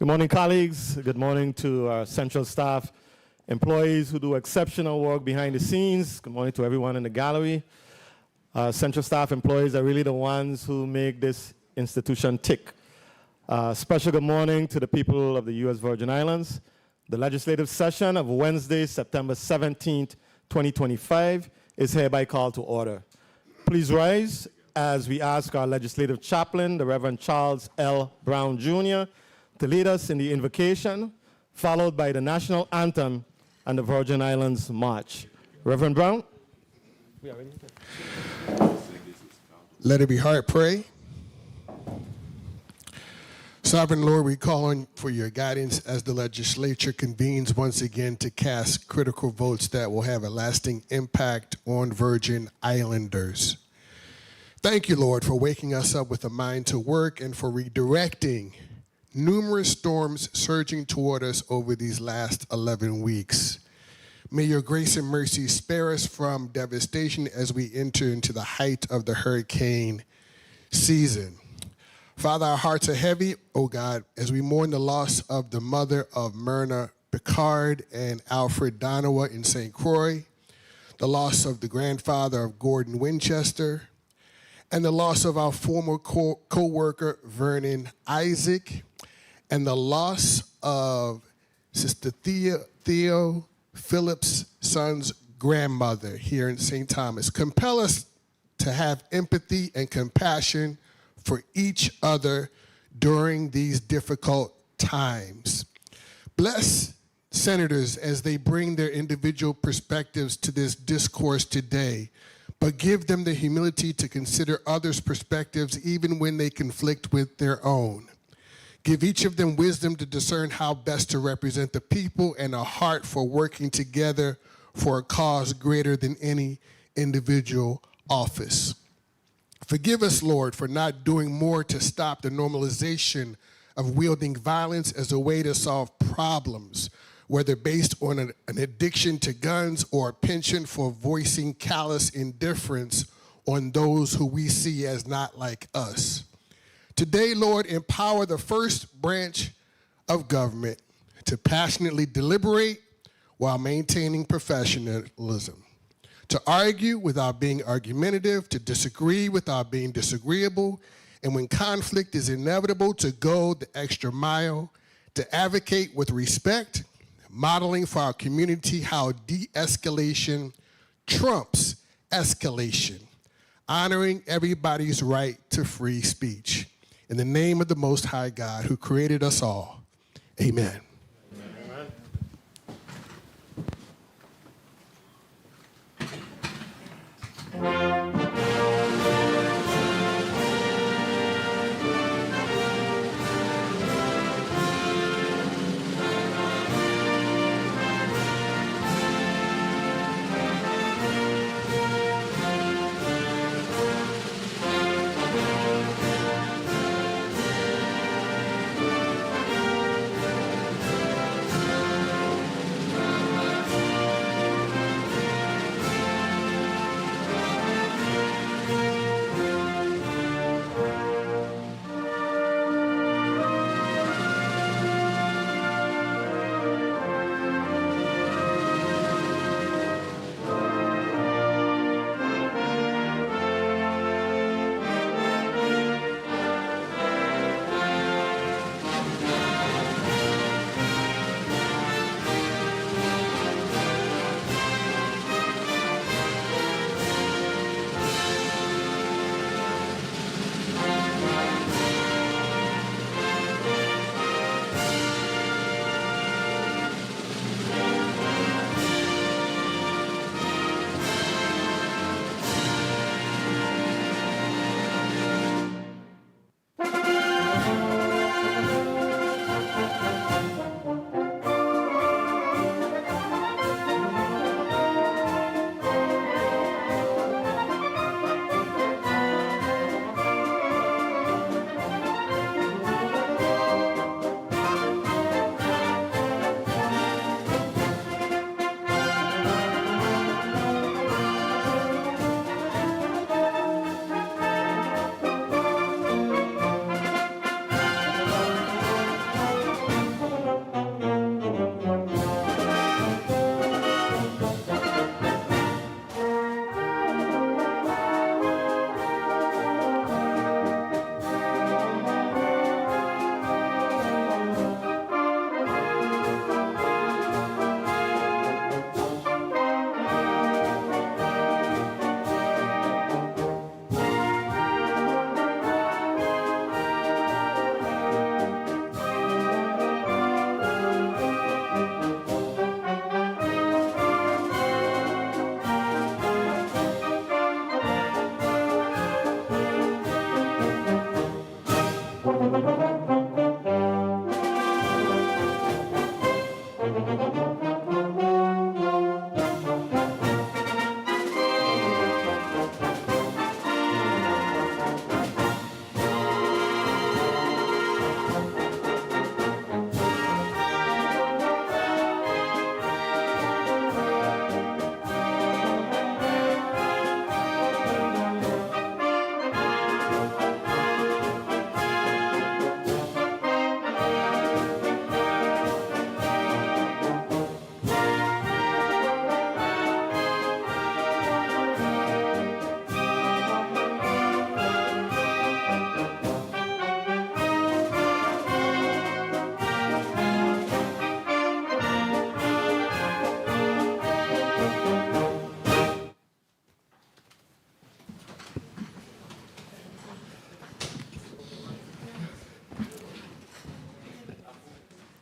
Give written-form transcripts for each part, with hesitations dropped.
Good morning, colleagues. Good morning to our central staff, employees who do exceptional work behind the scenes. Good morning to everyone in the gallery. Central staff employees are really the ones who make this institution tick. Special good morning to the people of the U.S. Virgin Islands. The legislative session of Wednesday, September 17th, 2025 is hereby called to order. Please rise as we ask our legislative chaplain, the Reverend Charles L. Brown, Jr., to lead us in the invocation, followed by the national anthem and the Virgin Islands March. Reverend Brown. Let every heart pray. Sovereign Lord, we call on for your guidance as the legislature convenes once again to cast critical votes that will have a lasting impact on Virgin Islanders. Thank you, Lord, for waking us up with a mind to work and for redirecting numerous storms surging toward us over these last 11 weeks. May your grace and mercy spare us from devastation as we enter into the height of the hurricane season. Father, our hearts are heavy, oh God, as we mourn the loss of the mother of Myrna Picard and Alfred Donowa in St. Croix, the loss of the grandfather of Gordon Winchester, and the loss of our former co-worker Vernon Isaac, and the loss of Sister Theo Phillips' son's grandmother here in St. Thomas. Compel us to have empathy and compassion for each other during these difficult times. Bless senators as they bring their individual perspectives to this discourse today, but give them the humility to consider others' perspectives even when they conflict with their own. Give each of them wisdom to discern how best to represent the people and a heart for working together for a cause greater than any individual office. Forgive us, Lord, for not doing more to stop the normalization of wielding violence as a way to solve problems, whether based on an addiction to guns or a penchant for voicing callous indifference on those who we see as not like us. Today, Lord, empower the first branch of government to passionately deliberate while maintaining professionalism, to argue without being argumentative, to disagree without being disagreeable, and when conflict is inevitable, to go the extra mile, to advocate with respect, modeling for our community how de-escalation trumps escalation, honoring everybody's right to free speech. In the name of the Most High God, who created us all, amen.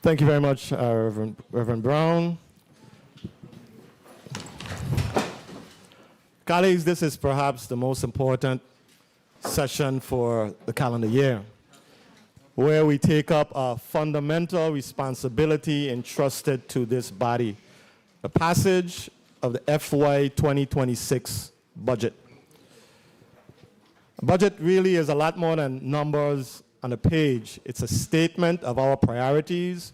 Thank you very much, Reverend Brown. Colleagues, this is perhaps the most important session for the calendar year, where we take up a fundamental responsibility entrusted to this body, the passage of the FY 2026 budget. A budget really is a lot more than numbers on a page. It's a statement of our priorities,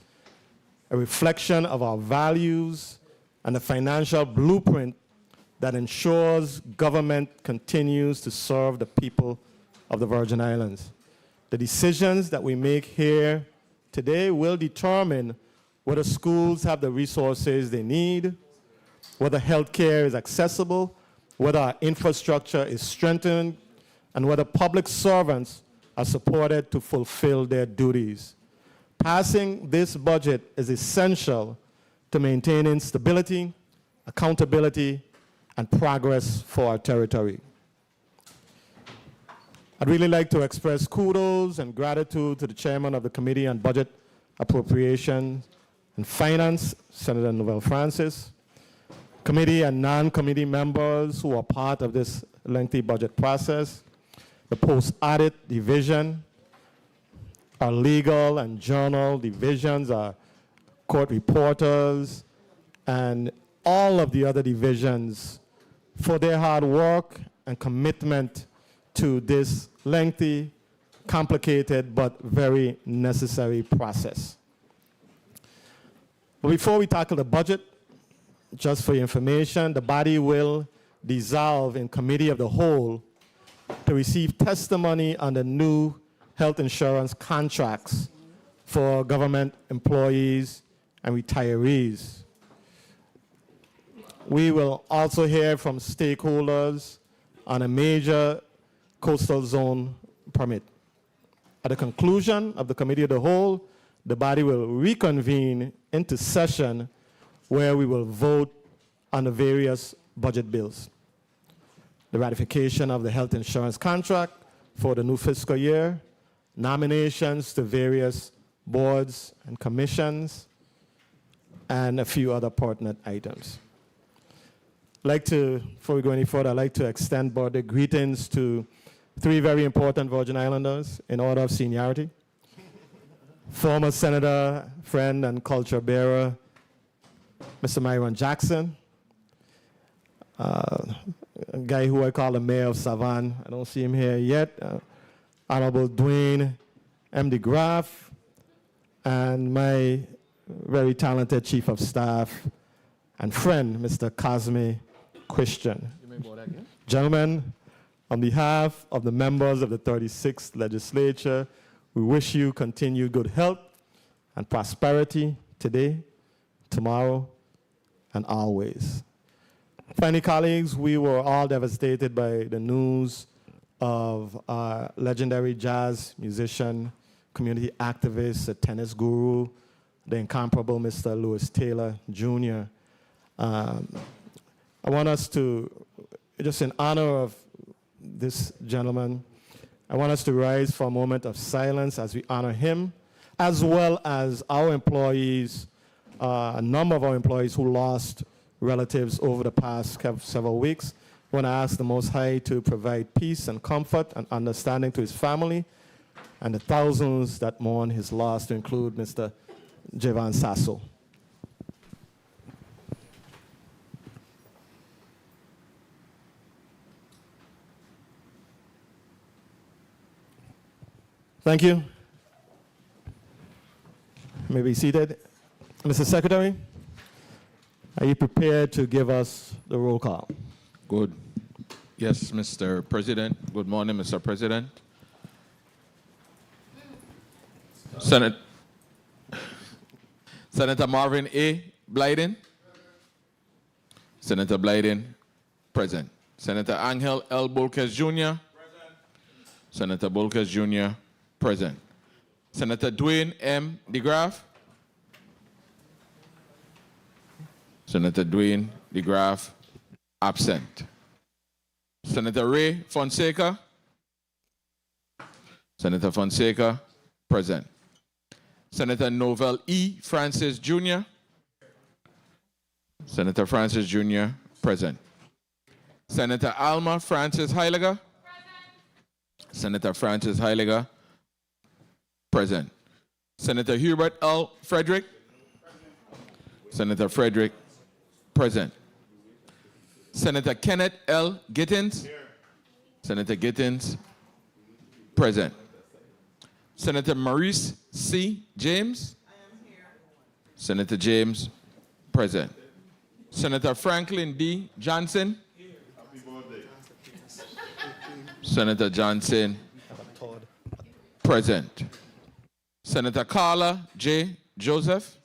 a reflection of our values, and a financial blueprint that ensures government continues to serve the people of the Virgin Islands. The decisions that we make here today will determine whether schools have the resources they need, whether healthcare is accessible, whether our infrastructure is strengthened, and whether public servants are supported to fulfill their duties. Passing this budget is essential to maintaining stability, accountability, and progress for our territory. I'd really like to express kudos and gratitude to the chairman of the Committee on Budget, Appropriation, and Finance, Senator Noel Francis, committee and non-committee members who are part of this lengthy budget process, the post-audit division, our legal and journal divisions, our court reporters, and all of the other divisions for their hard work and commitment to this lengthy, complicated, but very necessary process. But before we tackle the budget, just for your information, the body will dissolve in committee of the whole to receive testimony on the new health insurance contracts for government employees and retirees. We will also hear from stakeholders on a major coastal zone permit. At the conclusion of the committee of the whole, the body will reconvene into session where we will vote on the various budget bills. The ratification of the health insurance contract for the new fiscal year, nominations to various boards and commissions, and a few other pertinent items. Before we go any further, I'd like to extend birthday greetings to three very important Virgin Islanders in order of seniority. Former Senator, friend, and culture bearer, Mr. Myron Jackson, a guy who I call the mayor of Savannah. I don't see him here yet. Honorable Dwayne M. DeGraff, and my very talented chief of staff and friend, Mr. Cosme Christian. Gentlemen, on behalf of the members of the 36th legislature, we wish you continued good health and prosperity today, tomorrow, and always. Finally, colleagues, we were all devastated by the news of our legendary jazz musician, community activist, a tennis guru, the incomparable Mr. Lewis Taylor, Jr. I want us to, just in honor of this gentleman, I want us to rise for a moment of silence as we honor him, as well as our employees, a number of our employees who lost relatives over the past several weeks. I want to ask the Most High to provide peace and comfort and understanding to his family and the thousands that mourn his loss, to include Mr. Jevan Sasso. Thank you. You may be seated. Mr. Secretary, are you prepared to give us the roll call? Good. Yes, Mr. President. Good morning, Mr. President. Senator Marvin A. Blyden. Senator Blyden, present. Senator Angel L. Bolkes Jr. Present. Senator Bolkes Jr. present. Senator Dwayne M. DeGraff. Senator Dwayne DeGraff, absent. Senator Ray Fonseca. Senator Fonseca, present. Senator Novell E. Francis Jr. Senator Francis Jr. present. Senator Alma Francis Heiliger. Senator Francis Heiliger present. Senator Hubert L. Frederick. Senator Frederick present. Senator Kenneth L. Gittins. Senator Gittins present. Senator Maurice C. James. Senator James present. Senator Franklin D. Johnson. Senator Johnson present. Senator Carla J. Joseph.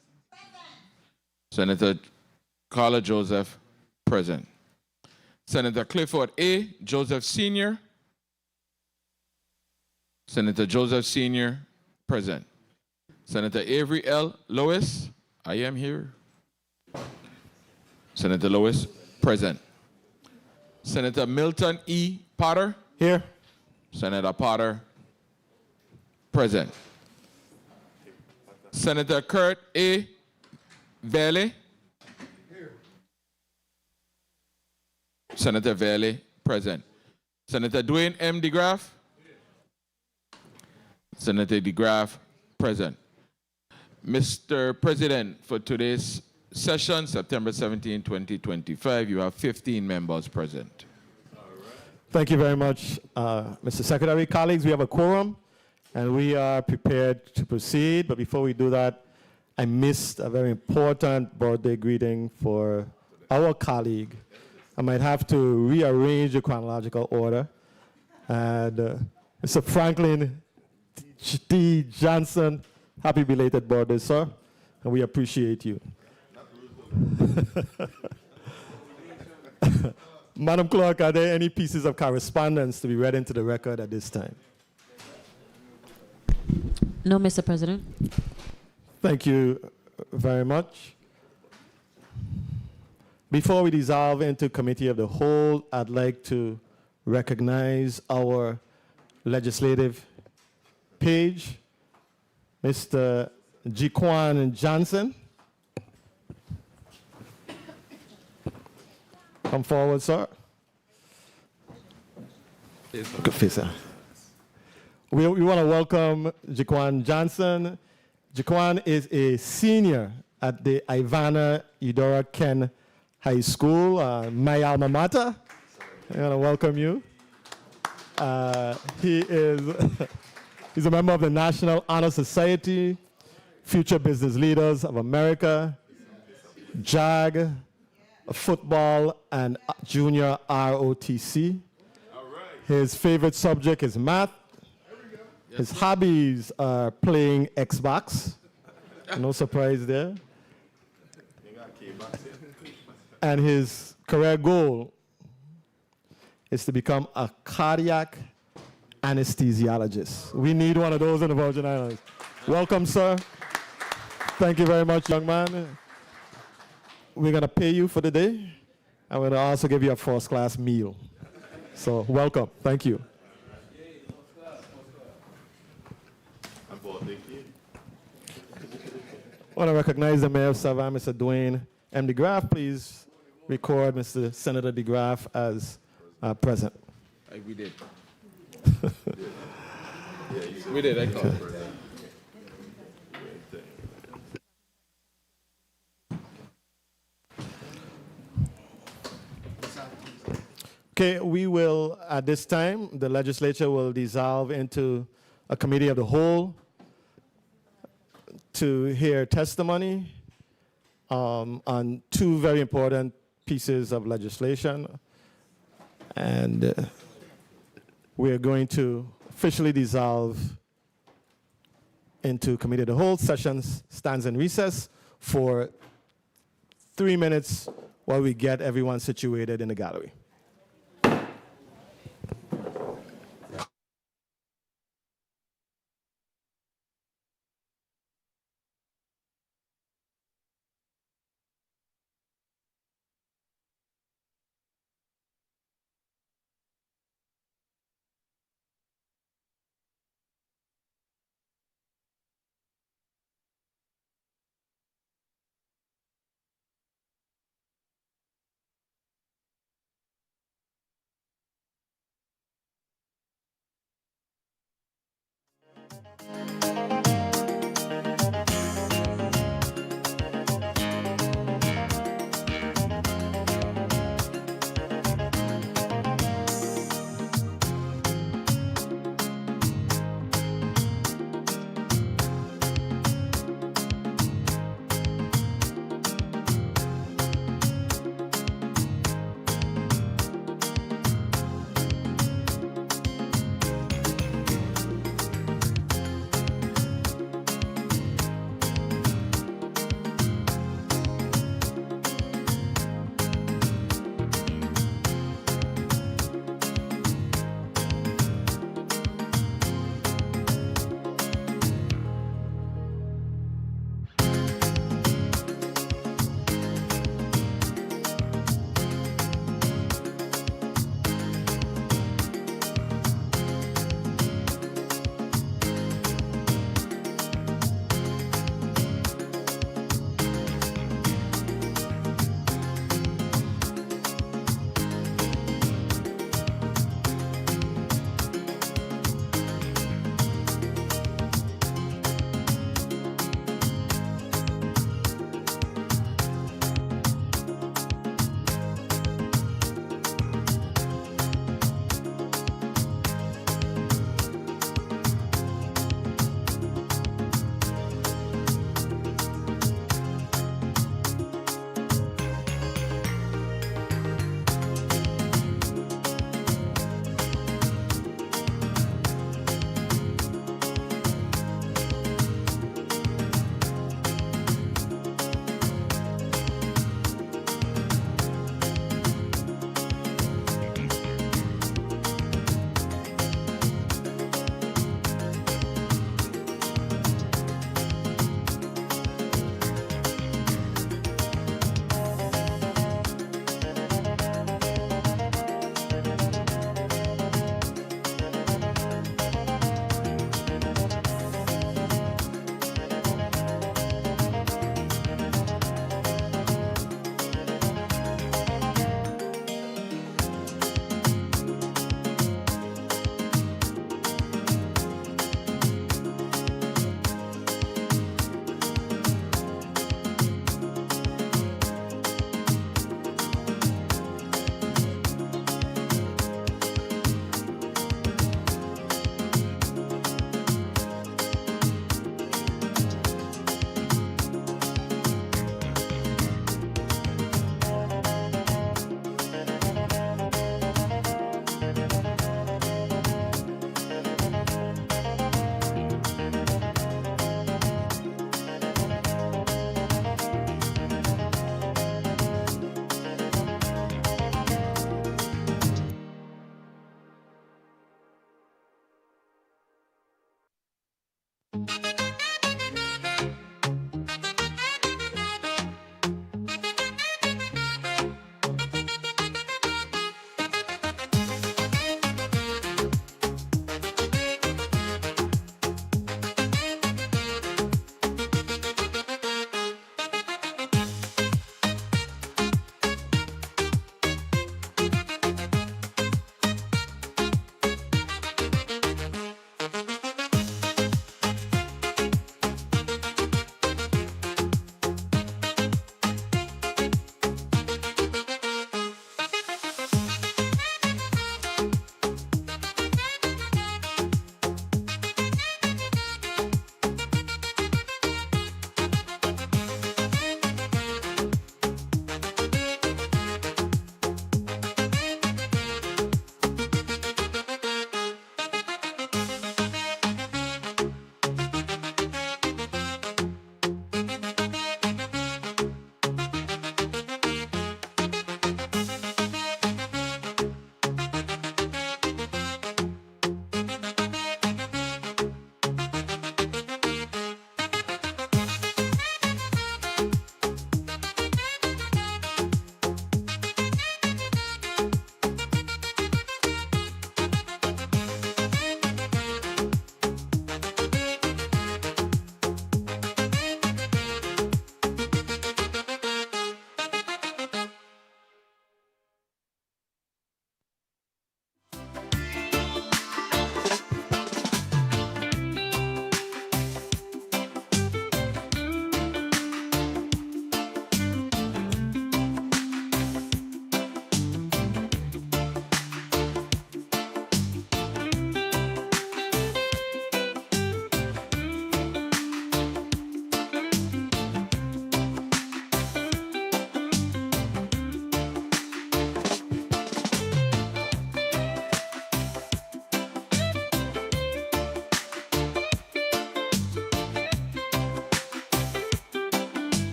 Senator Carla Joseph present. Senator Clifford A. Joseph Sr. Senator Joseph Sr. present. Senator Avery L. Lewis, I am here. Senator Lewis present. Senator Milton E. Potter. Here. Senator Potter present. Senator Kurt A. Valley. Senator Valley present. Senator Dwayne M. DeGraff. Senator DeGraff present. Mr. President, for today's session, September 17, 2025, you have 15 members present. Thank you very much, Mr. Secretary. Colleagues, we have a quorum, and we are prepared to proceed. But before we do that, I missed a very important birthday greeting for our colleague. I might have to rearrange the chronological order. And Mr. Franklin D. Johnson, happy belated birthday, sir. And we appreciate you. Madam Clerk, are there any pieces of correspondence to be read into the record at this time? No, Mr. President. Thank you very much. Before we dissolve into committee of the whole, I'd like to recognize our legislative page, Mr. Jiquan Johnson. Come forward, sir. Good face, sir. We want to welcome Jiquan Johnson. Jiquan is a senior at the Ivana Eudora Ken High School, my alma mater. I want to welcome you. He's a member of the National Honor Society, Future Business Leaders of America, JAG, football, and junior ROTC. His favorite subject is math. His hobbies are playing Xbox. No surprise there. And his career goal is to become a cardiac anesthesiologist. We need one of those in the Virgin Islands. Welcome, sir. Thank you very much, young man. We're going to pay you for the day. I'm going to also give you a first-class meal. So welcome. Thank you. I want to recognize the Mayor of Savannah, Mr. Dwayne M. DeGraff. Please record Mr. Senator DeGraff as present. We did. We did. I called. Okay, we will, at this time, the legislature will dissolve into a committee of the whole to hear testimony on two very important pieces of legislation. And we are going to officially dissolve into committee of the whole. Sessions stands in recess for 3 minutes while we get everyone situated in the gallery.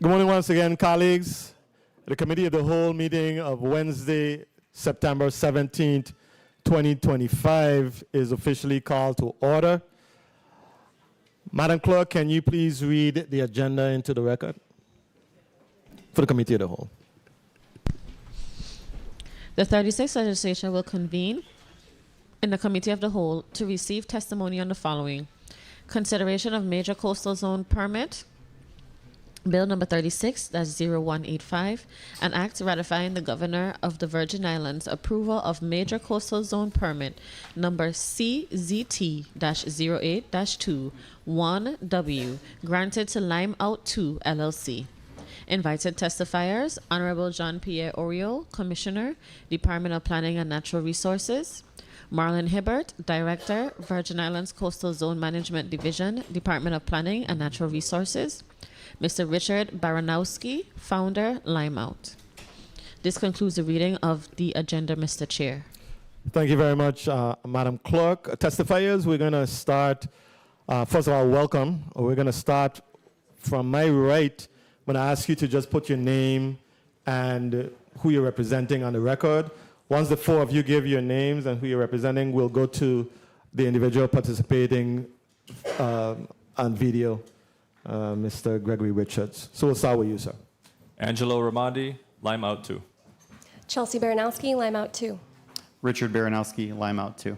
Good morning once again, colleagues. The Committee of the Whole meeting of Wednesday, September 17th, 2025 is officially called to order. Madam Clerk, can you please read the agenda into the record for the Committee of the Whole? The 36th legislature will convene in the Committee of the Whole to receive testimony on the following: consideration of major coastal zone permit, Bill number 36-0185, an act ratifying the Governor of the Virgin Islands' approval of major coastal zone permit number CZT-08-2 1W granted to Lime Out 2 LLC. Invited testifiers: Honorable John Pierre Oriol, Commissioner, Department of Planning and Natural Resources; Marlon Hibbert, Director, Virgin Islands Coastal Zone Management Division, Department of Planning and Natural Resources; Mr. Richard Baranowski, Founder, Lime Out. This concludes the reading of the agenda, Mr. Chair. Thank you very much, Madam Clerk. Testifiers, we're going to start, first of all, welcome. We're going to start from my right. I'm going to ask you to just put your name and who you're representing on the record. Once the four of you give your names and who you're representing, we'll go to the individual participating on video, Mr. Gregory Richards. So we'll start with you, sir. Angelo Ramandi, Lime Out 2. Chelsea Baranowski, Lime Out 2. Richard Baranowski, Lime Out 2.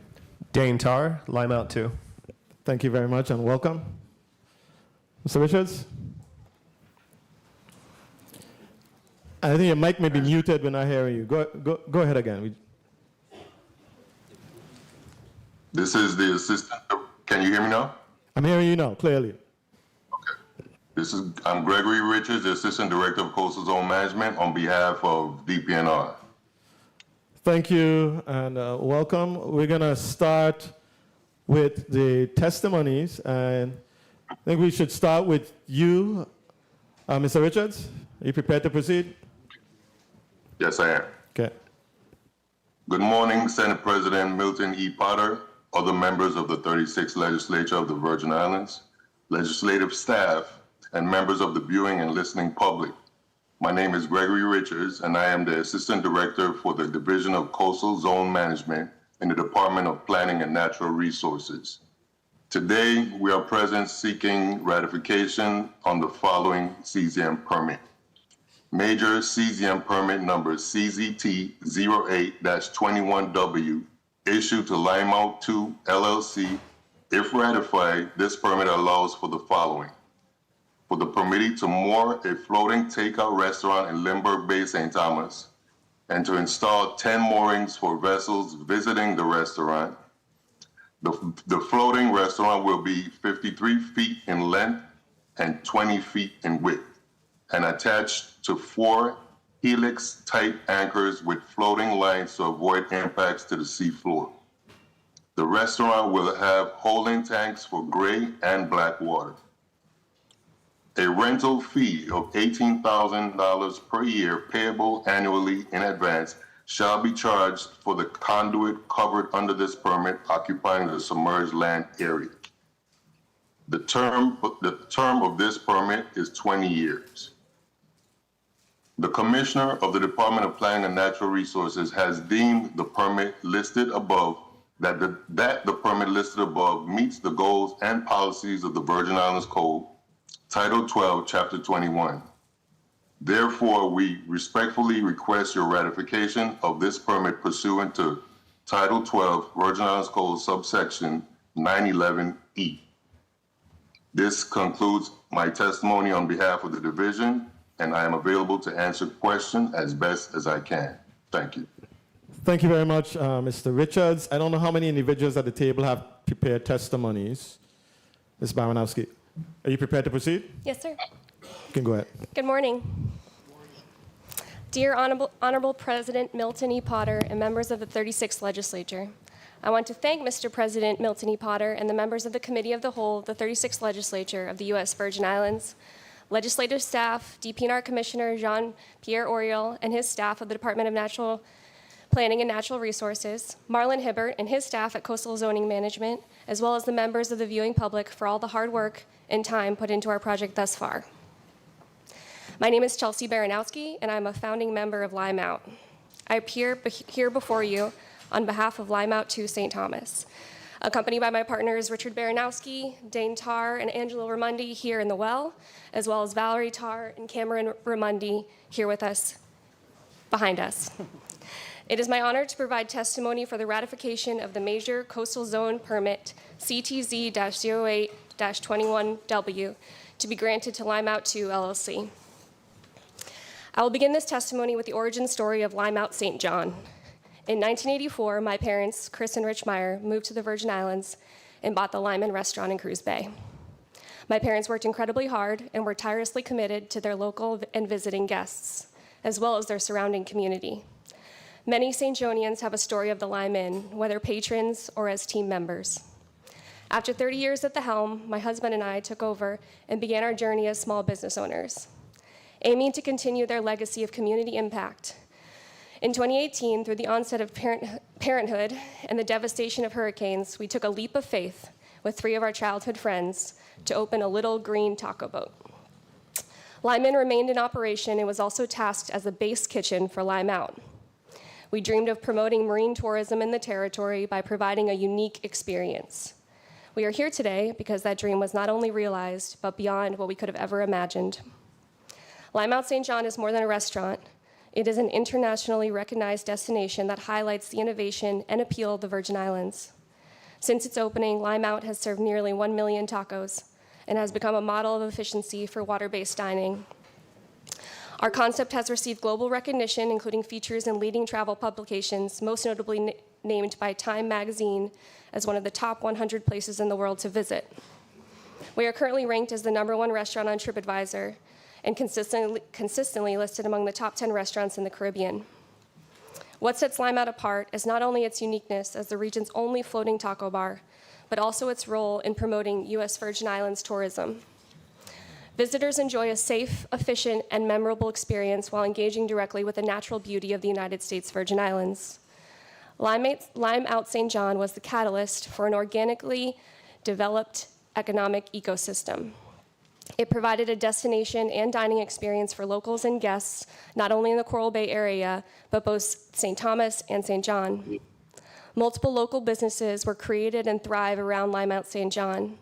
Dane Tar, Lime Out 2. Thank you very much and welcome. Mr. Richards? I think your mic may be muted when I hear you. Go ahead again. This is the assistant. Can you hear me now? I'm hearing you now, clearly. Okay. I'm Gregory Richards, the Assistant Director of Coastal Zone Management on behalf of DPNR. Thank you and welcome. We're going to start with the testimonies, and I think we should start with you, Mr. Richards. Are you prepared to proceed? Yes, I am. Okay. Good morning, Senate President Milton E. Potter, other members of the 36th Legislature of the Virgin Islands, legislative staff, and members of the viewing and listening public. My name is Gregory Richards, and I am the Assistant Director for the Division of Coastal Zone Management in the Department of Planning and Natural Resources. Today, we are present seeking ratification on the following CZM permit. Major CZM permit number CZT-08-21W issued to Lime Out 2 LLC. If ratified, this permit allows for the following: for the permittee to moor a floating takeout restaurant in Lindbergh Bay, St. Thomas, and to install 10 moorings for vessels visiting the restaurant. The floating restaurant will be 53 feet in length and 20 feet in width, and attached to 4 helix-type anchors with floating lines to avoid impacts to the seafloor. The restaurant will have holding tanks for gray and black water. A rental fee of $18,000 per year payable annually in advance shall be charged for the conduit covered under this permit occupying the submerged land area. The term of this permit is 20 years. The Commissioner of the Department of Planning and Natural Resources has deemed the permit listed above that the permit listed above meets the goals and policies of the Virgin Islands Code, Title 12, Chapter 21. Therefore, we respectfully request your ratification of this permit pursuant to Title 12, Virgin Islands Code, subsection 911E. This concludes my testimony on behalf of the division, and I am available to answer questions as best as I can. Thank you. Thank you very much, Mr. Richards. I don't know how many individuals at the table have prepared testimonies. Ms. Baranowski, are you prepared to proceed? Yes, sir. You can go ahead. Good morning. Dear Honorable President Milton E. Potter and members of the 36th Legislature, I want to thank Mr. President Milton E. Potter and the members of the Committee of the Whole, the 36th Legislature of the U.S. Virgin Islands, legislative staff, DPNR Commissioner Jean Pierre Oriol and his staff of the Department of Natural Planning and Natural Resources, Marlon Hibbert and his staff at Coastal Zoning Management, as well as the members of the viewing public for all the hard work and time put into our project thus far. My name is Chelsea Baranowski, and I'm a founding member of Lime Out. I appear here before you on behalf of Lime Out 2 St. Thomas, accompanied by my partners Richard Baranowski, Dane Tarr, and Angelo Ramundi here in the well, as well as Valerie Tarr and Cameron Ramundi here with us, behind us. It is my honor to provide testimony for the ratification of the Major Coastal Zone Permit CTZ-08-21W to be granted to Lime Out 2 LLC. I will begin this testimony with the origin story of Lime Out St. John. In 1984, my parents, Chris and Rich Meyer, moved to the Virgin Islands and bought the Lyman Restaurant in Cruz Bay. My parents worked incredibly hard and were tirelessly committed to their local and visiting guests, as well as their surrounding community. Many St. Johnians have a story of the Lime Inn, whether patrons or as team members. After 30 years at the helm, my husband and I took over and began our journey as small business owners, aiming to continue their legacy of community impact. In 2018, through the onset of parenthood and the devastation of hurricanes, we took a leap of faith with 3 of our childhood friends to open a little green taco boat. Lime Inn remained in operation and was also tasked as the base kitchen for Lime Out. We dreamed of promoting marine tourism in the territory by providing a unique experience. We are here today because that dream was not only realized, but beyond what we could have ever imagined. Lime Out St. John is more than a restaurant. It is an internationally recognized destination that highlights the innovation and appeal of the Virgin Islands. Since its opening, Lime Out has served nearly 1 million tacos and has become a model of efficiency for water-based dining. Our concept has received global recognition, including features in leading travel publications, most notably named by Time magazine as one of the top 100 places in the world to visit. We are currently ranked as the #1 restaurant on TripAdvisor and consistently listed among the top 10 restaurants in the Caribbean. What sets Lime Out apart is not only its uniqueness as the region's only floating taco bar, but also its role in promoting U.S. Virgin Islands tourism. Visitors enjoy a safe, efficient, and memorable experience while engaging directly with the natural beauty of the United States Virgin Islands. Lime Out St. John was the catalyst for an organically developed economic ecosystem. It provided a destination and dining experience for locals and guests, not only in the Coral Bay area, but both St. Thomas and St. John. Multiple local businesses were created and thrive around Lime Out St. John,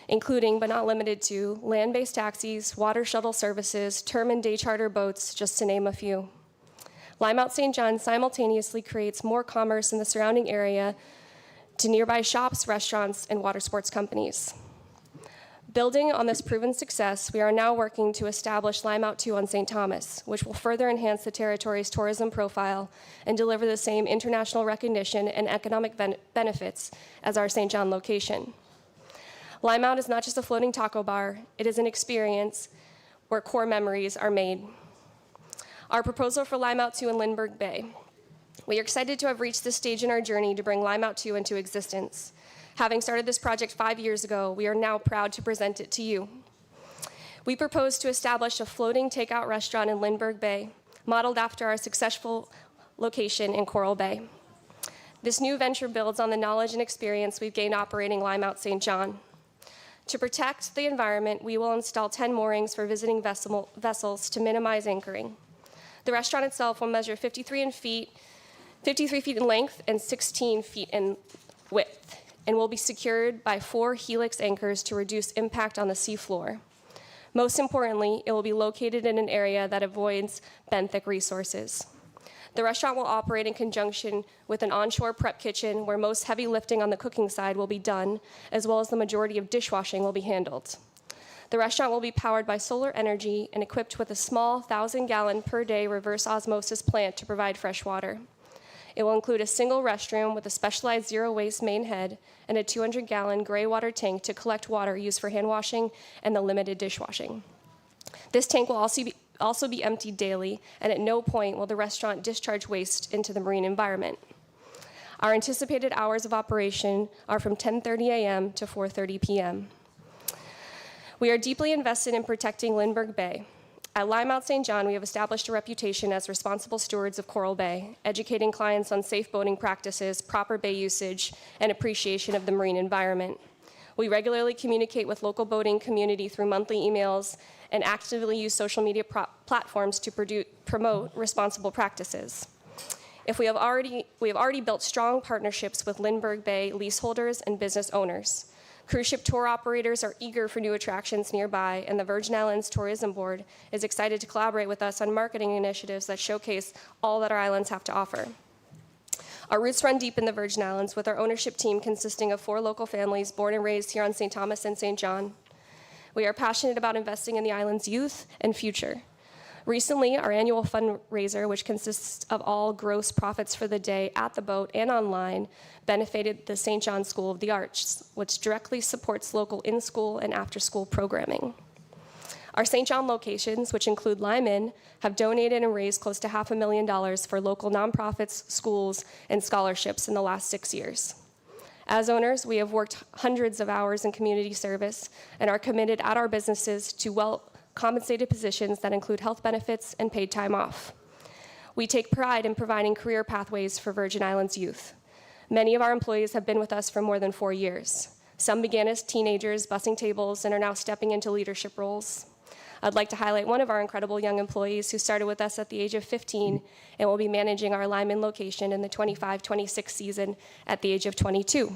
including, but not limited to, land-based taxis, water shuttle services, term and day charter boats, just to name a few. Lime Out St. John simultaneously creates more commerce in the surrounding area to nearby shops, restaurants, and water sports companies. Building on this proven success, we are now working to establish Lime Out 2 on St. Thomas, which will further enhance the territory's tourism profile and deliver the same international recognition and economic benefits as our St. John location. Lime Out is not just a floating taco bar, it is an experience where core memories are made. Our proposal for Lime Out 2 in Lindbergh Bay. We are excited to have reached this stage in our journey to bring Lime Out 2 into existence. Having started this project 5 years ago, we are now proud to present it to you. We propose to establish a floating takeout restaurant in Lindbergh Bay, modeled after our successful location in Coral Bay. This new venture builds on the knowledge and experience we've gained operating Lime Out St. John. To protect the environment, we will install 10 moorings for visiting vessels to minimize anchoring. The restaurant itself will measure 53 feet in length and 16 feet in width, and will be secured by 4 helix anchors to reduce impact on the seafloor. Most importantly, it will be located in an area that avoids benthic resources. The restaurant will operate in conjunction with an onshore prep kitchen where most heavy lifting on the cooking side will be done, as well as the majority of dishwashing will be handled. The restaurant will be powered by solar energy and equipped with a small 1,000-gallon per day reverse osmosis plant to provide fresh water. It will include a single restroom with a specialized zero-waste main head and a 200-gallon gray water tank to collect water used for hand washing and the limited dishwashing. This tank will also be emptied daily, and at no point will the restaurant discharge waste into the marine environment. Our anticipated hours of operation are from 10:30 a.m. to 4:30 p.m. We are deeply invested in protecting Lindbergh Bay. At Lime Out St. John, we have established a reputation as responsible stewards of Coral Bay, educating clients on safe boating practices, proper bay usage, and appreciation of the marine environment. We regularly communicate with local boating community through monthly emails and actively use social media platforms to promote responsible practices. We have already built strong partnerships with Lindbergh Bay leaseholders and business owners. Cruise ship tour operators are eager for new attractions nearby, and the Virgin Islands Tourism Board is excited to collaborate with us on marketing initiatives that showcase all that our islands have to offer. Our roots run deep in the Virgin Islands, with our ownership team consisting of 4 local families born and raised here on St. Thomas and St. John. We are passionate about investing in the island's youth and future. Recently, our annual fundraiser, which consists of all gross profits for the day at the boat and online, benefited the St. John School of the Arts, which directly supports local in-school and after-school programming. Our St. John locations, which include Lime Inn, have donated and raised close to $500,000 for local nonprofits, schools, and scholarships in the last 6 years. As owners, we have worked hundreds of hours in community service and are committed at our businesses to well-compensated positions that include health benefits and paid time off. We take pride in providing career pathways for Virgin Islands youth. Many of our employees have been with us for more than 4 years. Some began as teenagers bussing tables and are now stepping into leadership roles. I'd like to highlight one of our incredible young employees who started with us at the age of 15 and will be managing our Lyman location in the 25-26 season at the age of 22.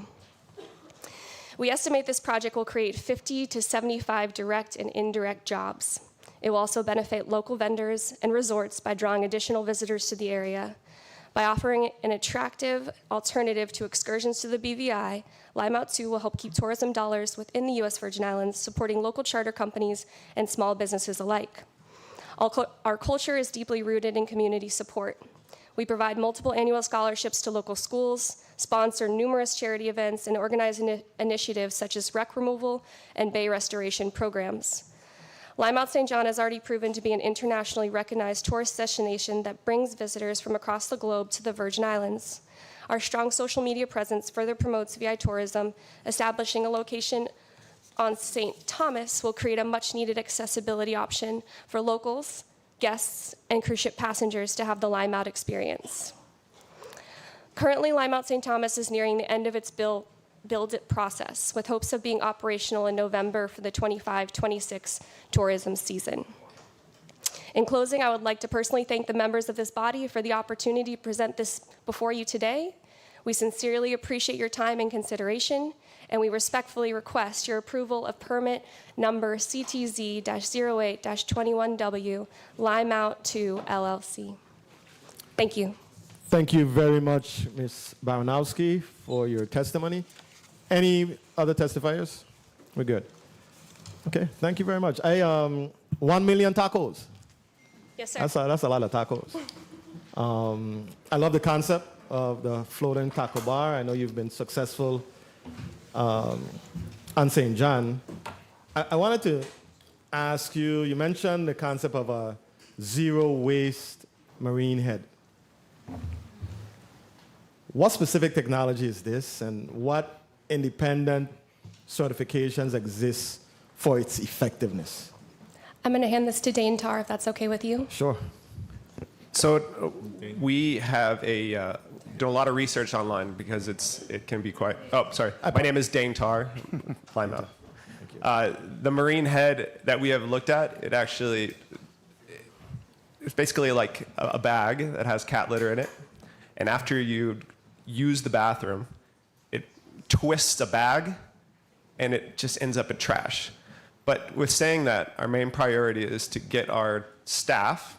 We estimate this project will create 50 to 75 direct and indirect jobs. It will also benefit local vendors and resorts by drawing additional visitors to the area. By offering an attractive alternative to excursions to the BVI, Lime Out 2 will help keep tourism dollars within the U.S. Virgin Islands, supporting local charter companies and small businesses alike. Our culture is deeply rooted in community support. We provide multiple annual scholarships to local schools, sponsor numerous charity events, and organize initiatives such as wreck removal and bay restoration programs. Lime Out St. John has already proven to be an internationally recognized tourist destination that brings visitors from across the globe to the Virgin Islands. Our strong social media presence further promotes VI tourism. Establishing a location on St. Thomas will create a much-needed accessibility option for locals, guests, and cruise ship passengers to have the Lime Out experience. Currently, Lime Out St. Thomas is nearing the end of its build process, with hopes of being operational in November for the 25-26 tourism season. In closing, I would like to personally thank the members of this body for the opportunity to present this before you today. We sincerely appreciate your time and consideration, and we respectfully request your approval of permit number CTZ-08-21W, Lime Out 2 LLC. Thank you. Thank you very much, Ms. Baranowski, for your testimony. Any other testifiers? We're good. Okay, thank you very much. 1 million tacos. Yes, sir. That's a lot of tacos. I love the concept of the floating taco bar. I know you've been successful on St. John. I wanted to ask you, you mentioned the concept of a zero-waste marine head. What specific technology is this, and what independent certifications exist for its effectiveness? I'm going to hand this to Dane Tarr, if that's okay with you. Sure. So we have done a lot of research online because it can be quite. Oh, sorry. My name is Dane Tarr. Lime Out. The marine head that we have looked at, it's basically like a bag that has cat litter in it, and after you use the bathroom, it twists a bag, and it just ends up in trash. But with saying that, our main priority is to get our staff,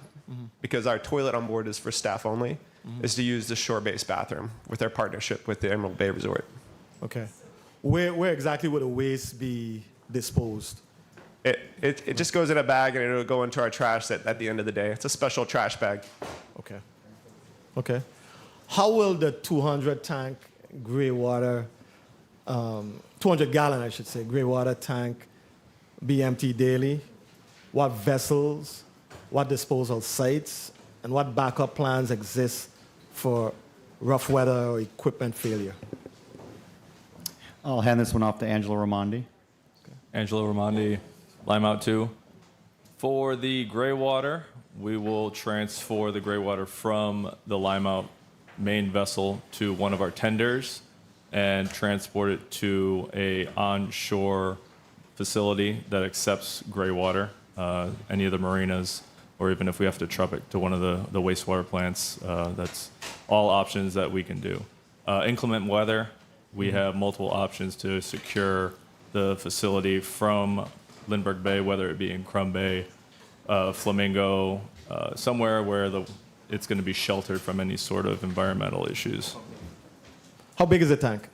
because our toilet on board is for staff only, is to use the shore-based bathroom with our partnership with the Emerald Bay Resort. Okay. Where exactly would the waste be disposed? It just goes in a bag, and it'll go into our trash at the end of the day. It's a special trash bag. Okay. Okay. How will the 200-tank gray water, 200-gallon, I should say, gray water tank be emptied daily? What vessels, what disposal sites, and what backup plans exist for rough weather or equipment failure? I'll hand this one off to Angelo Raimondi. Okay. Angelo Raimondi, Lime Out 2. For the gray water, we will transfer the gray water from the Lime Out main vessel to one of our tenders, and transport it to a onshore facility that accepts gray water, any of the marinas, or even if we have to truck it to one of the wastewater plants, that's all options that we can do. Inclement weather, we have multiple options to secure the facility from Lindbergh Bay, whether it be in Crum Bay, Flamingo, somewhere where it's going to be sheltered from any sort of environmental issues. How big is the tank?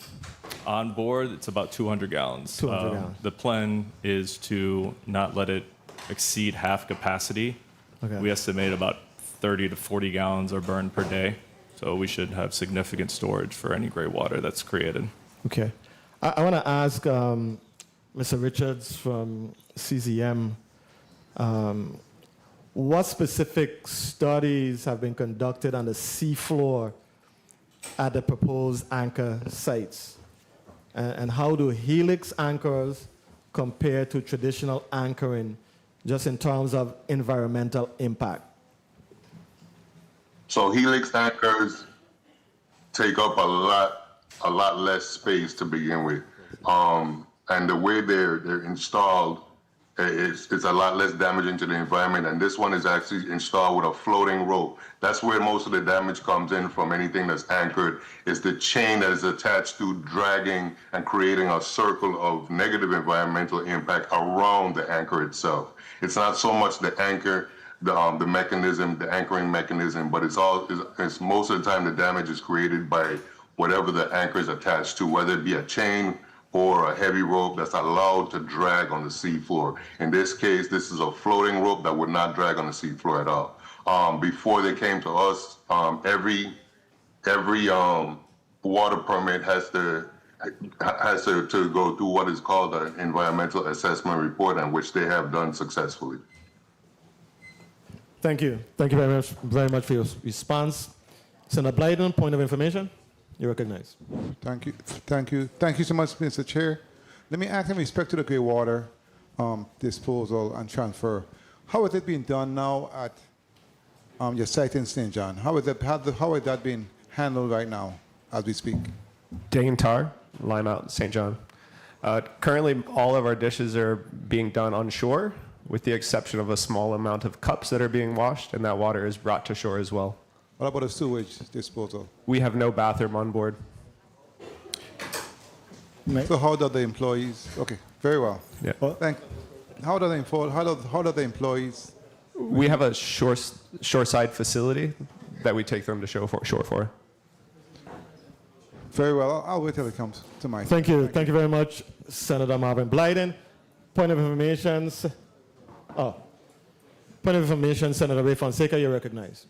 On board, it's about 200 gallons. 200 gallons. The plan is to not let it exceed half capacity. Okay. We estimate about 30 to 40 gallons are burned per day. So we should have significant storage for any gray water that's created. Okay. I want to ask Mr. Richards from CZM, what specific studies have been conducted on the seafloor at the proposed anchor sites? And how do helix anchors compare to traditional anchoring just in terms of environmental impact? So helix anchors take up a lot less space to begin with. And the way they're installed, it's a lot less damaging to the environment. And this one is actually installed with a floating rope. That's where most of the damage comes in from anything that's anchored, is the chain that is attached to dragging and creating a circle of negative environmental impact around the anchor itself. It's not so much the anchor, the mechanism, the anchoring mechanism, but it's most of the time the damage is created by whatever the anchor is attached to, whether it be a chain or a heavy rope that's allowed to drag on the seafloor. In this case, this is a floating rope that would not drag on the seafloor at all. Before they came to us, every water permit has to go through what is called an environmental assessment report, and which they have done successfully. Thank you. Thank you very much for your response. Senator Blyden, point of information. You recognize. Thank you. Thank you. Thank you so much, Mr. Chair. Let me ask in respect to the grey water disposal and transfer. How is it being done now at your site in St. John? How is that being handled right now as we speak? Dane Tar, Lime Out, St. John. Currently, all of our dishes are being done on shore, with the exception of a small amount of cups that are being washed, and that water is brought to shore as well. What about the sewage disposal? We have no bathroom on board. So how do the employees? Okay, very well. Yeah. How do the employees? We have a shoreside facility that we take them to shore for. Very well. I'll wait till it comes to my. Thank you. Thank you very much, Senator Marvin Blyden. Point of information. Point of information, Senator Ray Fonseca, you recognize.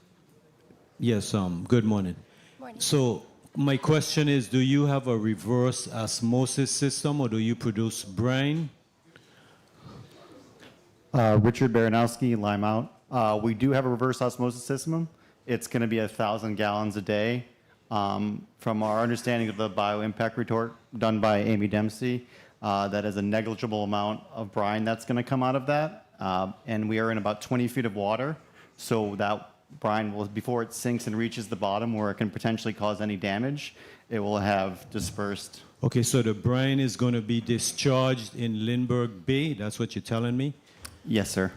Yes, good morning. Morning. So my question is, do you have a reverse osmosis system or do you produce brine? Richard Baranowski, Lime Out. We do have a reverse osmosis system. It's going to be 1,000 gallons a day. From our understanding of the bioimpact report done by Amy Dempsey, that is a negligible amount of brine that's going to come out of that. And we are in about 20 feet of water, so that brine will, before it sinks and reaches the bottom where it can potentially cause any damage, it will have dispersed. Okay, so the brine is going to be discharged in Lindbergh Bay. That's what you're telling me? Yes, sir.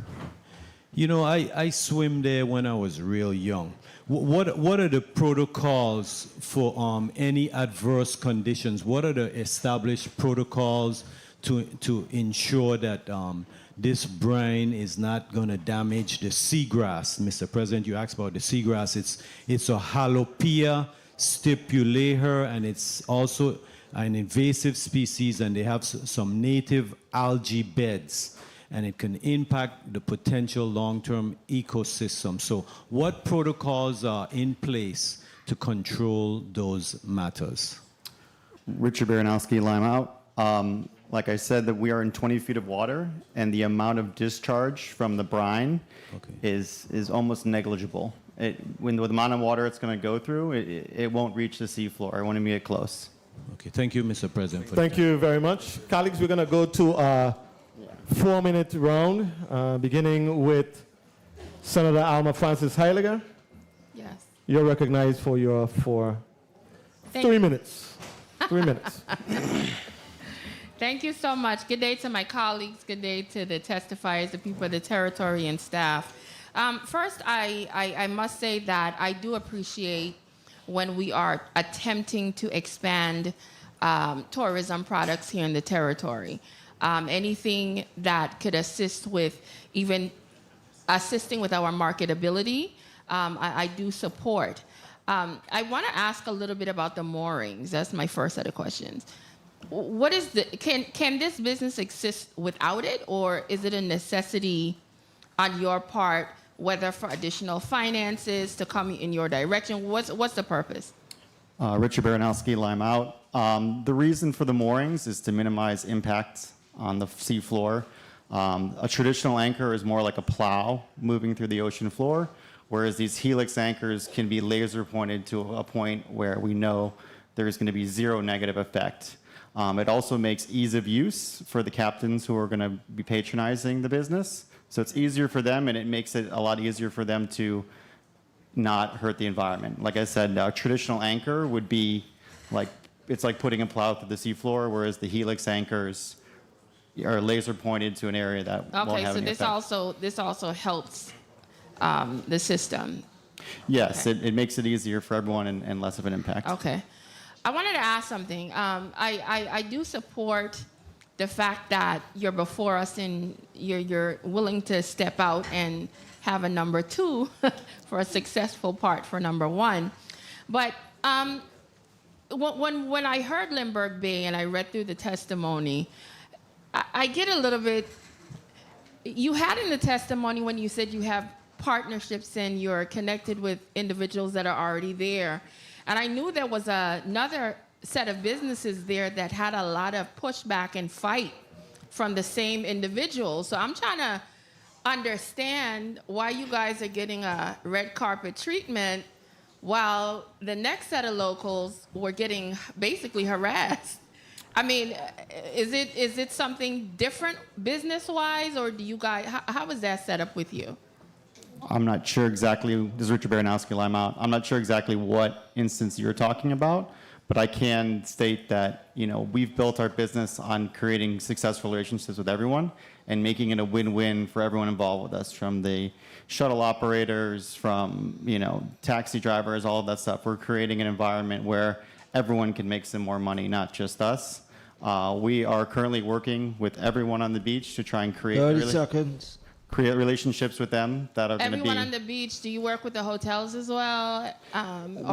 You know, I swim there when I was real young. What are the protocols for any adverse conditions? What are the established protocols to ensure that this brine is not going to damage the seagrass? Mr. President, you asked about the seagrass. It's a Halopia stipulator, and it's also an invasive species, and they have some native algae beds, and it can impact the potential long-term ecosystem. So what protocols are in place to control those matters? Richard Baranowski, Lime Out. Like I said, that we are in 20 feet of water, and the amount of discharge from the brine is almost negligible. With the amount of water it's going to go through, it won't reach the seafloor. I want to get close. Okay, thank you, Mr. President. Thank you very much. Colleagues, we're going to go to a 4-minute round, beginning with Senator Alma Francis Heiliger. Yes. You're recognized for 3 minutes. 3 minutes. Thank you so much. Good day to my colleagues. Good day to the testifiers, the people of the territory, and staff. First, I must say that I do appreciate when we are attempting to expand tourism products here in the territory. Anything that could assist with even assisting with our marketability, I do support. I want to ask a little bit about the moorings. That's my first set of questions. What is can this business exist without it, or is it a necessity on your part, whether for additional finances to come in your direction? What's the purpose? Richard Baranowski, Lime Out. The reason for the moorings is to minimize impact on the seafloor. A traditional anchor is more like a plow moving through the ocean floor, whereas these helix anchors can be laser pointed to a point where we know there's going to be zero negative effect. It also makes ease of use for the captains who are going to be patronizing the business. So it's easier for them, and it makes it a lot easier for them to not hurt the environment. Like I said, a traditional anchor would be like, it's like putting a plow through the seafloor, whereas the helix anchors are laser pointed to an area that won't Okay, have so any effect. this also helps the system. Yes, it makes it easier for everyone and less of an impact. Okay. I wanted to ask something. I do support the fact that you're before us and you're willing to step out and have a number 2 for a successful part for number 1. But when I heard Lindbergh Bay and I read through the testimony, I get a little bit. You had in the testimony when you said you have partnerships and you're connected with individuals that are already there. And I knew there was another set of businesses there that had a lot of pushback and fight from the same individuals. So I'm trying to understand why you guys are getting a red carpet treatment while the next set of locals were getting basically harassed. I mean, is it something different business-wise, or do you guys, how is that set up with you? I'm not sure exactly, this is Richard Baranowski, Lime Out. I'm not sure exactly what instance you're talking about, but I can state that, we've built our business on creating successful relationships with everyone and making it a win-win for everyone involved with us, from the shuttle operators, from, taxi drivers, all of that stuff. We're creating an environment where everyone can make some more money, not just us. We are currently working with everyone on the beach to try and create 30 seconds. create relationships with them that are going to be. Everyone on the beach, do you work with the hotels as well?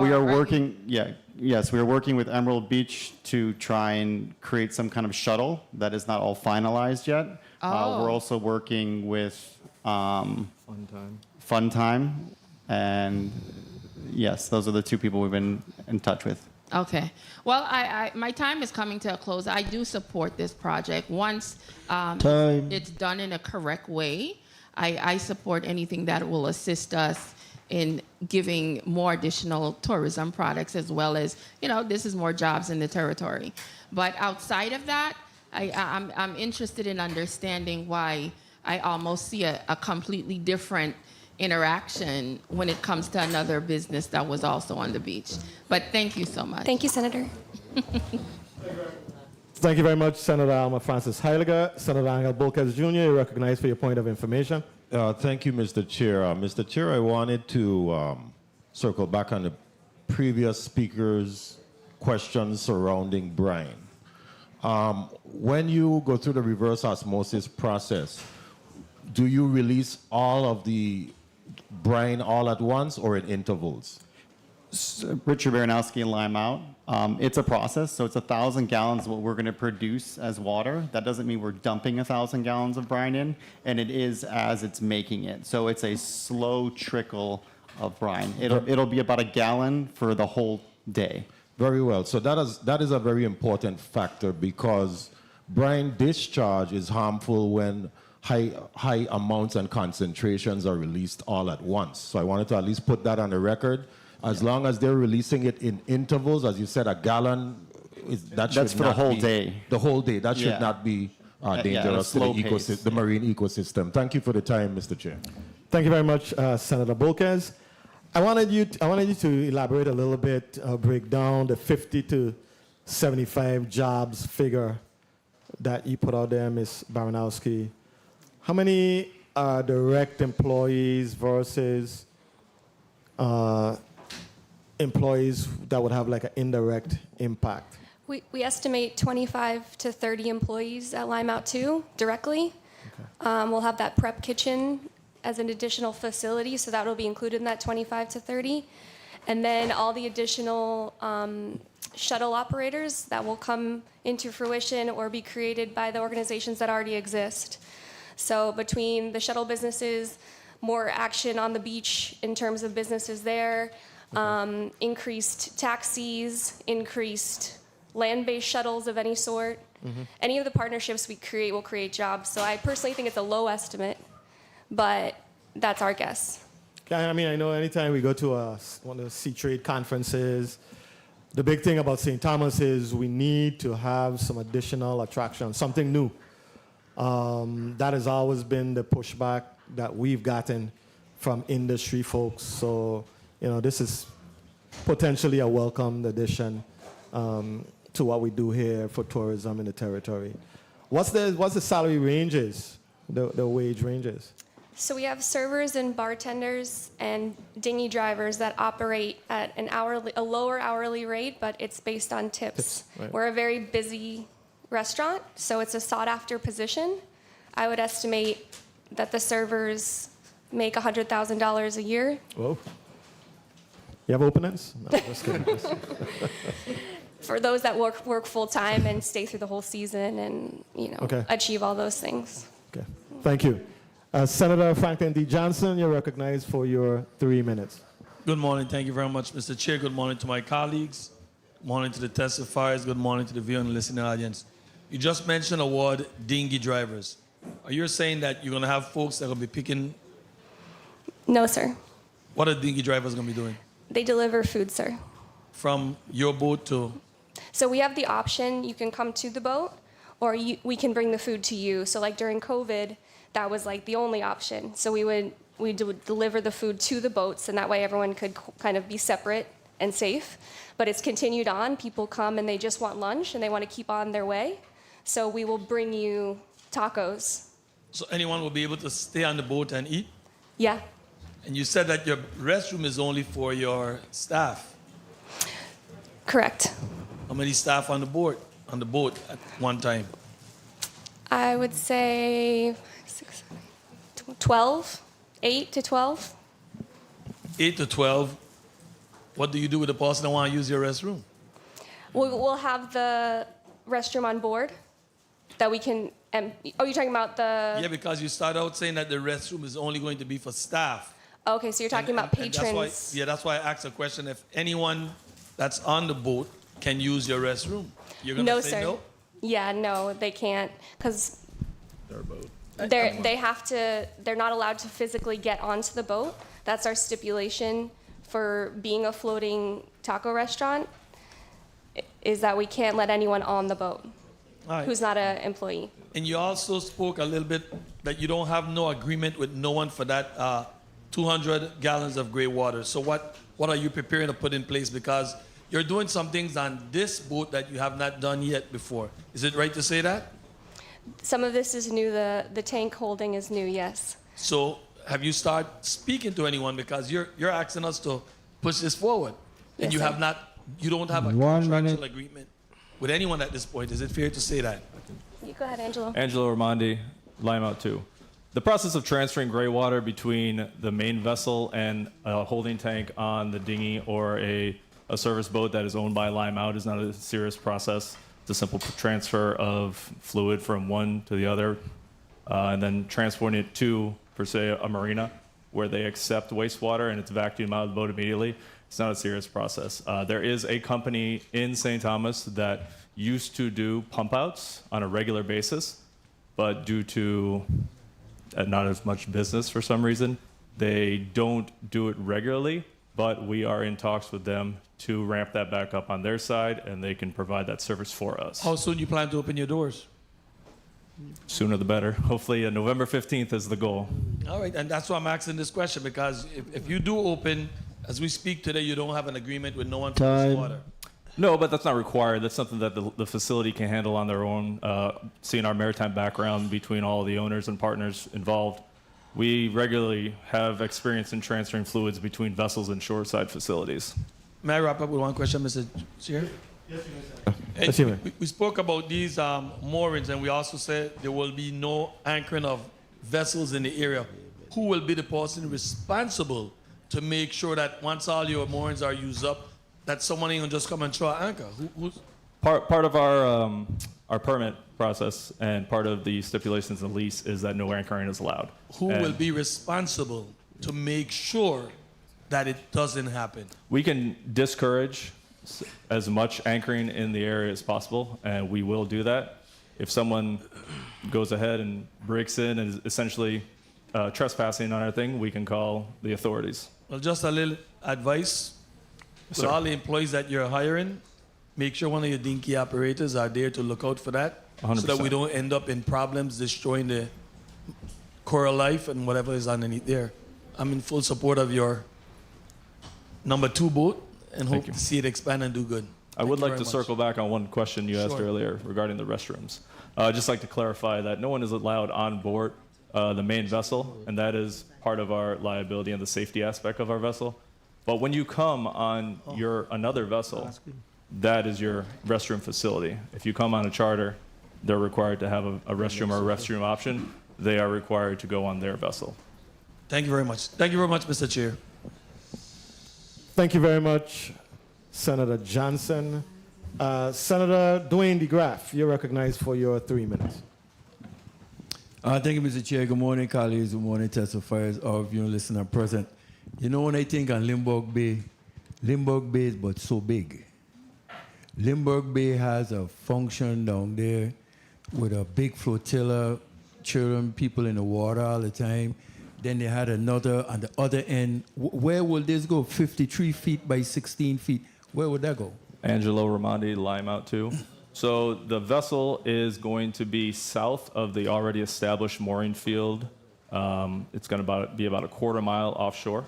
We are working, yes, we are working with Emerald Beach to try and create some kind of shuttle that is not all finalized yet. We're also working with Fun Time, and yes, those are the 2 people we've been in touch with. Okay. Well, my time is coming to a close. I do support this project. Once it's done in a correct way, I support anything that will assist us in giving more additional tourism products, as well as, this is more jobs in the territory. But outside of that, I'm interested in understanding why I almost see a completely different interaction when it comes to another business that was also on the beach. But thank you so much. Thank you, Senator. Thank you very much, Senator Alma Francis Heiliger. Senator Angel Bolkes Jr., you're recognized for your point of information. Thank you, Mr. Chair. Mr. Chair, I wanted to circle back on the previous speaker's questions surrounding brine. When you go through the reverse osmosis process, do you release all of the brine all at once or in intervals? Richard Baranowski and Lime Out. It's a process, so it's 1,000 gallons what we're going to produce as water. That doesn't mean we're dumping 1,000 gallons of brine in, and it is as it's making it. So it's a slow trickle of brine. It'll be about a gallon for the whole day. Very well. So that is a very important factor, because brine discharge is harmful when high amounts and concentrations are released all at once. So I wanted to at least put that on the record. As long as they're releasing it in intervals, as you said, a gallon, that's for the whole day. The whole day. That should not be dangerous to the marine ecosystem. Thank you for the time, Mr. Chair. Thank you very much, Senator Bolkes. I wanted you to elaborate a little bit, break down the 50 to 75 jobs figure that you put out there, Ms. Baranowski, how many are direct employees versus employees that would have like an indirect impact? We estimate 25 to 30 employees at Lime Out 2 directly. We'll have that prep kitchen as an additional facility, so that will be included in that 25 to 30. And then all the additional shuttle operators that will come into fruition or be created by the organizations that already exist. So between the shuttle businesses, more action on the beach in terms of businesses there, increased taxis, increased land-based shuttles of any sort. Any of the partnerships we create will create jobs. So I personally think it's a low estimate, but that's our guess. I mean, I know anytime we go to one of the Sea Trade conferences, the big thing about St. Thomas is we need to have some additional attraction, something new. That has always been the pushback that we've gotten from industry folks. So, this is potentially a welcomed addition to what we do here for tourism in the territory. What's the salary ranges, the wage ranges? So we have servers and bartenders and dinghy drivers that operate at a lower hourly rate, but it's based on tips. Right. We're a very busy restaurant, so it's a sought-after position. I would estimate that the servers make $100,000 a year. Whoa. You have openings? No, just kidding. For those that work full-time and stay through the whole season and, Okay. achieve all those things. Okay, thank you. Senator Franklin D. Johnson, you're recognized for your 3 minutes. Good morning. Thank you very much, Mr. Chair. Good morning to my colleagues. Good morning to the testifiers. Good morning to the viewing and listening audience. You just mentioned award dinghy drivers. Are you saying that you're going to have folks that are going to be picking? No, sir. What are dinghy drivers going to be doing? They deliver food, sir. From your boat to? So we have the option, you can come to the boat, or we can bring the food to you. So like during COVID, that was like the only option. So we would deliver the food to the boats, and that way everyone could kind of be separate and safe. But it's continued on. People come and they just want lunch and they want to keep on their way. So we will bring you tacos. So anyone will be able to stay on the boat and eat? Yeah. And you said that your restroom is only for your staff. Correct. How many staff on the boat at one time? I would say 12, 8 to 12. 8 to 12. What do you do with the person that want to use your restroom? We'll have the restroom on board that we can. Oh, you're talking about the. Yeah, because you start out saying that the restroom is only going to be for staff. Okay, so you're talking about patrons. That's why I asked a question. If anyone that's on the boat can use your restroom, you're going to say sir. no? Yeah, no, they can't, because they have to. They're not allowed to physically get onto the boat. That's our stipulation for being a floating taco restaurant. Is that we can't let anyone on the boat who's not an employee. And you also spoke a little bit that you don't have no agreement with no one for that 200 gallons of gray water. So what are you preparing to put in place? Because you're doing some things on this boat that you have not done yet before. Is it right to say that? Some of this is new. The tank holding is new, yes. So have you started speaking to anyone? Because you're asking us to push this forward. And Yes, sir. you don't have a contractual agreement with anyone at this point. Is it fair to say that? You go ahead, Angelo. Angelo Raimondi, Lime Out 2. The process of transferring gray water between the main vessel and a holding tank on the dinghy or a service boat that is owned by Lime Out is not a serious process. It's a simple transfer of fluid from one to the other, and then transporting it to, per se, a marina where they accept wastewater and it's vacuumed out of the boat immediately. It's not a serious process. There is a company in St. Thomas that used to do pump outs on a regular basis, but due to not as much business for some reason, they don't do it regularly, but we are in talks with them to ramp that back up on their side, and they can provide that service for us. How soon you plan to open your doors? Sooner the better. Hopefully November 15th is the goal. All right, and that's why I'm asking this question, because if you do open, as we speak today, you don't have an agreement with no one for this water. No, but that's not required. That's something that the facility can handle on their own. Seeing our maritime background between all the owners and partners involved, we regularly have experience in transferring fluids between vessels and shoreside facilities. May I wrap up with one question, Mr. Chair? Yes, sir. We spoke about these moorings, and we also said there will be no anchoring of vessels in the area. Who will be the person responsible to make sure that once all your moorings are used up, that someone ain't gonna just come and throw an anchor? Who's Part of our permit process and part of the stipulations in the lease is that no anchoring is allowed. who will be responsible to make sure that it doesn't happen? We can discourage as much anchoring in the area as possible, and we will do that. If someone goes ahead and breaks in and is essentially trespassing on our thing, we can call the authorities. Well, just a little advice to Sir. all the employees that you're hiring. Make sure one of your dinky operators are there to look out for that, so that 100%. we don't end up in problems destroying the coral life and whatever is underneath there. I'm in full support of your number 2 boat and hope you. to see it expand and do good. I would Thank you like very to much. circle back on one question you asked Sure. earlier regarding the restrooms. I'd just like to clarify that no one is allowed on board the main vessel, and that is part of our liability and the safety aspect of our vessel. But when you come on another vessel, that is your restroom facility. If you come on a charter, they're required to have a restroom or a restroom option. They are required to go on their vessel. Thank you very much. Thank you very much, Mr. Chair. Thank you very much, Senator Johnson. Senator Dwayne DeGraff, you're recognized for your 3 minutes. Thank you, Mr. Chair. Good morning, colleagues. Good morning, testifiers, all of you listening and present. You know, when I think on Limburg Bay is but so big. Limburg Bay has a function down there with a big flotilla, children, people in the water all the time. Then they had another on the other end. Where will this go? 53 feet by 16 feet. Where would that go? Angelo Ramondi, Lime Out 2. So the vessel is going to be south of the already established mooring field. It's going to be about a quarter mile offshore.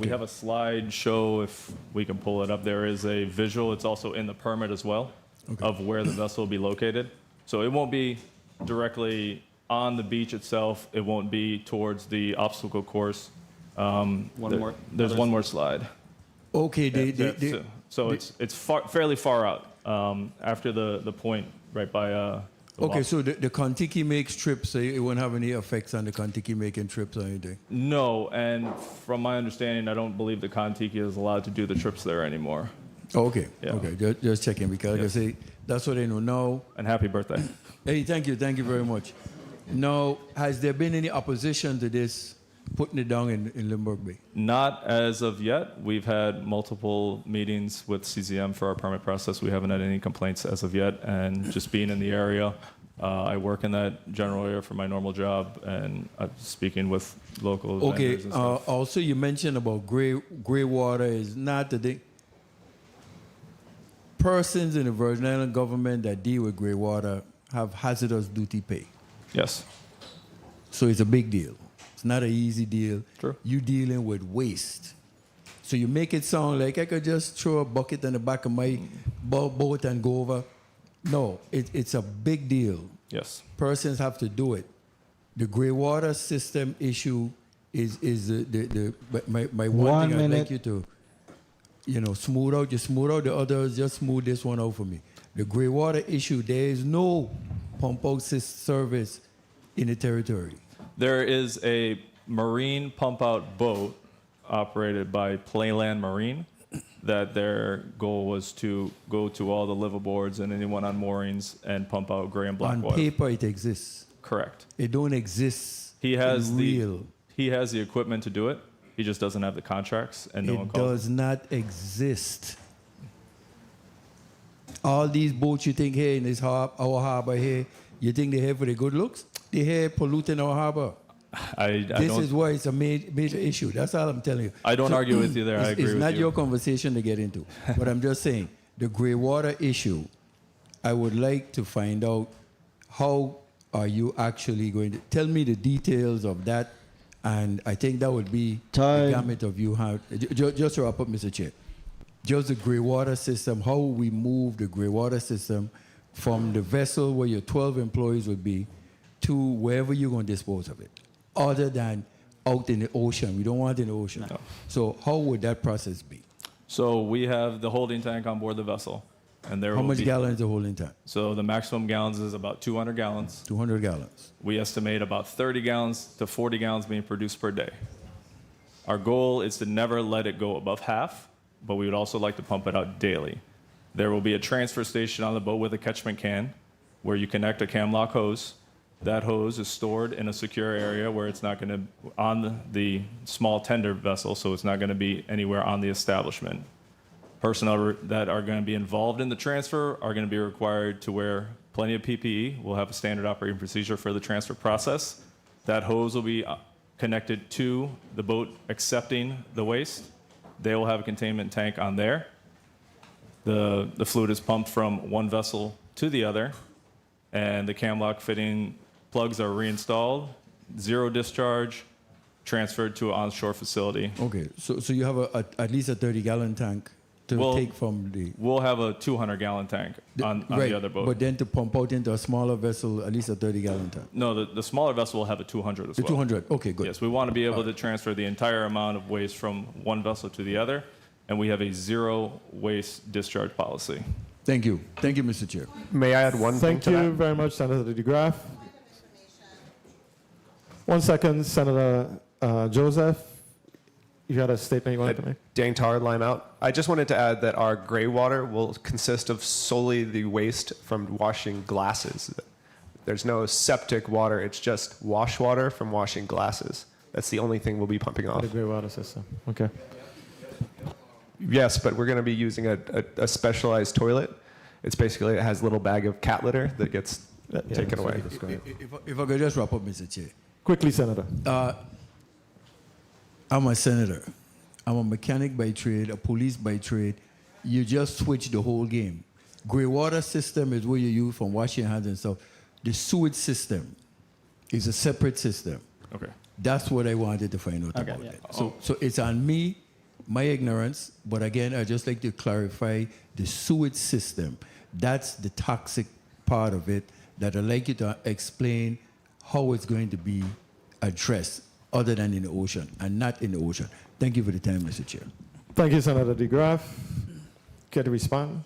We have a slide show, if we can pull it up. There is a visual. It's also in the permit as well of where the vessel will be located. So it won't be directly on the beach itself. It won't be towards the obstacle course. There's one more slide. Okay, So it's fairly far out after the point right by the okay, lock. so the Contiki makes trips, so it won't have any effects on the Contiki making trips or anything? No, and from my understanding, I don't believe the Contiki is allowed to do the trips there anymore. Okay, Yeah. okay, just checking, because like I say, that's what I know now. And happy birthday. Hey, thank you very much. Now, has there been any opposition to this, putting it down in Limburg Bay? Not as of yet. We've had multiple meetings with CZM for our permit process. We haven't had any complaints as of yet. And just being in the area, I work in that general area for my normal job, and I'm speaking with local Okay, vendors and stuff. also you mentioned about gray water is not the thing. Persons in the Virgin Island government that deal with gray water have hazardous duty pay. Yes. So it's a big deal. It's not an easy deal. True. You dealing with waste. So you make it sound like I could just throw a bucket in the back of my boat and go over. No, it's a big deal. Yes. Persons have to do it. The gray water system issue is my one thing I'd like you to, smooth out. You smooth out the others, just smooth this one out for me. The gray water issue, there is no pump out service in the territory. There is a marine pump out boat operated by Playland Marine that their goal was to go to all the liveaboards and anyone on moorings and pump out gray and black On water. paper, it exists. Correct. It don't exist. He has real. He has the equipment to do it. He just doesn't have the contracts, and no one It calls. does not exist. All these boats you think here in this our harbor here, you think they're here for the good looks? They're here polluting our harbor. This is why it's a major issue. That's all I'm telling you. I don't argue with you there. I agree It's with not you. your conversation to get into. But I'm just saying, the gray water issue, I would like to find out how are you actually going to tell me the details of that, and I think that would be the gamut of you. Just to wrap up, Mr. Chair. just the gray water system, how we move the gray water system from the vessel where your 12 employees would be to wherever you're going to dispose of it, other than out in the ocean. We don't want it in the ocean. No. So how would that process be? So we have the holding tank on board the vessel, and there How will much be, gallons is the holding tank? So the maximum gallons is about 200 gallons. 200 gallons. We estimate about 30 gallons to 40 gallons being produced per day. Our goal is to never let it go above half, but we would also like to pump it out daily. There will be a transfer station on the boat with a catchment can where you connect a cam lock hose. That hose is stored in a secure area where it's not going to, on the small tender vessel, so it's not going to be anywhere on the establishment. Personnel that are going to be involved in the transfer are going to be required to wear plenty of PPE. We'll have a standard operating procedure for the transfer process. That hose will be connected to the boat accepting the waste. They will have a containment tank on there. The fluid is pumped from one vessel to the other, and the cam lock fitting plugs are reinstalled, zero discharge, transferred to an onshore facility. Okay, so you have at least a 30-gallon tank to take from the... We'll have a 200-gallon tank on right, the other boat. But then to pump out into a smaller vessel, at least a 30-gallon tank. No, the smaller vessel will have a 200 as The well. 200, okay, good. Yes, we want to be able to transfer the entire amount of waste from one vessel to the other, and we have a zero waste discharge policy. Thank you. Thank you, Mr. Chair. May I add one thing to that? Thank you very much, Senator DeGraff. 1 second, Senator Joseph. You had a statement you wanted to make? Dane Tar, Lime Out. I just wanted to add that our gray water will consist of solely the waste from washing glasses. There's no septic water. It's just wash water from washing glasses. That's the only thing we'll be pumping off. The gray water system. Okay. Yes, but we're going to be using a specialized toilet. It's basically, it has a little bag of cat litter that gets taken away. If I could just wrap up, Mr. Chair. Quickly, Senator. I'm a senator. I'm a mechanic by trade, a police by trade. You just switch the whole game. Gray water system is what you use for washing your hands and stuff. The sewage system is a separate system. Okay. That's what I wanted to find out about it. So it's on me, my ignorance, but again, I just like to clarify the sewage system. That's the toxic part of it that I'd like you to explain how it's going to be addressed other than in the ocean and not in the ocean. Thank you for the time, Mr. Chair. Thank you, Senator DeGraff. Care to respond?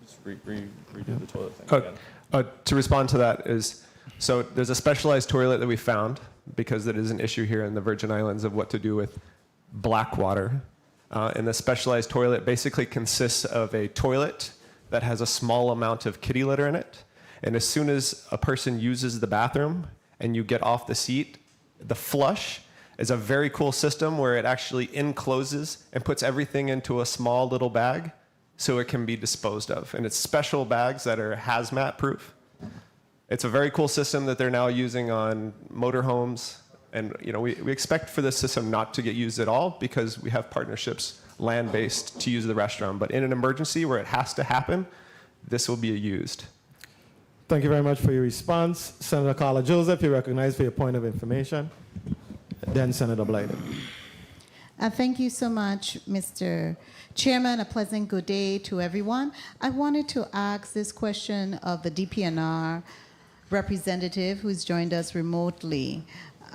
Just redo the toilet thing again. To respond to that is, so there's a specialized toilet that we found because it is an issue here in the Virgin Islands of what to do with black water. And the specialized toilet basically consists of a toilet that has a small amount of kitty litter in it. And as soon as a person uses the bathroom and you get off the seat, the flush is a very cool system where it actually encloses and puts everything into a small little bag so it can be disposed of. And it's special bags that are hazmat proof. It's a very cool system that they're now using on motorhomes. And we expect for this system not to get used at all because we have partnerships land-based to use the restroom. But in an emergency where it has to happen, this will be used. Thank you very much for your response. Senator Carla Joseph, you're recognized for your point of information. Then Senator Blyden. Thank you so much, Mr. Chairman. A pleasant good day to everyone. I wanted to ask this question of the DPNR representative who's joined us remotely,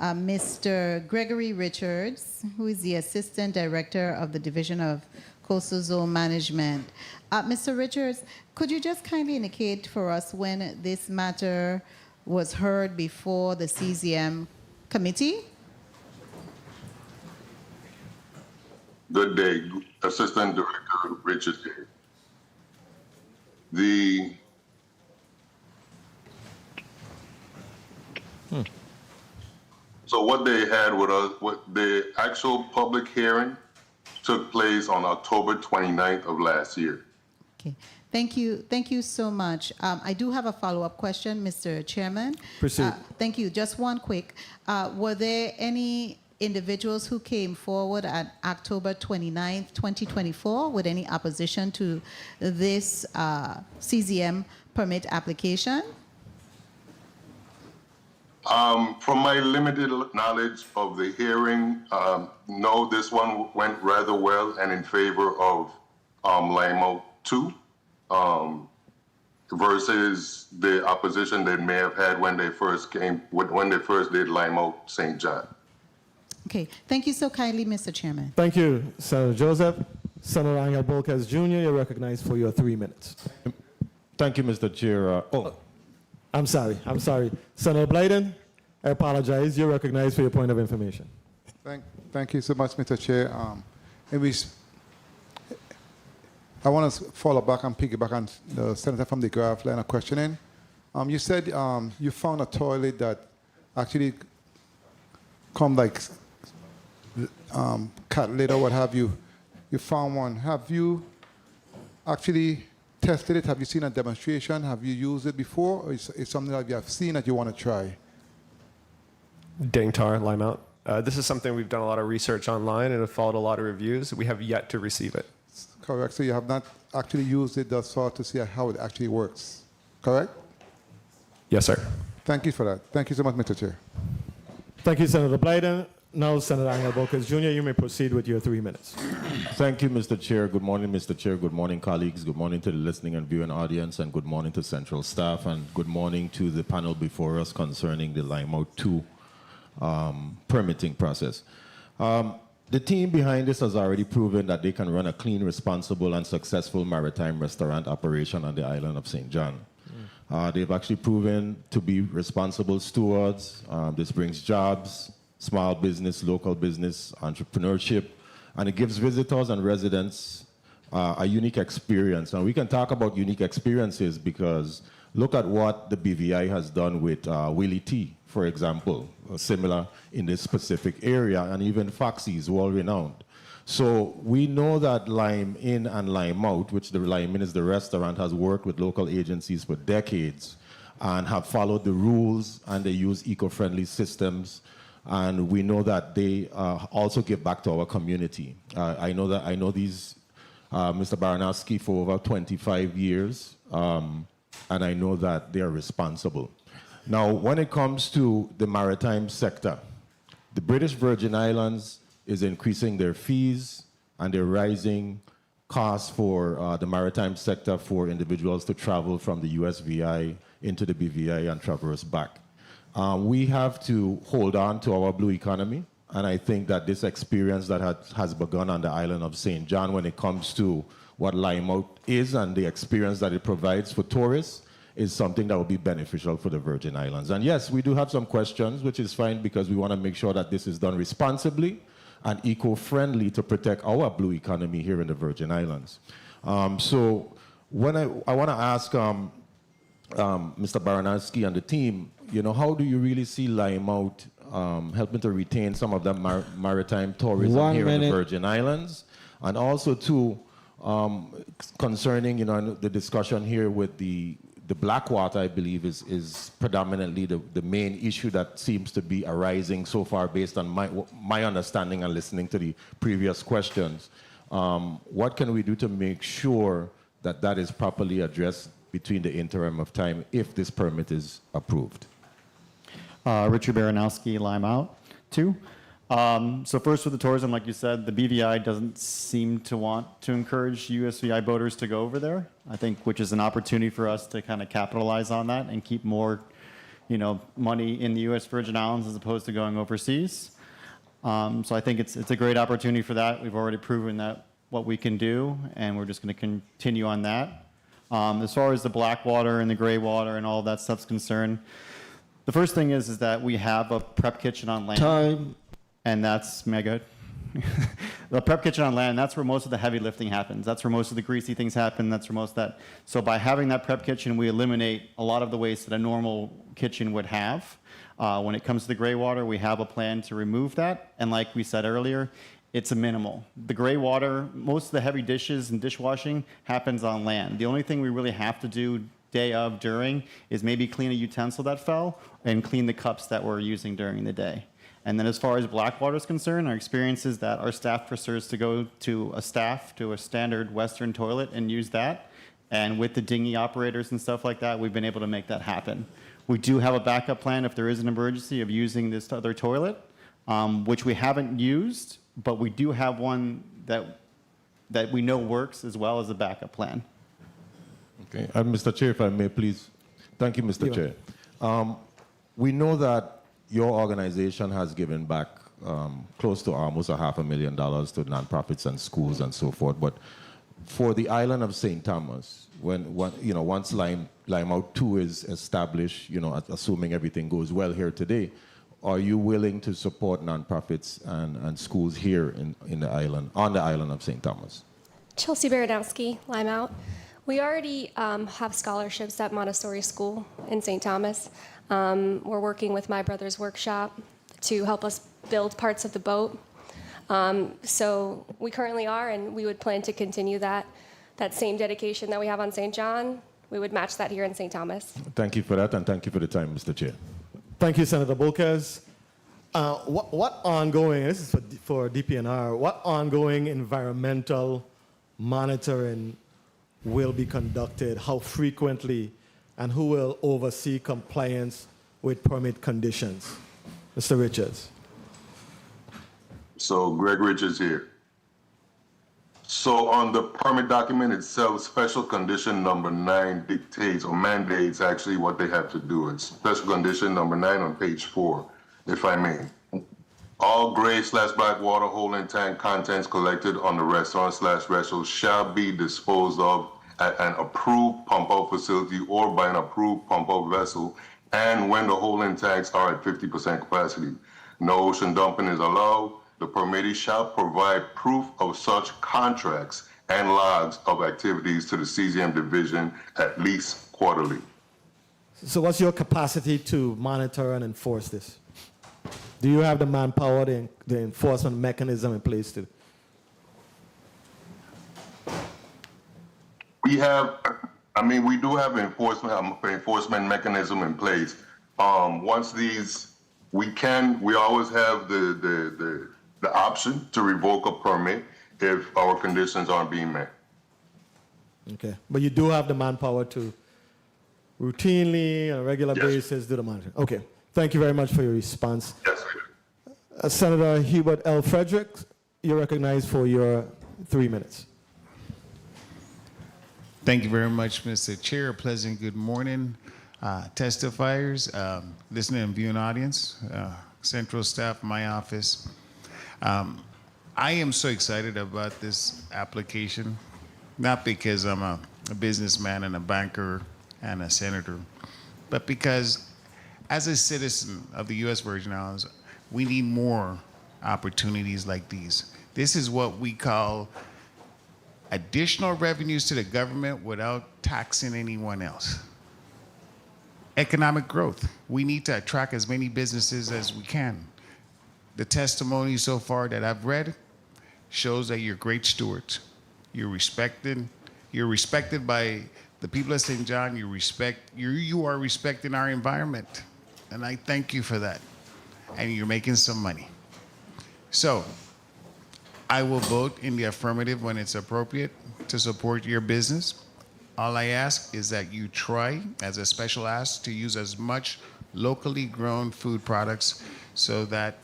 Mr. Gregory Richards, who is the Assistant Director of the Division of Coastal Zone Management. Mr. Richards, could you just kindly indicate for us when this matter was heard before the CZM committee? Good day, Assistant Director Richard. So what they had with us, what the actual public hearing took place on October 29th of last year. Okay, thank you so much. I do have a follow-up question, Mr. Chairman. Proceed. Thank you. Just one quick. Were there any individuals who came forward on October 29th, 2024 with any opposition to this CZM permit application? From my limited knowledge of the hearing, no, this one went rather well and in favor of Limo 2 versus the opposition they may have had when they first did Limo St. John. Okay, thank you so kindly, Mr. Chairman. Thank you, Senator Joseph. Senator Angel Bolkes Jr., you're recognized for your 3 minutes. Thank you, Mr. Chair. I'm sorry. Senator Blyden, I apologize. You're recognized for your point of information. Thank you so much, Mr. Chair. I want to follow back and piggyback on the Senator from the Graph line of questioning. You said you found a toilet that actually come like cat litter, what have you. You found one. Have you actually tested it? Have you seen a demonstration? Have you used it before? Or is it something that you have seen that you want to try? Dang tar, lime out. This is something we've done a lot of research online and have followed a lot of reviews. We have yet to receive it. Correct. So you have not actually used it thus far to see how it actually works. Correct? Yes, sir. Thank you for that. Thank you so much, Mr. Chair. Thank you, Senator Blyden. Now, Senator Angel Bolkes Jr., you may proceed with your 3 minutes. Thank you, Mr. Chair. Good morning, Mr. Chair. Good morning, colleagues. Good morning to the listening and viewing audience, and good morning to Central staff, and good morning to the panel before us concerning the Limo 2 permitting process. The team behind this has already proven that they can run a clean, responsible, and successful maritime restaurant operation on the island of St. John. They've actually proven to be responsible stewards. This brings jobs, small business, local business, entrepreneurship, and it gives visitors and residents a unique experience. And we can talk about unique experiences because look at what the BVI has done with Willie T, for example, similar in this specific area, and even Foxy's, well-renowned. So we know that Lime In and Lime Out, which the Lime In is the restaurant, has worked with local agencies for decades and have followed the rules, and they use eco-friendly systems. And we know that they also give back to our community. I know these, Mr. Baranowski, for over 25 years, and I know that they are responsible. Now, when it comes to the maritime sector, the British Virgin Islands is increasing their fees and they're rising costs for the maritime sector for individuals to travel from the USVI into the BVI and traverse back. We have to hold on to our blue economy, and I think that this experience that has begun on the island of St. John when it comes to what Lime Out is and the experience that it provides for tourists is something that will be beneficial for the Virgin Islands. And yes, we do have some questions, which is fine because we want to make sure that this is done responsibly and eco-friendly to protect our blue economy here in the Virgin Islands. So when I want to ask Mr. Baranowski and the team, how do you really see Lime Out helping to retain some of that maritime tourism here in the Virgin Islands? And also, too, concerning the discussion here with the Blackwater, I believe, is predominantly the main issue that seems to be arising so far based on my understanding and listening to the previous questions. What can we do to make sure that that is properly addressed between the interim of time if this permit is approved? Richard Baranowski, Lime Out 2. So first with the tourism, like you said, the BVI doesn't seem to want to encourage USVI boaters to go over there, I think, which is an opportunity for us to kind of capitalize on that and keep more, money in the U.S. Virgin Islands as opposed to going overseas. So I think it's a great opportunity for that. We've already proven that what we can do, and we're just going to continue on that. As far as the Blackwater and the gray water and all of that stuff's concerned, the first thing is that we have a prep kitchen on land. Time. And that's mega. The prep kitchen on land, that's where most of the heavy lifting happens. That's where most of the greasy things happen. That's where most of that. So by having that prep kitchen, we eliminate a lot of the waste that a normal kitchen would have. When it comes to the gray water, we have a plan to remove that. And like we said earlier, it's a minimal. The gray water, most of the heavy dishes and dishwashing happens on land. The only thing we really have to do day of, during, is maybe clean a utensil that fell and clean the cups that we're using during the day. And then as far as Blackwater is concerned, our experience is that our staff prefers to go to a standard Western toilet and use that. And with the dinghy operators and stuff like that, we've been able to make that happen. We do have a backup plan if there is an emergency of using this other toilet, which we haven't used, but we do have one that that we know works, as well as a backup plan. Okay. And Mr. Chair, if I may, please. Thank you, Mr. Chair. We know that your organization has given back close to almost $500,000 to nonprofits and schools and so forth. But for the island of St. Thomas, once Limeout 2 is established, assuming everything goes well here today, are you willing to support nonprofits and schools here on the island of St. Thomas? Chelsea Baranowski, Limeout. We already have scholarships at Montessori School in St. Thomas. We're working with My Brother's Workshop to help us build parts of the boat. So we currently are, and we would plan to continue that same dedication that we have on St. John. We would match that here in St. Thomas. Thank you for that, and thank you for the time, Mr. Chair. Thank you, Senator Bolkes. What ongoing, this is for DPNR, what ongoing environmental monitoring will be conducted, how frequently, and who will oversee compliance with permit conditions? Mr. Richards. So Greg Richards here. So on the permit document itself, special condition number 9 dictates or mandates actually what they have to do. It's special condition number 9 on page 4, if I may. All gray/black water holding tank contents collected on the restaurant/vessel shall be disposed of at an approved pump-out facility or by an approved pump-out vessel, and when the holding tanks are at 50% capacity. No ocean dumping is allowed. The permittee shall provide proof of such contracts and logs of activities to the CZM division at least quarterly. So what's your capacity to monitor and enforce this? Do you have the manpower, the enforcement mechanism in place to? We do have an enforcement mechanism in place. Once these, we always have the option to revoke a permit if our conditions aren't being met. Okay, but you do have the manpower to routinely, on a regular basis, do the monitoring. Okay, thank you very much for your response. Yes, sir. Senator Hubert L. Frederick, you're recognized for your 3 minutes. Thank you very much, Mr. Chair. Pleasant good morning, testifiers, listening and viewing audience, central staff, my office. I am so excited about this application, not because I'm a businessman and a banker and a senator, but because as a citizen of the U.S. Virgin Islands, we need more opportunities like these. This is what we call additional revenues to the government without taxing anyone else. Economic growth. We need to attract as many businesses as we can. The testimony so far that I've read shows that you're great stewards. You're respected by the people of St. John. You are respecting our environment. And I thank you for that. And you're making some money. So I will vote in the affirmative when it's appropriate to support your business. All I ask is that you try, as a special ask, to use as much locally grown food products so that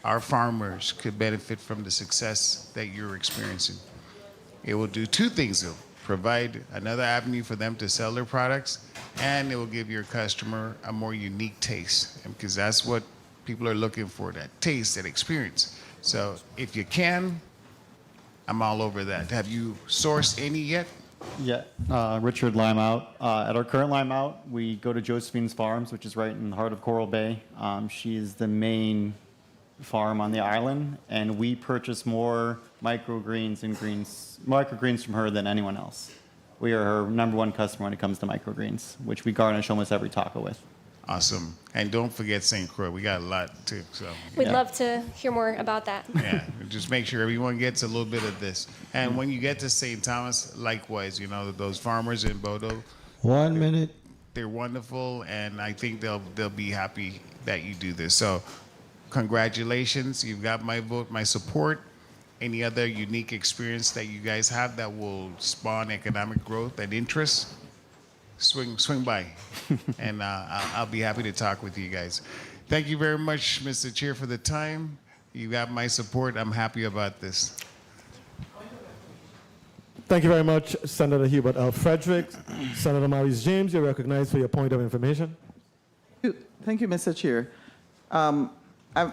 our farmers could benefit from the success that you're experiencing. It will do two things. It'll provide another avenue for them to sell their products, and it will give your customer a more unique taste, because that's what people are looking for, that taste, that experience. So if you can, I'm all over that. Have you sourced any yet? Yeah, Richard Limeout. At our current Limeout, we go to Josephine's Farms, which is right in the heart of Coral Bay. She is the main farm on the island, and we purchase more microgreens from her than anyone else. We are her #1 customer when it comes to microgreens, which we garnish almost every taco with. Awesome. And don't forget St. Croix. We got a lot too. So We'd love to hear more about that. yeah, just make sure everyone gets a little bit of this. And when you get to St. Thomas, likewise, those farmers in Bodo. 1 minute. They're wonderful, and I think they'll be happy that you do this. So congratulations. You've got my vote, my support. Any other unique experience that you guys have that will spawn economic growth and interest, swing by, and I'll be happy to talk with you guys. Thank you very much, Mr. Chair, for the time. You got my support. I'm happy about this. Thank you very much, Senator Hubert L. Frederick. Senator Maurice James, you're recognized for your point of information. Thank you, Mr. Chair. I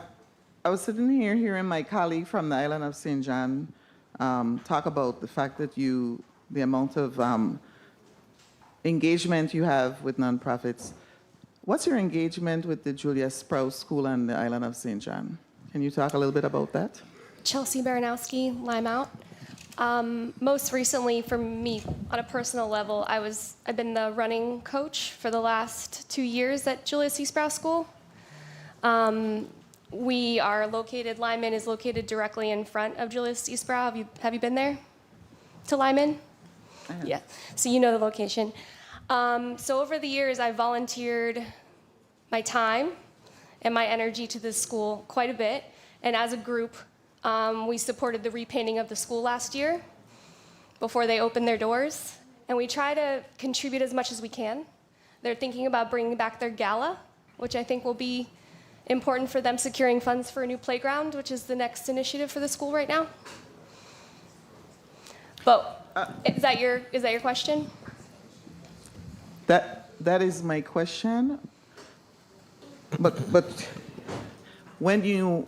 was sitting here hearing my colleague from the island of St. John talk about the fact that the amount of engagement you have with nonprofits. What's your engagement with the Julius Sprouse School on the island of St. John? Can you talk a little bit about that? Chelsea Baranowski, Lime Out. Most recently, for me, on a personal level, I've been the running coach for the last 2 years at Julius C. Sprouse School. We are located, Lyman is located directly in front of Julius C. Sprouse. Have you been there to Lyman? Yeah, so you know the location. So over the years, I've volunteered my time and my energy to this school quite a bit. And as a group, we supported the repainting of the school last year before they opened their doors. And we try to contribute as much as we can. They're thinking about bringing back their gala, which I think will be important for them, securing funds for a new playground, which is the next initiative for the school right now. But is that your question? That is my question. But when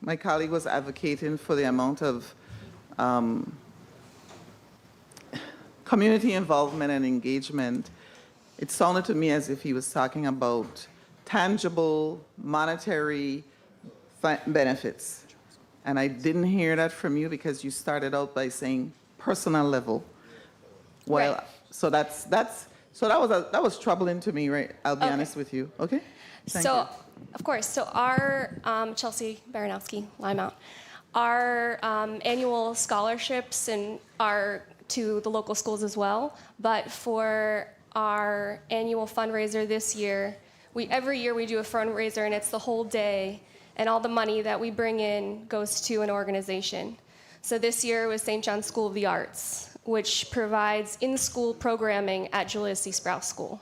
my colleague was advocating for the amount of community involvement and engagement, it sounded to me as if he was talking about tangible monetary benefits. And I didn't hear that from you because you started out by saying personal level. Well, right. So that was troubling to me, right? I'll be honest with you. Okay? Thank you. Of course. So our Chelsea Baranowski, Lime Out, our annual scholarships are to the local schools as well. But for our annual fundraiser this year, every year we do a fundraiser, and it's the whole day, and all the money that we bring in goes to an organization. So this year was St. John's School of the Arts, which provides in-school programming at Julius C. Sprouse School.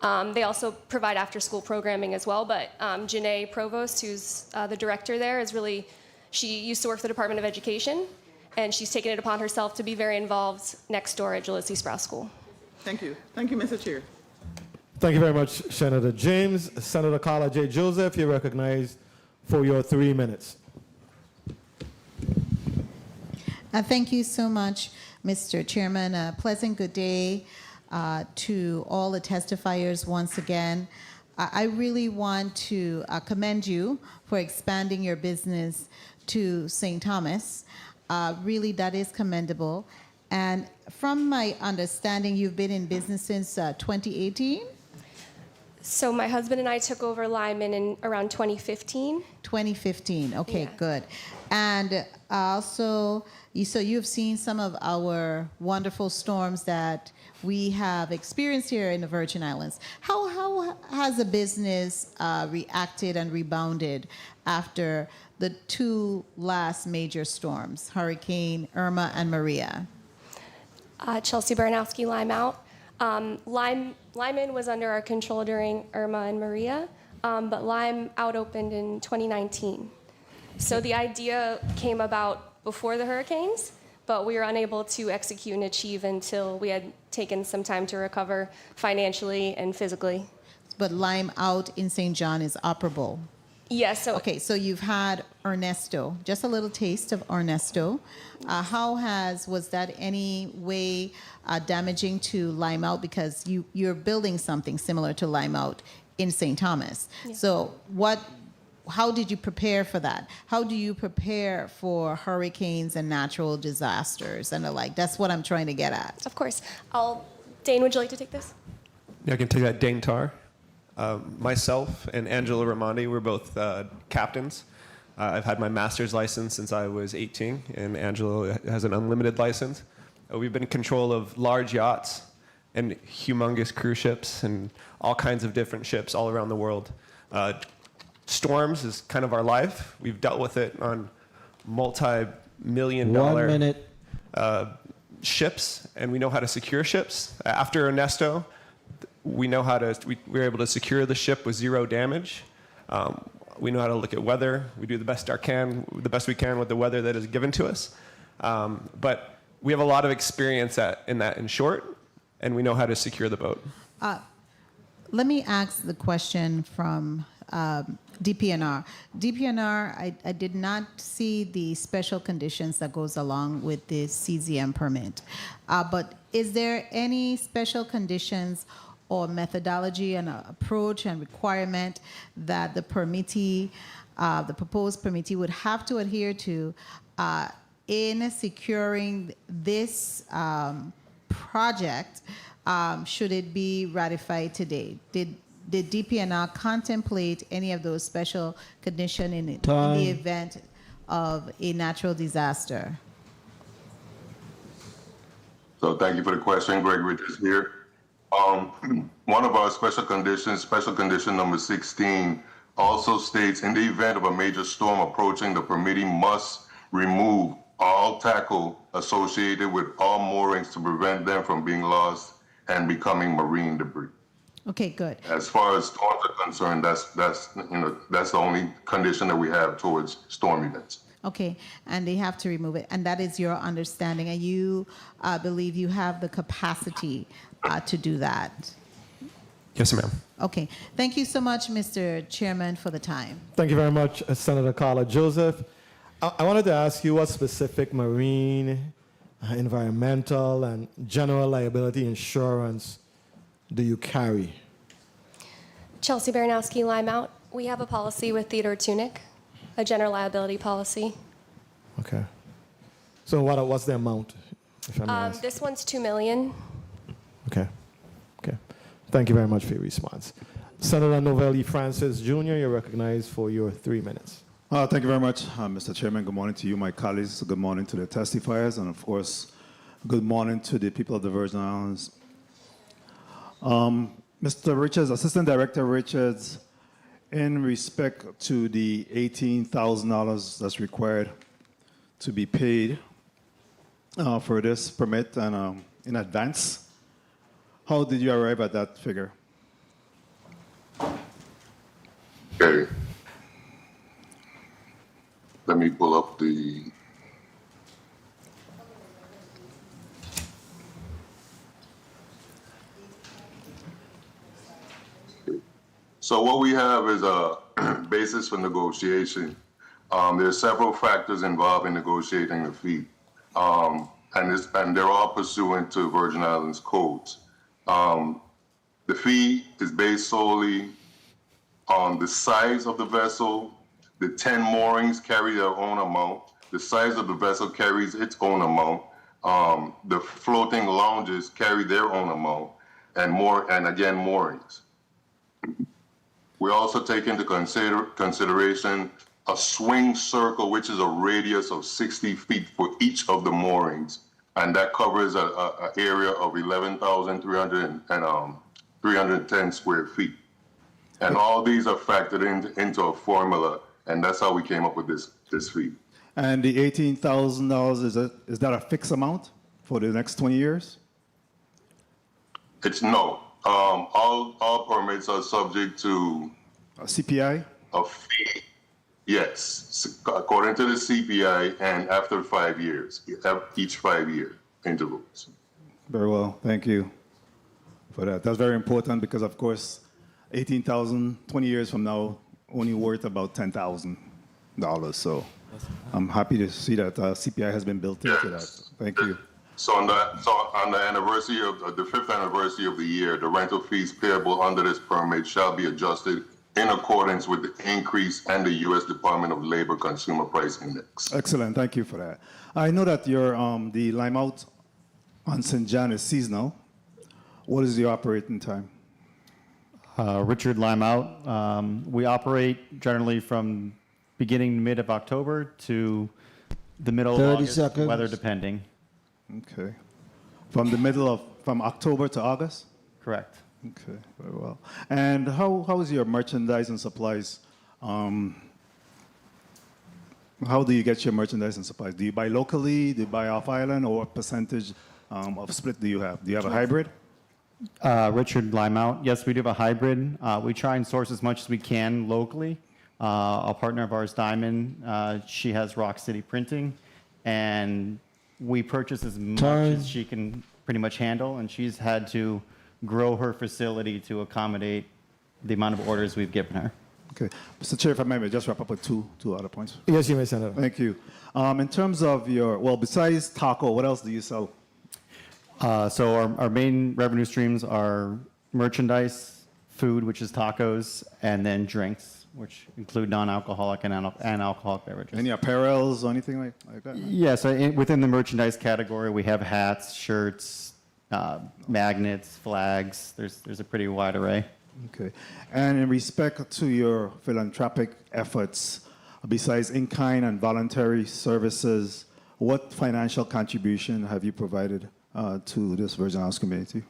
They also provide after-school programming as well, but Janae Provost, who's the director there, she used to work for the Department of Education, and she's taken it upon herself to be very involved next door at Julius C. Sprouse School. Thank you. Thank you, Mr. Chair. Thank you very much, Senator James. Senator Carla J. Joseph, you're recognized for your 3 minutes. Thank you so much, Mr. Chairman. A pleasant good day to all the testifiers once again. I really want to commend you for expanding your business to St. Thomas. Really, that is commendable. And from my understanding, you've been in business since 2018? So my husband and I took over Lyman in around 2015. 2015, okay, Yeah. good. And also, so you've seen some of our wonderful storms that we have experienced here in the Virgin Islands. How has the business reacted and rebounded after the two last major storms, Hurricane Irma and Maria? Chelsea Baranowski, Lime Out. Lyman was under our control during Irma and Maria, but Lime Out opened in 2019. So the idea came about before the hurricanes, but we were unable to execute and achieve until we had taken some time to recover financially and physically. But Lime Out in St. John is operable. Yes. So Okay, so you've had Ernesto, just a little taste of Ernesto. Was that any way damaging to Lime Out, because you're building something similar to Lime Out in St. Thomas? Yeah. So how did you prepare for that? How do you prepare for hurricanes and natural disasters and the like? That's what I'm trying to get at. Of course. Dane, would you like to take this? Yeah, I can take that. Dane Tarr. Myself and Angela Ramondi, we're both captains. I've had my master's license since I was 18, and Angela has an unlimited license. We've been in control of large yachts and humongous cruise ships and all kinds of different ships all around the world. Storms is kind of our life. We've dealt with it on multi-million-dollar 1 minute. ships, and we know how to secure ships. After Ernesto, we were able to secure the ship with zero damage. We know how to look at weather. We do the best we can with the weather that is given to us. But we have a lot of experience in that in short, and we know how to secure the boat. Let me ask the question from DPNR. DPNR, I did not see the special conditions that goes along with the CZM permit. But is there any special conditions or methodology and approach and requirement that the permittee, the proposed permittee would have to adhere to in securing this project should it be ratified today? Did DPNR contemplate any of those special conditions in the event of a natural disaster? So thank you for the question. Greg Richards here. One of our special condition number 16, also states in the event of a major storm approaching, the permittee must remove all tackle associated with all moorings to prevent them from being lost and becoming marine debris. Okay, good. As far as storms are concerned, that's the only condition that we have towards storm events. Okay, and they have to remove it, and that is your understanding, and you believe you have the capacity to do that. Yes, ma'am. Okay, thank you so much, Mr. Chairman, for the time. Thank you very much, Senator Carla Joseph. I wanted to ask you what specific marine, environmental, and general liability insurance do you carry? Chelsea Baranowski, Lime Out. We have a policy with Theodore Tunick, a general liability policy. Okay. So what's the amount, if I may ask? This one's $2 million. Okay. Okay. Thank you very much for your response. Senator Novelli Francis Jr., you're recognized for your 3 minutes. Thank you very much, Mr. Chairman. Good morning to you, my colleagues. Good morning to the testifiers, and of course, good morning to the people of the Virgin Islands. Mr. Richards, Assistant Director Richards, in respect to the $18,000 that's required to be paid for this permit and in advance, how did you arrive at that figure? Okay. Let me pull up the. So what we have is a basis for negotiation. There are several factors involved in negotiating the fee, and they're all pursuant to Virgin Islands codes. The fee is based solely on the size of the vessel. The 10 moorings carry their own amount. The size of the vessel carries its own amount. The floating lounges carry their own amount, and again, moorings. We also take into consideration a swing circle, which is a radius of 60 feet for each of the moorings, and that covers an area of 11,310 square feet. And all these are factored into a and that's how we came up with this fee. And the $18,000, is that a fixed amount for the next 20 years? It's no. All permits are subject to a CPI? A fee. Yes, according to the CPI, and after 5 years, each 5-year intervals. Very well, thank you for that. That's very important because, of course, 18,000, 20 years from now, only worth about $10,000. So I'm happy to see that CPI has been built into that. Thank you. So on the anniversary of the 5th anniversary of the year, the rental fees payable under this permit shall be adjusted in accordance with the increase and the U.S. Department of Labor Consumer Price Index. Excellent, thank you for that. I know that your the Lime Out on St. John is seasonal. What is the operating time? Richard Lime Out. We operate generally from beginning mid of October to the middle of 30 August, seconds. weather depending. Okay. From October to August? Correct. Okay, very well. And how is your merchandise and supplies? How do you get your merchandise and supplies? Do you buy locally? Do you buy off island? Or what percentage of split do you have? Do you have a hybrid? Richard Lime Out. Yes, we do have a hybrid. We try and source as much as we can locally. A partner of ours, Diamond, she has Rock City Printing, and We purchase as much Time. as she can pretty much handle, and she's had to grow her facility to accommodate the amount of orders we've given her. Okay. Mr. Chair, if I may just wrap up with two other points. Yes, you may, Senator. Thank you. In terms of besides taco, what else do you sell? So our main revenue streams are merchandise, food, which is tacos, and then drinks, which include non-alcoholic and alcoholic beverages. Any apparels or anything like that? Yeah, so within the merchandise category, we have hats, shirts, magnets, flags. There's a pretty wide array. Okay. And in respect to your philanthropic efforts, besides in-kind and voluntary services, what financial contribution have you provided to this Virgin Islands community?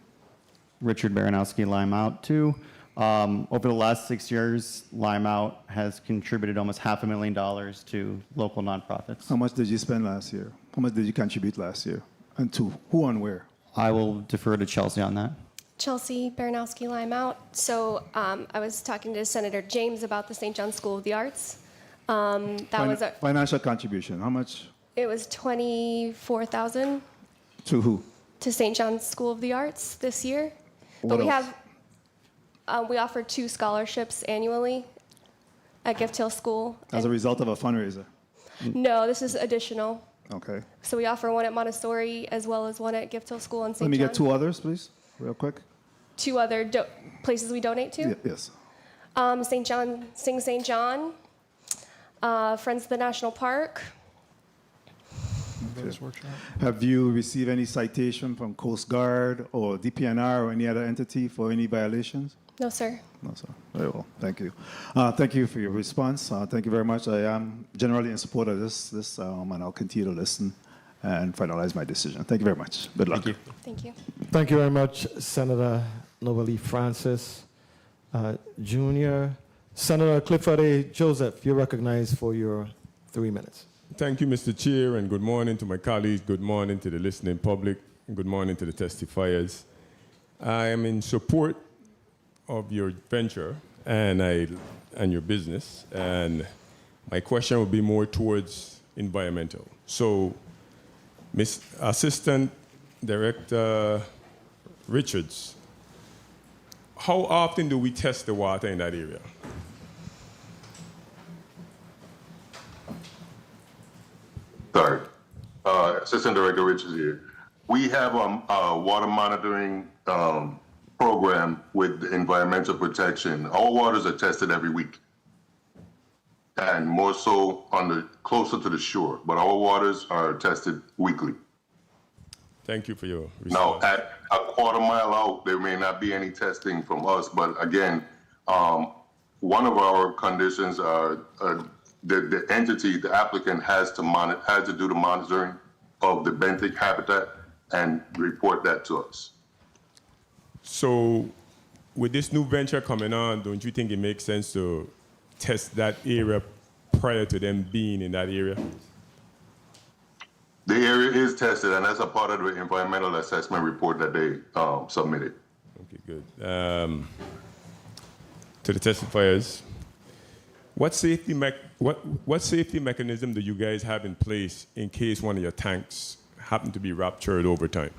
Richard Baranowski, Lime Out, too. Over the last 6 years, Lime Out has contributed almost $500,000 to local nonprofits. How much did you spend last year? How much did you contribute last year? And to who and where? I will defer to Chelsea on that. Chelsea Baranowski, Lime Out. So I was talking to Senator James about the St. John's School of the Arts. Financial contribution, how much? It was $24,000 To who? to St. John's School of the Arts this year. What But else? we offer 2 scholarships annually at Gift Hill School. As a result of a fundraiser? No, this is additional. Okay. So we offer one at Montessori as well as one at Gift Hill School in St. Let me John. get 2 others, please, real quick. 2 other places we donate to. Yes. St. John, Sing St. John, Friends of the National Park. Have you received any citation from Coast Guard or DPNR or any other entity for any violations? No, sir. No, sir. Very well. Thank you. Thank you for your response. Thank you very much. I am generally in support of this, and I'll continue to listen and finalize my decision. Thank you very much. Good luck. Thank you. Thank you. Thank you very much, Senator Novalee Francis Jr. Senator Clifford A. Joseph, you're recognized for your 3 minutes. Thank you, Mr. Chair, and good morning to my colleagues. Good morning to the listening public, and good morning to the testifiers. I am in support of your venture and your business, and my question will be more towards environmental. So, Ms. Assistant Director Richards, how often do we test the water in that area? Sorry. Assistant Director Richards here. We have a water monitoring program with environmental protection. Our waters are tested every week, and more so closer to the shore. But our waters are tested weekly. Thank you for your response. Now, at a quarter mile out, there may not be any testing from us, but again, one of our conditions are the entity, the applicant, has to do the monitoring of the benthic habitat and report that to us. So, with this new venture coming on, don't you think it makes sense to test that area prior to them being in that area? The area is tested, and that's a part of the environmental assessment report that they submitted. Okay, good. To the testifiers, what safety mechanism do you guys have in place in case one of your tanks happen to be ruptured over time?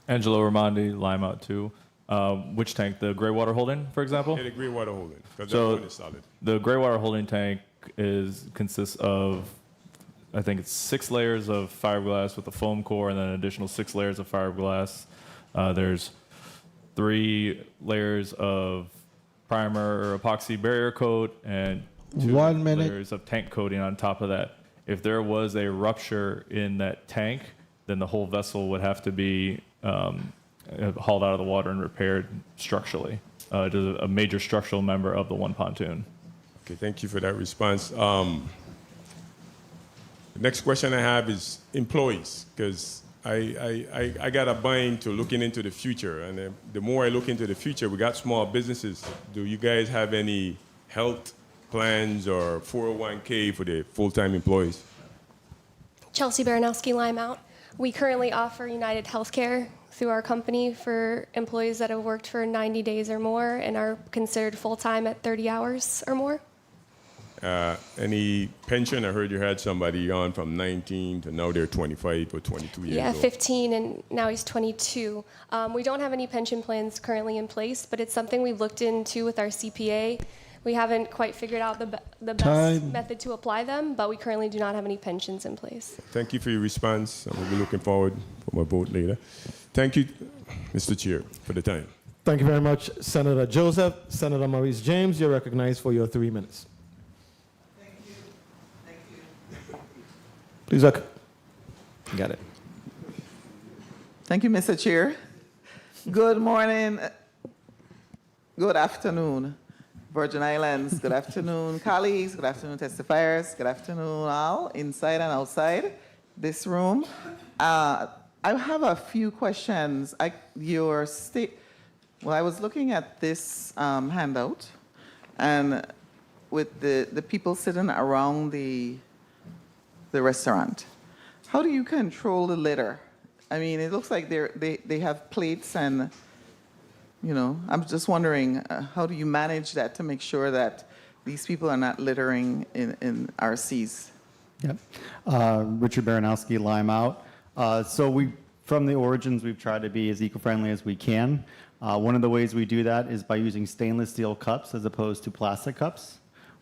Angelo Ramondi, Lime Out 2. Which tank? The gray water holding, for example? Yeah, the gray water holding, because So that one is solid. the gray water holding tank consists of, I think it's 6 layers of fiberglass with a foam core and then an additional 6 layers of fiberglass. There's 3 layers of primer or epoxy barrier coat and 2 1 minute. layers of tank coating on top of that. If there was a rupture in that tank, then the whole vessel would have to be hauled out of the water and repaired structurally. It is a major structural member of the one pontoon. Okay, thank you for that response. The next question I have is employees, because I got a bind to looking into the future, and the more I look into the future, we got small businesses. Do you guys have any health plans or 401k for the full-time employees? Chelsea Baranowski, Lime Out. We currently offer United Healthcare through our company for employees that have worked for 90 days or more and are considered full-time at 30 hours or more. Any pension? I heard you had somebody on from 19 to now they're 25 or 22 years Yeah, old. 15, and now he's 22. We don't have any pension plans currently in place, but it's something we've looked into with our CPA. We haven't quite figured out the best Time. method to apply them, but we currently do not have any pensions in place. Thank you for your response. I will be looking forward for my vote later. Thank you, Mr. Chair, for the time. Thank you very much, Senator Joseph. Senator Maurice James, you're recognized for your 3 minutes. Please, you got it. Thank you, Mr. Chair. Good morning. Good afternoon, Virgin Islands. Good afternoon, colleagues. Good afternoon, testifiers. Good afternoon, all inside and outside this room. I have a few questions. I was looking at this handout, and with the people sitting around the restaurant, how do you control the litter? I mean, it looks like they have plates and, I'm just wondering, how do you manage that to make sure that these people are not littering in our seas? Yep. Richard Baranowski, Lime Out. From the origins, we've tried to be as eco-friendly as we can. One of the ways we do that is by using stainless steel cups as opposed to plastic cups.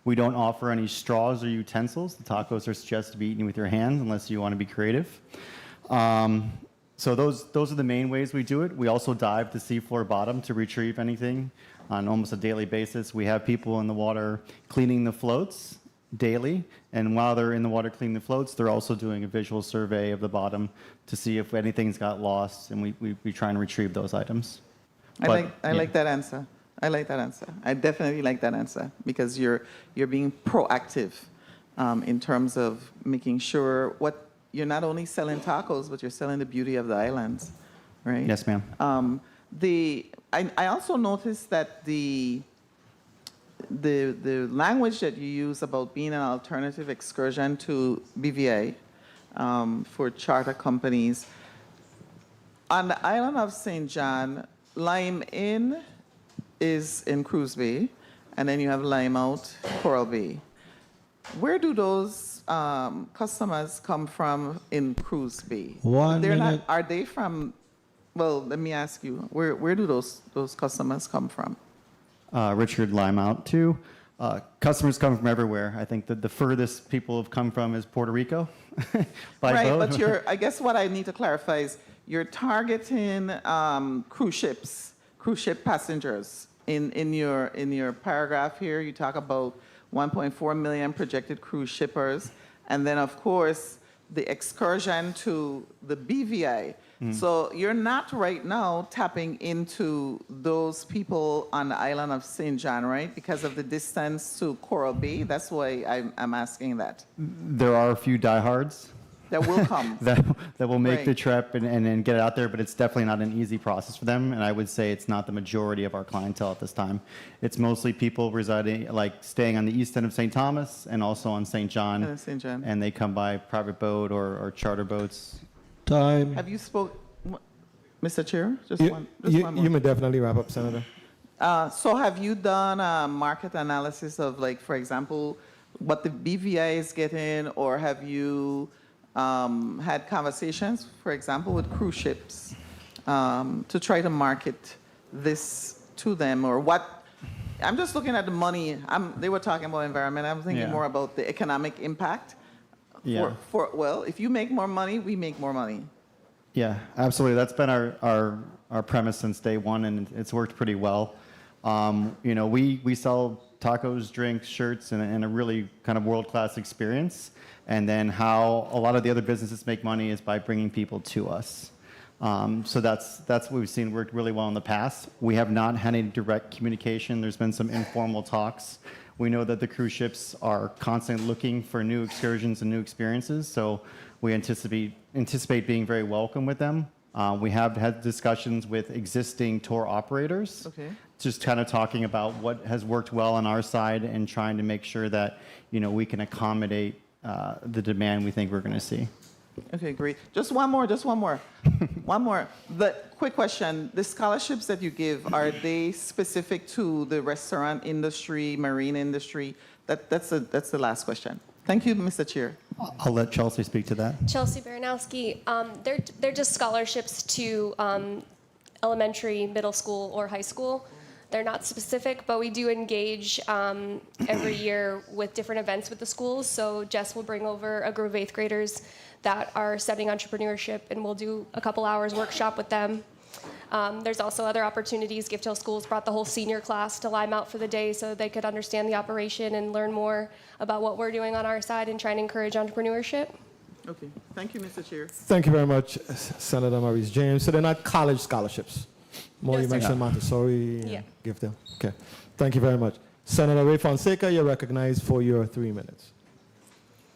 We don't offer any straws or utensils. The tacos are suggested to be eaten with your hands unless you want to be creative. So those are the main ways we do it. We also dive the seafloor bottom to retrieve anything on almost a daily basis. We have people in the water cleaning the floats daily, and while they're in the water cleaning the floats, they're also doing a visual survey of the bottom to see if anything's got lost, and we try and retrieve those items. I like that answer. I like that answer. I definitely like that answer because you're being proactive in terms of making sure you're not only selling tacos, but you're selling the beauty of the islands, right? Yes, ma'am. I also noticed that the language that you use about being an alternative excursion to BVI for charter companies on the island of St. John, Lime Inn is in Cruise Bay, and then you have Lime Out, Coral Bay. Where do those customers come from in Cruise Bay? Are they from? Well, let me ask you. Where do those customers come from? Richard, Lime Out too. Customers come from everywhere. I think that the furthest people have come from is Puerto Rico by boat. But I guess what I need to clarify is you're targeting cruise ship passengers. In your paragraph here, you talk about 1.4 million projected cruise shippers, and then of course the excursion to the BVI. So you're not right now tapping into those people on the island of St. John, right? Because of the distance to Coral Bay. That's why I'm asking that. There are a few diehards that will come. that will make the Right. trip and get it out there, but it's definitely not an easy process for them. And I would say it's not the majority of our clientele at this time. It's mostly people residing, staying on the east end of St. Thomas and also on St. John. St. John. And they come by private boat or charter boats. Time. Have you Mr. Chair? Just one more. You may definitely wrap up, Senator. So have you done a market analysis of, for example, what the BVI is getting, or have you had conversations, for example, with cruise ships to try to market this to them, or what? I'm just looking at the money. They were talking about environment. I'm thinking more about the economic impact. Yeah. Well, if you make more money, we make more money. Yeah, absolutely. That's been our premise since day one, and it's worked pretty well. We sell tacos, drinks, shirts, and a really kind of world-class experience. And then how a lot of the other businesses make money is by bringing people to us. So that's what we've seen worked really well in the past. We have not had any direct communication. There's been some informal talks. We know that the cruise ships are constantly looking for new excursions and new experiences, so we anticipate being very welcome with them. We have had discussions with existing tour operators, just kind of talking about what has worked well on our side and trying to make sure that we can accommodate the demand we think we're going to see. Okay, great. Just one more. One more. The quick question, the scholarships that you give, are they specific to the restaurant industry, marine industry? That's the last question. Thank you, Mr. Chair. I'll let Chelsea speak to that. Chelsea Baranowski, they're just scholarships to elementary, middle school, or high school. They're not specific, but we do engage every year with different events with the schools. So Jess will bring over a group of 8th graders that are studying entrepreneurship, and we'll do a couple hours workshop with them. There's also other opportunities. Gift Hill Schools brought the whole senior class to Lime Out for the day so they could understand the operation and learn more about what we're doing on our side and trying to encourage entrepreneurship. Okay, thank you, Mr. Chair. Thank you very much, Senator Maurice James. So they're not college scholarships. More No, you sir. mentioned Montessori. Yeah. Gift them. Okay. Thank you very much. Senator Ray Fonseca, you're recognized for your 3 minutes.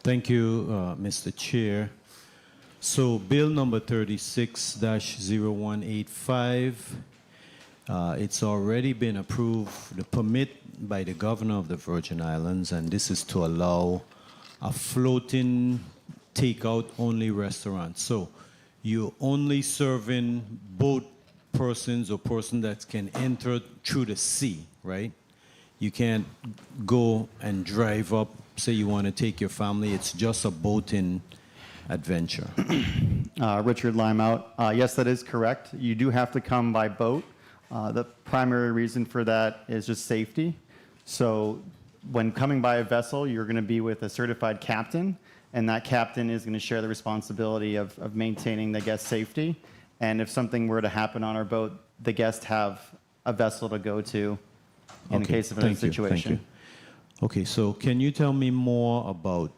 Thank you, Mr. Chair. So Bill number 36-0185, it's already been approved, the permit by the governor of the Virgin Islands, and this is to allow a floating takeout only restaurant. So you're only serving boat persons or person that can enter through the sea, right? You can't go and drive up, say you want to take your family, it's just a boating adventure. Richard Limeout. Yes, that is correct. You do have to come by boat. The primary reason for that is just safety. So when coming by a vessel, you're going to be with a certified captain, and that captain is going to share the responsibility of maintaining the guest safety. And if something were to happen on our boat, the guests have a vessel to go to in the case of a situation. Thank you. Okay, so can you tell me more about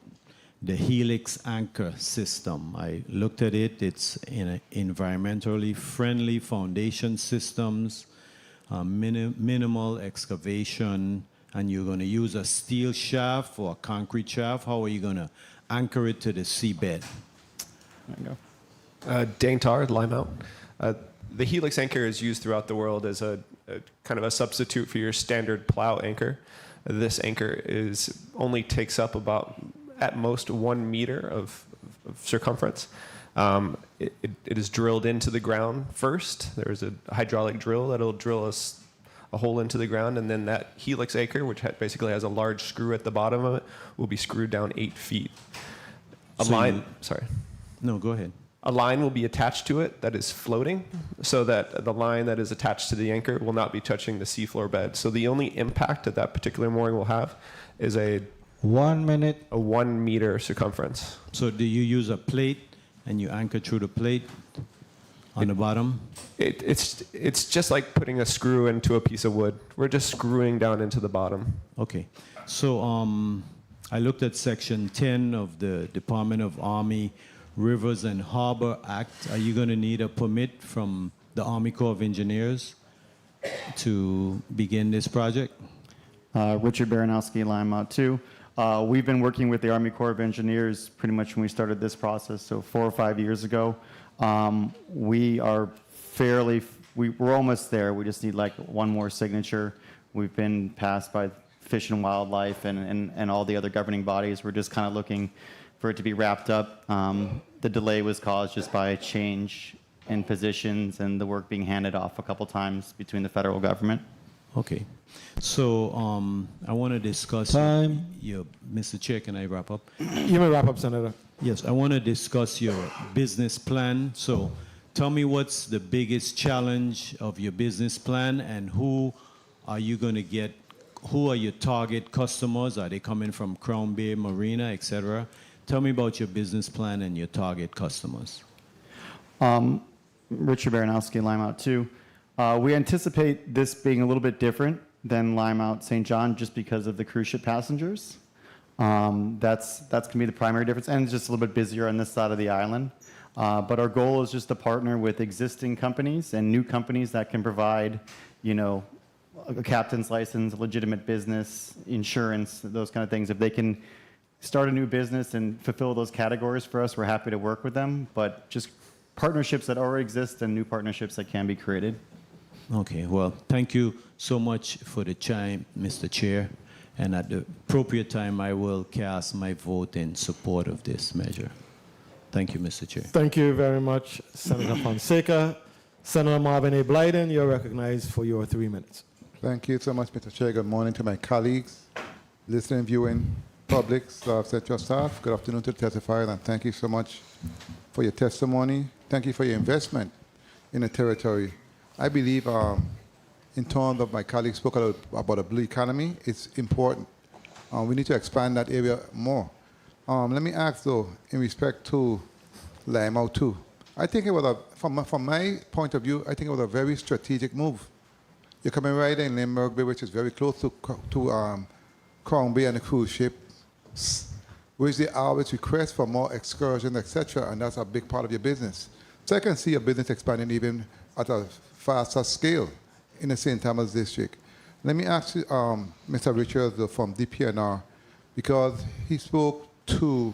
the Helix anchor system? I looked at it. It's in a environmentally friendly foundation systems, minimal excavation, and you're going to use a steel shaft or a concrete shaft. How are you going to anchor it to the seabed? There you go. Dane Tar, Limeout. The Helix anchor is used throughout the world as a kind of a substitute for your standard plow anchor. This anchor only takes up about at most 1 meter of circumference. It is drilled into the ground first. There's a hydraulic drill that'll drill us a hole into the ground, and then that Helix anchor, which basically has a large screw at the bottom of it, will be screwed down 8 feet. No, go ahead. A line will be attached to it that is floating, so that the line that is attached to the anchor will not be touching the seafloor bed. So the only impact that particular mooring will have is a 1 meter circumference. So do you use a plate and you anchor through the plate on the bottom? It's just like putting a screw into a piece of wood. We're just screwing down into the bottom. Okay. So I looked at Section 10 of the Department of Army Rivers and Harbor Act. Are you going to need a permit from the Army Corps of Engineers to begin this project? Richard Baranowski, Limeout 2. We've been working with the Army Corps of Engineers pretty much when we started this process, so 4 or 5 years ago. We are we're almost there. We just need like one more signature. We've been passed by Fish and Wildlife and all the other governing bodies. We're just kind of looking for it to be wrapped up. The delay was caused just by a change in positions and the work being handed off a couple times between the federal government. Okay. So I want to discuss Mr. Chair, can I wrap up? You may wrap up, Senator. Yes, I want to discuss your business plan. So tell me what's the biggest challenge of your business plan, and who are you going to get? Who are your target customers? Are they coming from Crown Bay Marina, etc.? Tell me about your business plan and your target customers. Richard Baranowski, Limeout 2. We anticipate this being a little bit different than Limeout St. John just because of the cruise ship passengers. That's going to be the primary difference, and it's just a little bit busier on this side of the island. But our goal is just to partner with existing companies and new companies that can provide, a captain's license, a legitimate business, insurance, those kind of things. If they can start a new business and fulfill those categories for us, we're happy to work with them. But just partnerships that already exist and new partnerships that can be created. Okay, well, thank you so much for the time, Mr. Chair. And at the appropriate time, I will cast my vote in support of this measure. Thank you, Mr. Chair. Thank you very much, Senator Fonseca. Senator Marvin A. Blyden, you're recognized for your 3 minutes. Thank you so much, Mr. Chair. Good morning to my colleagues, listening, viewing, public, Central staff. Good afternoon to the testifiers, and thank you so much for your testimony. Thank you for your investment in the territory. I believe, in terms of my colleagues spoke about a blue economy, it's important. We need to expand that area more. Let me ask, though, in respect to Lime 2, I think it was, from my point of view, I think it was a very strategic move. You're coming right in Limburg Bay, which is very close to Crown Bay and the cruise ship, which they always request for more excursions, etc., and that's a big part of your business. So I can see your business expanding even at a faster scale in the St. Thomas district. Let me ask you, Mr. Richards from DPNR, because he spoke to,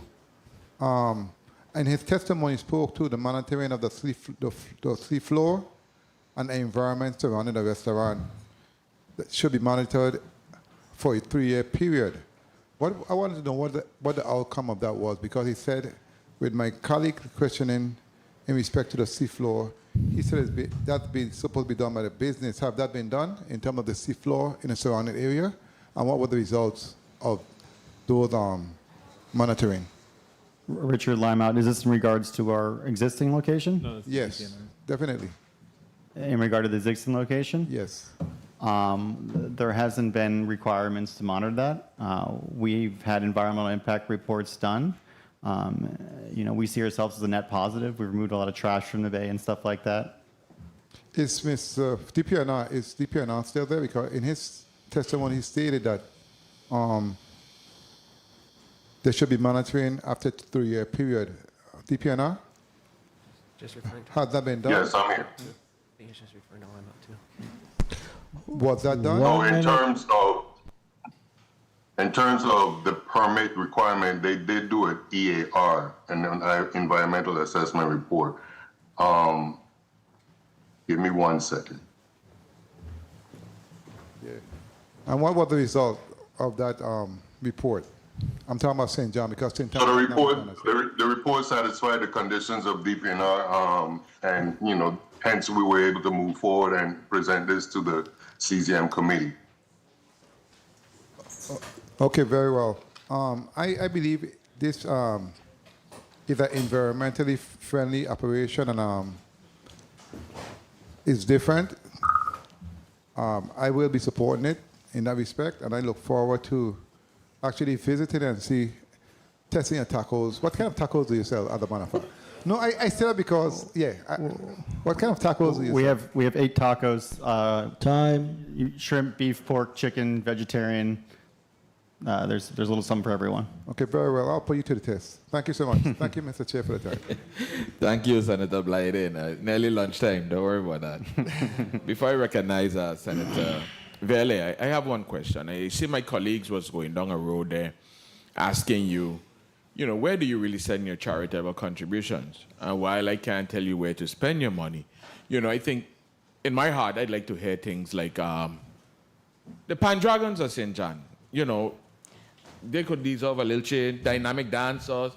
and his testimony spoke to the monitoring of the sea floor and the environment surrounding the restaurant that should be monitored for a 3-year period. I wanted to know what the outcome of that was, because he said, with my colleague questioning in respect to the sea floor, he said that's been supposed to be done by the business. Have that been done in terms of the sea floor in the surrounding area? And what were the results of those monitoring? Richard Limeout, is this in regards to our existing location? No, yes, definitely. In regard to the existing location? Yes. There hasn't been requirements to monitor that. We've had environmental impact reports done. We see ourselves as a net positive. We've removed a lot of trash from the bay and stuff like that. Is DPNR still there? Because in his testimony, he stated that there should be monitoring after a 3-year period. DPNR? Just referring to. Has that been done? Yes, I'm here. I think it's just referring to Lime Out too. Was that done? So in terms of the permit requirement, they did do an EAR, an environmental assessment report. Give me 1 second. Yeah. And what was the result of that report? I'm talking about St. John, because St. John. So the report satisfied the conditions of DPNR, and hence we were able to move forward and present this to the CZM committee. Okay, very well. I believe this is an environmentally friendly operation, and it's different. I will be supporting it in that respect, and I look forward to actually visiting and testing your tacos. What kind of tacos do you sell at the manufacturer? No, I say that because, what kind of tacos do you sell? We have 8 tacos. Shrimp, beef, pork, chicken, vegetarian. There's a little something for everyone. Okay, very well. I'll put you to the test. Thank you so much. Thank you, Mr. Chair, for the time. Thank you, Senator Blyden. Nearly lunchtime. Don't worry about that. Before I recognize Senator Vele, I have one question. I see my colleagues was going down a road there asking you, where do you really send your charitable contributions? And while I can't tell you where to spend your money, I think in my heart, I'd like to hear things like the Pandragons of St. John. They could deserve a little change. Dynamic Dancers,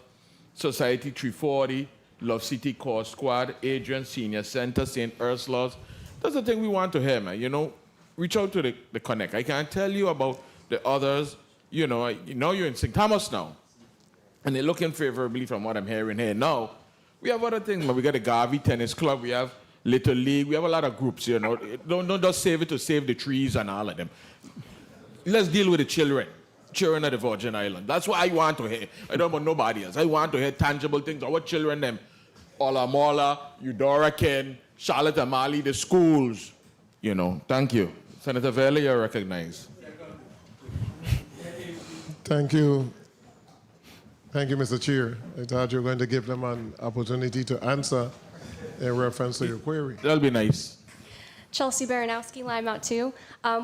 Society 340, Love City Core Squad, Adrian Senior Center, St. Ursula's. That's the thing we want to hear, man. Reach out to the Connect. I can't tell you about the others. You're in St. Thomas now, and they're looking favorably from what I'm hearing here. Now, we have other things, man. We got the Garvey Tennis Club. We have Little League. We have a lot of groups, Don't just save it to save the trees and all of them. Let's deal with the children of the Virgin Islands. That's what I want to hear. I don't want nobody else. I want to hear tangible things. Our children, them, Ola Mola, Eudora Ken, Charlotte Amali, the schools. Thank you. Senator Vele, you're recognized. Thank you. Thank you, Mr. Chair. I thought you were going to give them an opportunity to answer in reference to your query. That'll be nice. Chelsea Baranowski, Lime Out 2.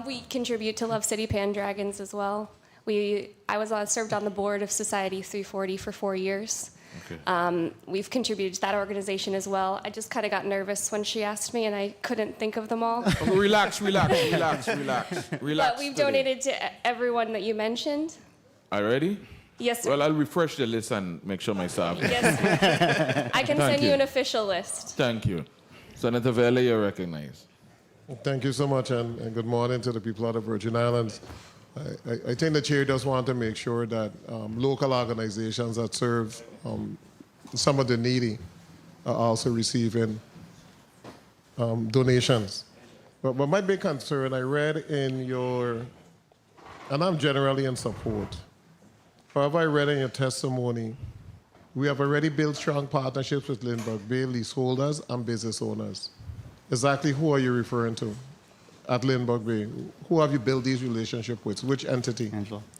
We contribute to Love City Pandragons as well. I was served on the board of Society 340 for 4 years. Okay. We've contributed to that organization as well. I just kind of got nervous when she asked me, and I couldn't think of them all. Relax. But we've donated to everyone that you mentioned. Already? Yes, sir. Well, I'll refresh the list and make sure my staff. Yes, sir. I can Thank send you you. an official list. Thank you. Senator Vele, you're recognized. Thank you so much, and good morning to the people of the Virgin Islands. I think the chair does want to make sure that local organizations that serve some of the needy are also receiving donations. But my big concern, I read in your, and I'm generally in support. However, I read in your testimony, we have already built strong partnerships with Lindbergh Bay leaseholders and business owners. Exactly who are you referring to at Lindbergh Bay? Who have you built these relationships with? Which entity?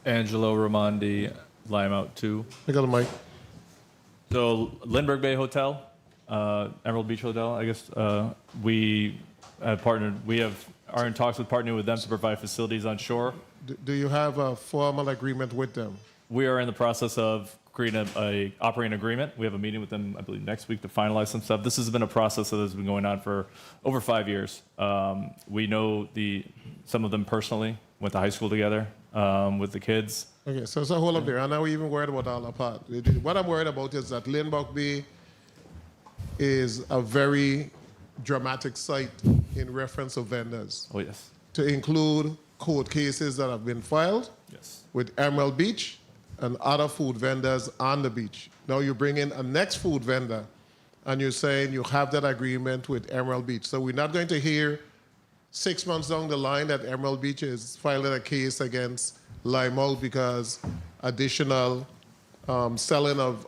Angelo Raimondi, Lime Out 2. I got a mic. So Lindbergh Bay Hotel, Emerald Beach Hotel, I guess, we have partnered, are in talks with partnering with them to provide facilities on shore. Do you have a formal agreement with them? We are in the process of creating a operating agreement. We have a meeting with them, I believe, next week to finalize some stuff. This has been a process that has been going on for over 5 years. We know some of them personally, went to high school together with the kids. Okay, so hold up there. I'm not even worried about all apart. What I'm worried about is that Lindbergh Bay is a very dramatic site in reference of vendors. Oh, yes. To include court cases that have been filed with Emerald Beach and other food vendors on the beach. Now you bring in a next food vendor and you're saying you have that agreement with Emerald Beach. So we're not going to hear 6 months down the line that Emerald Beach is filing a case against Lime Out because additional selling of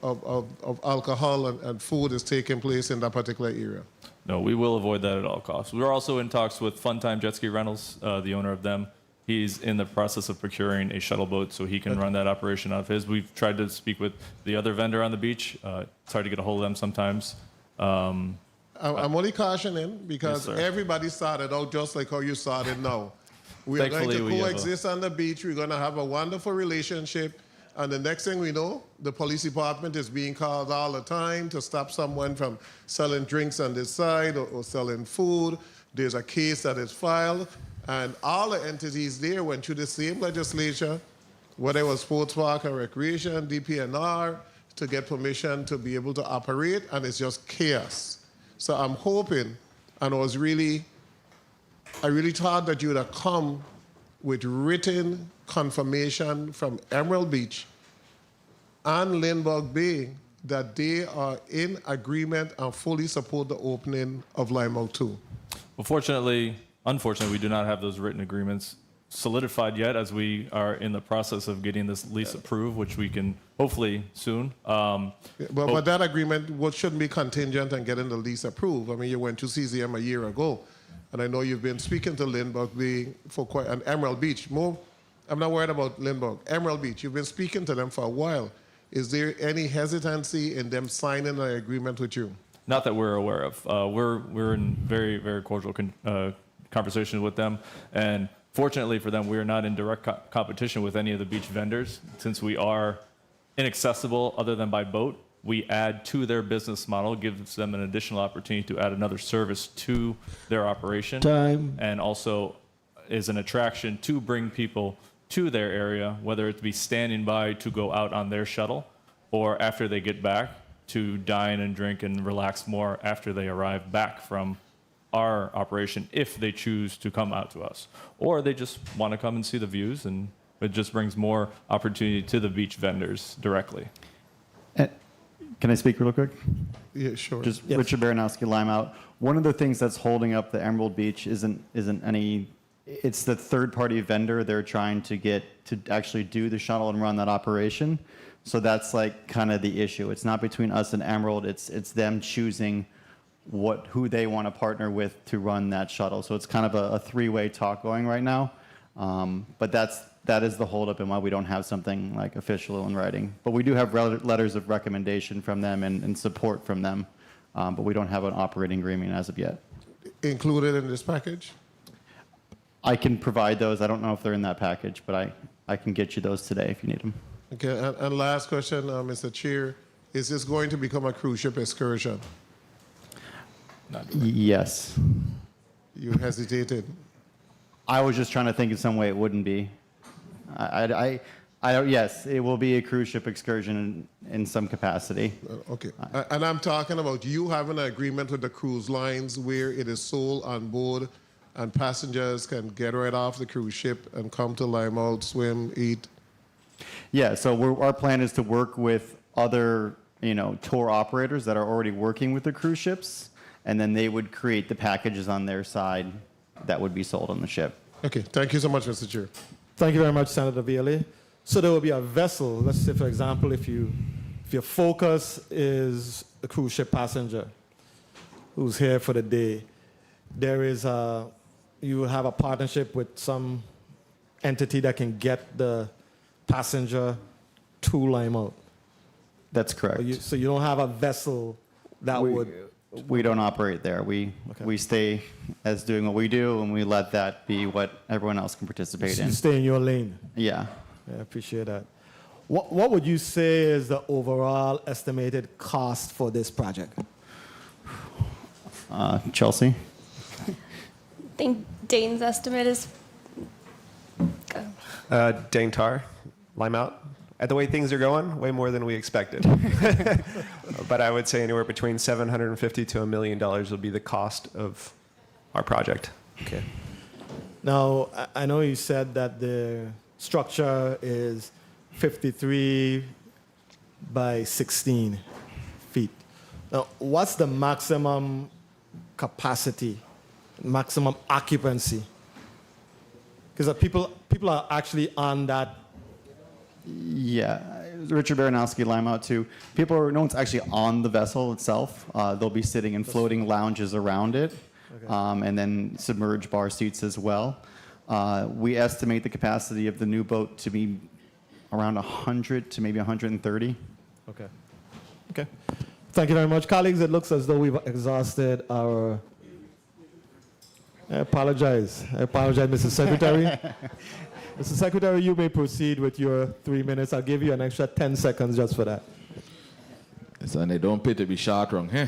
alcohol and food is taking place in that particular area. No, we will avoid that at all costs. We're also in talks with Funtime Jet Ski Rentals, the owner of them. He's in the process of procuring a shuttle boat so he can run that operation out of his. We've tried to speak with the other vendor on the beach. It's hard to get a hold of them sometimes. I'm only cautioning because Yes, sir. everybody started out just like how you started now. We are going Thankfully, to we have coexist on the beach. We're going to have a wonderful relationship. And the next thing we know, the police department is being called all the time to stop someone from selling drinks on this side or selling food. There's a case that is filed. And all the entities there went through the same legislature, whether it was sports park and recreation, DPNR, to get permission to be able to operate, and it's just chaos. So I'm hoping, and I really thought that you would have come with written confirmation from Emerald Beach and Lindbergh Bay that they are in agreement and fully support the opening of Lime Out 2. Unfortunately, we do not have those written agreements solidified yet, as we are in the process of getting this lease approved, which we can hopefully soon. But that agreement shouldn't be contingent on getting the lease approved. I mean, you went to CZM a year ago, and I know you've been speaking to Lindbergh Bay and Emerald Beach. I'm not worried about Lindbergh. Emerald Beach, you've been speaking to them for a while. Is there any hesitancy in them signing an agreement with you? Not that we're aware of. We're in very, very cordial conversations with them. And fortunately for them, we are not in direct competition with any of the beach vendors. Since we are inaccessible other than by boat, we add to their business model, gives them an additional opportunity to add another service to their operation. And also is an attraction to bring people to their area, whether it be standing by to go out on their shuttle or after they get back to dine and drink and relax more after they arrive back from our operation, if they choose to come out to us, or they just want to come and see the views, and it just brings more opportunity to the beach vendors directly. Can I speak real quick? Yeah, sure. Just Richard Baranowski, Lime Out. One of the things that's holding up the Emerald Beach isn't any. It's the third-party vendor they're trying to get to actually do the shuttle and run that operation. So that's like kind of the issue. It's not between us and Emerald. It's them choosing who they want to partner with to run that shuttle. So it's kind of a three-way talk going right now. But that is the holdup and why we don't have something like official in writing. But we do have letters of recommendation from them and support from them. But we don't have an operating agreement as of yet. Included in this package? I can provide those. I don't know if they're in that package, but I can get you those today if you need them. Okay, and last question, Mr. Chair. Is this going to become a cruise ship excursion? Yes. You hesitated. I was just trying to think of some way it wouldn't be. I Yes, it will be a cruise ship excursion in some capacity. Okay. And I'm talking about you having an agreement with the cruise lines where it is sold on board and passengers can get right off the cruise ship and come to Limeout, swim, eat. Yeah, so our plan is to work with other, tour operators that are already working with the cruise ships, and then they would create the packages on their side that would be sold on the ship. Okay. Thank you so much, Mr. Chair. Thank you very much, Senator Viale. So there will be a vessel. Let's say, for example, if your focus is a cruise ship passenger who's here for the day, you will have a partnership with some entity that can get the passenger to Limeout. That's correct. So you don't have a vessel that would. We don't operate there. We stay as doing what we do, and we let that be what everyone else can participate in. You stay in your lane. Yeah. I appreciate that. What would you say is the overall estimated cost for this project? Chelsea? I think Dane's estimate is. Dane Tar, Limeout. At the way things are going, way more than we expected. But I would say anywhere between $750,000 to $1 million will be the cost of our project. Okay. Now, I know you said that the structure is 53 by 16 feet. Now, what's the maximum capacity, maximum occupancy? Because people are actually on that. Yeah, Richard Baranowski, Limeout too. No one's actually on the vessel itself. They'll be sitting in floating lounges around it, and then submerged bar seats as well. We estimate the capacity of the new boat to be around 100 to maybe 130. Okay. Okay. Thank you very much, colleagues. It looks as though we've exhausted our. I apologize, Mr. Secretary. Mr. Secretary, you may proceed with your 3 minutes. I'll give you an extra 10 seconds just for that. And they don't pay to be short wrong, huh?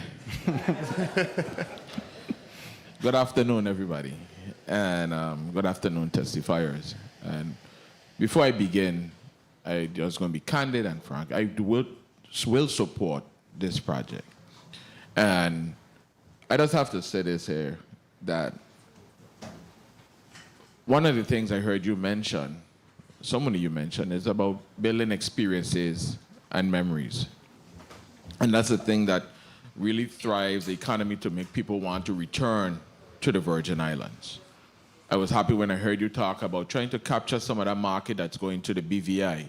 Good afternoon, everybody. And good afternoon, testifiers. And before I begin, I just going to be candid and frank. I will support this project. And I just have to say this here, that one of the things I heard you mention, someone you mentioned, is about building experiences and memories. And that's the thing that really thrives the economy to make people want to return to the Virgin Islands. I was happy when I heard you talk about trying to capture some of that market that's going to the BVI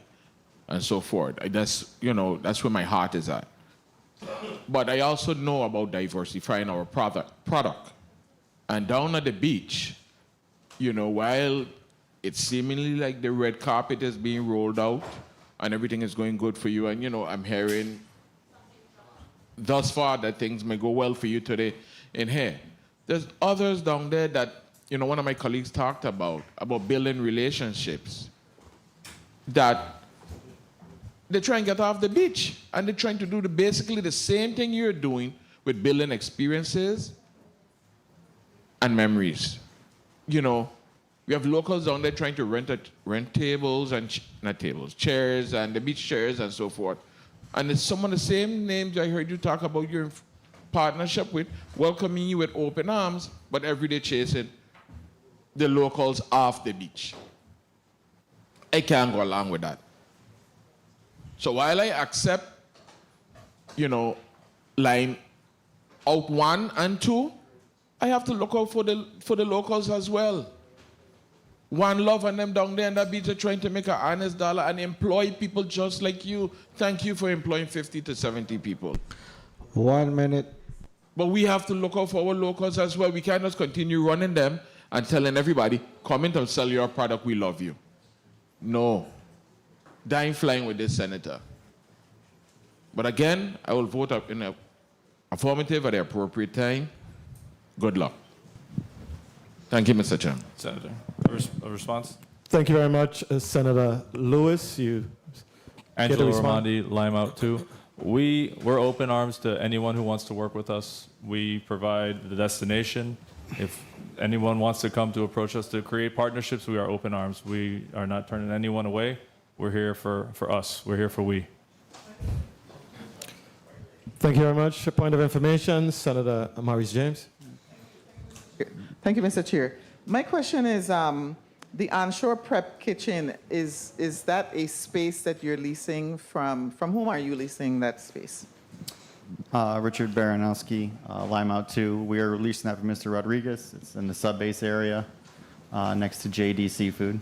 and so forth. That's where my heart is at. But I also know about diversifying our product. And down at the beach, while it's seemingly like the red carpet is being rolled out and everything is going good for you, and I'm hearing thus far that things may go well for you today in here. There's others down there that, one of my colleagues talked about building relationships that they try and get off the beach, and they're trying to do basically the same thing you're doing with building experiences and memories. We have locals down there trying to rent tables and chairs and the beach chairs and so forth. And it's some of the same names I heard you talk about your partnership with, welcoming you with open arms, but every day chasing the locals off the beach. I can't go along with that. So while I accept, Lime out 1 and 2, I have to look out for the locals as well. One Love and them down there on that beach are trying to make an honest dollar and employ people just like you. Thank you for employing 50 to 70 people. 1 minute. But we have to look out for our locals as well. We can't just continue running them and telling everybody, come in and sell your product, we love you. No. Dying flying with this senator. But again, I will vote up in a affirmative at the appropriate time. Good luck. Thank you, Mr. Chairman. Senator, a response? Thank you very much, Senator Lewis. You Angelo Raimondi, Limeout 2. We're open arms to anyone who wants to work with us. We provide the destination. If anyone wants to come to approach us to create partnerships, we are open arms. We are not turning anyone away. We're here for us. We're here for we. Thank you very much. A point of information, Senator Maurice James. Thank you, Mr. Chair. My question is, the onshore prep kitchen, is that a space that you're leasing from whom are you leasing that space? Richard Baranowski, Limeout 2. We are leasing that from Mr. Rodriguez. It's in the sub-base area next to JD Seafood.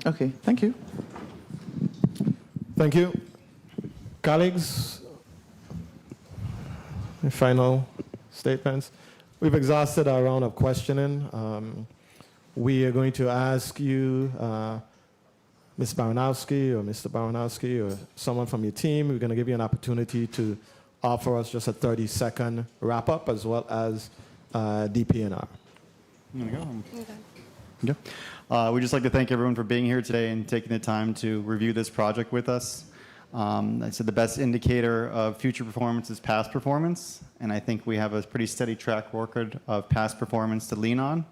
Okay, thank you. Thank you. Colleagues, any final statements? We've exhausted our round of questioning. We are going to ask you, Ms. Baranowski or Mr. Baranowski or someone from your team, we're going to give you an opportunity to offer us just a 30-second wrap-up as well as DPNR. There we go. We'd just like to thank everyone for being here today and taking the time to review this project with us. I said the best indicator of future performance is past performance, and I think we have a pretty steady track record of past performance to lean on.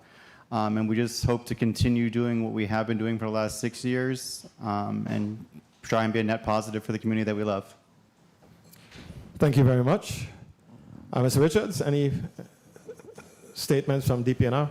And we just hope to continue doing what we have been doing for the last 6 years and try and be a net positive for the community that we love. Thank you very much. Mr. Richards, any statements from DPNR?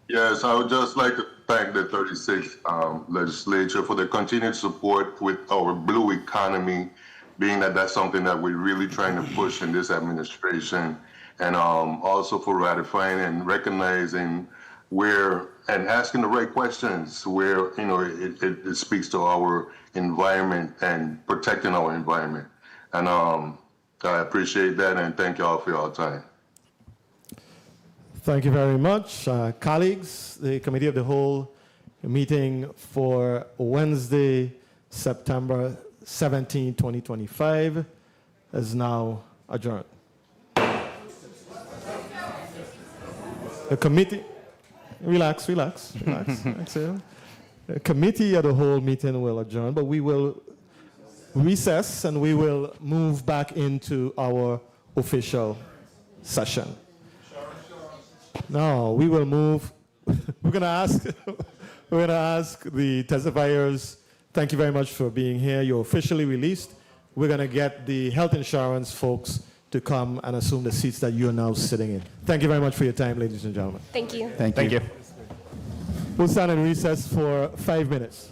Yes, I would just like to thank the 36th legislature for the continued support with our blue economy, being that that's something that we're really trying to push in this administration, and also for ratifying and recognizing where and asking the right questions where it speaks to our environment and protecting our environment. And I appreciate that, and thank you all for your time. Thank you very much. Colleagues, the Committee of the Whole meeting for Wednesday, September 17, 2025 is now adjourned. The committee, relax. Exhale. The Committee of the Whole meeting will adjourn, but we will recess and we will move back into our official session. No, we will move. We're gonna ask the testifiers. Thank you very much for being here. You're officially released. We're gonna get the health insurance folks to come and assume the seats that you're now sitting in. Thank you very much for your time, ladies and gentlemen. Thank you. Thank you. We'll stand in recess for 5 minutes.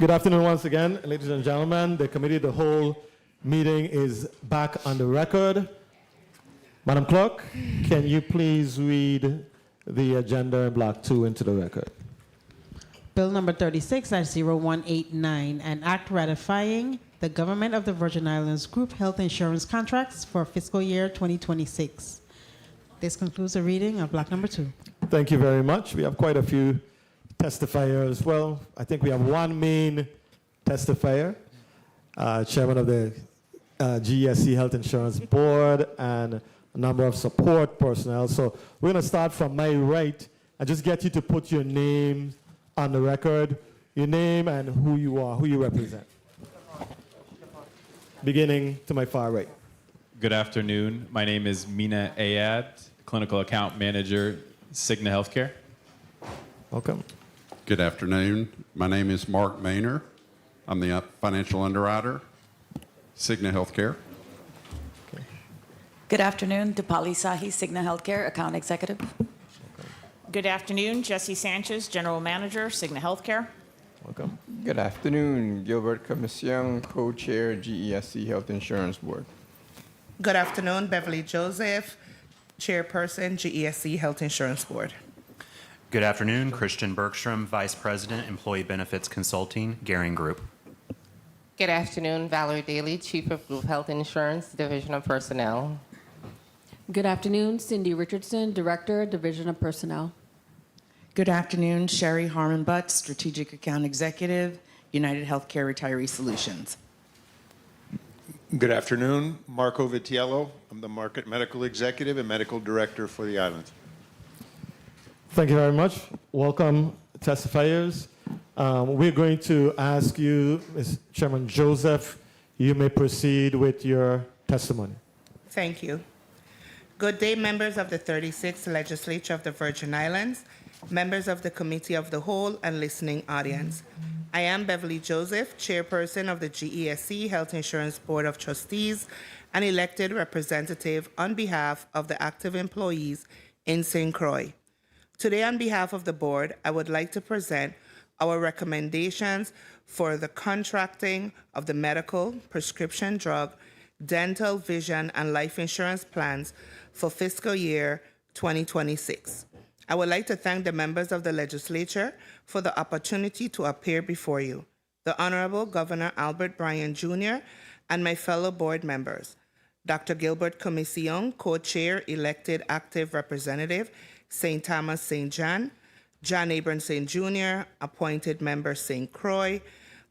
Good afternoon once again, ladies and gentlemen. The committee of the whole meeting is back on the record. Madam Clerk, can you please read the agenda in Block 2 into the record? Bill number 36-0189, an act ratifying the Government of the Virgin Islands Group Health Insurance contracts for fiscal year 2026. This concludes the reading of block number 2. Thank you very much. We have quite a few testifiers. Well, I think we have one main testifier, chairman of the GESC Health Insurance Board, and a number of support personnel. So we're going to start from my right and just get you to put your name on the record, your name and who you are, who you represent. Beginning to my far right. Good afternoon. My name is Mina Ayad, Clinical Account Manager, Cigna Healthcare. Welcome. Good afternoon. My name is Mark Maynor. I'm the financial underwriter, Cigna Healthcare. Good afternoon. Dipali Sahi, Cigna Healthcare, Account Executive. Good afternoon. Jesse Sanchez, General Manager, Cigna Healthcare. Welcome. Good afternoon. Gilbert Commission, Co-Chair, GESC Health Insurance Board. Good afternoon. Beverly Joseph, Chairperson, GESC Health Insurance Board. Good afternoon. Christian Bergstrom, Vice President, Employee Benefits Consulting, Garing Group. Good afternoon. Valerie Daly, Chief of Group Health Insurance, Division of Personnel. Good afternoon. Cindy Richardson, Director, Division of Personnel. Good afternoon. Sherry Harmon Butt, Strategic Account Executive, United Healthcare Retiree Solutions. Good afternoon. Marco Vitiello. I'm the Market Medical Executive and Medical Director for the island. Thank you very much. Welcome, testifiers. We're going to ask you, Ms. Chairman Joseph, you may proceed with your testimony. Thank you. Good day, members of the 36th Legislature of the Virgin Islands, members of the Committee of the Whole, and listening audience. I am Beverly Joseph, Chairperson of the GESC Health Insurance Board of Trustees, an elected representative on behalf of the active employees in St. Croix. Today, on behalf of the board, I would like to present our recommendations for the contracting of the medical, prescription drug, dental, vision, and life insurance plans for fiscal year 2026. I would like to thank the members of the legislature for the opportunity to appear before you, the Honorable Governor Albert Bryan Jr., and my fellow board members, Dr. Gilbert Commission, Co-Chair, Elected Active Representative, St. Thomas St. John, John Abramson Jr., Appointed Member St. Croix,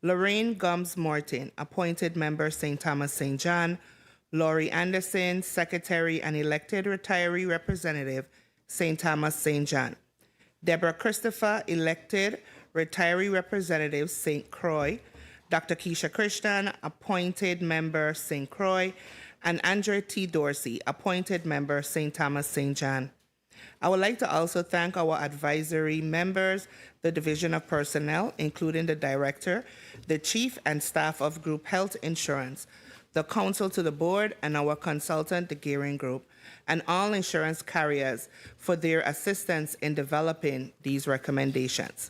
Lorraine Gums Morton, Appointed Member St. Thomas St. John, Laurie Anderson, Secretary and Elected Retiree Representative, St. Thomas St. John, Deborah Christopher, Elected Retiree Representative, St. Croix, Dr. Keisha Christian, Appointed Member, St. Croix, and Andre T. Dorsey, Appointed Member, St. Thomas St. John. I would like to also thank our advisory members, the Division of Personnel, including the Director, the Chief and staff of Group Health Insurance, the Counsel to the Board, and our consultant, the Garing Group, and all insurance carriers for their assistance in developing these recommendations.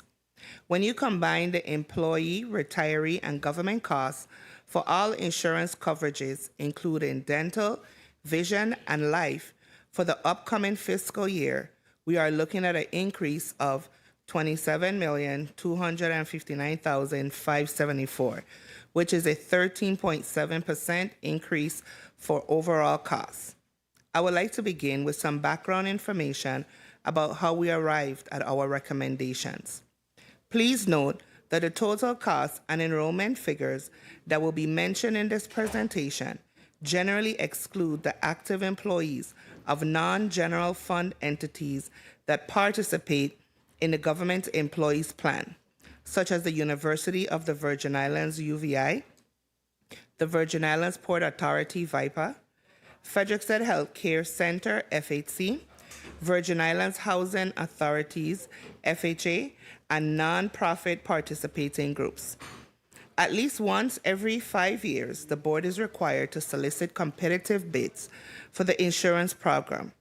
When you combine the employee, retiree, and government costs for all insurance coverages, including dental, vision, and life, For the upcoming fiscal year, we are looking at an increase of $27,259,574, which is a 13.7% increase for overall costs. I would like to begin with some background information about how we arrived at our recommendations. Please note that the total cost and enrollment figures that will be mentioned in this presentation generally exclude the active employees of non-general fund entities that participate in the government employees plan, such as the University of the Virgin Islands UVI, the Virgin Islands Port Authority VIPA, Frederiksted Healthcare Center FHC, Virgin Islands Housing Authorities FHA, and nonprofit participating groups. At least once every 5 years, the board is required to solicit competitive bids for the insurance program.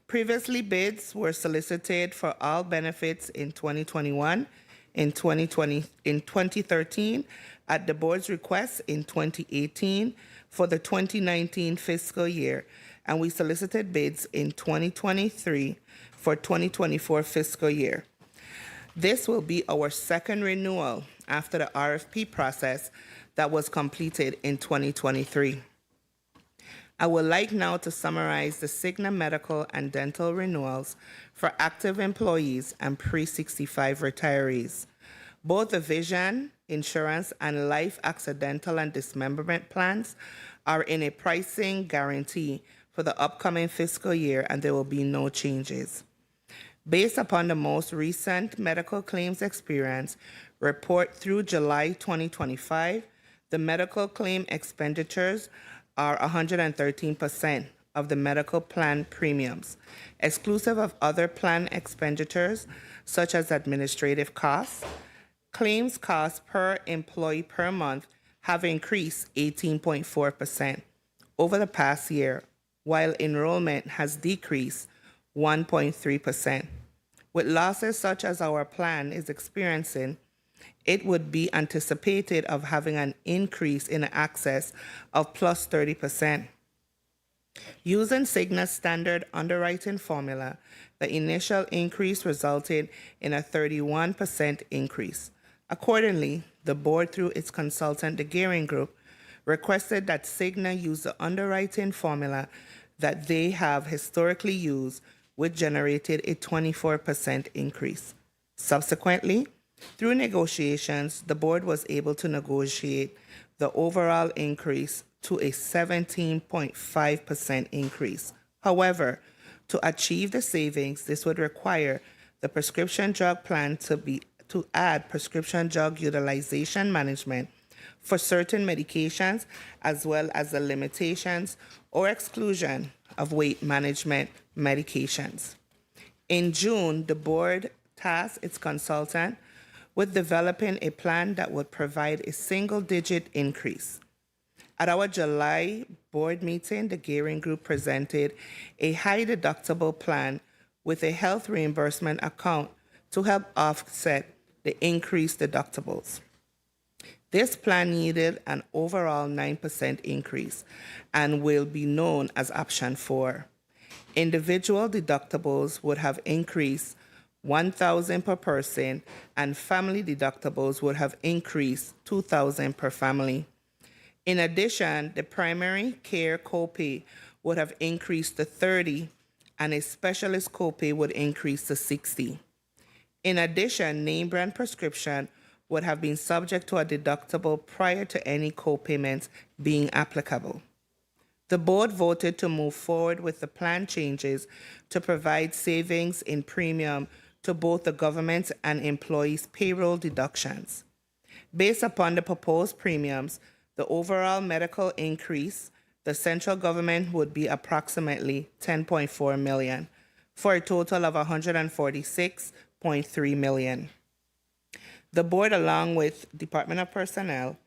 Previously, bids were solicited for all benefits in 2021, in 2013, at the board's request in 2018 for the 2019 fiscal year, and we solicited bids in 2023 for 2024 fiscal year. This will be our second renewal after the RFP process that was completed in 2023. I would like now to summarize the Cigna medical and dental renewals for active employees and pre-65 retirees. Both the vision, insurance, and life accidental and dismemberment plans are in a pricing guarantee for the upcoming fiscal year, and there will be no changes. Based upon the most recent medical claims experience report through July 2025, the medical claim expenditures are 113% of the medical plan premiums, exclusive of other plan expenditures such as administrative costs. Claims costs per employee per month have increased 18.4% over the past year, while enrollment has decreased 1.3%. With losses such as our plan is experiencing, it would be anticipated of having an increase in access of plus 30%. Using Cigna's standard underwriting formula, the initial increase resulted in a 31% increase. Accordingly, the board, through its consultant, the Gearing Group, requested that Cigna use the underwriting formula that they have historically used, which generated a 24% increase. Subsequently, through negotiations, the board was able to negotiate the overall increase to a 17.5% increase. However, to achieve the savings, this would require the prescription drug plan to add prescription drug utilization management for certain medications, as well as the limitations or exclusion of weight management medications. In June, the board tasked its consultant with developing a plan that would provide a single-digit increase. At our July board meeting, the Gearing Group presented a high-deductible plan with a health reimbursement account to help offset the increased deductibles. This plan needed an overall 9% increase and will be known as Option 4. Individual deductibles would have increased $1,000 per person, and family deductibles would have increased $2,000 per family. In addition, the primary care copay would have increased to $30, and a specialist copay would increase to $60. In addition, name brand prescription would have been subject to a deductible prior to any co-payments being applicable. The board voted to move forward with the plan changes to provide savings in premium to both the government and employees' payroll deductions. Based upon the proposed premiums, the overall medical increase, the central government would be approximately $10.4 million, for a total of $146.3 million. The board, along with Department of Personnel,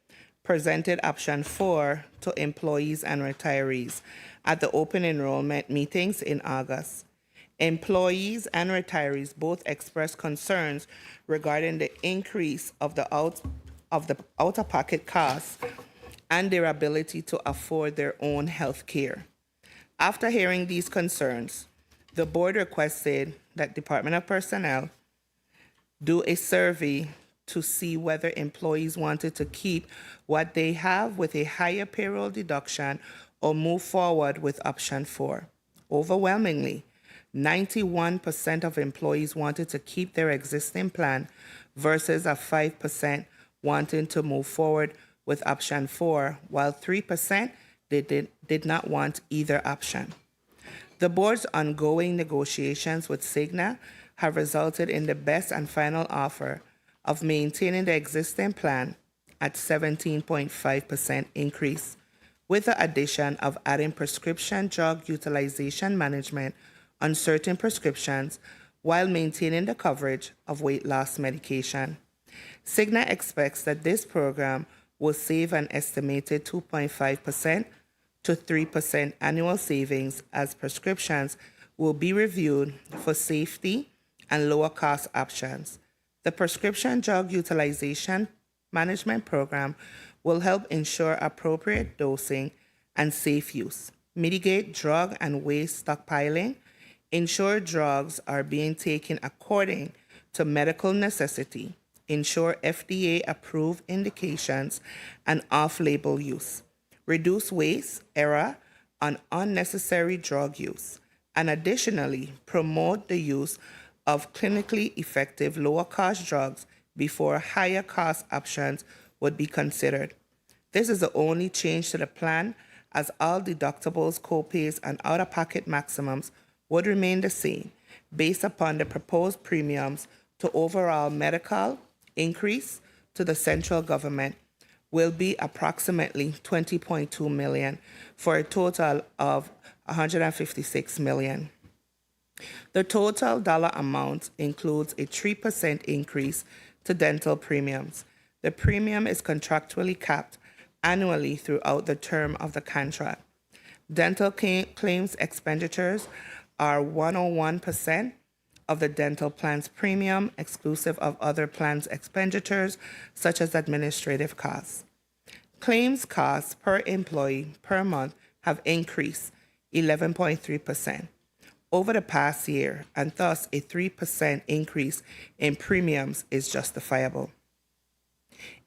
presented Option 4 to employees and retirees at the open enrollment meetings in August. Employees and retirees both expressed concerns regarding the increase of the out-of-pocket costs and their ability to afford their own health care. After hearing these concerns, the board requested that Department of Personnel do a survey to see whether employees wanted to keep what they have with a higher payroll deduction or move forward with option 4. Overwhelmingly, 91% of employees wanted to keep their existing plan versus a 5% wanting to move forward with option 4, while 3% did not want either option. The board's ongoing negotiations with Cigna have resulted in the best and final offer of maintaining the existing plan at 17.5% increase, with the addition of adding prescription drug utilization management on certain prescriptions while maintaining the coverage of weight loss medication. Cigna expects that this program will save an estimated 2.5% to 3% annual savings, as prescriptions will be reviewed for safety and lower cost options. The prescription drug utilization management program will help ensure appropriate dosing and safe use, mitigate drug and waste stockpiling, ensure drugs are being taken according to medical necessity, ensure FDA-approved indications and off-label use, reduce waste, error, and unnecessary drug use, and additionally promote the use of clinically effective lower-cost drugs before higher-cost options would be considered. This is the only change to the plan, as all deductibles, copays, and out-of-pocket maximums would remain the same based upon the proposed premiums to overall medical increase to the central government will be approximately $20.2 million for a total of $156 million. The total dollar amount includes a 3% increase to dental premiums. The premium is contractually capped annually throughout the term of the contract. Dental claims expenditures are 101% of the dental plan's premium, exclusive of other plans' expenditures, such as administrative costs. Claims costs per employee per month have increased 11.3% over the past year, and thus a 3% increase in premiums is justifiable.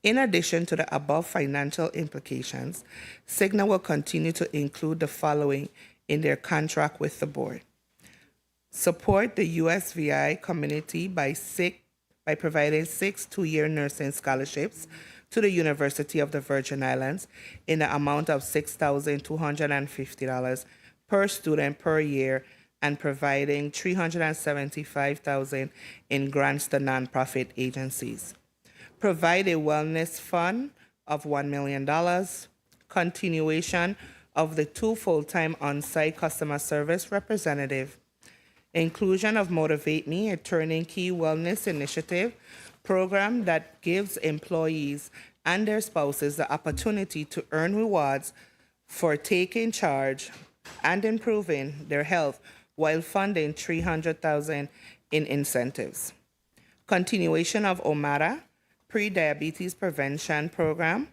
In addition to the above financial implications, Cigna will continue to include the following in their contract with the board. Support the USVI community by providing 6 two-year nursing scholarships to the University of the Virgin Islands in the amount of $6,250 per student per year, and providing $375,000 in grants to nonprofit agencies. Provide a wellness fund of $1 million, continuation of the 2 full-time on-site customer service representative, inclusion of Motivate Me, a turnkey wellness initiative program that gives employees and their spouses the opportunity to earn rewards for taking charge and improving their health while funding $300,000 in incentives. Continuation of OMATA, pre-diabetes prevention program,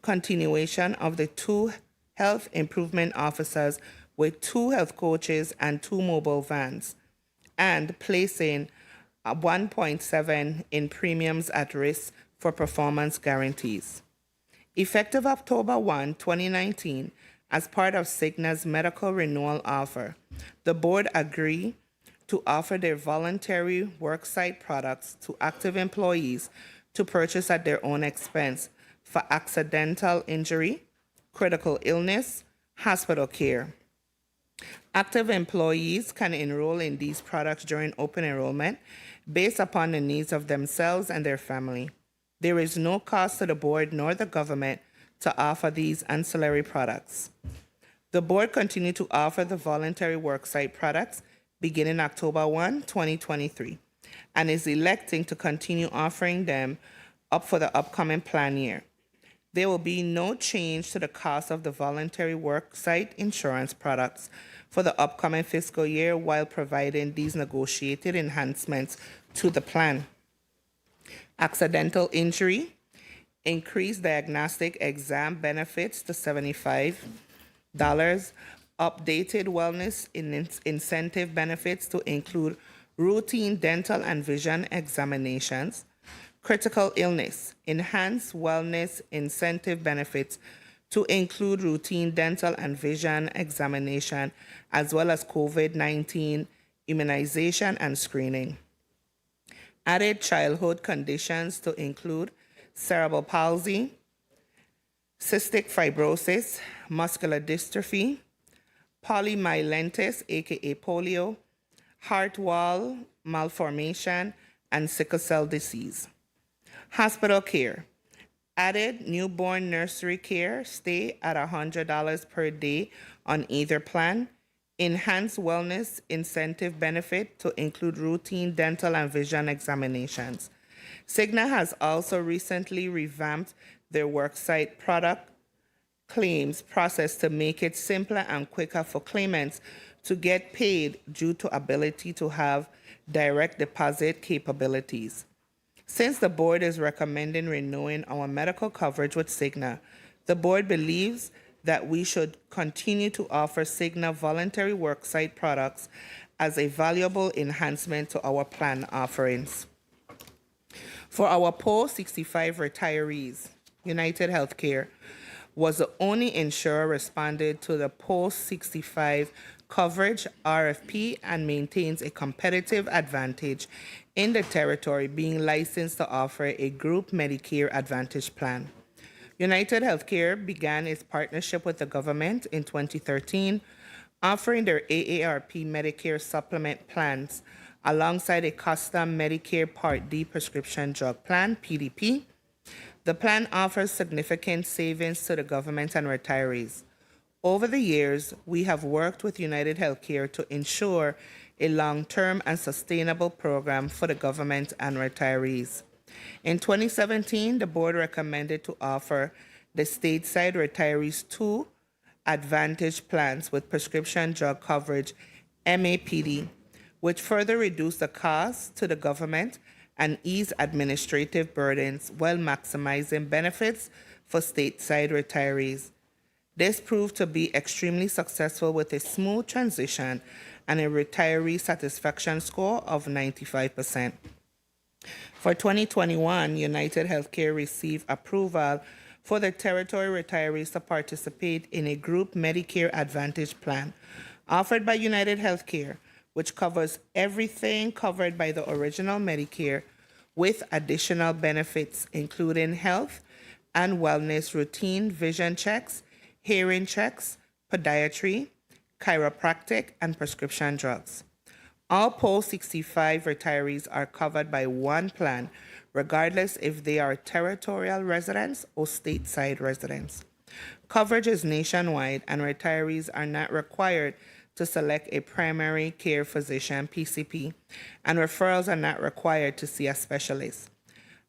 continuation of the 2 health improvement officers with 2 health coaches and 2 mobile vans, and placing 1.7 in premiums at risk for performance guarantees. Effective October 1, 2019, as part of Cigna's medical renewal offer, the board agreed to offer their voluntary worksite products to active employees to purchase at their own expense for accidental injury, critical illness, hospital care. Active employees can enroll in these products during open enrollment based upon the needs of themselves and their family. There is no cost to the board nor the government to offer these ancillary products. The board continued to offer the voluntary worksite products beginning October 1, 2023, and is electing to continue offering them up for the upcoming plan year. There will be no change to the cost of the voluntary worksite insurance products for the upcoming fiscal year, while providing these negotiated enhancements to the plan. Accidental injury, increased diagnostic exam benefits to $75 updated wellness incentive benefits to include routine dental and vision examinations, critical illness, enhanced wellness incentive benefits to include routine dental and vision examination, as well as COVID-19 immunization and screening. Added childhood conditions to include cerebral palsy, cystic fibrosis, muscular dystrophy, polymyelitis, aka polio, heart wall malformation, and sickle cell disease. Hospital care. Added newborn nursery care, stay at $100 per day on either plan. Enhanced wellness incentive benefit to include routine dental and vision examinations. Cigna has also recently revamped their worksite product claims process to make it simpler and quicker for claimants to get paid due to ability to have direct deposit capabilities. Since the board is recommending renewing our medical coverage with Cigna, the board believes that we should continue to offer Cigna voluntary worksite products as a valuable enhancement to our plan offerings. For our post-65 retirees, United Healthcare was the only insurer responded to the post-65 coverage RFP and maintains a competitive advantage in the territory, being licensed to offer a group Medicare Advantage plan. United Healthcare began its partnership with the government in 2013, offering their AARP Medicare supplement plans alongside a custom Medicare Part D prescription drug plan, PDP. The plan offers significant savings to the government and retirees. Over the years, we have worked with United Healthcare to ensure a long-term and sustainable program for the government and retirees. In 2017, the board recommended to offer the stateside retirees 2 Advantage plans with prescription drug coverage, MAPD, which further reduce the cost to the government and ease administrative burdens while maximizing benefits for stateside retirees. This proved to be extremely successful with a smooth transition and a retiree satisfaction score of 95%. For 2021, United Healthcare received approval for the territory retirees to participate in a group Medicare Advantage plan offered by United Healthcare, which covers everything covered by the original Medicare with additional benefits, including health and wellness routine vision checks, hearing checks, podiatry, chiropractic, and prescription drugs. All post-65 retirees are covered by one plan, regardless if they are territorial residents or stateside residents. Coverage is nationwide, and retirees are not required to select a primary care physician, PCP, and referrals are not required to see a specialist.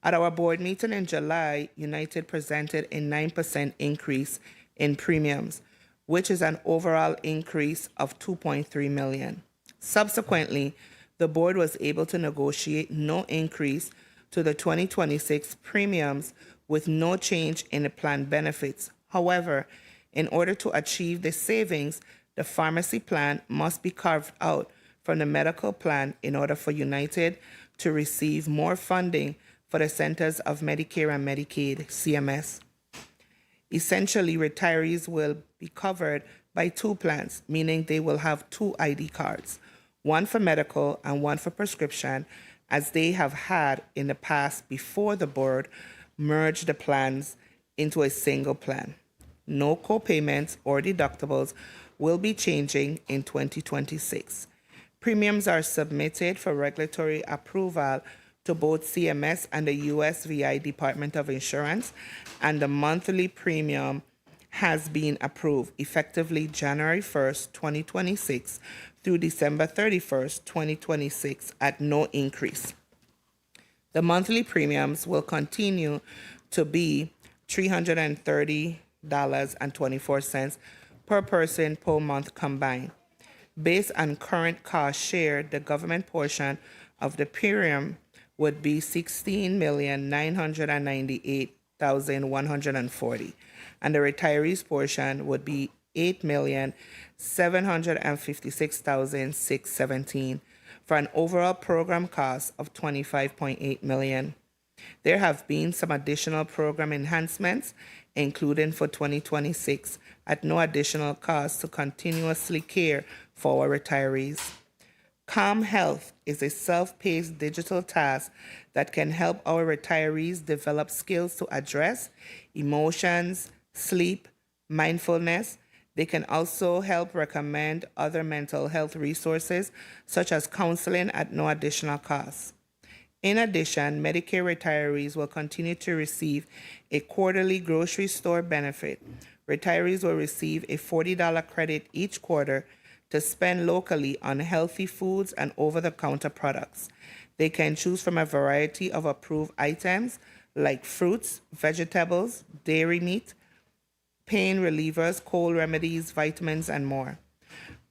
At our board meeting in July, United presented a 9% increase in premiums, which is an overall increase of $2.3 million. Subsequently, the board was able to negotiate no increase to the 2026 premiums with no change in the plan benefits. However, in order to achieve the savings, the pharmacy plan must be carved out from the medical plan in order for United to receive more funding for the Centers of Medicare and Medicaid, CMS. Essentially, retirees will be covered by 2 plans, meaning they will have 2 ID cards, one for medical and one for prescription, as they have had in the past before the board merged the plans into a single plan. No co-payments or deductibles will be changing in 2026. Premiums are submitted for regulatory approval to both CMS and the USVI Department of Insurance, and the monthly premium has been approved effectively January 1st, 2026 through December 31st, 2026 at no increase. The monthly premiums will continue to be $330.24 per person per month combined. Based on current cost share, the government portion of the premium would be $16,998,140, and the retirees portion would be $8,756,617 for an overall program cost of $25.8 million. There have been some additional program enhancements, including for 2026, at no additional cost to continuously care for our retirees. Calm Health is a self-paced digital task that can help our retirees develop skills to address emotions, sleep, mindfulness. They can also help recommend other mental health resources, such as counseling at no additional cost. In addition, Medicare retirees will continue to receive a quarterly grocery store benefit. Retirees will receive a $40 credit each quarter to spend locally on healthy foods and over-the-counter products. They can choose from a variety of approved items like fruits, vegetables, dairy meat, pain relievers, cold remedies, vitamins, and more.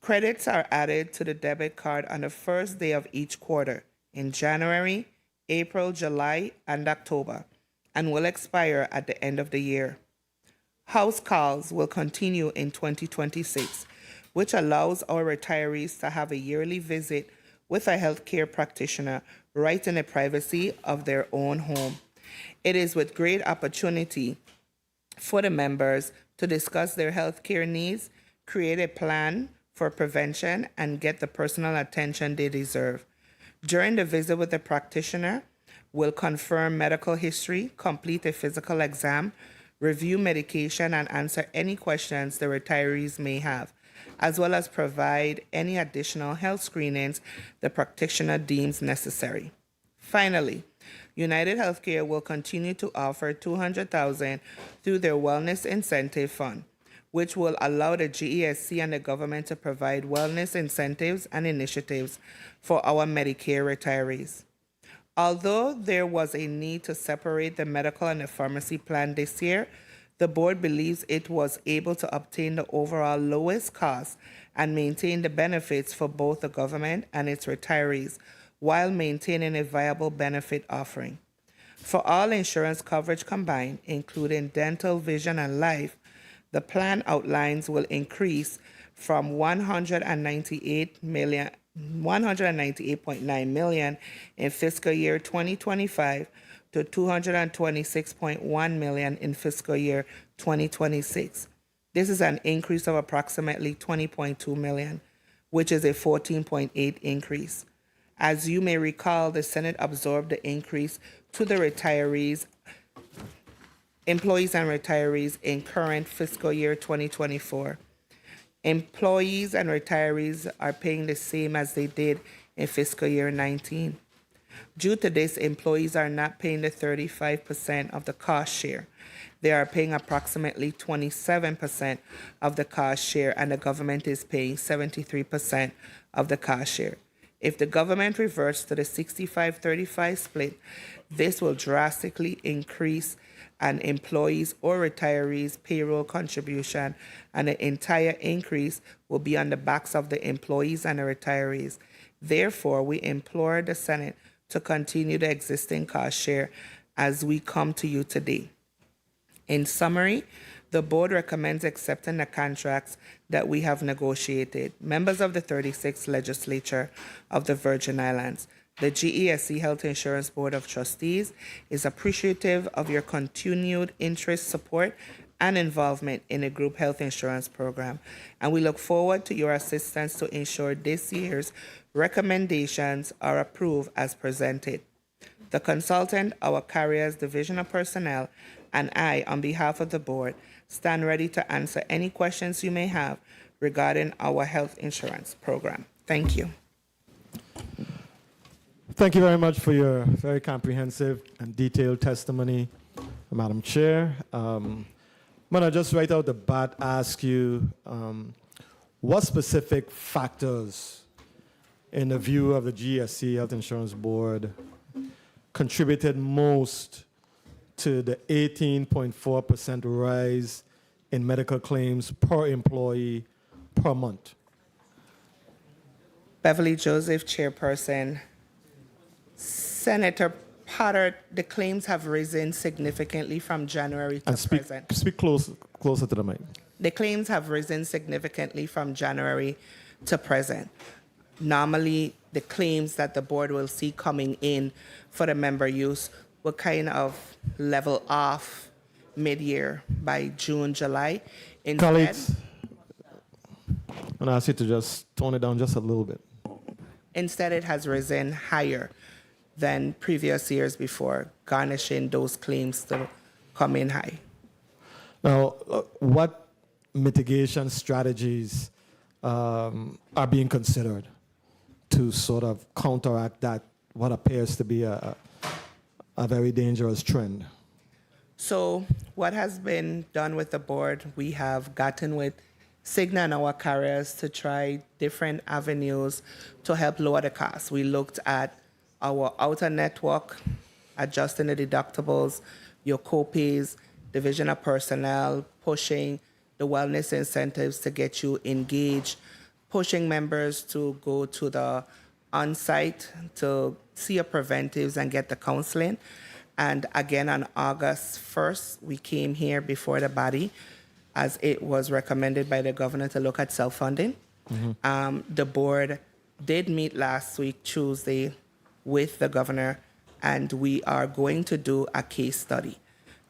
Credits are added to the debit card on the first day of each quarter in January, April, July, and October, and will expire at the end of the year. House calls will continue in 2026, which allows our retirees to have a yearly visit with a healthcare practitioner right in the privacy of their own home. It is with great opportunity for the members to discuss their healthcare needs, create a plan for prevention, and get the personal attention they deserve. During the visit with the practitioner, we'll confirm medical history, complete a physical exam, review medication, and answer any questions the retirees may have, as well as provide any additional health screenings the practitioner deems necessary. Finally, United Healthcare will continue to offer $200,000 through their Wellness Incentive Fund, which will allow the GESC and the government to provide wellness incentives and initiatives for our Medicare retirees. Although there was a need to separate the medical and the pharmacy plan this year, the board believes it was able to obtain the overall lowest cost and maintain the benefits for both the government and its retirees while maintaining a viable benefit offering. For all insurance coverage combined, including dental, vision, and life, the plan outlines will increase from $198.9 million in fiscal year 2025 to $226.1 million in fiscal year 2026. This is an increase of approximately $20.2 million, which is a 14.8% increase. As you may recall, the Senate absorbed the increase to the employees and retirees in current fiscal year 2024. Employees and retirees are paying the same as they did in fiscal year 19. Due to this, employees are not paying the 35% of the cost share. They are paying approximately 27% of the cost share, and the government is paying 73% of the cost share. If the government reverts to the 65-35 split, this will drastically increase an employee's or retiree's payroll contribution, and the entire increase will be on the backs of the employees and the retirees. Therefore, we implore the Senate to continue the existing cost share as we come to you today. In summary, the board recommends accepting the contracts that we have negotiated. Members of the 36th Legislature of the Virgin Islands, the GESC Health Insurance Board of Trustees is appreciative of your continued interest, support, and involvement in the group health insurance program, and we look forward to your assistance to ensure this year's recommendations are approved as presented. The consultant, our carrier's division of personnel, and I, on behalf of the board, stand ready to answer any questions you may have regarding our health insurance program. Thank you. Thank you very much for your very comprehensive and detailed testimony, Madam Chair. I'm going to just right out the bat ask you what specific factors, in the view of the GSC Health Insurance Board, contributed most to the 18.4% rise in medical claims per employee per month? Beverly Joseph, Chairperson. Senator Potter, the claims have risen significantly from January to present. Speak closer to the mic. The claims have risen significantly from January to present. Normally, the claims that the board will see coming in for the member use will kind of level off mid-year by June, July. Instead, Colleagues, I'm going to ask you to just tone it down just a little bit. Instead, it has risen higher than previous years before, garnishing those claims to come in high. Now, what mitigation strategies are being considered to sort of counteract that, what appears to be a very dangerous trend? So what has been done with the board, we have gotten with Cigna and our carriers to try different avenues to help lower the cost. We looked at our outer network, adjusting the deductibles, your co-pays, division of personnel, pushing the wellness incentives to get you engaged, pushing members to go to the on-site to see your preventives and get the counseling. And again, on August 1st, we came here before the body as it was recommended by the governor to look at self-funding. The board did meet last week, Tuesday, with the governor, and we are going to do a case study.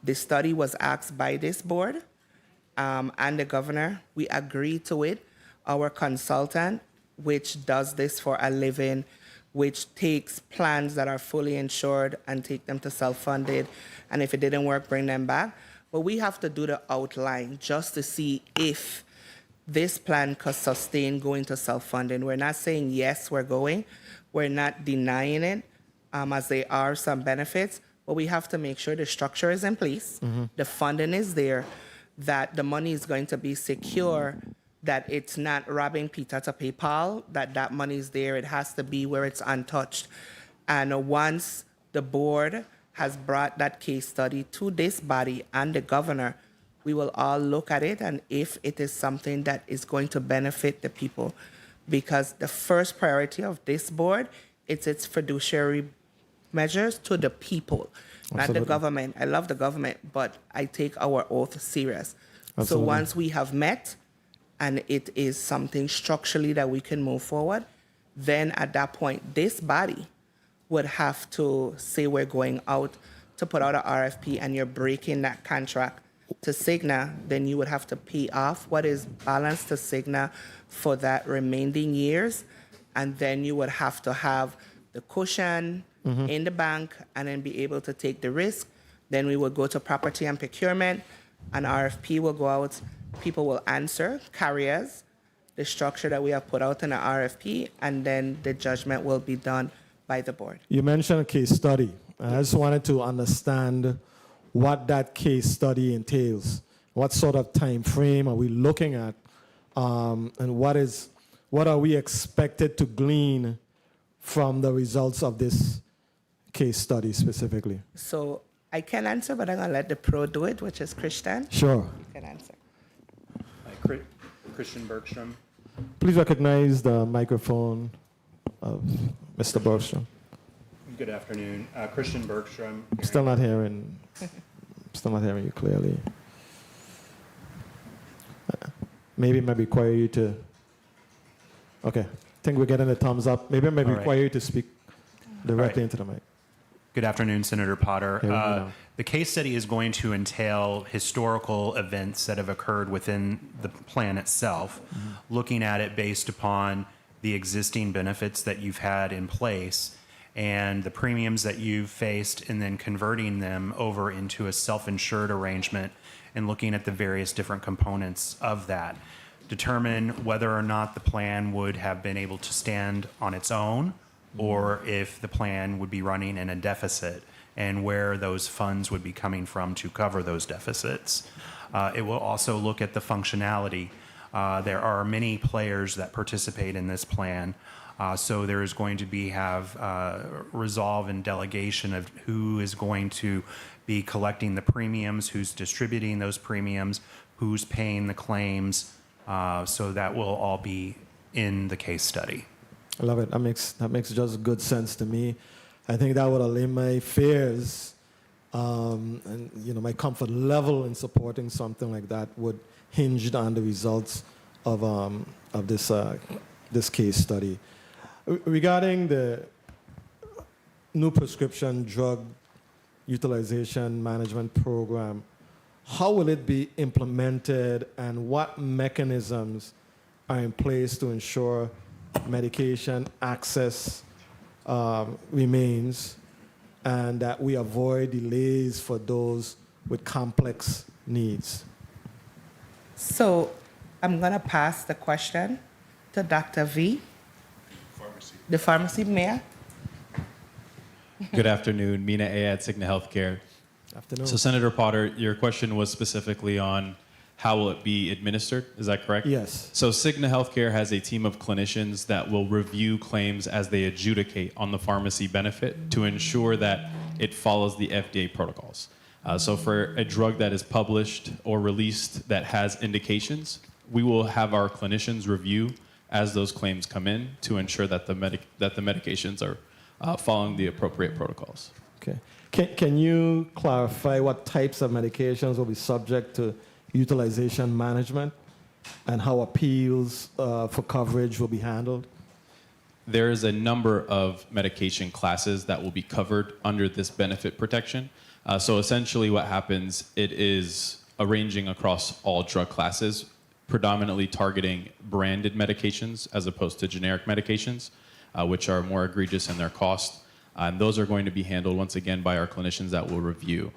The study was asked by this board and the governor. We agreed to it. Our consultant, which does this for a living, which takes plans that are fully insured and take them to self-funded, and if it didn't work, bring them back. But we have to do the outline just to see if this plan could sustain going to self-funding. We're not saying yes, we're going. We're not denying it, as there are some benefits, but we have to make sure the structure is in place, the funding is there, that the money is going to be secure, that it's not robbing Peter to pay Paul, that money is there. It has to be where it's untouched. And once the board has brought that case study to this body and the governor, we will all look at it and if it is something that is going to benefit the people. Because the first priority of this board, it's its fiduciary measures to the people, not the government. I love the government, but I take our oath serious. So once we have met, and it is something structurally that we can move forward, then at that point, this body would have to say we're going out to put out an RFP and you're breaking that contract to Cigna, then you would have to pay off what is balanced to Cigna for that remaining years. And then you would have to have the cushion in the bank and then be able to take the risk. Then we would go to property and procurement, an RFP will go out. People will answer, carriers, the structure that we have put out in the RFP, and then the judgment will be done by the board. You mentioned a case study. I just wanted to understand what that case study entails. What sort of time frame are we looking at? And what are we expected to glean from the results of this case study specifically? So I can answer, but I'm going to let the pro do it, which is Christian. Sure. You can answer. Christian Bergstrom. Please recognize the microphone of Mr. Bergstrom. Good afternoon. Christian Bergstrom. Still not hearing you clearly. Maybe it might require you to. Okay, I think we're getting a thumbs up. Maybe it might require you to speak directly into the mic. Good afternoon, Senator Potter. Here we go. The case study is going to entail historical events that have occurred within the plan itself, looking at it based upon the existing benefits that you've had in place and the premiums that you've faced, and then converting them over into a self-insured arrangement and looking at the various different components of that. Determine whether or not the plan would have been able to stand on its own, or if the plan would be running in a deficit, and where those funds would be coming from to cover those deficits. It will also look at the functionality. There are many players that participate in this plan, so there is going to be resolve and delegation of who is going to be collecting the premiums, who's distributing those premiums, who's paying the claims. So that will all be in the case study. I love it. That makes just good sense to me. I think that would allay my fears, and my comfort level in supporting something like that would hinged on the results of this case study. Regarding the new prescription drug utilization management program, how will it be implemented and what mechanisms are in place to ensure medication access remains and that we avoid delays for those with complex needs? So I'm going to pass the question to Dr. V, the pharmacy mayor. Good afternoon, Mina Ayad, Cigna Healthcare. Afternoon. So Senator Potter, your question was specifically on how will it be administered, is that correct? Yes. So Cigna Healthcare has a team of clinicians that will review claims as they adjudicate on the pharmacy benefit to ensure that it follows the FDA protocols. So for a drug that is published or released that has indications, we will have our clinicians review as those claims come in to ensure that the medications are following the appropriate protocols. Okay. Can you clarify what types of medications will be subject to utilization management and how appeals for coverage will be handled? There is a number of medication classes that will be covered under this benefit protection. So essentially what happens, it is arranging across all drug classes, predominantly targeting branded medications as opposed to generic medications, which are more egregious in their cost. And those are going to be handled once again by our clinicians that will review.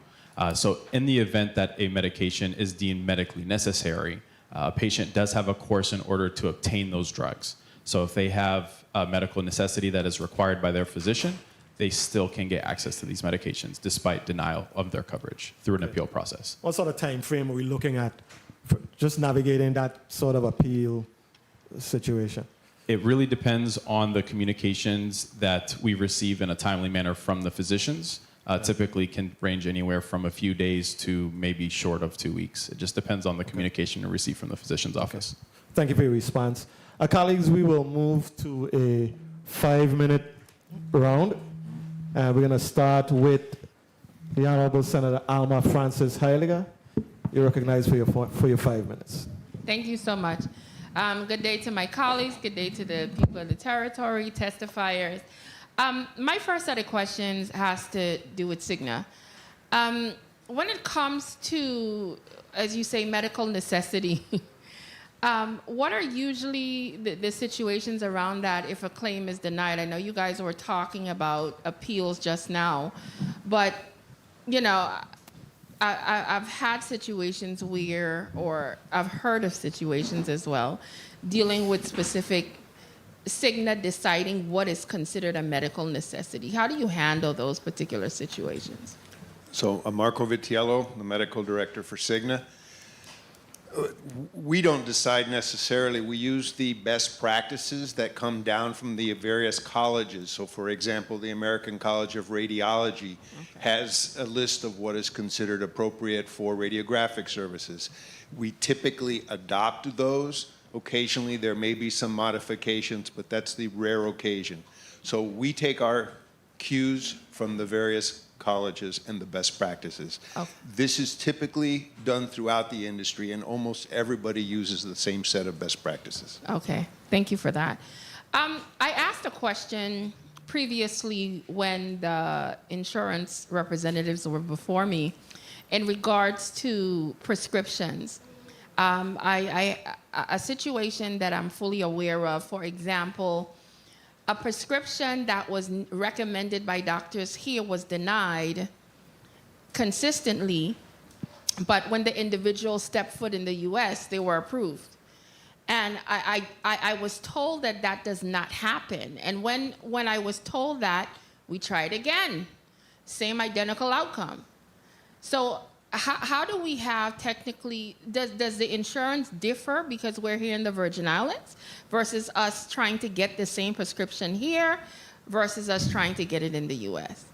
So in the event that a medication is deemed medically necessary, a patient does have a course in order to obtain those drugs. So if they have a medical necessity that is required by their physician, they still can get access to these medications despite denial of their coverage through an appeal process. What sort of time frame are we looking at for just navigating that sort of appeal situation? It really depends on the communications that we receive in a timely manner from the physicians. Typically can range anywhere from a few days to maybe short of 2 weeks. It just depends on the communication we receive from the physician's office. Thank you for your response. Colleagues, we will move to a 5-minute round. We're going to start with the Honorable Senator Alma Francis Heiliger. You're recognized for your 5 minutes. Thank you so much. Good day to my colleagues. Good day to the people of the territory, testifiers. My first set of questions has to do with Cigna. When it comes to, as you say, medical necessity, what are usually the situations around that if a claim is denied? I know you guys were talking about appeals just now, but, you know, I've had situations where, or I've heard of situations as well, dealing with specific Cigna deciding what is considered a medical necessity. How do you handle those particular situations? So Marco Vitiello, the medical director for Cigna. We don't decide necessarily. We use the best practices that come down from the various colleges. So for example, the American College of Radiology has a list of what is considered appropriate for radiographic services. We typically adopt those. Occasionally there may be some modifications, but that's the rare occasion. So we take our cues from the various colleges and the best practices. This is typically done throughout the industry, and almost everybody uses the same set of best practices. Okay, thank you for that. I asked a question previously when the insurance representatives were before me in regards to prescriptions. A situation that I'm fully aware of, for example, a prescription that was recommended by doctors here was denied consistently, but when the individual stepped foot in the US, they were approved. And I was told that that does not happen. And when I was told that, we tried again. Same identical outcome. So how do we have technically, does the insurance differ because we're here in the Virgin Islands versus us trying to get the same prescription here versus us trying to get it in the US?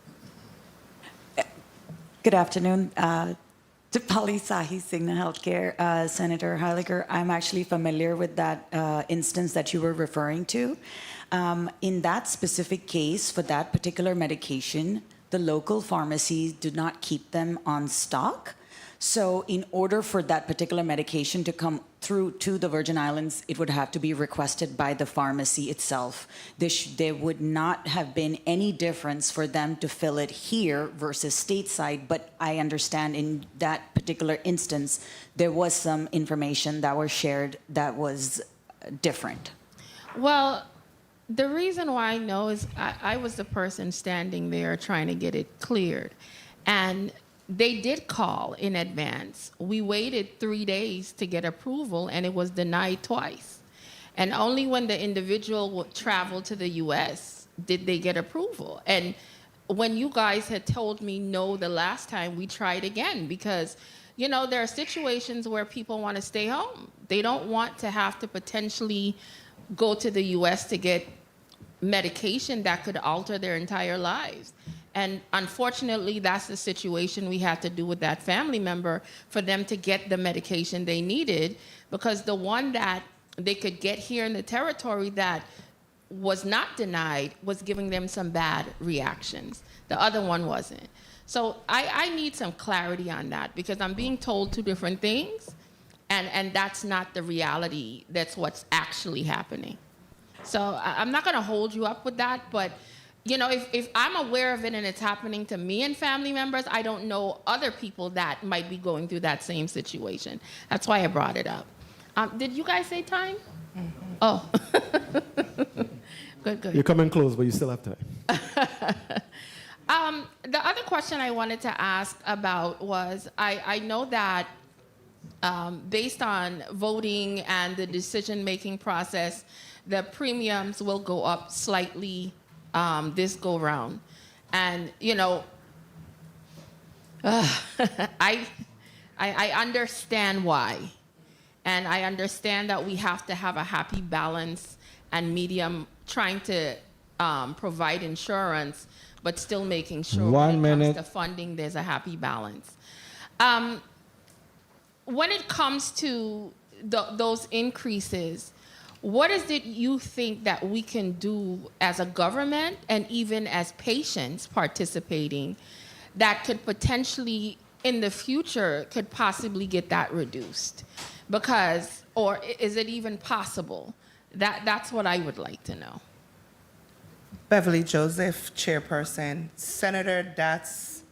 Good afternoon. Pali Sahi, Cigna Healthcare, Senator Heiliger. I'm actually familiar with that instance that you were referring to. In that specific case, for that particular medication, the local pharmacies do not keep them on stock. So in order for that particular medication to come through to the Virgin Islands, it would have to be requested by the pharmacy itself. There would not have been any difference for them to fill it here versus stateside, but I understand in that particular instance, there was some information that was shared that was different. Well, the reason why I know is I was the person standing there trying to get it cleared. And they did call in advance. We waited 3 days to get approval, and it was denied twice. And only when the individual traveled to the U.S. did they get approval. And when you guys had told me no the last time, we tried again because, you know, there are situations where people want to stay home. They don't want to have to potentially go to the U.S. to get medication that could alter their entire lives. And unfortunately, that's the situation we had to do with that family member for them to get the medication they needed, because the one that they could get here in the territory that was not denied was giving them some bad reactions. The other one wasn't. So I need some clarity on that, because I'm being told two different things, and that's not the reality. That's what's actually happening. So I'm not going to hold you up with that, but you know, if I'm aware of it and it's happening to me and family members, I don't know other people that might be going through that same situation. That's why I brought it up. Did you guys say time? Mm-hmm. Oh. Good. You're coming close, but you still have time. The other question I wanted to ask about was, I know that based on voting and the decision-making process, the premiums will go up slightly this go round. And, you know, I understand why. And I understand that we have to have a happy balance and medium trying to provide insurance, but still making sure when it comes to funding, there's a happy balance. When it comes to those increases, what is it you think that we can do as a government and even as patients participating that could potentially, in the future, could possibly get that reduced? Because, or is it even possible? That's what I would like to know. Beverly Joseph, Chairperson. Senator, that's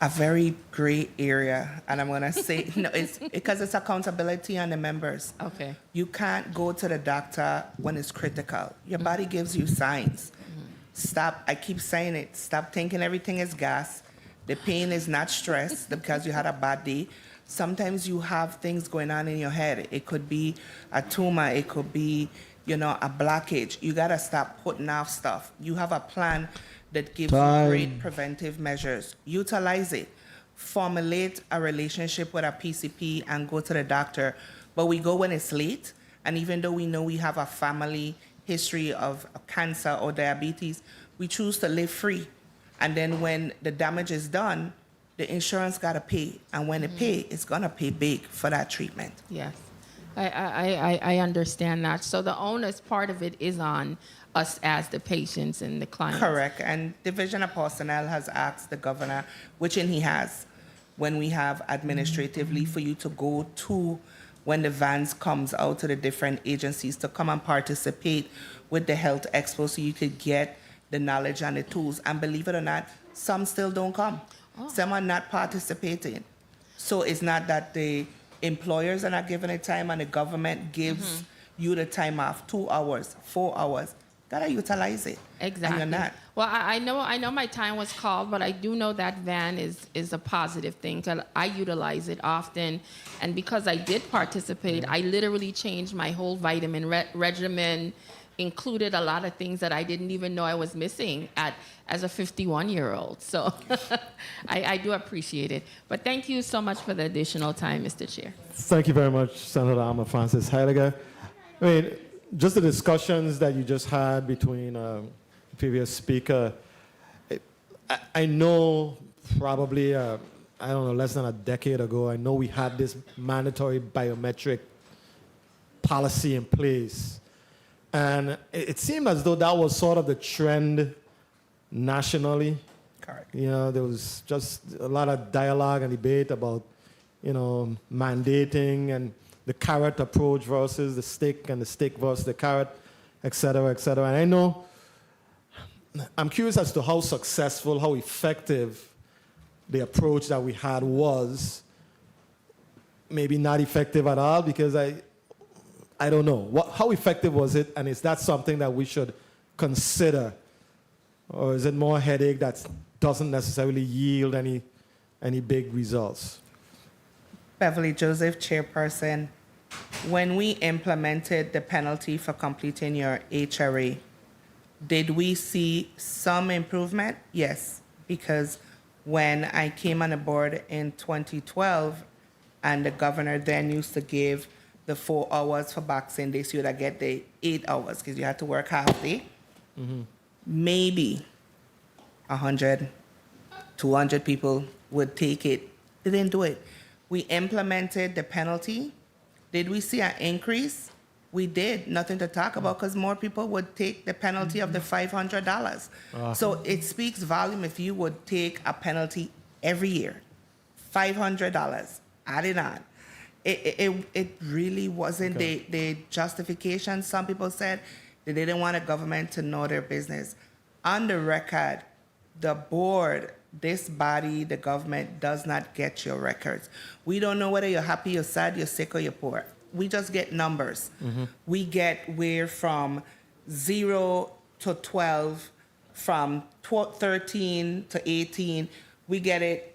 a very gray area, and I'm gonna say no, it's because it's accountability on the members. Okay. You can't go to the doctor when it's critical. Your body gives you signs. Stop, I keep saying it, stop thinking everything is gas. The pain is not stress because you had a bad day. Sometimes you have things going on in your head. It could be a tumor, it could be, you know, a blockage. You gotta stop putting off stuff. You have a plan that gives you great preventive measures. Utilize it. Formulate a relationship with a PCP and go to the doctor. But we go when it's late, and even though we know we have a family history of cancer or diabetes, we choose to live free. And then when the damage is done, the insurance gotta pay. And when it pay, it's gonna pay big for that treatment. Yes, I understand that. So the onus part of it is on us as the patients and the clients. Correct. And Division of Personnel has asked the governor, which he has, when we have administrative leave for you to go to when the vans comes out to the different agencies to come and participate with the health expo so you could get the knowledge and the tools. And believe it or not, some still don't come. Some are not participating. So it's not that the employers are not giving it time and the government gives you the time off, 2 hours, 4 hours. Gotta utilize it. Exactly. And you're not. Well, I know my time was called, but I do know that van is a positive thing because I utilize it often. And because I did participate, I literally changed my whole vitamin regimen, included a lot of things that I didn't even know I was missing as a 51-year-old. So I do appreciate it. But thank you so much for the additional time, Mr. Chair. Thank you very much, Senator Alma Francis Heidegger. I mean, just the discussions that you just had between the previous speaker, I know probably, I don't know, less than a decade ago, I know we had this mandatory biometric policy in place. And it seemed as though that was sort of the trend nationally. Correct. You know, there was just a lot of dialogue and debate about, you know, mandating and the carrot approach versus the stick and the stick versus the carrot, et cetera, et cetera. And I know, I'm curious as to how successful, how effective the approach that we had was. Maybe not effective at all, because I don't know. How effective was it, and is that something that we should consider? Or is it more headache that doesn't necessarily yield any big results? Beverly Joseph, chairperson. When we implemented the penalty for completing your HRA, did we see some improvement? Yes, because when I came on the board in 2012, and the governor then used to give the 4 hours for Boxing Day, so you'd get the 8 hours because you had to work half day. Maybe 100, 200 people would take it. They didn't do it. We implemented the penalty. Did we see an increase? We did. Nothing to talk about because more people would take the penalty of the $500. So it speaks volume if you would take a penalty every year, $500. Added on. It really wasn't the justification. Some people said they didn't want a government to know their business. On the record, the board, this body, the government, does not get your records. We don't know whether you're happy, you're sad, you're sick, or you're poor. We just get numbers. We get where from 0 to 12, from 13 to 18, we get it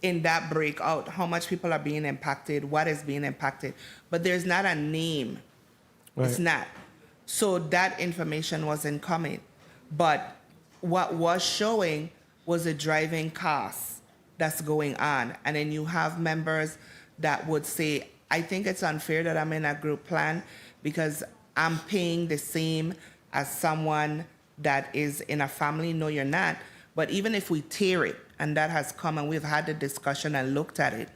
in that breakout, how much people are being impacted, what is being impacted. But there's not a name. Right. It's not. So that information wasn't coming. But what was showing was a driving cost that's going on. And then you have members that would say, I think it's unfair that I'm in a group plan because I'm paying the same as someone that is in a family. No, you're not. But even if we tear it, and that has come, and we've had the discussion and looked at it.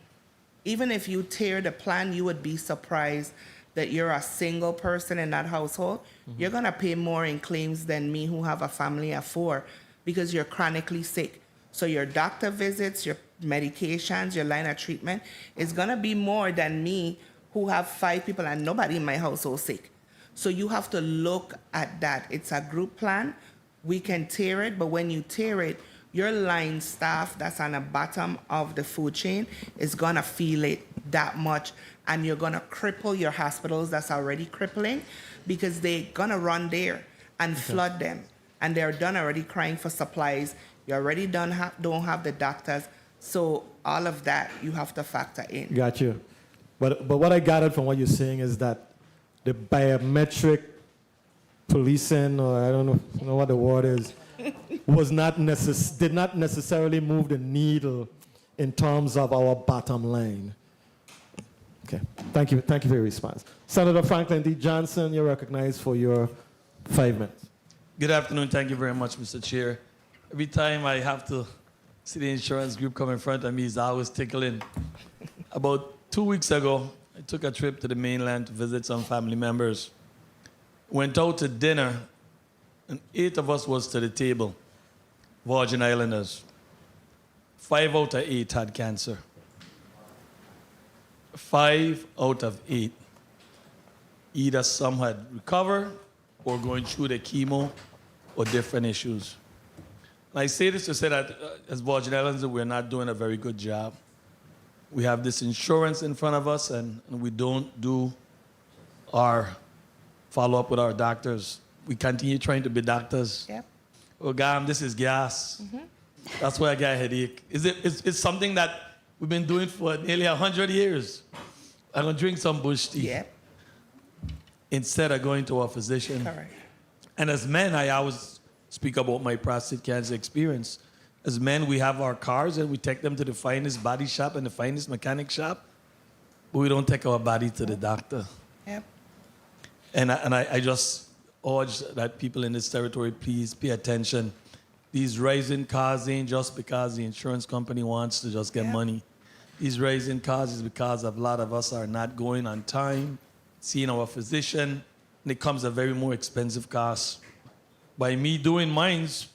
Even if you tear the plan, you would be surprised that you're a single person in that household. You're gonna pay more in claims than me who have a family of 4 because you're chronically sick. So your doctor visits, your medications, your line of treatment is gonna be more than me who have 5 people and nobody in my household sick. So you have to look at that. It's a group plan. We can tear it, but when you tear it, your line staff that's on the bottom of the food chain is gonna feel it that much, and you're gonna cripple your hospitals that's already crippling because they're gonna run there and flood them, and they're done already crying for supplies. You already don't have the doctors, so all of that you have to factor in. Got you. But what I gathered from what you're saying is that the biometric policing, or I don't know what the word is, did not necessarily move the needle in terms of our bottom line. Okay, thank you for your response. Senator Franklin D. Johnson, you're recognized for your 5 minutes. Good afternoon, thank you very much, Mr. Chair. Every time I have to see the insurance group come in front of me, it's always tickling. About 2 weeks ago, I took a trip to the mainland to visit some family members. Went out to dinner, and 8 of us was to the table. Virgin Islanders. 5 out of 8 had cancer. 5 out of 8. Either some had recovered or going through the chemo or different issues. And I say this to say that as Virgin Islanders, we're not doing a very good job. We have this insurance in front of us, and we don't do our follow-up with our doctors. We continue trying to be doctors. Yep. Oh, God, this is gas. That's why I got a headache. It's something that we've been doing for nearly 100 years. I'm going to drink some bush tea. Yep. Instead of going to a physician. Correct. And as men, I always speak about my prostate cancer experience. As men, we have our cars and we take them to the finest body shop and the finest mechanic shop, but we don't take our body to the doctor. Yep. And I just urge that people in this territory, please pay attention. These rising costs ain't just because the insurance company wants to just get money. These rising costs is because a lot of us are not going on time, seeing our physician, and it comes a very more expensive cost. By me doing mines,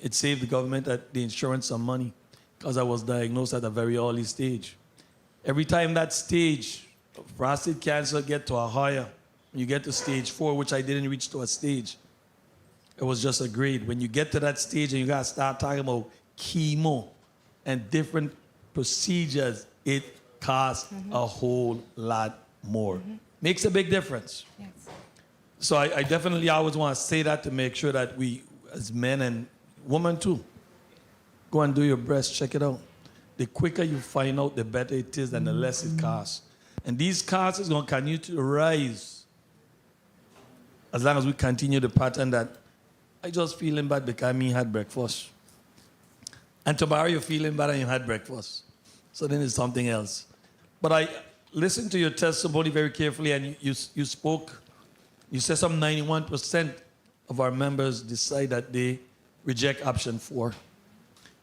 It saved the government, the insurance, some money because I was diagnosed at a very early stage. Every time that stage of prostate cancer get to a higher, you get to stage 4, which I didn't reach to a stage. It was just a grade. When you get to that stage and you got to start talking about chemo and different procedures, it costs a whole lot more. Makes a big difference. Yes. So I definitely always want to say that to make sure that we, as men and women too, go and do your breast, check it out. The quicker you find out, the better it is and the less it costs. And these costs is going to continue to rise as long as we continue the pattern that I just feeling bad because me had breakfast. And tomorrow you're feeling bad and you had breakfast. So then it's something else. But I listened to your testimony very carefully and you spoke, you said some 91% of our members decide that they reject option 4.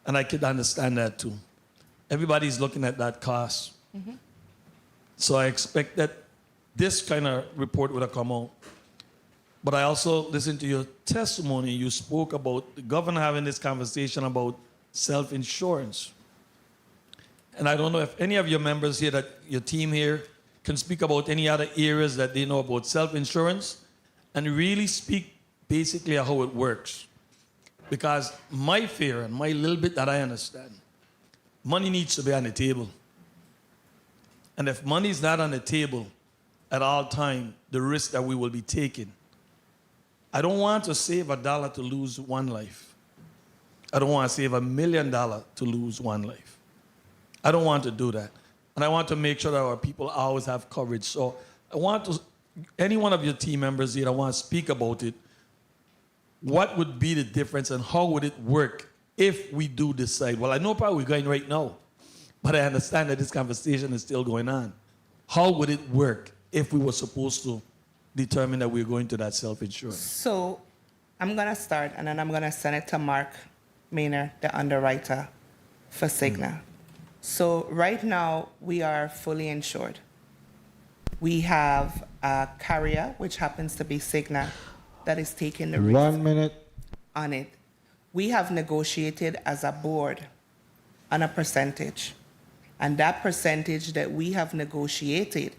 And I could understand that too. Everybody's looking at that cost. So I expect that this kind of report would have come out. But I also listened to your testimony. You spoke about the governor having this conversation about self-insurance. And I don't know if any of your members here, that your team here, can speak about any other areas that they know about self-insurance and really speak basically how it works. Because my fear and my little bit that I understand, money needs to be on the table. And if money is not on the table at all time, the risk that we will be taking. I don't want to save $1 to lose one life. I don't want to save $1 million to lose one life. I don't want to do that. And I want to make sure that our people always have coverage. So I want to, any one of your team members here, I want to speak about it. What would be the difference and how would it work if we do decide? Well, I know probably we're going right now, but I understand that this conversation is still going on. How would it work if we were supposed to determine that we're going to that self-insurance? So I'm going to start, and then I'm going to send it to Mark Maynard, the underwriter for Cigna. So right now, we are fully insured. We have a carrier, which happens to be Cigna, that is taking the risk 1 minute. on it. We have negotiated as a board on a percentage. And that percentage that we have negotiated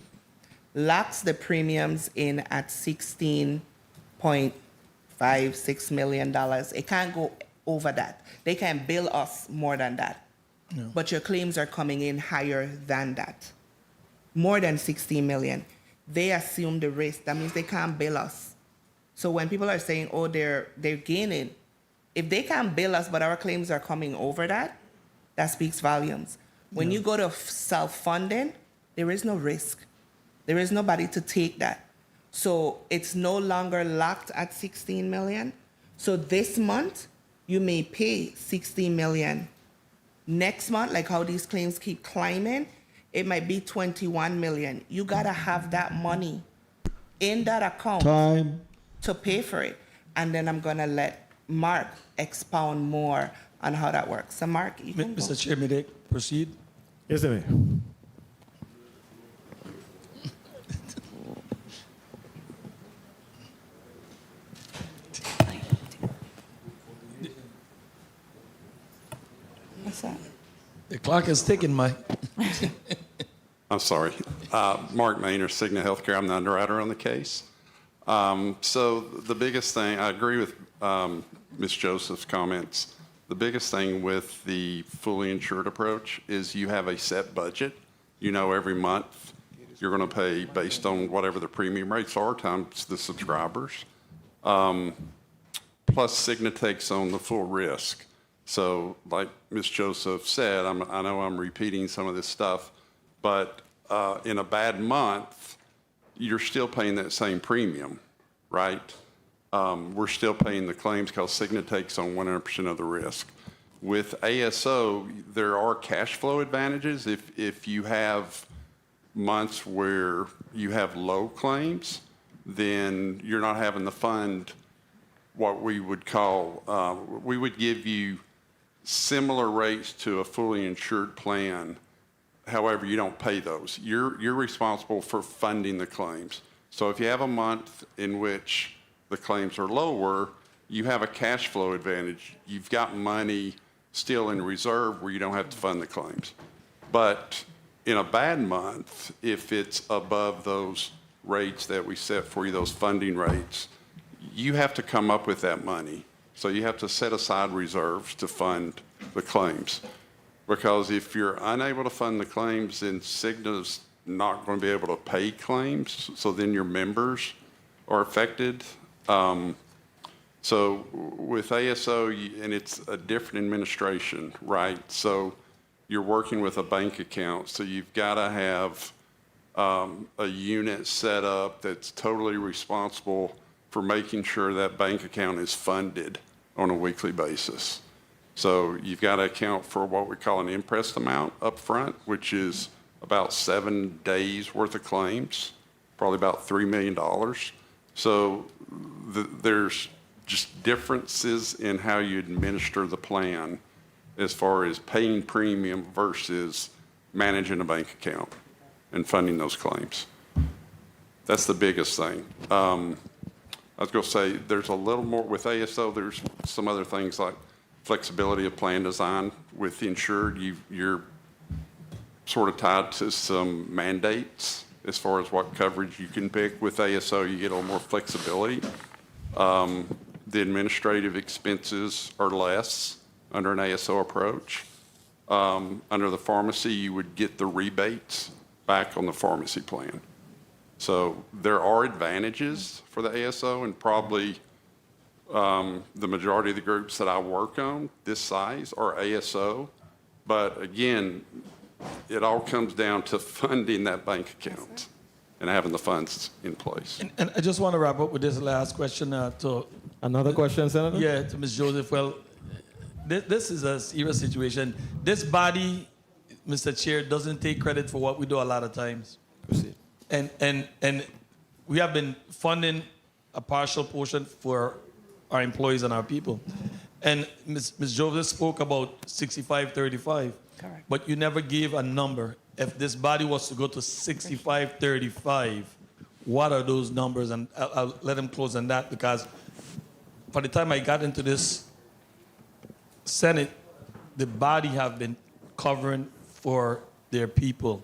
locks the premiums in at $16.56 million. It can't go over that. They can bill us more than that. No. But your claims are coming in higher than that, more than 16 million. They assume the risk. That means they can't bill us. So when people are saying, oh, they're gaining, if they can't bill us but our claims are coming over that, that speaks volumes. When you go to self-funding, there is no risk. There is nobody to take that. So it's no longer locked at 16 million. So this month, you may pay 16 million. Next month, like how these claims keep climbing, it might be 21 million. You gotta have that money in that account to pay for it. And then I'm gonna let Mark expound more on how that works. So Mark, you can Mr. Chair, may I proceed? Yes, sir. What's that? The clock is ticking, Mike. I'm sorry. Mark Maynard, Cigna Healthcare. I'm the underwriter on the case. So the biggest thing, I agree with Ms. Joseph's comments. The biggest thing with the fully insured approach is you have a set budget. You know every month you're going to pay based on whatever the premium rates are times the subscribers. Plus Cigna takes on the full risk. So like Ms. Joseph said, I know I'm repeating some of this stuff, but in a bad month, you're still paying that same premium, right? We're still paying the claims because Cigna takes on 100% of the risk. With ASO, there are cash flow advantages. If you have months where you have low claims, then you're not having to fund what we would call, we would give you similar rates to a fully insured plan. However, you don't pay those. You're responsible for funding the claims. So if you have a month in which the claims are lower, you have a cash flow advantage. You've got money still in reserve where you don't have to fund the claims. But in a bad month, if it's above those rates that we set for you, those funding rates, you have to come up with that money. So you have to set aside reserves to fund the claims. Because if you're unable to fund the claims, then Cigna's not going to be able to pay claims. So then your members are affected. So with ASO, and it's a different administration, right? So you're working with a bank account. So you've got to have a unit set up that's totally responsible for making sure that bank account is funded on a weekly basis. So you've got to account for what we call an impressed amount up front, which is about 7 days worth of claims, probably about $3 million. So there's just differences in how you administer the plan as far as paying premium versus managing a bank account and funding those claims. That's the biggest thing. I was going to say there's a little more with ASO. There's some other things like flexibility of plan design with the insured. You're sort of tied to some mandates as far as what coverage you can pick. With ASO, you get a little more flexibility. The administrative expenses are less under an ASO approach. Under the pharmacy, you would get the rebates back on the pharmacy plan. So there are advantages for the ASO, and probably the majority of the groups that I work on this size are ASO. But again, it all comes down to funding that bank account and having the funds in place. And I just want to wrap up with this last question. Another question, Senator? Yeah, to Ms. Joseph. Well, this is a serious situation. This body, Mr. Chair, doesn't take credit for what we do a lot of times. Proceed. And we have been funding a partial portion for our employees and our people. And Ms. Joseph spoke about 65-35. Correct. But you never gave a number. If this body was to go to 65-35, what are those numbers? And I'll let him close on that, because by the time I got into this Senate, the body have been covering for their people.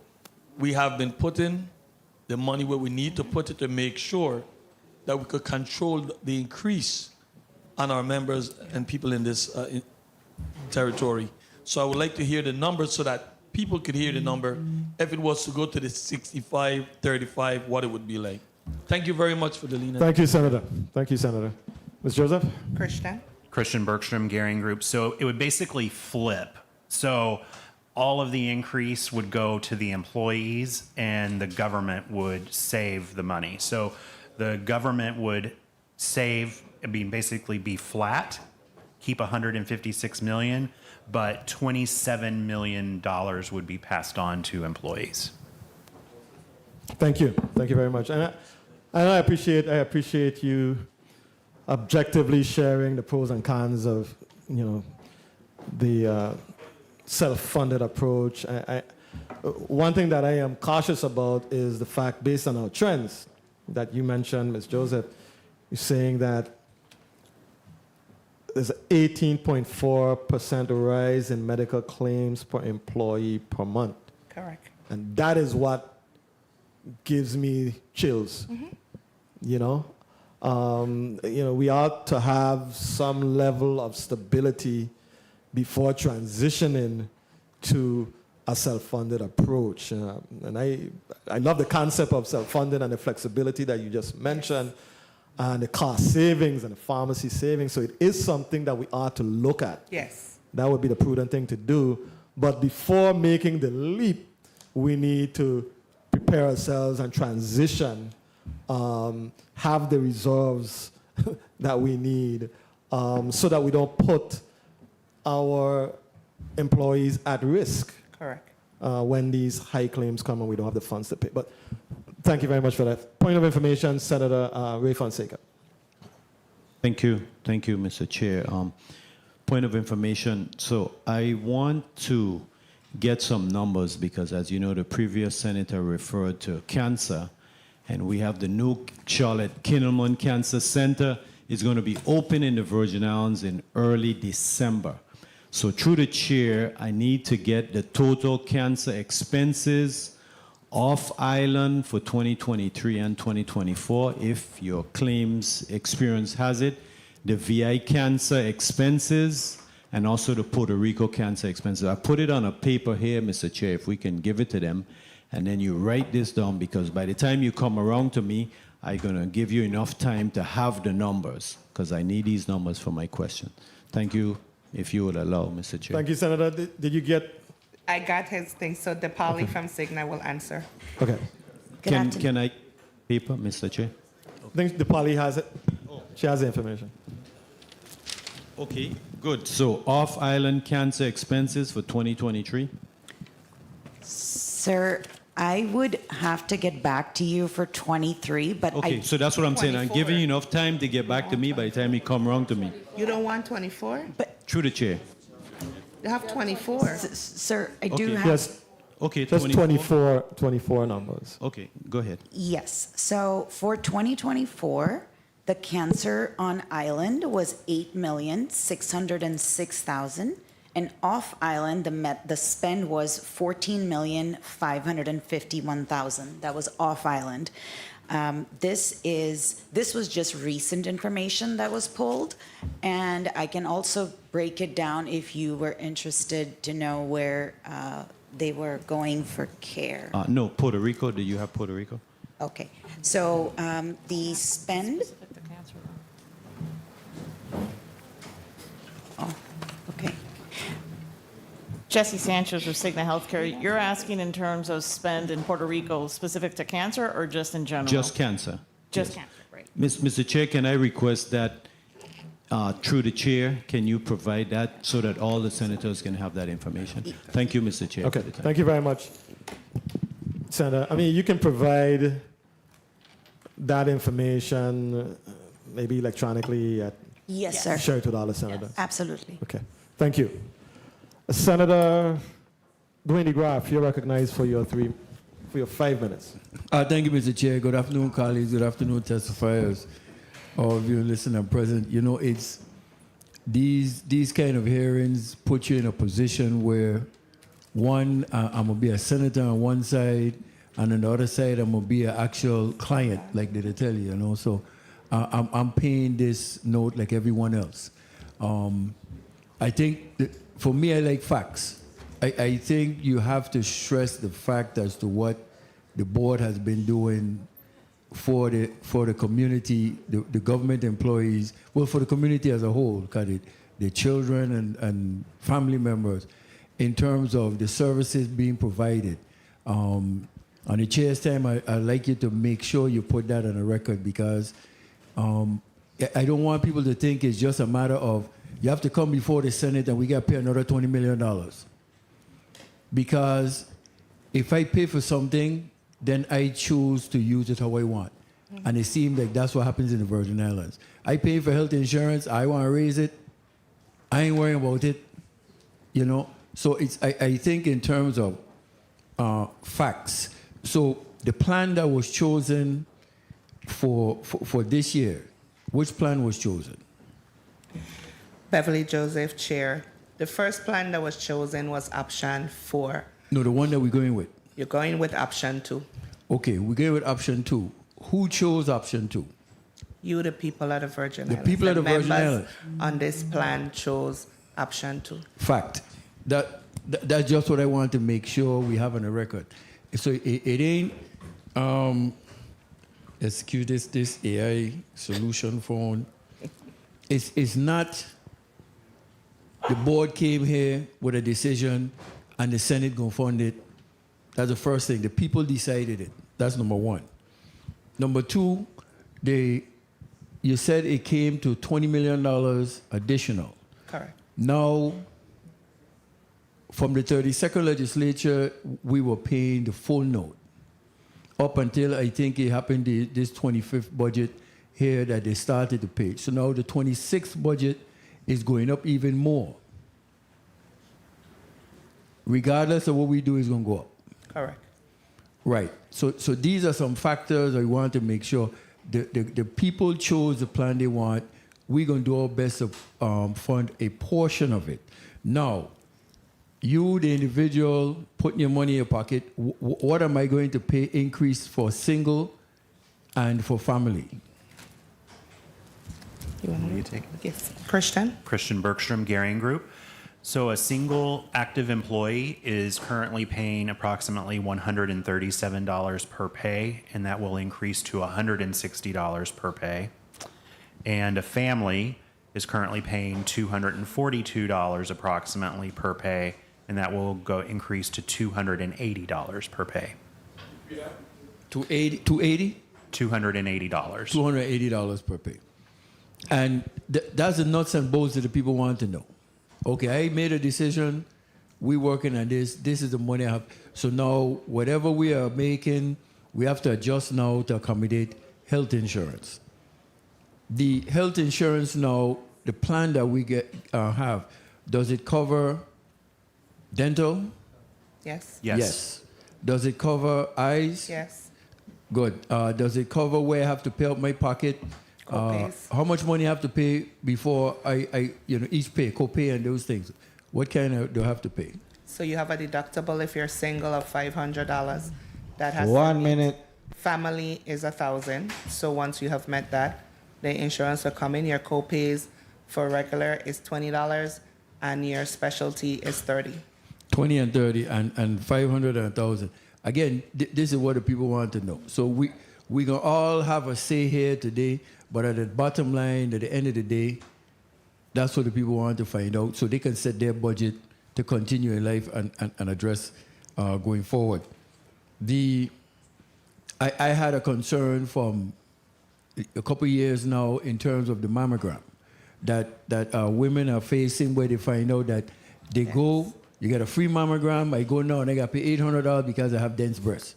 We have been putting the money where we need to put it to make sure that we could control the increase on our members and people in this territory. So I would like to hear the numbers so that people could hear the number. If it was to go to the 65-35, what it would be like. Thank you very much for the lean. Thank you, Senator. Thank you, Senator. Ms. Joseph? Christian Bergstrom, Gearing Group. So it would basically flip. So all of the increase would go to the employees and the government would save the money. So the government would save, basically be flat, keep 156 million, but $27 million would be passed on to employees. Thank you. Thank you very much. And I appreciate you objectively sharing the pros and cons of, the self-funded approach. One thing that I am cautious about is the fact, based on our trends that you mentioned, Ms. Joseph, you're saying that there's an 18.4% rise in medical claims per employee per month. Correct. And that is what gives me chills. We ought to have some level of stability before transitioning to a self-funded approach. And I love the concept of self-funded and the flexibility that you just mentioned, and the cost savings and the pharmacy savings. So it is something that we ought to look at. Yes. That would be the prudent thing to do. But before making the leap, we need to prepare ourselves and transition, have the reserves that we need, so that we don't put our employees at risk. Correct. When these high claims come and we don't have the funds to pay. But thank you very much for that. Point of information, Senator Ray Fonseca. Thank you, Mr. Chair. Point of information. So I want to get some numbers because, as you know, the previous senator referred to cancer, and we have the new Charlotte Kinnaman Cancer Center is going to be open in the Virgin Islands in early December. So through the chair, I need to get the total cancer expenses off island for 2023 and 2024, if your claims experience has it, the VI cancer expenses, and also the Puerto Rico cancer expenses. I put it on a paper here, Mr. Chair, if we can give it to them, and then you write this down, because by the time you come around to me, I'm going to give you enough time to have the numbers, because I need these numbers for my question. Thank you, if you would allow, Mr. Chair. Thank you, Senator. Did you get? I got his thing, so DePauli from Cigna will answer. Okay. Can I paper, Mr. Chair? I think DePauli has it. She has the information. Okay, good. So off-island cancer expenses for 2023? Sir, I would have to get back to you for 23, but Okay, so that's what I'm saying. I'm giving you enough time to get back to me by the time you come around to me. You don't want 24? Through the chair. You have 24. Sir, I Okay. do have... Yes. Okay, Just 24 numbers. Okay, go ahead. Yes. So for 2024, the cancer on island was 8,606,000, and off island the spend was 14,551,000. That was off island. This was just recent information that was pulled, and I can also break it down if you were interested to know where they were going for care. No, Puerto Rico. Do you have Puerto Rico? Okay, so the spend. Oh, okay. Jesse Sanchez with Cigna Healthcare. You're asking in terms of spend in Puerto Rico specific to cancer or just in general? Just cancer. Just Yes. cancer, right. Mr. Chair, can I request that through the chair, can you provide that so that all the senators can have that information? Thank you, Mr. Chair. Okay, for the time. thank you very much, Senator. I mean, you can provide that information maybe electronically at Yes, sir. share it with all the senators. Absolutely. Okay, thank you. Senator Dwayne DeGraff, you're recognized for your 5 minutes. Thank you, Mr. Chair. Good afternoon, colleagues. Good afternoon, testifiers. All of you listening and present. You know, it's these kind of hearings put you in a position where one, I'm gonna be a senator on one side, and on the other side, I'm gonna be an actual client, like they tell you. You know, so I'm paying this note like everyone else. I think for me, I like facts. I think you have to stress the fact as to what the board has been doing for the community, the government employees, well, for the community as a whole, the children and family members, in terms of the services being provided. On the chair's time, I'd like you to make sure you put that on the record, because I don't want people to think it's just a matter of you have to come before the Senate and we got to pay another $20 million. Because if I pay for something, then I choose to use it how I want. And it seems like that's what happens in the Virgin Islands. I pay for health insurance, I want to raise it, I ain't worrying about it, you know? So I think in terms of facts. So the plan that was chosen for this year, which plan was chosen? Beverly Joseph, Chair. The first plan that was chosen was option 4. No, the one that we're going with. You're going with option 2. Okay, we're going with option 2. Who chose option 2? You, the people of the Virgin The Islands. people of the Virgin members Islands. on this plan chose option 2. Fact. That's just what I want to make sure we have on the record. So it ain't, excuse this AI solution phone. It's not the board came here with a decision and the Senate gonna fund it. That's the first thing. The people decided it. That's number one. Number two, you said it came to $20 million additional. Correct. Now, from the 32nd legislature, we were paying the full note. Up until I think it happened this 25th budget here that they started to pay. So now the 26th budget is going up even more. Regardless of what we do, it's going to go up. Correct. Right. So these are some factors I want to make sure the people chose the plan they want. we're going to do our best to fund a portion of it. Now, you, the individual, putting your money in your pocket, what am I going to pay increase for single and for family? You want me to take it? Yes. Christian? Christian Bergstrom, Garing Group. So a single active employee is currently paying approximately $137 per pay, and that will increase to $160 per pay. And a family is currently paying $242 approximately per pay, and that will increase to $280 per pay. $280? $280. $280 per pay. And that's the nuts and bolts that the people want to know. Okay, I made a decision. We're working on this. This is the money I have. So now, whatever we are making, we have to adjust now to accommodate health insurance. The health insurance now, the plan that we have, does it cover dental? Yes. Yes. Does it cover eyes? Yes. Good. Does it cover where I have to pay out my pocket? How much money I have to pay before I each pay, co-pay and those things? What kind of do I have to pay? So you have a deductible if you're single of $500. That has 1 minute. Family is $1,000. So once you have met that, the insurance will come in. Your co-pays for regular is $20, and your specialty is $30. 20 and 30 and 500 and 1,000. Again, this is what the people want to know. So we gonna all have a say here today, but at the bottom line, at the end of the day, that's what the people want to find out, so they can set their budget to continue in life and address going forward. I had a concern from a couple of years now in terms of the mammogram that women are facing, where they find out that they go, you get a free mammogram, I go now and I got to pay $800 because I have dense breasts.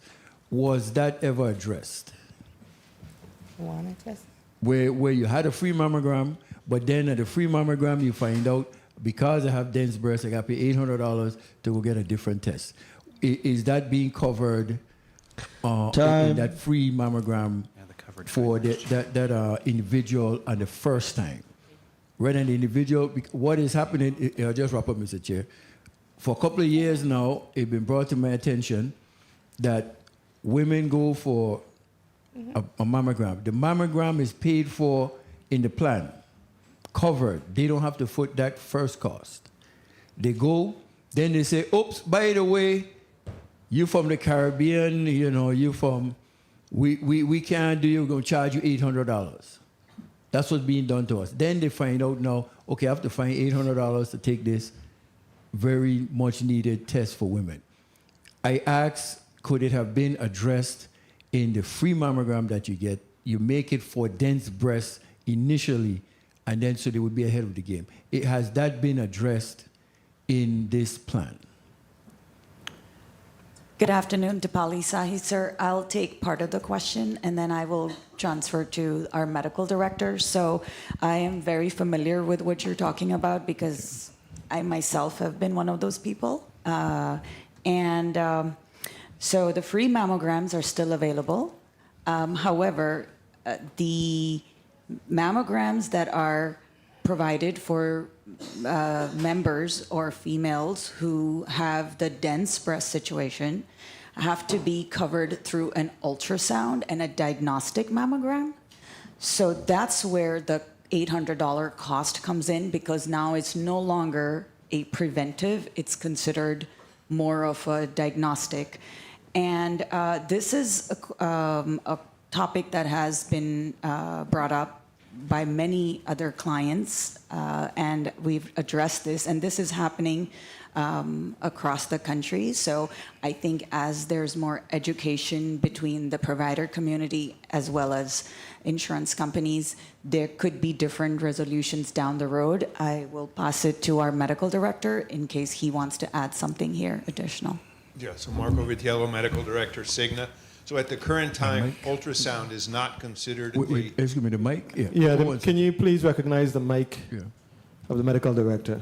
Was that ever addressed? Where you had a free mammogram, but then at the free mammogram you find out because I have dense breasts, I got to pay $800 to go get a different test. Is that being covered in that free mammogram for that individual on the first time? Rather than the individual, what is happening, I'll just wrap up, Mr. Chair. For a couple of years now, it's been brought to my attention that women go for a mammogram. The mammogram is paid for in the plan, covered. They don't have to foot that first cost. They go, then they say, oops, by the way, you from the Caribbean, you from, we can't do, we're going to charge you $800. That's what's being done to us. Then they find out now, okay, I have to find $800 to take this very much needed test for women. I asked, could it have been addressed in the free mammogram that you get? You make it for dense breasts initially, and then so they would be ahead of the game. Has that been addressed in this plan? Good afternoon, Dipali Sahi, sir. I'll take part of the question and then I will transfer to our medical director. So I am very familiar with what you're talking about because I myself have been one of those people. So the free mammograms are still available. However, the mammograms that are provided for members or females who have the dense breast situation have to be covered through an ultrasound and a diagnostic mammogram. So that's where the $800 cost comes in, because now it's no longer a preventive, it's considered more of a diagnostic. And this is a topic that has been brought up by many other clients, and we've addressed this, and this is happening across the country. So I think as there's more education between the provider community as well as insurance companies, there could be different resolutions down the road. I will pass it to our medical director in case he wants to add something here additional. Yeah, so Marco Vitiello, Medical Director, Cigna. So at the current time, ultrasound is not considered Wait, excuse me, the mic? Can you please recognize the mic of the medical director?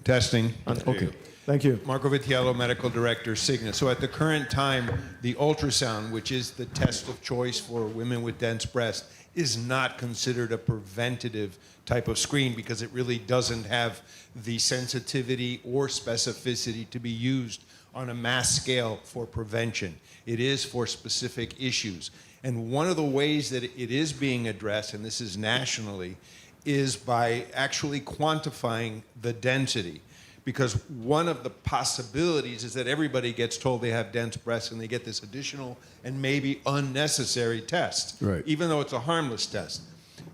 Testing. Okay. Thank you. Marco Vitiello, Medical Director, Cigna. So at the current time, the ultrasound, which is the test of choice for women with dense breast, is not considered a preventative type of screen because it really doesn't have the sensitivity or specificity to be used on a mass scale for prevention. It is for specific issues. And one of the ways that it is being addressed, and this is nationally, is by actually quantifying the density. Because one of the possibilities is that everybody gets told they have dense breasts and they get this additional and maybe unnecessary test, Right. even though it's a harmless test.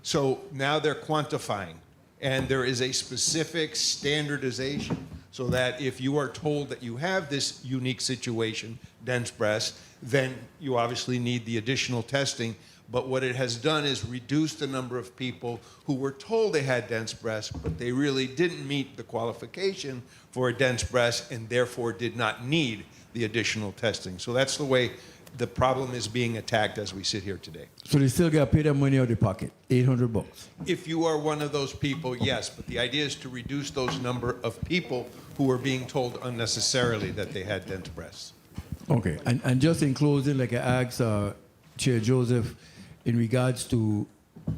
So now they're quantifying, and there is a specific standardization so that if you are told that you have this unique situation, dense breast, then you obviously need the additional testing. But what it has done is reduce the number of people who were told they had dense breasts, but they really didn't meet the qualification for a dense breast and therefore did not need the additional testing. So that's the way the problem is being attacked as we sit here today. So they still got to pay their money out of their pocket, $800. If you are one of those people, yes, but the idea is to reduce those number of people who are being told unnecessarily that they had dense breasts. Okay, and just in closing, like I asked Chair Joseph, in regards to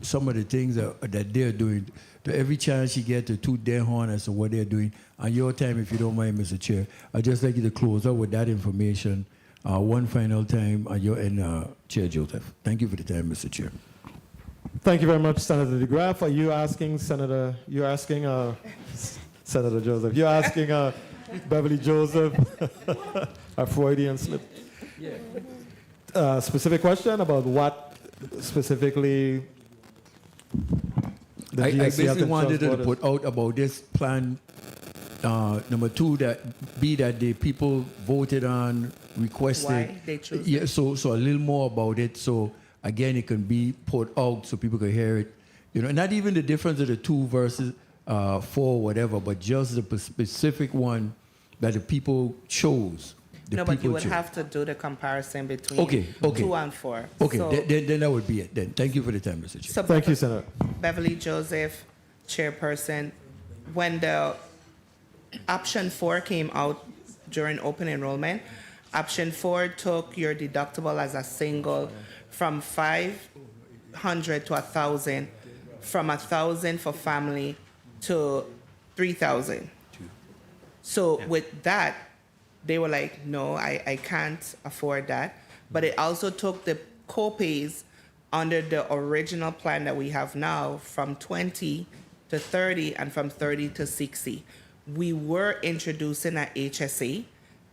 some of the things that they're doing, to every chance you get to toot their horn as to what they're doing, on your time, if you don't mind, Mr. Chair, I'd just like you to close out with that information one final time on your end, Chair Joseph. Thank you for the time, Mr. Chair. Thank you very much, Senator DeGraff. Are you asking Senator Joseph, you're asking Beverly Joseph a Freudian slip? Yeah. Specific question about what specifically the I GSC basically Health wanted Insurance to Board put out about this plan, number two, that the people voted on, requested. Why they chose Yeah, it. so a little more about it, so again, it can be put out so people can hear it. You know, not even the difference of the 2 versus 4, whatever, but just the specific one that the people chose. No, but you would have to do the comparison between Okay. 2 and 4. Okay, So, then that would be it. Then thank you for the time, Mr. Chair. so Thank you, Senator. Beverly Joseph, chairperson, when the option 4 came out during open enrollment, option 4 took your deductible as a single from $500 to $1,000, from $1,000 for family to $3,000. So with that, they were like, no, I can't afford that. But it also took the co-pays under the original plan that we have now from 20 to 30 and from 30 to 60. We were introducing an HSA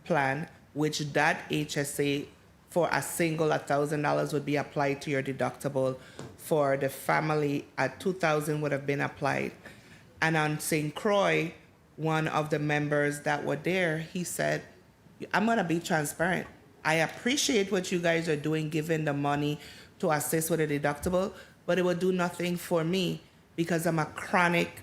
plan, which that HSA for a single $1,000 would be applied to your deductible. For the family, at $2,000 would have been applied. And on St. Croix, one of the members that were there, he said, I'm going to be transparent. I appreciate what you guys are doing, giving the money to assist with a deductible, but it would do nothing for me because I'm a chronic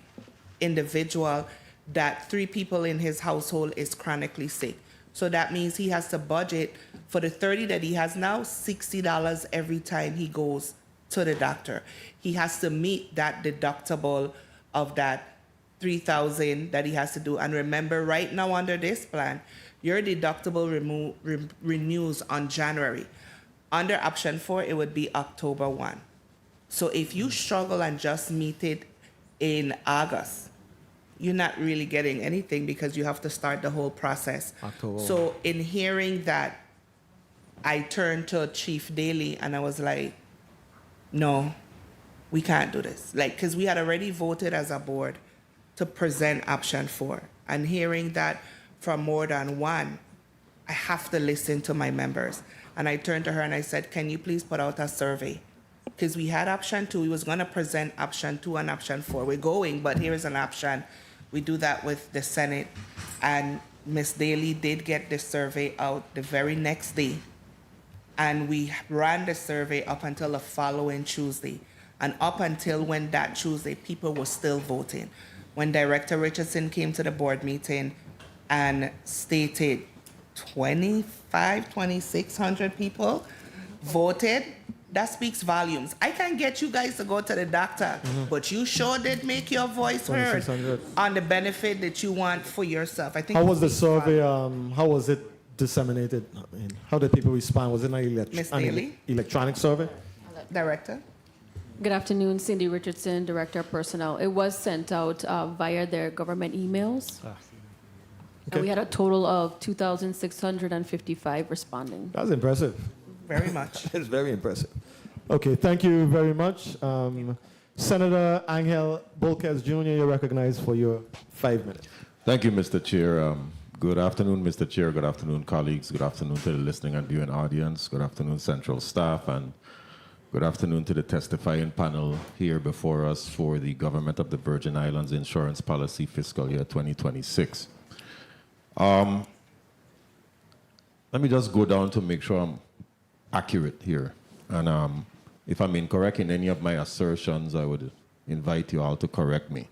individual that 3 people in his household is chronically sick. So that means he has to budget for the 30 that he has now, $60 every time he goes to the doctor. He has to meet that deductible of that $3,000 that he has to do. And remember, right now under this plan, your deductible renews on January. Under option 4, it would be October 1. So if you struggle and just meet it in August, you're not really getting anything because you have to start the whole process. October 1. So in hearing that, I turned to Chief Daly and I was like, no, we can't do this. Like, because we had already voted as a board to present option 4. And hearing that from more than one, I have to listen to my members. And I turned to her and I said, can you please put out a survey? Because we had option 2, we was gonna present option 2 and option 4. We're going, but here's an option. We do that with the Senate. And Ms. Daly did get the survey out the very next day. And we ran the survey up until the following Tuesday. And up until when that Tuesday, people were still voting. When Director Richardson came to the board meeting and stated 2,600 people voted, that speaks volumes. I can get you guys to go to the doctor, but you sure did make your voice heard 2,600. on the benefit that you want for yourself. I think. How it was the speaks survey? volumes. How was it disseminated? I mean, how did people respond? Was it Miss Daly? electronic survey? Director. Good afternoon, Cindy Richardson, Director of Personnel. It was sent out via their government emails. And we had a total of 2,655 responding. That's impressive. Very much. That's very impressive. Okay, thank you very much. Senator Angel Bolquez Jr., you're recognized for your 5 minutes. Thank you, Mr. Chair. Good afternoon, Mr. Chair. Good afternoon, colleagues. Good afternoon to the listening and viewing audience. Good afternoon, Central staff. And good afternoon to the testifying panel here before us for the Government of the Virgin Islands Insurance Policy Fiscal Year 2026. Let me just go down to make sure I'm accurate here. And if I'm incorrect in any of my assertions, I would invite you all to correct me.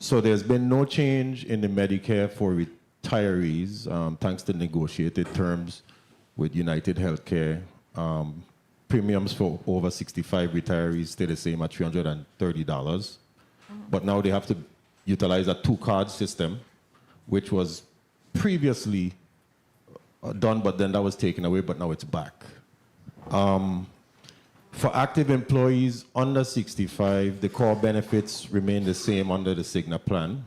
So there's been no change in the Medicare for retirees, thanks to negotiated terms with United Healthcare. Premiums for over 65 retirees stay the same at $330. But now they have to utilize a two-card system, which was previously done, but then that was taken away, but now it's back. For active employees under 65, the core benefits remain the same under the Cigna plan.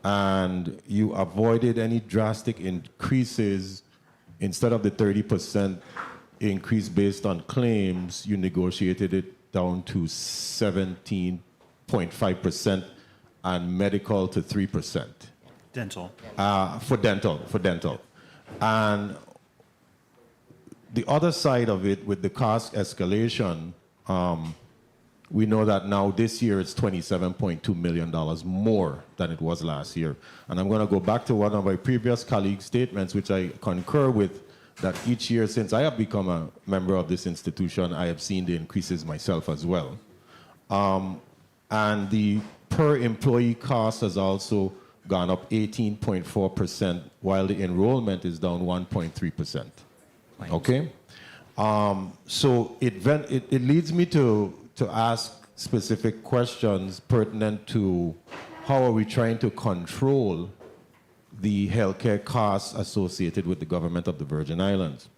And you avoided any drastic increases. Instead of the 30% increase based on claims, you negotiated it down to 17.5% and medical to 3%. Dental. For dental. And the other side of it, with the cost escalation, we know that now this year it's $27.2 million more than it was last year. And I'm going to go back to one of my previous colleagues' statements, which I concur with, that each year since I have become a member of this institution, I have seen the increases myself as well. And the per employee cost has also gone up 18.4%, while the enrollment is down 1.3%. Okay? So it leads me to ask specific questions pertinent to how are we trying to control the healthcare costs associated with the government of the Virgin Islands.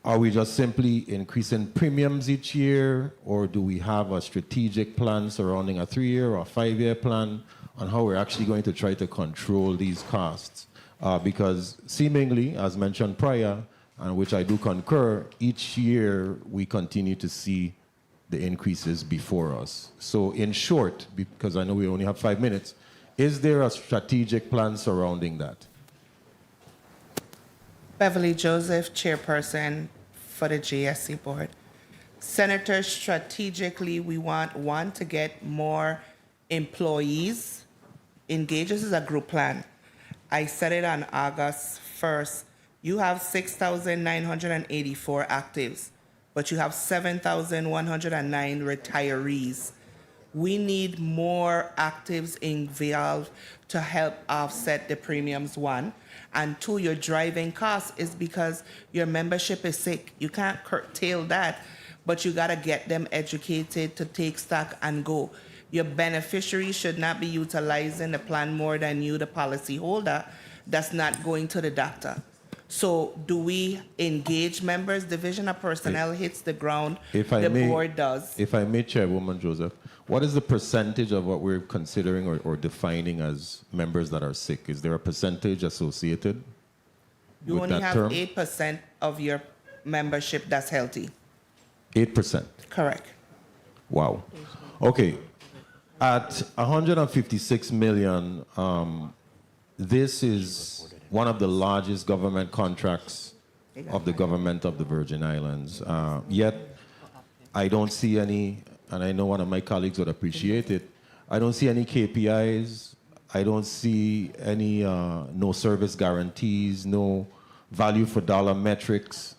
Are we just simply increasing premiums each year, or do we have a strategic plan surrounding a 3-year or 5-year plan on how we're actually going to try to control these costs? Because seemingly, as mentioned prior, and which I do concur, each year we continue to see the increases before us. So in short, because I know we only have 5 minutes, is there a strategic plan surrounding that? Beverly Joseph, Chairperson for the GSC Board. Senator, strategically, we want, one, to get more employees engaged. This is a group plan. I said it on August 1st. You have 6,984 actives, but you have 7,109 retirees. We need more actives involved to help offset the premiums, one. And two, your driving cost is because your membership is sick. You can't curtail that, but you gotta get them educated to take stock and go. Your beneficiaries should not be utilizing the plan more than you, the policy holder, that's not going to the doctor. So do we engage members? Division of Personnel hits the ground, board does. If I may, Chairwoman Joseph, what is the percentage of what we're considering or defining as members that are sick? Is there a percentage associated You with only that have term? 8% of your membership that's healthy. 8%? Correct. Wow. Okay. At 156 million, this is one of the largest government contracts of the government of the Virgin Islands. Yet, I don't see any, and I know one of my colleagues would appreciate it, I don't see any KPIs, I don't see any no service guarantees, no value for dollar metrics.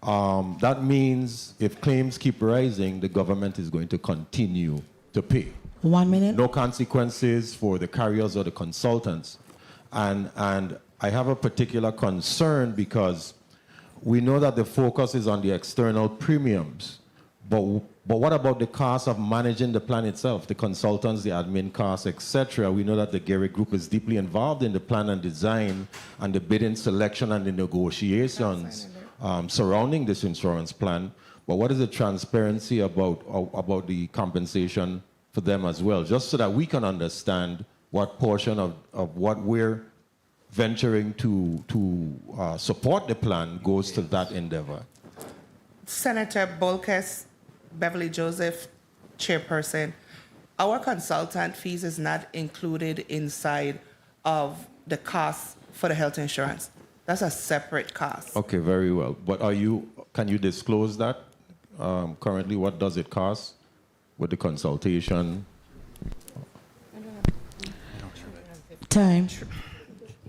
That means if claims keep rising, the government is going to continue to pay. 1 minute. No consequences for the carriers or the consultants. And I have a particular concern because we know that the focus is on the external premiums, but what about the cost of managing the plan itself, the consultants, the admin costs, etc.? We know that the Gehrig Group is deeply involved in the plan and design and the bidding selection and the negotiations surrounding this insurance plan. But what is the transparency about the compensation for them as well, just so that we can understand what portion of what we're venturing to support the plan goes to that endeavor? Senator Bolkes, Beverly Joseph, chairperson, our consultant fees is not included inside of the cost for the health insurance. That's a separate cost. Okay, very well. But can you disclose that? Currently, what does it cost with the consultation? Time.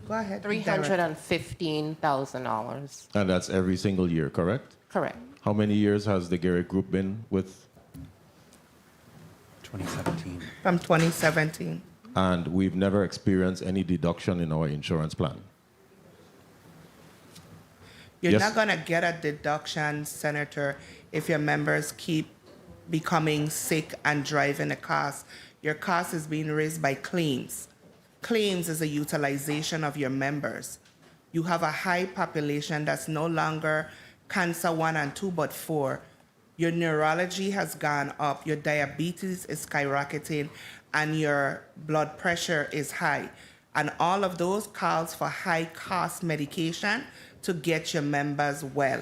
Go ahead. $315,000. And that's every single year, correct? Correct. How many years has the Gehrig Group been with? 2017. From 2017. And we've never experienced any deduction in our insurance plan. You're not going to get a deduction, Senator, if your members keep becoming sick and driving a cost. Your cost is being raised by claims. Claims is a utilization of your members. You have a high population that's no longer cancer 1 and 2, but 4. Your neurology has gone up, your diabetes is skyrocketing, and your blood pressure is high. And all of those calls for high cost medication to get your members well.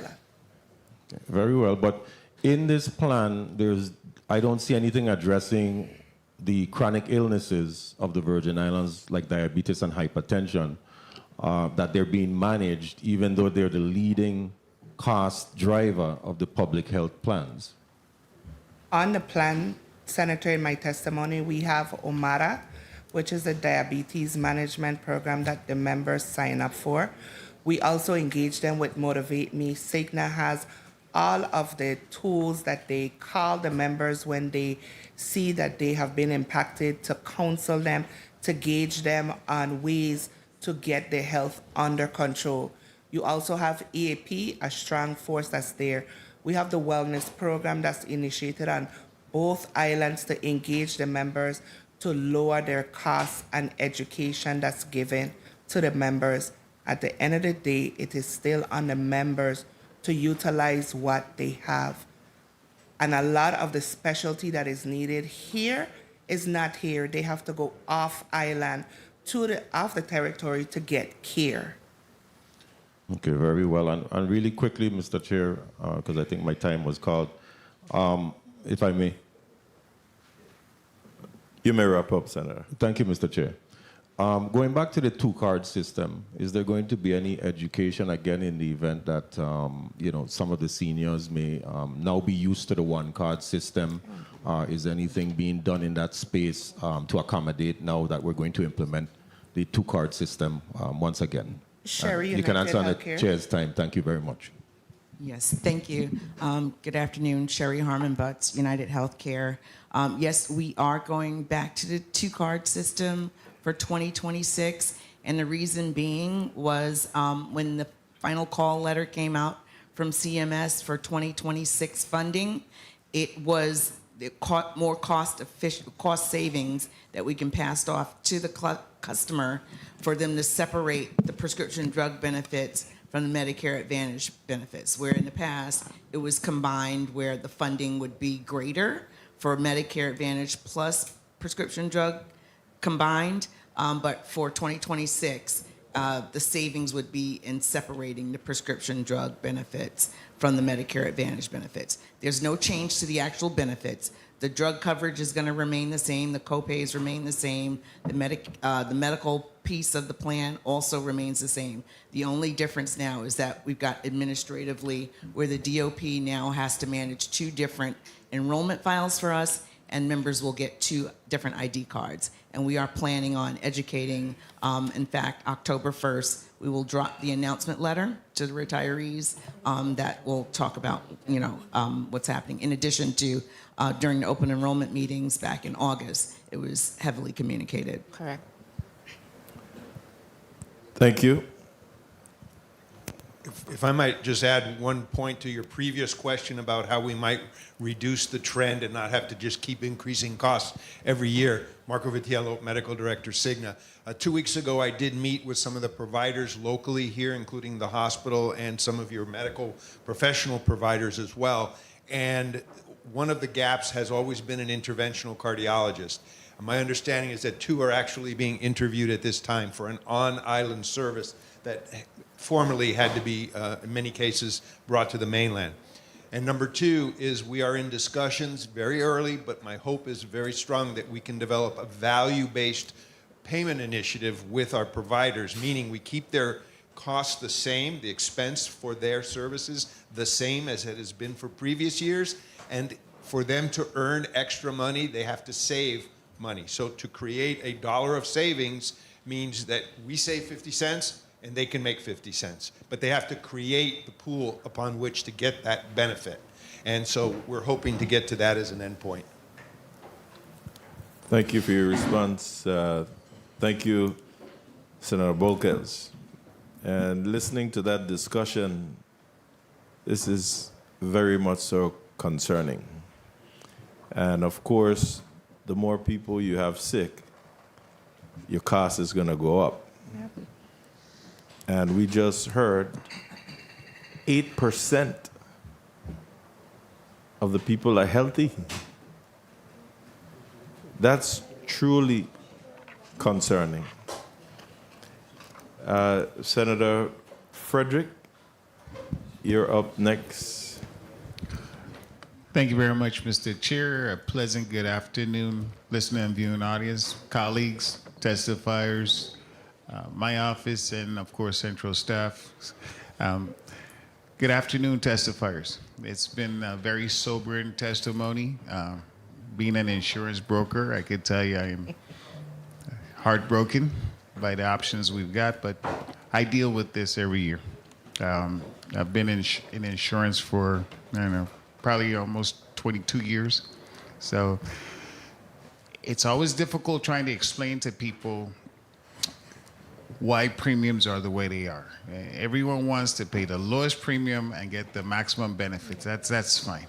Very well, but in this plan, I don't see anything addressing the chronic illnesses of the Virgin Islands, like diabetes and hypertension, that they're being managed, even though they're the leading cost driver of the public health plans. On the plan, Senator, in my testimony, we have OMARA, which is a diabetes management program that the members sign up for. We also engage them with Motivate Me. Cigna has all of the tools that they call the members when they see that they have been impacted, to counsel them, to gauge them on ways to get their health under control. You also have EAP, a strong force that's there. We have the wellness program that's initiated on both islands to engage the members to lower their costs and education that's given to the members. At the end of the day, it is still on the members to utilize what they have. And a lot of the specialty that is needed here is not here. They have to go off island off the territory to get care. Okay, very well. And really quickly, Mr. Chair, because I think my time was called, if I may. You may wrap up, Senator. Thank you, Mr. Chair. Going back to the two-card system, is there going to be any education again in the event that some of the seniors may now be used to the one-card system? Is anything being done in that space to accommodate now that we're going to implement the two-card system once again? Sherry, you can answer on the Healthcare. chair's time. Thank you very much. Yes, thank you. Good afternoon, Sherry Harmon Butts, United Healthcare. Yes, we are going back to the two-card system for 2026, and the reason being was when the final call letter came out from CMS for 2026 funding, it was more cost savings that we can pass off to the customer for them to separate the prescription drug benefits from the Medicare Advantage benefits, where in the past it was combined, where the funding would be greater for Medicare Advantage plus prescription drug combined, but for 2026, the savings would be in separating the prescription drug benefits from the Medicare Advantage benefits. There's no change to the actual benefits. The drug coverage is going to remain the same. The copays remain the same. The medical piece of the plan also remains the same. The only difference now is that we've got administratively where the DOP now has to manage 2 different enrollment files for us, and members will get 2 different ID cards. And we are planning on educating. In fact, October 1st, we will drop the announcement letter to the retirees that will talk about, what's happening. In addition to during the open enrollment meetings back in August, it was heavily communicated. Correct. Thank you. If I might just add one point to your previous question about how we might reduce the trend and not have to just keep increasing costs every year. Marco Vitiello, Medical Director, Cigna. 2 weeks ago, I did meet with some of the providers locally here, including the hospital and some of your medical professional providers as well. And one of the gaps has always been an interventional cardiologist. My understanding is that 2 are actually being interviewed at this time for an on-island service that formerly had to be, in many cases, brought to the mainland. And number 2 is we are in discussions very early, but my hope is very strong that we can develop a value-based payment initiative with our providers, meaning we keep their costs the same, the expense for their services the same as it has been for previous years, and for them to earn extra money, they have to save money. So to create a dollar of savings means that we save 50 cents, and they can make 50 cents. But they have to create the pool upon which to get that benefit. And so we're hoping to get to that as an endpoint. Thank you for your response. Thank you, Senator Bolkes. And listening to that discussion, this is very much so concerning. And of course, the more people you have sick, your cost is going to go up. Yep. And we just heard 8% of the people are healthy. That's truly concerning. Senator Frederick, you're up next. Thank you very much, Mr. Chair. A pleasant good afternoon, listening and viewing audience, colleagues, testifiers, my office, and of course, central staff. Good afternoon, testifiers. It's been a very sobering testimony. Being an insurance broker, I could tell you I am heartbroken by the options we've got, but I deal with this every year. I've been in insurance for, I don't know, probably almost 22 years. So it's always difficult trying to explain to people why premiums are the way they are. Everyone wants to pay the lowest premium and get the maximum benefits. That's fine.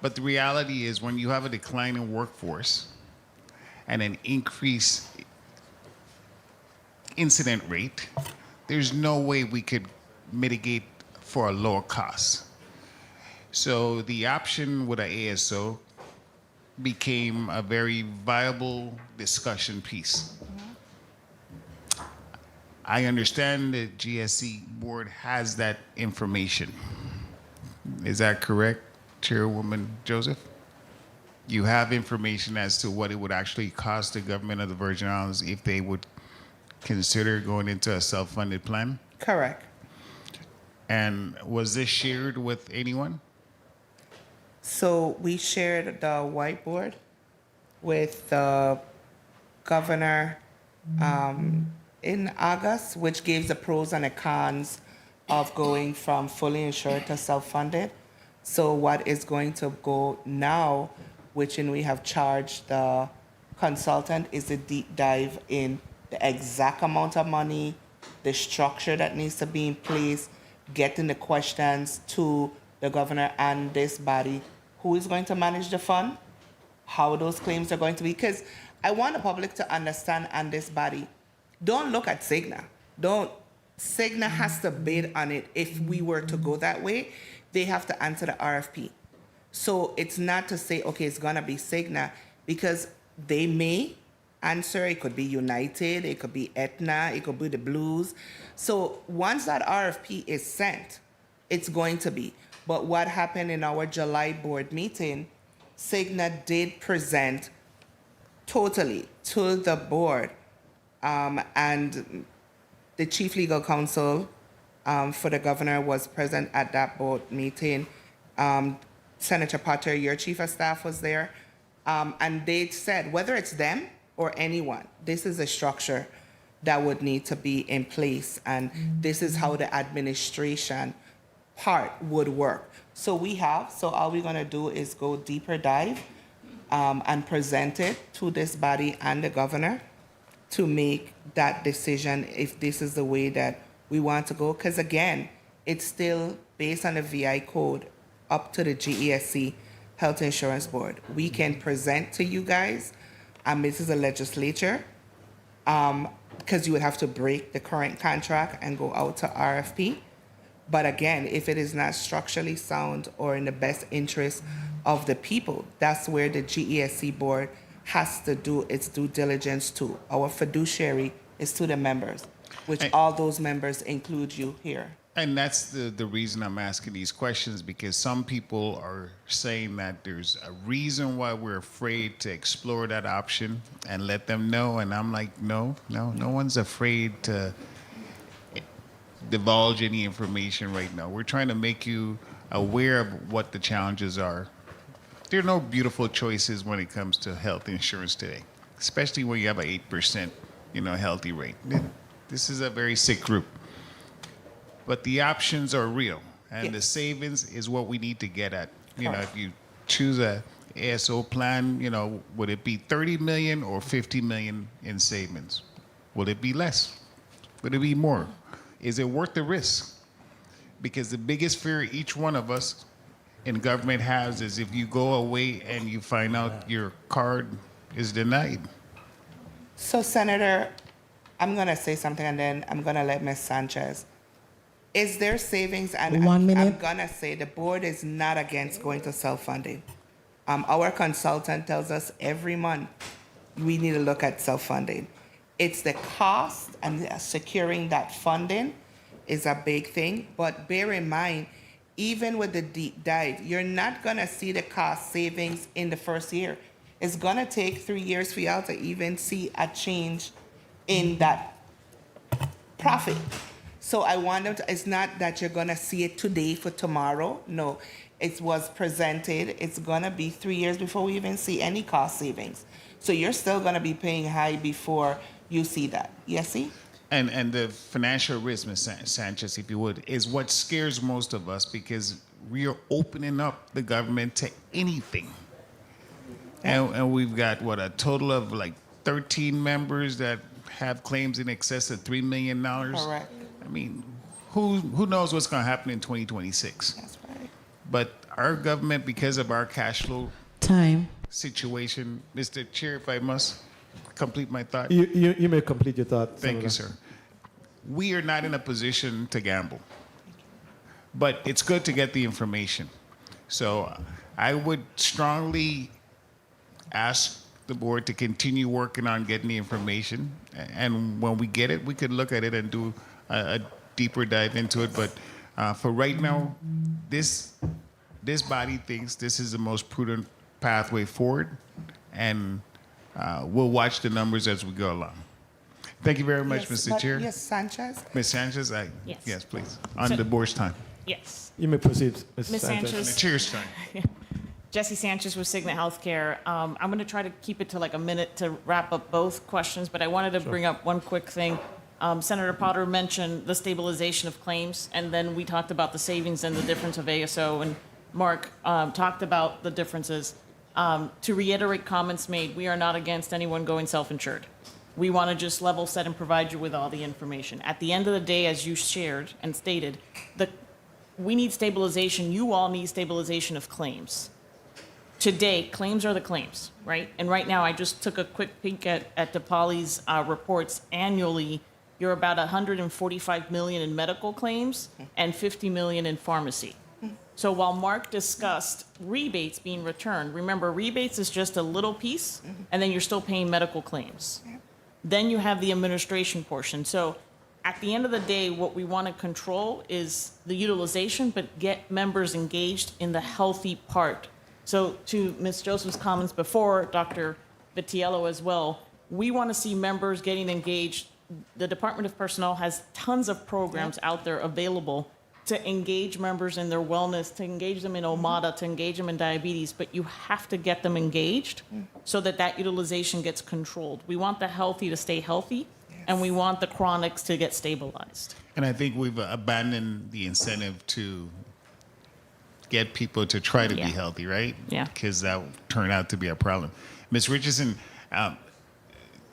But the reality is when you have a declining workforce and an increased incident rate, there's no way we could mitigate for a lower cost. So the option with an ASO became a very viable discussion piece. I understand the GSC board has that information. Is that correct, Chairwoman Joseph? You have information as to what it would actually cost the government of the Virgin Islands if they would consider going into a self-funded plan? Correct. And was this shared with anyone? So we shared the whiteboard with the governor in August, which gives the pros and the cons of going from fully insured to self-funded. So what is going to go now, which we have charged the consultant, is a deep dive in the exact amount of money, the structure that needs to be in place, getting the questions to the governor and this body. Who is going to manage the fund? How those claims are going to be? Because I want the public to understand, and this body, don't look at Cigna. Cigna has to bid on it. If we were to go that way, they have to answer the RFP. So it's not to say, okay, it's gonna be Cigna, because they may answer. It could be United, it could be Aetna, it could be the Blues. So once that RFP is sent, it's going to be. But what happened in our July board meeting, Cigna did present totally to the board, and the chief legal counsel for the governor was present at that board meeting. Senator Potter, your chief of staff, was there. And they said, whether it's them or anyone, this is a structure that would need to be in place, and this is how the administration part would work. So all we're gonna do is go deeper dive and present it to this body and the governor to make that decision if this is the way that we want to go. Because again, it's still based on the VI code up to the GESC Health Insurance Board. We can present to you guys, this is a legislature, because you would have to break the current contract and go out to RFP. But again, if it is not structurally sound or in the best interest of the people, that's where the GESC board has to do its due diligence too. Our fiduciary is to the members, which all those members include you here. And that's the reason I'm asking these questions, because some people are saying that there's a reason why we're afraid to explore that option and let them know. And I'm like, no one's afraid to divulge any information right now. We're trying to make you aware of what the challenges are. There are no beautiful choices when it comes to health insurance today, especially when you have an 8%, healthy rate. This is a very sick group. But the options are real, and the savings is what we need to get at. If you choose a ASO plan, would it be 30 million or 50 million in savings? Will it be less? Would it be more? Is it worth the risk? Because the biggest fear each one of us in government has is if you go away and you find out your card is denied. So, Senator, I'm going to say something and then I'm going to let Ms. Sanchez. Is there savings? And 1 minute. I'm going to say the board is not against going to self-funding. Our consultant tells us every month we need to look at self-funding. It's the cost and securing that funding is a big thing. But bear in mind, even with the deep dive, you're not going to see the cost savings in the first year. It's going to take 3 years for y'all to even see a change in that profit. So I want them to, it's not that you're going to see it today for tomorrow. No, it was presented. It's going to be 3 years before we even see any cost savings. So you're still going to be paying high before you see that. Yes, see? And the financial risk, Ms. Sanchez, if you would, is what scares most of us, because we are opening up the government to anything. And we've got, a total of like 13 members that have claims in excess of $3 million. Correct. I mean, who knows what's going to happen in 2026? That's right. But our government, because of our cash flow situation, Mr. Chair, if I must complete my thought. You may complete your thought. Thank you, sir. We are not in a position to gamble, but it's good to get the information. So I would strongly ask the board to continue working on getting the information. And when we get it, we could look at it and do a deeper dive into it. But for right now, this body thinks this is the most prudent pathway forward. And we'll watch the numbers as we go along. Thank you very much, Yes, Mr. Chair. Yes, Sanchez. Ms. Sanchez, Yes. yes, please. On the board's time. Yes. You may proceed, Ms. Ms. Sanchez. Sanchez. The chair's time. Jesse Sanchez with Cigna Healthcare. I'm going to try to keep it to like a minute to wrap up both questions, but I wanted to bring up one quick thing. Senator Potter mentioned the stabilization of claims, and then we talked about the savings and the difference of ASO, and Mark talked about the differences. To reiterate comments made, we are not against anyone going self-insured. We want to just level set and provide you with all the information. At the end of the day, as you shared and stated, we need stabilization. You all need stabilization of claims. Today, claims are the claims, right? And right now, I just took a quick peek at DePauli's reports. Annually, you're about 145 million in medical claims and 50 million in pharmacy. So while Mark discussed rebates being returned, remember, rebates is just a little piece, and then you're still paying medical claims. Then you have the administration portion. So at the end of the day, what we want to control is the utilization, but get members engaged in the healthy part. So to Ms. Joseph's comments before, Dr. Vitiello as well, we want to see members getting engaged. The Department of Personnel has tons of programs out there available to engage members in their wellness, to engage them in OMADA, to engage them in diabetes, but you have to get them engaged so that utilization gets controlled. We want the healthy to stay healthy, and we want the chronics to get stabilized. And I think we've abandoned the incentive to get people to try to be healthy, right? Yeah. Because that turned out to be a problem. Ms. Richardson,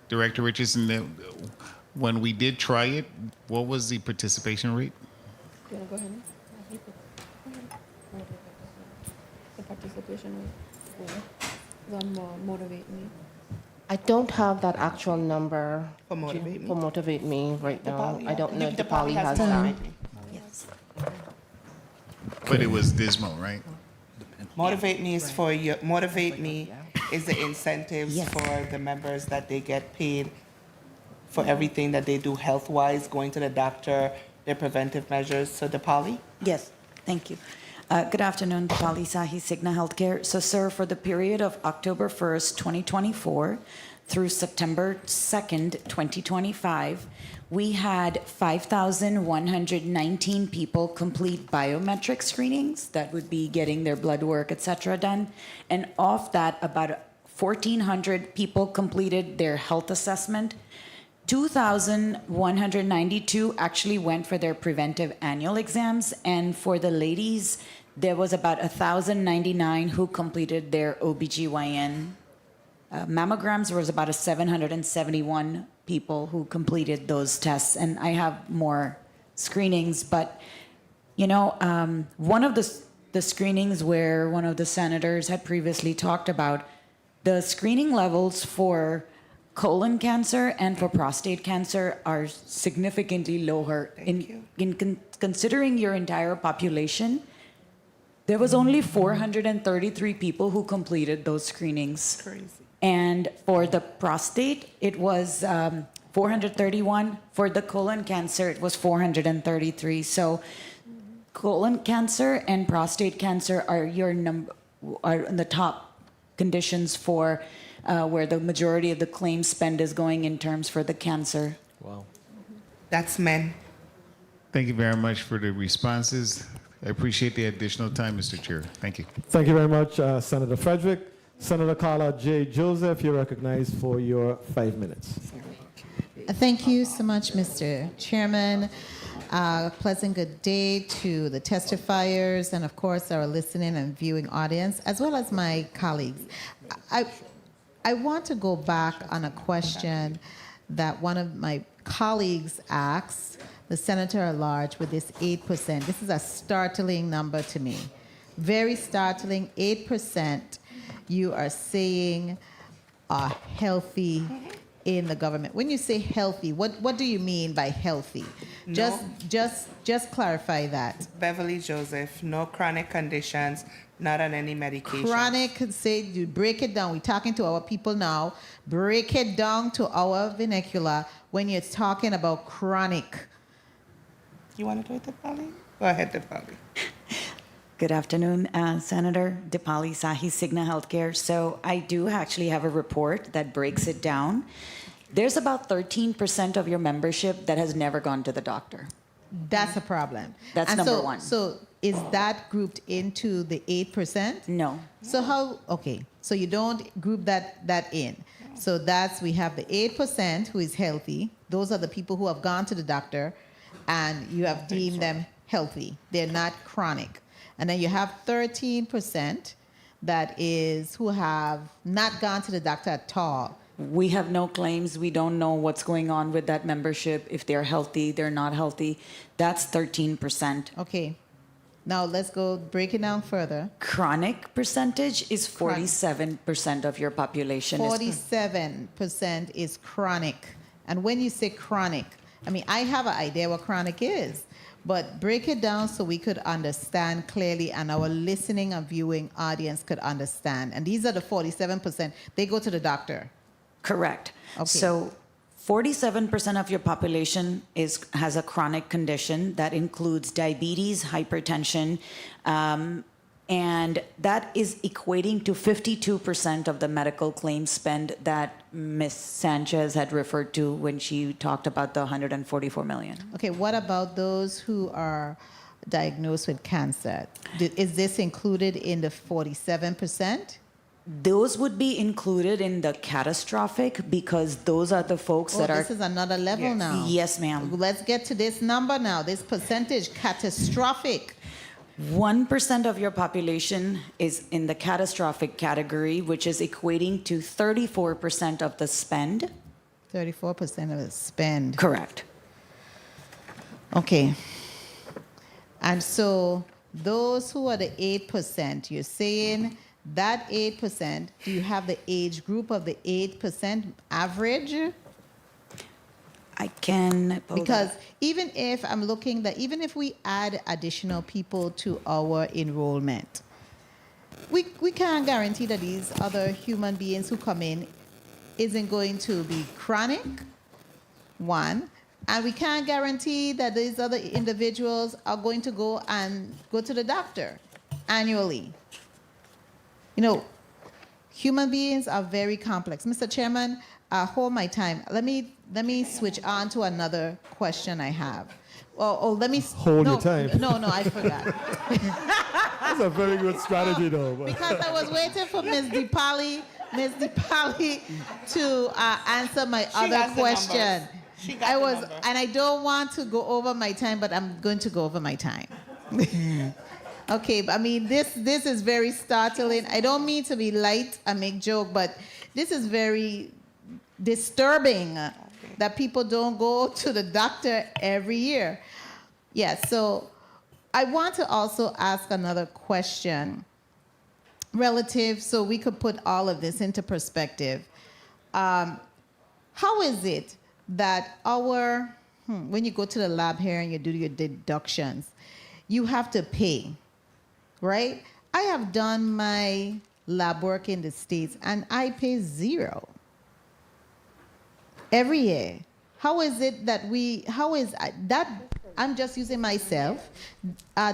Director Richardson, when we did try it, what was the participation rate? You want to go ahead? The participation rate is on Motivate Me. I don't have that actual number For Motivate Me? for Motivate Me right now. I don't know if DePauli DePauli has it. that. Yes. But it was dismal, right? Motivate Me is for your, Motivate Me is the incentives Yes. for the members that they get paid for everything that they do health-wise, going to the doctor, their preventive measures. So DePauli? Yes, thank you. Good afternoon, Pali Sahi, Cigna Healthcare. So, sir, for the period of October 1st, 2024 through September 2nd, 2025, we had 5,119 people complete biometric screenings. That would be getting their blood work, et cetera, done. And of that, about 1,400 people completed their health assessment. 2,192 actually went for their preventive annual exams, and for the ladies, there was about 1,099 who completed their OBGYN. Mammograms was about 771 people who completed those tests, and I have more screenings, but you know, one of the screenings where one of the senators had previously talked about, the screening levels for colon cancer and for prostate cancer are significantly lower. Considering your entire population, there was only 433 people who completed those screenings. Crazy. And for the prostate, it was 431. For the colon cancer, it was 433. So colon cancer and prostate cancer are are in the top conditions for where the majority of the claim spend is going in terms for the cancer. Wow. That's men. Thank you very much for the responses. I appreciate the additional time, Mr. Chair. Thank you. Thank you very much, Senator Frederick. Senator Carla J. Joseph, you're recognized for your 5 minutes. Thank you so much, Mr. Chairman. Pleasant good day to the testifiers and, of course, our listening and viewing audience, as well as my colleagues. I want to go back on a question that one of my colleagues asked the senator at large with this 8%. This is a startling number to me. Very startling, 8%. You are saying are healthy in the government. When you say healthy, what do you mean by healthy? No. Just clarify that. Beverly Joseph, no chronic conditions, not on any medication. Chronic, say, you break it down. We're talking to our people now. Break it down to our vernacular when you're talking about chronic. You want to do it, DePauli? Go ahead, DePauli. Good afternoon, Senator DePauli Sahi, Cigna Healthcare. So I do actually have a report that breaks it down. There's about 13% of your membership that has never gone to the doctor. That's a problem. That's And number one. So is that grouped into the 8%? No. So how, okay, so you don't group that in. So we have the 8% who is healthy. Those are the people who have gone to the doctor and you have deemed them healthy. They're not chronic. And then you have 13% that is who have not gone to the doctor at all. We have no claims. We don't know what's going on with that membership. If they're healthy, they're not healthy. That's 13%. Okay. Now let's go break it down further. Chronic percentage is 47% of your population. 47% is chronic. And when you say chronic, I mean, I have an idea what chronic is, but break it down so we could understand clearly and our listening and viewing audience could understand. And these are the 47%. They go to the doctor. Correct. Okay. So 47% of your population has a chronic condition that includes diabetes, hypertension, and that is equating to 52% of the medical claims spend that Ms. Sanchez had referred to when she talked about the $144 million. Okay, what about those who are diagnosed with cancer? Is this included in the 47%? Those would be included in the catastrophic because those are the folks that are... This is another level now. Yes, ma'am. Let's get to this number now, this percentage, catastrophic. 1% of your population is in the catastrophic category, which is equating to 34% of the spend. 34% of the spend. Correct. Okay. And so those who are the 8%, you're saying that 8%, do you have the age group of the 8% average? I can pull Because that up. even if I'm looking that even if we add additional people to our enrollment, we can't guarantee that these other human beings who come in isn't going to be chronic, one, and we can't guarantee that these other individuals are going to go to the doctor annually. You know, human beings are very complex. Mr. Chairman, hold my time. Let me switch on to another question I have. Let me Hold your time. No, I forgot. That's a very good strategy, though. Because I was waiting for Ms. Dipali to answer my other question. And I don't want to go over my time, but I'm going to go over my time. Okay, I mean, this is very startling. I don't mean to be light and make joke, but this is very disturbing that people don't go to the doctor every year. Yes, so I want to also ask another question relative, so we could put all of this into perspective. How is it that when you go to the lab here and you do your deductions, you have to pay, right? I have done my lab work in the States and I pay $0 every year. How is it that I'm just using myself.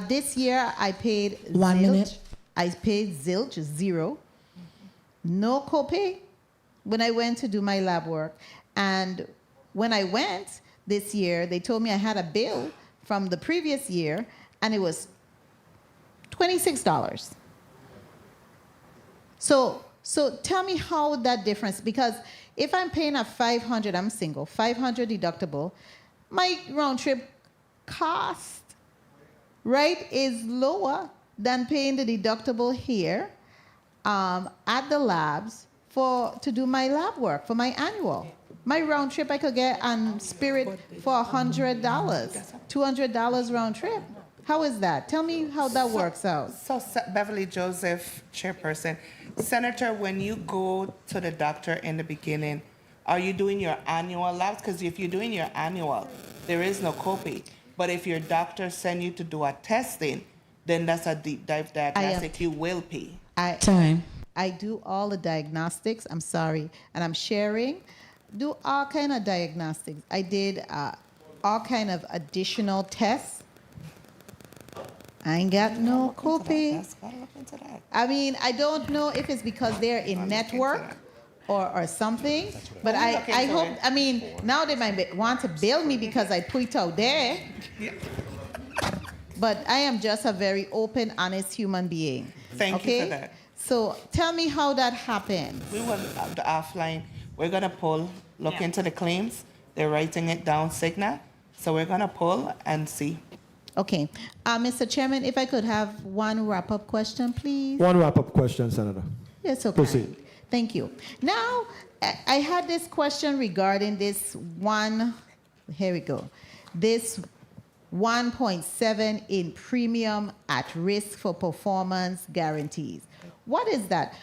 This year I paid zilch. I paid zilch, $0. No copay when I went to do my lab work. And when I went this year, they told me I had a bill from the previous year and it was $26. So tell me how that difference, because if I'm paying a $500, I'm single, $500 deductible, my round trip cost, right, is lower than paying the deductible here at the labs to do my lab work for my annual. My round trip I could get on Spirit for $100, $200 round trip. How is that? Tell me how that works out. So Beverly Joseph, chairperson. Senator, when you go to the doctor in the beginning, are you doing your annual labs? Because if you're doing your annual, there is no copay. But if your doctor send you to do a testing, then that's a deep dive diagnostic. You will pay. I do all the diagnostics. I'm sorry, and I'm sharing. Do all kind of diagnostics. I did all kind of additional tests. I ain't got no copay. I mean, I don't know if it's because they're in network or something, but I hope, I mean, now they might want to bill me because I put it out there. But I am just a very open, honest human being. Thank you for that. So tell me how that happened. We will the offline. We're gonna look into the claims. They're writing it down, Cigna. So we're gonna pull and see. Okay. Mr. Chairman, if I could have one wrap-up question, please. One wrap-up question, Senator. Yes, okay. Proceed. Thank you. Now, I had this question regarding this here we go. This 1.7 in premium at risk for performance guarantees. What is that?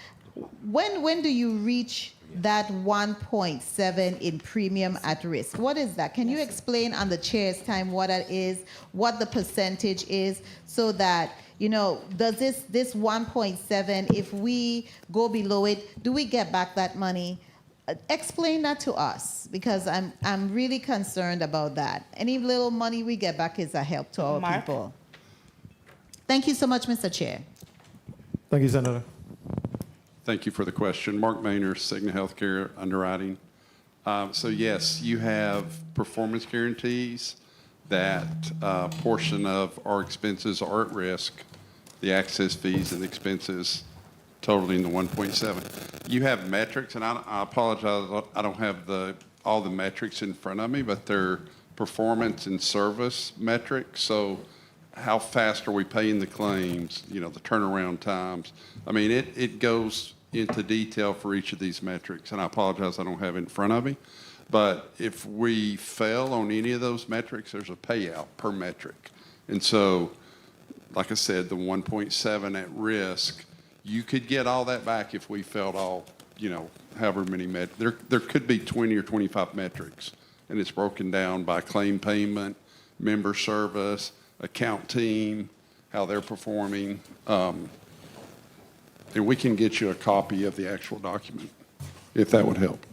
When do you reach that 1.7 in premium at risk? What is that? Can you explain on the chair's time what that is, what the percentage is, so that, you know, does this 1.7, if we go below it, do we get back that money? Explain that to us, because I'm really concerned about that. Any little money we get back is a help to our people. Thank you so much, Mr. Chair. Thank you, Senator. Thank you for the question. Mark Maynor, Cigna Healthcare Underwriting. So yes, you have performance guarantees. That portion of our expenses are at risk, the access fees and expenses totaling the 1.7. You have metrics, and I apologize, I don't have all the metrics in front of me, but they're performance and service metrics. So how fast are we paying the claims, you know, the turnaround times. I mean, it goes into detail for each of these metrics, and I apologize I don't have it in front of me. But if we fail on any of those metrics, there's a payout per metric. And so like I said, the 1.7 at risk, you could get all that back if we felt all, however many there could be 20 or 25 metrics, and it's broken down by claim payment, member service, account team, how they're performing. And we can get you a copy of the actual document, if that would help.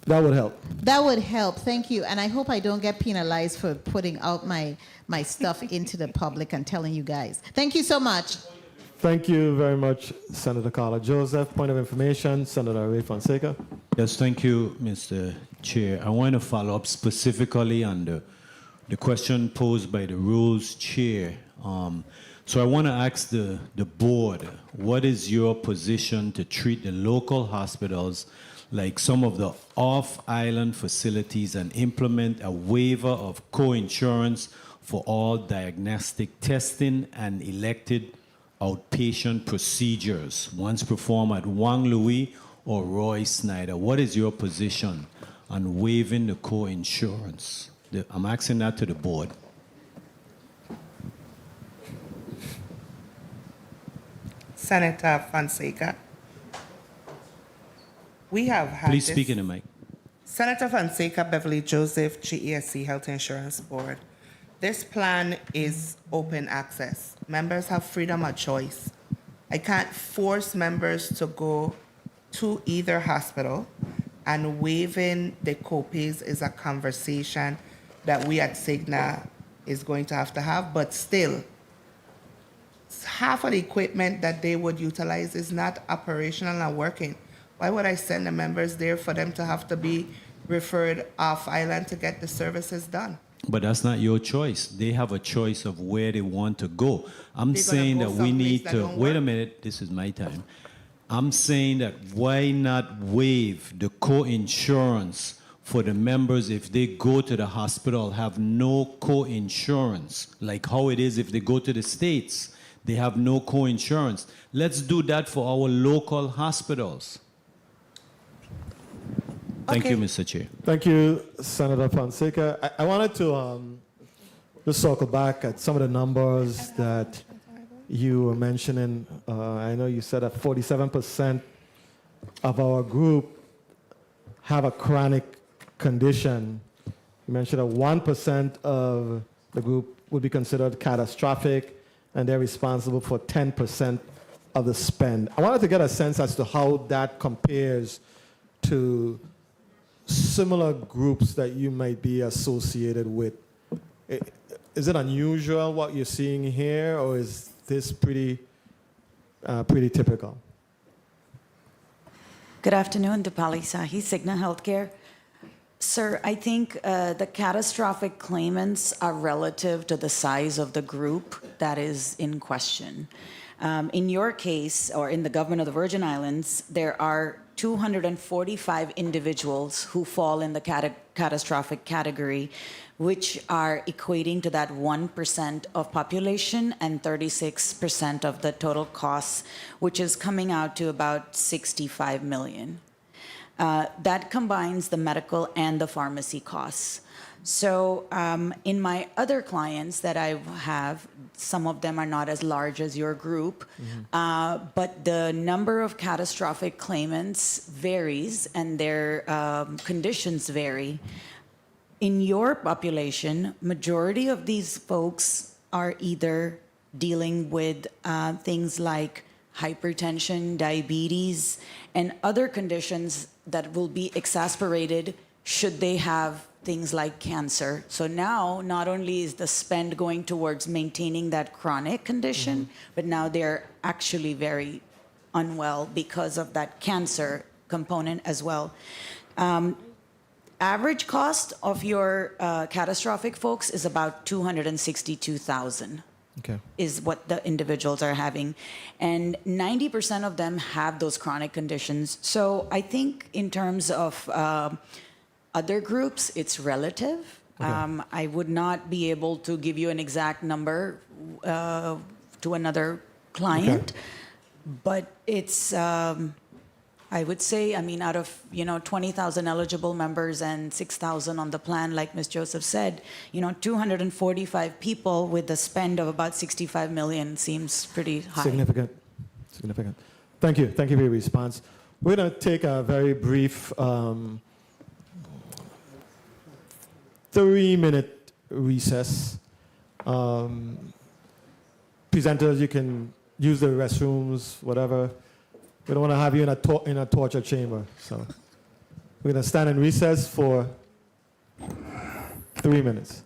That would help. That would help. Thank you. And I hope I don't get penalized for putting out my stuff into the public and telling you guys. Thank you so much. Thank you very much, Senator Carla Joseph. Point of information, Senator Ray Fonseca. Yes, thank you, Mr. Chair. I want to follow up specifically on the question posed by the Rules Chair. So I want to ask the board, what is your position to treat the local hospitals like some of the off-island facilities and implement a waiver of co-insurance for all diagnostic testing and elected outpatient procedures once performed at Wang Louis or Roy Snyder? What is your position on waiving the co-insurance? I'm asking that to the board. Senator Fonseca. We have had Please speak in the mic. Senator Fonseca, Beverly Joseph, GESC Health Insurance Board. This plan is open access. Members have freedom of choice. I can't force members to go to either hospital, and waiving the copays is a conversation that we at Cigna is going to have, but still, half of the equipment that they would utilize is not operational and working. Why would I send the members there for them to have to be referred off island to get the services done? But that's not your choice. They have a choice of where they want to go. I'm They're saying gonna that go we someplace need that to, don't wait a work. minute, this is my time. I'm saying that why not waive the co-insurance for the members if they go to the hospital, have no co-insurance, like how it is if they go to the States, they have no co-insurance. Let's do that for our local hospitals. Thank you, Mr. Chair. Thank you, Senator Fonseca. I wanted to just circle back at some of the numbers that you were mentioning. I know you said that 47% of our group have a chronic condition. You mentioned that 1% of the group would be considered catastrophic, and they're responsible for 10% of the spend. I wanted to get a sense as to how that compares to similar groups that you might be associated with. Is it unusual what you're seeing here, or is this pretty typical? Good afternoon, Dipali Sahi, Cigna Healthcare. Sir, I think the catastrophic claimants are relative to the size of the group that is in question. In your case, or in the government of the Virgin Islands, there are 245 individuals who fall in the catastrophic category, which are equating to that 1% of population and 36% of the total costs, which is coming out to about 65 million. That combines the medical and the pharmacy costs. So in my other clients that I have, some of them are not as large as your group, but the number of catastrophic claimants varies and their conditions vary. In your population, majority of these folks are either dealing with things like hypertension, diabetes, and other conditions that will be exacerbated should they have things like cancer. So now, not only is the spend going towards maintaining that chronic condition, but now they're actually very unwell because of that cancer component as well. Average cost of your catastrophic folks is about $262,000. Okay. Is what the individuals are having. And 90% of them have those chronic conditions. So I think in terms of other groups, it's relative. Okay. I would not be able to give you an exact number to another client, but it's I would say, I mean, out of 20,000 eligible members and 6,000 on the plan, like Ms. Joseph said, 245 people with a spend of about 65 million seems pretty high. Significant. Thank you for your response. We're going to take a very brief 3-minute recess. Presenters, you can use the restrooms, whatever. We don't want to have you in a torture chamber. So we're going to stand in recess for 3 minutes.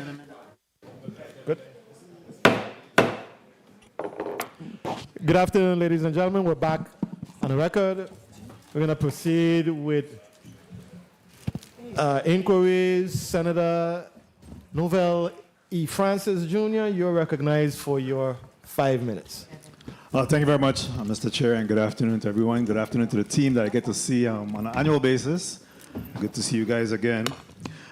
minute. Good. Good afternoon, ladies and gentlemen. We're back on the record. We're going to proceed with inquiries. Senator Nouvelle E. Francis Jr., you're recognized for your 5 minutes. Thank you very much, Mr. Chair, and good afternoon to everyone. Good afternoon to the team that I get to see on an annual basis. Good to see you guys again.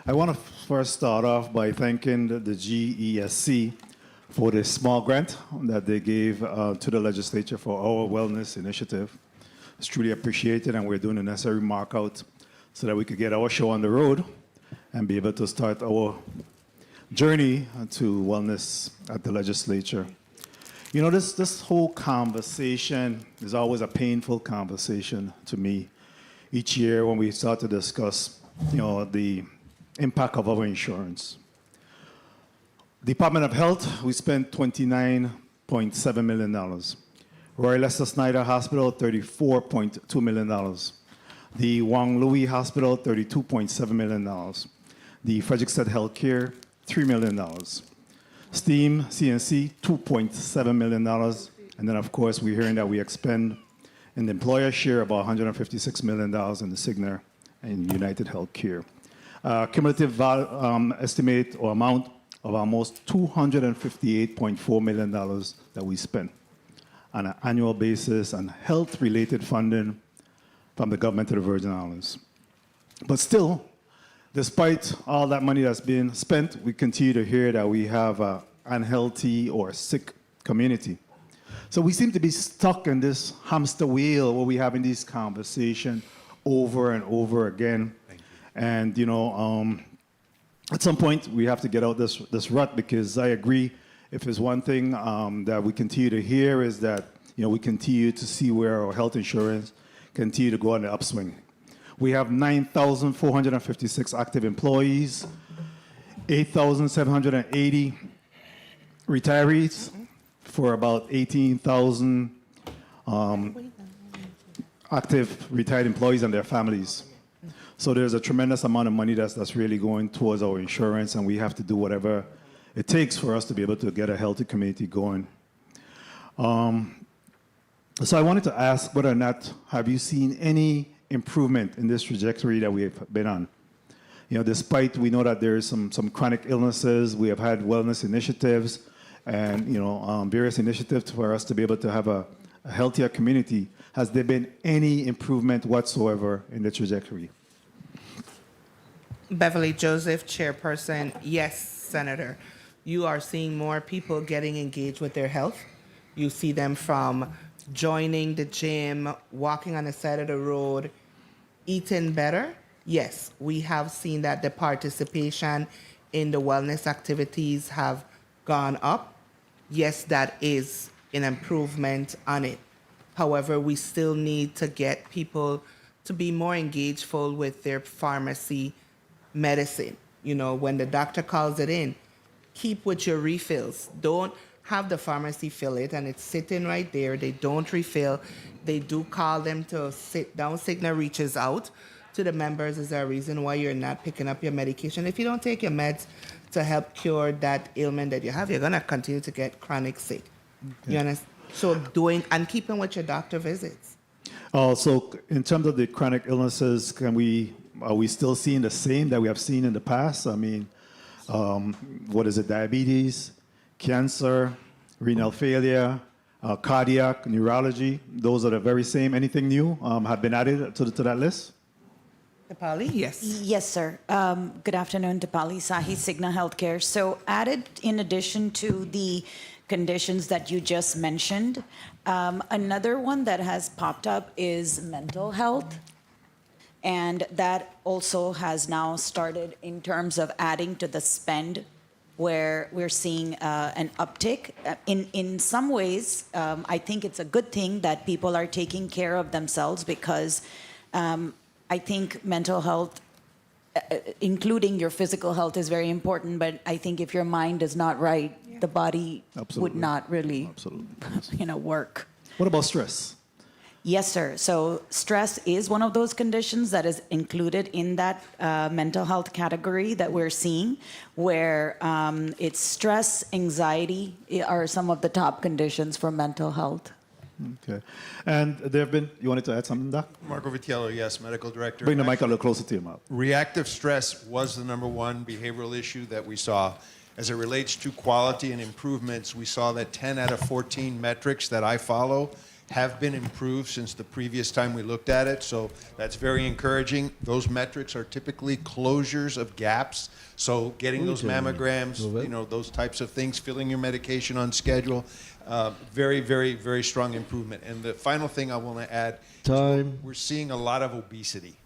I want to first start off by thanking the GESC for the small grant that they gave to the legislature for our wellness initiative. It's truly appreciated, and we're doing the necessary mark out so that we could get our show on the road and be able to start our journey to wellness at the legislature. You know, this whole conversation is always a painful conversation to me. Each year when we start to discuss, you know, the impact of our insurance. Department of Health, we spent $29.7 million. Roy Lester Snyder Hospital, $34.2 million. The Wang Louis Hospital, $32.7 million. The Frederiksted Healthcare, $3 million. STEAM, CNC, $2.7 million. And then, of course, we're hearing that we expend in the employer share about $156 million in the Cigna and United Healthcare. Cumulative estimate or amount of almost $258.4 million that we spend on an annual basis on health-related funding from the government of the Virgin Islands. But still, despite all that money that's being spent, we continue to hear that we have an unhealthy or sick community. So we seem to be stuck in this hamster wheel where we're having these conversations over and over again. And, you know, at some point, we have to get out this rut, because I agree, if there's one thing that we continue to hear is that, you know, we continue to see where our health insurance continue to go on the upswing. We have 9,456 active employees, 8,780 retirees for about 18,000 active retired employees and their families. So there's a tremendous amount of money that's really going towards our insurance, and we have to do whatever it takes for us to be able to get a healthy community going. So I wanted to ask whether or not have you seen any improvement in this trajectory that we have been on? You know, despite we know that there is some chronic illnesses, we have had wellness initiatives and, you know, various initiatives for us to be able to have a healthier community. Has there been any improvement whatsoever in the trajectory? Beverly Joseph, Chairperson. Yes, Senator. You are seeing more people getting engaged with their health. You see them from joining the gym, walking on the side of the road, eating better. Yes, we have seen that the participation in the wellness activities have gone up. Yes, that is an improvement on it. However, we still need to get people to be more engageful with their pharmacy medicine. You know, when the doctor calls it in, keep with your refills. Don't have the pharmacy fill it and it's sitting right there. They don't refill. They do call them to sit down. Cigna reaches out to the members. Is there a reason why you're not picking up your medication? If you don't take your meds to help cure that ailment that you have, you're going to continue to get chronic sick. Okay. You understand? So doing and keeping with your doctor visits. So in terms of the chronic illnesses, are we still seeing the same that we have seen in the past? I mean, what is it? Diabetes, cancer, renal failure, cardiac, neurology. Those are the very same. Anything new have been added to that list? Dipali, yes. Yes, sir. Good afternoon, Dipali Sahi, Cigna Healthcare. So added in addition to the conditions that you just mentioned, another one that has popped up is mental health. And that also has now started in terms of adding to the spend, where we're seeing an uptick. In some ways, I think it's a good thing that people are taking care of themselves, because I think mental health, including your physical health, is very important. But I think if your mind is not right, the body would not really, work. What about stress? Yes, sir. So stress is one of those conditions that is included in that mental health category that we're seeing, where it's stress, anxiety are some of the top conditions for mental health. Okay. And there have been, you wanted to add something, Doc? Marco Vitiello, yes, medical director. Bring the mic a little closer to your mouth. Reactive stress was the number one behavioral issue that we saw. As it relates to quality and improvements, we saw that 10 out of 14 metrics that I follow have been improved since the previous time we looked at it. So that's very encouraging. Those metrics are typically closures of gaps. So getting those mammograms, you know, those types of things, filling your medication on schedule, very, very, very strong improvement. And the final thing I want to add, we're seeing a lot of obesity.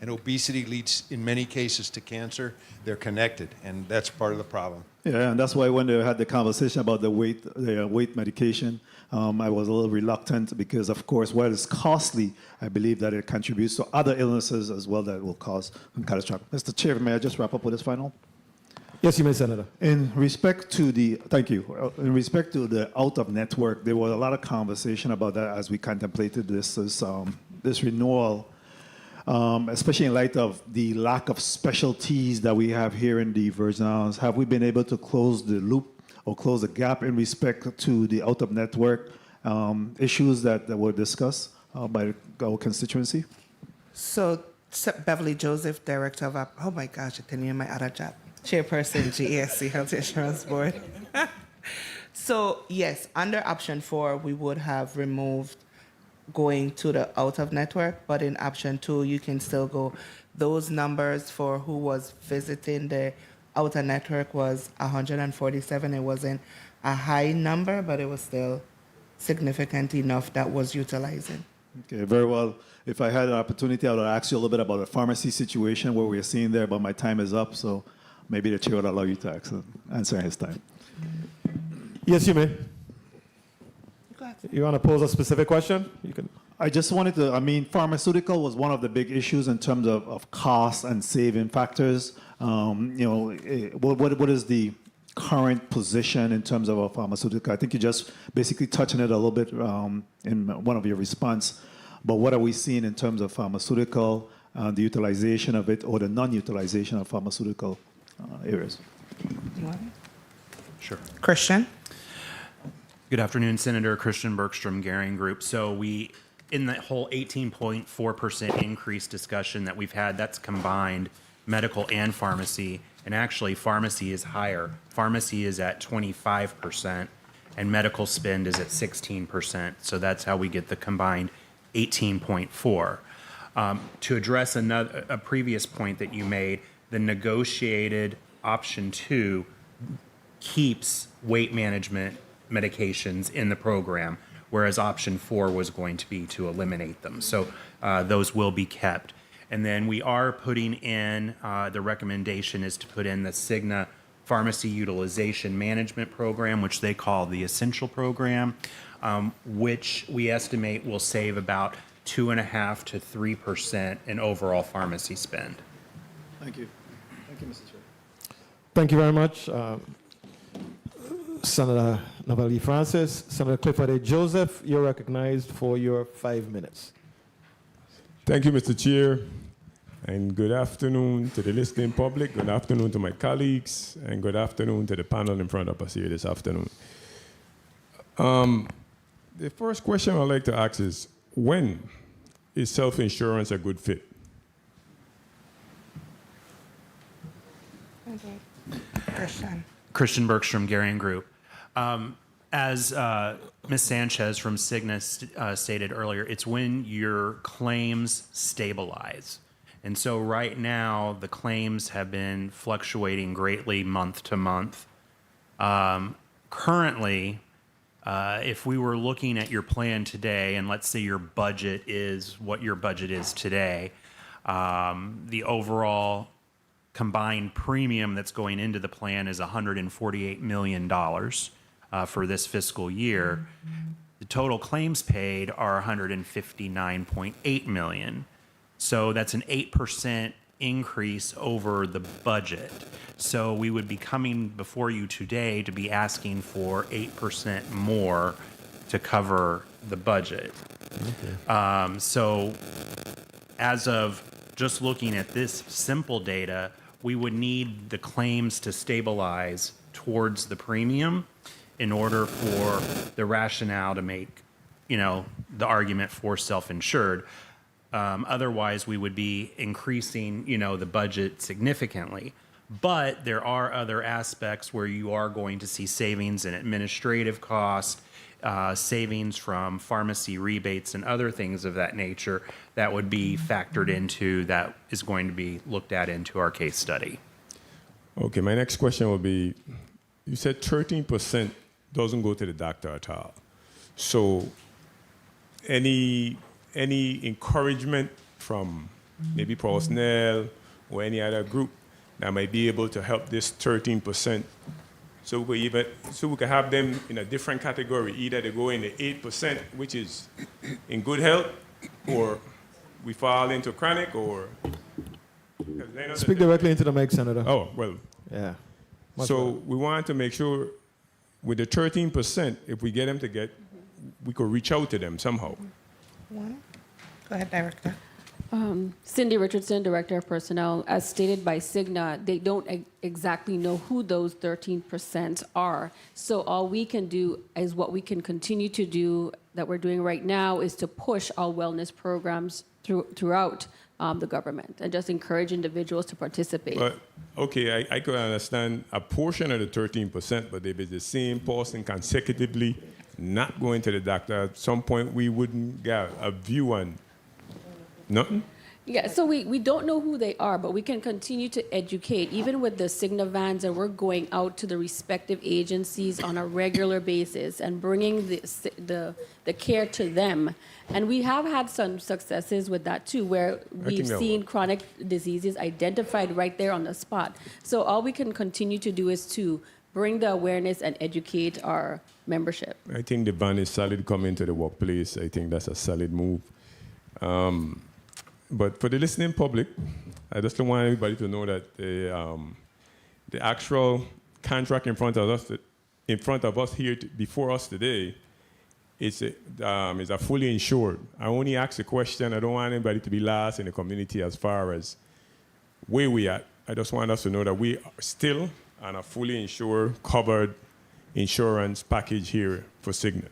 And obesity leads, in many cases, to cancer. They're connected, and that's part of the problem. Yeah, and that's why when they had the conversation about the weight medication, I was a little reluctant because, of course, while it's costly, I believe that it contributes to other illnesses as well that will cause catastrophic. Mr. Chair, may I just wrap up with this final? Yes, you may, Senator. In respect to the, thank you. In respect to the out of network, there was a lot of conversation about that as we contemplated this renewal. Especially in light of the lack of specialties that we have here in the Virgin Islands. Have we been able to close the loop or close the gap in respect to the out-of-network issues that were discussed by our constituency? So, Beverly Joseph, Director of, oh my gosh, I didn't hear my other job, Chairperson, GASC Health Insurance Board. So, yes, under option 4, we would have removed going to the out of network, but in option 2, you can still go. Those numbers for who was visiting the outer network was 147. It wasn't a high number, but it was still significant enough that was utilizing. Okay, very well. If I had an opportunity, I would ask you a little bit about the pharmacy situation, what we're seeing there, but my time is up, so maybe the chair would allow you to answer his time. Yes, you may. You want to pose a specific question? You can. I just wanted to, I mean, pharmaceutical was one of the big issues in terms of cost and saving factors. What is the current position in terms of a pharmaceutical? I think you just basically touched on it a little bit in one of your response. But what are we seeing in terms of pharmaceutical, the utilization of it or the non-utilization of pharmaceutical areas? Sure. Christian? Good afternoon, Senator. Christian Bergstrom, Garing Group. So we, in the whole 18.4% increase discussion that we've had, that's combined medical and pharmacy. And actually, pharmacy is higher. Pharmacy is at 25%, and medical spend is at 16%. So that's how we get the combined 18.4. To address a previous point that you made, the negotiated option 2 keeps weight management medications in the program, whereas option 4 was going to be to eliminate them. So those will be kept. And then we are putting in, the recommendation is to put in the Cigna Pharmacy Utilization Management Program, which they call the Essential Program, which we estimate will save about 2.5% to 3% in overall pharmacy spend. Thank you. Thank you, Mr. Chair. Thank you very much. Senator Navali Francis, Senator Clifford A. Joseph, you're recognized for your 5 minutes. Thank you, Mr. Chair, and good afternoon to the listening public, good afternoon to my colleagues, and good afternoon to the panel in front of us here this afternoon. The first question I'd like to ask is, when is self-insurance a good fit? Christian Bergstrom, Garing Group. As Ms. Sanchez from Cigna stated earlier, it's when your claims stabilize. And so right now, the claims have been fluctuating greatly month to month. Currently, if we were looking at your plan today, and let's say your budget is what your budget is today, the overall combined premium that's going into the plan is $148 million for this fiscal year. The total claims paid are $159.8 million. So that's an 8% increase over the budget. So we would be coming before you today to be asking for 8% more to cover the budget. So as of just looking at this simple data, we would need the claims to stabilize towards the premium in order for the rationale to make, the argument for self-insured. Otherwise, we would be increasing, the budget significantly. But there are other aspects where you are going to see savings in administrative costs, savings from pharmacy rebates and other things of that nature that would be factored into, that is going to be looked at into our case study. Okay, my next question will be, you said 13% doesn't go to the doctor at all. So any encouragement from maybe personnel or any other group that might be able to help this 13%, so we can have them in a different category, either they go in the 8%, which is in good health, or we fall into chronic, or... Speak directly into the mic, Senator. Oh, well. Yeah. So we want to make sure with the 13%, if we get them we could reach out to them somehow. Go ahead, Director. Cindy Richardson, Director of Personnel. As stated by Cigna, they don't exactly know who those 13% are. So all we can do is what we can continue to do that we're doing right now is to push our wellness programs throughout the government and just encourage individuals to participate. But, okay, I could understand a portion of the 13%, but if it's the same person consecutively not going to the doctor, at some point we wouldn't get a view on nothing? Yeah, so we don't know who they are, but we can continue to educate, even with the Cigna vans, and we're going out to the respective agencies on a regular basis and bringing the care to them. And we have had some successes with that too, where we've seen chronic diseases identified right there on the spot. So all we can continue to do is to bring the awareness and educate our membership. I think the van is solid coming to the workplace. I think that's a solid move. But for the listening public, I just want everybody to know that the actual contract in front of us here before us today is a fully insured. I only ask a question. I don't want anybody to be last in the community as far as where we at. I just want us to know that we are still on a fully insured, covered insurance package here for Cigna.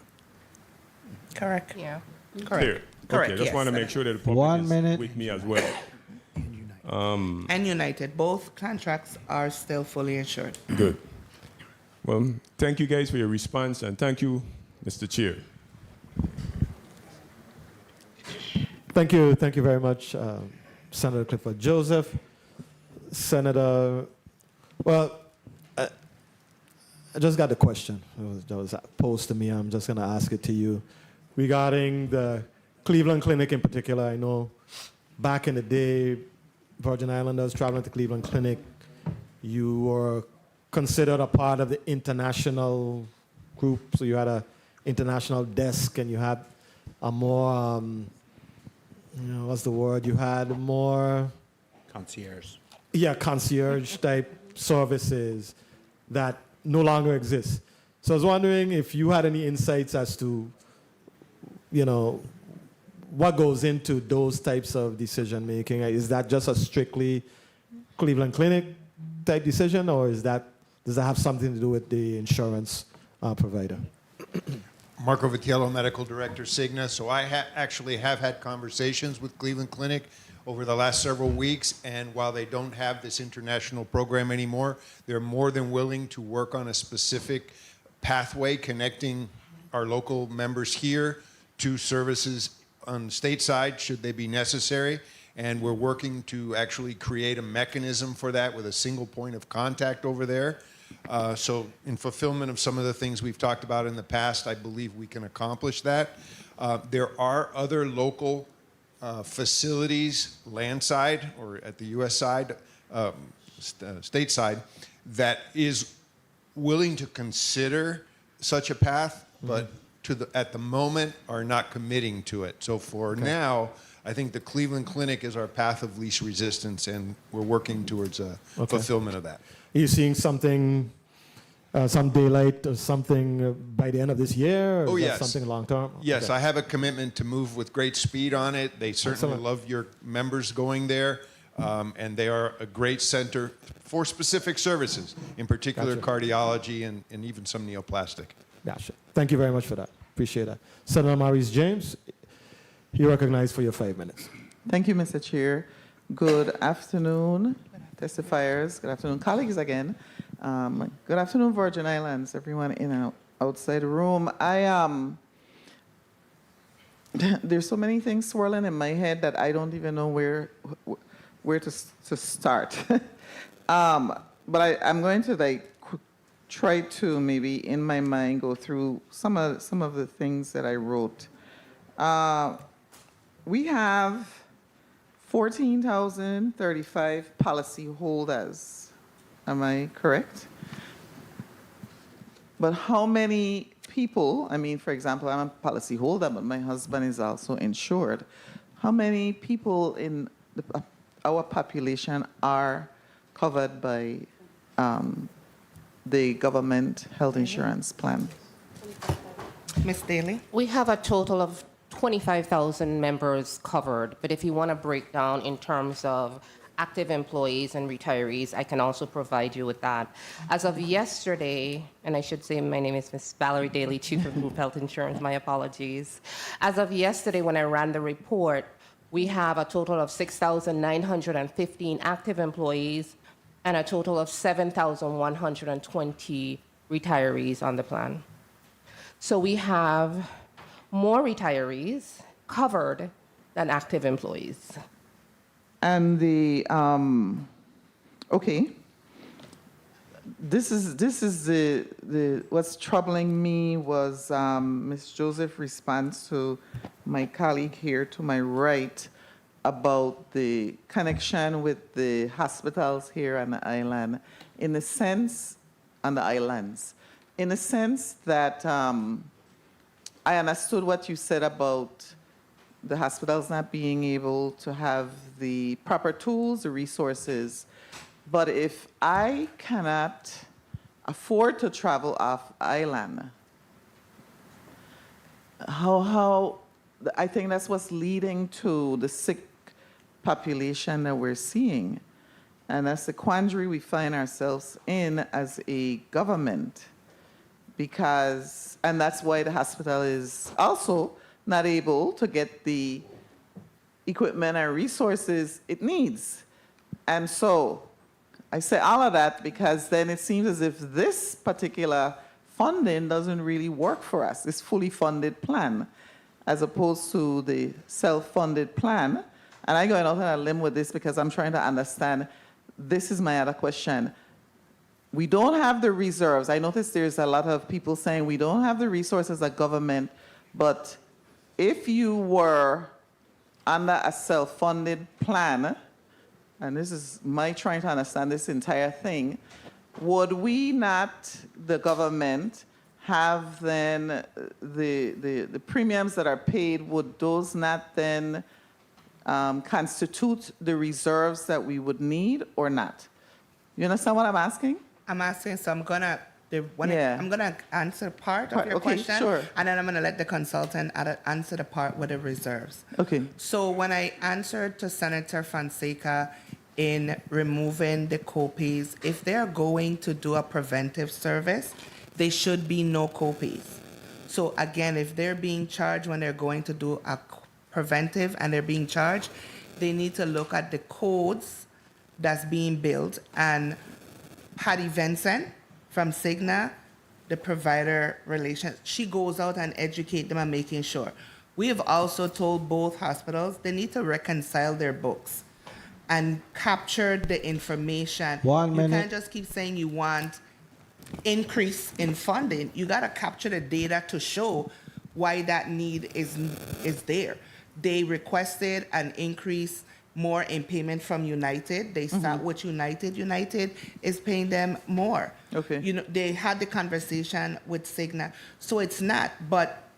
Correct. Yeah. Correct. Clear. Correct. Okay, I just yes, want to make sure that the public is with me as well. And United. Both contracts are still fully insured. Good. Well, thank you guys for your response, and thank you, Mr. Chair. Thank you very much, Senator Clifford Joseph. Senator, well, I just got a question that was posed to me. I'm just going to ask it to you regarding the Cleveland Clinic in particular. I know back in the day, Virgin Islanders traveling to Cleveland Clinic, you were considered a part of the international group. So you had an international desk, and you had a more, what's the word? You had more... Concierge. Yeah, concierge type services that no longer exist. So I was wondering if you had any insights as to, what goes into those types of decision making. Is that just a strictly Cleveland Clinic type decision, or does that have something to do with the insurance provider? Marco Vitiello, Medical Director, Cigna. So I actually have had conversations with Cleveland Clinic over the last several weeks, and while they don't have this international program anymore, they're more than willing to work on a specific pathway connecting our local members here to services on the state side, should they be necessary. And we're working to actually create a mechanism for that with a single point of contact over there. So in fulfillment of some of the things we've talked about in the past, I believe we can accomplish that. There are other local facilities, land side or at the U.S. side, state side, that is willing to consider such a path, but at the moment are not committing to it. So for now, I think the Cleveland Clinic is our path of least resistance, and we're working towards a fulfillment of that. Are you seeing something some daylight or something by the end of this year? Or Oh, is that yes. something long term? Yes, Okay. I have a commitment to move with great speed on it. They certainly Excellent. love your members going there, and they are a great center for specific services, in particular Gotcha. cardiology and even some neoplastic. Gotcha. Thank you very much for that. Appreciate that. Senator Maurice James, you're recognized for your 5 minutes. Thank you, Mr. Chair. Good afternoon, testifiers. Good afternoon, colleagues again. Good afternoon, Virgin Islands, everyone in and outside the room. There's so many things swirling in my head that I don't even know where to start. But I'm going to try to maybe in my mind go through some of the things that I wrote. We have 14,035 policy holders. Am I correct? But how many people, I mean, for example, I'm a policy holder, but my husband is also insured. How many people in our population are covered by the government health insurance plan? Ms. Daly? We have a total of 25,000 members covered, but if you want to break down in terms of active employees and retirees, I can also provide you with that. As of yesterday, and I should say my name is Ms. Valerie Daly, Chief of Group Health Insurance, my apologies. As of yesterday, when I ran the report, we have a total of 6,915 active employees and a total of 7,120 retirees on the plan. So we have more retirees covered than active employees. And okay, this is the what's troubling me was Ms. Joseph's response to my colleague here to my right about the connection with the hospitals here on the island, in the sense, on the islands, in the sense that I understood what you said about the hospitals not being able to have the proper tools, the resources. But if I cannot afford to travel off island, how I think that's what's leading to the sick population that we're seeing. And that's the quandary we find ourselves in as a government. Because, and that's why the hospital is also not able to get the equipment and resources it needs. And so I say all of that because then it seems as if this particular funding doesn't really work for us, this fully funded plan, as opposed to the self-funded plan. And I'm going out on a limb with this because I'm trying to understand, this is my other question. We don't have the reserves. I notice there's a lot of people saying we don't have the resources as government, but if you were under a self-funded plan, and this is my trying to understand this entire thing, would we not, the government, have then the premiums that are paid, would those not then constitute the reserves that we would need or not? You understand what I'm asking? I'm asking, so I'm gonna answer part of Part, your okay, question, sure. and then I'm gonna let the consultant answer the part with the reserves. Okay. So when I answered to Senator Fonseca in removing the copays, if they're going to do a preventive service, there should be no copays. So again, if they're being charged when they're going to do a preventive and they're being charged, they need to look at the codes that's being billed. And Patty Vincent from Cigna, the provider relations, she goes out and educate them and making sure. We have also told both hospitals they need to reconcile their books and capture the information. 1 minute. You can't just keep saying you want increase in funding. You got to capture the data to show why that need is there. They requested an increase more in payment from United. They start with United. United is paying them more. Okay. You know, they had the conversation with Cigna. So it's not, but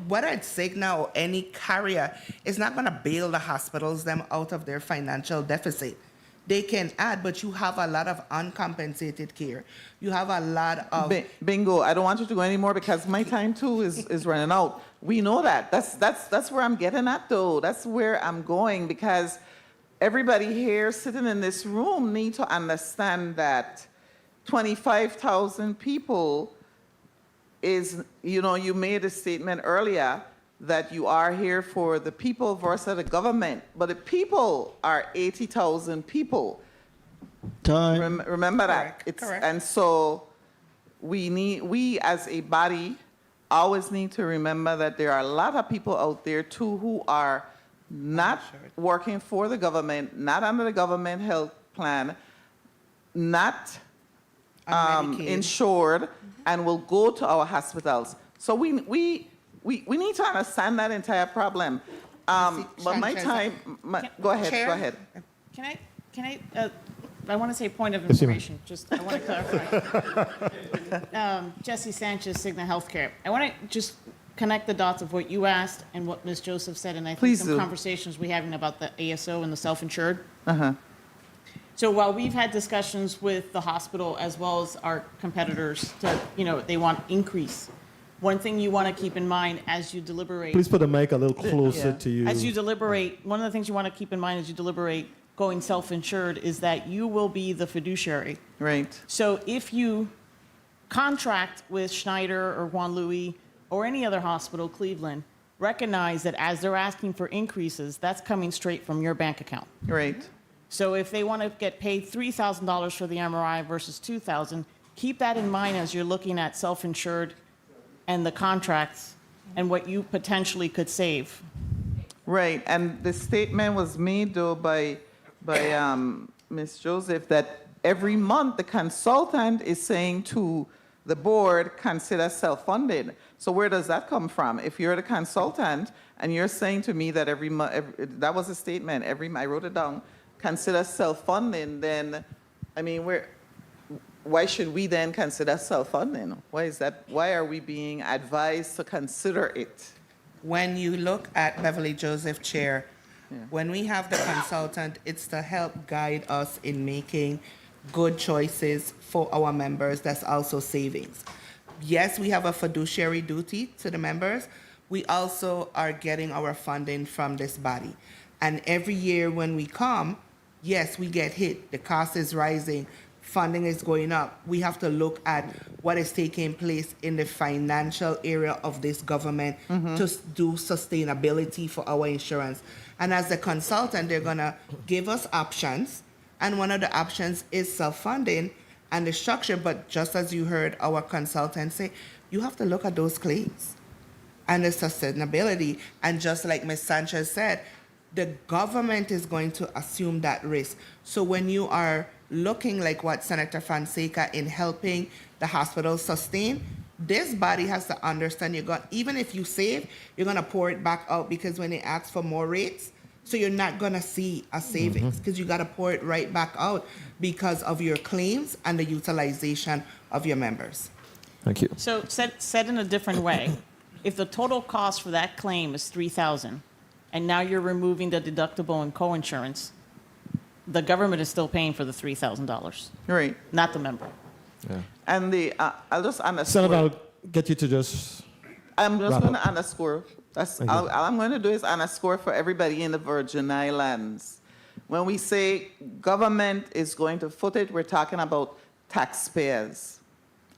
whether it's Cigna or any carrier, it's not going to bail the hospitals them out of their financial deficit. they can add, but you have a lot of uncompensated care. You have a lot of Bingo. I don't want you to go anymore because my time too is running out. We know that. That's where I'm getting at though. That's where I'm going because everybody here sitting in this room need to understand that 25,000 people is, you made a statement earlier that you are here for the people versus the government, but the people are 80,000 people. Time. Remember that. Correct. And so we as a body always need to remember that there are a lot of people out there too who are not working for the government, not under the government health plan, not insured, and will go to our hospitals. So we need to understand that entire problem. But my time, go ahead. Can I want to say point of information. I want to clarify. Jesse Sanchez, Cigna Healthcare. I want to just connect the dots of what you asked and what Ms. Joseph said, and I think Please some do. conversations we're having about the ASO and the self-insured. Uh-huh. So while we've had discussions with the hospital as well as our competitors to, they want increase. One thing you want to keep in mind as you deliberate. Please put the mic a little closer to you. As you deliberate, one of the things you want to keep in mind as you deliberate going self-insured is that you will be the fiduciary. Right. So if you contract with Schneider or Juan Louis or any other hospital, Cleveland, recognize that as they're asking for increases, that's coming straight from your bank account. Right. So if they want to get paid $3,000 for the MRI versus $2,000, keep that in mind as you're looking at self-insured and the contracts and what you potentially could save. Right, and the statement was made though by Ms. Joseph that every month the consultant is saying to the board, consider self-funded. So where does that come from? If you're the consultant and you're saying to me that every month, that was a statement, I wrote it down, consider self-funding, then, why should we then consider self-funding? Why is that? Why are we being advised to consider it? when you look at Beverly Joseph Chair, when we have the consultant, it's to help guide us in making good choices for our members. That's also savings. Yes, we have a fiduciary duty to the members. We also are getting our funding from this body. And every year when we come, yes, we get hit. The cost is rising. Funding is going up. We have to look at what is taking place in the financial area of this government to do sustainability for our insurance. And as a consultant, they're going to give us options. And one of the options is self-funding and the structure. But just as you heard our consultant say, you have to look at those claims and the sustainability. And just like Ms. Sanchez said, the government is going to assume that risk. So when you are looking like what Senator Fonseca in helping the hospital sustain, this body has to understand even if you save, you're going to pour it back out, because when they ask for more rates, so you're not going to see a savings because you got to pour it right back out because of your claims and the utilization of your members. Thank you. So said in a different way, if the total cost for that claim is $3,000, and now you're removing the deductible and coinsurance, the government is still paying for the $3,000. Right. Not the member. Yeah. And I'll just underscore. Senator, I'll get you to just. I'm just wrap going up. to underscore. All I'm going to do is underscore for everybody in the Virgin Islands. When we say government is going to foot it, we're talking about taxpayers.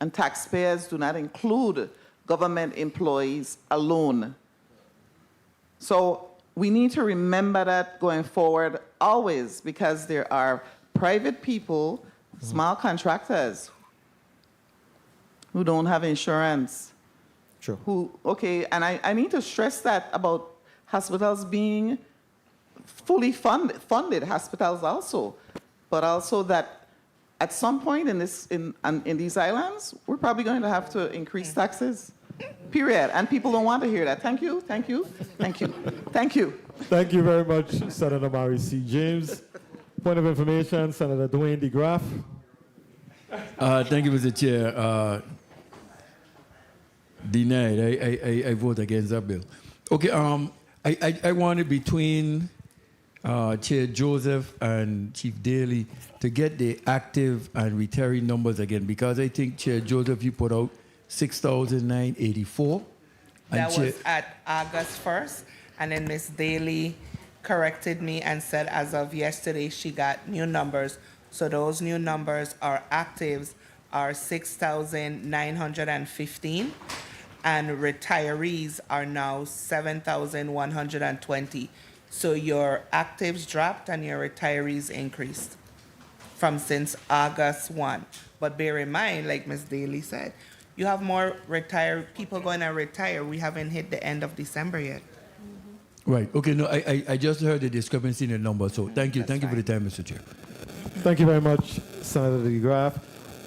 And taxpayers do not include government employees alone. So we need to remember that going forward always, because there are private people, small contractors, who don't have insurance. Sure. And I need to stress that about hospitals being fully funded hospitals also, but also that at some point in these islands, we're probably going to have to increase taxes, period. And people don't want to hear that. Thank you, thank you, thank you, thank you. Thank you very much, Senator Mary C. James. Point of information, Senator Dwayne DeGraff. Thank you, Mr. Chair. Denied. I vote against that bill. Okay. I wanted between Chair Joseph and Chief Daly to get the active and retiree numbers again, because I think Chair Joseph, you put out 6,984. That was at August 1st, and then Ms. Daly corrected me and said as of yesterday she got new numbers. So those new numbers are actives are 6,915, and retirees are now 7,120. So your actives dropped and your retirees increased from since August 1. But bear in mind, like Ms. Daly said, you have more people going to retire. We haven't hit the end of December yet. Right. Okay. No, I just heard the discrepancy in the number. So thank you. Thank you for the time, Mr. Chair. Thank you very much, Senator DeGraff.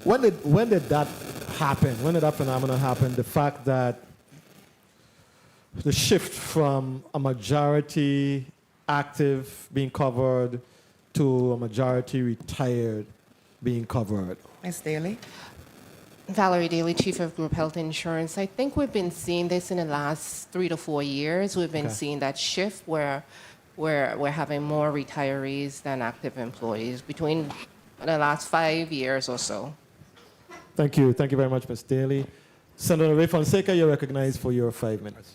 When did that happen? When did that phenomenon happen? The fact that the shift from a majority active being covered to a majority retired being covered. Ms. Daly? Valerie Daly, Chief of Group Health Insurance. I think we've been seeing this in the last 3 to 4 years. We've been seeing that shift where we're having more retirees than active employees between the last 5 years or so. Thank you. Thank you very much, Ms. Daly. Senator Ray Fonseca, you're recognized for your 5 minutes.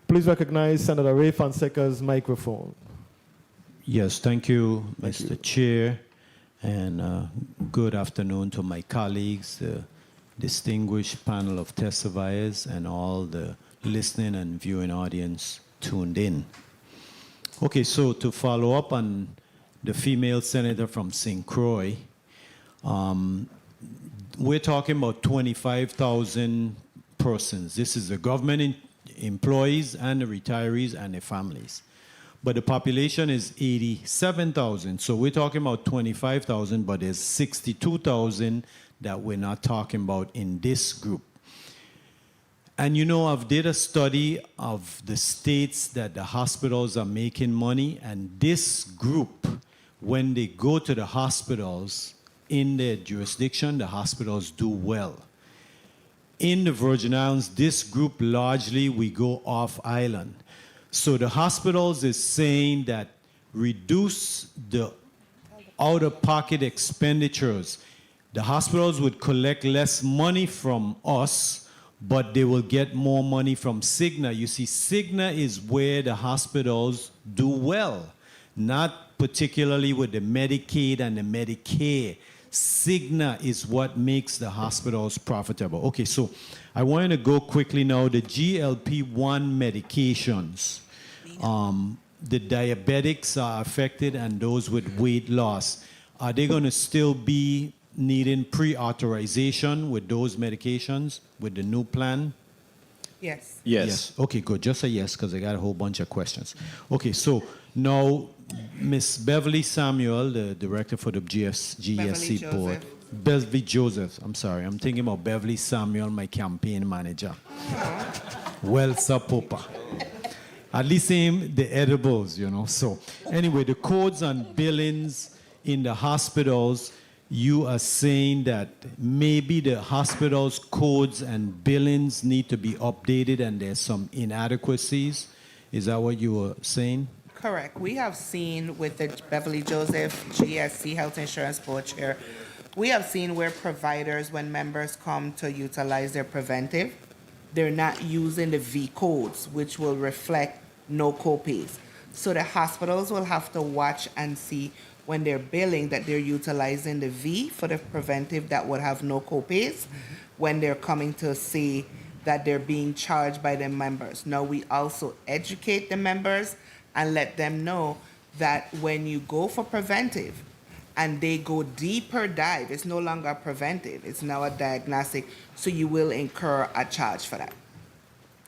Please recognize Senator Ray Fonseca's microphone. Yes, thank you, Mr. Chair, and good afternoon to my colleagues, the distinguished panel of testifiers, and all the listening and viewing audience tuned in. Okay, so to follow up on the female senator from St. Croix, we're talking about 25,000 persons. This is the government employees and the retirees and their families. But the population is 87,000. So we're talking about 25,000, but there's 62,000 that we're not talking about in this group. And you know, I've did a study of the states that the hospitals are making money, and this group, when they go to the hospitals in their jurisdiction, the hospitals do well. In the Virgin Islands, this group largely, we go off island. So the hospitals is saying that reduce the out-of-pocket expenditures. The hospitals would collect less money from us, but they will get more money from Cigna. You see, Cigna is where the hospitals do well, not particularly with the Medicaid and the Medicare. Cigna is what makes the hospitals profitable. Okay, so I want to go quickly now. The GLP-1 medications, the diabetics are affected and those with weight loss. Are they going to still be needing pre-authorization with those medications with the new plan? Yes. Yes. Okay, good. Just a yes, because I got a whole bunch of questions. Okay, so now Ms. Beverly Samuel, the director for the GSC board. Beverly Joseph. I'm sorry. I'm thinking about Beverly Samuel, my campaign manager. Well, Sapopa. At least him, the edibles, you know. So anyway, the codes on billings in the hospitals, you are saying that maybe the hospital's codes and billings need to be updated and there's some inadequacies. Is that what you were saying? Correct. We have seen with the Beverly Joseph GSC Health Insurance Board Chair, we have seen where providers, when members come to utilize their preventive, they're not using the V codes, which will reflect no copays. So the hospitals will have to watch and see when they're billing that they're utilizing the V for the preventive that would have no copays, when they're coming to see that they're being charged by the members. Now, we also educate the members and let them know that when you go for preventive and they go deeper dive, it's no longer preventive, it's now a diagnostic, so you will incur a charge for that.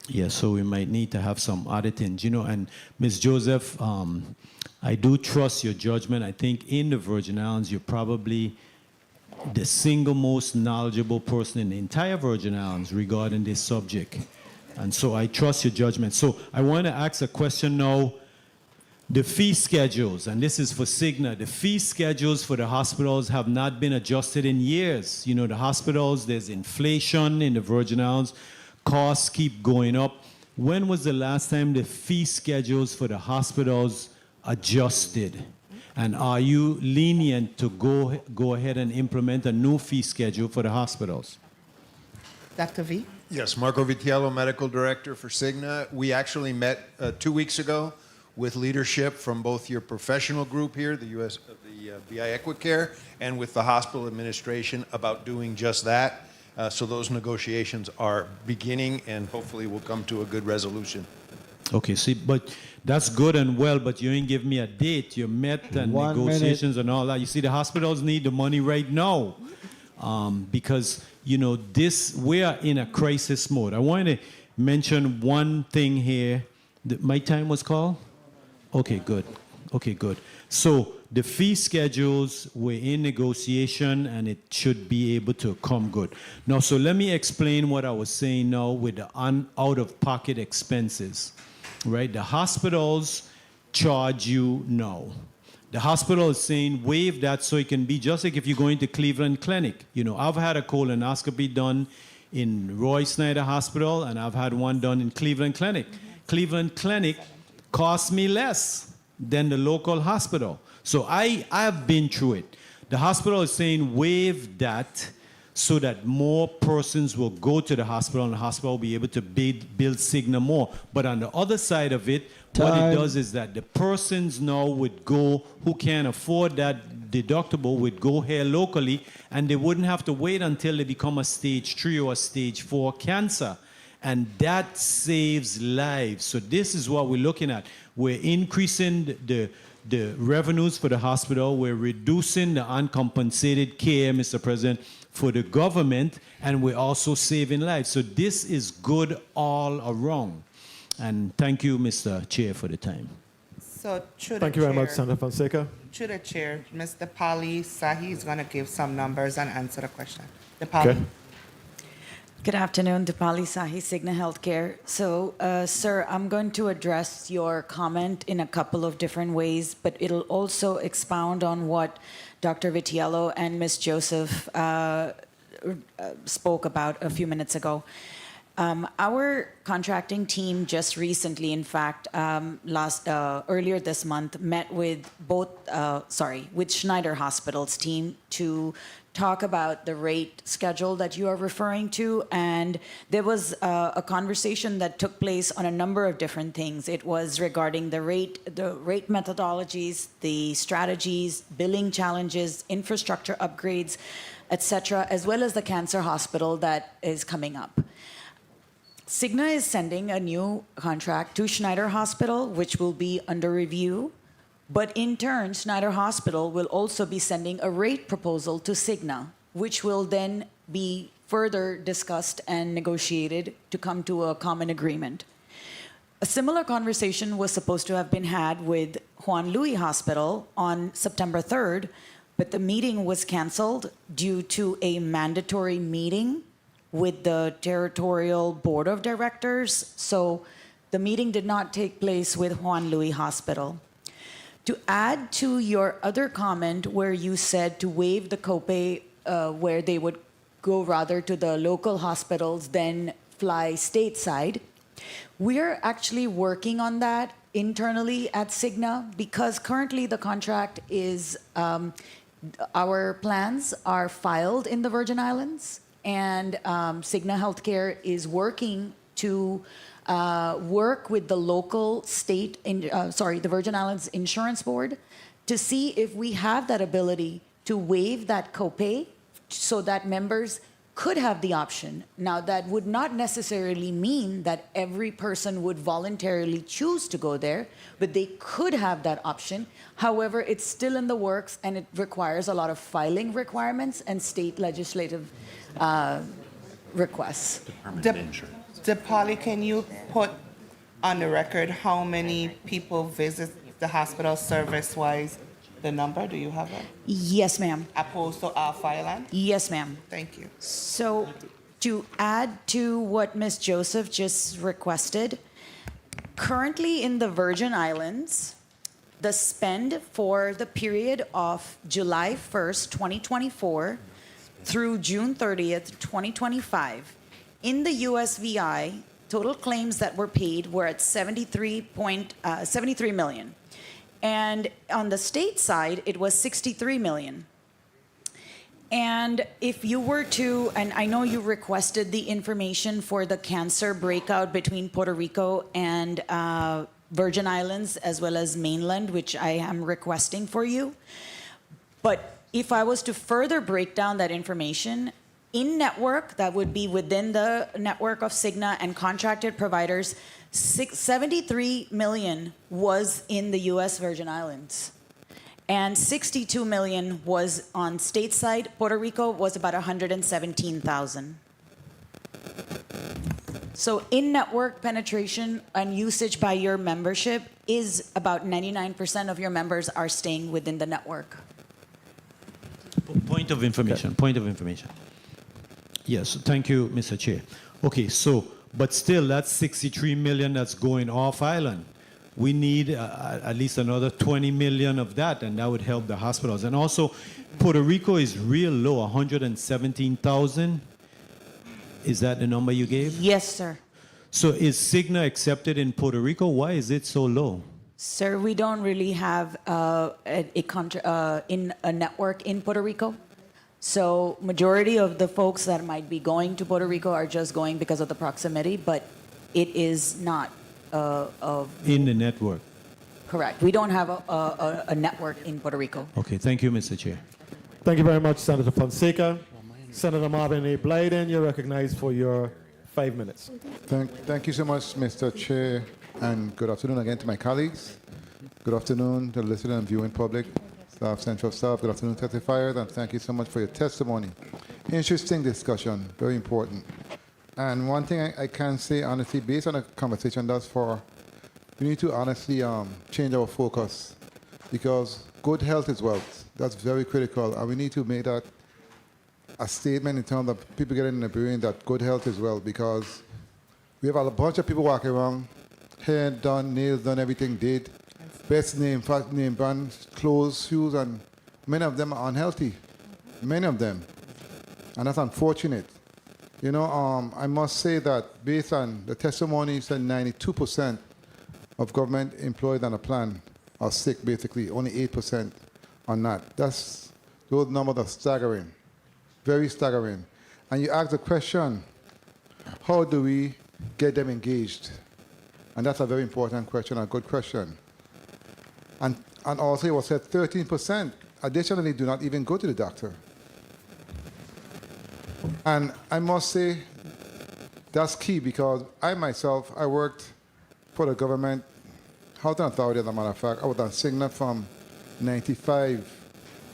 Yeah, so we might need to have some auditing, you know, and Ms. Joseph, I do trust your judgment. I think in the Virgin Islands, you're probably the single most knowledgeable person in the entire Virgin Islands regarding this subject. And so I trust your judgment. So I want to ask a question now. The fee schedules, and this is for Cigna, the fee schedules for the hospitals have not been adjusted in years. You know, the hospitals, there's inflation in the Virgin Islands. costs keep going up. When was the last time the fee schedules for the hospitals adjusted? And are you lenient to go ahead and implement a new fee schedule for the hospitals? Dr. V? Yes, Marco Vitiello, Medical Director for Cigna. We actually met 2 weeks ago with leadership from both your professional group here, the BI Equicare, and with the hospital administration about doing just that. So those negotiations are beginning and hopefully will come to a good resolution. Okay, see, but that's good and well, but you ain't give me a date. You met and 1 negotiations and all that. You see, the hospitals need the money right now because, you know, we are in a crisis mode. I want to mention one thing here. My time was called? Okay, good. Okay, good. So the fee schedules were in negotiation and it should be able to come good. Now, so let me explain what I was saying now with the out-of-pocket expenses, right? The hospitals charge you now. The hospital is saying waive that so it can be just like if you're going to Cleveland Clinic. You know, I've had a colonoscopy done in Roy Snyder Hospital and I've had one done in Cleveland Clinic. Cleveland Clinic costs me less than the local hospital. So I've been through it. The hospital is saying waive that so that more persons will go to the hospital and the hospital will be able to build Cigna more. But on the other side of it, what it does is that the persons now would go who can't afford that deductible would go here locally and they wouldn't have to wait until they become a stage 3 or a stage 4 cancer. And that saves lives. So this is what we're looking at. We're increasing the revenues for the hospital. We're reducing the uncompensated care, Mr. President, for the government, and we're also saving lives. So this is good all around. And thank you, Mr. Chair, for the time. So, Thank you very much, Senator Fonseca. To the chair, Mr. Pali Sahi is going to give some numbers and answer the question. Pali. Okay. Good afternoon, Dipali Sahi, Cigna Healthcare. So, sir, I'm going to address your comment in a couple of different ways, but it'll also expound on what Dr. Vitiello and Ms. Joseph spoke about a few minutes ago. Our contracting team just recently, in fact, earlier this month, met with with Schneider Hospital's team to talk about the rate schedule that you are referring to, and there was a conversation that took place on a number of different things. It was regarding the rate methodologies, the strategies, billing challenges, infrastructure upgrades, etc., as well as the cancer hospital that is coming up. Cigna is sending a new contract to Schneider Hospital, which will be under review. But in turn, Schneider Hospital will also be sending a rate proposal to Cigna, which will then be further discussed and negotiated to come to a common agreement. A similar conversation was supposed to have been had with Juan Louis Hospital on September 3rd, but the meeting was canceled due to a mandatory meeting with the territorial board of directors. So the meeting did not take place with Juan Louis Hospital. To add to your other comment where you said to waive the copay where they would go rather to the local hospitals than fly stateside, we're actually working on that internally at Cigna because currently the contract is, our plans are filed in the Virgin Islands and Cigna Healthcare is working to work with the local the Virgin Islands Insurance Board to see if we have that ability to waive that copay so that members could have the option. Now, that would not necessarily mean that every person would voluntarily choose to go there, but they could have that option. However, it's still in the works and it requires a lot of filing requirements and state legislative requests. Dipali, can you put on the record how many people visit the hospital service-wise? The number, do you have it? Yes, ma'am. Opposed to our filing? Yes, ma'am. Thank you. So to add to what Ms. Joseph just requested, currently in the Virgin Islands, the spend for the period of July 1st, 2024 through June 30th, 2025 In the USVI, total claims that were paid were at 73 million. And on the state side, it was 63 million. And if you were to, and I know you requested the information for the cancer breakout between Puerto Rico and Virgin Islands as well as mainland, which I am requesting for you. But if I was to further break down that information, in network, that would be within the network of Cigna and contracted providers, 73 million was in the US Virgin Islands. And 62 million was on stateside. Puerto Rico was about 117,000. So in-network penetration and usage by your membership is about 99% of your members are staying within the network. Point of information. Point of information. Yes, thank you, Mr. Chair. Okay, so, but still, that's 63 million that's going off island. We need at least another 20 million of that, and that would help the hospitals. And also, Puerto Rico is real low, 117,000. Is that the number you gave? Yes, sir. So is Cigna accepted in Puerto Rico? Why is it so low? Sir, we don't really have in a network in Puerto Rico. So majority of the folks that might be going to Puerto Rico are just going because of the proximity, but it is not in the network. Correct. We don't have a network in Puerto Rico. Okay, thank you, Mr. Chair. Thank you very much, Senator Fonseca. Senator Marvin A. Blyden, you're recognized for your 5 minutes. Thank you so much, Mr. Chair, and good afternoon again to my colleagues. Good afternoon to the listening and viewing public, staff, central staff. Good afternoon, testifiers, and thank you so much for your testimony. Interesting discussion, very important. And one thing I can say honestly, based on the conversation thus far, we need to honestly change our focus because good health is wealth. That's very critical, and we need to make that a statement in terms of people getting in the brain that good health is wealth because we have a bunch of people walking around, hair done, nails done, everything did, best name, fast name brand, clothes, shoes, and many of them are unhealthy. Many of them. And that's unfortunate. You know, I must say that based on the testimony, said 92% of government employees on a plan are sick, basically. Only 8% are not. Those numbers are staggering, very staggering. And you ask the question, how do we get them engaged? And that's a very important question, a good question. And also it was said 13% additionally do not even go to the doctor. And I must say that's key because I myself, I worked for the government health authority, as a matter of fact. I was on Cigna from 95.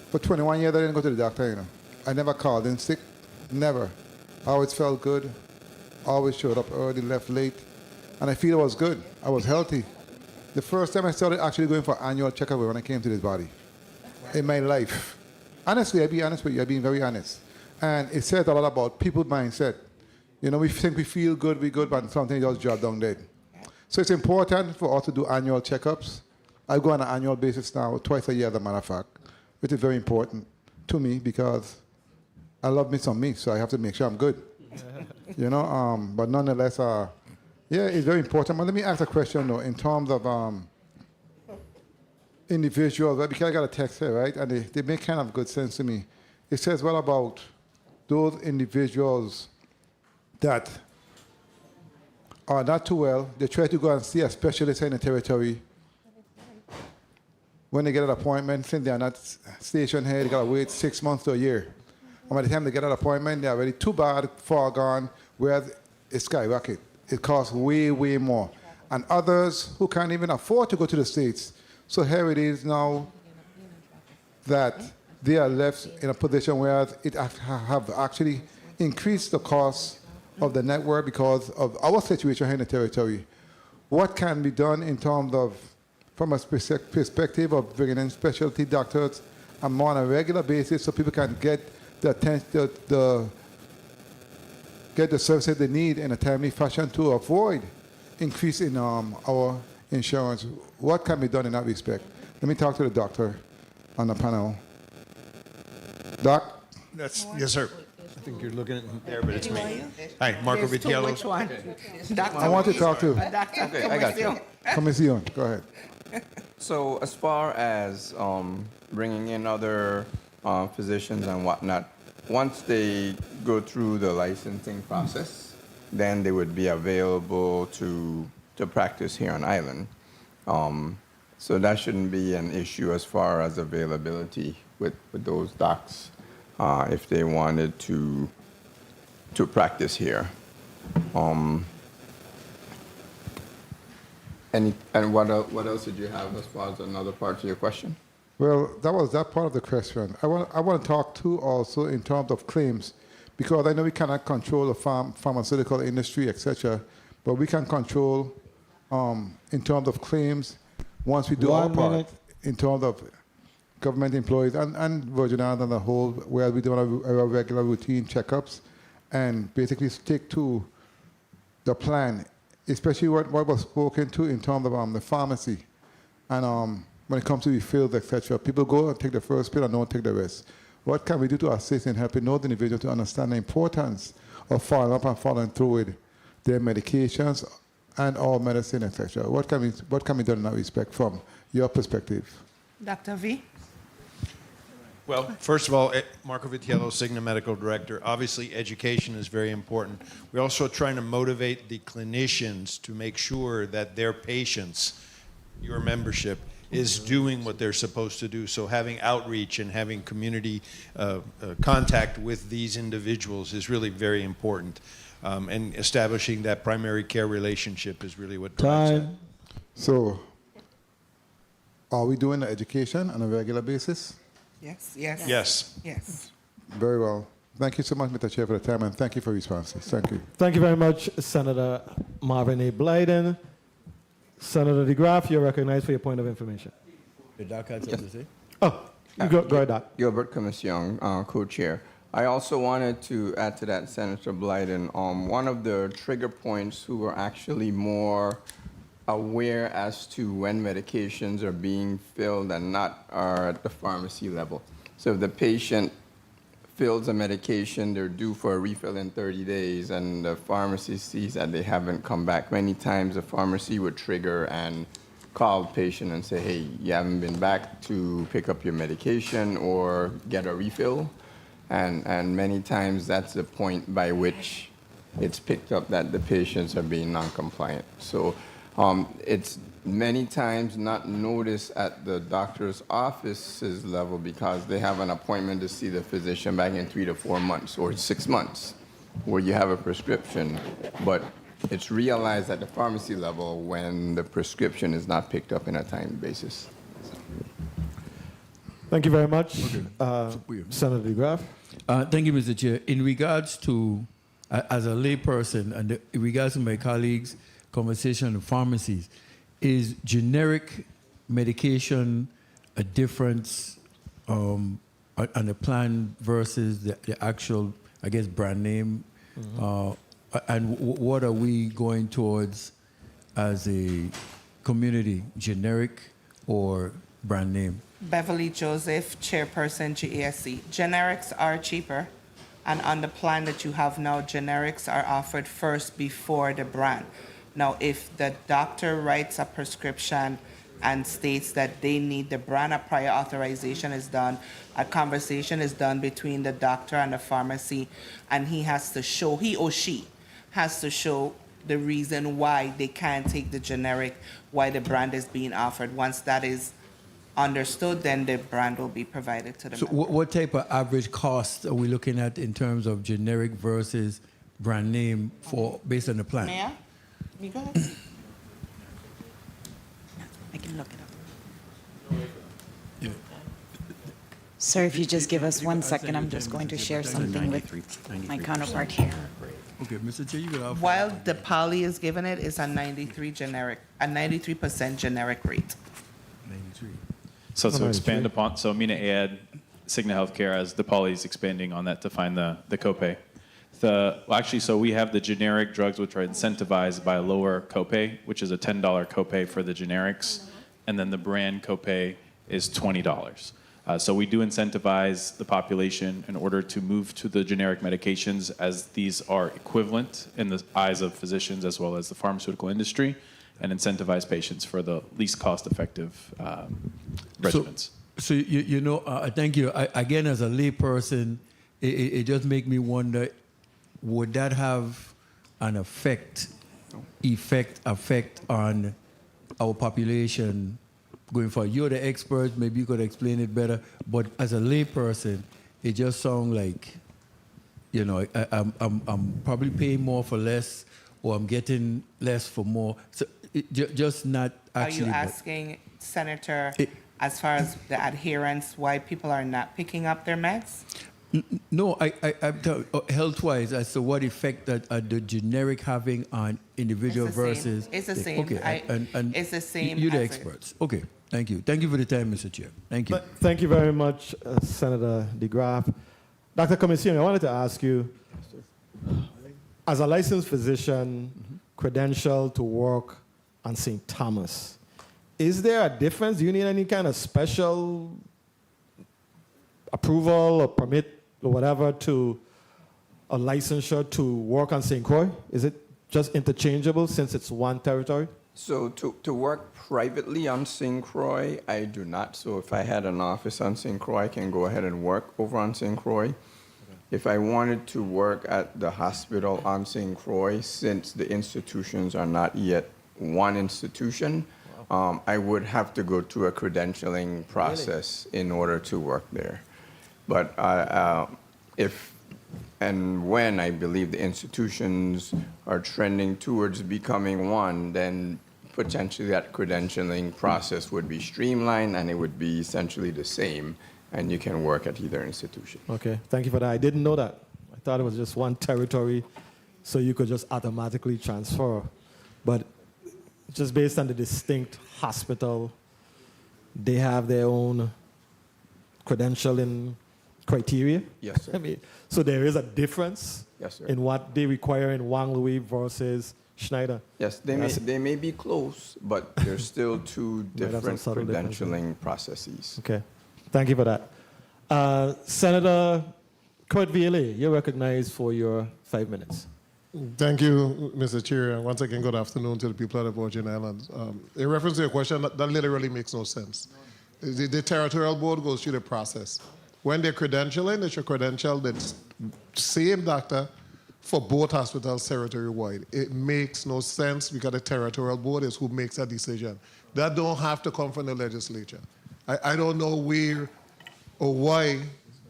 For 21 years, I didn't go to the doctor, you know. I never called in sick, never. I always felt good, always showed up early, left late, and I feel I was good. I was healthy. The first time I started actually going for annual checkup when I came to this body in my life. Honestly, I'll be honest with you, I've been very honest. And it says a lot about people's mindset. You know, we think we feel good, we're good, but something just drop down dead. So it's important for us to do annual checkups. I go on an annual basis now, twice a year as a matter of fact, which is very important to me because I love me some me, so I have to make sure I'm good. You know, but nonetheless, yeah, it's very important. But let me ask a question though, in terms of individuals, because I got a text here, right? And they make kind of good sense to me. It says, what about those individuals that are not too well, they try to go and see a specialist in the territory. When they get an appointment, since they are not stationed here, they got to wait 6 months to a year. And by the time they get an appointment, they are already too bad, far gone, whereas it's skyrocket. It costs way, way more. And others who can't even afford to go to the States. So here it is now that they are left in a position where it have actually increased the cost of the network because of our situation here in the territory. What can be done in terms of, from a perspective of bringing in specialty doctors and more on a regular basis so people can get the attention, get the services they need in a timely fashion to avoid increase in our insurance? What can be done in that respect? Let me talk to the doctor on the panel. Doc? Yes, sir. think you're looking at there, but it's me. Hi, Marco There's two, Vitiello. which one? Dr. I want to talk to Dr. Okay, I got you. Commission. Go ahead. So as far as bringing in other physicians and whatnot, once they go through the licensing process, then they would be available to practice here on island. So that shouldn't be an issue as far as availability with those docs if they wanted to practice here. And what else did you have as far as another part to your question? Well, that was that part of the question. I want to talk too also in terms of claims, because I know we cannot control the pharmaceutical industry, etc., but we can control in terms of claims once we do our part in terms of government employees and Virgin Islands as a whole, where we do our regular routine checkups and basically stick to the plan, especially what was spoken to in terms of the pharmacy. And when it comes to refills, etc., people go and take the first pill and don't take the rest. What can we do to assist in helping those individuals to understand the importance of following up and following through with their medications and all medicine, etc.? What can be done in that respect from your perspective? Dr. V? Well, first of all, Marco Vitiello, Cigna Medical Director. Obviously, education is very important. We're also trying to motivate the clinicians to make sure that their patients, your membership, is doing what they're supposed to do. So having outreach and having community contact with these individuals is really very important. And establishing that primary care relationship is really what drives it. So, are we doing the education on a regular basis? Yes, yes. Yes. Yes. Very well. Thank you so much, Mr. Chair, for the time, and thank you for your responses. Thank you. Thank you very much, Senator Marvin A. Blyden. Senator DeGraff, you're recognized for your point of information. The doc had something to say? Oh, go ahead, Doc. Gilbert Commission, co-chair. I also wanted to add to that, Senator Blyden. One of the trigger points who were actually more aware as to when medications are being filled and not are at the pharmacy level. So if the patient fills a medication, they're due for a refill in 30 days, and the pharmacy sees that they haven't come back. Many times the pharmacy would trigger and call the patient and say, hey, you haven't been back to pick up your medication or get a refill. And many times that's the point by which it's picked up that the patients are being non-compliant. So it's many times not noticed at the doctor's office's level because they have an appointment to see the physician back in 3 to 4 months or 6 months where you have a prescription, but it's realized at the pharmacy level when the prescription is not picked up in a timely basis. Thank you very much, Senator DeGraff. Thank you, Mr. Chair. In regards to, as a layperson, and in regards to my colleagues' conversation on pharmacies, is generic medication a difference on the plan versus the actual, I guess, brand name? And what are we going towards as a community, generic or brand name? Beverly Joseph, Chairperson, GASC. Generics are cheaper, and on the plan that you have now, generics are offered first before the brand. Now, if the doctor writes a prescription and states that they need the brand, a prior authorization is done, a conversation is done between the doctor and the pharmacy, and he or she has to show the reason why they can't take the generic, why the brand is being offered. Once that is understood, then the brand will be provided to the So what type of average cost are we looking at in terms of generic versus brand name based on the plan? Mayor, you go ahead. I can look it up. Sir, if you just give us 1 second, I'm just going to share something with my counterpart here. Okay, Mr. Chair, you can offer. While the poly is given it, it's a 93% generic rate. 93. So to expand upon, so Mina Ayad, Cigna Healthcare, as the poly is expanding on that to find the copay. So we have the generic drugs which are incentivized by a lower copay, which is a $10 copay for the generics, and then the brand copay is $20. So we do incentivize the population in order to move to the generic medications, as these are equivalent in the eyes of physicians as well as the pharmaceutical industry, and incentivize patients for the least cost-effective regimens. So you know, thank you. Again, as a layperson, it just make me wonder, would that have an effect on our population going forward? You're the expert, maybe you could explain it better, but as a layperson, it just sounds like, you know, I'm probably paying more for less, or I'm getting less for more. So just not actually. Are you asking, Senator, as far as the adherence, why people are not picking up their meds? No, I'm talking health-wise as to what effect that the generic having on individual versus. It's the same. Okay, and it's the same. You're the as experts. Okay, thank you. Thank you for the time, Mr. Chair. Thank you. Thank you very much, Senator DeGraff. Dr. Commissione, I wanted to ask you, as a licensed physician, credentialed to work on St. Thomas, is there a difference? Do you need any kind of special approval or permit or whatever to a licensure to work on St. Croix? Is it just interchangeable since it's one territory? So to work privately on St. Croix, I do not. So if I had an office on St. Croix, I can go ahead and work over on St. Croix. If I wanted to work at the hospital on St. Croix, since the institutions are not yet one institution, I would have to go through a credentialing process in order to work there. But if and when I believe the institutions are trending towards becoming one, then potentially that credentialing process would be streamlined and it would be essentially the same, and you can work at either institution. Okay, thank you for that. I didn't know that. I thought it was just one territory, so you could just automatically transfer. But just based on the distinct hospital, they have their own credentialing criteria? Yes, sir. I mean, so there is a difference Yes, sir. in what they require in Wang Louis versus Schneider? Yes, they may be close, but there's still two Might have some different subtle differences. credentialing processes. Okay, thank you for that. Senator Kurt Viele, you're recognized for your 5 minutes. Thank you, Mr. Chair. And once again, good afternoon to the people of the Virgin Islands. In reference to your question, that literally makes no sense. The territorial board goes through the process. When they're credentialing, they should credential the same doctor for both hospitals territory-wide. It makes no sense because the territorial board is who makes that decision. That don't have to come from the legislature. I don't know where or why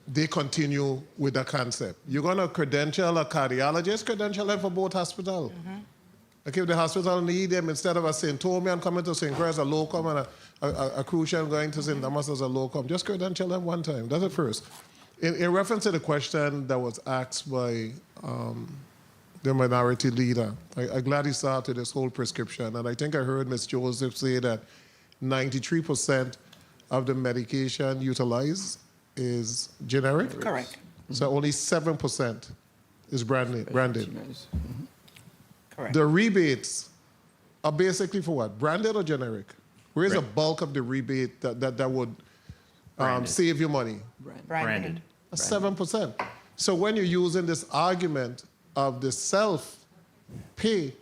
they continue with the concept. You're going to credential a cardiologist, credential them for both hospitals. Like if the hospital need them, instead of a St. Thomas coming to St. Croix as a locum and a Crucian going to St. Thomas as a locum, just credential them one time. That's the first. In reference to the question that was asked by the minority leader, I'm glad he started this whole prescription. And I think I heard Ms. Joseph say that 93% of the medication utilized is generic? Correct. So only 7% is branded. Correct. The rebates are basically for what? Branded or generic? Where is the bulk of the rebate that would save you money? Branded. 7%. So when you're using this argument of the self-pay,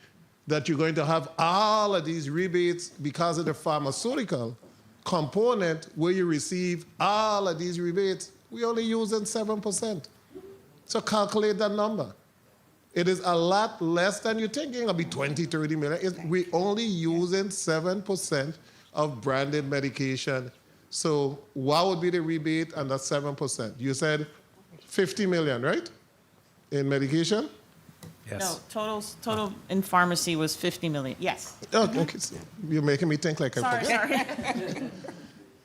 that you're going to have all of these rebates because of the pharmaceutical component where you receive all of these rebates, we're only using 7%. So calculate that number. It is a lot less than you're thinking. It'll be 20, 30 million. We're only using 7% of branded medication. So what would be the rebate on that 7%? You said 50 million, right? In medication? No, total in pharmacy was 50 million. Yes. Oh, okay. So you're making me think like I forget. Sorry.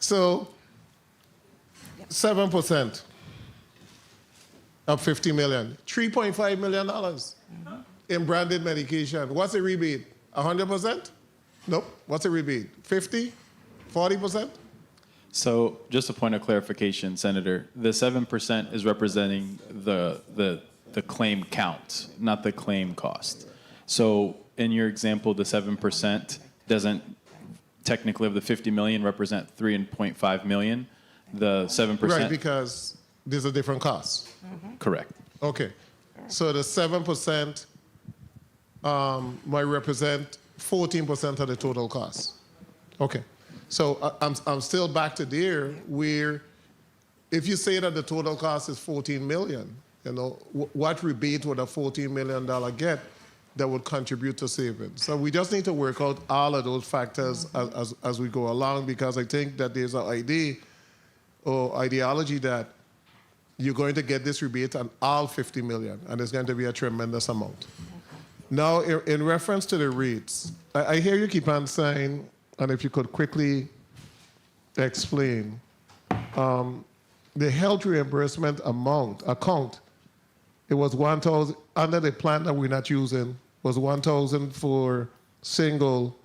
So 7% of 50 million, $3.5 million in branded medication. What's the rebate? 100%? Nope. What's the rebate? 50? 40%? So just a point of clarification, Senator, the 7% is representing the claim count, not the claim cost. So in your example, the 7% doesn't technically of the 50 million represent 3.5 million. The 7%? Right, because there's a different cost. Correct. Okay. So the 7% might represent 14% of the total cost. Okay. So I'm still back to there where if you say that the total cost is 14 million, you know, what rebate would a $14 million get that would contribute to savings? So we just need to work out all of those factors as we go along, because I think that there's an idea or ideology that you're going to get this rebate on all 50 million, and it's going to be a tremendous amount. Now, in reference to the rates, I hear you keep on saying, and if you could quickly explain, the health reimbursement account, it was 1,000, under the plan that we're not using, was 1,000 for single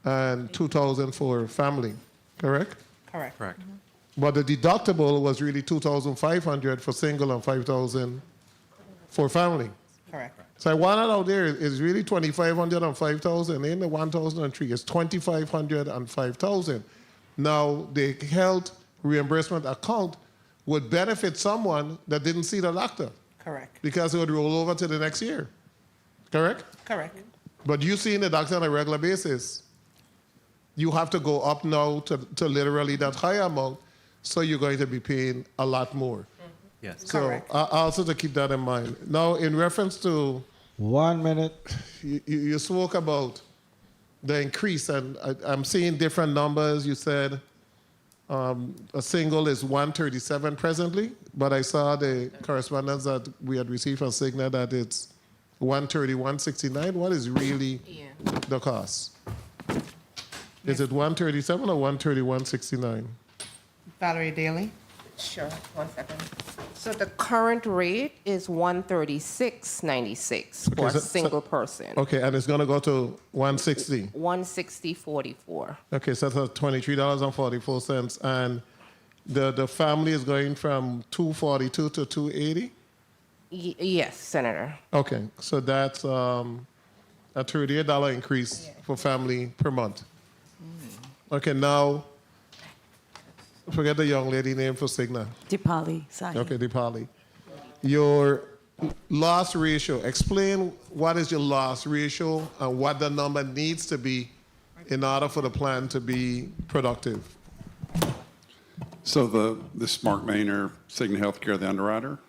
and 2,000 for family, correct? Correct. Correct. But the deductible was really 2,500 for single and 5,000 for family. Correct. So I wanted out there is really 2,500 and 5,000. In the 1,003, it's 2,500 and 5,000. Now the health reimbursement account would benefit someone that didn't see the doctor. Correct. Because it would roll over to the next year. Correct? Correct. But you seeing the doctor on a regular basis, you have to go up now to literally that higher amount, so you're going to be paying a lot more. Yes. So also to keep that in mind. Now, in reference to 1 minute, you spoke about the increase, and I'm seeing different numbers. You said a single is 137 presently, but I saw the correspondence that we had received from Cigna that it's 131.69. What is really the cost? Is it 137 or 131.69? Valerie Daly. Sure, 1 second. So the current rate is 136.96 for a single person. Okay, and it's going to go to 160. 160.44. Okay, so that's $23.44, and the family is going from 242 to 280. Yes, Senator. Okay, so that's a $38 increase for family per month. Okay, now forget the young lady name for Cigna. Dipali, sorry. Okay, Dipali. Your loss ratio, explain what is your loss ratio and what the number needs to be in order for the plan to be productive. So this is Mark Maynor, Cigna Healthcare, the underwriter.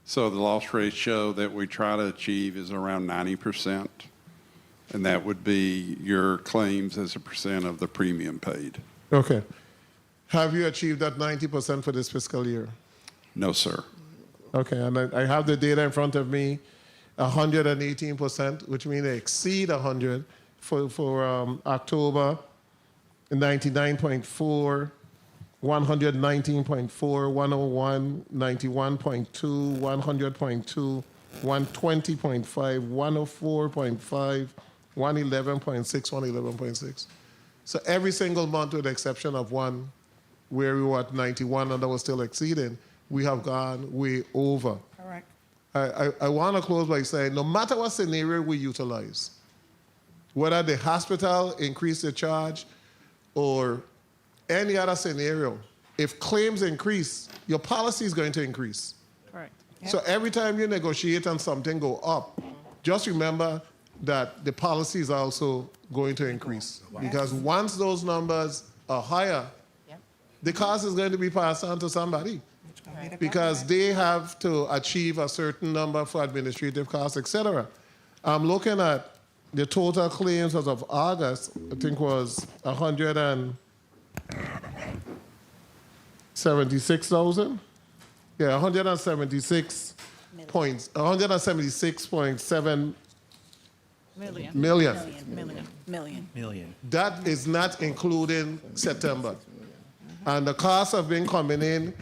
So the loss ratio that we try to achieve is around 90%, and that would be your claims as a percent of the premium paid. Okay. Have you achieved that 90% for this fiscal year? No, sir. Okay, and I have the data in front of me, 118%, which means they exceed 100 for October, 99.4, 119.4, 101, 91.2, 100.2, 120.5, 104.5, 111.6, 111.6. So every single month, with the exception of one, where we were at 91 and that was still exceeding, we have gone way over. Correct. I want to close by saying, no matter what scenario we utilize, whether the hospital increase the charge or any other scenario, if claims increase, your policy is going to increase. Correct. So every time you negotiate and something go up, just remember that the policy is also going to increase. Because once those numbers are higher, the cost is going to be passed on to somebody. Because they have to achieve a certain number for administrative costs, etc. I'm looking at the total claims as of August, I think was 176,000. Yeah, 176.7 million. That is not including September. And the costs have been coming in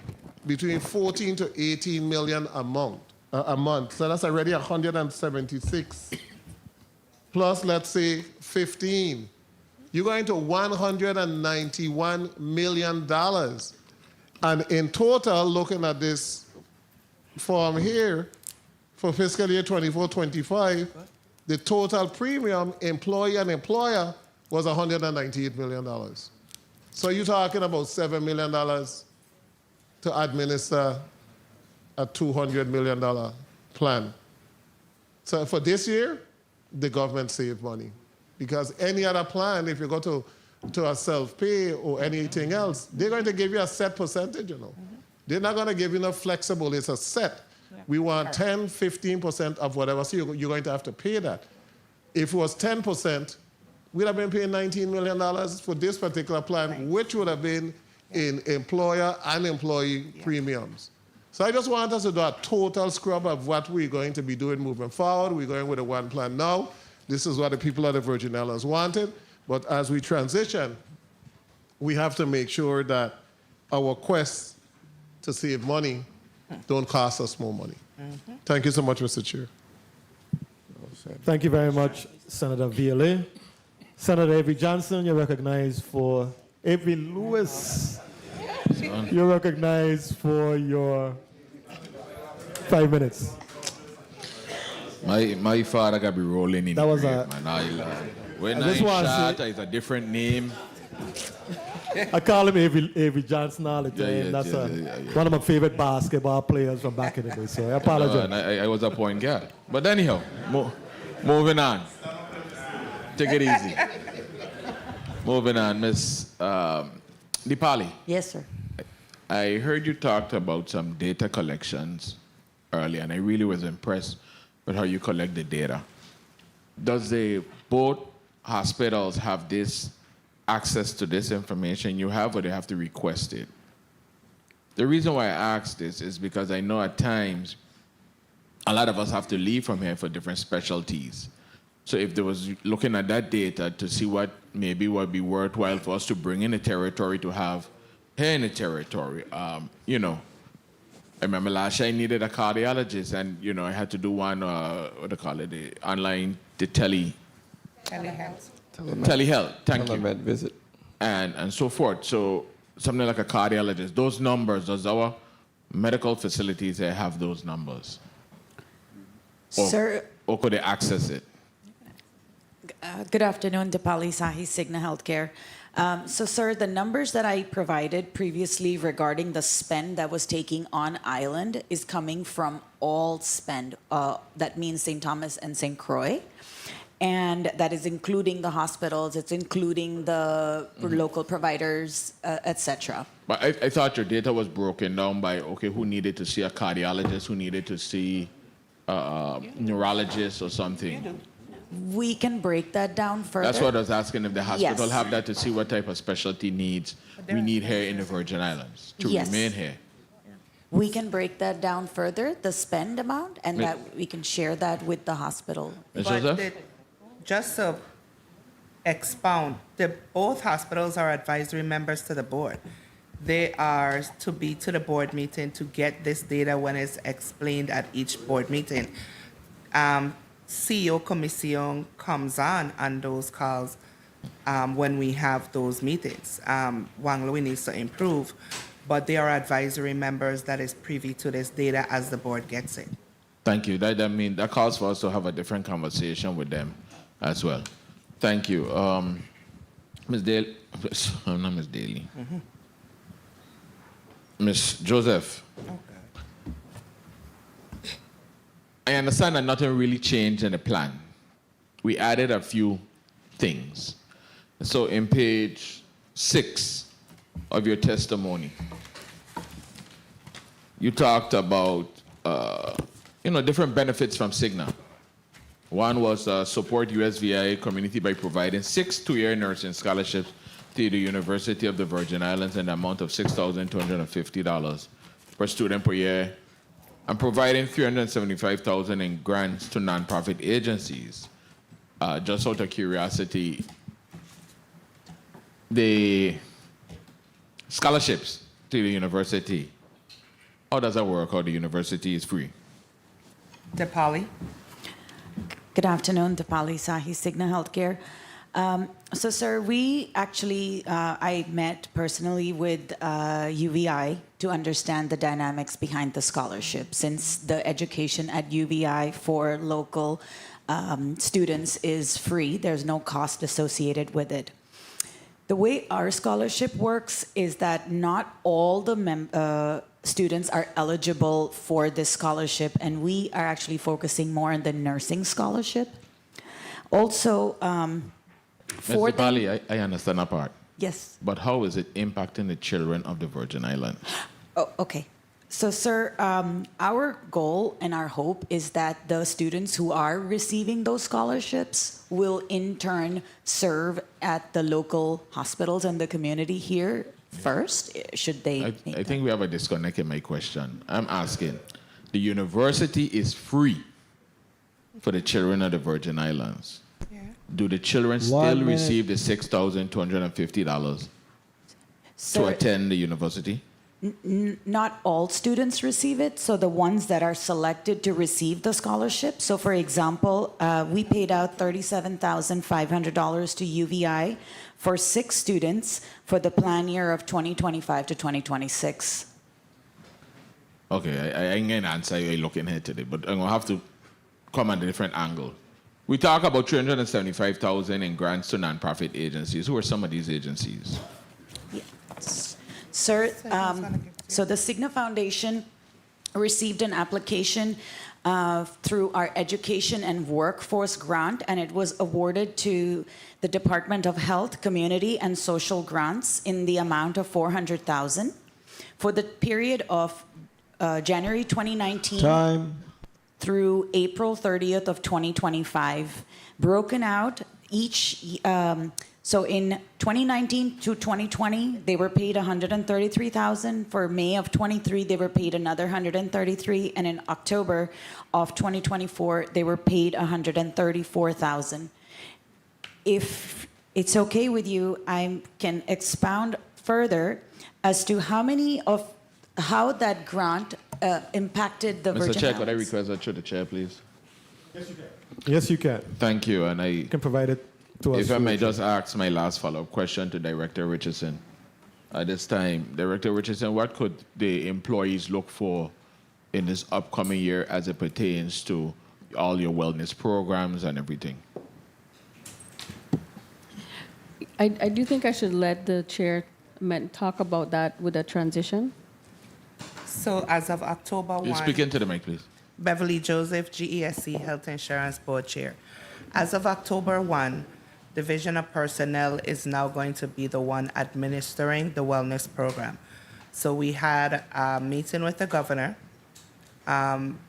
between 14 to 18 million a month. So that's already 176 plus, let's say, 15. You're going to $191 million. And in total, looking at this form here, for fiscal year 24-25, the total premium, employee and employer, was $198 million. So you're talking about $7 million to administer a $200 million plan. So for this year, the government saved money. Because any other plan, if you go to a self-pay or anything else, they're going to give you a set percentage, you know. They're not going to give you no flexible, it's a set. We want 10, 15% of whatever, so you're going to have to pay that. If it was 10%, we'd have been paying $19 million for this particular plan, which would have been in employer and employee premiums. So I just want us to do a total scrub of what we're going to be doing moving forward. We're going with a one plan now. This is what the people of the Virgin Islands wanted. But as we transition, we have to make sure that our quest to save money don't cost us more money. Thank you so much, Mr. Chair. Thank you very much, Senator Violet. Senator Avery Johnson, you're recognized for Avery Lewis. You're recognized for your 5 minutes. My father got be rolling in That was grave, a- man. When I I just wanna shot, say- it's a different name. I call him Avery Johnson all the time. That's one of my favorite basketball players from back in the day, so I apologize. No, and I was a point guard. But anyhow, moving on. Take it easy. Moving on, Miss Dipali. Yes, sir. I heard you talked about some data collections earlier, and I really was impressed with how you collect the data. Does both hospitals have this access to this information you have, or they have to request it? The reason why I ask this is because I know at times a lot of us have to leave from here for different specialties. So if there was looking at that data to see what maybe would be worthwhile for us to bring in a territory to have here in the territory, you know, I remember last year I needed a cardiologist, and you know I had to do one what do you call it, the online, the telehealth. Telehealth, thank you. Telemed visit. And so forth. So something like a cardiologist, those numbers, does our medical facilities have those numbers? Sir, or could they access it? Good afternoon, Dipali Sahi, Cigna Healthcare. So, sir, the numbers that I provided previously regarding the spend that was taking on island is coming from all spend. That means St. Thomas and St. Croix. And that is including the hospitals, it's including the local providers, etc. But I thought your data was broken down by, okay, who needed to see a cardiologist, who needed to see a neurologist or something. We can break that down further. That's what I was asking, if the hospital Yes. have that to see what type of specialty needs we need here in the Virgin Islands to Yes. remain here. We can break that down further, the spend amount, and Wait. that we can share that with the hospital. Ms. But Joseph? just to expound, both hospitals are advisory members to the board. They are to be to the board meeting to get this data when it's explained at each board meeting. CEO Commission comes on those calls when we have those meetings. Wang Louis needs to improve, but they are advisory members that is privy to this data as the board gets it. Thank you. That calls for us to have a different conversation with them as well. Thank you. Ms. Daly, not Ms. Daly. Ms. Joseph. I understand that nothing really changed in the plan. We added a few things. So in page 6 of your testimony, you talked about different benefits from Cigna. One was support USVI community by providing 6 two-year nursing scholarships to the University of the Virgin Islands in the amount of $6,250 per student per year, and providing $375,000 in grants to nonprofit agencies. Just out of curiosity, the scholarships to the university, how does that work? How the university is free? Dipali? Good afternoon, Dipali Sahi, Cigna Healthcare. So, sir, we actually, I met personally with UVI to understand the dynamics behind the scholarship, since the education at UVI for local students is free. There's no cost associated with it. The way our scholarship works is that not all the students are eligible for this scholarship, and we are actually focusing more on the nursing scholarship. Also, for Mr. Bali, I understand that part. Yes. But how is it impacting the children of the Virgin Islands? Oh, okay. So, sir, our goal and our hope is that the students who are receiving those scholarships will in turn serve at the local hospitals and the community here first, should they I think we have a disconnect in my question. I'm asking, the university is free for the children of the Virgin Islands. Do the children still receive the $6,250 to attend the university? Not all students receive it, so the ones that are selected to receive the scholarship. So, for example, we paid out $37,500 to UVI for 6 students for the plan year of 2025 to 2026. Okay, I ain't going to answer you looking here today, but I'm going to have to come at a different angle. We talk about $375,000 in grants to nonprofit agencies. Who are some of these agencies? Yes. Sir, so the Cigna Foundation received an application through our Education and Workforce Grant, and it was awarded to the Department of Health, Community, and Social Grants in the amount of $400,000 for the period of January 2019 through April 30th of 2025, broken out each. So in 2019 to 2020, they were paid $133,000. For May of 23, they were paid another $133,000, and in October of 2024, they were paid $134,000. If it's okay with you, I can expound further as to how that grant impacted the Virgin Mr. Chair, Islands. could I request that through the chair, please? Yes, you can. Yes, you can. Thank you, and I You can provide it to us. If I through may the chair. just ask my last follow-up question to Director Richardson. At this time, Director Richardson, what could the employees look for in this upcoming year as it pertains to all your wellness programs and everything? I do think I should let the chairman talk about that with the transition. So as of October 1... You speak into the mic, please. Beverly Joseph, GESC Health Insurance Board Chair. As of October 1, Division of Personnel is now going to be the one administering the wellness program. So we had a meeting with the governor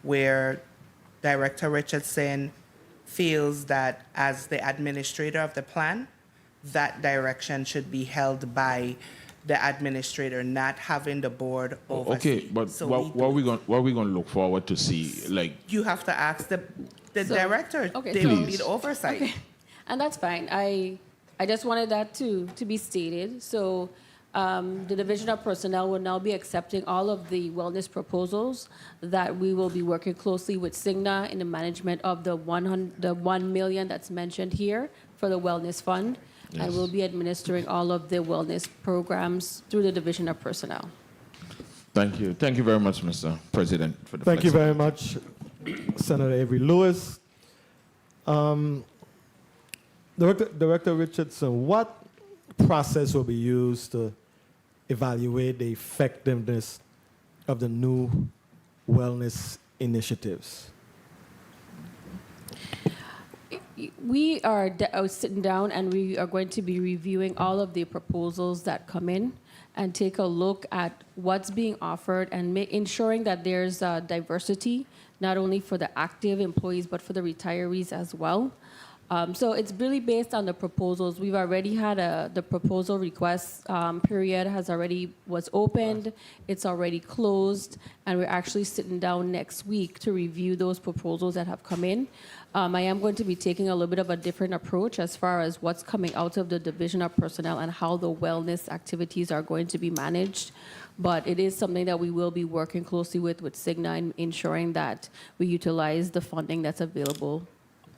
where Director Richardson feels that as the administrator of the plan, that direction should be held by the administrator, not having the board oversee. Okay, but So what are we going to look forward to see? Like, you have to ask the director. Okay, They so- will need oversight. Okay, and that's fine. I just wanted that to be stated. So the Division of Personnel will now be accepting all of the wellness proposals that we will be working closely with Cigna in the management of the $1 million that's mentioned here for the wellness fund. Yes. And we'll be administering all of the wellness programs through the Division of Personnel. thank you. Thank you very much, Mr. President, for the Thank you very flexibility. much, Senator Avery Lewis. Director Richardson, what process will be used to evaluate the effectiveness of the new wellness initiatives? We are sitting down and we are going to be reviewing all of the proposals that come in and take a look at what's being offered and ensuring that there's diversity, not only for the active employees, but for the retirees as well. So it's really based on the proposals. We've already had the proposal request period was opened. It's already closed, and we're actually sitting down next week to review those proposals that have come in. I am going to be taking a little bit of a different approach as far as what's coming out of the Division of Personnel and how the wellness activities are going to be managed. But it is something that we will be working closely with Cigna and ensuring that we utilize the funding that's available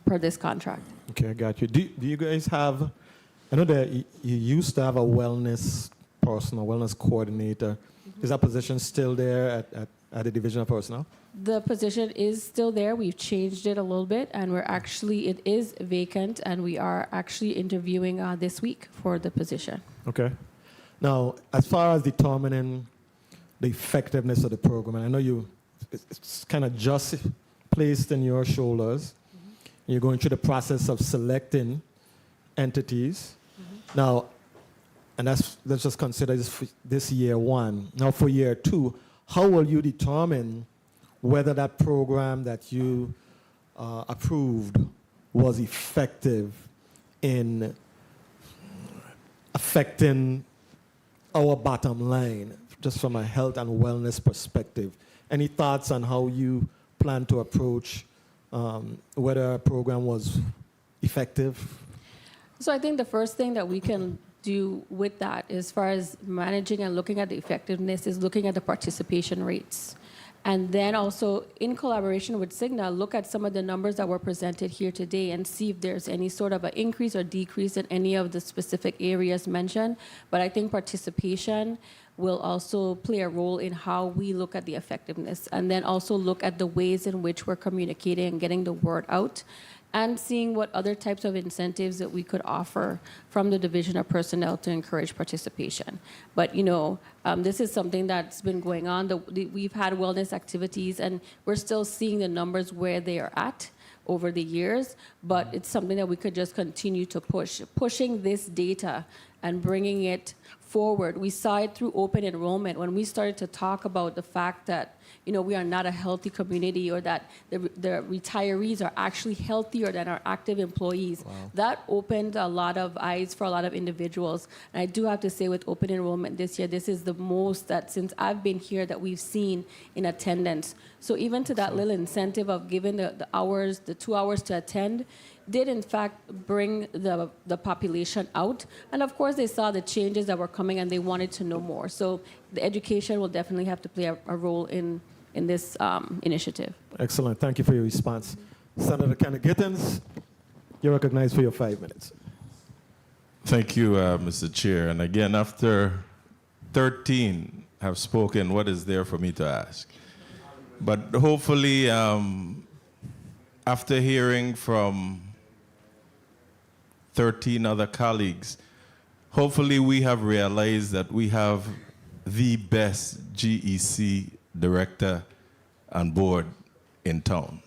per this contract. Okay, I got you. Do you guys have, I know that you used to have a wellness person, a wellness coordinator. Is that position still there at the Division of Personnel? The position is still there. We've changed it a little bit, and it is vacant, and we are actually interviewing this week for the position. Okay. Now, as far as determining the effectiveness of the program. And I know it's kind of just placed in your shoulders. You're going through the process of selecting entities. Now, and let's just consider this year one. Now for year two, how will you determine whether that program that you approved was effective in affecting our bottom line, just from a health and wellness perspective? Any thoughts on how you plan to approach whether a program was effective? So I think the first thing that we can do with that, as far as managing and looking at the effectiveness, is looking at the participation rates. And then also, in collaboration with Cigna, look at some of the numbers that were presented here today and see if there's any sort of an increase or decrease in any of the specific areas mentioned. But I think participation will also play a role in how we look at the effectiveness, and then also look at the ways in which we're communicating and getting the word out, and seeing what other types of incentives that we could offer from the Division of Personnel to encourage participation. But, this is something that's been going on. We've had wellness activities, and we're still seeing the numbers where they are at over the years, but it's something that we could just continue to pushing this data and bringing it forward. We saw it through open enrollment when we started to talk about the fact that we are not a healthy community, or that the retirees are actually healthier than our active employees. Wow. That opened a lot of eyes for a lot of individuals. And I do have to say, with open enrollment this year, this is the most that since I've been here that we've seen in attendance. So even to that little incentive of giving the hours, the 2 hours to attend, did in fact bring the population out. And of course, they saw the changes that were coming and they wanted to know more. So the education will definitely have to play a role in this initiative. Excellent. Thank you for your response. Senator Kenneth Gittens, you're recognized for your 5 minutes. Thank you, Mr. Chair. And again, after 13 have spoken, what is there for me to ask? But hopefully, after hearing from 13 other colleagues, hopefully we have realized that we have the best GEC director and board in town.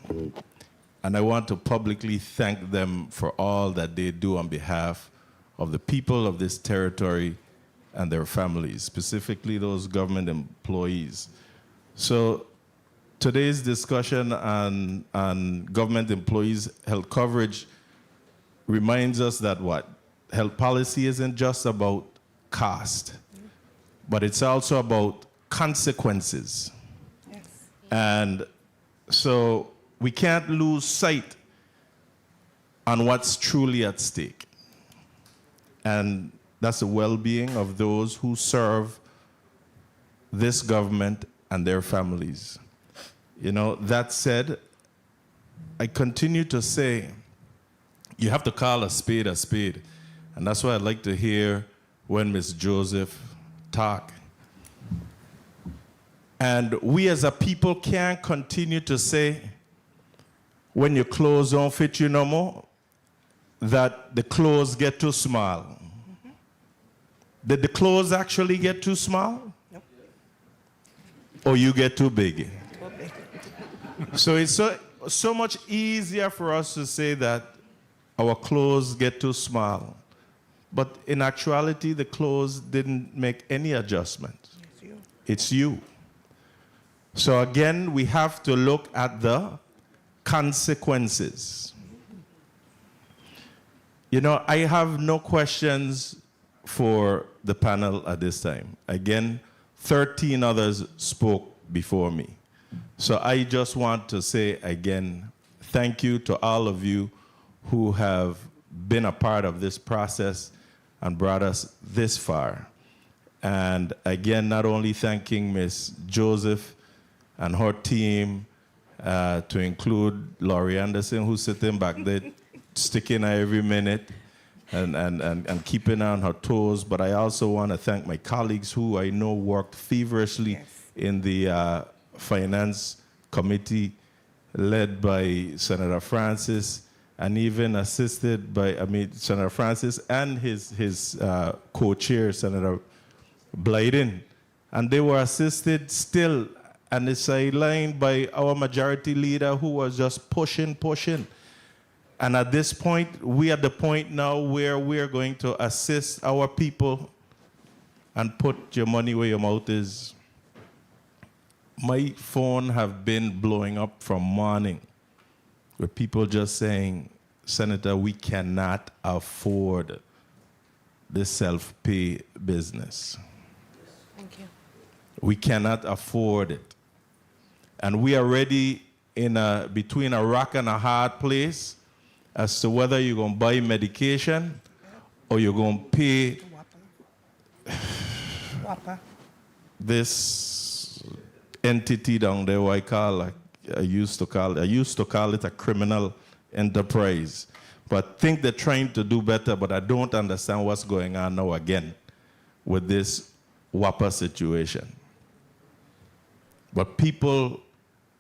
And I want to publicly thank them for all that they do on behalf of the people of this territory and their families, specifically those government employees. So today's discussion on government employees' health coverage reminds us that health policy isn't just about cost, but it's also about consequences. Yes. And so we can't lose sight on what's truly at stake. And that's the well-being of those who serve this government and their families. That said, I continue to say, you have to call a spade a spade. And that's why I'd like to hear when Ms. Joseph talk. And we as a people can't continue to say, when your clothes don't fit you no more, that the clothes get too small. Mm-hmm. Did the clothes actually get too small? Nope. Or you get too big? So it's so much easier for us to say that our clothes get too small. But in actuality, the clothes didn't make any adjustment. It's you. So again, we have to look at the consequences. I have no questions for the panel at this time. Again, 13 others spoke before me. So I just want to say again, thank you to all of you who have been a part of this process and brought us this far. And again, not only thanking Ms. Joseph and her team, to include Laurie Anderson, who's sitting back there, sticking her every minute and keeping her on her toes. But I also want to thank my colleagues who I know worked feverishly in the Finance Committee, led by Senator Francis, and even assisted by, Senator Francis and his co-chair, Senator Blyden, And they were assisted still on the sideline by our majority leader who was just pushing. And at this point, we are at the point now where we are going to assist our people and put your money where your mouth is. My phone have been blowing up from morning with people just saying, Senator, we cannot afford this self-pay business. Thank you. We cannot afford it. And we are already between a rock and a hard place as to whether you're going to buy medication or you're going to pay this entity down there, what I used to call it a criminal enterprise. But I think they're trying to do better, but I don't understand what's going on now again with this WAPA situation. But people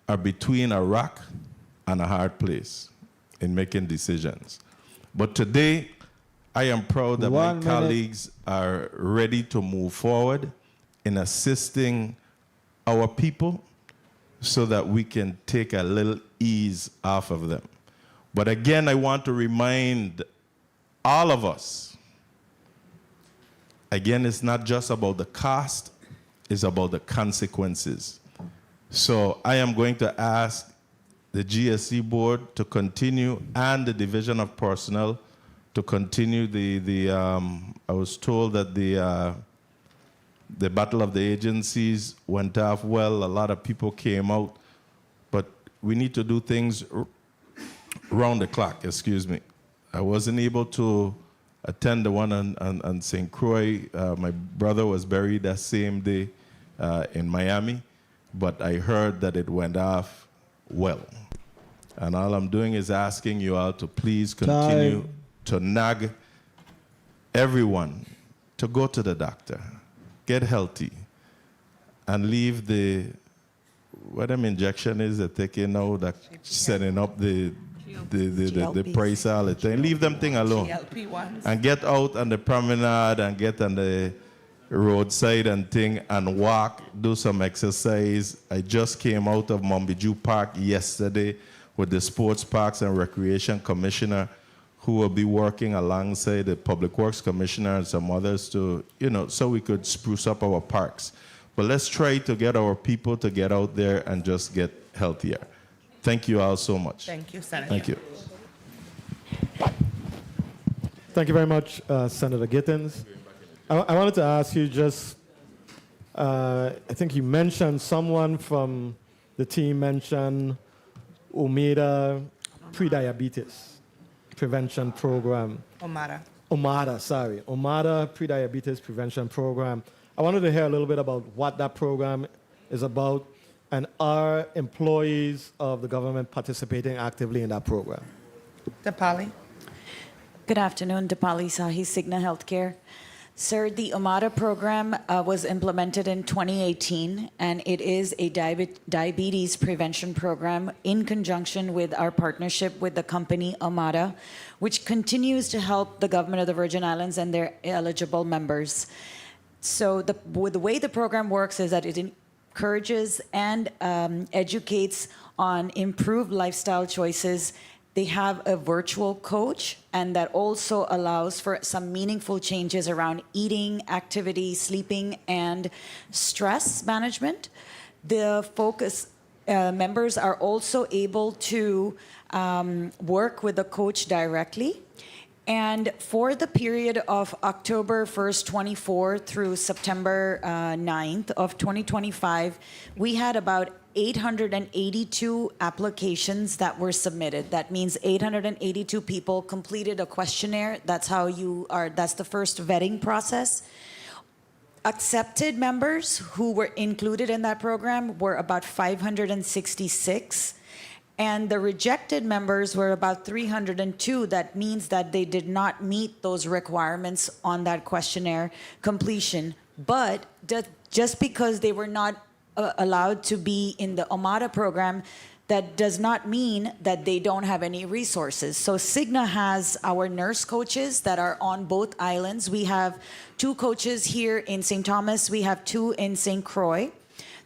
are between a rock and a hard place in making decisions. But today, I am proud that my colleagues are ready to move forward in assisting our people so that we can take a little ease off of them. But again, I want to remind all of us, again, it's not just about the cost, it's about the consequences. So I am going to ask the GSC board to continue and the Division of Personnel to continue I was told that the battle of the agencies went off well. A lot of people came out, but we need to do things round the clock, excuse me. I wasn't able to attend the one on St. Croix. My brother was buried that same day in Miami, but I heard that it went off well. And all I'm doing is asking you all to please continue to nag everyone to go to the doctor, get healthy, and leave what injection is they're taking now that setting up the price all the time. Leave them thing alone. And get out on the promenade and get on the roadside and thing and walk, do some exercise. I just came out of Mombiju Park yesterday with the Sports Parks and Recreation Commissioner, who will be working alongside the Public Works Commissioner and some others to, so we could spruce up our parks. But let's try to get our people to get out there and just get healthier. Thank you all so much. Thank you, Senator. Thank you. Thank you very much, Senator Gittins. I wanted to ask you just, I think you mentioned someone from the team mentioned Omada Prediabetes Prevention Program. Omada Prediabetes Prevention Program. I wanted to hear a little bit about what that program is about, and are employees of the government participating actively in that program? Dipali. Good afternoon, Dipali Sahi, Cigna Healthcare. Sir, the Omada program was implemented in 2018, and it is a diabetes prevention program in conjunction with our partnership with the company Omada, which continues to help the government of the Virgin Islands and their eligible members. So the way the program works is that it encourages and educates on improved lifestyle choices. They have a virtual coach, and that also allows for some meaningful changes around eating, activity, sleeping, and stress management. The focus members are also able to work with the coach directly. And for the period of October 1st, 24 through September 9th of 2025, we had about 882 applications that were submitted. That means 882 people completed a questionnaire. That's the first vetting process. Accepted members who were included in that program were about 566. And the rejected members were about 302. That means that they did not meet those requirements on that questionnaire completion. But just because they were not allowed to be in the Omada program, that does not mean that they don't have any resources. So Cigna has our nurse coaches that are on both islands. We have 2 coaches here in St. Thomas. We have 2 in St. Croix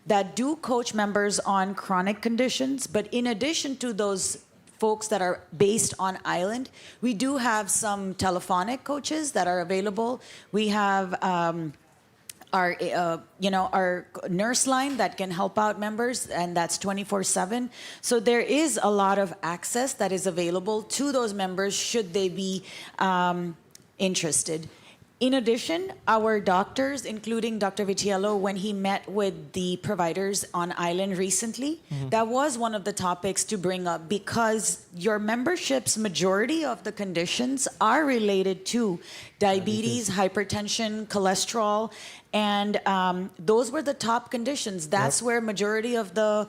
that do coach members on chronic conditions. But in addition to those folks that are based on island, we do have some telephonic coaches that are available. We have our nurse line that can help out members, and that's 24/7. So there is a lot of access that is available to those members should they be interested. In addition, our doctors, including Dr. Vitiello, when he met with the providers on island recently, that was one of the topics to bring up, because your membership's majority of the conditions are related to diabetes, hypertension, cholesterol, and those were the top conditions. That's where majority of the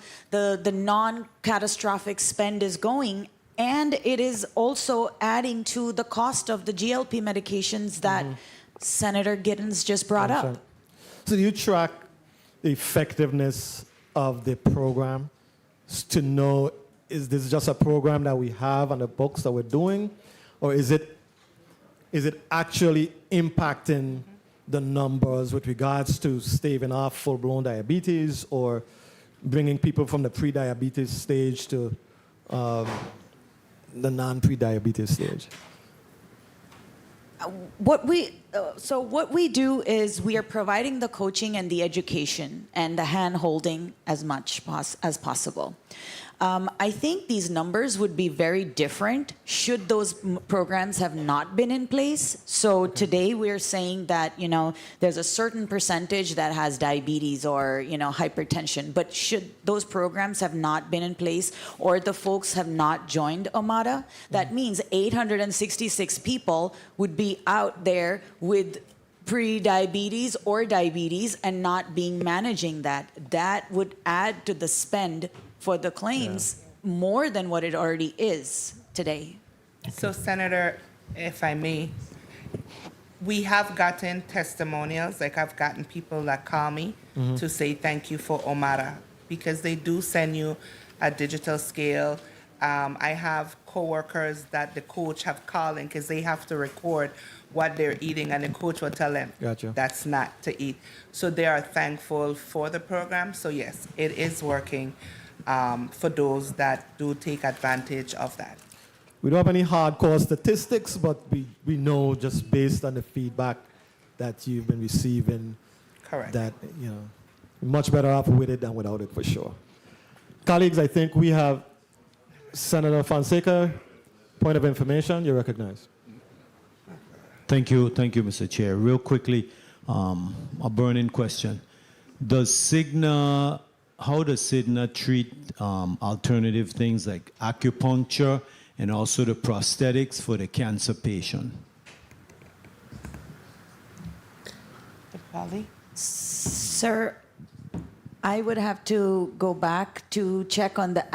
non-catastrophic spend is going. And it is also adding to the cost of the GLP medications that Senator Gittens just brought up. So do you track the effectiveness of the program to know, is this just a program that we have on the books that we're doing, or is it actually impacting the numbers with regards to staving off full-blown diabetes or bringing people from the pre-diabetes stage to the non-pre-diabetes stage? What we do is we are providing the coaching and the education and the hand-holding as much as possible. I think these numbers would be very different should those programs have not been in place. So today we're saying that, there's a certain percentage that has diabetes or, hypertension. But should those programs have not been in place or the folks have not joined OMADA, that means 866 people would be out there with pre-diabetes or diabetes and not being managing that. That would add to the spend for the claims more than what it already is today. So, Senator, if I may, we have gotten testimonials, like I've gotten people that call me to say thank you for OMADA, because they do send you a digital scale. I have coworkers that the coach have called in because they have to record what they're eating, and the coach will tell them that's not to eat. So they are thankful for the program. So yes, it is working for those that do take advantage of that. We don't have any hardcore statistics, but we know just based on the feedback that you've been receiving that, you're much better off with it than without it for sure. Colleagues, I think we have Senator Fonseca. Point of information, you're recognized. Thank you, Mr. Chair. Real quickly, a burning question. How does Cigna treat alternative things like acupuncture and also the prosthetics for the cancer patient? Sir, I would have to go back to check on the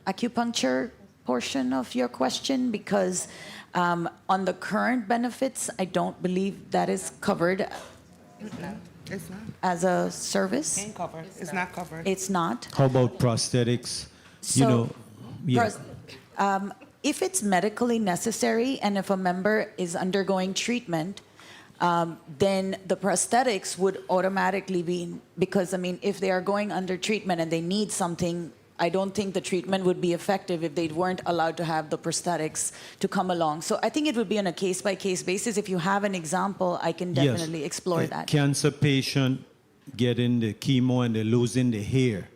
acupuncture portion of your question, because on the current benefits, I don't believe that is covered. No, it's not. As a service? Ain't covered. It's not covered. It's not. How about prosthetics? If it's medically necessary and if a member is undergoing treatment, then the prosthetics would automatically be, because, if they are going under treatment and they need something, I don't think the treatment would be effective if they weren't allowed to have the prosthetics to come along. So I think it would be on a case-by-case basis. If you have an example, I can definitely explore that. Cancer patient getting the chemo and they're losing the hair.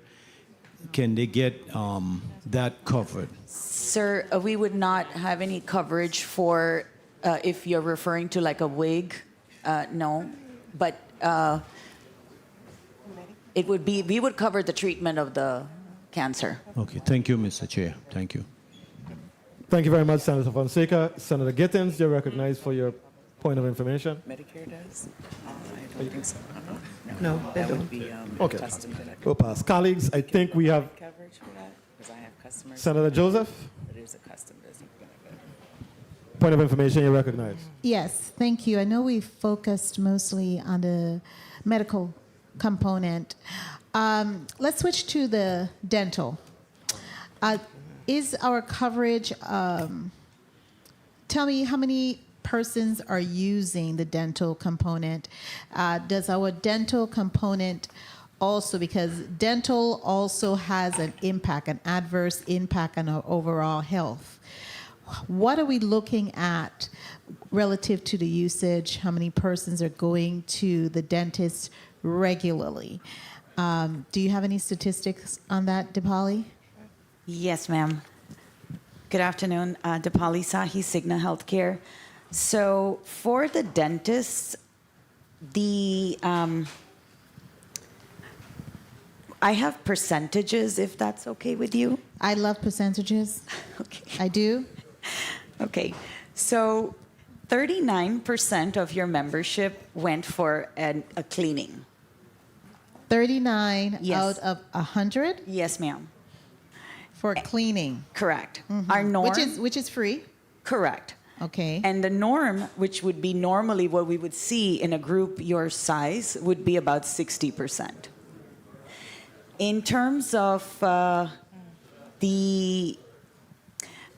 Can they get that covered? Sir, we would not have any coverage for if you're referring to like a wig. No, but it would be, we would cover the treatment of the cancer. Okay, thank you, Mr. Chair. Thank you. Thank you very much, Senator Fonseca. Senator Gittens, you're recognized for your point of information. Medicare does? I don't think so. No, that would be Okay, custom to that. we'll pass. Colleagues, I think we have Coverage for that? Because I have customers. Senator Joseph. It is a custom business benefit. Point of information, you're recognized. Yes, thank you. I know we focused mostly on the medical component. Let's switch to the dental. Is our coverage, tell me how many persons are using the dental component? Does our dental component also, because dental also has an impact, an adverse impact on our overall health. What are we looking at relative to the usage? How many persons are going to the dentist regularly? Do you have any statistics on that, Dipali? Yes, ma'am. Good afternoon. Dipali Sahi, Cigna Healthcare. So for the dentists, I have percentages, if that's okay with you. I love percentages. Okay. I do. Okay. So 39% of your membership went for a cleaning. 39 Yes. out of 100? Yes, ma'am. For cleaning. Correct. Mhm. Our norm, which is free. correct. Okay. And the norm, which would be normally what we would see in a group your size, would be about 60%. In terms of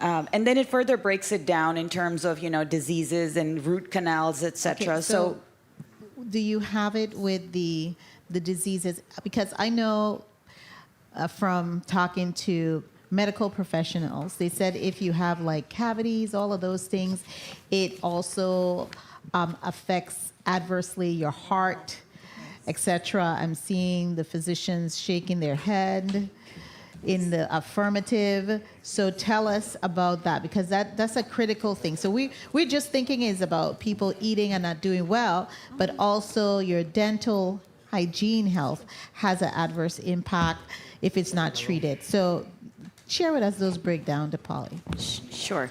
and then it further breaks it down in terms of, diseases and root canals, etc. Okay, so do you have it with the diseases? Because I know from talking to medical professionals, they said if you have like cavities, all of those things, it also affects adversely your heart, etc. I'm seeing the physicians shaking their head in the affirmative. So tell us about that, because that's a critical thing. So we're just thinking is about people eating and not doing well, but also your dental hygiene health has an adverse impact if it's not treated. So share with us those breakdown, Dipali. Sure.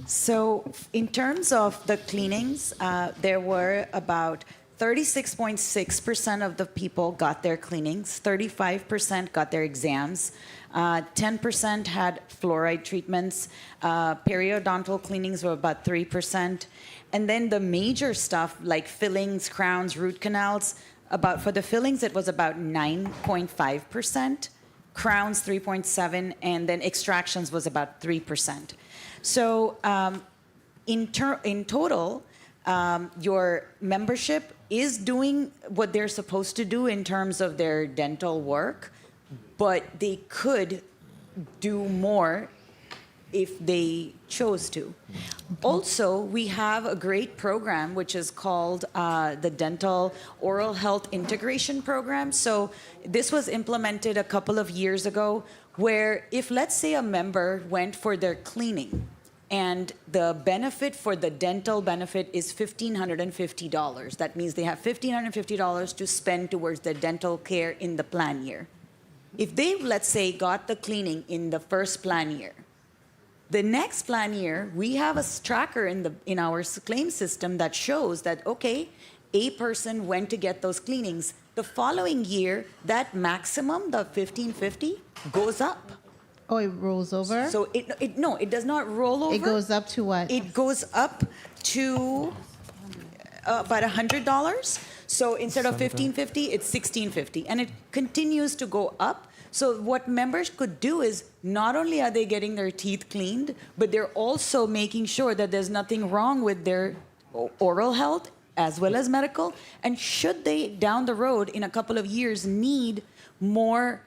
So in terms of the cleanings, there were about 36.6% of the people got their cleanings, 35% got their exams, 10% had fluoride treatments, periodontal cleanings were about 3%, and then the major stuff like fillings, crowns, root canals, for the fillings it was about 9.5%, crowns 3.7%, and then extractions was about 3%. So in total, your membership is doing what they're supposed to do in terms of their dental work, but they could do more if they chose to. Also, we have a great program which is called the Dental Oral Health Integration Program. So this was implemented a couple of years ago, where if, let's say, a member went for their cleaning, and the benefit for the dental benefit is $1,550. That means they have $1,550 to spend towards their dental care in the plan year. If they, let's say, got the cleaning in the first plan year, the next plan year, we have a tracker in our claim system that shows that, okay, a person went to get those cleanings. The following year, that maximum, the $1,550, goes up. Oh, it rolls over? So it does not roll over. It goes up to what? It goes up to about $100. So instead of $1,550, it's $1,650, and it continues to go up. So what members could do is not only are they getting their teeth cleaned, but they're also making sure that there's nothing wrong with their oral health as well as medical. And should they down the road in a couple of years need more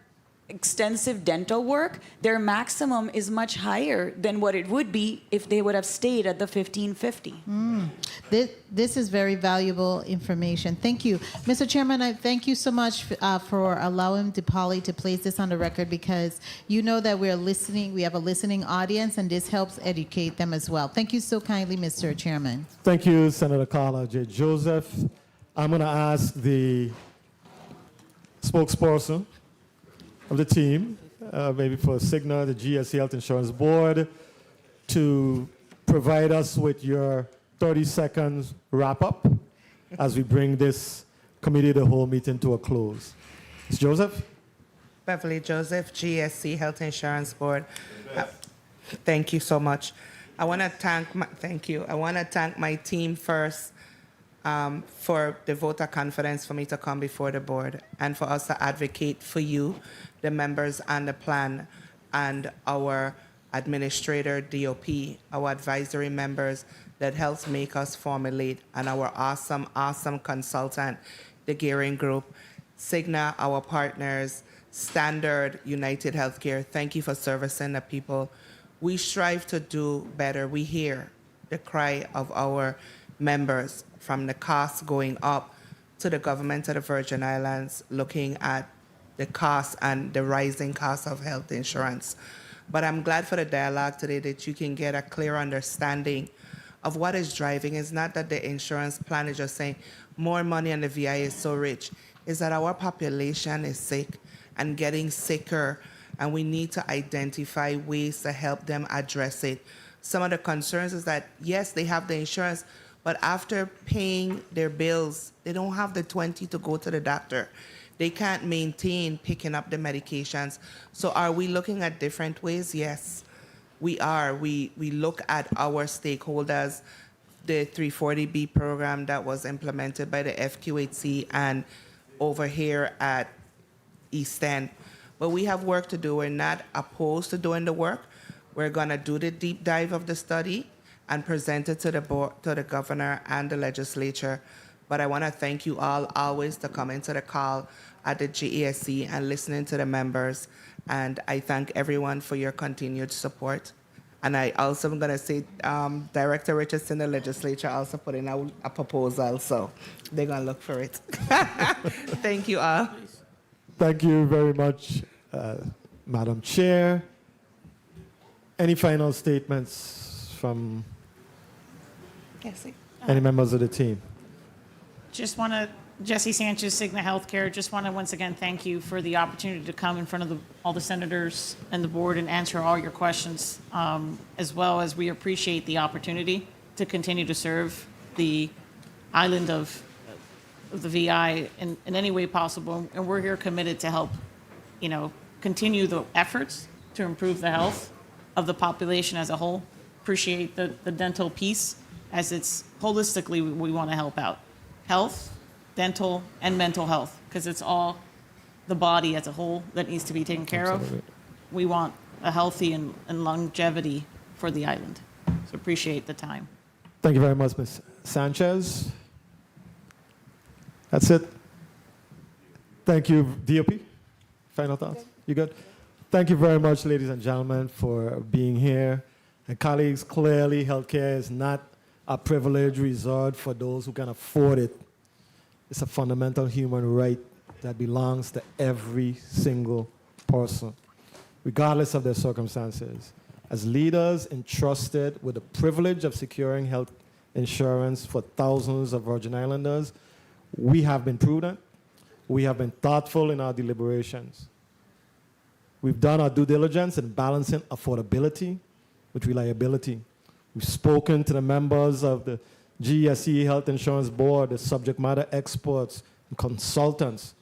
extensive dental work, their maximum is much higher than what it would be if they would have stayed at the $1,550. This is very valuable information. Thank you. Mr. Chairman, I thank you so much for allowing Dipali to place this on the record, because you know that we're listening, we have a listening audience, and this helps educate them as well. Thank you so kindly, Mr. Chairman. Thank you, Senator Carla J. Joseph. I'm going to ask the spokesperson of the team, maybe for Cigna, the GSC Health Insurance Board, to provide us with your 30 seconds wrap-up as we bring this committee of the whole meeting to a close. Ms. Joseph? Beverly Joseph, GSC Health Insurance Board. Thank you so much. I want to thank my team first for the vote of confidence for me to come before the board and for us to advocate for you, the members and the plan. and our administrator, DOP, our advisory members that helps make us formulate, and our awesome consultant, the Gearing Group, Cigna, our partners, Standard, United Healthcare. Thank you for servicing the people. We strive to do better. We hear the cry of our members, from the costs going up to the government of the Virgin Islands looking at the cost and the rising cost of health insurance. But I'm glad for the dialogue today that you can get a clear understanding of what is driving. It's not that the insurance plan is just saying more money and the VI is so rich. It's that our population is sick and getting sicker, and we need to identify ways to help them address it. Some of the concerns is that, yes, they have the insurance, but after paying their bills, they don't have the 20 to go to the doctor. They can't maintain picking up the medications. So are we looking at different ways? Yes, we are. We look at our stakeholders, the 340B program that was implemented by the FQHC and over here at East End. But we have work to do. We're not opposed to doing the work. We're going to do the deep dive of the study and present it to the board, to the governor and the legislature. But I want to thank you all always to come into the call at the GASC and listening to the members. And I thank everyone for your continued support. And I also am going to say Director Richardson, the legislature, also put in a proposal, so they're going to look for it. Thank you all. Thank you very much, Madam Chair. Any final statements from any members of the team? Just want to, Jesse Sanchez, Cigna Healthcare, just want to once again thank you for the opportunity to come in front of all the senators and the board and answer all your questions, as well as we appreciate the opportunity to continue to serve the island of the VI in any way possible. And we're here committed to help, continue the efforts to improve the health of the population as a whole. Appreciate the dental piece, as it's holistically we want to help out. Health, dental, and mental health, because it's all the body as a whole that needs to be taken care of. We want a healthy and longevity for the island. So appreciate the time. Thank you very much, Ms. Sanchez. That's it. Thank you, DOP. Final thoughts? You good? Thank you very much, ladies and gentlemen, for being here. And colleagues, clearly healthcare is not a privilege reserved for those who can afford it. It's a fundamental human right that belongs to every single person, regardless of their circumstances. As leaders entrusted with the privilege of securing health insurance for thousands of Virgin Islanders, we have been prudent. We have been thoughtful in our deliberations. We've done our due diligence in balancing affordability with reliability. We've spoken to the members of the GSE Health Insurance Board, the subject matter experts and consultants.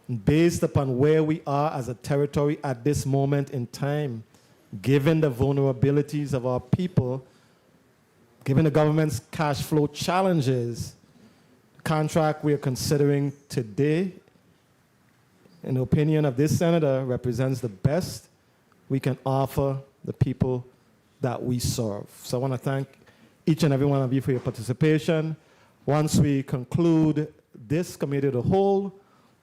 And based upon where we are as a territory at this moment in time, given the vulnerabilities of our people, given the government's cash flow challenges, the contract we are considering today, in the opinion of this senator, represents the best we can offer the people that we serve. So I want to thank each and every one of you for your participation. Once we conclude this committee of the whole,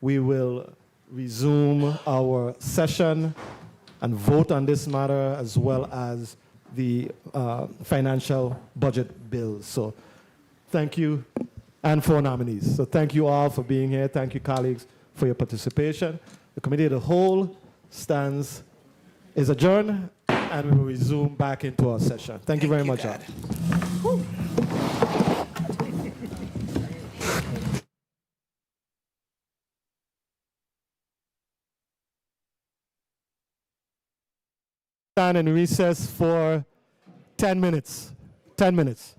we will resume our session and vote on this matter, as well as the financial budget bills. So thank you, and for nominees. So thank you all for being here. Thank you, colleagues, for your participation. The committee of the whole is adjourned, and we will resume back into our session. Thank you very much, all. Stand in recess for 10 minutes. 10 minutes.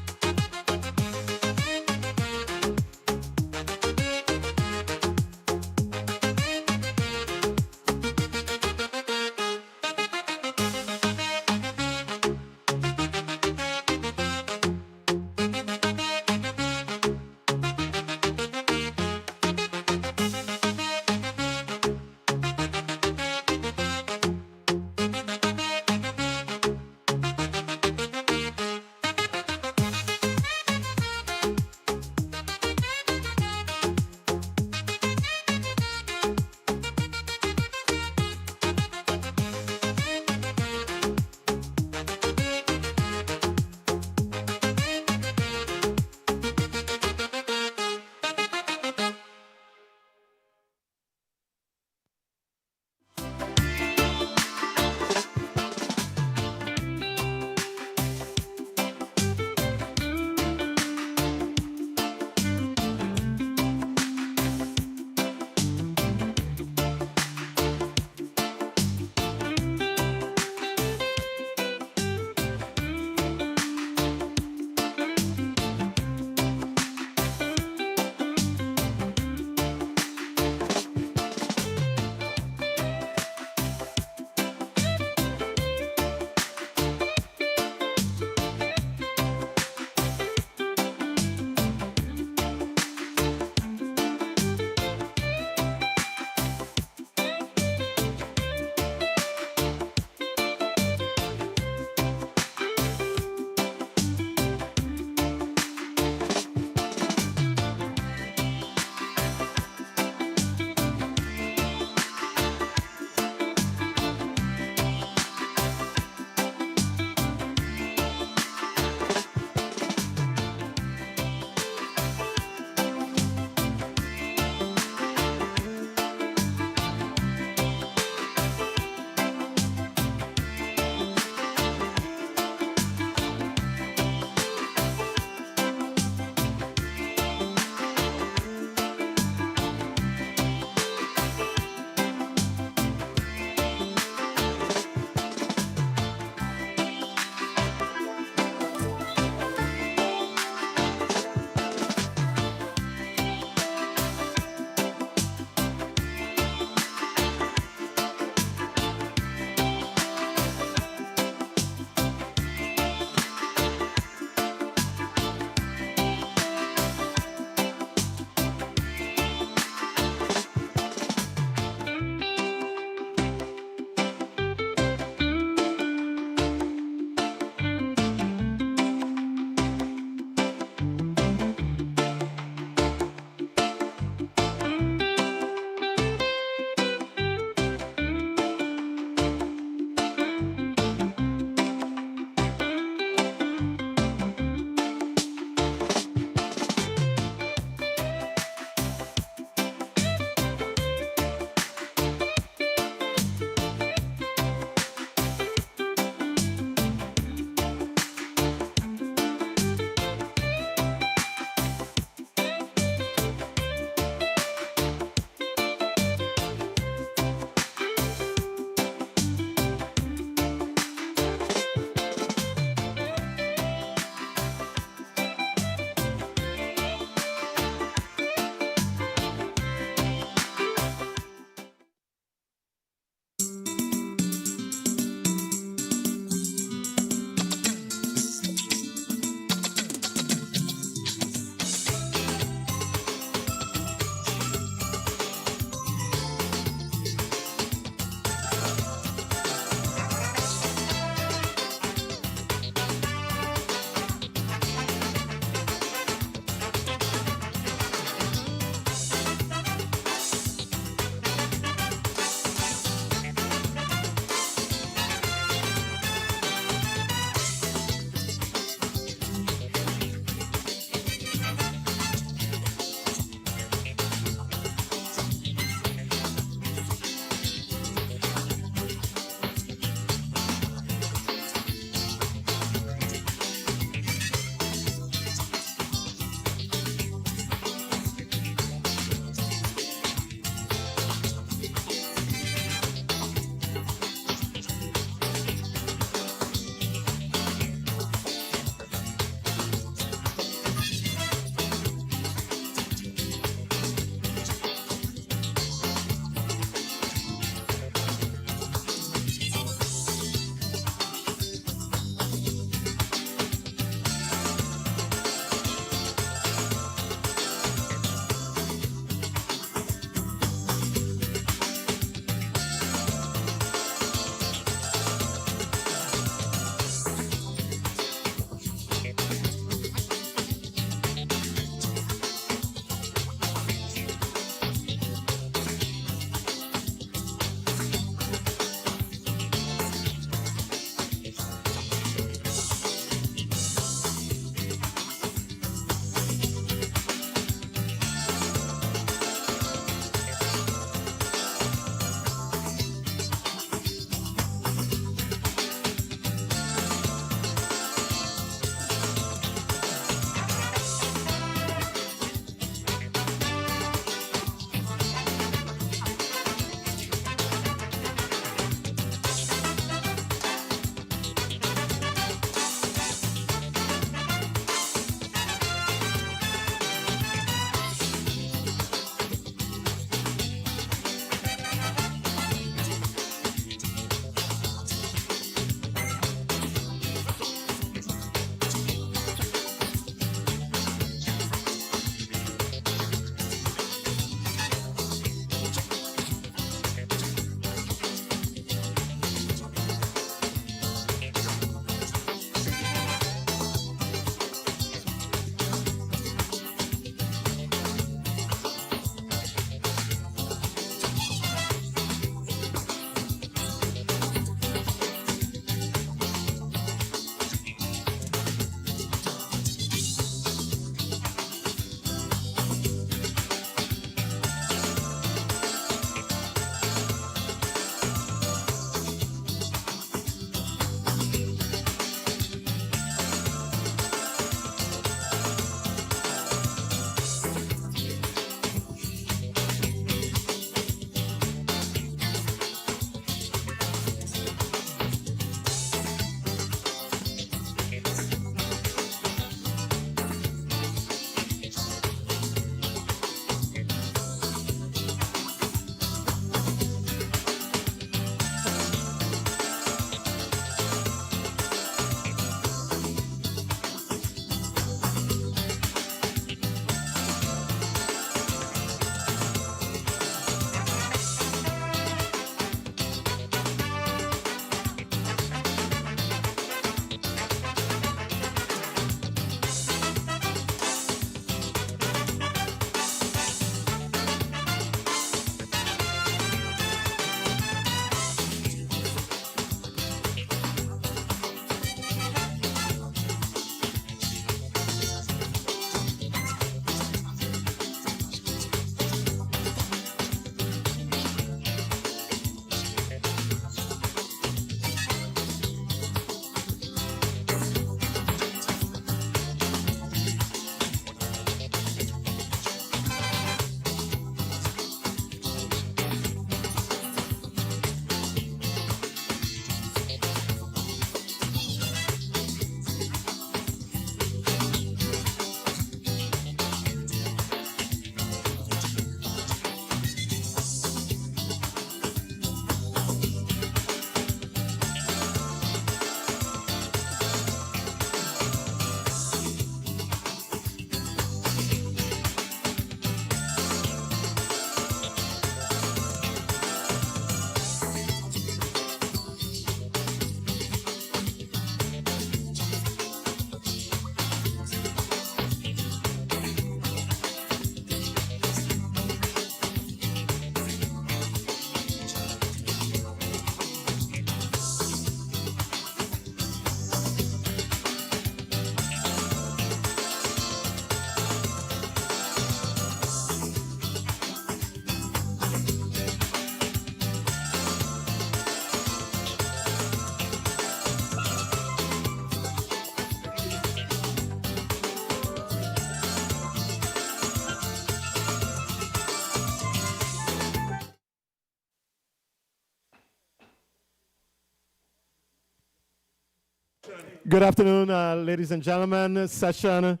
Good afternoon, ladies and gentlemen. Session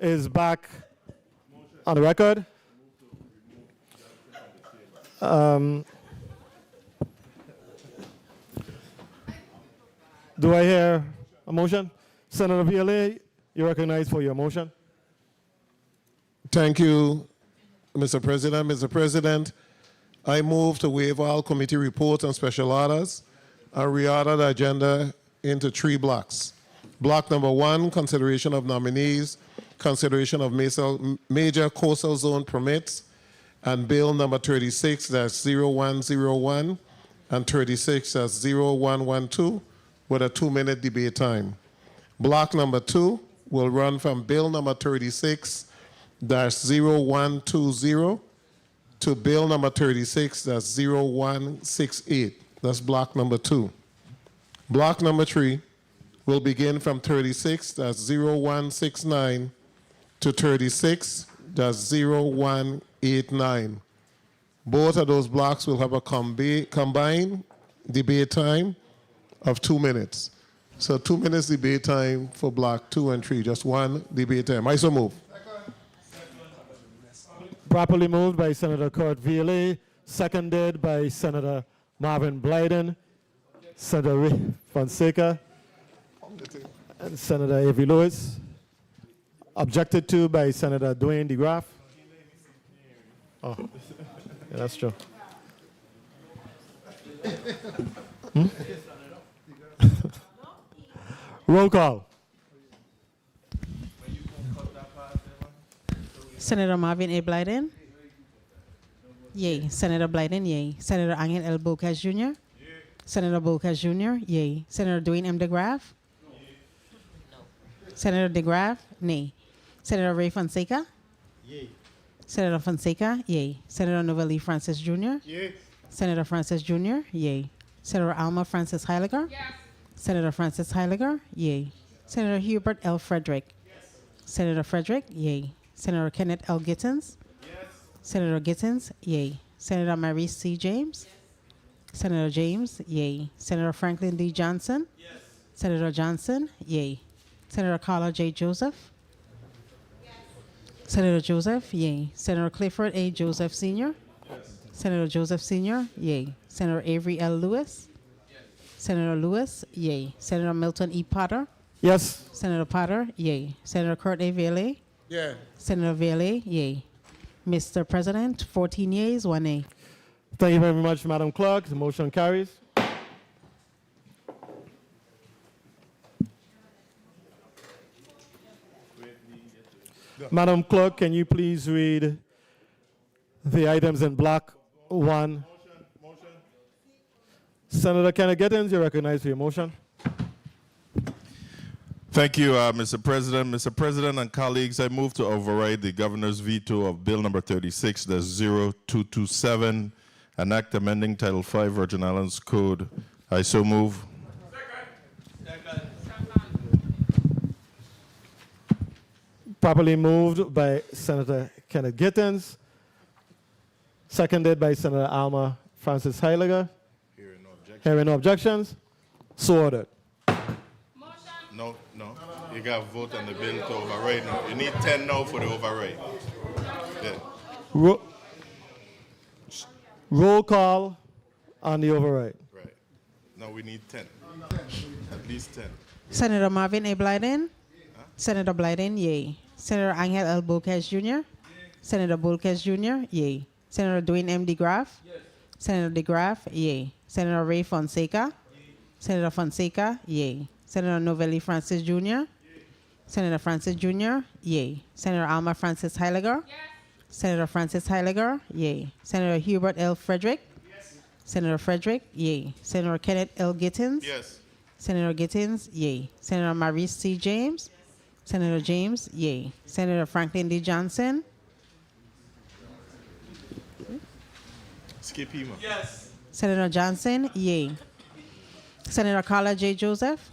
is back on the record. Do I hear a motion? Senator Viola, you're recognized for your motion. Thank you, Mr. President. Mr. President, I move to waive all committee reports and special orders and reorder the agenda into 3 blocks. Block number 1, consideration of nominees, consideration of major coastal zone permits, and bill number 36-0101 and 36-0112 with a 2-minute debate time. Block number 2 will run from bill number 36-0120 to bill number 36-0168. That's block number 2. Block number 3 will begin from 36-0169 to 36-0189. Both of those blocks will have a combined debate time of 2 minutes. So 2 minutes debate time for block 2 and 3, just 1 debate time. I so move. Properly moved by Senator Kurt Viola, seconded by Senator Marvin Blyden, Senator Ray Fonseca, and Senator Avery Lewis. Objected to by Senator Dwayne DeGraff. Oh, yeah, that's true. Roll call. Senator Marvin A. Blyden? Yay. Senator Blyden, yay. Senator Angel L. Bocas Jr.? Senator Bocas Jr., yay. Senator Dwayne M. DeGraff? Senator DeGraff, nay. Senator Ray Fonseca? Yay. Senator Fonseca, yay. Senator Novelli Francis Jr.? Yay. Senator Francis Jr., yay. Senator Alma Francis Heiliger? Yes. Senator Francis Heiliger, yay. Senator Hubert L. Frederick? Yes. Senator Frederick, yay. Senator Kenneth L. Gittens? Yes. Senator Gittens, yay. Senator Maurice C. James? Yes. Senator James, yay. Senator Franklin D. Johnson? Yes. Senator Johnson, yay. Senator Carla J. Joseph? Yes. Senator Joseph, yay. Senator Clifford A. Joseph Sr.? Yes. Senator Joseph Sr., yay. Senator Avery L. Lewis? Yes. Senator Lewis, yay. Senator Milton E. Potter? Yes. Senator Potter, yay. Senator Kurt A. Viola? Yeah. Senator Viola, yay. Mr. President, 14 yeas, 1 nay. Thank you very much, Madam Clerk. The motion carries. Madam Clerk, can you please read the items in block 1? Senator Kenneth Gittens, you're recognized for your motion. Thank you, Mr. President. Mr. President and colleagues, I move to override the governor's veto of Bill number 36-0227, an act amending Title V Virgin Islands Code. I so move. Properly moved by Senator Kenneth Gittens, seconded by Senator Alma Francis Heiliger. Hearing no objections, so ordered. No. You got to vote on the bill to override now. You need 10 now for the override. Yeah. Roll call on the override. Right. No, we need 10. At least 10. Senator Marvin A. Blyden? Senator Blyden, yay. Senator Angel L. Bocas Jr.? Senator Bocas Jr., yay. Senator Dwayne M. DeGraff? Senator DeGraff, yay. Senator Ray Fonseca? Senator Fonseca, yay. Senator Novelli Francis Jr.? Senator Francis Jr., yay. Senator Alma Francis Heiliger? Senator Francis Heiliger, yay. Senator Hubert L. Frederick? Senator Frederick, yay. Senator Kenneth L. Gittens? Yes. Senator Gittens, yay. Senator Maurice C. James? Senator James, yay. Senator Franklin D. Johnson? Skip him. Yes. Senator Johnson, yay. Senator Carla J. Joseph?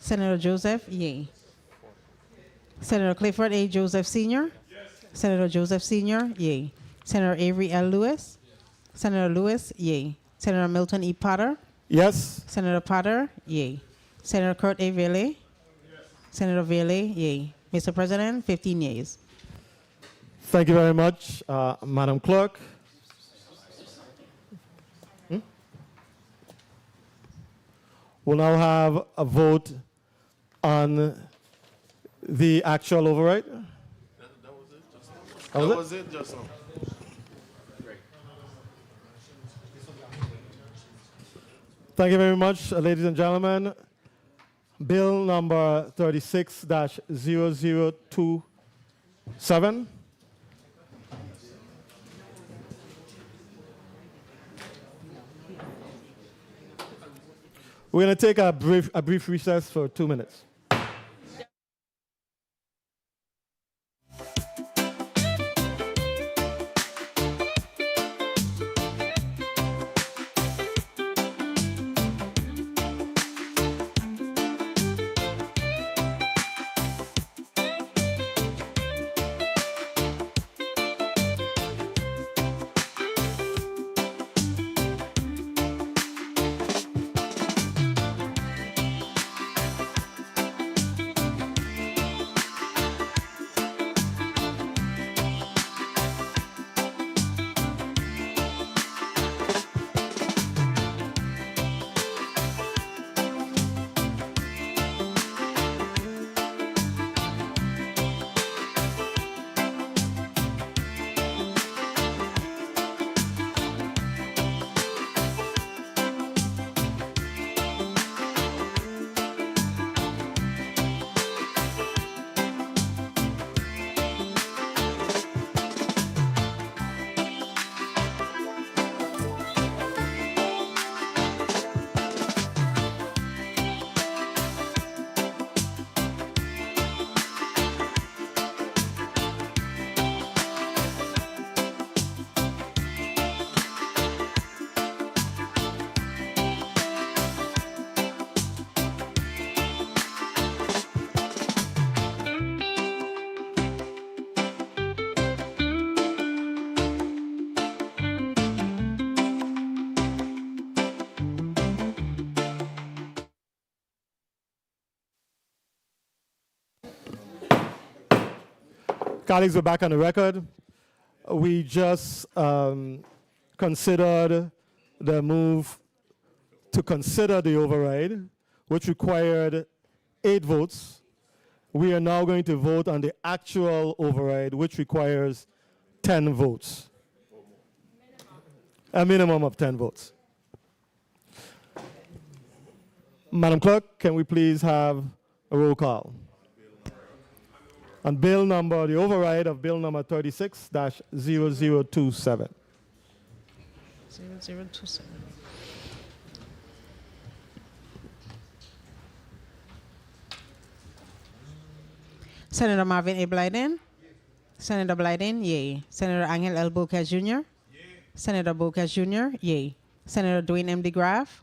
Senator Joseph, yay. Senator Clifford A. Joseph Sr.? Senator Joseph Sr., yay. Senator Avery L. Lewis? Senator Lewis, yay. Senator Milton E. Potter? Yes. Senator Potter, yay. Senator Kurt A. Vealie. Senator Vealie, yay. Mr. President, 15 yeas. Thank you very much, Madam Clerk. We'll now have a vote on the actual override. That was it just now. Thank you very much, ladies and gentlemen. Bill number 36-0027. We're going to take a brief recess for 2 minutes. Colleagues, we're back on the record. We just considered the move to consider the override, which required 8 votes. We are now going to vote on the actual override, which requires 10 votes. A minimum of 10 votes. Madam Clerk, can we please have a roll call? On bill number, the override of bill number 36-0027. 0027. Senator Marvin A. Blyden. Senator Blyden, yay. Senator Angel L. Bocas Jr. Senator Bocas Jr., yay. Senator Dwayne M. DeGraff.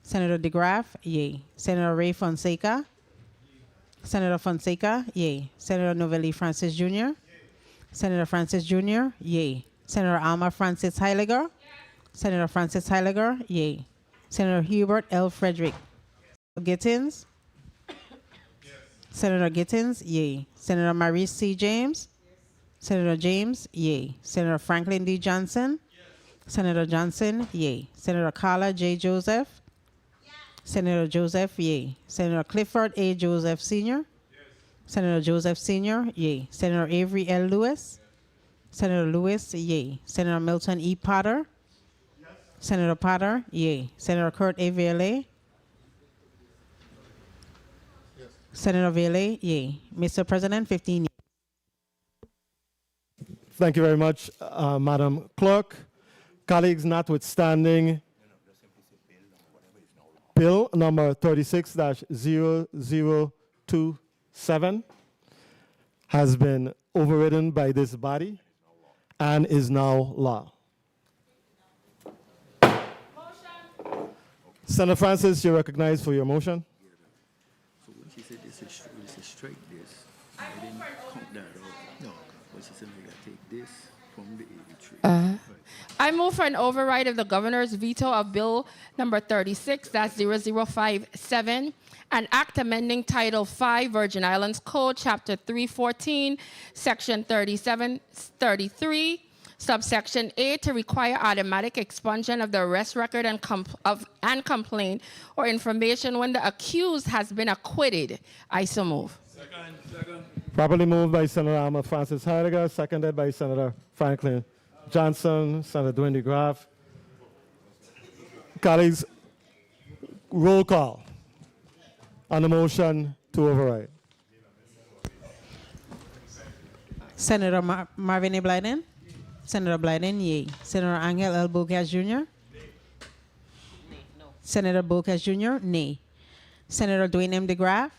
Senator DeGraff, yay. Senator Ray Fonseca. Senator Fonseca, yay. Senator Novelli Francis Jr. Senator Francis Jr., yay. Senator Alma Francis Heiliger. Senator Francis Heiliger, yay. Senator Hubert L. Frederick. Gittins. Senator Gittins, yay. Senator Maurice C. James. Senator James, yay. Senator Franklin D. Johnson. Senator Johnson, yay. Senator Carla J. Joseph. Senator Joseph, yay. Senator Clifford A. Joseph Sr. Senator Joseph Sr., yay. Senator Avery L. Lewis. Senator Lewis, yay. Senator Milton E. Potter. Senator Potter, yay. Senator Kurt A. Vealie. Senator Vealie, yay. Mr. President, 15 yeas. Thank you very much, Madam Clerk. Colleagues, notwithstanding bill number 36-0027 has been overridden by this body and is now law. Senator Francis, you're recognized for your motion. So when she said this is straight this, I didn't count that out. No. When she said we gotta take this I move for an override of the governor's veto of Bill number 36-0057, an act amending Title 5 Virgin Islands Code, Chapter 314, Section 3733, subsection A, to require automatic expungement of the arrest record and complaint or information when the accused has been acquitted. I so move. Properly moved by Senator Alma Francis Heidegger, seconded by Senator Franklin Johnson, Senator Dwayne DeGraff. Colleagues, roll call on the motion to override. Senator Marvin A. Blyden? Senator Blyden, yea. Senator Angel L. Bocas Jr.? Senator Bocas Jr., nay. Senator Dwayne M. DeGraff?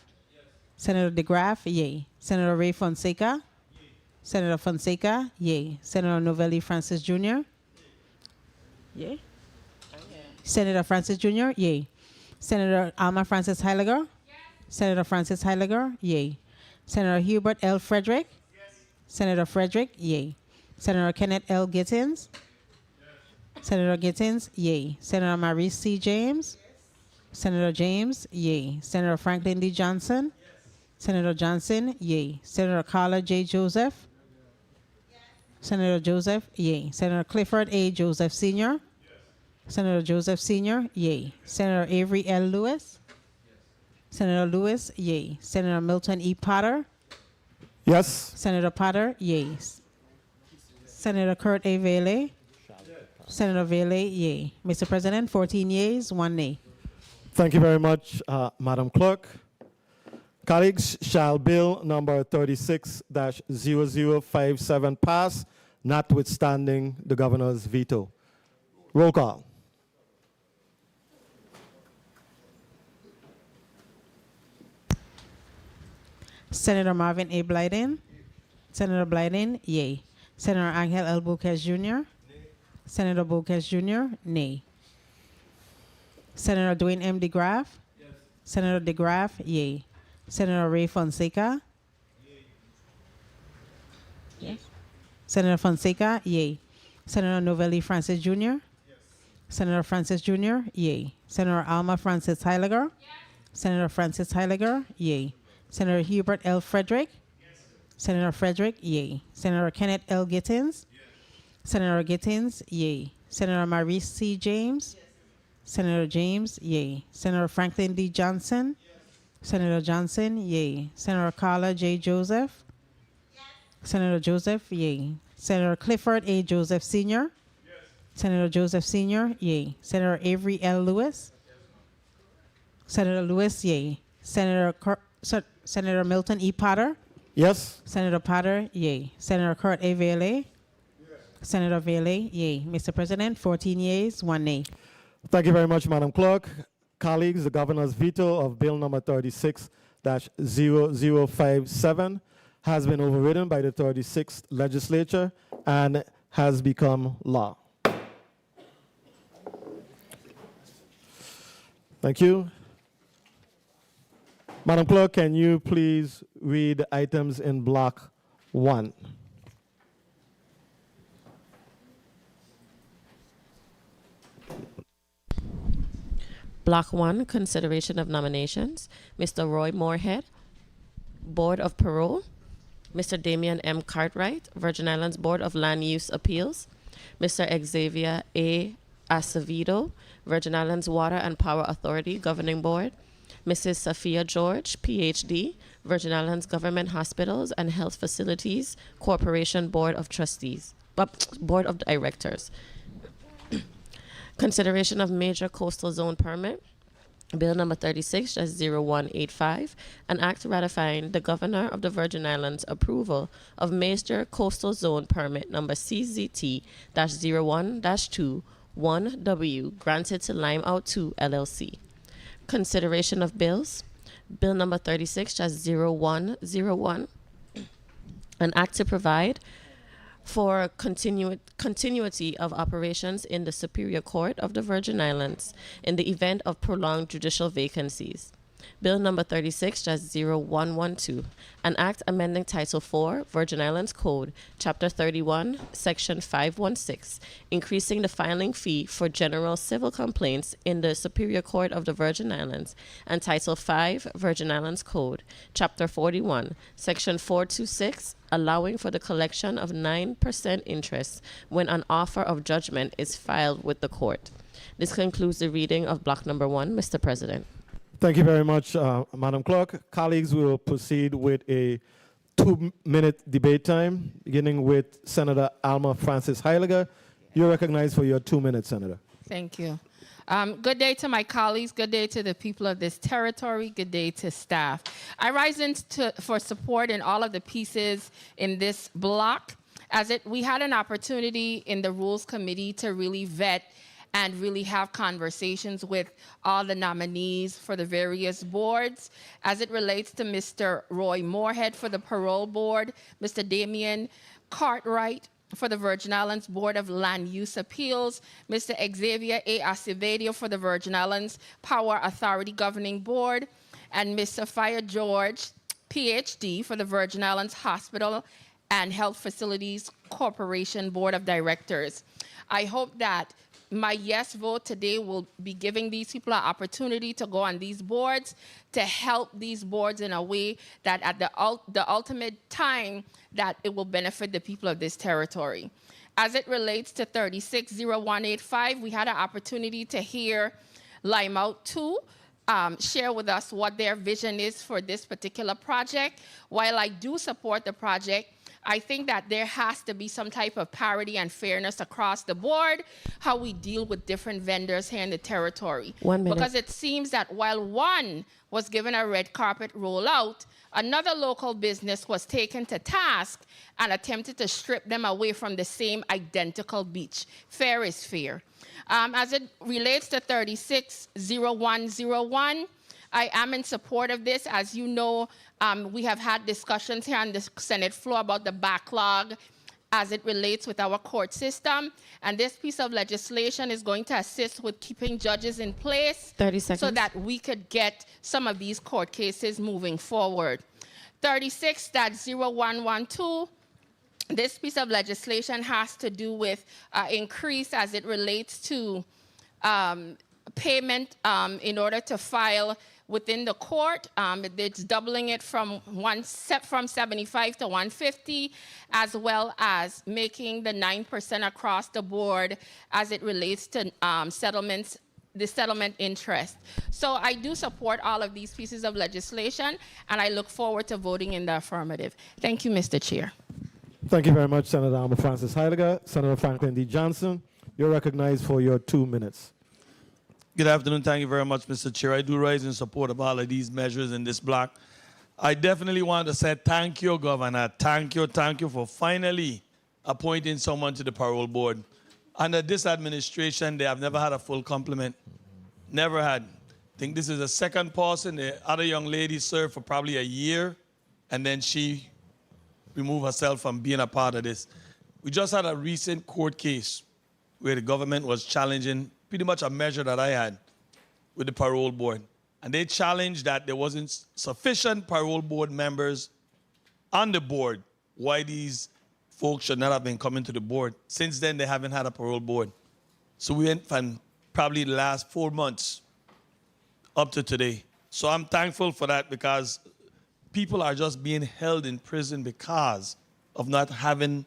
Senator DeGraff, yea. Senator Ray Fonseca? Senator Fonseca, yea. Senator Novelli Francis Jr.? Yea. Senator Francis Jr., yea. Senator Alma Francis Heiliger? Senator Francis Heiliger, yea. Senator Hubert L. Frederick? Senator Frederick, yea. Senator Kenneth L. Gittins? Senator Gittins, yea. Senator Maurice C. James? Senator James, yea. Senator Franklin D. Johnson? Senator Johnson, yea. Senator Carla J. Joseph? Senator Joseph, yea. Senator Clifford A. Joseph Sr.? Senator Joseph Sr., yea. Senator Avery L. Lewis? Senator Lewis, yea. Senator Milton E. Potter? Yes. Senator Potter, yea. Senator Kurt A. Vele? Senator Vele, yea. Mr. President, 14 yeas, 1 nay. Thank you very much, Madam Clerk. Colleagues, shall Bill number 36-0057 pass, notwithstanding the governor's veto? Roll call. Senator Marvin A. Blyden? Senator Blyden, yea. Senator Angel L. Bocas Jr.? Senator Bocas Jr., nay. Senator Dwayne M. DeGraff? Senator DeGraff, yea. Senator Ray Fonseca? Yes. Senator Fonseca, yea. Senator Novelli Francis Jr.? Senator Francis Jr., yea. Senator Alma Francis Heiliger? Senator Francis Heiliger, yea. Senator Hubert L. Frederick? Senator Frederick, yea. Senator Kenneth L. Gittins? Senator Gittins, yea. Senator Maurice C. James? Senator James, yea. Senator Franklin D. Johnson? Senator Johnson, yea. Senator Carla J. Joseph? Senator Joseph, yea. Senator Clifford A. Joseph Sr.? Senator Joseph Sr., yea. Senator Avery L. Lewis? Senator Lewis, yea. Senator Milton E. Potter? Yes. Senator Potter, yea. Senator Kurt A. Vele? Senator Vele, yea. Mr. President, 14 yeas, 1 nay. Thank you very much, Madam Clerk. Colleagues, the governor's veto of Bill number 36-0057 has been overridden by the 36th legislature and has become law. Thank you. Madam Clerk, can you please read items in block 1? Block 1, consideration of nominations. Mr. Roy Moorhead, Board of Parole. Mr. Damian M. Cartwright, Virgin Islands Board of Land Use Appeals. Mr. Xavier A. Acevedo, Virgin Islands Water and Power Authority Governing Board. Mrs. Sophia George, PhD, Virgin Islands Government Hospitals and Health Facilities Corporation Board of Trustees, Board of Directors. Consideration of major coastal zone permit. Bill number 36-0185, an act ratifying the Governor of the Virgin Islands' approval of major coastal zone permit number CZT-01-2 1W granted to Lime Out 2 LLC. Consideration of bills. Bill number 36-0101, an act to provide for continuity of operations in the Superior Court of the Virgin Islands in the event of prolonged judicial vacancies. Bill number 36-0112, an act amending Title IV, Virgin Islands Code, Chapter 31, Section 516, increasing the filing fee for general civil complaints in the Superior Court of the Virgin Islands, and Title V, Virgin Islands Code, Chapter 41, Section 426, allowing for the collection of 9% interest when an offer of judgment is filed with the court. This concludes the reading of block number 1, Mr. President. Thank you very much, Madam Clerk. Colleagues, we will proceed with a 2-minute debate time, beginning with Senator Alma Francis Heiliger. You're recognized for your 2 minutes, Senator. Thank you. Good day to my colleagues. Good day to the people of this territory. Good day to staff. I rise for support in all of the pieces in this block. We had an opportunity in the Rules Committee to really vet and really have conversations with all the nominees for the various boards. As it relates to Mr. Roy Moorhead for the Parole Board, Mr. Damian Cartwright for the Virgin Islands Board of Land Use Appeals, Mr. Xavier A. Acevedo for the Virgin Islands Power Authority Governing Board, and Ms. Sophia George, PhD, for the Virgin Islands Hospital and Health Facilities Corporation Board of Directors. I hope that my yes vote today will be giving these people an opportunity to go on these boards, to help these boards in a way that at the ultimate time that it will benefit the people of this territory. As it relates to 360185, we had an opportunity to hear Limeout 2 share with us what their vision is for this particular project. While I do support the project, I think that there has to be some type of parity and fairness across the board, how we deal with different vendors here in the territory. 1 minute. Because it seems that while one was given a red carpet rollout, another local business was taken to task and attempted to strip them away from the same identical beach. Fair is fair. As it relates to 360101, I am in support of this. As you know, we have had discussions here on the Senate floor about the backlog as it relates with our court system. And this piece of legislation is going to assist with keeping judges in place 30 seconds. so that we could get some of these court cases moving forward. 36.0112, this piece of legislation has to do with increase as it relates to payment in order to file within the court. It's doubling it from 75 to 150, as well as making the 9% across the board as it relates to settlements, the settlement interest. So I do support all of these pieces of legislation, and I look forward to voting in the affirmative. Thank you, Mr. Chair. Thank you very much, Senator Alma Francis Heiliger. Senator Franklin D. Johnson, you're recognized for your 2 minutes. Good afternoon. Thank you very much, Mr. Chair. I do rise in support of all of these measures in this block. I definitely want to say thank you, Governor. Thank you for finally appointing someone to the parole board. Under this administration, they have never had a full complement. Never had. I think this is the second person. The other young lady served for probably a year, and then she removed herself from being a part of this. We just had a recent court case where the government was challenging pretty much a measure that I had with the parole board. And they challenged that there wasn't sufficient parole board members on the board. Why these folks should not have been coming to the board. Since then, they haven't had a parole board. So we went from probably the last 4 months up to today. So I'm thankful for that, because people are just being held in prison because of not having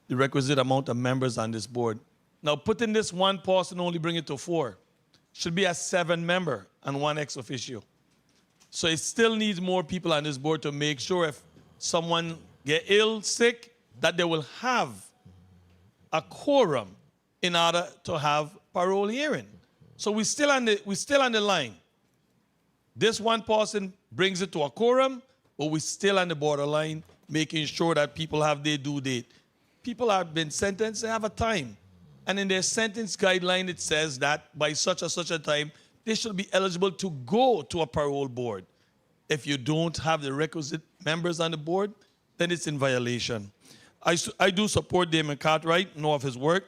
the requisite amount of members on this board. Now, putting this one person only bring it to 4. Should be a 7-member and 1 ex officio. So it still needs more people on this board to make sure if someone get ill, sick, that they will have a quorum in order to have parole hearing. So we're still on the line. This one person brings it to a quorum, but we're still on the borderline, making sure that people have their due date. People have been sentenced, they have a time. And in their sentence guideline, it says that by such a time, they should be eligible to go to a parole board. If you don't have the requisite members on the board, then it's in violation. I do support Damon Cartwright, know of his work.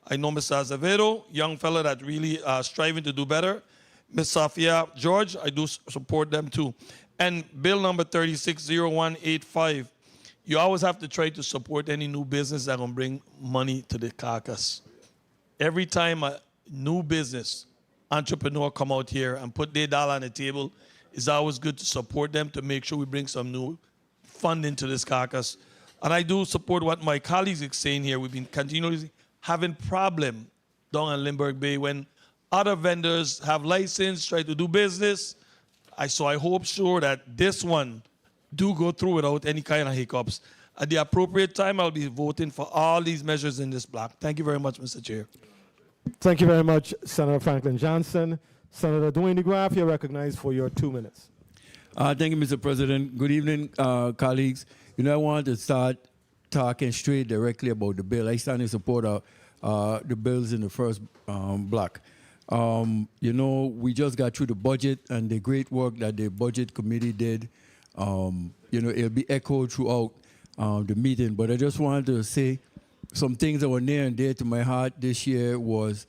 I know Mr. Azevedo, young fellow that really striving to do better. Ms. Safia George, I do support them too. And bill number 360185, you always have to try to support any new business that gonna bring money to the caucus. Every time a new business entrepreneur come out here and put their dollar on the table, it's always good to support them to make sure we bring some new funding to this caucus. And I do support what my colleagues are saying here. We've been continually having problem down in Lindbergh Bay when other vendors have license, try to do business. So I hope sure that this one do go through without any kind of hiccups. At the appropriate time, I'll be voting for all these measures in this block. Thank you very much, Mr. Chair. Thank you very much, Senator Franklin Johnson. Senator Dwayne DeGraff, you're recognized for your 2 minutes. Thank you, Mr. President. Good evening, colleagues. You know, I wanted to start talking straight directly about the bill. I stand in support of the bills in the first block. You know, we just got through the budget and the great work that the budget committee did. You know, it'll be echoed throughout the meeting. But I just wanted to say some things that were near and dear to my heart this year was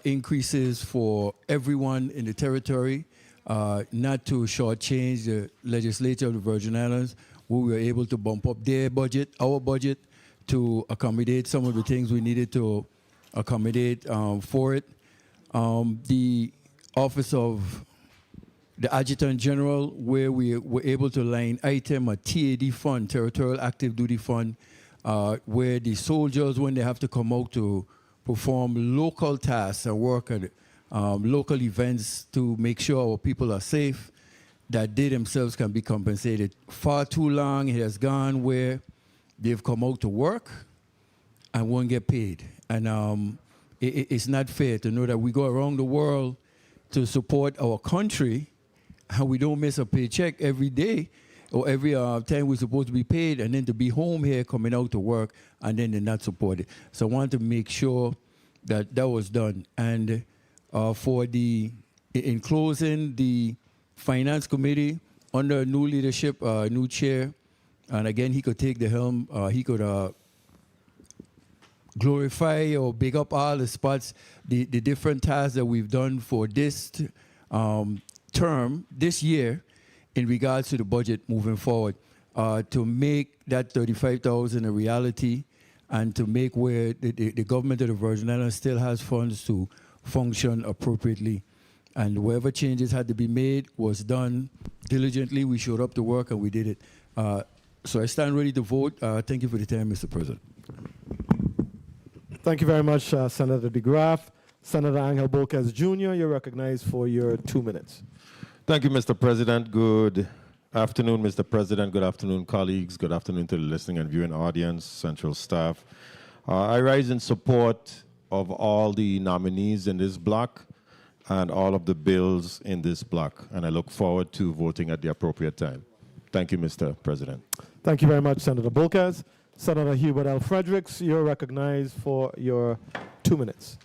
increases for everyone in the territory, not to shortchange the legislature of the Virgin Islands, where we were able to bump up their budget, our budget, to accommodate some of the things we needed to accommodate for it. The Office of the Adjutant General, where we were able to line item a TAD fund, Territorial Active Duty Fund, where the soldiers, when they have to come out to perform local tasks and work at local events to make sure our people are safe, that they themselves can be compensated. Far too long it has gone where they've come out to work and won't get paid. And it's not fair to know that we go around the world to support our country and we don't miss a paycheck every day or every time we're supposed to be paid, and then to be home here coming out to work and then they're not supported. So I want to make sure that that was done. And in closing, the Finance Committee under new leadership, new chair, and again, he could take the helm, he could glorify or big up all the spots, the different tasks that we've done for this term, this year, in regards to the budget moving forward, to make that 35,000 a reality and to make where the government of the Virgin Islands still has funds to function appropriately. And whatever changes had to be made was done diligently. We showed up to work and we did it. So I stand ready to vote. Thank you for the time, Mr. President. Thank you very much, Senator DeGraff. Senator Angel Bolquez Jr., you're recognized for your 2 minutes. Thank you, Mr. President. Good afternoon, Mr. President. Good afternoon, colleagues. Good afternoon to the listening and viewing audience, central staff. I rise in support of all the nominees in this block and all of the bills in this block, and I look forward to voting at the appropriate time. Thank you, Mr. President. Thank you very much, Senator Bolquez. Senator Hubert L. Fredericks, you're recognized for your 2 minutes.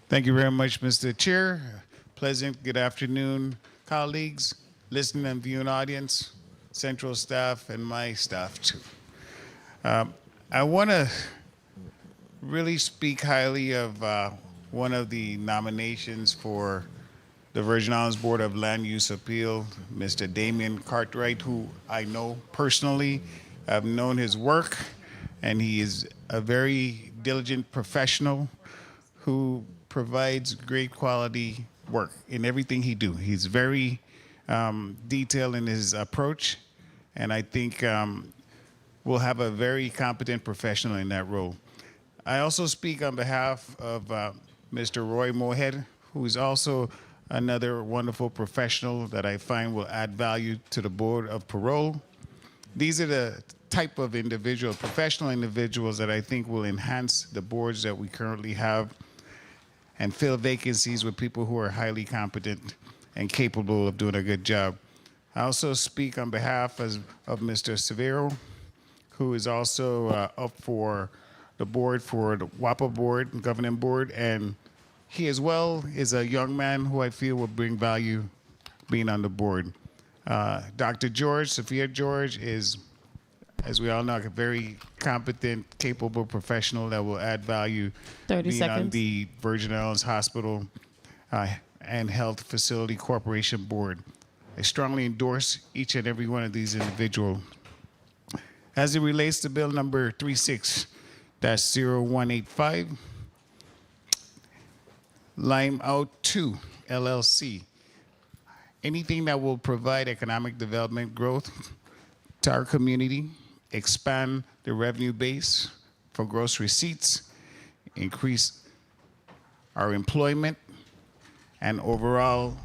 Thank you very much, Mr. Chair. Pleasant good afternoon, colleagues, listening and viewing audience, central staff, and my staff too. I want to really speak highly of one of the nominations for the Virgin Islands Board of Land Use Appeal, Mr. Damien Cartwright, who I know personally. I've known his work, and he is a very diligent professional who provides great quality work in everything he do. He's very detailed in his approach, and I think we'll have a very competent professional in that role. I also speak on behalf of Mr. Roy Moorhead, who is also another wonderful professional that I find will add value to the Board of Parole. These are the type of individual, professional individuals that I think will enhance the boards that we currently have and fill vacancies with people who are highly competent and capable of doing a good job. I also speak on behalf of Mr. Severo, who is also up for the board for the WAPA board, governing board, and he as well is a young man who I feel will bring value being on the board. Dr. George, Sophia George, is, as we all know, a very competent, capable professional that will add value 30 being on seconds. the Virgin Islands Hospital and Health Facility Corporation Board. I strongly endorse each and every one of these individuals. As it relates to Bill number 36-0185, Lime Out 2 LLC. Anything that will provide economic development growth to our community, expand the revenue base for gross receipts, increase our employment, and overall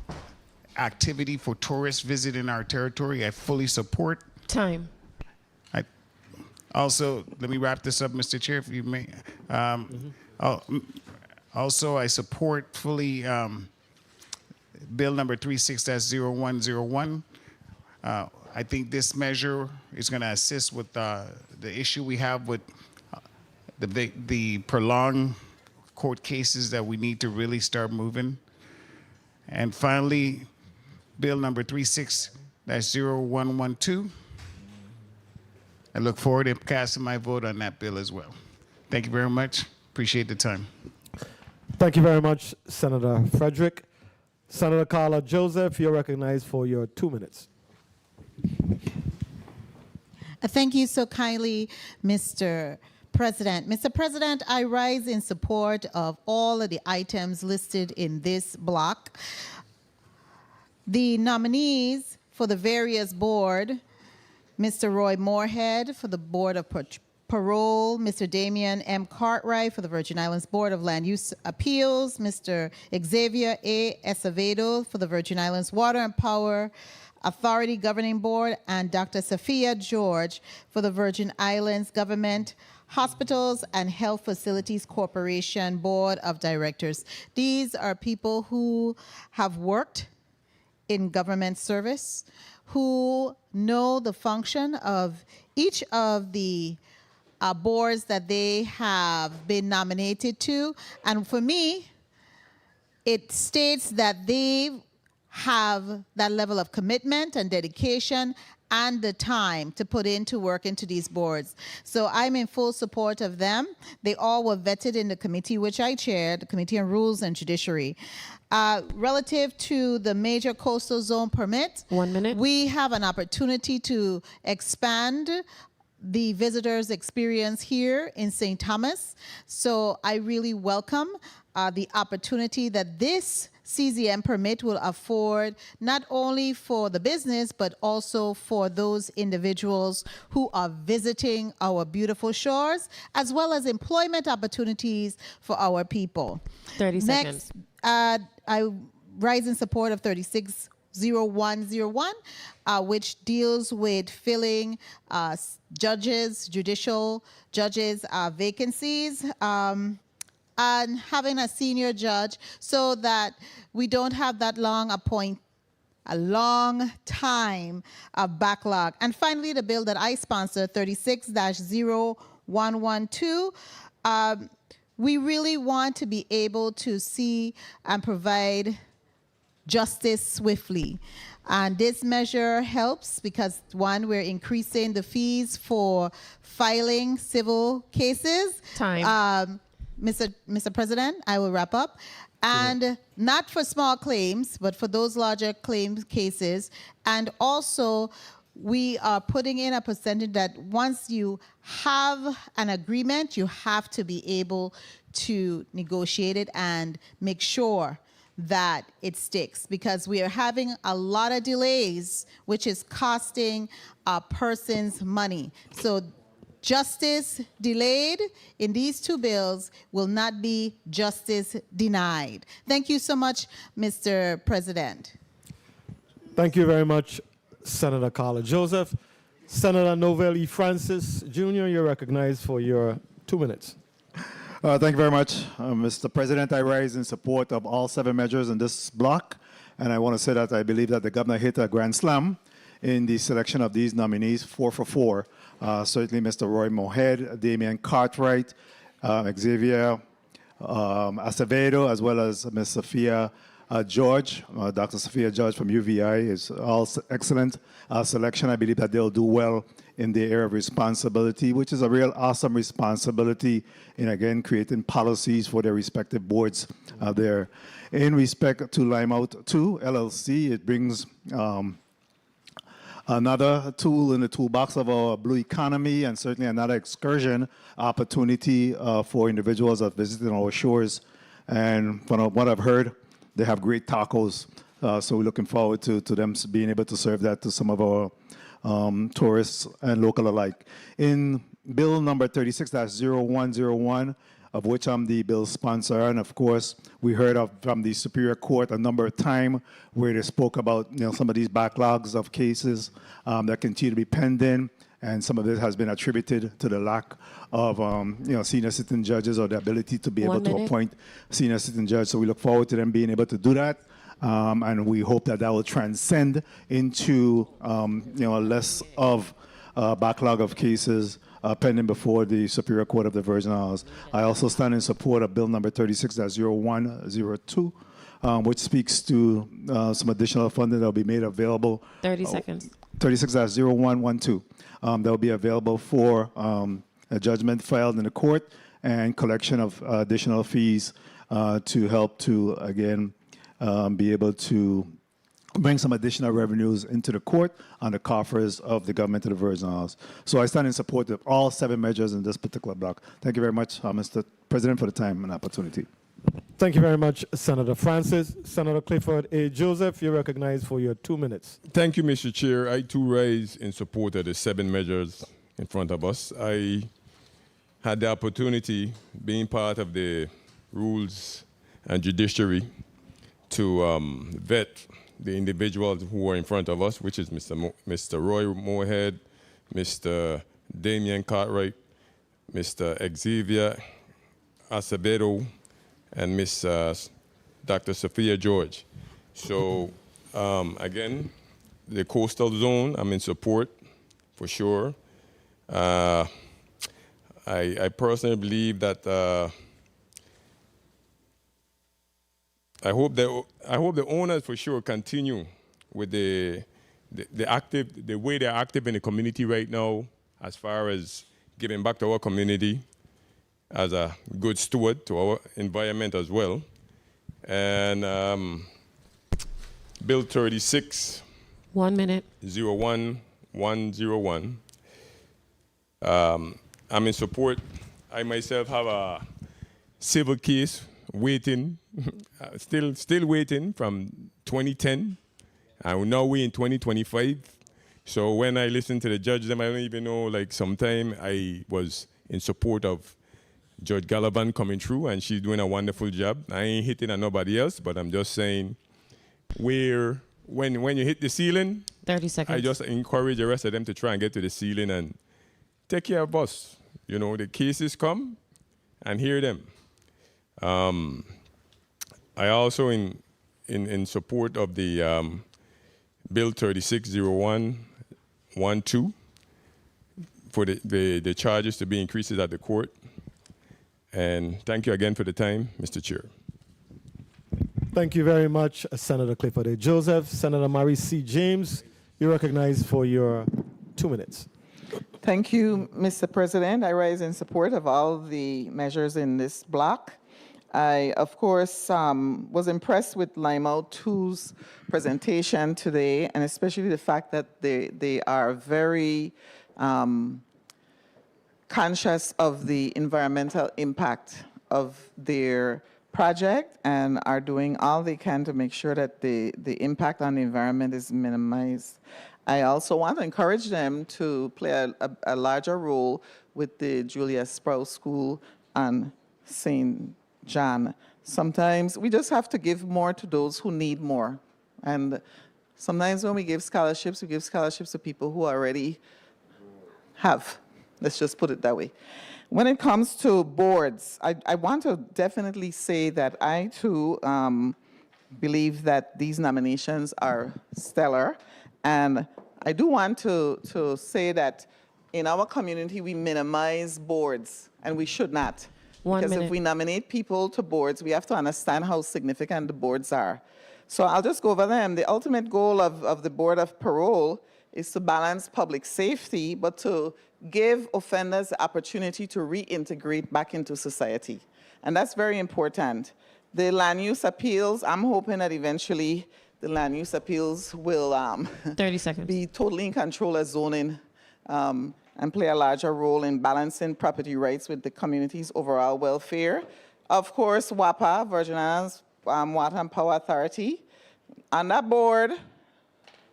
activity for tourists visiting our territory, I fully support. Time. Also, let me wrap this up, Mr. Chair, if you may. Also, I support fully Bill number 36-0101. I think this measure is going to assist with the issue we have with the prolonged court cases that we need to really start moving. And finally, Bill number 36-0112. I look forward to casting my vote on that bill as well. Thank you very much. Appreciate the time. Thank you very much, Senator Frederick. Senator Carla Joseph, you're recognized for your 2 minutes. Thank you so kindly, Mr. President. Mr. President, I rise in support of all of the items listed in this block. The nominees for the various board, Mr. Roy Moorhead for the Board of Parole, Mr. Damian M. Cartwright for the Virgin Islands Board of Land Use Appeals, Mr. Xavier A. Acevedo for the Virgin Islands Water and Power Authority Governing Board, and Dr. Sophia George for the Virgin Islands Government Hospitals and Health Facilities Corporation Board of Directors. These are people who have worked in government service, who know the function of each of the boards that they have been nominated to. And for me, it states that they have that level of commitment and dedication and the time to put into work into these boards. So I'm in full support of them. They all were vetted in the committee which I chaired, the Committee on Rules and Judiciary. Relative to the major coastal zone permit, 1 minute. We have an opportunity to expand the visitors' experience here in St. Thomas. So I really welcome the opportunity that this CZM permit will afford not only for the business, but also for those individuals who are visiting our beautiful shores, as well as employment opportunities for our people. 30 seconds. Next, I rise in support of 360101, which deals with filling judicial judges' vacancies. And having a senior judge so that we don't have that long a long time of backlog. And finally, the bill that I sponsor, 36-0112, we really want to be able to see and provide justice swiftly. And this measure helps because, one, we're increasing the for filing civil cases. Time. Mr. President, I will wrap up. And not for small claims, but for those larger claim cases. And also, we are putting in a percentage that once you have an agreement, you have to be able to negotiate it and make sure that it sticks, because we are having a lot of delays, which is costing persons money. So justice delayed in these two bills will not be justice denied. Thank you so much, Mr. President. Thank you very much, Senator Carla Joseph. Senator Novell E. Francis, Jr., you're recognized for your 2 minutes. Thank you very much, Mr. President. I rise in support of all 7 measures in this block, and I want to say that I believe that the governor hit a grand slam in the selection of these nominees, 4 for 4. Certainly Mr. Roy Moorhead, Damian Cartwright, Xavier Acevedo, as well as Ms. Sophia George, Dr. Sophia George from UVI is also excellent selection. I believe that they'll do well in the area of responsibility, which is a real awesome responsibility in, again, creating policies for their respective boards there. In respect to Limeout 2 LLC, it brings another tool in the toolbox of our blue economy, and certainly another excursion opportunity for individuals that visit our shores. And from what I've heard, they have great tacos. So we're looking forward to them being able to serve that to some of our tourists and local alike. In Bill number 36-0101, of which I'm the bill sponsor, and of course, we heard from the Superior Court a number of times where they spoke about some of these backlogs of cases that continue to be pending, and some of it has been attributed to the lack of senior citizen judges or the ability to be able to appoint senior citizen judges. So we look forward to them being able to do that. And we hope that will transcend into less of a backlog of cases pending before the Superior Court of the Virgin Islands. I also stand in support of Bill number 36-0102, which speaks to some additional funding that will be made available. 30 seconds. 36-0112. That will be available for a judgment filed in the court and collection of additional fees to help to, again, be able to bring some additional revenues into the court on the coffers of the government of the Virgin Islands. So I stand in support of all 7 measures in this particular block. Thank you very much, Mr. President, for the time and opportunity. Thank you very much, Senator Francis. Senator Clifford A. Joseph, you're recognized for your 2 minutes. Thank you, Mr. Chair. I too rise in support of the 7 measures in front of us. I had the opportunity, being part of the Rules and Judiciary, to vet the individuals who are in front of us, which is Mr. Roy Moorhead, Mr. Damian Cartwright, Mr. Xavier Acevedo, and Miss Dr. Sophia George. So again, the coastal zone, I'm in support for sure. I personally believe that I hope the owners for sure continue with the way they're active in the community right now, as far as giving back to our community as a good steward to our environment as well. And Bill 36. 1 minute. 01101. I'm in support. I myself have a civil case waiting, still waiting from 2010, and now we're in 2025. So when I listen to the judge, I don't even know, like sometime I was in support of Judge Gallivan coming through, and she's doing a wonderful job. I ain't hitting at nobody else, but I'm just saying, when you hit the ceiling, 30 seconds. I just encourage the rest of them to try and get to the ceiling and take care of us. The cases come and hear them. I also in support of the Bill 36-0112 for the charges to be increased at the court. And thank you again for the time, Mr. Chair. Thank you very much, Senator Clifford A. Joseph. Senator Marie C. James, you're recognized for your 2 minutes. Thank you, Mr. President. I rise in support of all the measures in this block. I, of course, was impressed with Limeout 2's presentation today, and especially the fact that they are very conscious of the environmental impact of their project and are doing all they can to make sure that the impact on the environment is minimized. I also want to encourage them to play a larger role with the Julia Sprouse School on St. John. Sometimes we just have to give more to those who need more. And sometimes when we give scholarships to people who already have. Let's just put it that way. When it comes to boards, I want to definitely say that I too believe that these nominations are stellar. And I do want to say that in our community, we minimize boards, and we should not. Because if we nominate people to boards, we have to understand how significant the boards are. So I'll just go over them. The ultimate goal of the Board of Parole is to balance public safety, but to give offenders the opportunity to reintegrate back into society. And that's very important. The land use appeals, I'm hoping that eventually the land use appeals will 30 seconds. be totally in control of zoning and play a larger role in balancing property rights with the community's overall welfare. Of course, WAPA, Virgin Islands Water and Power Authority. On that board,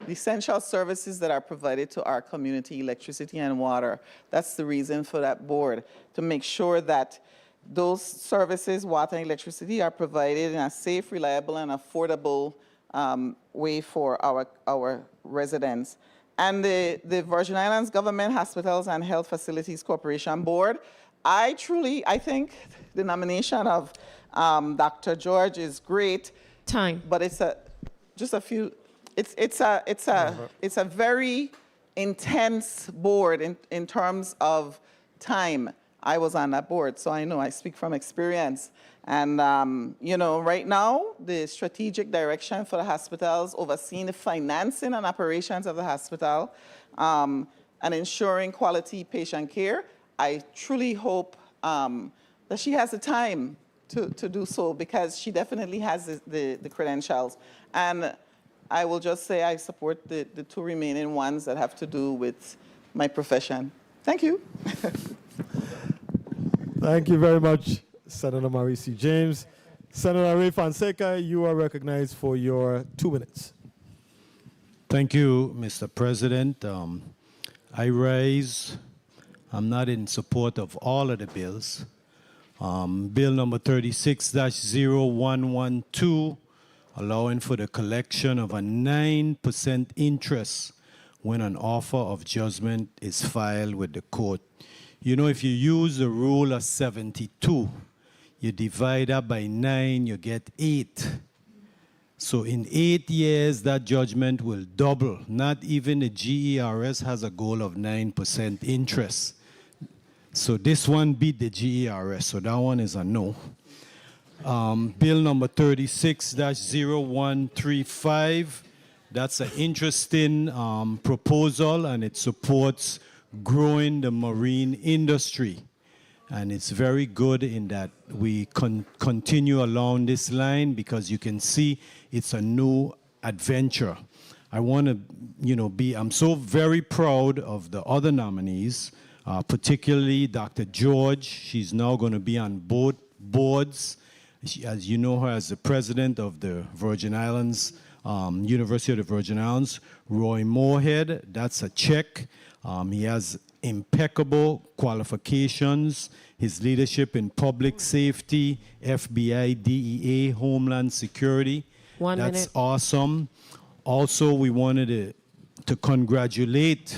the essential services that are provided to our community, electricity and water. That's the reason for that board, to make sure that those services, water and electricity, are provided in a safe, reliable, and affordable way for our residents. And the Virgin Islands Government Hospitals and Health Facilities Corporation Board, I think the nomination of Dr. George is great. Time. But it's a very intense board in terms of time. I was on that board, so I know I speak from experience. And, you know, right now, the strategic direction for the hospitals, overseeing the financing and operations of the hospital, and ensuring quality patient care, I truly hope that she has the time to do so, because she definitely has the credentials. And I will just say I support the two remaining ones that have to do with my profession. Thank you. Thank you very much, Senator Maurice James. Senator Ray Fonseca, you are recognized for your 2 minutes. Thank you, Mr. President. I rise. I'm not in support of all of the bills. Bill number 36-0112, allowing for the collection of a 9% interest when an offer of judgment is filed with the court. You know, if you use the rule of 72, you divide that by 9, you get 8. So in 8 years, that judgment will double. Not even the GERS has a goal of 9% interest. So this one beat the GERS, so that one is a no. Bill number 36-0135, that's an interesting proposal, and it supports growing the marine industry. And it's very good in that we continue along this line, because you can see it's a new adventure. I want to, I'm so very proud of the other nominees, particularly Dr. George. She's now going to be on both boards. As you know her as the president of the Virgin Islands, University of the Virgin Islands. Roy Moorhead, that's a check. He has impeccable qualifications. His leadership in public safety, FBI, DEA, Homeland Security. 1 minute. That's awesome. Also, we wanted to congratulate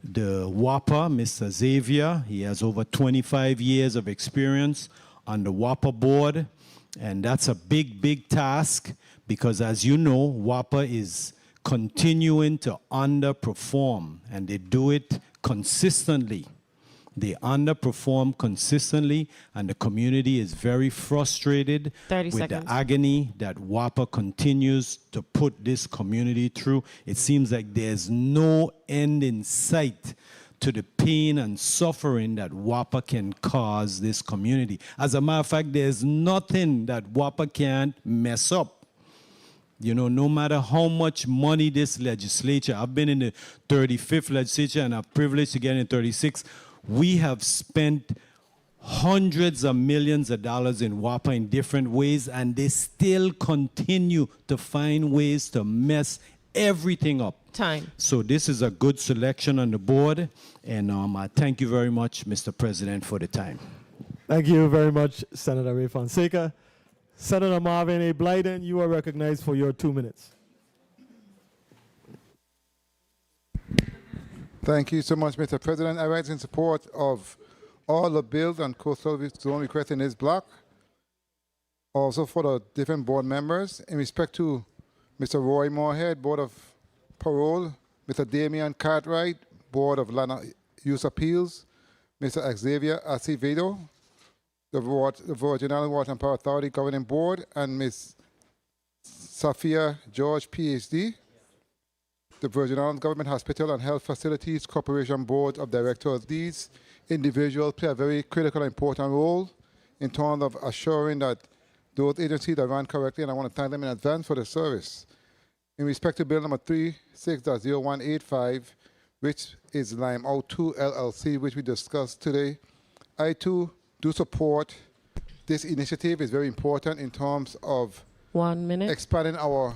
the WAPA, Mr. Xavier. He has over 25 years of experience on the WAPA board. And that's a big, big task, because as you know, WAPA is continuing to underperform, and they do it consistently. They underperform consistently, and the community is very frustrated 30 with seconds. the agony that WAPA continues to put this community through. It seems like there's no end in sight to the pain and suffering that WAPA can cause this community. As a matter of fact, there's nothing that WAPA can't mess up. You know, no matter how much money this legislature, I've been in the 35th legislature and I'm privileged to get in 36, we have spent hundreds of millions of dollars in WAPA in different ways, and they still continue to find ways to mess everything up. Time. So this is a good selection on the board, and I thank you very much, Mr. President, for the time. Thank you very much, Senator Ray Fonseca. Senator Marvin A. Blyden, you are recognized for your 2 minutes. Thank you so much, Mr. President. I rise in support of all the bills and coastal zone requests in this block. Also for the different board members. In respect to Mr. Roy Moorhead, Board of Parole, Mr. Damian Cartwright, Board of Land Use Appeals, Mr. Xavier Acevedo, the Virgin Islands Water and Power Authority Governing Board, and Ms. Sophia George, PhD, the Virgin Islands Government Hospital and Health Facilities Corporation Board of Directors. These individuals play a very critical and important role in terms of assuring that those agencies are run correctly, and I want to thank them in advance for the service. In respect to Bill number 36.0185, which is Lime Out 2 LLC, which we discussed today, I too do support this initiative. It's very important in terms of 1 minute expanding our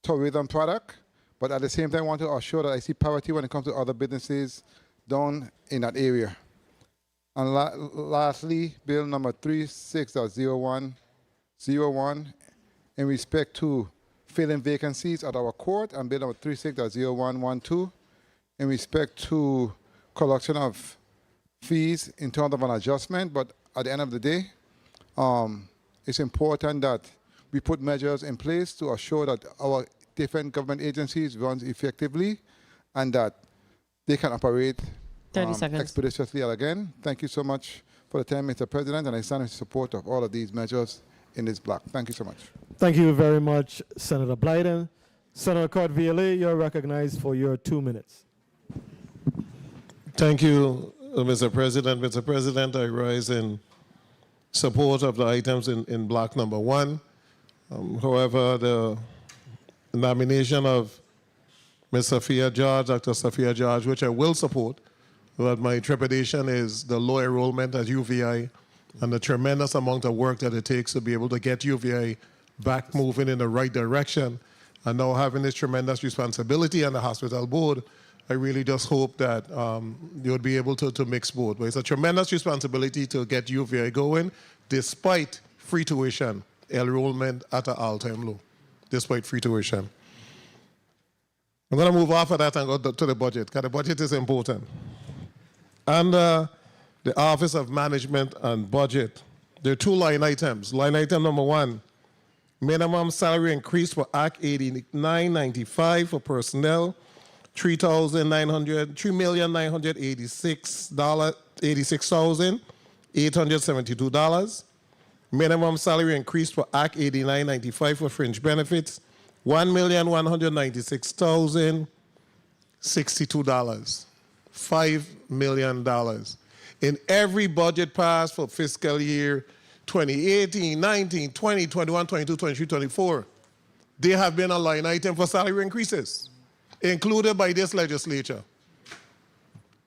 tourism product, but at the same time, I want to assure that I see parity when it comes to other businesses down in that area. And lastly, Bill number 36.0101 in respect to filling vacancies at our court, and Bill number 36.0112 in respect to collection of fees in terms of an adjustment. But at the end of the day, it's important that we put measures in place to assure that our different government agencies run effectively and that they can operate 30 seconds. expeditiously again. Thank you so much for the time, Mr. President, and I stand in support of all of these measures in this block. Thank you so much. Thank you very much, Senator Blyden. Senator Cort Violet, you're recognized for your 2 minutes. Thank you, Mr. President. Mr. President, I rise in support of the items in block number 1. However, the nomination of Ms. Sophia George, Dr. Sophia George, which I will support, but my trepidation is the low enrollment at UVI and the tremendous amount of work that it takes to be able to get UVI back moving in the right direction. And now having this tremendous responsibility on the hospital board, I really just hope that you would be able to mix both. But it's a tremendous responsibility to get UVI going despite free tuition, enrollment at an all-time low, despite free tuition. I'm going to move off of that and go to the budget, because the budget is important. Under the Office of Management and Budget, there are 2 line items. Line item number 1, minimum salary increase for Act 8995 for personnel, $3,986,872. Minimum salary increase for Act 8995 for fringe benefits, $1,196,062. $5 million. In every budget passed for fiscal year 2018, 19, 20, 21, 22, 23, 24, there have been a line item for salary increases, included by this legislature.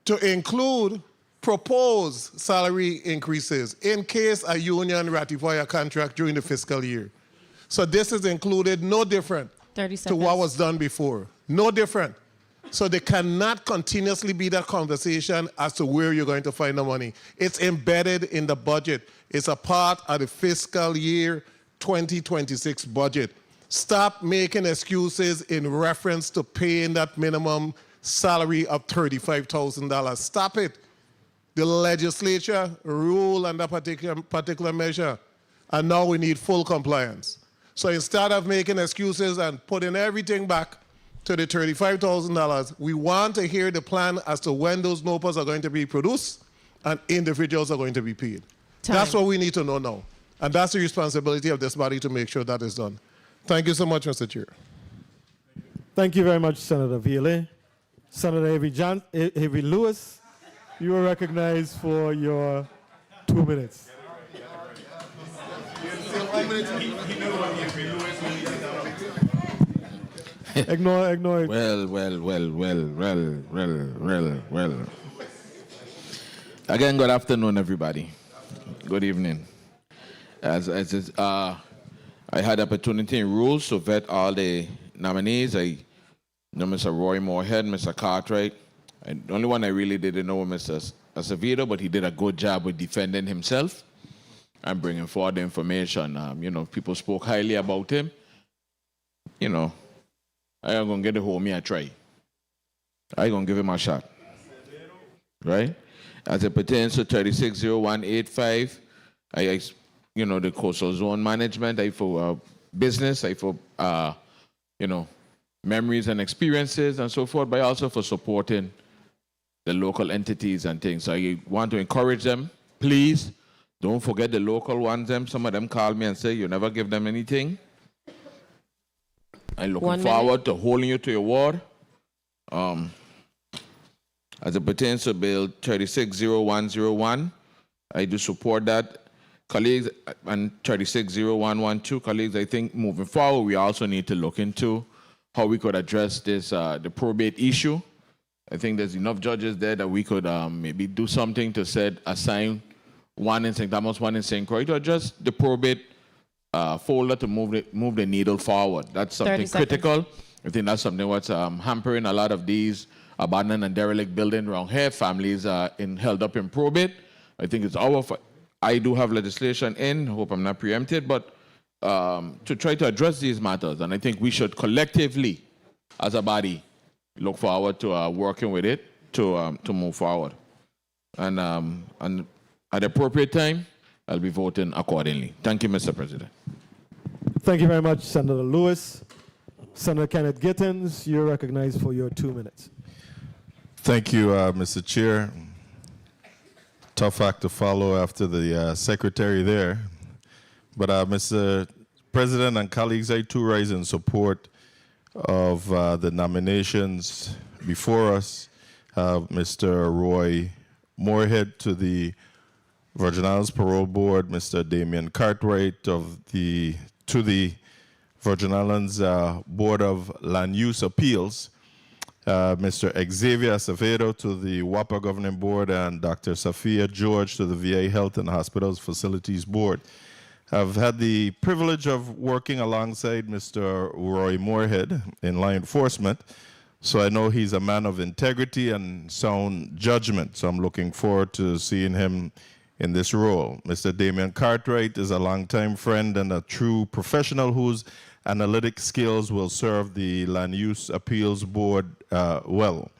To include proposed salary increases in case a union ratify a contract during the fiscal year. So this is included, no different 30 to seconds. what was done before. No different. So there cannot continuously be that conversation as to where you're going to find the money. It's embedded in the budget. It's a part of the fiscal year 2026 budget. Stop making excuses in reference to paying that minimum salary of $35,000. Stop it. The legislature ruled on that particular measure, and now we need full compliance. So instead of making excuses and putting everything back to the $35,000, we want to hear the plan as to when those NOPAs are going to be produced and individuals are going to be paid. Time. That's what we need to know now. And that's the responsibility of this body to make sure that is done. Thank you so much, Mr. Chair. Thank you very much, Senator Violet. Senator Avery Lewis, you are recognized for your 2 minutes. Ignore it. Well. Again, good afternoon, everybody. Good evening. I had opportunity in rules to vet all the nominees. I know Mr. Roy Moorhead, Mr. Cartwright. The only one I really didn't know was Mr. Acevedo, but he did a good job with defending himself and bringing forward the information. People spoke highly about him. I am going to get the homie a try. I going to give him a shot. Right? As it pertains to 360185, the coastal zone management, I for business, I for, memories and experiences and so forth, but also for supporting the local entities and things. So I want to encourage them, please, don't forget the local ones. Some of them call me and say, you never give them anything. I'm looking 1 minute. forward to holding you to your word. As it pertains to Bill 360101, I do support that. Colleagues, and 360112, colleagues, I think moving forward, we also need to look into how we could address this, the probate issue. I think there's enough judges there that we could maybe do something to assign one in St. Thomas, one in St. Croix to address the probate folder to move the needle forward. That's something 30 seconds. critical. I think that's something what's hampering a lot of these abandoned and derelict buildings around here. Families are held up in probate. I think it's I do have legislation in, hope I'm not preempted, but to try to address these matters. And I think we should collectively, as a body, look forward to working with it to move forward. And at the appropriate time, I'll be voting accordingly. Thank you, Mr. President. Thank you very much, Senator Lewis. Senator Kenneth Gittins, you're recognized for your 2 minutes. Thank you, Mr. Chair. Tough act to follow after the secretary there. But Mr. President and colleagues, I too rise in support of the nominations before us. Mr. Roy Moorhead to the Virgin Islands Parole Board, Mr. Damian Cartwright to the Virgin Islands Board of Land Use Appeals, Mr. Xavier Acevedo to the WAPA Governing Board, and Dr. Sophia George to the VA Health and Hospitals Facilities Board. I've had the privilege of working alongside Mr. Roy Moorhead in law enforcement, so I know he's a man of integrity and sound judgment, so I'm looking forward to seeing him in this role. Mr. Damian Cartwright is a longtime friend and a true professional whose analytic skills will serve the Land Use Appeals Board well.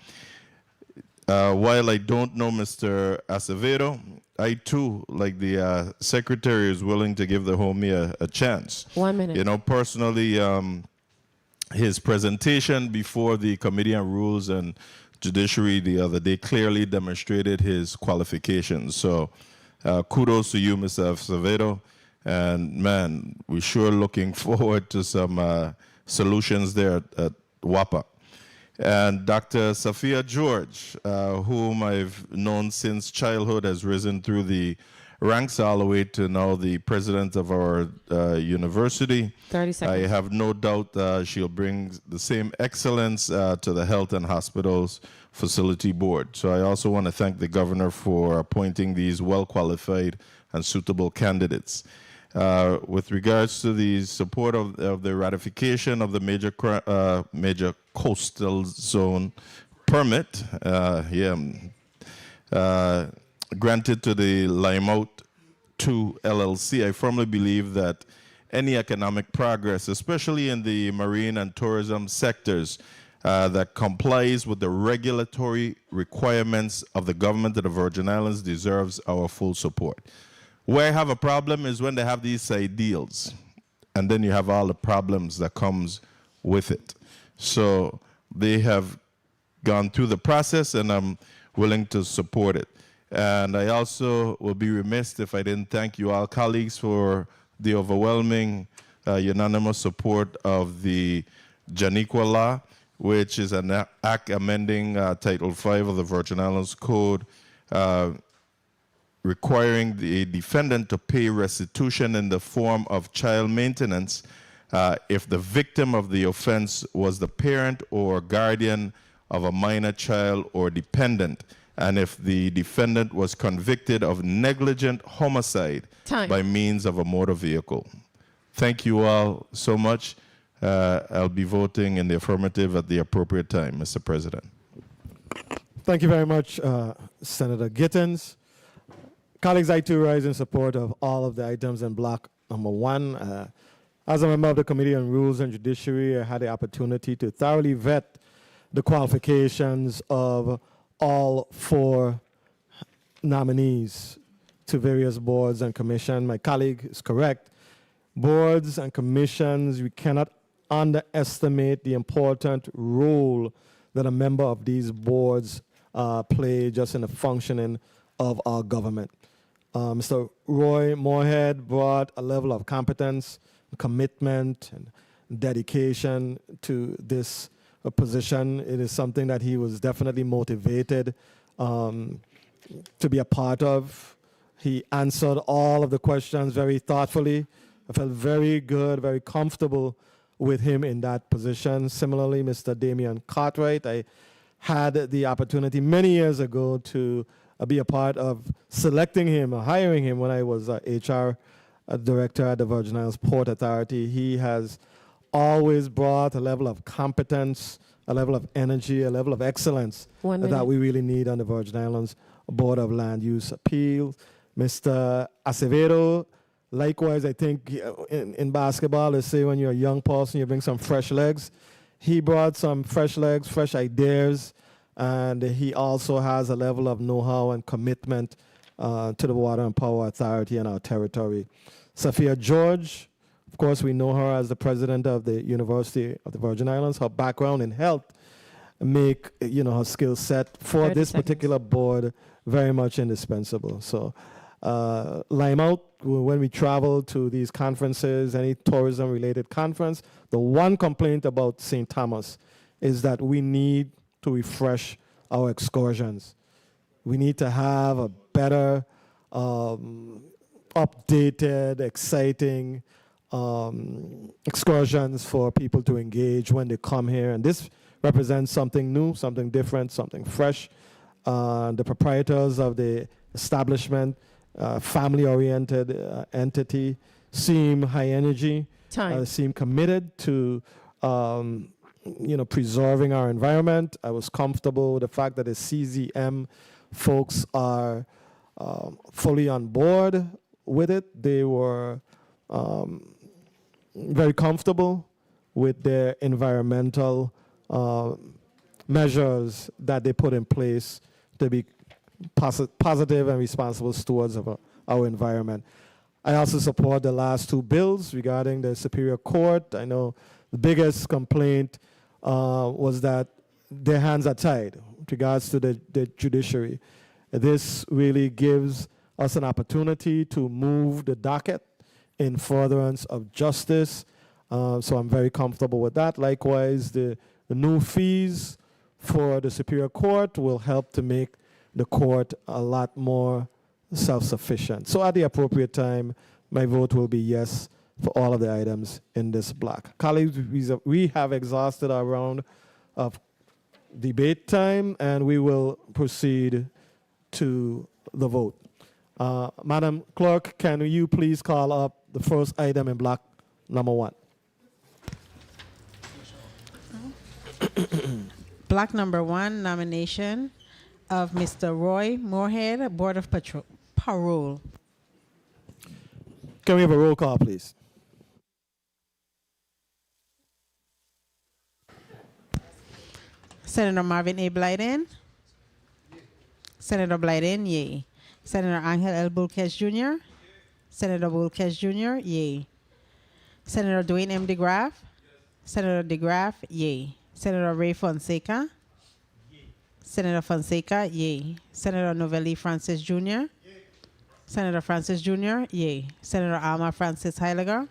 While I don't know Mr. Acevedo, I too, like the secretary, is willing to give the homie a chance. 1 minute. You know, personally, his presentation before the Committee on Rules and Judiciary the other day clearly demonstrated his qualifications. So kudos to you, Mr. Acevedo. And man, we're sure looking forward to some solutions there at WAPA. And Dr. Sophia George, whom I've known since childhood, has risen through the ranks all the way to now the president of our university. 30 seconds. I have no doubt she'll bring the same excellence to the Health and Hospitals Facility Board. So I also want to thank the governor for appointing these well-qualified and suitable candidates. With regards to the support of the ratification of the major coastal zone permit, granted to the Limeout 2 LLC, I firmly believe that any economic progress, especially in the marine and tourism sectors, that complies with the regulatory requirements of the government of the Virgin Islands deserves our full support. Where I have a problem is when they have these side deals, and then you have all the problems that comes with it. So they have gone through the process, and I'm willing to support it. And I also will be remiss if I didn't thank you all colleagues for the overwhelming unanimous support of the Janiqua Law, which is an act amending Title V of the Virgin Islands Code, requiring the defendant to pay restitution in the form of child maintenance if the victim of the offense was the parent or guardian of a minor child or dependent, and if the defendant was convicted of negligent homicide by means of a motor vehicle. Thank you all so much. I'll be voting in the affirmative at the appropriate time, Mr. President. Thank you very much, Senator Gittins. Colleagues, I too rise in support of all of the items in block number 1. As a member of the Committee on Rules and Judiciary, I had the opportunity to thoroughly vet the qualifications of all 4 nominees to various boards and commissions. My colleague is correct. Boards and commissions, we cannot underestimate the important role that a member of these boards play just in the functioning of our government. Mr. Roy Moorhead brought a level of competence, commitment, and dedication to this position. It is something that he was definitely motivated to be a part of. He answered all of the questions very thoughtfully. I felt very good, very comfortable with him in that position. Similarly, Mr. Damian Cartwright, I had the opportunity many years ago to be a part of selecting him, hiring him when I was HR director at the Virgin Islands Port Authority. He has always brought a level of competence, a level of energy, a level of excellence that we really need on the Virgin Islands Board of Land Use Appeals. Mr. Acevedo, likewise, I think in basketball, they say when you're a young person, you bring some fresh legs. He brought some fresh legs, fresh ideas, and he also has a level of know-how and commitment to the Water and Power Authority and our territory. Sophia George, of course, we know her as the president of the University of the Virgin Islands. Her background in health make her skill set for this particular board very much indispensable. So, Lime Out, when we travel to these conferences, any tourism-related conference, the one complaint about St. Thomas is that we need to refresh our excursions. We need to have a better, updated, exciting excursions for people to engage when they come here. And this represents something new, something different, something fresh. The proprietors of the establishment, family-oriented entity, seem high energy, seem committed to preserving our environment. I was comfortable with the fact that the CZM folks are fully on board with it. They were very comfortable with their environmental measures that they put in place to be positive and responsible stewards of our environment. I also support the last two bills regarding the Superior Court. I know the biggest complaint was that their hands are tied with regards to the judiciary. This really gives us an opportunity to move the docket in furtherance of justice. So I'm very comfortable with that. Likewise, the new fees for the Superior Court will help to make the court a lot more self-sufficient. So at the appropriate time, my vote will be yes for all of the items in this block. Colleagues, we have exhausted our round of debate time, and we will proceed to the vote. Madam Clerk, can you please call up the first item in block number 1? Block number 1, nomination of Mr. Roy Moorhead, Board of Parole. Can we have a roll call, please? Senator Marvin A. Blyden. Senator Blyden, yay. Senator Angel L. Bulkes Jr. Senator Bulkes Jr., yay. Senator Dwayne M. DeGraff. Senator DeGraff, yay. Senator Ray Fonseca. Senator Fonseca, yay. Senator Novelli Francis Jr. Senator Francis Jr., yay. Senator Alma Francis Heiliger.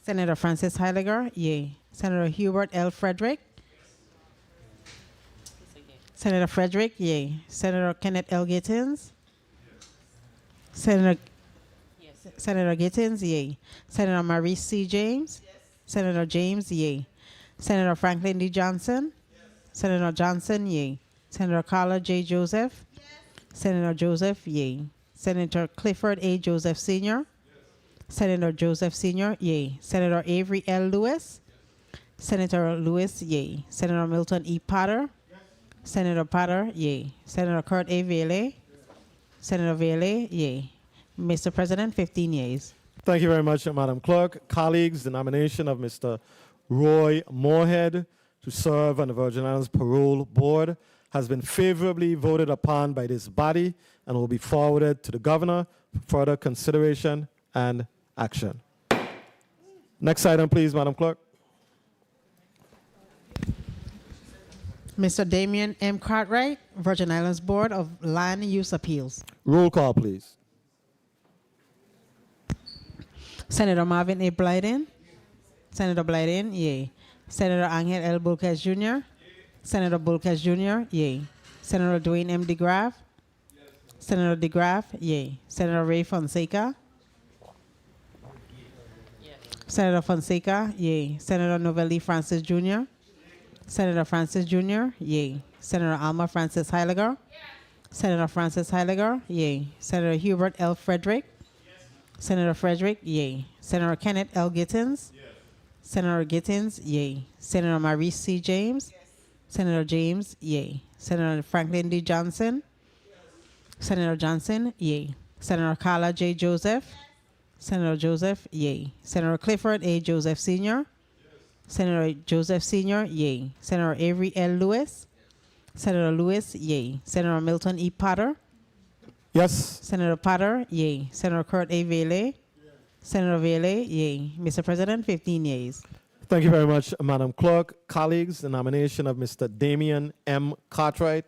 Senator Francis Heiliger, yay. Senator Hubert L. Frederick. Senator Frederick, yay. Senator Kenneth L. Gittins. Senator Gittins, yay. Senator Maurice C. James. Senator James, yay. Senator Franklin D. Johnson. Senator Johnson, yay. Senator Carla J. Joseph. Senator Joseph, yay. Senator Clifford A. Joseph Sr. Senator Joseph Sr., yay. Senator Avery L. Lewis. Senator Lewis, yay. Senator Milton E. Potter. Senator Potter, yay. Senator Kurt A. Vele. Senator Vele, yay. Mr. President, 15 yeas. Thank you very much, Madam Clerk. Colleagues, the nomination of Mr. Roy Moorhead to serve on the Virgin Islands Parole Board has been favorably voted upon by this body and will be forwarded to the governor for further consideration and action. Next item, please, Madam Clerk. Mr. Damian M. Cartwright, Virgin Islands Board of Land Use Appeals. Roll call, please. Senator Marvin A. Blyden. Senator Blyden, yay. Senator Angel L. Bulkes Jr., Senator Bulkes Jr., yay. Senator Dwayne M. DeGraff, Senator DeGraff, yay. Senator Ray Fonseca, Senator Fonseca, yay. Senator Novelli Francis Jr., Senator Francis Jr., yay. Senator Alma Francis Heiliger, Senator Francis Heiliger, yay. Senator Hubert L. Frederick, Senator Frederick, yay. Senator Kenneth L. Gittins, Senator Gittins, yay. Senator Maurice C. James, Senator James, yay. Senator Franklin D. Johnson, Senator Johnson, yay. Senator Carla J. Joseph, Senator Joseph, yay. Senator Clifford A. Joseph Sr., Senator Joseph Sr., yay. Senator Avery L. Lewis, Senator Lewis, yay. Senator Milton E. Potter, Yes. Senator Potter, yay. Senator Kurt A. Vele, Senator Vele, yay. Mr. President, 15 yeas. Thank you very much, Madam Clerk. Colleagues, the nomination of Mr. Damian M. Cartwright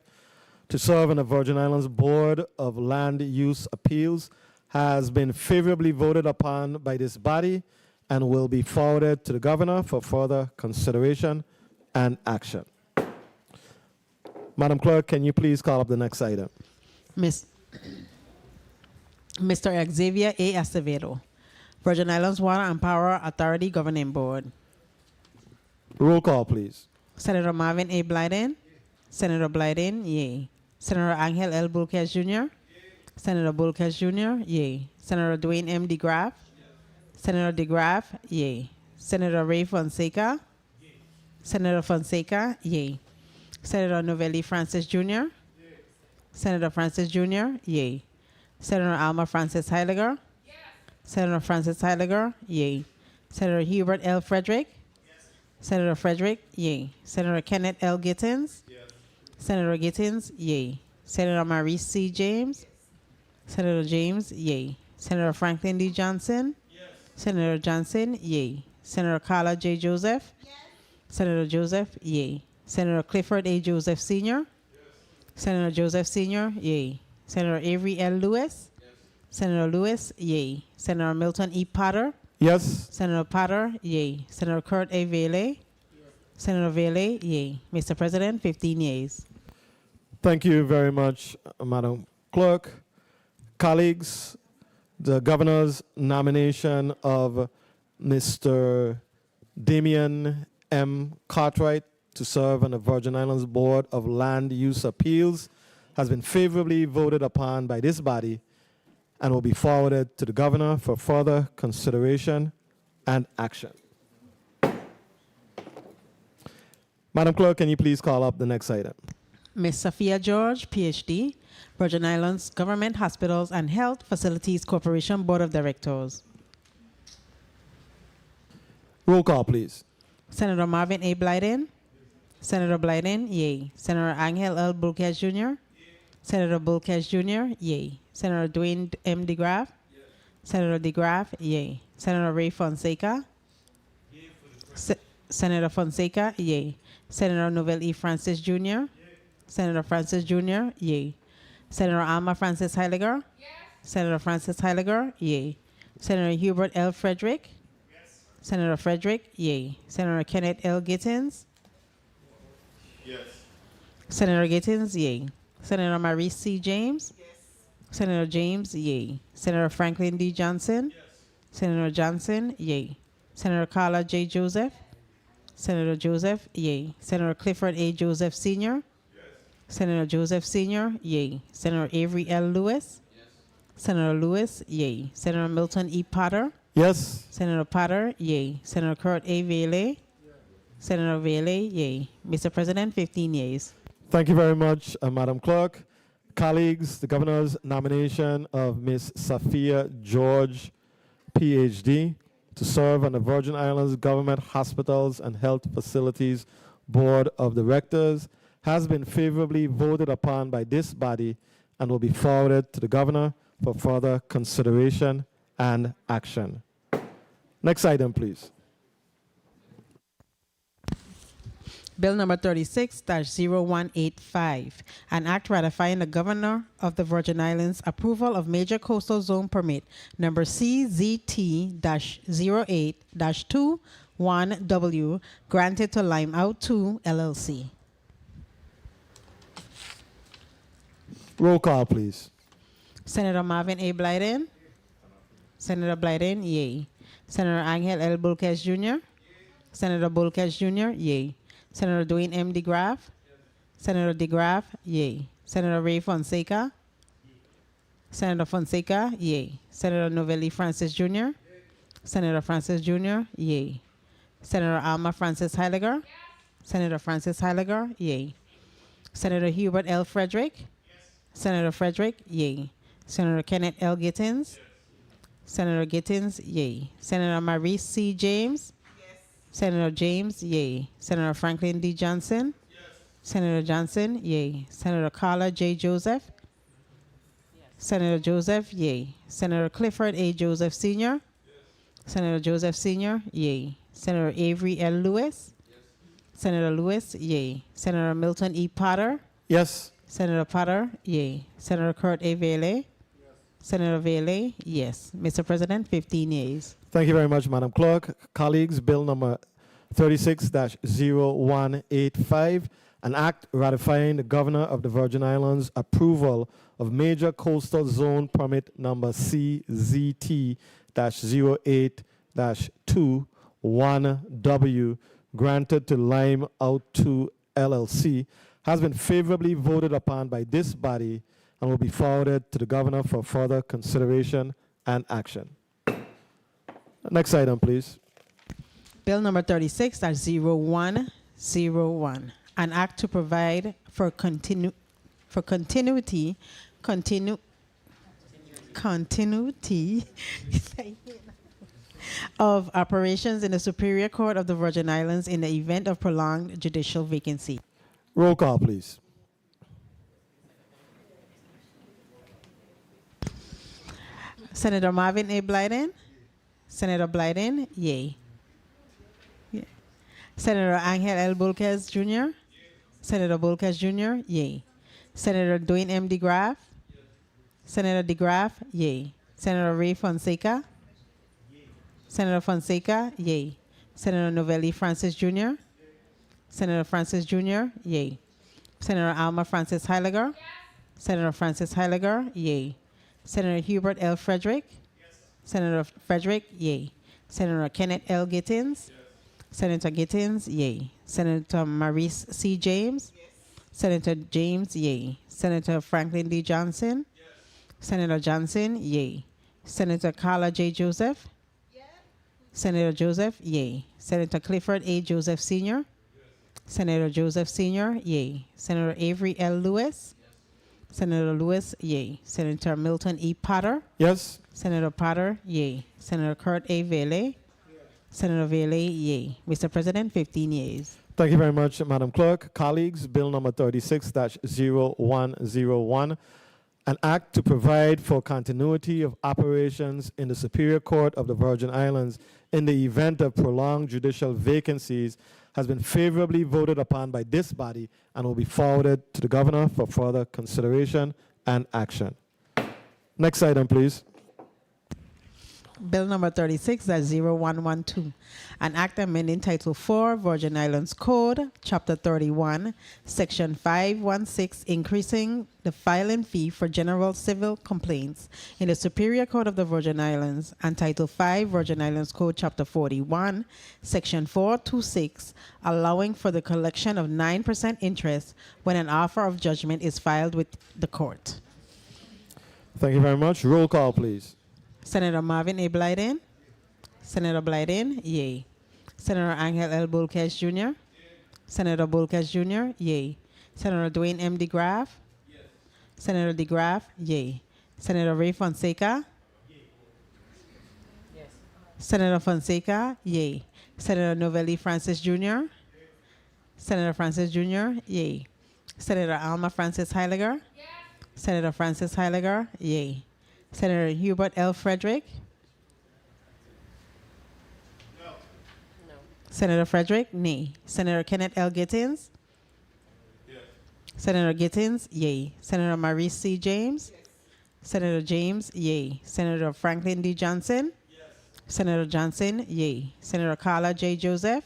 to serve on the Virgin Islands Board of Land Use Appeals has been favorably voted upon by this body and will be forwarded to the governor for further consideration and action. Madam Clerk, can you please call up the next item? Mr. Xavier A. Acevedo, Virgin Islands Water and Power Authority Governing Board. Roll call, please. Senator Marvin A. Blyden, Senator Blyden, yay. Senator Angel L. Bulkes Jr., Senator Bulkes Jr., yay. Senator Dwayne M. DeGraff, Senator DeGraff, yay. Senator Ray Fonseca, Senator Fonseca, yay. Senator Novelli Francis Jr., Senator Francis Jr., yay. Senator Alma Francis Heiliger, Senator Francis Heiliger, yay. Senator Hubert L. Frederick, Senator Frederick, yay. Senator Kenneth L. Gittins, Senator Gittins, yay. Senator Maurice C. James, Senator James, yay. Senator Franklin D. Johnson, Senator Johnson, yay. Senator Carla J. Joseph, Senator Joseph, yay. Senator Clifford A. Joseph Sr., Senator Joseph Sr., yay. Senator Avery L. Lewis, Senator Lewis, yay. Senator Milton E. Potter, Yes. Senator Potter, yay. Senator Kurt A. Vele, Senator Vele, yay. Mr. President, 15 yeas. Thank you very much, Madam Clerk. Colleagues, the governor's nomination of Mr. Damian M. Cartwright to serve on the Virgin Islands Board of Land Use Appeals has been favorably voted upon by this body and will be forwarded to the governor for further consideration and action. Madam Clerk, can you please call up the next item? Ms. Sophia George, PhD, Virgin Islands Government Hospitals and Health Facilities Corporation Board of Directors. Roll call, please. Senator Marvin A. Blyden, Senator Blyden, yay. Senator Angel L. Bulkes Jr., Senator Bulkes Jr., yay. Senator Dwayne M. DeGraff, Senator DeGraff, yay. Senator Ray Fonseca, Senator Fonseca, yay. Senator Novel E. Francis Jr., Senator Francis Jr., yay. Senator Alma Francis Heiliger, Senator Francis Heiliger, yay. Senator Hubert L. Frederick, Senator Frederick, yay. Senator Kenneth L. Gittins, Senator Gittins, yay. Senator Maurice C. James, Senator James, yay. Senator Franklin D. Johnson, Senator Johnson, yay. Senator Carla J. Joseph, Senator Joseph, yay. Senator Clifford A. Joseph Sr., Senator Joseph Sr., yay. Senator Avery L. Lewis, Senator Lewis, yay. Senator Milton E. Potter, Yes. Senator Potter, yay. Senator Kurt A. Vele, Senator Vele, yay. Mr. President, 15 yeas. Thank you very much, Madam Clerk. Colleagues, the governor's nomination of Ms. Sophia George, PhD, to serve on the Virgin Islands Government Hospitals and Health Facilities Board of Directors has been favorably voted upon by this body and will be forwarded to the governor for further consideration and action. Next item, please. Bill number 36-0185, an act ratifying the Governor of the Virgin Islands approval of major coastal zone permit number CZT-08-21W granted to Lime Out 2 LLC. Roll call, please. Senator Marvin A. Blyden. Senator Blyden, yay. Senator Angel L. Bulkes Jr. Senator Bulkes Jr., yay. Senator Dwayne M. DeGraff. Senator DeGraff, yay. Senator Ray Fonseca. Senator Fonseca, yay. Senator Novelli Francis Jr. Senator Francis Jr., yay. Senator Alma Francis Heiliger. Senator Francis Heiliger, yay. Senator Hubert L. Frederick. Senator Frederick, yay. Senator Kenneth L. Gittins. Senator Gittins, yay. Senator Maurice C. James. Senator James, yay. Senator Franklin D. Johnson. Senator Johnson, yay. Senator Carla J. Joseph. Senator Joseph, yay. Senator Clifford A. Joseph Sr. Senator Joseph Sr., yay. Senator Avery L. Lewis. Senator Lewis, yay. Senator Milton E. Potter. Yes. Senator Potter, yay. Senator Kurt A. Vele. Senator Vele, yes. Mr. President, 15 yeas. Thank you very much, Madam Clerk. Colleagues, Bill number 36-0185, an act ratifying the Governor of the Virgin Islands approval of major coastal zone permit number CZT-08-21W granted to Lime Out 2 LLC has been favorably voted upon by this body and will be forwarded to the Governor for further consideration and action. Next item, please. Bill number 36-0101, an act to provide for continuity of operations in the Superior Court of the Virgin Islands in the event of prolonged judicial vacancy. Roll call, please. Senator Marvin A. Blyden. Senator Blyden, yay. Yeah. Senator Angel L. Bulkes Jr. Senator Bulkes Jr., yay. Senator Dwayne M. DeGraff. Senator DeGraff, yay. Senator Ray Fonseca. Senator Fonseca, yay. Senator Novelli Francis Jr. Senator Francis Jr., yay. Senator Alma Francis Heiliger. Senator Francis Heiliger, yay. Senator Hubert L. Frederick. Senator Frederick, yay. Senator Kenneth L. Gittins. Senator Gittins, yay. Senator Maurice C. James. Senator James, yay. Senator Franklin D. Johnson. Senator Johnson, yay. Senator Carla J. Joseph. Senator Joseph, yay. Senator Clifford A. Joseph Sr. Senator Joseph Sr., yay. Senator Avery L. Lewis. Senator Lewis, yay. Senator Milton E. Potter. Yes. Senator Potter, yay. Senator Kurt A. Vele. Senator Vele, yay. Mr. President, 15 yeas. Thank you very much, Madam Clerk. Colleagues, Bill number 36-0101, an act to provide for continuity of operations in the Superior Court of the Virgin Islands in the event of prolonged judicial vacancies has been favorably voted upon by this body and will be forwarded to the Governor for further consideration and action. Next item, please. Bill number 36-0112, an act amending Title IV, Virgin Islands Code, Chapter 31, Section 516, increasing the filing fee for general civil complaints in the Superior Court of the Virgin Islands, and Title V, Virgin Islands Code, Chapter 41, Section 426, allowing for the collection of 9% interest when an offer of judgment is filed with the court. Thank you very much. Roll call, please. Senator Marvin A. Blyden. Senator Blyden, yay. Senator Angel L. Bulkes Jr. Senator Bulkes Jr., yay. Senator Dwayne M. DeGraff. Senator DeGraff, yay. Senator Ray Fonseca. Senator Fonseca, yay. Senator Novelli Francis Jr. Senator Francis Jr., yay. Senator Alma Francis Heiliger. Senator Francis Heiliger, yay. Senator Hubert L. Frederick. Senator Frederick, nay. Senator Kenneth L. Gittins? Senator Gittins, yay. Senator Maurice C. James? Senator James, yay. Senator Franklin D. Johnson? Senator Johnson, yay. Senator Carla J. Joseph?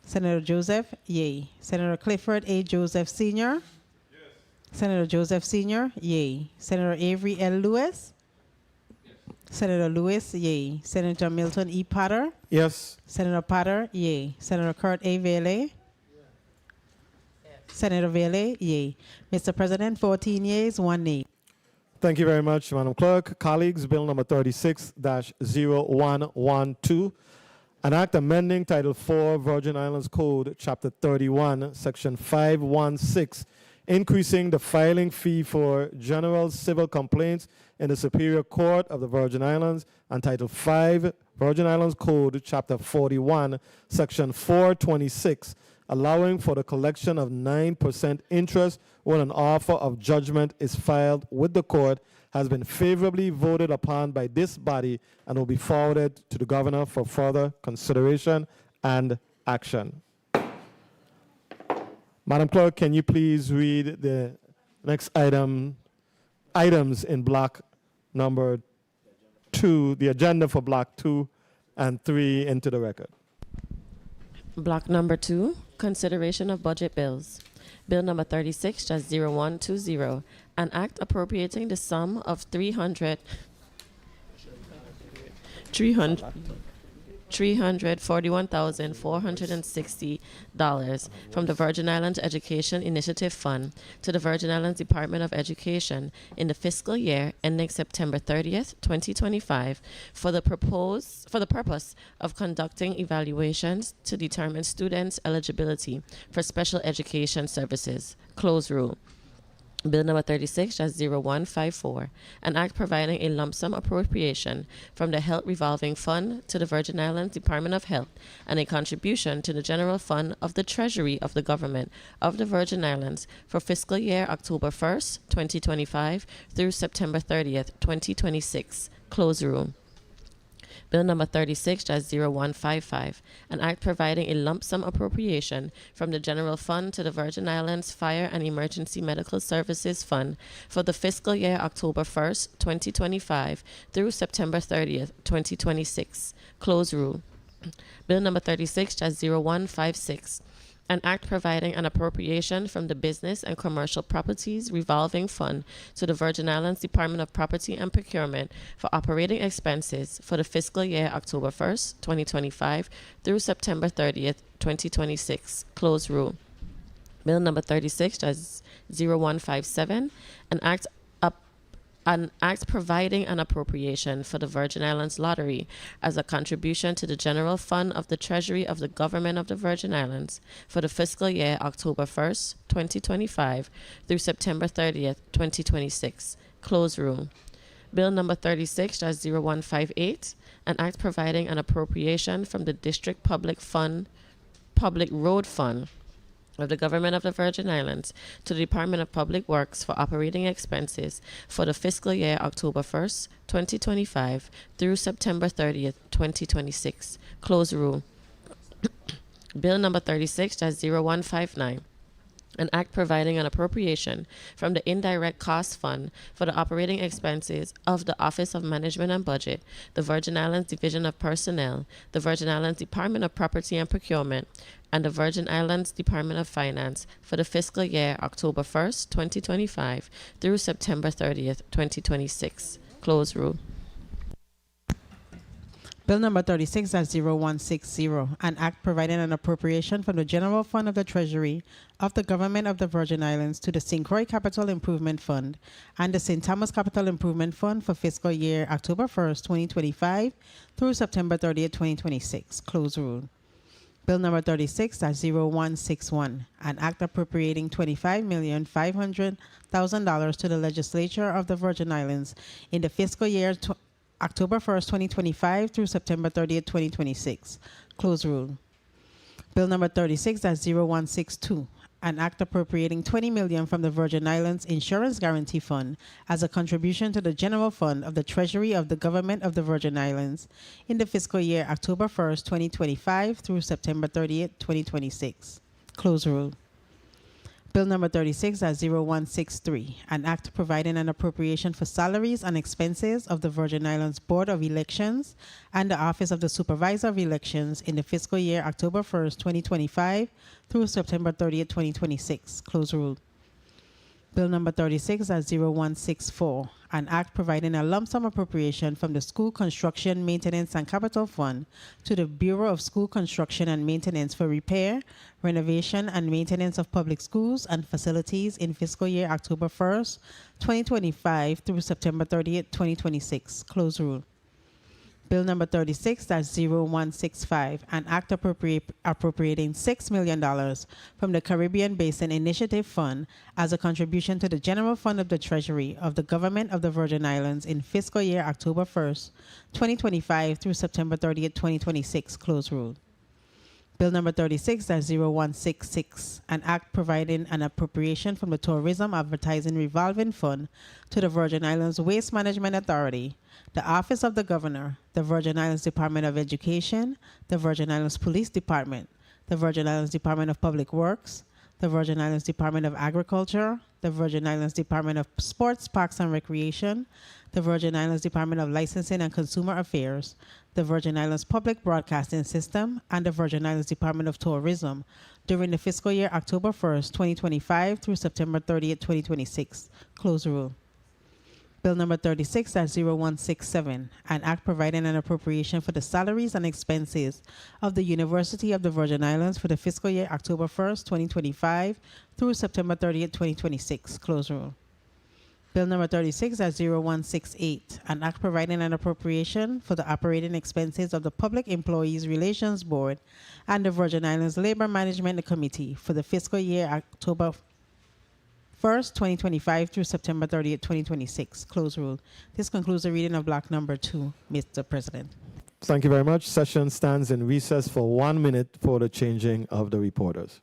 Senator Joseph, yay. Senator Clifford A. Joseph Sr.? Senator Joseph Sr., yay. Senator Avery L. Lewis? Senator Lewis, yay. Senator Milton E. Potter? Yes. Senator Potter, yay. Senator Kurt A. Vele? Senator Vele, yay. Mr. President, 14 yeas, 1 nay. Thank you very much, Madam Clerk. Colleagues, Bill number 36-0112, an act amending Title 4 Virgin Islands Code, Chapter 31, Section 516, increasing the filing fee for general civil complaints in the Superior Court of the Virgin Islands, and Title 5 Virgin Islands Code, Chapter 41, Section 426, allowing for the collection of 9% interest when an offer of judgment is filed with the court, has been favorably voted upon by this body and will be forwarded to the governor for further consideration and action. Madam Clerk, can you please read the next items in block number 2, the agenda for block 2 and 3 into the record? Block number 2, consideration of budget bills. Bill number 36-0120, an act appropriating the sum of $341,460 from the Virgin Islands Education Initiative Fund to the Virgin Islands Department of Education in the fiscal year ending September 30th, 2025, for the purpose of conducting evaluations to determine students' eligibility for special education services. Close rule. Bill number 36-0154, an act providing a lump sum appropriation from the Health Revolving Fund to the Virgin Islands Department of Health and a contribution to the General Fund of the Treasury of the Government of the Virgin Islands for fiscal year October 1st, 2025 through September 30th, 2026. Close rule. Bill number 36-0155, an act providing a lump sum appropriation from the General Fund to the Virgin Islands Fire and Emergency Medical Services Fund for the fiscal year October 1st, 2025 through September 30th, 2026. Close rule. Bill number 36-0156, an act providing an appropriation from the Business and Commercial Properties Revolving Fund to the Virgin Islands Department of Property and Procurement for operating expenses for the fiscal year October 1st, 2025 through September 30th, 2026. Close rule. Bill number 36-0157, an act providing an appropriation for the Virgin Islands Lottery as a contribution to the General Fund of the Treasury of the Government of the Virgin Islands for the fiscal year October 1st, 2025 through September 30th, 2026. Close rule. Bill number 36-0158, an act providing an appropriation from the District Public Road Fund of the Government of the Virgin Islands to the Department of Public Works for operating expenses for the fiscal year October 1st, 2025 through September 30th, 2026. Close rule. Bill number 36-0159, an act providing an appropriation from the Indirect Cost Fund for the operating expenses of the Office of Management and Budget, the Virgin Islands Division of Personnel, the Virgin Islands Department of Property and Procurement, and the Virgin Islands Department of Finance for the fiscal year October 1st, 2025 through September 30th, 2026. Close rule. Bill number 36-0160, an act providing an appropriation from the General Fund of the Treasury of the Government of the Virgin Islands to the St. Croix Capital Improvement Fund and the St. Thomas Capital Improvement Fund for fiscal year October 1st, 2025 through September 30th, 2026. Close rule. Bill number 36-0161, an act appropriating $25,500,000 to the Legislature of the Virgin Islands in the fiscal year October 1st, 2025 through September 30th, 2026. Close rule. Bill number 36-0162, an act appropriating $20 million from the Virgin Islands Insurance Guarantee Fund as a contribution to the general fund of the Treasury of the Government of the Virgin Islands in the fiscal year October 1st, 2025 through September 30th, 2026. Close rule. Bill number 36-0163, an act providing an appropriation for salaries and expenses of the Virgin Islands Board of Elections and the Office of the Supervisor of Elections in the fiscal year October 1st, 2025 through September 30th, 2026. Close rule. Bill number 36-0164, an act providing a lump sum appropriation from the School Construction, Maintenance, and Capital Fund to the Bureau of School Construction and Maintenance for repair, renovation, and maintenance of public schools and facilities in fiscal year October 1st, 2025 through September 30th, 2026. Close rule. Bill number 36-0165, an act appropriating $6 million from the Caribbean Basin Initiative Fund as a contribution to the general fund of the Treasury of the Government of the Virgin Islands in fiscal year October 1st, 2025 through September 30th, 2026. Close rule. Bill number 36-0166, an act providing an appropriation from the Tourism Advertising Revolving Fund to the Virgin Islands Waste Management Authority, the Office of the Governor, the Virgin Islands Department of Education, the Virgin Islands Police Department, the Virgin Islands Department of Public Works, the Virgin Islands Department of Agriculture, the Virgin Islands Department of Sports, Parks, and Recreation, the Virgin Islands Department of Licensing and Consumer Affairs, the Virgin Islands Public Broadcasting System, and the Virgin Islands Department of Tourism during the fiscal year October 1st, 2025 through September 30th, 2026. Close rule. Bill number 36-0167, an act providing an appropriation for the salaries and expenses of the University of the Virgin Islands for the fiscal year October 1st, 2025 through September 30th, 2026. Close rule. Bill number 36-0168, an act providing an appropriation for the operating expenses of the Public Employees Relations Board and the Virgin Islands Labor Management Committee for the fiscal year October 1st, 2025 through September 30th, 2026. Close rule. This concludes the reading of block number 2, Mr. President. Thank you very much. Session stands in recess for 1 minute for the changing of the reporters.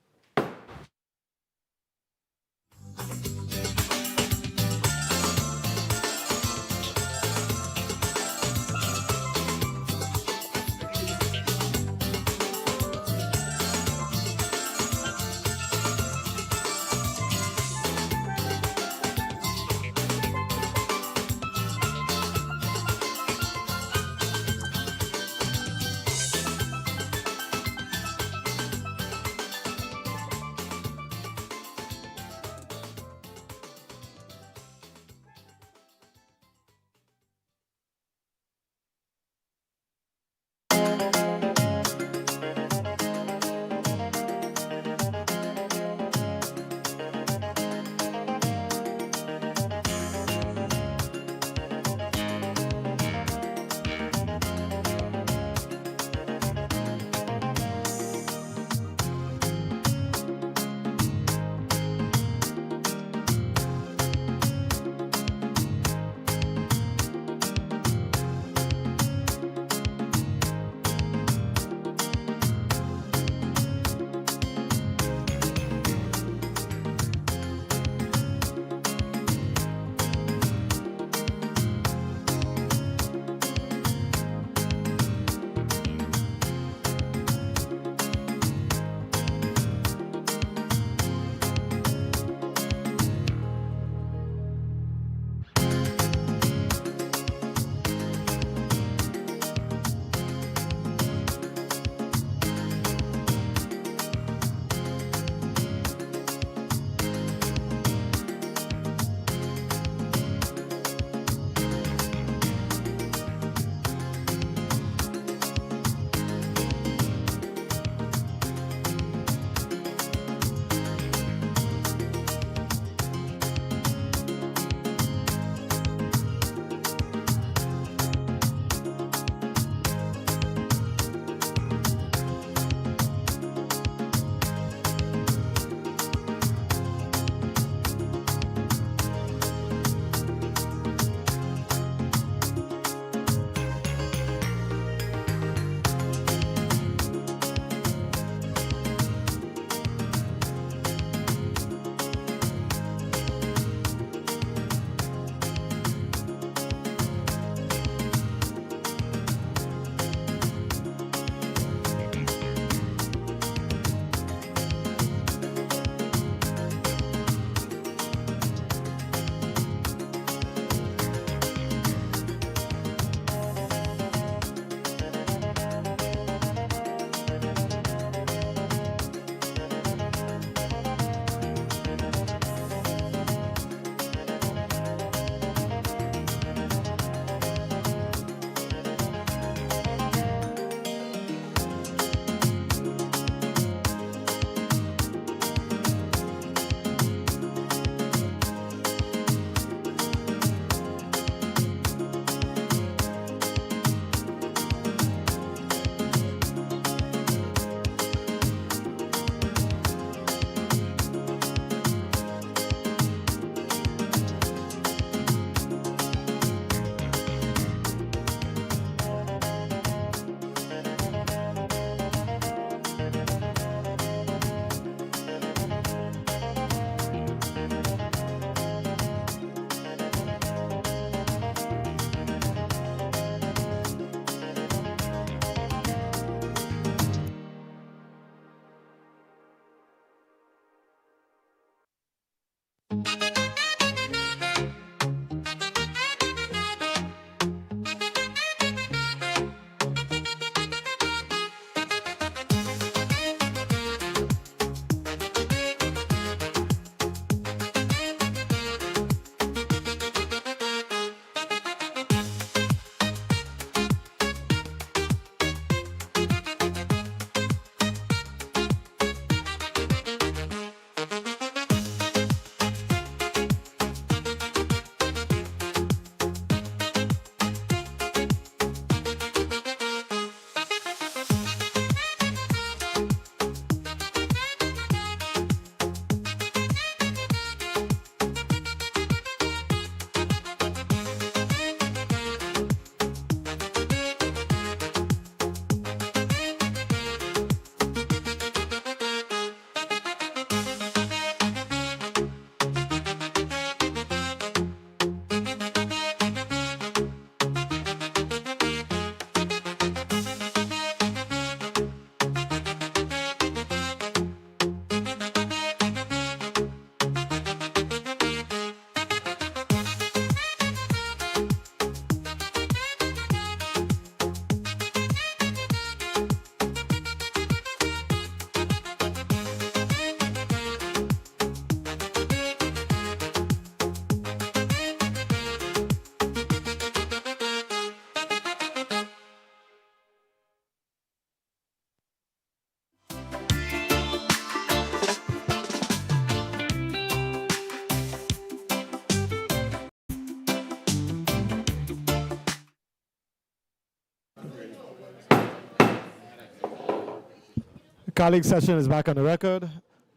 Colleague, session is back on the record.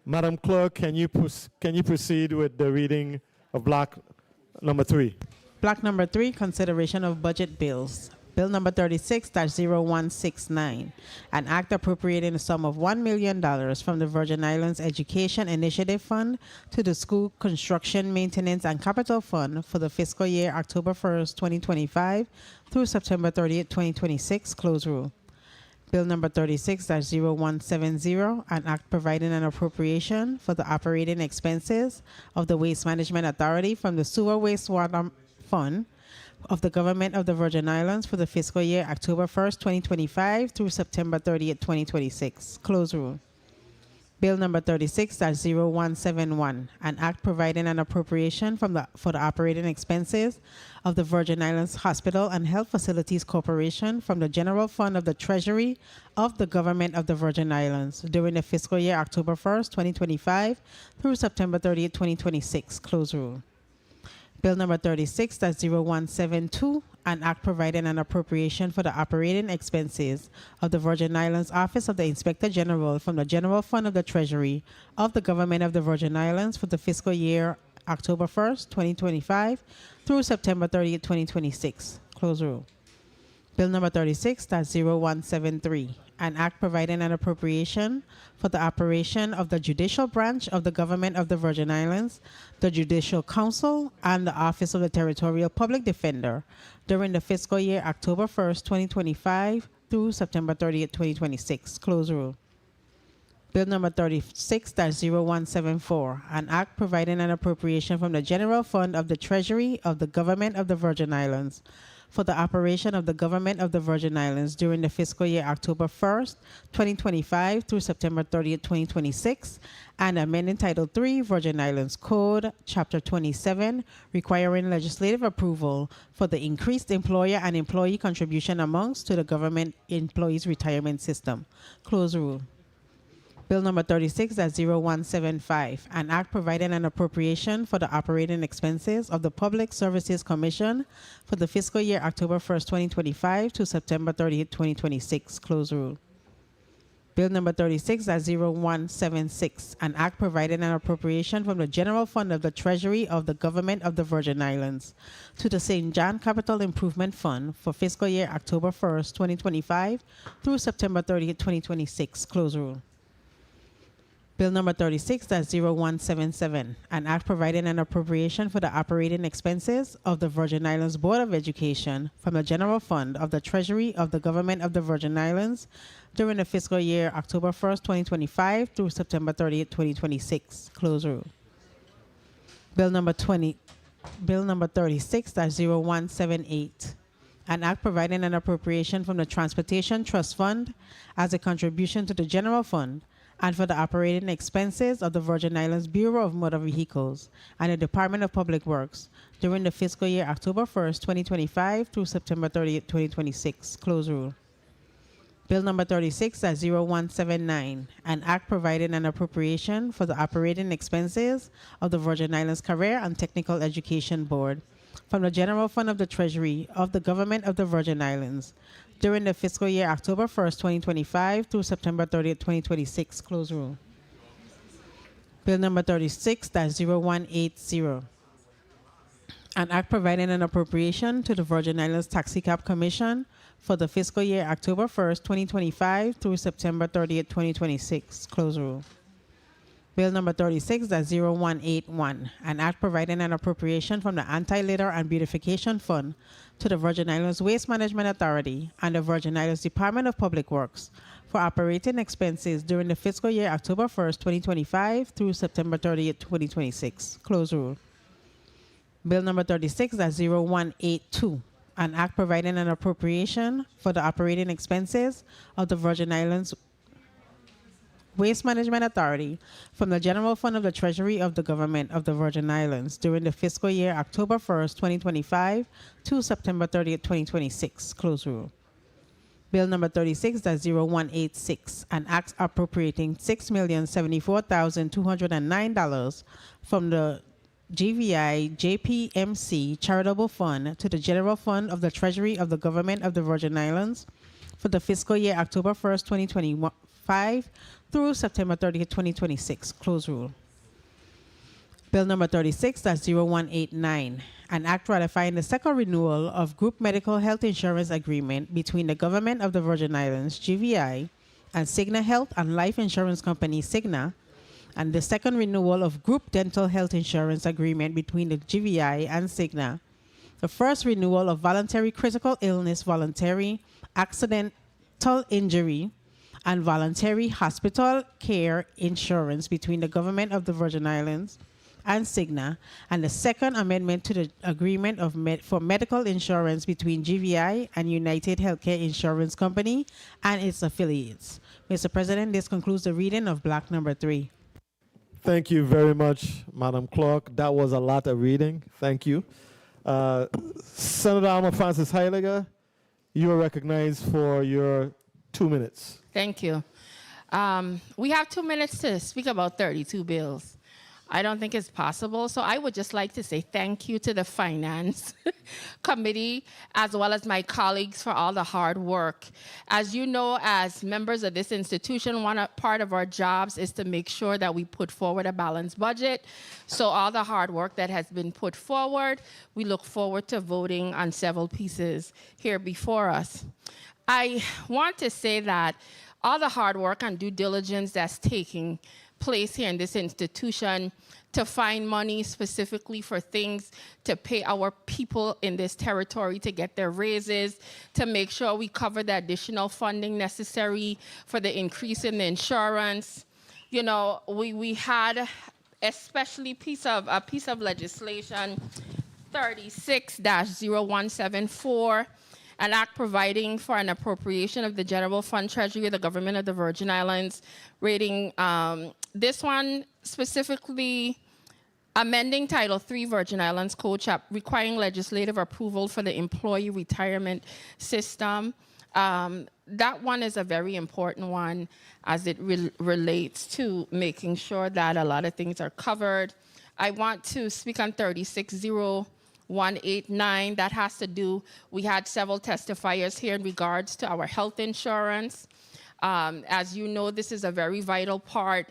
Madam Clerk, can you proceed with the reading of block number 3? Block number 3, consideration of budget bills. Bill number 36-0169, an act appropriating a sum of $1 million from the Virgin Islands Education Initiative Fund to the School Construction, Maintenance, and Capital Fund for the fiscal year October 1st, 2025 through September 30th, 2026. Close rule. Bill number 36-0170, an act providing an appropriation for the operating expenses of the Waste Management Authority from the Sewer Wastewater Fund of the Government of the Virgin Islands for the fiscal year October 1st, 2025 through September 30th, 2026. Close rule. Bill number 36-0171, an act providing an appropriation for the operating expenses of the Virgin Islands Hospital and Health Facilities Corporation from the General Fund of the Treasury of the Government of the Virgin Islands during the fiscal year October 1st, 2025 through September 30th, 2026. Close rule. Bill number 36-0172, an act providing an appropriation for the operating expenses of the Virgin Islands Office of the Inspector General from the General Fund of the Treasury of the Government of the Virgin Islands for the fiscal year October 1st, 2025 through September 30th, 2026. Close rule. Bill number 36-0173, an act providing an appropriation for the operation of the Judicial Branch of the Government of the Virgin Islands, the Judicial Council, and the Office of the Territorial Public Defender during the fiscal year October 1st, 2025 through September 30th, 2026. Close rule. Bill number 36-0174, an act providing an appropriation from the General Fund of the Treasury of the Government of the Virgin Islands for the operation of the Government of the Virgin Islands during the fiscal year October 1st, 2025 through September 30th, 2026, and amending Title III, Virgin Islands Code, Chapter 27, requiring legislative approval for the increased employer and employee contribution amounts to the government employees retirement system. Close rule. Bill number 36-0175, an act providing an appropriation for the operating expenses of the Public Services Commission for the fiscal year October 1st, 2025 to September 30th, 2026. Close rule. Bill number 36-0176, an act providing an appropriation from the General Fund of the Treasury of the Government of the Virgin Islands to the St. John Capital Improvement Fund for fiscal year October 1st, 2025 through September 30th, 2026. Close rule. Bill number 36-0177, an act providing an appropriation for the operating expenses of the Virgin Islands Board of Education from the General Fund of the Treasury of the Government of the Virgin Islands during the fiscal year October 1st, 2025 through September 30th, 2026. Close rule. Bill number 36-0178, an act providing an appropriation from the Transportation Trust Fund as a contribution to the General Fund and for the operating expenses of the Virgin Islands Bureau of Motor Vehicles and the Department of Public Works during the fiscal year October 1st, 2025 through September 30th, 2026. Close rule. Bill number 36-0179, an act providing an appropriation for the operating expenses of the Virgin Islands Career and Technical Education Board from the General Fund of the Treasury of the Government of the Virgin Islands during the fiscal year October 1st, 2025 through September 30th, 2026. Close rule. Bill number 36-0180, an act providing an appropriation to the Virgin Islands Taxicab Commission for the fiscal year October 1st, 2025 through September 30th, 2026. Close rule. Bill number 36-0181, an act providing an appropriation from the Anti-Litter and Beautification Fund to the Virgin Islands Waste Management Authority and the Virgin Islands Department of Public Works for operating expenses during the fiscal year October 1st, 2025 through September 30th, 2026. Close rule. Bill number 36-0182, an act providing an appropriation for the operating expenses of the Virgin Islands Waste Management Authority from the General Fund of the Treasury of the Government of the Virgin Islands during the fiscal year October 1st, 2025 to September 30th, 2026. Close rule. Bill number 36-0186, an act appropriating $6,074,209 from the GVI JPMC Charitable Fund to the General Fund of the Treasury of the Government of the Virgin Islands for the fiscal year October 1st, 2025 2025 through September 30th, 2026. Close rule. Bill number 36-0189, an act ratifying the second renewal of group medical health insurance agreement between the Government of the Virgin Islands, GVI, and Cigna Health and Life Insurance Company, Cigna, and the second renewal of group dental health insurance agreement between the GVI and Cigna, the first renewal of voluntary critical illness, voluntary accidental injury, and voluntary hospital care insurance between the Government of the Virgin Islands and Cigna, and the second amendment to the agreement of for medical insurance between GVI and United Healthcare Insurance Company and its affiliates. Mr. President, this concludes the reading of block number 3. Thank you very much, Madam Clerk. That was a lot of reading. Thank you. Senator Alma Francis Heiliger, you are recognized for your 2 minutes. Thank you. We have 2 minutes to speak about 32 bills. I don't think it's possible. So I would just like to say thank you to the Finance Committee, as well as my colleagues for all the hard work. As you know, as members of this institution, one part of our jobs is to make sure that we put forward a balanced budget. So all the hard work that has been put forward, we look forward to voting on several pieces here before us. I want to say that all the hard work and due diligence that's taking place here in this institution to find money specifically for things to pay our people in this territory to get their raises, to make sure we cover the additional funding necessary for the increase in the insurance. You know, we had especially a piece of legislation 36-0174, an act providing for an appropriation of the General Fund Treasury of the Government of the Virgin Islands, rating this one specifically amending Title III Virgin Islands Code, requiring legislative approval for the employee retirement system. That one is a very important one as it relates to making sure that a lot of things are covered. I want to speak on 36-0189. That has to do, we had several testifiers here in regards to our health insurance. As you know, this is a very vital part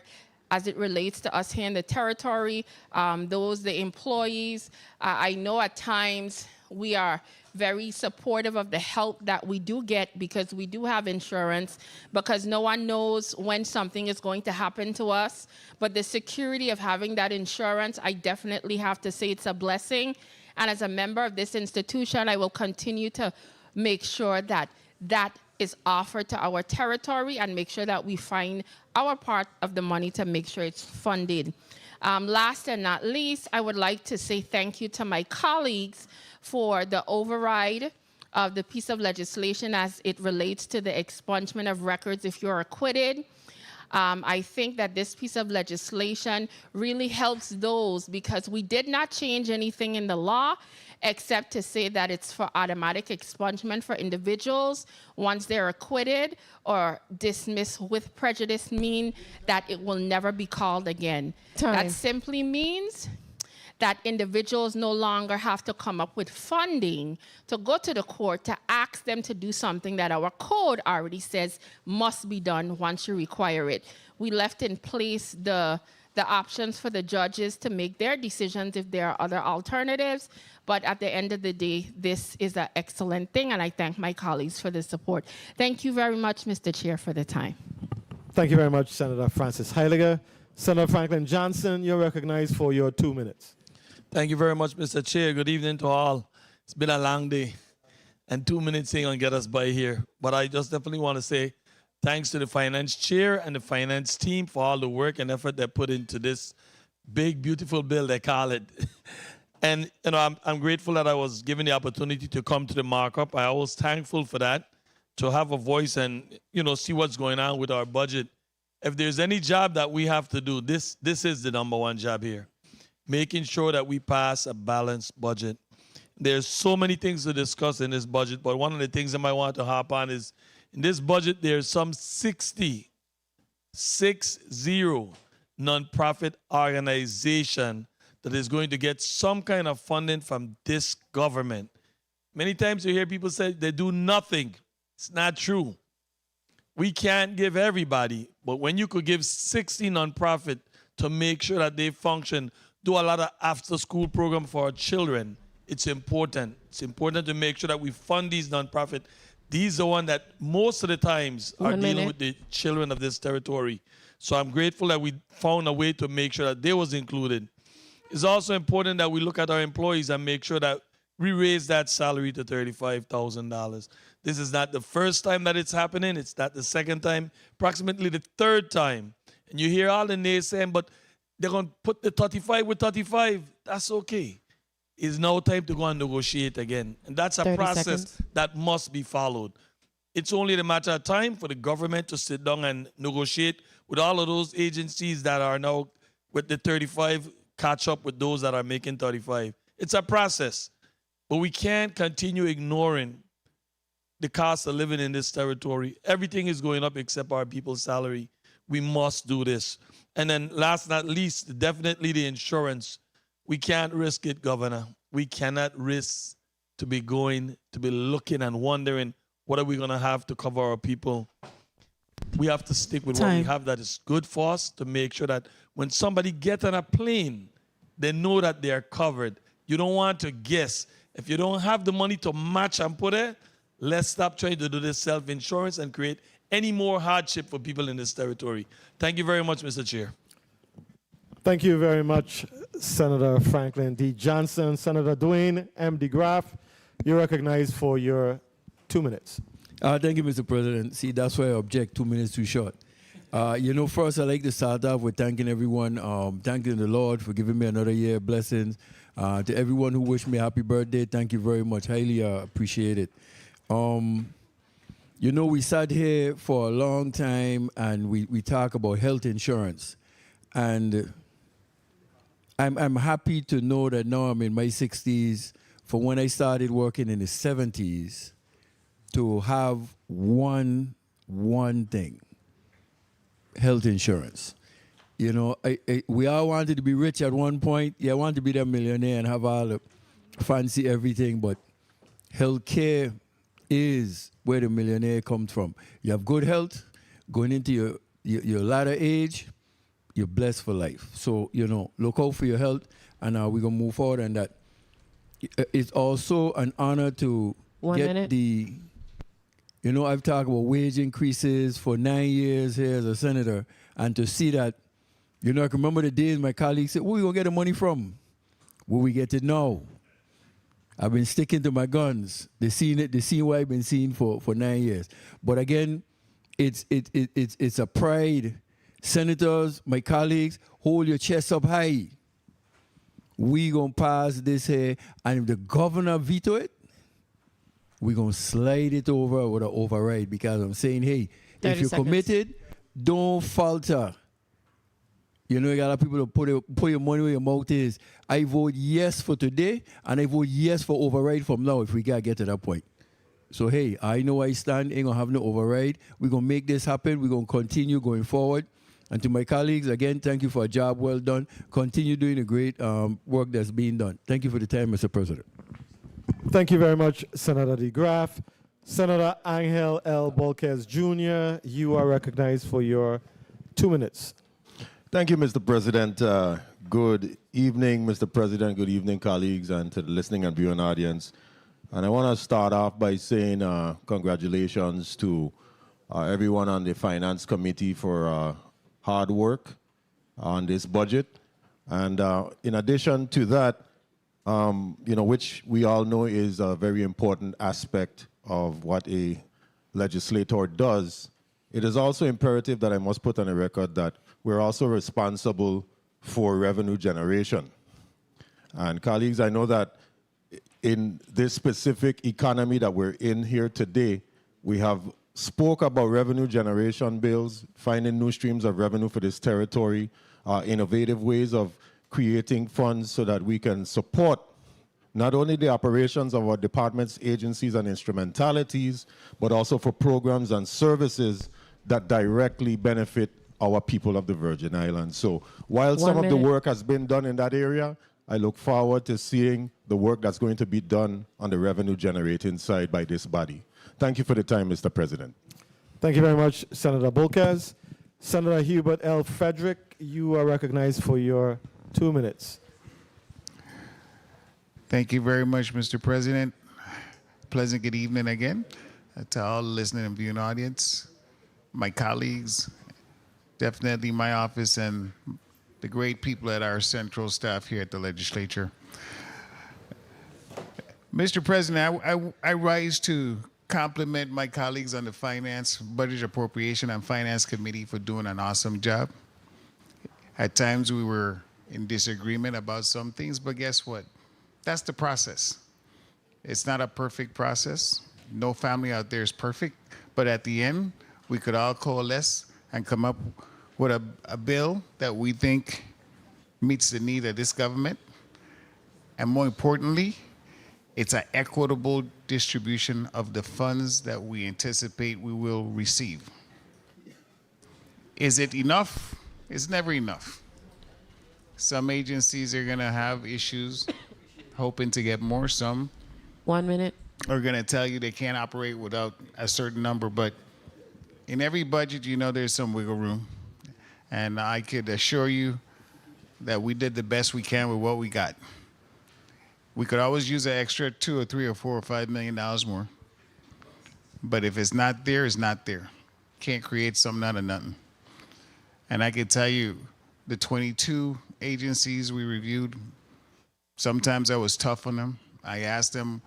as it relates to us here in the territory, the employees. I know at times we are very supportive of the help that we do get because we do have insurance, because no one knows when something is going to happen to us. But the security of having that insurance, I definitely have to say it's a blessing. And as a member of this institution, I will continue to make sure that that is offered to our territory and make sure that we find our part of the money to make sure it's funded. Last and not least, I would like to say thank you to my colleagues for the override of the piece of legislation as it relates to the expungement of records if you're acquitted. I think that this piece of legislation really helps those because we did not change anything in the law except to say that it's for automatic expungement for individuals once they're acquitted or dismissed with prejudice, mean that it will never be called again. That simply means that individuals no longer have to come up with funding to go to the court to ask them to do something that our code already says must be done once you require it. We left in place the options for the judges to make their decisions if there are other alternatives. But at the end of the day, this is an excellent thing, and I thank my colleagues for the support. Thank you very much, Mr. Chair, for the time. Thank you very much, Senator Francis Heiliger. Senator Franklin Johnson, you're recognized for your 2 minutes. Thank you very much, Mr. Chair. Good evening to all. It's been a long day, and 2 minutes ain't gonna get us by here. But I just definitely want to say thanks to the finance chair and the finance team for all the work and effort they put into this big, beautiful bill, they call it. And you know, I'm grateful that I was given the opportunity to come to the markup. I was thankful for that, to have a voice and see what's going on with our budget. If there's any job that we have to do, this is the number one job here. Making sure that we pass a balanced budget. There's so many things to discuss in this budget, but one of the things I might want to hop on is in this budget, there's some 60 nonprofit organization that is going to get some kind of funding from this government. Many times you hear people say they do nothing. It's not true. We can't give everybody, but when you could give 60 nonprofit to make sure that they function, do a lot of after-school program for our children, it's important. It's important to make sure that we fund these nonprofit. These are one that most of the times are dealing with the children of this territory. So I'm grateful that we found a way to make sure that they was included. It's also important that we look at our employees and make sure that we raise that salary to $35,000. This is not the first time that it's happening. It's not the second time, approximately the third time. And you hear all the naysaying, but they're going to put the 35 with 35. That's okay. It's now time to go and negotiate again. And that's a 30 process seconds. that must be followed. It's only a matter of time for the government to sit down and negotiate with all of those agencies that are now with the 35, catch up with those that are making 35. It's a process. But we can't continue ignoring the cost of living in this territory. Everything is going up except our people's salary. We must do this. And then last but not least, definitely the insurance. We can't risk it, Governor. We cannot risk to be looking and wondering what are we going to have to cover our people. We have to stick with what we have that is good for us to make sure that when somebody gets on a plane, they know that they are covered. You don't want to guess. If you don't have the money to match and put it, let's stop trying to do this self-insurance and create any more hardship for people in this territory. Thank you very much, Mr. Chair. Thank you very much, Senator Franklin D. Johnson. Senator Dwayne M. DeGraff, you're recognized for your 2 minutes. Thank you, Mr. President. See, that's why I object. 2 minutes too short. First, I'd like to start off with thanking everyone, thanking the Lord for giving me another year of blessings. To everyone who wished me a happy birthday, thank you very much. Highly appreciate it. We sat here for a long time and we talk about health insurance. And I'm happy to know that now I'm in my 60s, from when I started working in the 70s, to have one thing, health insurance. We all wanted to be rich at one point. Yeah, I wanted to be that millionaire and have all the fancy everything, but healthcare is where the millionaire comes from. You have good health, going into your latter age, you're blessed for life. So, look out for your health, and we're going to move forward on that. It's also an honor to get the... I've talked about wage increases for 9 years here as a senator, and to see that, I can remember the days my colleagues said, where are we going to get the money from? Will we get it now? I've been sticking to my guns. They seen what I've been seeing for 9 years. But again, it's a pride. Senators, my colleagues, hold your chest up high. We gonna pass this here, and if the governor veto it, we're going to slide it over with an override, because I'm saying, hey, if you're committed, don't falter. You got a lot of people to put your money where your mouth is. I vote yes for today, and I vote yes for override from now if we got to get to that point. So, hey, I know I stand, ain't going to have no override. We're going to make this happen. We're going to continue going forward. And to my colleagues, again, thank you for a job well done. Continue doing the great work that's being done. Thank you for the time, Mr. President. Thank you very much, Senator DeGraff. Senator Angel L. Bolquez Jr., you are recognized for your 2 minutes. Thank you, Mr. President. Good evening, Mr. President. Good evening, colleagues, and to the listening and viewing audience. And I want to start off by saying congratulations to everyone on the Finance Committee for hard work on this budget. And in addition to that, which we all know is a very important aspect of what a legislator does, it is also imperative that I must put on the record that we're also responsible for revenue generation. And colleagues, I know that in this specific economy that we're in here today, we have spoke about revenue generation bills, finding new streams of revenue for this territory, innovative ways of creating funds so that we can support not only the operations of our departments, agencies, and instrumentalities, but also for programs and services that directly benefit our people of the Virgin Islands. So while some of the work has been done in that area, I look forward to seeing the work that's going to be done on the revenue generating side by this body. Thank you for the time, Mr. President. Thank you very much, Senator Bulkers. Senator Hubert L. Frederick, you are recognized for your 2 minutes. Thank you very much, Mr. President. Pleasant good evening again to all the listening and viewing audience, my colleagues, definitely my office, and the great people at our central staff here at the legislature. Mr. President, I rise to compliment my colleagues on the Finance, Budget Appropriation, and Finance Committee for doing an awesome job. At times we were in disagreement about some things, but guess what? That's the process. It's not a perfect process. No family out there is perfect, but at the end, we could all coalesce and come up with a bill that we think meets the need of this government. And more importantly, it's an equitable distribution of the funds that we anticipate we will receive. Is it enough? It's never enough. Some agencies are gonna have issues hoping to get more. Some 1 minute. are gonna tell you they can't operate without a certain number, but in every budget, you know there's some wiggle room. And I could assure you that we did the best we can with what we got. We could always use an extra $2 or $3 or $4 or $5 million more. But if it's not there, it's not there. Can't create something out of nothing. And I can tell you, the 22 agencies we reviewed, sometimes I was tough on them. I asked them,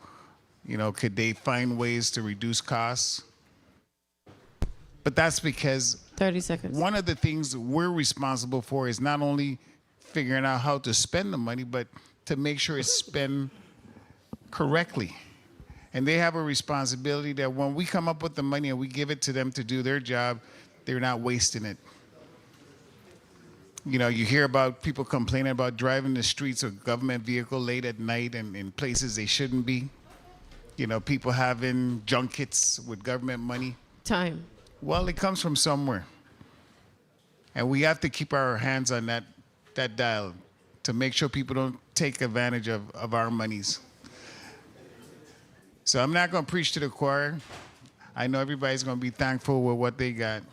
could they find ways to reduce costs? But that's because 30 seconds. One of the things we're responsible for is not only figuring out how to spend the money, but to make sure it's spent correctly. And they have a responsibility that when we come up with the money and we give it to them to do their job, they're not wasting it. You hear about people complaining about driving the streets of government vehicle late at night and in places they shouldn't be. People having junkets with government money. Time. Well, it comes from somewhere. And we have to keep our hands on that dial to make sure people don't take advantage of our monies. So I'm not going to preach to the choir. I know everybody's going to be thankful with what they got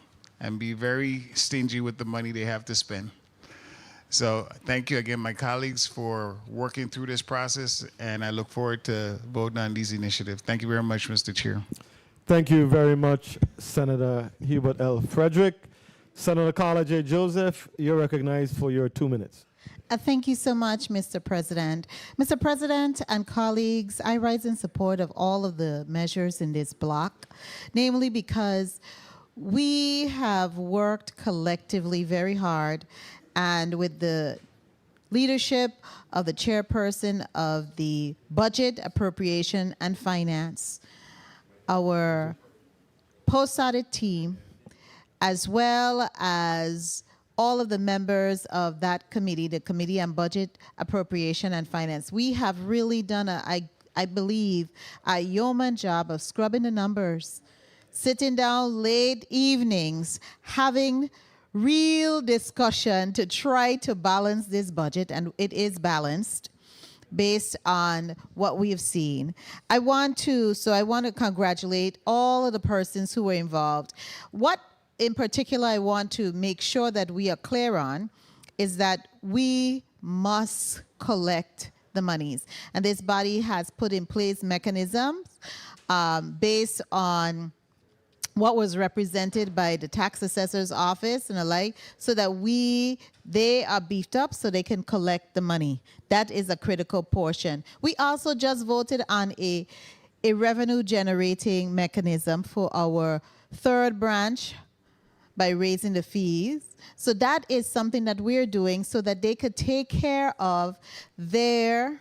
and be very stingy with the money they have to spend. So thank you again, my colleagues, for working through this process, and I look forward to voting on these initiatives. Thank you very much, Mr. Chair. Thank you very much, Senator Hubert L. Frederick. Senator Carla J. Joseph, you're recognized for your 2 minutes. Thank you so much, Mr. President. Mr. President and colleagues, I rise in support of all of the measures in this block, namely because we have worked collectively very hard, and with the leadership of the chairperson of the Budget, Appropriation, and Finance, our post-audit team, as well as all of the members of that committee, the Committee on Budget, Appropriation, and Finance. We have really done, I believe, a yeoman job of scrubbing the numbers, sitting down late evenings, having real discussion to try to balance this budget, and it is balanced based on what we have seen. I want to congratulate all of the persons who were involved. What in particular I want to make sure that we are clear on is that we must collect the monies. And this body has put in place mechanisms based on what was represented by the tax assessor's office and the like, so that they are beefed up so they can collect the money. That is a critical portion. We also just voted on a revenue generating mechanism for our third branch by raising the fees. So that is something that we're doing so that they could take care of their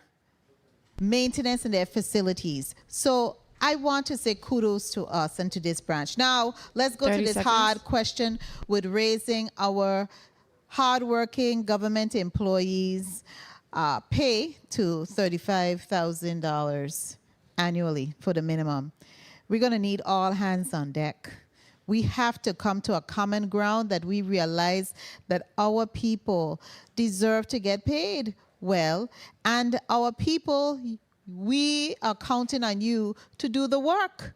maintenance and their facilities. So I want to say kudos to us and to this branch. Now, let's go to this hard question with raising our hardworking government employees' pay to $35,000 annually for the minimum. We're going to need all hands on deck. We have to come to a common ground that we realize that our people deserve to get paid well, and our people, we are counting on you to do the work.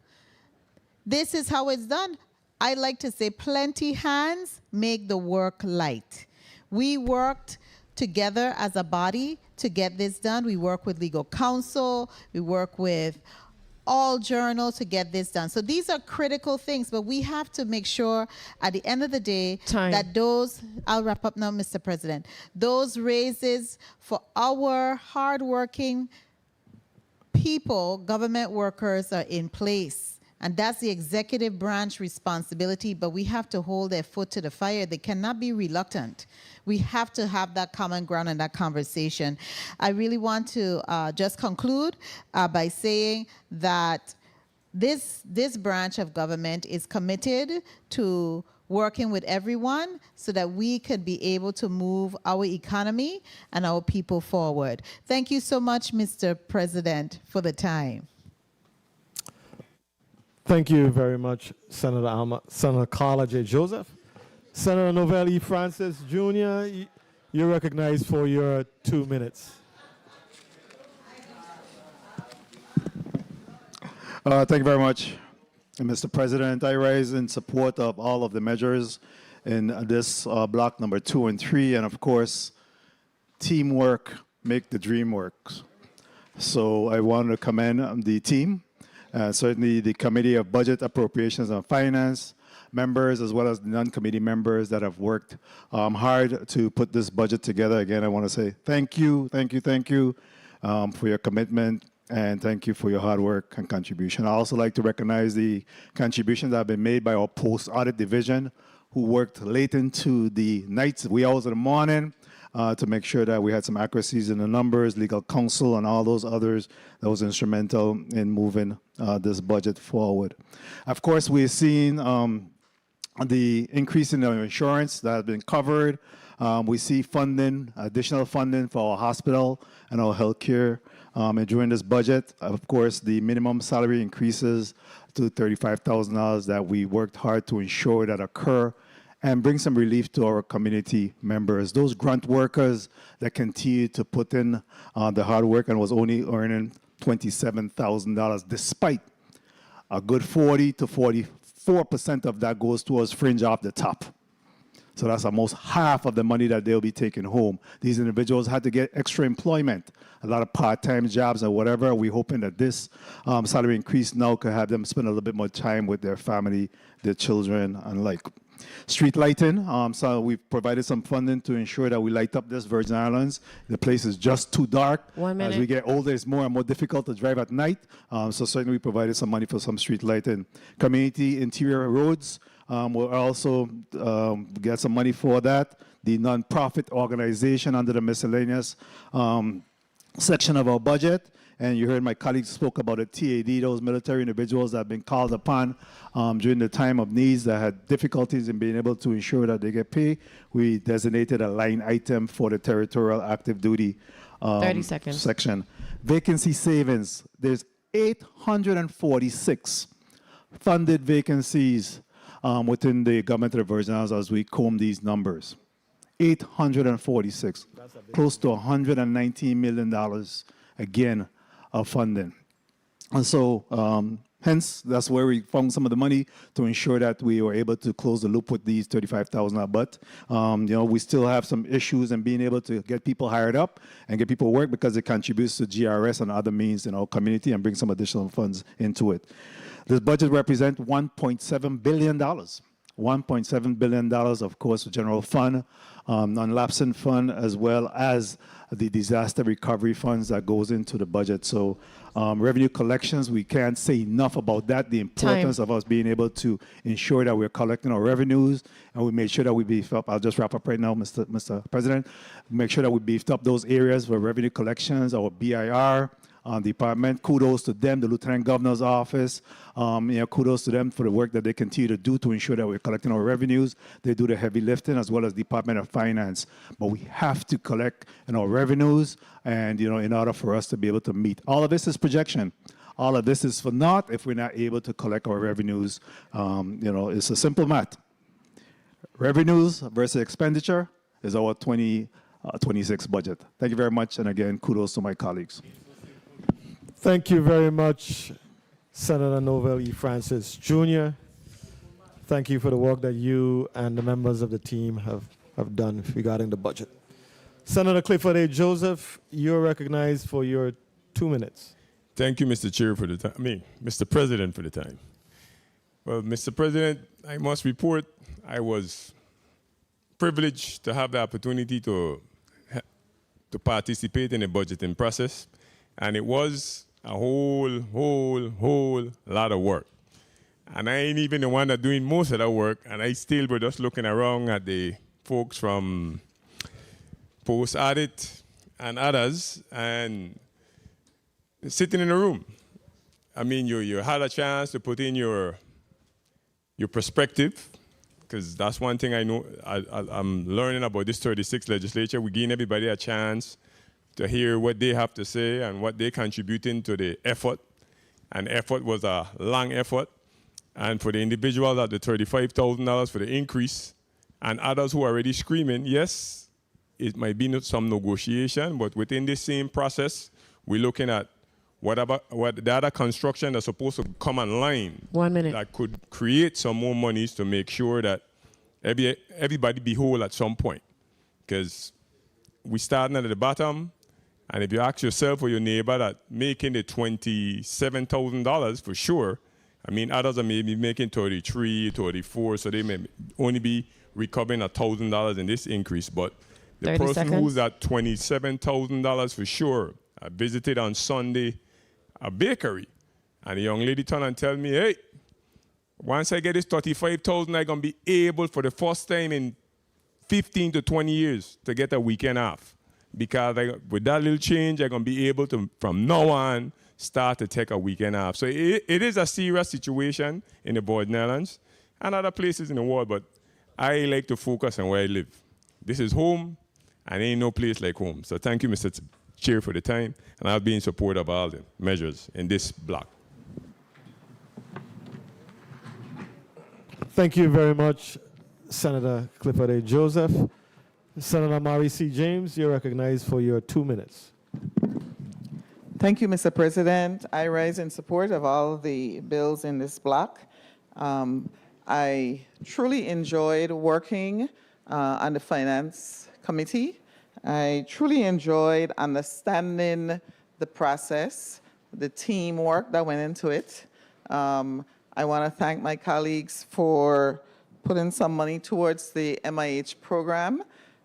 This is how it's done. I like to say plenty hands make the work light. We worked together as a body to get this done. We work with legal counsel, we work with all journals to get this done. So these are critical things, but we have to make sure at the end of the day that those, I'll wrap up now, Mr. President, those raises for our hardworking people, government workers, are in place. And that's the executive branch responsibility, but we have to hold their foot to the fire. They cannot be reluctant. We have to have that common ground and that conversation. I really want to just conclude by saying that this branch of government is committed to working with everyone so that we could be able to move our economy and our people forward. Thank you so much, Mr. President, for the time. Thank you very much, Senator Alma. Senator Carla J. Joseph. Senator Novell E. Francis, Jr., you're recognized for your 2 minutes. Thank you very much, Mr. President. I rise in support of all of the measures in this block number 2 and 3, and of course, teamwork make the dream work. So I want to commend the team. Certainly the Committee of Budget, Appropriations, and Finance members, as well as the non-committee members that have worked hard to put this budget together. Again, I want to say thank you for your commitment, and thank you for your hard work and contribution. I also like to recognize the contributions that have been made by our post-audit division, who worked late into the nights, wee hours of the morning, to make sure that we had some accuracies in the numbers, legal counsel, and all those others that was instrumental in moving this budget forward. Of course, we've seen the increase in the insurance that has been covered. We see funding, additional funding for our hospital and our healthcare during this budget. Of course, the minimum salary increases to $35,000 that we worked hard to ensure that occur, and bring some relief to our community members. Those grunt workers that continue to put in the hard work and was only earning $27,000, despite a good 40 to 44% of that goes towards fringe off the top. So that's almost half of the money that they'll be taking home. These individuals had to get extra employment, a lot of part-time jobs or whatever. We're hoping that this salary increase now could have them spend a little bit more time with their family, their children, and like. Street lighting, so we've provided some funding to ensure that we light up this Virgin Islands. The place is just too dark. 1 minute. As we get older, it's more and more difficult to drive at night. So certainly we provided some money for some street lighting. Community interior roads, we'll also get some money for that. The nonprofit organization under the miscellaneous section of our budget. And you heard my colleagues spoke about the TAD, those military individuals that have been called upon during the time of needs that had difficulties in being able to ensure that they get paid. We designated a line item for the territorial active duty 30 seconds. section. Vacancy savings, there's 846 funded vacancies within the government of the Virgin Islands as we comb these numbers. 846, close to $119 million, again, of funding. And so, hence, that's where we found some of the money to ensure that we were able to close the loop with these 35,000. But, we still have some issues in being able to get people hired up and get people work because it contributes to GRS and other means in our community and bring some additional funds into it. This budget represents $1.7 billion. $1.7 billion, of course, for general fund, non-lapsing fund, as well as the disaster recovery funds that goes into the budget. So revenue collections, we can't say enough about that, the importance of us being able to ensure that we're collecting our revenues, and we made sure that we beefed up. I'll just wrap up right now, Mr. President. Make sure that we beefed up those areas for revenue collections, our BIR, department. Kudos to them, the Lieutenant Governor's office. Kudos to them for the work that they continue to do to ensure that we're collecting our revenues. They do the heavy lifting, as well as Department of Finance. But we have to collect our revenues, and in order for us to be able to meet. All of this is projection. All of this is for naught if we're not able to collect our revenues. It's a simple math. Revenues versus expenditure is our 2026 budget. Thank you very much, and again, kudos to my colleagues. Thank you very much, Senator Novell E. Francis, Jr. Thank you for the work that you and the members of the team have done regarding the budget. Senator Clifford A. Joseph, you're recognized for your 2 minutes. Thank you, Mr. Chair, for the time. Mr. President, for the time. Well, Mr. President, I must report I was privileged to have the opportunity to participate in the budgeting process, and it was a whole lot of work. And I ain't even the one that doing most of the work, and I still was just looking around at the folks from Post Audit and others, and sitting in a room. I mean, you had a chance to put in your perspective, because that's one thing I know I'm learning about this 36th legislature. We're giving everybody a chance to hear what they have to say and what they're contributing to the effort. And effort was a long effort. And for the individuals at the $35,000 for the increase, and others who are already screaming, yes, it might be some negotiation, but within this same process, we're looking at what the other construction that's supposed to come online 1 minute. that could create some more monies to make sure that everybody be whole at some point. Because we starting at the bottom, and if you ask yourself or your neighbor that making the $27,000 for sure, I mean, others are maybe making 33, 34, so they may only be recovering $1,000 in this increase. But the 30 person seconds. who's at $27,000 for sure, I visited on Sunday a bakery, and a young lady turned and tell me, hey, once I get this $35,000, I'm going to be able for the first time in 15 to 20 years to get a weekend off. Because with that little change, I'm going to be able to, from now on, start to take a weekend off. So it is a serious situation in the Virgin Islands and other places in the world, but I like to focus on where I live. This is home, and ain't no place like home. So thank you, Mr. Chair, for the time, and I'll be in support of all the measures in this block. Thank you very much, Senator Clifford A. Joseph. Senator Mari C. James, you're recognized for your 2 minutes. Thank you, Mr. President. I rise in support of all the bills in this block. I truly enjoyed working on the Finance Committee. I truly enjoyed understanding the process, the teamwork that went into it. I want to thank my colleagues for putting some money towards the MIH program,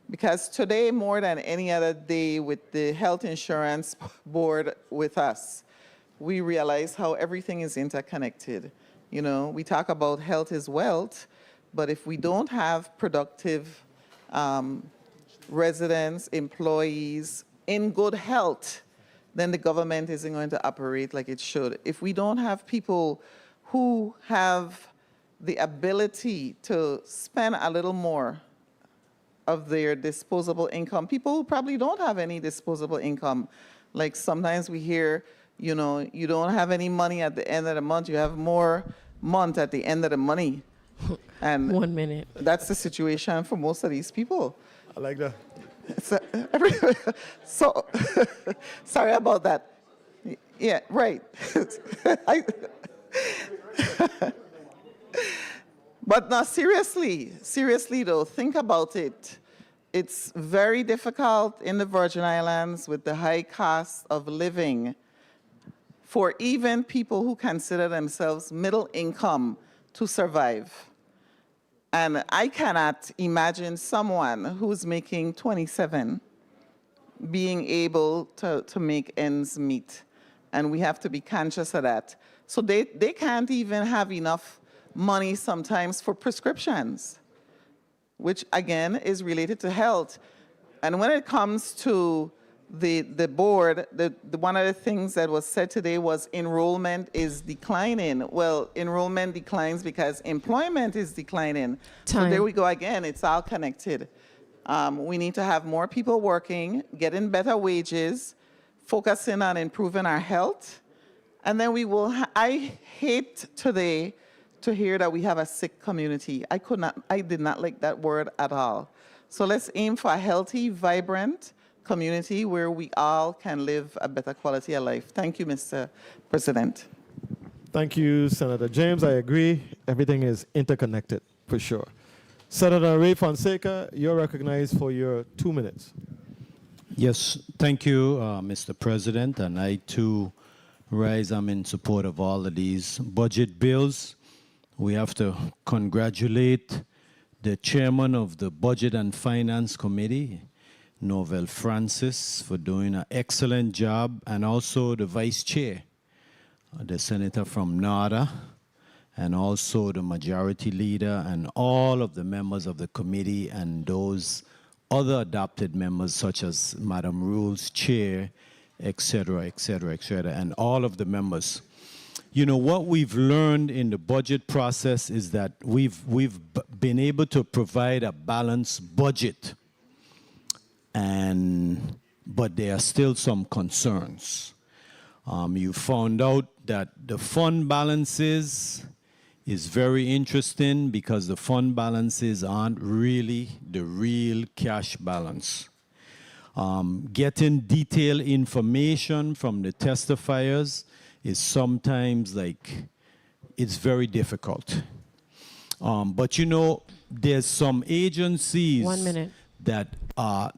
because today, more than any other day with the health insurance board with us, we realize how everything is interconnected. You know, we talk about health is wealth, but if we don't have productive residents, employees in good health, then the government isn't going to operate like it should. If we don't have people who have the ability to spend a little more of their disposable income, people who probably don't have any disposable income, like sometimes we hear, you know, you don't have any money at the end of the month, you have more month at the end of the money. And 1 minute. That's the situation for most of these people. I like that. So, sorry about that. Yeah, right. But no, seriously though, think about it. It's very difficult in the Virgin Islands with the high cost of living for even people who consider themselves middle income to survive. And I cannot imagine someone who's making 27 being able to make ends meet. And we have to be conscious of that. So they can't even have enough money sometimes for prescriptions, which again is related to health. And when it comes to the board, one of the things that was said today was enrollment is declining. Well, enrollment declines because employment is declining. Time. So there we go again, it's all connected. We need to have more people working, getting better wages, focusing on improving our health. And then we will, I hate today to hear that we have a sick community. I did not like that word at all. So let's aim for a healthy, vibrant community where we all can live a better quality of life. Thank you, Mr. President. Thank you, Senator James. I agree. Everything is interconnected, for sure. Senator Ray Fonseca, you're recognized for your 2 minutes. Yes, thank you, Mr. President. And I too rise. I'm in support of all of these budget bills. We have to congratulate the chairman of the Budget and Finance Committee, Novell Francis, for doing an excellent job, and also the vice chair, the senator from NADA, and also the majority leader, and all of the members of the committee, and those other adopted members such as Madam Rules Chair, et cetera, and all of the members. You know, what we've learned in the budget process is that we've been able to provide a balanced budget, but there are still some concerns. You found out that the fund balances is very interesting because the fund balances aren't really the real cash balance. Getting detailed information from the testifiers is sometimes it's very difficult. But you know, there's some agencies 1 minute. that are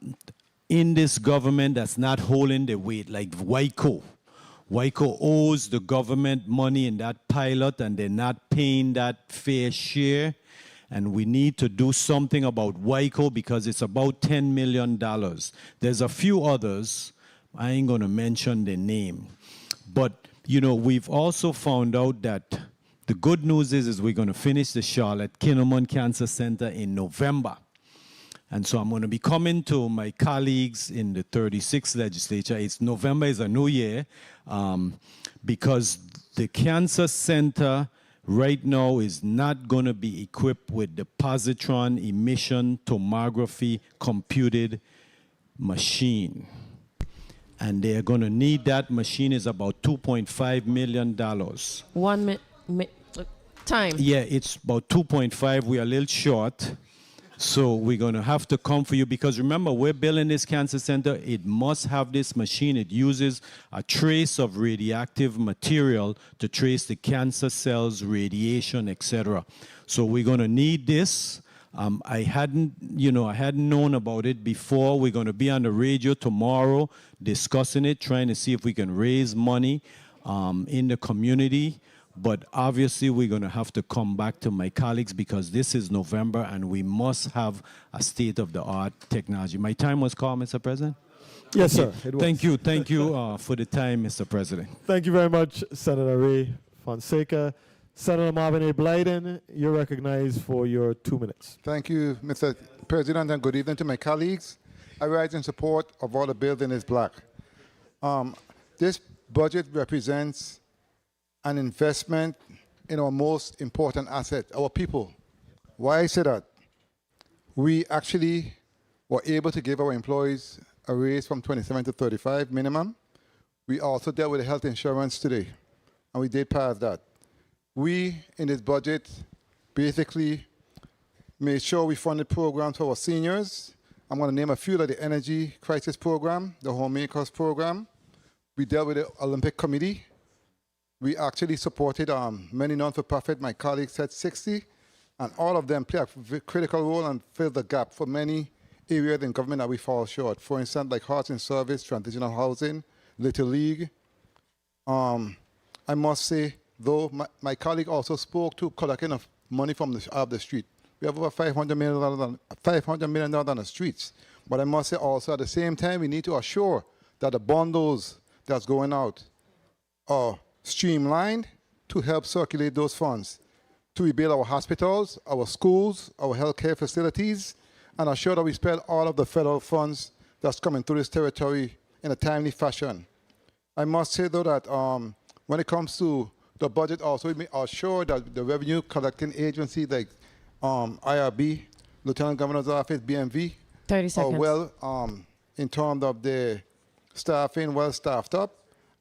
in this government that's not holding the weight, like WICO. WICO owes the government money in that pilot, and they're not paying that fair share. And we need to do something about WICO because it's about $10 million. There's a few others. I ain't going to mention their name. But, you know, we've also found out that the good news is we're going to finish the Charlotte Kinnaman Cancer Center in November. And so I'm going to be coming to my colleagues in the 36th legislature. November is a new year, because the cancer center right now is not going to be equipped with the positron emission tomography computed machine. And they're going to need that machine. Is about $2.5 million. 1 minute. Time. Yeah, it's about 2.5. We're a little short. So we're going to have to come for you because remember, we're building this cancer center. It must have this machine. It uses a trace of radioactive material to trace the cancer cells, radiation, etc. So we're going to need this. I hadn't known about it before. We're going to be on the radio tomorrow discussing it, trying to see if we can raise money in the community. But obviously, we're going to have to come back to my colleagues because this is November and we must have a state-of-the-art technology. My time was called, Mr. President? Yes, sir. It was. Thank you for the time, Mr. President. Thank you very much, Senator Ray Fonseca. Senator Marvin A. Blyden, you're recognized for your 2 minutes. Thank you, Mr. President, and good evening to my colleagues. I rise in support of all the bills in this block. This budget represents an investment in our most important asset, our people. Why I say that? We actually were able to give our employees a raise from 27 to 35 minimum. We also dealt with the health insurance today, and we did pass that. We, in this budget, basically made sure we funded programs for our seniors. I'm going to name a few, like the Energy Crisis Program, the Homemakers Program. We dealt with the Olympic Committee. We actually supported many non-for-profit. My colleagues said 60, and all of them play a critical role and fill the gap for many areas in government that we fall short. For instance, like Hearts and Service, Transitional Housing, Little League. I must say, though, my colleague also spoke to collecting of money from the street. We have over $500 million on the streets. But I must say also, at the same time, we need to assure that the bundles that's going out are streamlined to help circulate those funds, to rebuild our hospitals, our schools, our healthcare facilities, and assure that we spend all of the federal funds that's coming through this territory in a timely fashion. I must say, though, that when it comes to the budget also, we may assure that the revenue collecting agencies like IRB, Lieutenant Governor's Office, BMV, 30 seconds. are well, in terms of their staffing, well staffed up,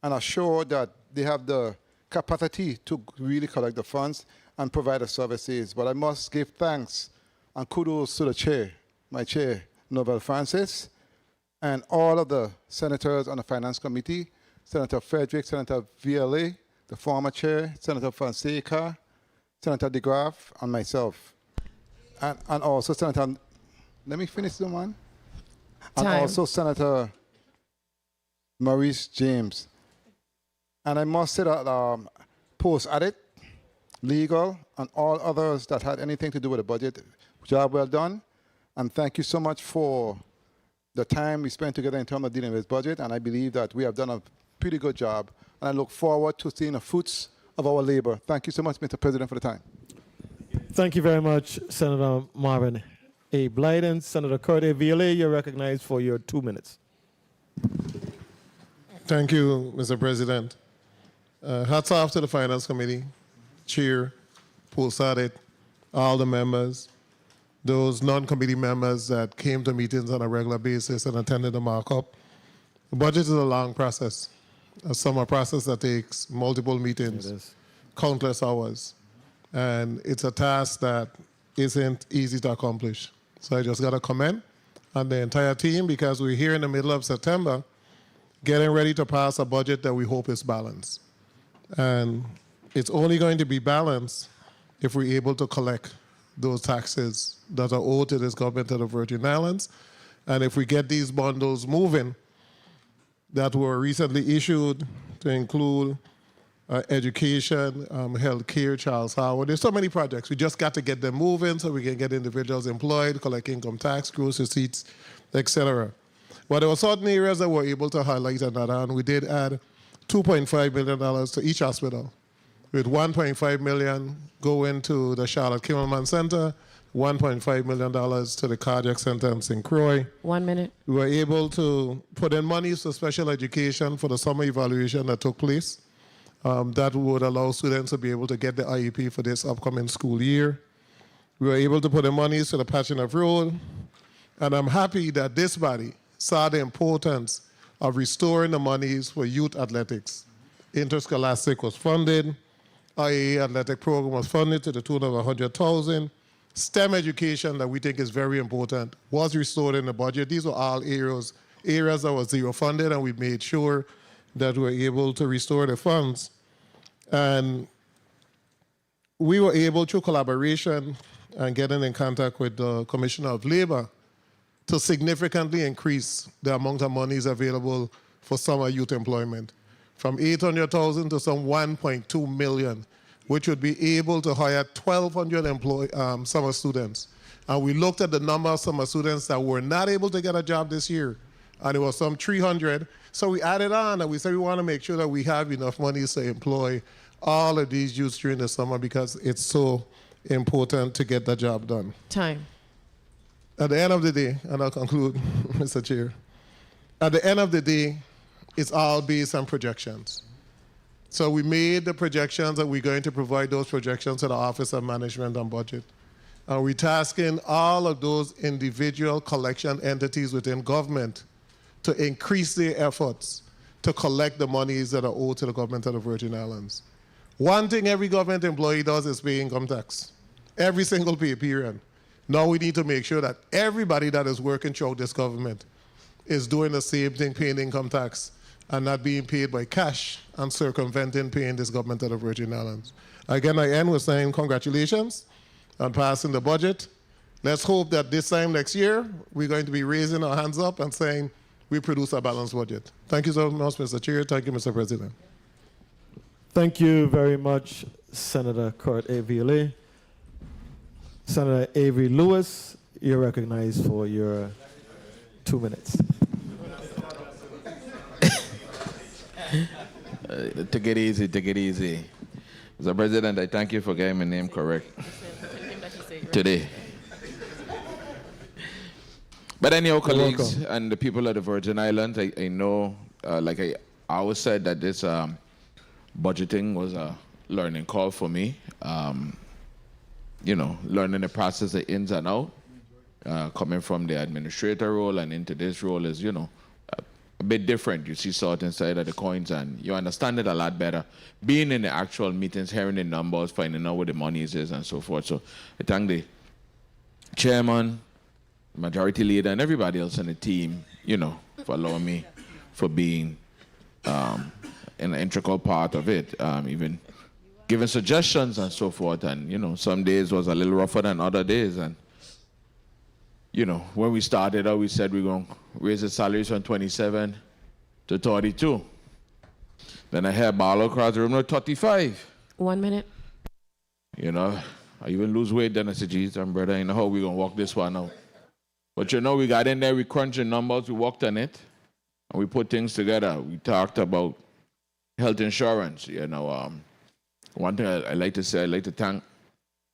and assure that they have the capacity to really collect the funds and provide the services. But I must give thanks and kudos to the chair, my chair, Novell Francis, and all of the senators on the Finance Committee, Senator Frederick, Senator VLA, the former chair, Senator Fonseca, Senator DeGraff, and myself. And also Senator, let me finish the one. And Time. also Senator Maurice James. And I must say that post-audit, legal, and all others that had anything to do with the budget, job well done. And thank you so much for the time we spent together in terms of dealing with this budget. And I believe that we have done a pretty good job. And I look forward to seeing the fruits of our labor. Thank you so much, Mr. President, for the time. Thank you very much, Senator Marvin A. Blyden. Senator Kurt A. Violet, you're recognized for your 2 minutes. Thank you, Mr. President. Hats off to the Finance Committee, Chair, post-audit, all the members, those non-committee members that came to meetings on a regular basis and attended the markup. The budget is a long process, a summer process that takes multiple meetings, countless hours. And it's a task that isn't easy to accomplish. So I just got to commend on the entire team because we're here in the middle of September getting ready to pass a budget that we hope is balanced. And it's only going to be balanced if we're able to collect those taxes that are owed to this government of the Virgin Islands. And if we get these bundles moving that were recently issued to include education, healthcare, Charles Howard. There's so many projects. We just got to get them moving so we can get individuals employed, collect income tax, gross receipts, etc. But there were certain areas that we're able to highlight on that, and we did add $2.5 million to each hospital, with $1.5 million going to the Charlotte Kimmelman Center, $1.5 million to the Cardiac Center in St. Croix. 1 minute. We were able to put in monies for special education for the summer evaluation that took place. That would allow students to be able to get the IEP for this upcoming school year. We were able to put in monies to the patching of road. And I'm happy that this body saw the importance of restoring the monies for youth athletics. Interscholastic was funded. IAA athletic program was funded to the tune of $100,000. STEM education that we think is very important was restored in the budget. These were all areas that were zero funded, and we made sure that we were able to restore the funds. And we were able, through collaboration and getting in contact with the Commissioner of Labor, to significantly increase the amount of monies available for summer youth employment, from $800,000 to some $1.2 million, which would be able to hire 1,200 summer students. And we looked at the number of summer students that were not able to get a job this year, and it was some 300. So we added on, and we said we want to make sure that we have enough money to employ all of these youths during the summer because it's so important to get the job done. Time. At the end of the day, and I'll conclude, Mr. Chair, at the end of the day, it's all based on projections. So we made the projections, and we're going to provide those projections to the Office of Management and Budget. And we're tasking all of those individual collection entities within government to increase their efforts to collect the monies that are owed to the government of the Virgin Islands. One thing every government employee does is pay income tax. Every single pay period. Now we need to make sure that everybody that is working throughout this government is doing the same thing, paying income tax, and not being paid by cash and circumventing paying this government of the Virgin Islands. Again, I end with saying congratulations on passing the budget. Let's hope that this time next year, we're going to be raising our hands up and saying, we produce a balanced budget. Thank you so much, Mr. Chair. Thank you, Mr. President. Thank you very much, Senator Kurt A. Violet. Senator Avery Lewis, you're recognized for your 2 minutes. Take it easy, take it easy. Mr. President, I thank you for getting my name correct today. But anyhow, colleagues and the people of the Virgin Islands, I know, like I always said, that this budgeting was a learning call for me. You know, learning the process, the ins and out, coming from the administrator role and into this role is, you know, a bit different. You see certain side of the coins and you understand it a lot better. Being in the actual meetings, hearing the numbers, finding out where the money is and so forth. So I thank the chairman, majority leader, and everybody else in the team, you know, for allowing me for being in an integral part of it, even giving suggestions and so forth. And, you know, some days was a little rougher than other days. And, you know, when we started out, we said we're going to raise the salaries from 27 to 32. Then I heard Barlow across the room, no, 35. 1 minute. You know, I even lose weight. Then I said, geez, brother, you know how we going to walk this one out. But, you know, we got in there, we crunched the numbers, we worked on it, and we put things together. We talked about health insurance. You know, one thing I like to say, I like to thank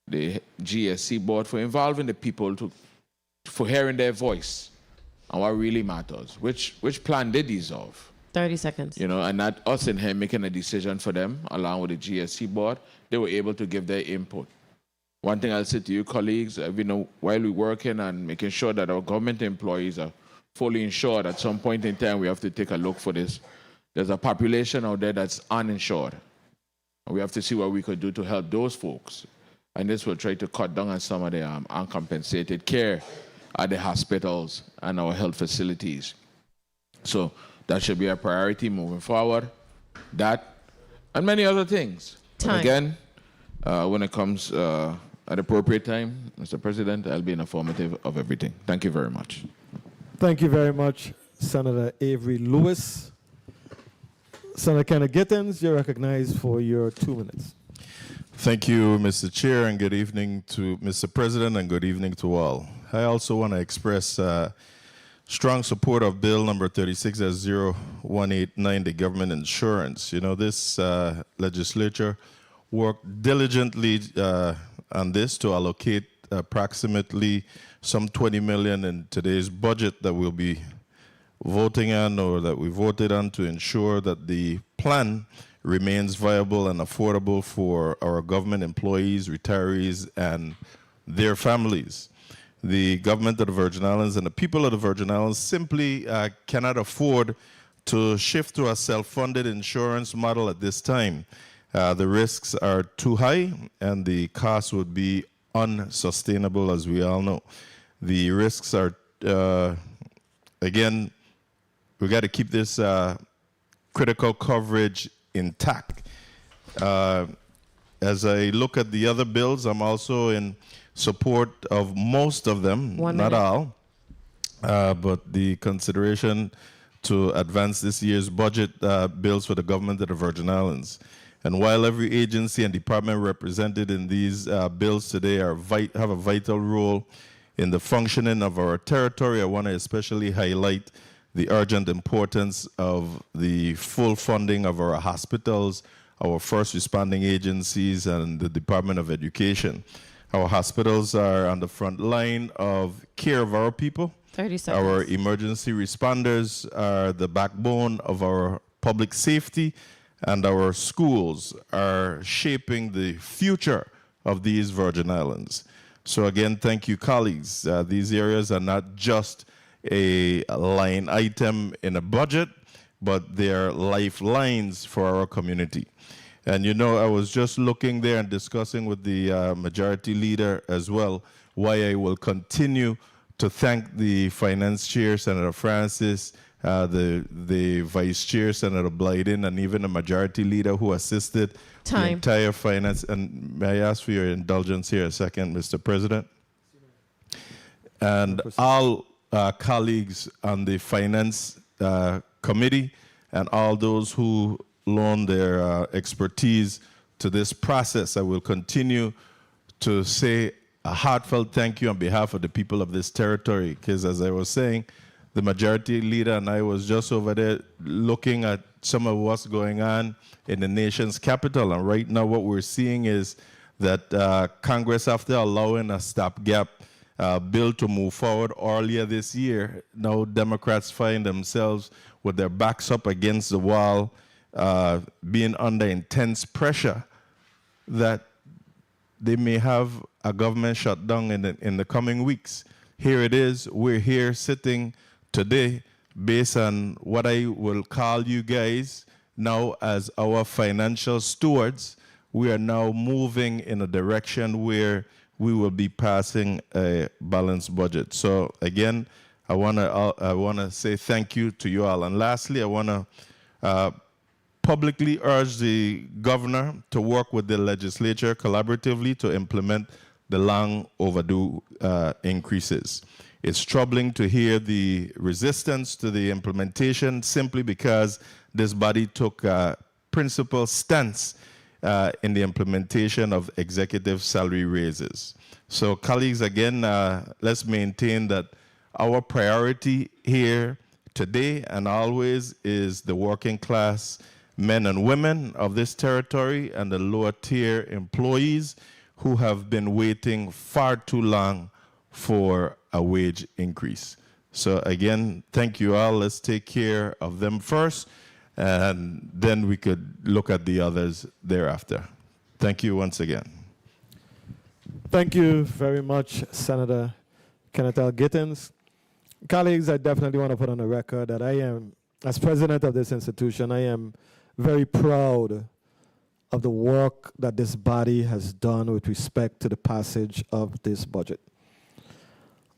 the GSC board for involving the people for hearing their voice and what really matters. Which plan they deserve. 30 seconds. You know, and not us in here making a decision for them, along with the GSC board. They were able to give their input. One thing I'll say to you, colleagues, you know, while we're working and making sure that our government employees are fully insured, at some point in time we have to take a look for this. There's a population out there that's uninsured. And we have to see what we could do to help those folks. And this will try to cut down on some of the uncompensated care at the hospitals and our health facilities. So that should be a priority moving forward. That and many other things. Time. Again, when it comes at appropriate time, Mr. President, I'll be informative of everything. Thank you very much. Thank you very much, Senator Avery Lewis. Senator Kenneth Gittins, you're recognized for your 2 minutes. Thank you, Mr. Chair, and good evening to Mr. President, and good evening to all. I also want to express strong support of Bill number 36-0189, the government insurance. You know, this legislature worked diligently on this to allocate approximately some 20 million in today's budget that we'll be voting on, or that we voted on, to ensure that the plan remains viable and affordable for our government employees, retirees, and their families. The government of the Virgin Islands and the people of the Virgin Islands simply cannot afford to shift to a self-funded insurance model at this time. The risks are too high, and the costs would be unsustainable, as we all know. The risks are, again, we got to keep this critical coverage intact. As I look at the other bills, I'm also in support of most of them, not all, but the consideration to advance this year's budget bills for the government of the Virgin Islands. And while every agency and department represented in these bills today have a vital role in the functioning of our territory, I want to especially highlight the urgent importance of the full funding of our hospitals, our first responding agencies, and the Department of Education. Our hospitals are on the front line of care of our people. 30 seconds. Our emergency responders are the backbone of our public safety, and our schools are shaping the future of these Virgin Islands. So again, thank you, colleagues. These areas are not just a line item in a budget, but they're lifelines for our community. And you know, I was just looking there and discussing with the majority leader as well, why I will continue to thank the finance chair, Senator Francis, the vice chair, Senator Blyden, and even the majority leader who assisted the entire finance. And may I ask for your indulgence here a second, Mr. President? And all colleagues on the finance committee and all those who loan their expertise to this process. I will continue to say a heartfelt thank you on behalf of the people of this territory, because as I was saying, the majority leader and I was just over there looking at some of what's going on in the nation's capital. And right now what we're seeing is that Congress, after allowing a stopgap bill to move forward earlier this year, now Democrats find themselves with their backs up against the wall, being under intense pressure that they may have a government shutdown in the coming weeks. Here it is, we're here sitting today based on what I will call you guys now as our financial stewards. We are now moving in a direction where we will be passing a balanced budget. So again, I wanna say thank you to you all. And lastly, I wanna publicly urge the governor to work with the legislature collaboratively to implement the long overdue increases. It's troubling to hear the resistance to the implementation simply because this body took a principal stance in the implementation of executive salary raises. So colleagues, again, let's maintain that our priority here today and always is the working class men and women of this territory and the lower tier employees who have been waiting far too long for a wage increase. So again, thank you all. Let's take care of them first, and then we could look at the others thereafter. Thank you once again. Thank you very much, Senator Kenneth L. Gittins. Colleagues, I definitely want to put on the record that I am, as president of this institution, I am very proud of the work that this body has done with respect to the passage of this budget.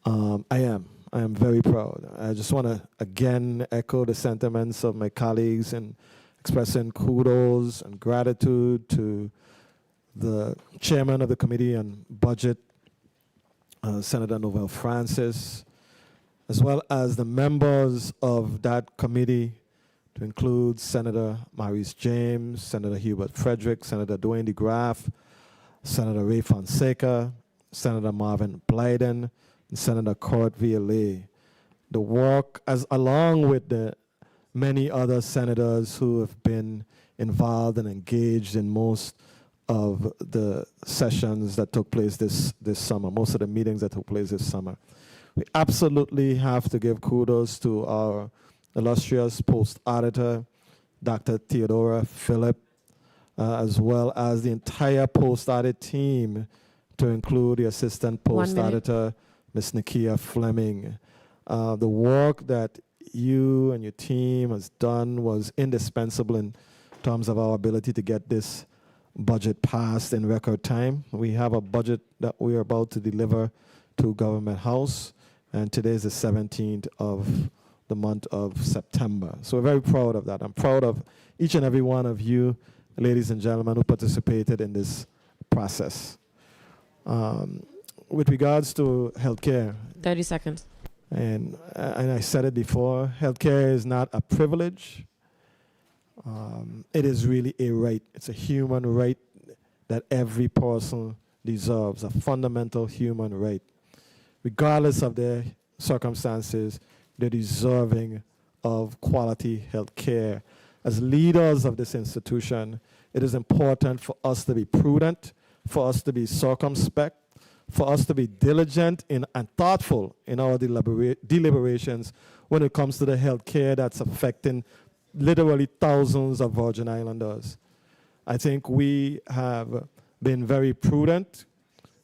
I am very proud. I just want to again echo the sentiments of my colleagues in expressing kudos and gratitude to the chairman of the Committee on Budget, Senator Novell Francis, as well as the members of that committee, to include Senator Maurice James, Senator Hubert Frederick, Senator Dwayne DeGraff, Senator Ray Fonseca, Senator Marvin Blyden, and Senator Court Violet. The work, along with the many other senators who have been involved and engaged in most of the sessions that took place this summer, most of the meetings that took place this summer. We absolutely have to give kudos to our illustrious post-auditor, Dr. Theodora Phillip, as well as the entire post-audit team, to include the assistant post-auditor, Ms. Nakia Fleming. The work that you and your team has done was indispensable in terms of our ability to get this budget passed in record time. We have a budget that we are about to deliver to Government House, and today is the 17th of the month of September. So we're very proud of that. I'm proud of each and every one of you, ladies and gentlemen, who participated in this process. With regards to healthcare. 30 seconds. And I said it before, healthcare is not a privilege. It is really a right. It's a human right that every person deserves, a fundamental human right. Regardless of their circumstances, they're deserving of quality health care. As leaders of this institution, it is important for us to be prudent, for us to be circumspect, for us to be diligent and thoughtful in our deliberations when it comes to the health care that's affecting literally thousands of Virgin Islanders. I think we have been very prudent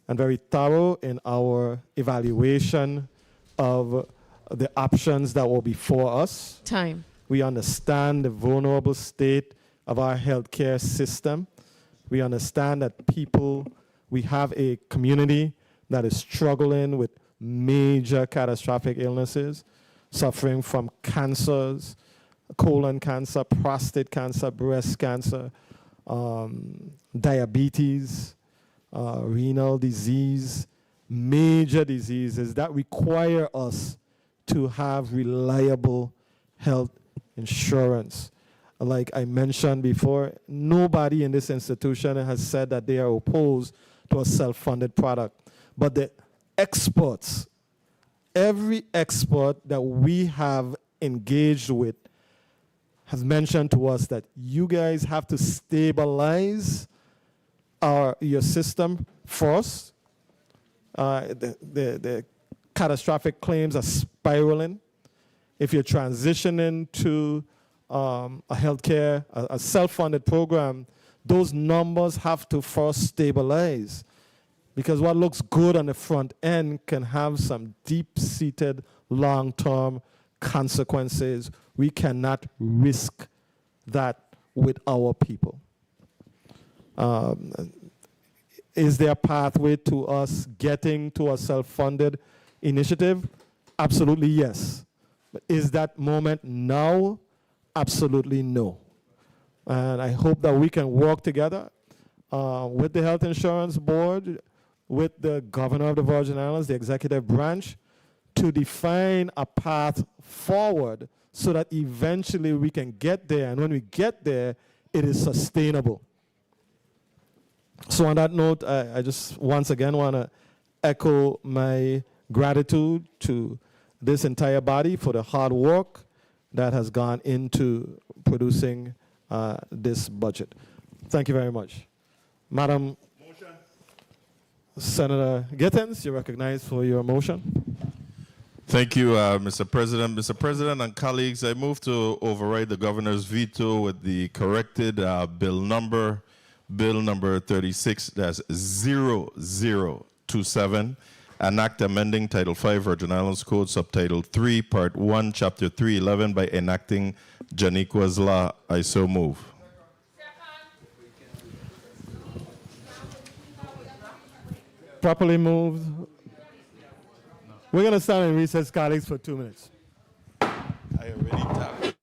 and very thorough in our evaluation of the options that were before us. Time. We understand the vulnerable state of our healthcare system. We understand that we have a community that is struggling with major catastrophic illnesses, suffering from cancers, colon cancer, prostate cancer, breast cancer, diabetes, renal disease, major diseases that require us to have reliable health insurance. Like I mentioned before, nobody in this institution has said that they are opposed to a self-funded product. But the experts, every expert that we have engaged with has mentioned to us that you guys have to stabilize your system first. The catastrophic claims are spiraling. If you're transitioning to a healthcare, a self-funded program, those numbers have to first stabilize. Because what looks good on the front end can have some deep-seated, long-term consequences. We cannot risk that with our people. Is there a pathway to us getting to a self-funded initiative? Absolutely yes. But is that moment now? Absolutely no. And I hope that we can work together with the Health Insurance Board, with the Governor of the Virgin Islands, the executive branch, to define a path forward so that eventually we can get there. And when we get there, it is sustainable. So on that note, I just once again want to echo my gratitude to this entire body for the hard work that has gone into producing this budget. Thank you very much. Madam Senator Gittens, you're recognized for your motion. Thank you, Mr. President. Mr. President and colleagues, I move to override the governor's veto with the corrected bill number 36-0027, an act amending Title 5 Virgin Islands Code, Subtitle 3, Part 1, Chapter 311 by enacting Janiqua's Law. I so move. Properly moved. We're going to stand in recess, colleagues, for 2 minutes. I already tapped.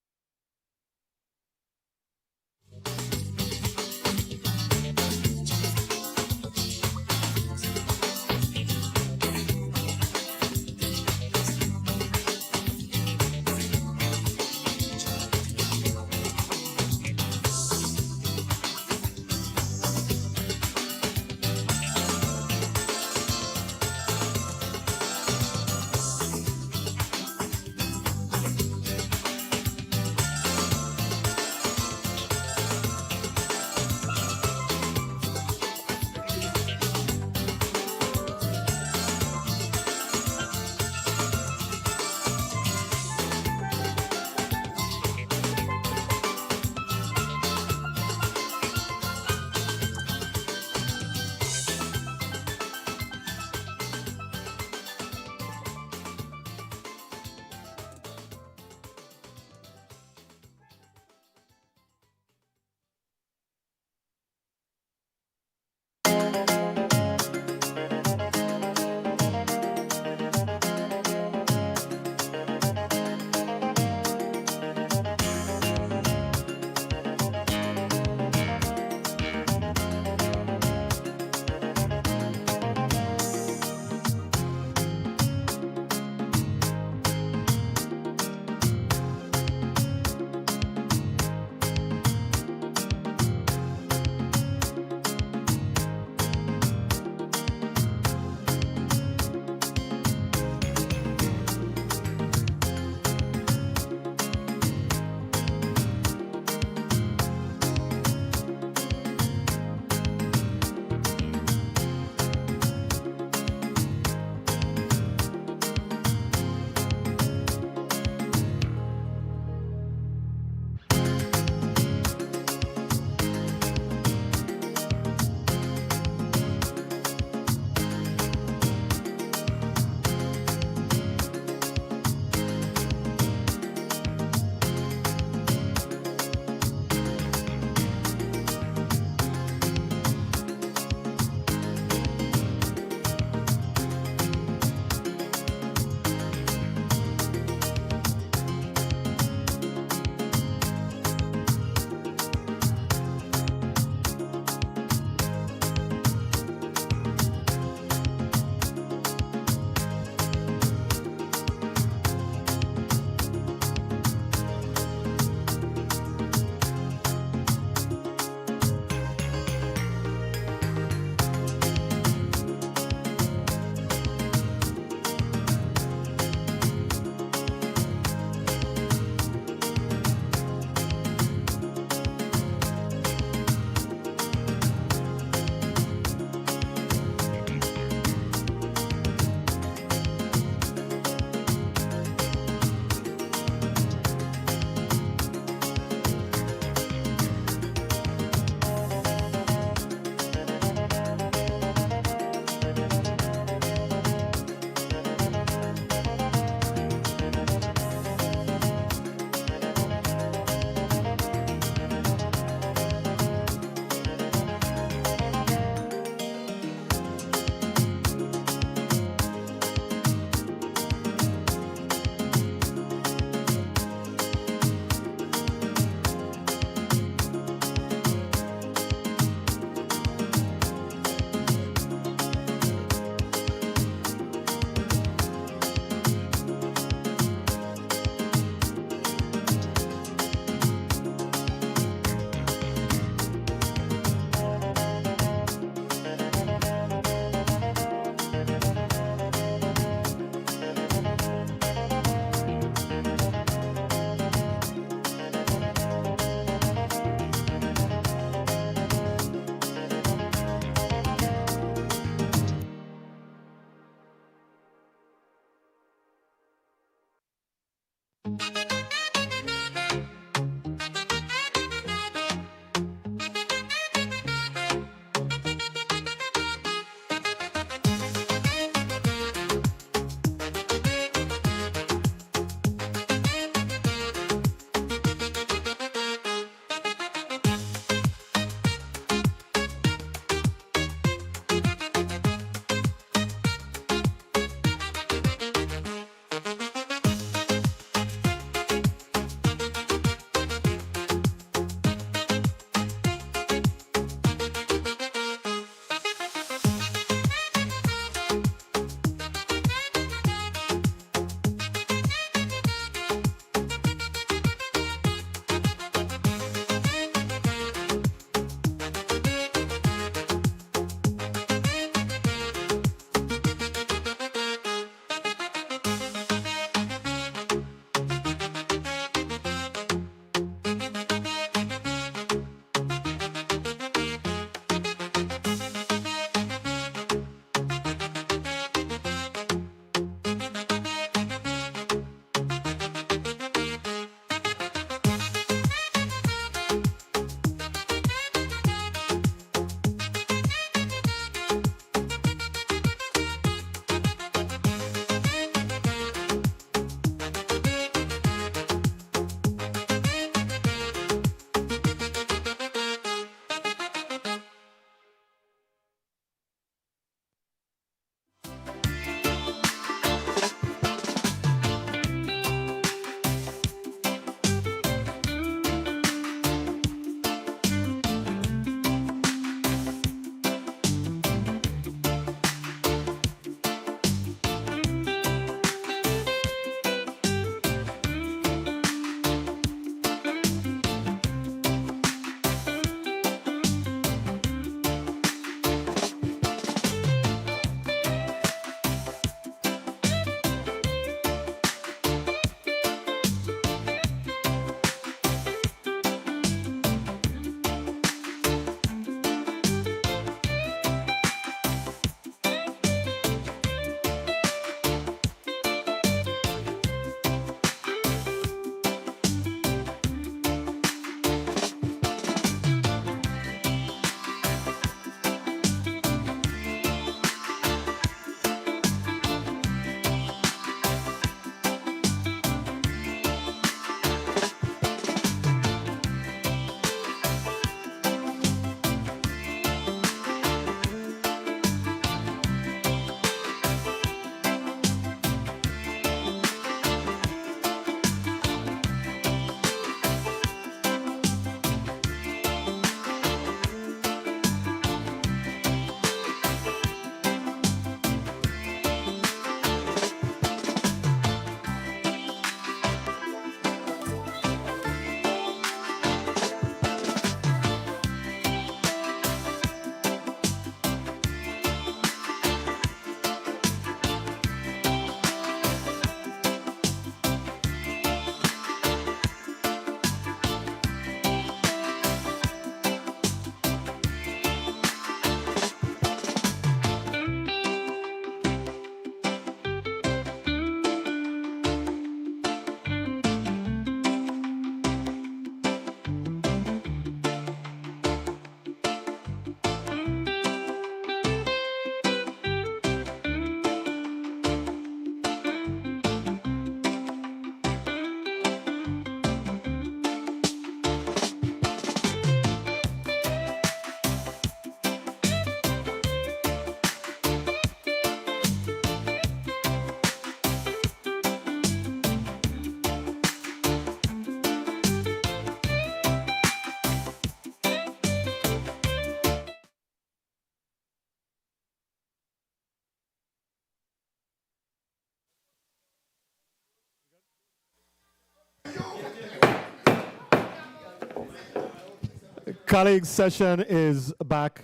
Colleagues, session is back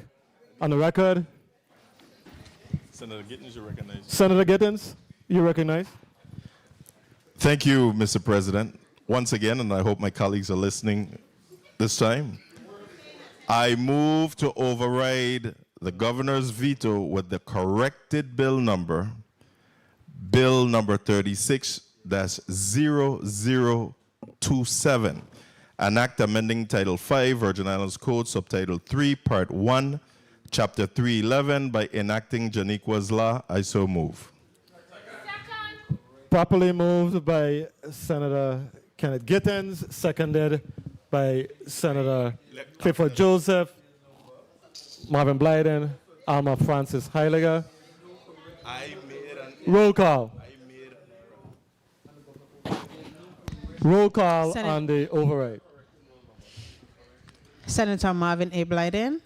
on the record. Senator Gittens, you recognize. Senator Gittens, you recognize. Thank you, Mr. President. Once again, and I hope my colleagues are listening this time, I move to override the governor's veto with the corrected bill number 36-0027, an act amending Title 5, Virgin Islands Code, Subtitle 3, Part 1, Chapter 311 by enacting Janiqua's Law. I so move. Properly moved by Senator Kenneth Gittens, seconded by Senator Clifford Joseph, Marvin Blyden, Alma Francis Heiliger. Roll call. Roll call on the override. Senator Marvin A. Blyden.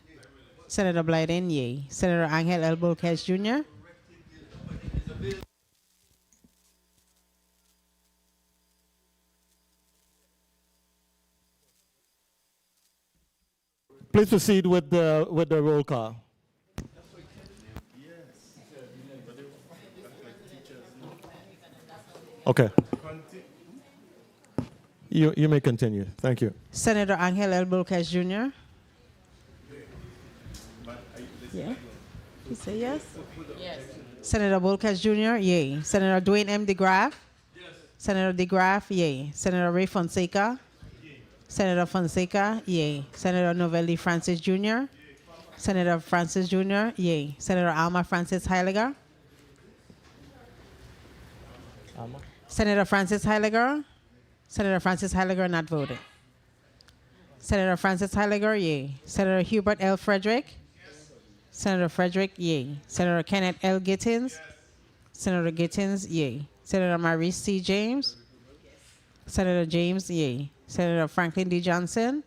Senator Blyden, yay. Senator Angel L. Bolquez Jr. Please proceed with the roll call. Okay. You may continue. Thank you. Senator Angel L. Bolquez Jr. Yeah. You say yes? Yes. Senator Bolquez Jr., yay. Senator Dwayne M. DeGraff? Yes. Senator DeGraff, yay. Senator Ray Fonseca? Yay. Senator Fonseca, yay. Senator Novelli Francis Jr.? Senator Francis Jr., yay. Senator Alma Francis Heiliger? Alma? Senator Francis Heiliger? Senator Francis Heiliger not voted. Senator Francis Heiliger, yay. Senator Hubert L. Frederick? Senator Frederick, yay. Senator Kenneth L. Gittens? Yes. Senator Gittens, yay. Senator Maurice C. James? Yes. Senator James, yay. Senator Franklin D. Johnson?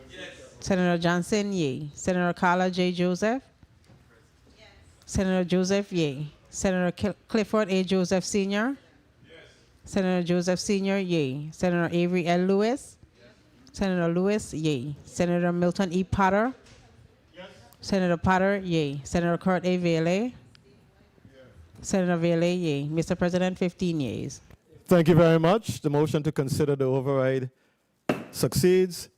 Yes. Senator Johnson, yay. Senator Carla J. Joseph? Yes. Senator Joseph, yay. Senator Clifford A. Joseph Sr.? Yes. Senator Joseph Sr., yay. Senator Avery L. Lewis? Yes. Senator Lewis, yay. Senator Milton E. Potter? Senator Potter, yay. Senator Kurt A. Vaile? Yes. Senator Vaile, yay. Mr. President, 15 yeas. Thank you very much. The motion to consider the override succeeds.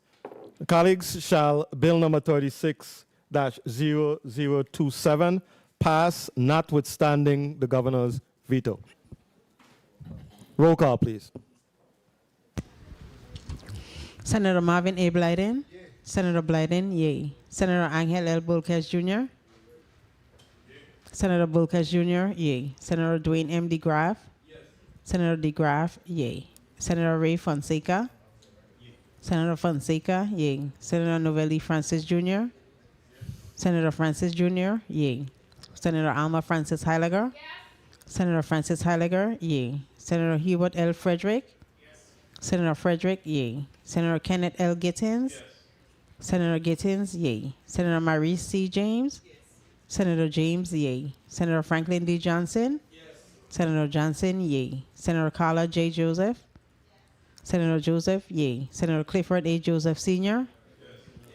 Colleagues, shall Bill number 36-0027 pass notwithstanding the governor's veto? Roll call, please. Senator Marvin A. Blyden? Yay. Senator Blyden, yay. Senator Angel L. Bolquez Jr.? Yay. Senator Bolquez Jr., yay. Senator Dwayne M. DeGraff? Yes. Senator DeGraff, yay. Senator Ray Fonseca? Yay. Senator Fonseca, yay. Senator Novelli Francis Jr.? Yes. Senator Francis Jr., yay. Senator Alma Francis Heiliger? Yes. Senator Francis Heiliger, yay. Senator Hubert L. Frederick? Yes. Senator Frederick, yay. Senator Kenneth L. Gittens? Yes. Senator Gittens, yay. Senator Maurice C. James? Yes. Senator James, yay. Senator Franklin D. Johnson? Yes. Senator Johnson, yay. Senator Carla J. Joseph? Yes. Senator Joseph, yay. Senator Clifford A. Joseph Sr.? Yes.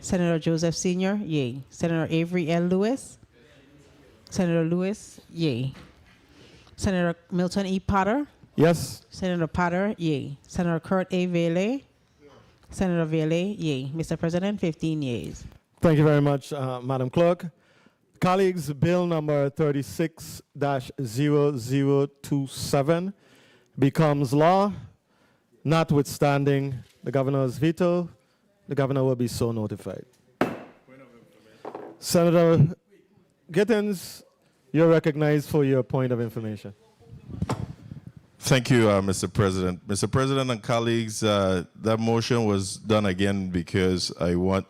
Senator Joseph Sr., yay. Senator Avery L. Lewis? Yes. Senator Lewis, yay. Senator Milton E. Potter? Yes. Senator Potter, yay. Senator Kurt A. Vaile? Senator Vaile, yay. Mr. President, 15 yeas. Thank you very much, Madam Clerk. Colleagues, Bill number 36-0027 becomes law, notwithstanding the governor's veto. The governor will be so notified. Senator Gittens, you're recognized for your point of information. Thank you, Mr. President. Mr. President and colleagues, that motion was done again because I want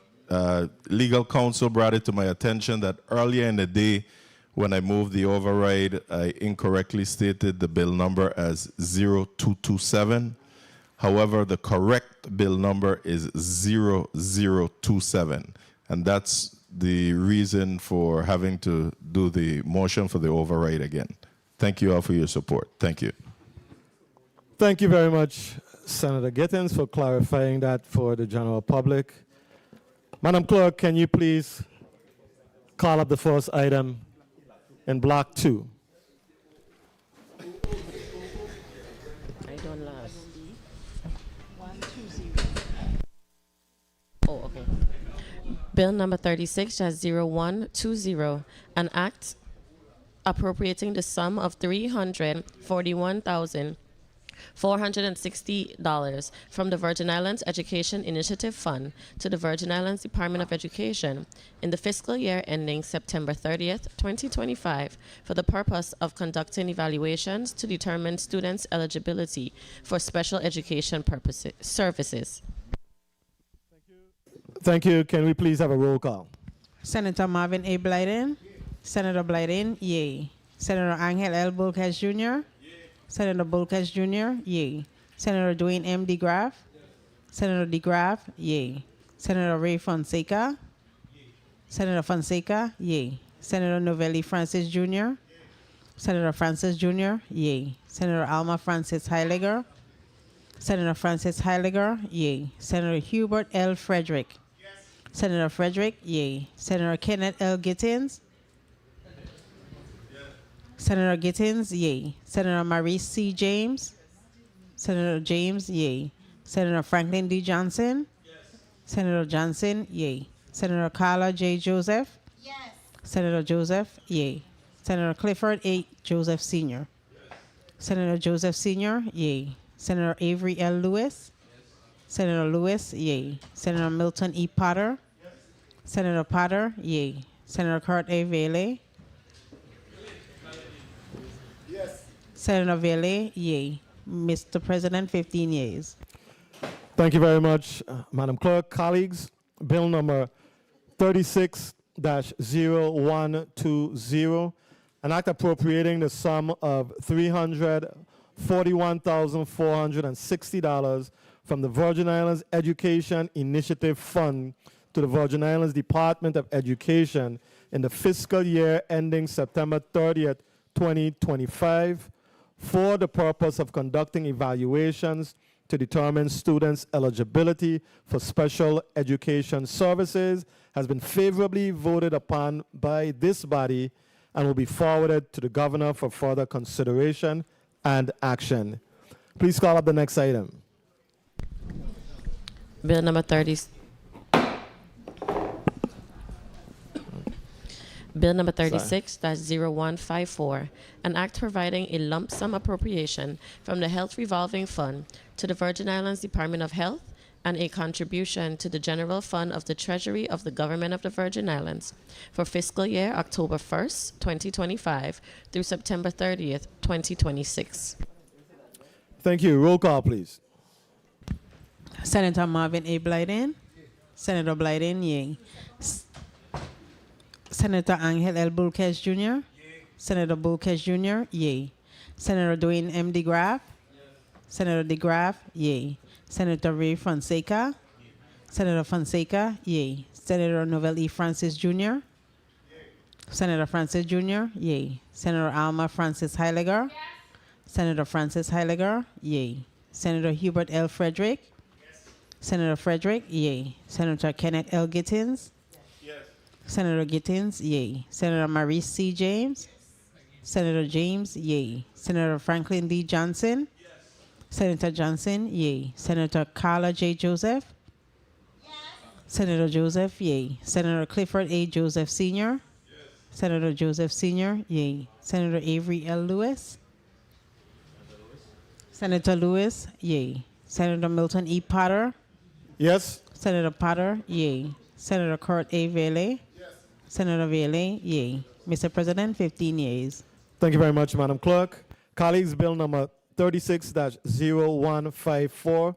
legal counsel brought it to my attention that earlier in the day when I moved the override, I incorrectly stated the bill number as 0227. However, the correct bill number is 0027. And that's the reason for having to do the motion for the override again. Thank you all for your support. Thank you. Thank you very much, Senator Gittens, for clarifying that for the general public. Madam Clerk, can you please call up the first item in Block 2? I don't last. Oh, okay. Bill number 36-0120, an act appropriating the sum of $341,460 from the Virgin Islands Education Initiative Fund to the Virgin Islands Department of Education in the fiscal year ending September 30th, 2025, for the purpose of conducting evaluations to determine students' eligibility for special education services. Thank you. Can we please have a roll call? Senator Marvin A. Blyden. Senator Blyden, yay. Senator Angel L. Bulkes Jr. Senator Bulkes Jr., yay. Senator Dwayne M. DeGraff. Senator DeGraff, yay. Senator Ray Fonseca. Senator Fonseca, yay. Senator Novelli Francis Jr. Senator Francis Jr., yay. Senator Alma Francis Heiliger. Senator Francis Heiliger, yay. Senator Hubert L. Frederick. Senator Frederick, yay. Senator Kenneth L. Gittins. Senator Gittins, yay. Senator Maurice C. James. Senator James, yay. Senator Franklin D. Johnson. Senator Johnson, yay. Senator Carla J. Joseph. Yes. Senator Joseph, yay. Senator Clifford A. Joseph Sr. Senator Joseph Sr., yay. Senator Avery L. Lewis. Senator Lewis, yay. Senator Milton E. Potter. Senator Potter, yay. Senator Kurt A. Vele. Senator Vele, yay. Mr. President, 15 yeas. Thank you very much, Madam Clerk. Colleagues, bill number 36-0120, an act appropriating the sum of $341,460 from the Virgin Islands Education Initiative Fund to the Virgin Islands Department of Education in the fiscal year ending September 30th, 2025, for the purpose of conducting evaluations to determine students' eligibility for special education services, has been favorably voted upon by this body and will be forwarded to the governor for further consideration and action. Please call up the next item. Bill number 36-0154, an act providing a lump sum appropriation from the Health Revolving Fund to the Virgin Islands Department of Health and a contribution to the General Fund of the Treasury of the Government of the Virgin Islands for fiscal year October 1st, 2025 through September 30th, 2026. Thank you. Roll call, please. Senator Marvin A. Blyden. Senator Blyden, yay. Senator Angel L. Bulkes Jr. Senator Bulkes Jr., yay. Senator Dwayne M. DeGraff. Senator DeGraff, yay. Senator Ray Fonseca. Senator Fonseca, yay. Senator Novelli Francis Jr. Senator Francis Jr., yay. Senator Alma Francis Heiliger. Senator Francis Heiliger, yay. Senator Hubert L. Frederick. Senator Frederick, yay. Senator Kenneth L. Gittins. Senator Gittins, yay. Senator Maurice C. James. Senator James, yay. Senator Franklin D. Johnson. Senator Johnson, yay. Senator Carla J. Joseph. Senator Joseph, yay. Senator Clifford A. Joseph Sr. Senator Joseph Sr., yay. Senator Avery L. Lewis. Senator Lewis, yay. Senator Milton E. Potter. Yes. Senator Potter, yay. Senator Kurt A. Vele. Senator Vele, yay. Mr. President, 15 yeas. Thank you very much, Madam Clerk. Colleagues, bill number 36-0154,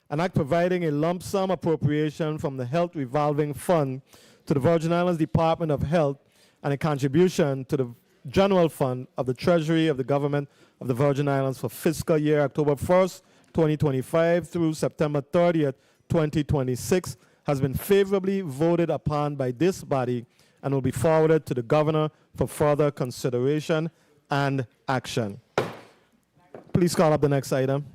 an act providing a lump sum appropriation from the Health Revolving Fund to the Virgin Islands Department of Health and a contribution to the General Fund of the Treasury of the Government of the Virgin Islands for fiscal year October 1st, 2025 through September 30th, 2026, has been favorably voted upon by this body and will be forwarded to the governor for further consideration and action. Please call up the next item.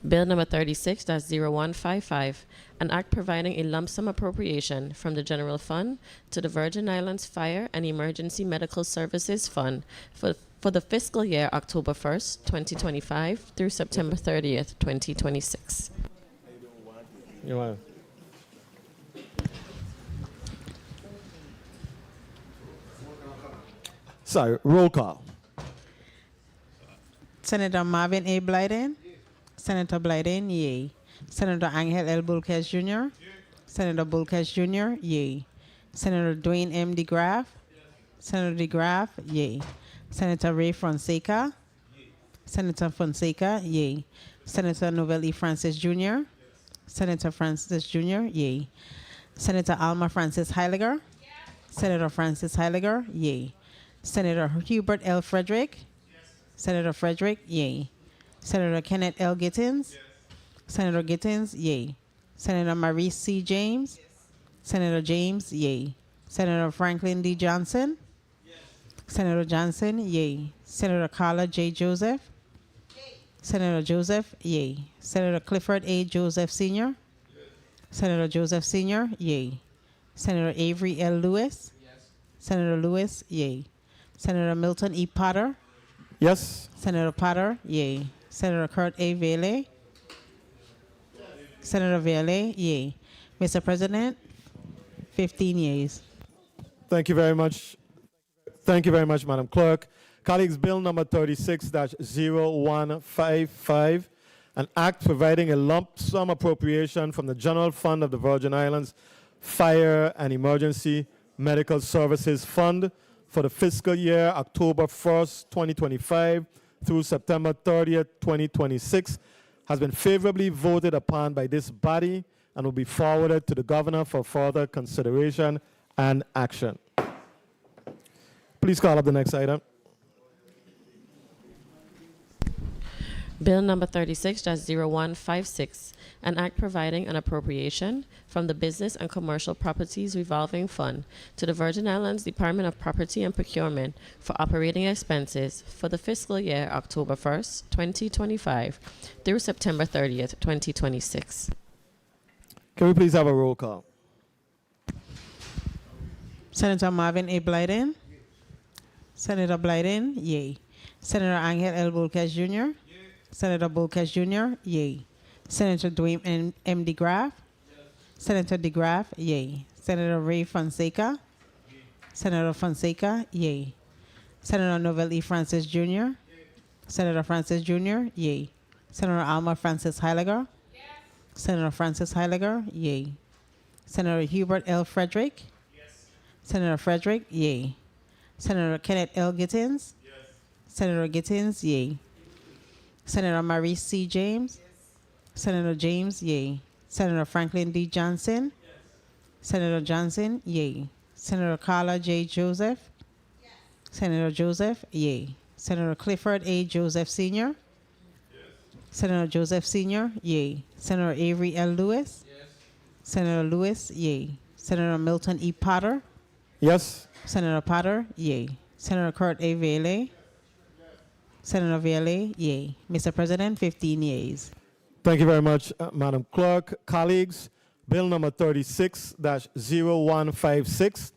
Bill number 36-0155, an act providing a lump sum appropriation from the general fund to the Virgin Islands Fire and Emergency Medical Services Fund for the fiscal year October 1st, 2025 through September 30th, 2026. You want? Sorry, roll call. Senator Marvin A. Blyden. Senator Blyden, yay. Senator Angel L. Bulkes Jr. Senator Bulkes Jr., yay. Senator Dwayne M. DeGraff. Senator DeGraff, yay. Senator Ray Fonseca. Senator Fonseca, yay. Senator Novel E. Francis Jr. Senator Francis Jr., yay. Senator Alma Francis Heiliger. Senator Francis Heiliger, yay. Senator Hubert L. Frederick. Senator Frederick, yay. Senator Kenneth L. Gittins. Senator Gittins, yay. Senator Maurice C. James. Senator James, yay. Senator Franklin D. Johnson. Senator Johnson, yay. Senator Carla J. Joseph. Senator Joseph, yay. Senator Clifford A. Joseph Sr. Senator Joseph Sr., yay. Senator Avery L. Lewis. Senator Lewis, yay. Senator Milton E. Potter. Yes. Senator Potter, yay. Senator Kurt A. Vele. Senator Vele, yay. Mr. President, 15 yeas. Thank you very much. Thank you very much, Madam Clerk. Colleagues, Bill number 36-0155, an act providing a lump sum appropriation from the General Fund of the Virgin Islands Fire and Emergency Medical Services Fund for the fiscal year October 1st, 2025 through September 30th, 2026, has been favorably voted upon by this body and will be forwarded to the Governor for further consideration and action. Please call up the next item. Bill number 36-0156, an act providing an appropriation from the Business and Commercial Properties Revolving Fund to the Virgin Islands Department of Property and Procurement for operating expenses for the fiscal year October 1st, 2025 through September 30th, 2026. Can we please have a roll call? Senator Marvin A. Blyden. Senator Blyden, yay. Senator Angel L. Bulkes Jr. Senator Bulkes Jr., yay. Senator Dwayne M. DeGraff. Senator DeGraff, yay. Senator Ray Fonseca. Senator Fonseca, yay. Senator Novel E. Francis Jr. Senator Francis Jr., yay. Senator Alma Francis Heiliger. Senator Francis Heiliger, yay. Senator Hubert L. Frederick. Senator Frederick, yay. Senator Kenneth L. Gittins. Senator Gittins, yay. Senator Maurice C. James. Senator James, yay. Senator Franklin D. Johnson. Senator Johnson, yay. Senator Carla J. Joseph. Senator Joseph, yay. Senator Clifford A. Joseph Sr. Senator Joseph Sr., yay. Senator Avery L. Lewis. Senator Lewis, yay. Senator Milton E. Potter. Yes. Senator Potter, yay. Senator Kurt A. Vele. Senator Vele, yay. Mr. President, 15 yeas. Thank you very much, Madam Clerk. Colleagues, Bill number 36-0156,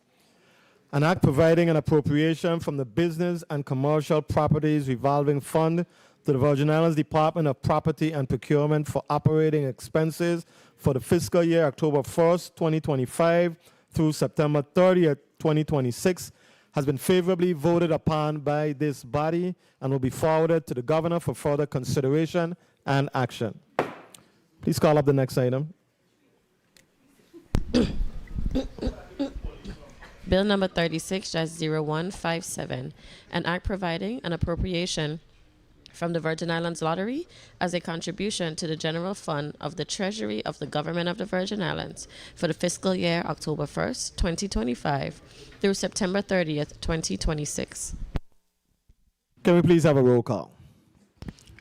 an act providing an appropriation from the Business and Commercial Properties Revolving Fund to the Virgin Islands Department of Property and Procurement for operating expenses for the fiscal year October 1st, 2025 through September 30th, 2026, has been favorably voted upon by this body and will be forwarded to the Governor for further consideration and action. Please call up the next item. Bill number 36-0157, an act providing an appropriation from the Virgin Islands Lottery as a contribution to the general fund of the Treasury of the Government of the Virgin Islands for the fiscal year October 1st, 2025 through September 30th, 2026. Can we please have a roll call?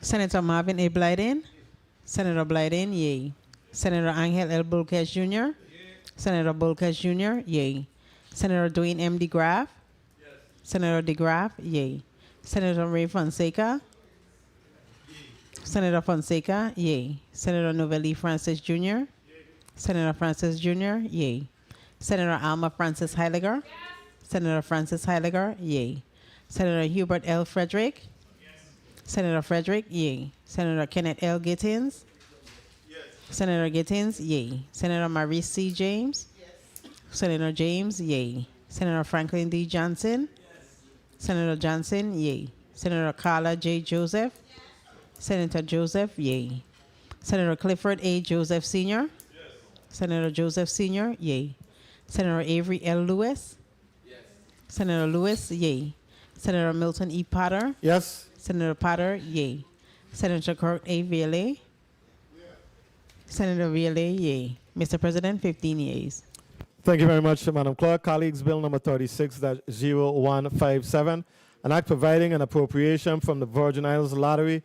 Senator Marvin A. Blyden. Senator Blyden, yay. Senator Angel L. Bulkes Jr. Senator Bulkes Jr., yay. Senator Dwayne M. DeGraff. Senator DeGraff, yay. Senator Ray Fonseca. Senator Fonseca, yay. Senator Novelli Francis Jr., Senator Francis Jr., yay. Senator Alma Francis Heiliger, Senator Francis Heiliger, yay. Senator Hubert L. Frederick, Senator Frederick, yay. Senator Kenneth L. Gittins, Senator Gittins, yay. Senator Maurice C. James, Senator James, yay. Senator Franklin D. Johnson, Senator Johnson, yay. Senator Carla J. Joseph, Senator Joseph, yay. Senator Clifford A. Joseph Sr., Senator Joseph Sr., yay. Senator Avery L. Lewis, Senator Lewis, yay. Senator Milton E. Potter, Yes. Senator Potter, yay. Senator Kirk A. Vaile, Senator Vaile, yay. Mr. President, 15 yeas. Thank you very much, Madam Clerk. Colleagues, Bill number 36-0157, an act providing an appropriation from the Virgin Islands Lottery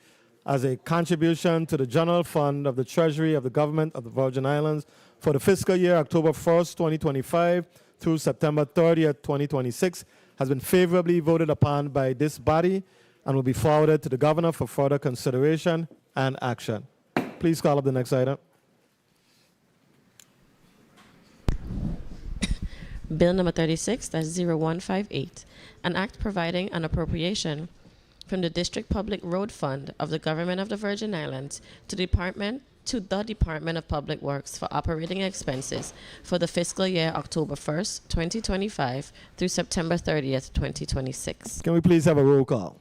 as a contribution to the general fund of the Treasury of the Government of the Virgin Islands for the fiscal year October 1st, 2025 through September 30th, 2026, has been favorably voted upon by this body and will be forwarded to the Governor for further consideration and action. Please call up the next item. Bill number 36-0158, an act providing an appropriation from the District Public Road Fund of the Government of the Virgin Islands to the Department of Public Works for operating expenses for the fiscal year October 1st, 2025 through September 30th, 2026. Can we please have a roll call?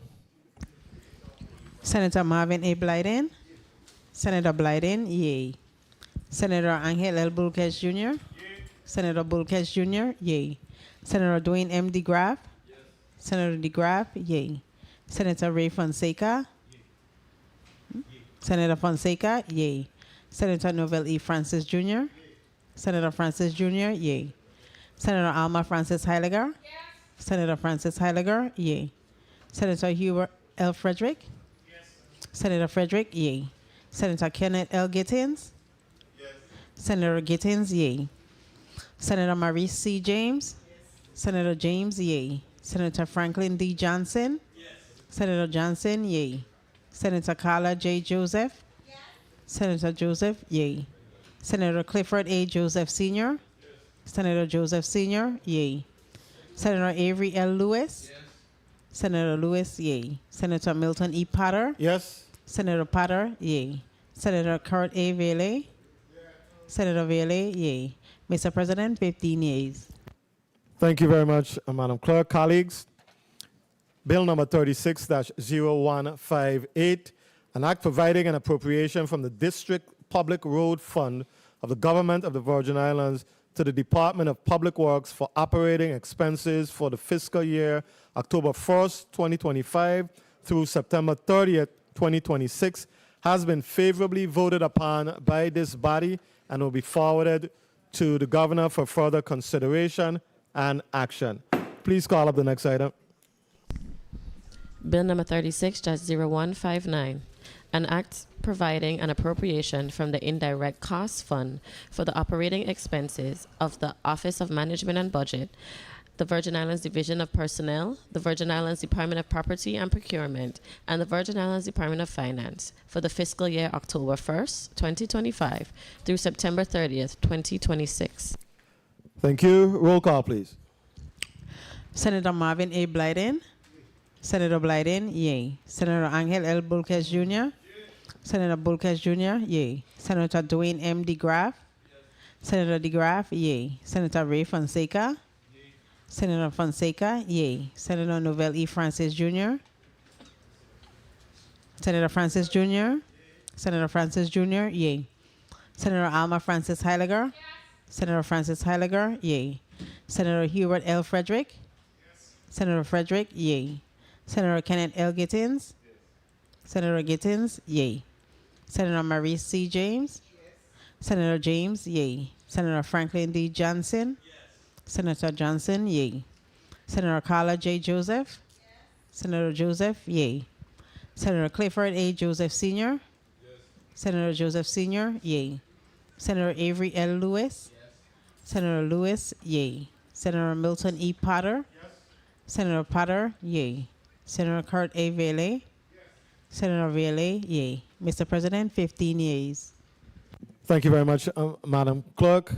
Senator Marvin A. Blyden, Senator Blyden, yay. Senator Angel L. Bulkes Jr., Senator Bulkes Jr., yay. Senator Dwayne M. DeGraff, Senator DeGraff, yay. Senator Ray Fonseca, Senator Fonseca, yay. Senator Novell E. Francis Jr., Senator Francis Jr., yay. Senator Alma Francis Heiliger, Senator Francis Heiliger, yay. Senator Hubert L. Frederick, Senator Frederick, yay. Senator Kenneth L. Gittins, Senator Gittins, yay. Senator Maurice C. James, Senator James, yay. Senator Franklin D. Johnson, Senator Johnson, yay. Senator Carla J. Joseph, Senator Joseph, yay. Senator Clifford A. Joseph Sr., Senator Joseph Sr., yay. Senator Avery L. Lewis, Senator Lewis, yay. Senator Milton E. Potter, yes. Senator Potter, yay. Senator Kurt A. Vaile, Senator Vaile, yay. Mr. President, 15 yeas. Thank you very much, Madam Clerk. Colleagues, Bill number 36-0158, an act providing an appropriation from the District Public Road Fund of the Government of the Virgin Islands to the Department of Public Works for operating expenses for the fiscal year October 1st, 2025 through September 30th, 2026, has been favorably voted upon by this body and will be forwarded to the Governor for further consideration and action. Please call up the next item. Bill number 36-0159, an act providing an appropriation from the Indirect Costs Fund for the operating expenses of the Office of Management and Budget, the Virgin Islands Division of Personnel, the Virgin Islands Department of Property and Procurement, and the Virgin Islands Department of Finance for the fiscal year October 1st, 2025 through September 30th, 2026. Thank you. Roll call, please. Senator Marvin A. Blyden, Senator Blyden, yay. Senator Angel L. Bulkes Jr., Senator Bulkes Jr., yay. Senator Dwayne M. DeGraff, Senator DeGraff, yay. Senator Ray Fonseca, Senator Fonseca, yay. Senator Novell E. Francis Jr., Senator Francis Jr., Senator Francis Jr., yay. Senator Alma Francis Heiliger, Senator Francis Heiliger, yay. Senator Hubert L. Frederick, Senator Frederick, yay. Senator Kenneth L. Gittins, Senator Gittins, yay. Senator Maurice C. James, Senator James, yay. Senator Franklin D. Johnson, Senator Johnson, yay. Senator Carla J. Joseph, Senator Joseph, yay. Senator Clifford A. Joseph Sr., Senator Joseph Sr., yay. Senator Avery L. Lewis, Senator Lewis, yay. Senator Milton E. Potter, Senator Potter, yay. Senator Kurt A. Vaile, Senator Vaile, yay. Mr. President, 15 yeas. Thank you very much, Madam Clerk.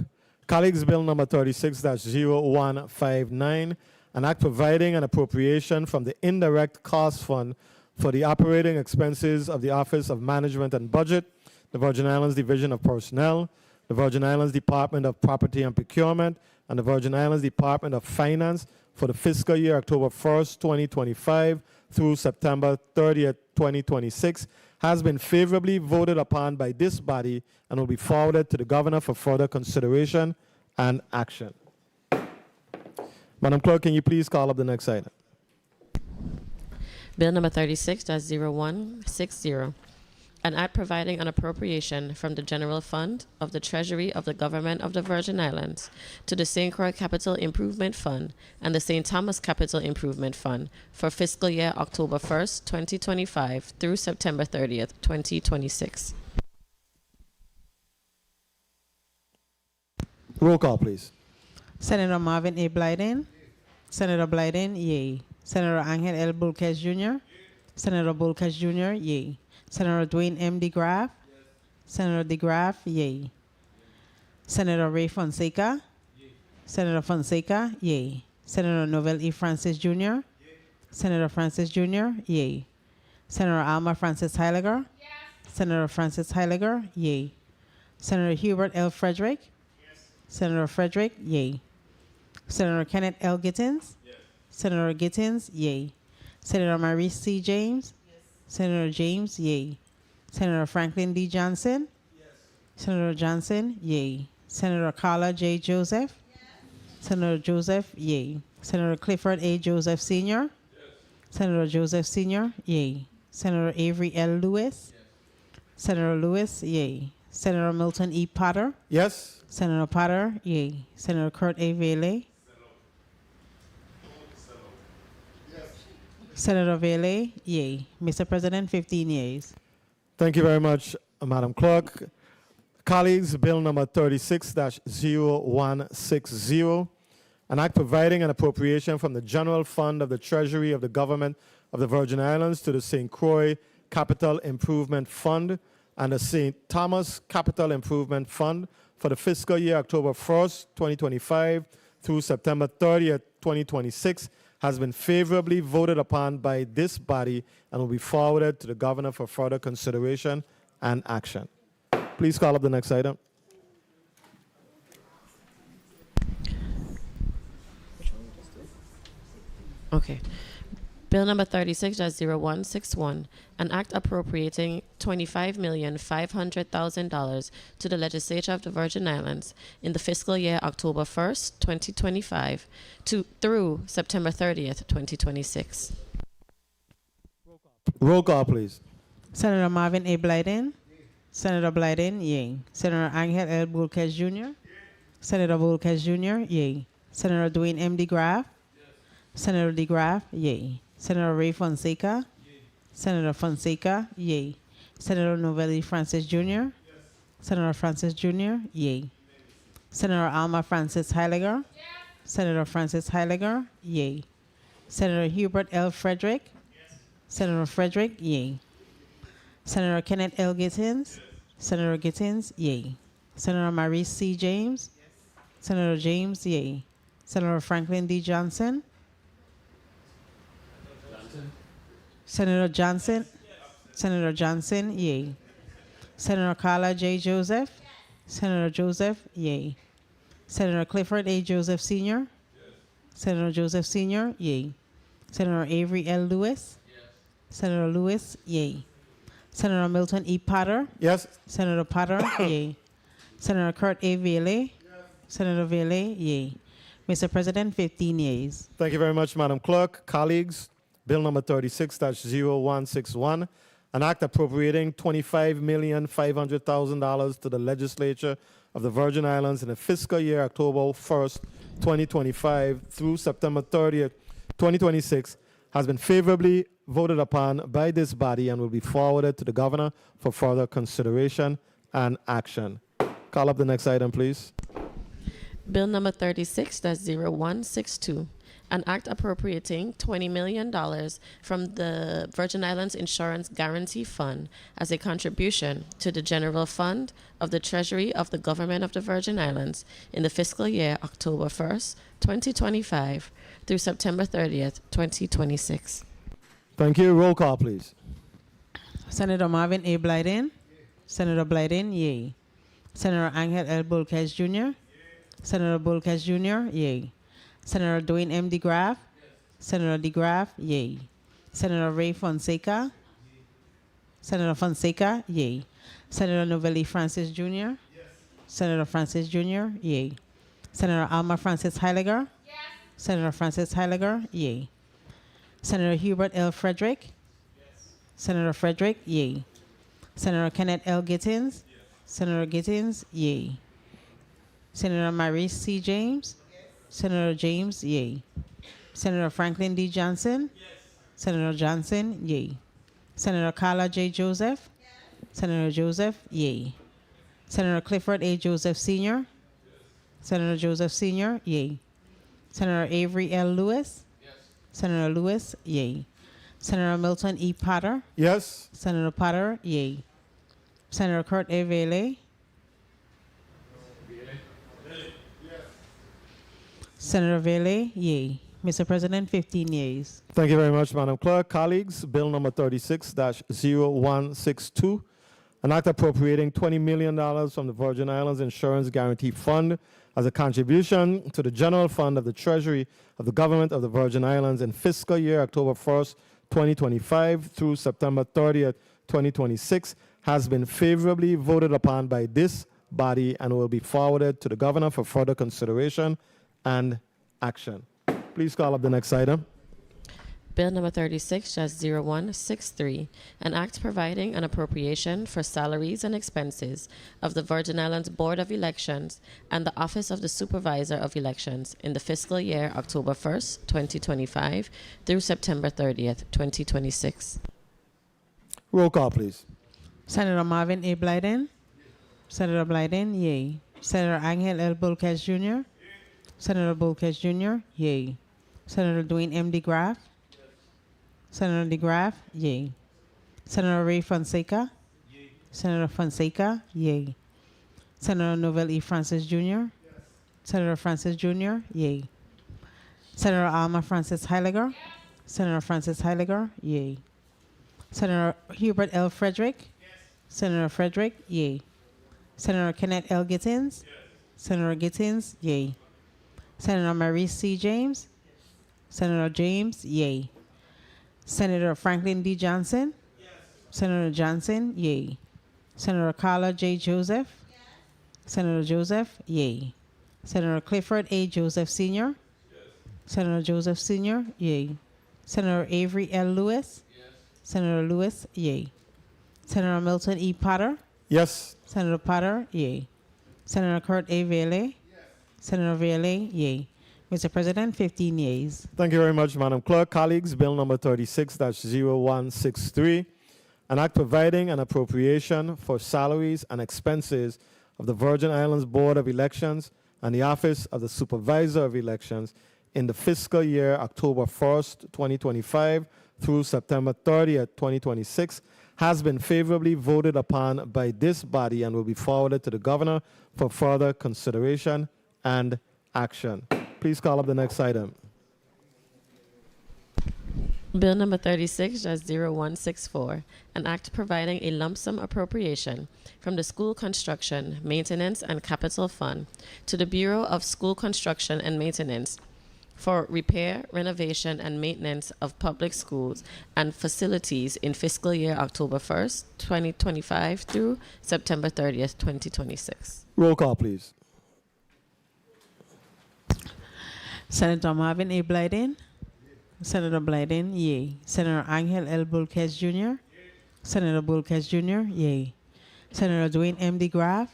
Colleagues, Bill number 36-0159, an act providing an appropriation from the Indirect Cost Fund for the operating expenses of the Office of Management and Budget, the Virgin Islands Division of Personnel, the Virgin Islands Department of Property and Procurement, and the Virgin Islands Department of Finance for the fiscal year October 1st, 2025 through September 30th, 2026, has been favorably voted upon by this body and will be forwarded to the governor for further consideration and action. Madam Clerk, can you please call up the next item? Bill number 36-0160, an act providing an appropriation from the general fund of the Treasury of the Government of the Virgin Islands to the St. Croix Capital Improvement Fund and the St. Thomas Capital Improvement Fund for fiscal year October 1st, 2025 through September 30th, 2026. Roll call, please. Senator Marvin A. Blyden. Senator Blyden, yay. Senator Angel L. Bulkes Jr. Senator Bulkes Jr., yay. Senator Dwayne M. DeGraff. Senator DeGraff, yay. Senator Ray Fonseca. Senator Fonseca, yay. Senator Novell E. Francis Jr. Senator Francis Jr., yay. Senator Alma Francis Heiliger. Senator Francis Heiliger, yay. Senator Hubert L. Frederick. Senator Frederick, yay. Senator Kenneth L. Gittins. Senator Gittins, yay. Senator Maurice C. James. Senator James, yay. Senator Franklin D. Johnson. Senator Johnson, yay. Senator Carla J. Joseph. Senator Joseph, yay. Senator Clifford A. Joseph Sr. Senator Joseph Sr., yay. Senator Avery L. Lewis. Senator Lewis, yay. Senator Milton E. Potter. Yes. Senator Potter, yay. Senator Kurt A. Vele. Senator Vele, yay. Mr. President, 15 yeas. Thank you very much, Madam Clerk. Colleagues, Bill number 36-0160, an act providing an appropriation from the General Fund of the Treasury of the Government of the Virgin Islands to the St. Croix Capital Improvement Fund and the St. Thomas Capital Improvement Fund for the fiscal year October 1st, 2025 through September 30th, 2026, has been favorably voted upon by this body and will be forwarded to the governor for further consideration and action. Please call up the next item. Okay. Bill number 36-0161, an act appropriating $25,500,000 to the legislature of the Virgin Islands in the fiscal year October 1st, 2025 through September 30th, 2026. Roll call, please. Senator Marvin A. Blyden. Senator Blyden, yay. Senator Angel L. Bulkes Jr. Senator Bulkes Jr., yay. Senator Dwayne M. DeGraff. Senator DeGraff, yay. Senator Ray Fonseca. Senator Fonseca, yay. Senator Novelli Francis Jr. Senator Francis Jr., yay. Senator Alma Francis Heiliger. Senator Francis Heiliger, yay. Senator Hubert L. Frederick. Senator Frederick, yay. Senator Kenneth L. Gittins. Senator Gittins, yay. Senator Maurice C. James. Senator James, yay. Senator Franklin D. Johnson. Senator Johnson. Senator Johnson, yay. Senator Carla J. Joseph. Senator Joseph, yay. Senator Clifford A. Joseph Sr. Senator Joseph Sr., yay. Senator Avery L. Lewis. Senator Lewis, yay. Senator Milton E. Potter. Yes. Senator Potter, yay. Senator Kurt A. Vele. Senator Vele, yay. Mr. President, 15 yeas. Thank you very much, Madam Clerk. Colleagues, Bill number 36-0161, an act appropriating $25,500,000 to the legislature of the Virgin Islands in the fiscal year October 1st, 2025 through September 30th, 2026, has been favorably voted upon by this body and will be forwarded to the governor for further consideration and action. Call up the next item, please. Bill number 36-0162, An act appropriating $20 million from the Virgin Islands Insurance Guarantee Fund as a contribution to the general fund of the Treasury of the Government of the Virgin Islands in the fiscal year October 1st, 2025 through September 30th, 2026. Thank you. Roll call, please. Senator Marvin A. Blyden. Senator Blyden, yay. Senator Angel L. Bulkes Jr. Senator Bulkes Jr., yay. Senator Dwayne M. DeGraff. Senator DeGraff, yay. Senator Ray Fonseca. Senator Fonseca, yay. Senator Novelli Francis Jr. Senator Francis Jr., yay. Senator Alma Francis Heiliger. Senator Francis Heiliger, yay. Senator Hubert L. Frederick. Senator Frederick, yay. Senator Kenneth L. Gittins. Senator Gittins, yay. Senator Maurice C. James. Senator James, yay. Senator Franklin D. Johnson. Senator Johnson, yay. Senator Carla J. Joseph. Senator Joseph, yay. Senator Clifford A. Joseph Sr. Senator Joseph Sr., yay. Senator Avery L. Lewis. Senator Lewis, yay. Senator Milton E. Potter. Yes. Senator Potter, yay. Senator Kurt A. Vele. Senator Vele, yay. Mr. President, 15 yeas. Thank you very much, Madam Clerk. Colleagues, Bill number 36-0162, an act appropriating $20 million from the Virgin Islands Insurance Guarantee Fund as a contribution to the general fund of the Treasury of the Government of the Virgin Islands in fiscal year October 1st, 2025 through September 30th, 2026, has been favorably voted upon by this body and will be forwarded to the Governor for further consideration and action. Please call up the next item. Bill number 36-0163, an act providing an appropriation for salaries and expenses of the Virgin Islands Board of Elections and the Office of the Supervisor of Elections in the fiscal year October 1st, 2025 through September 30th, 2026. Roll call, please. Senator Marvin A. Blyden. Senator Blyden, yay. Senator Angel L. Bulkes Jr. Senator Bulkes Jr., yay. Senator Dwayne M. DeGraff. Senator DeGraff, yay. Senator Ray Fonseca. Senator Fonseca, yay. Senator Novel E. Francis Jr. Senator Francis Jr., yay. Senator Alma Francis Heiliger. Senator Francis Heiliger, yay. Senator Hubert L. Frederick. Senator Frederick, yay. Senator Kenneth L. Gittins. Senator Gittins, yay. Senator Maurice C. James. Senator James, yay. Senator Franklin D. Johnson. Senator Johnson, yay. Senator Carla J. Joseph. Senator Joseph, yay. Senator Clifford A. Joseph Sr. Senator Joseph Sr., yay. Senator Avery L. Lewis. Senator Lewis, yay. Senator Milton E. Potter. Yes. Senator Potter, yay. Senator Kurt A. Vele. Senator Vele, yay. Mr. President, 15 yeas. Thank you very much, Madam Clerk. Colleagues, Bill number 36-0163, an act providing an appropriation for salaries and expenses of the Virgin Islands Board of Elections and the Office of the Supervisor of Elections in the fiscal year October 1st, 2025 through September 30th, 2026, has been favorably voted upon by this body and will be forwarded to the Governor for further consideration and action. Please call up the next item. Bill number 36-0164, an act providing a lump sum appropriation from the School Construction, Maintenance, and Capital Fund to the Bureau of School Construction and Maintenance for repair, renovation, and maintenance of public schools and facilities in fiscal year October 1st, 2025 through September 30th, 2026. Roll call, please. Senator Marvin A. Blyden. Senator Blyden, yay. Senator Angel L. Bulkes Jr. Senator Bulkes Jr., yay. Senator Dwayne M. DeGraff.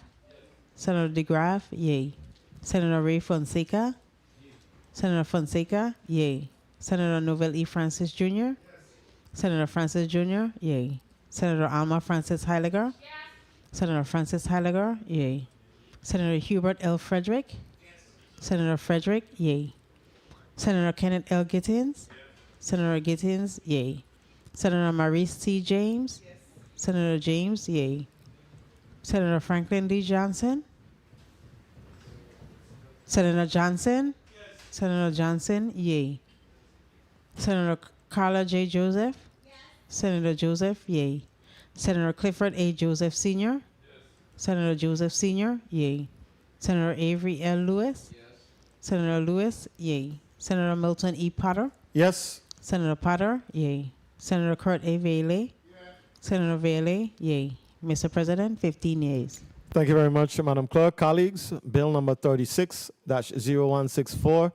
Senator DeGraff, yay. Senator Ray Fonseca. Senator Fonseca, yay. Senator Novel E. Francis Jr. Senator Francis Jr., yay. Senator Alma Francis Heiliger. Senator Francis Heiliger, yay. Senator Hubert L. Frederick. Senator Frederick, yay. Senator Kenneth L. Gittins. Senator Gittins, yay. Senator Maurice T. James. Senator James, yay. Senator Franklin D. Johnson. Senator Johnson. Senator Johnson, yay. Senator Carla J. Joseph. Senator Joseph, yay. Senator Clifford A. Joseph Sr. Senator Joseph Sr., yay. Senator Avery L. Lewis. Senator Lewis, yay. Senator Milton E. Potter. Yes. Senator Potter, yay. Senator Kurt A. Vaile. Senator Vaile, yay. Mr. President, 15 yeas. Thank you very much, Madam Clerk. Colleagues, Bill number 36-0164,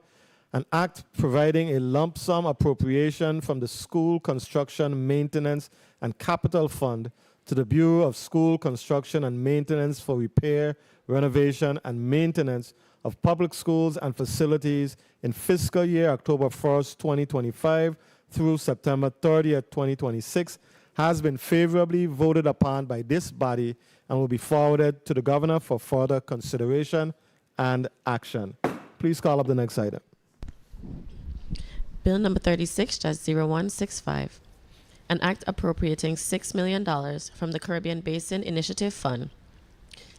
an act providing a lump sum appropriation from the School Construction, Maintenance, and Capital Fund to the Bureau of School Construction and Maintenance for repair, renovation, and maintenance of public schools and facilities in fiscal year October 1st, 2025 through September 30th, 2026, has been favorably voted upon by this body and will be forwarded to the governor for further consideration and action. Please call up the next item. Bill number 36-0165, an act appropriating $6 million from the Caribbean Basin Initiative Fund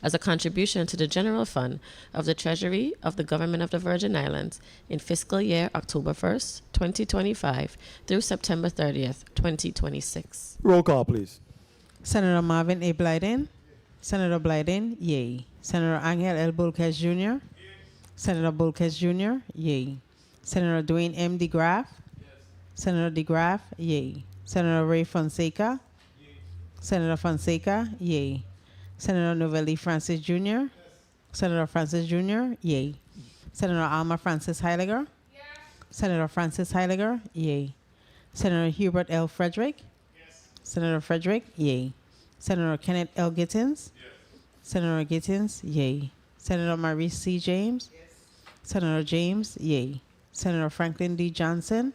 as a contribution to the general fund of the Treasury of the Government of the Virgin Islands in fiscal year October 1st, 2025 through September 30th, 2026. Roll call, please. Senator Marvin A. Blyden. Senator Blyden, yay. Senator Angel L. Bulkes Jr. Senator Bulkes Jr., yay. Senator Dwayne M. DeGraff. Senator DeGraff, yay. Senator Ray Fonseca. Senator Fonseca, yay. Senator Novelli Francis Jr. Senator Francis Jr., yay. Senator Alma Francis Heiliger. Senator Francis Heiliger, yay. Senator Hubert L. Frederick. Senator Frederick, yay. Senator Kenneth L. Gittins. Senator Gittins, yay. Senator Maurice C. James. Senator James, yay. Senator Franklin D. Johnson.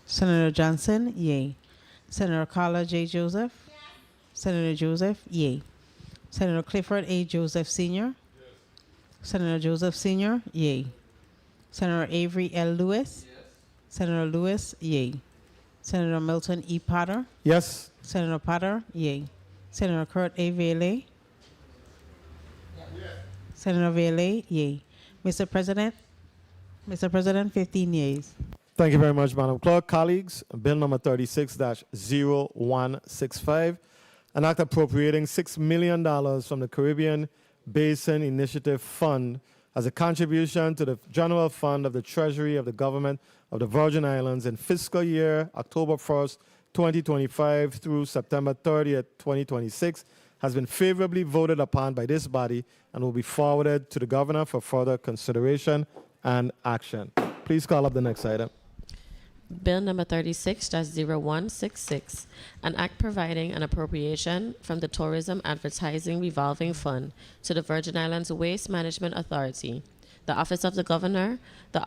Senator Johnson, yay. Senator Carla J. Joseph. Senator Joseph, yay. Senator Clifford A. Joseph Sr. Senator Joseph Sr., yay. Senator Avery L. Lewis. Senator Lewis, yay. Senator Milton E. Potter. Yes. Senator Potter, yay. Senator Kurt A. Vaile. Senator Vaile, yay. Mr. President, 15 yeas. Thank you very much, Madam Clerk. Colleagues, Bill number 36-0165, an act appropriating $6 million from the Caribbean Basin Initiative Fund as a contribution to the general fund of the Treasury of the Government of the Virgin Islands in fiscal year October 1st, 2025 through September 30th, 2026, has been favorably voted upon by this body and will be forwarded to the governor for further consideration and action. Please call up the next item. Bill number 36-0166, an act providing an appropriation from the Tourism Advertising Revolving Fund to the Virgin Islands Waste Management Authority, the Office of the Governor, the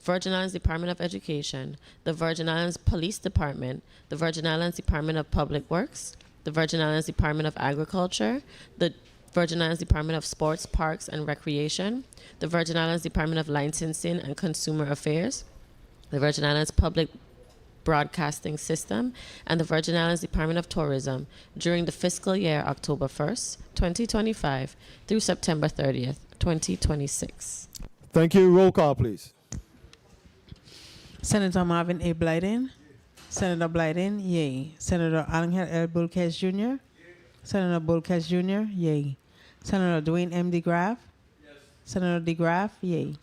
Virgin Islands Department of Education, the Virgin Islands Police Department, the Virgin Islands Department of Public Works, the Virgin Islands Department of Agriculture, the Virgin Islands Department of Sports, Parks, and Recreation, the Virgin Islands Department of Licensing and Consumer Affairs, the Virgin Islands Public Broadcasting System, and the Virgin Islands Department of Tourism during the fiscal year October 1st, 2025 through September 30th, 2026. Thank you. Roll call, please. Senator Marvin A. Blyden. Senator Blyden, yay. Senator Angel L. Bulkes Jr. Senator Bulkes Jr., yay. Senator Dwayne M. DeGraff. Senator DeGraff, yay.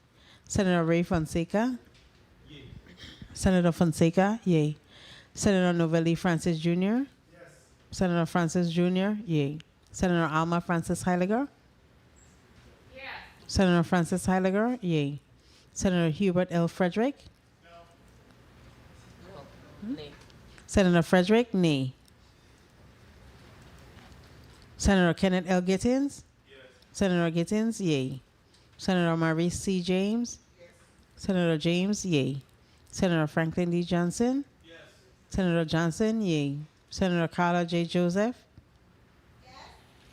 Senator Ray Fonseca. Senator Fonseca, yay. Senator Novelli Francis Jr. Senator Francis Jr., yay. Senator Alma Francis Heiliger. Senator Francis Heiliger, yay. Senator Hubert L. Frederick. Nay. Senator Frederick, nay. Senator Kenneth L. Gittins. Senator Gittins, yay. Senator Maurice C. James. Senator James, yay. Senator Franklin D. Johnson. Senator Johnson, yay. Senator Carla J. Joseph.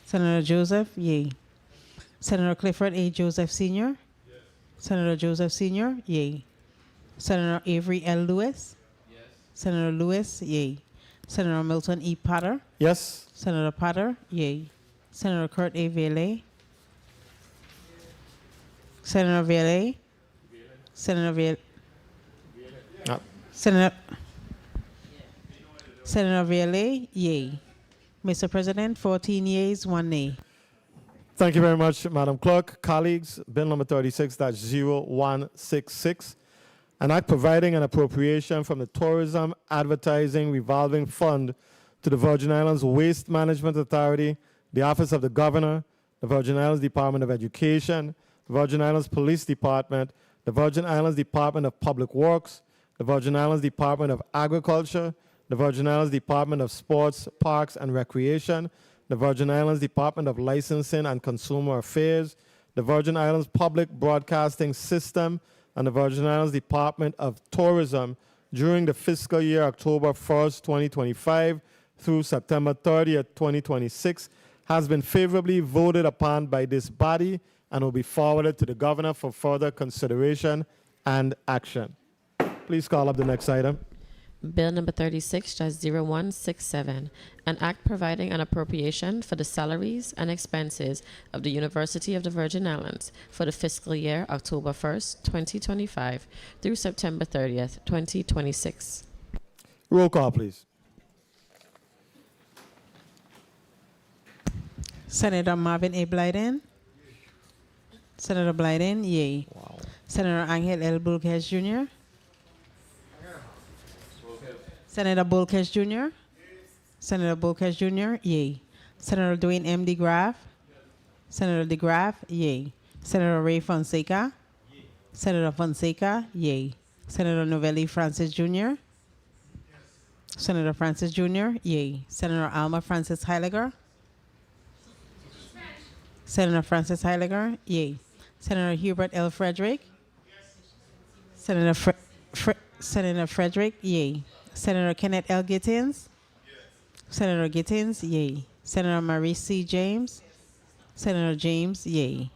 Senator Joseph, yay. Senator Clifford A. Joseph Sr. Senator Joseph Sr., yay. Senator Avery L. Lewis? Yes. Senator Lewis, yay. Senator Milton E. Potter? Yes. Senator Potter, yay. Senator Kurt A. Valet? Senator Valet? Senator Valet? No. Senator Valet, yay. Mr. President, 14 yeas, 1 nay. Thank you very much, Madam Clerk. Colleagues, Bill number 36-0166, an act providing an appropriation from the Tourism Advertising Revolving Fund to the Virgin Islands Waste Management Authority, the Office of the Governor, the Virgin Islands Department of Education, the Virgin Islands Police Department, the Virgin Islands Department of Public Works, the Virgin Islands Department of Agriculture, the Virgin Islands Department of Sports, Parks, and Recreation, the Virgin Islands Department of Licensing and Consumer Affairs, the Virgin Islands Public Broadcasting System, and the Virgin Islands Department of Tourism during the fiscal year October 1st, 2025 through September 30th, 2026, has been favorably voted upon by this body and will be forwarded to the Governor for further consideration and action. Please call up the next item. Bill number 36-0167, an act providing an appropriation for the salaries and expenses of the University of the Virgin Islands for the fiscal year October 1st, 2025 through September 30th, 2026. Roll call, please. Senator Marvin A. Blyden? Senator Blyden, yay. Wow. Senator Angel L. Bulkes Jr.? Senator Bulkes Jr.? Senator Bulkes Jr., yay. Senator Dwayne M. DeGraff? Senator DeGraff, yay. Senator Ray Fonseca? Senator Fonseca, yay. Senator Novelli Francis Jr.? Senator Francis Jr., yay. Senator Alma Francis Heiliger? Senator Francis Heiliger, yay. Senator Hubert L. Frederick? Senator Senator Frederick, yay. Senator Kenneth L. Gittins? Senator Gittins, yay. Senator Maurice C. James? Senator James, yay.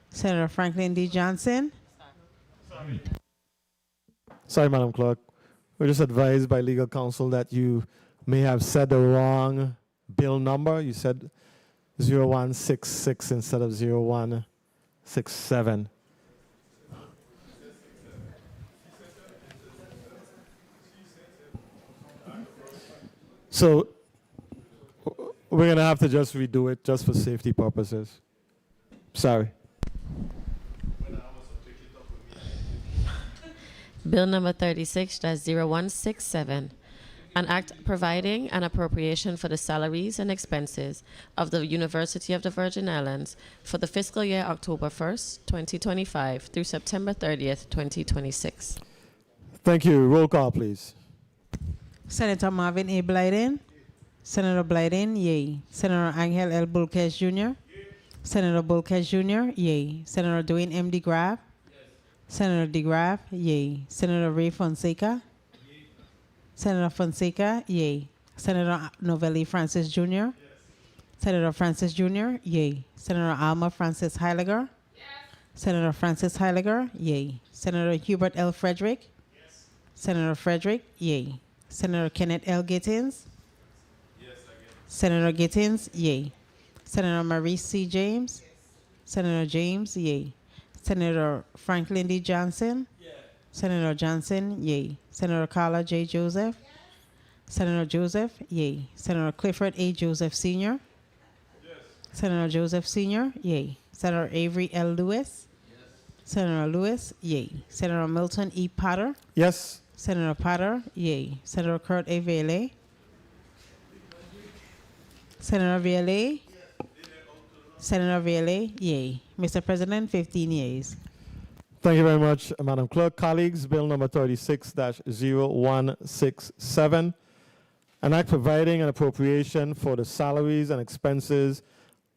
Senator Franklin D. Johnson? Sorry, Madam Clerk. We're just advised by legal counsel that you may have said the wrong bill number. You said 0166 instead of 0167. So we're going to have to just redo it just for safety purposes. Sorry. Bill number 36-0167, an act providing an appropriation for the salaries and expenses of the University of the Virgin Islands for the fiscal year October 1st, 2025 through September 30th, 2026. Thank you. Roll call, please. Senator Marvin A. Blyden? Senator Blyden, yay. Senator Angel L. Bulkes Jr.? Senator Bulkes Jr., yay. Senator Dwayne M. DeGraff? Senator DeGraff, yay. Senator Ray Fonseca? Senator Fonseca, yay. Senator Novelli Francis Jr.? Senator Francis Jr., yay. Senator Alma Francis Heiliger? Senator Francis Heiliger, yay. Senator Hubert L. Frederick? Senator Frederick, yay. Senator Kenneth L. Gittins? Senator Gittins, yay. Senator Maurice C. James? Senator James, yay. Senator Franklin D. Johnson? Senator Johnson, yay. Senator Carla J. Joseph? Senator Joseph, yay. Senator Clifford A. Joseph Sr.? Senator Joseph Sr., yay. Senator Avery L. Lewis? Senator Lewis, yay. Senator Milton E. Potter? Yes. Senator Potter, yay. Senator Kurt A. Valet? Senator Valet? Senator Valet, yay. Mr. President, 15 yeas. Thank you very much, Madam Clerk. Colleagues, Bill number 36-0167, an act providing an appropriation for the salaries and expenses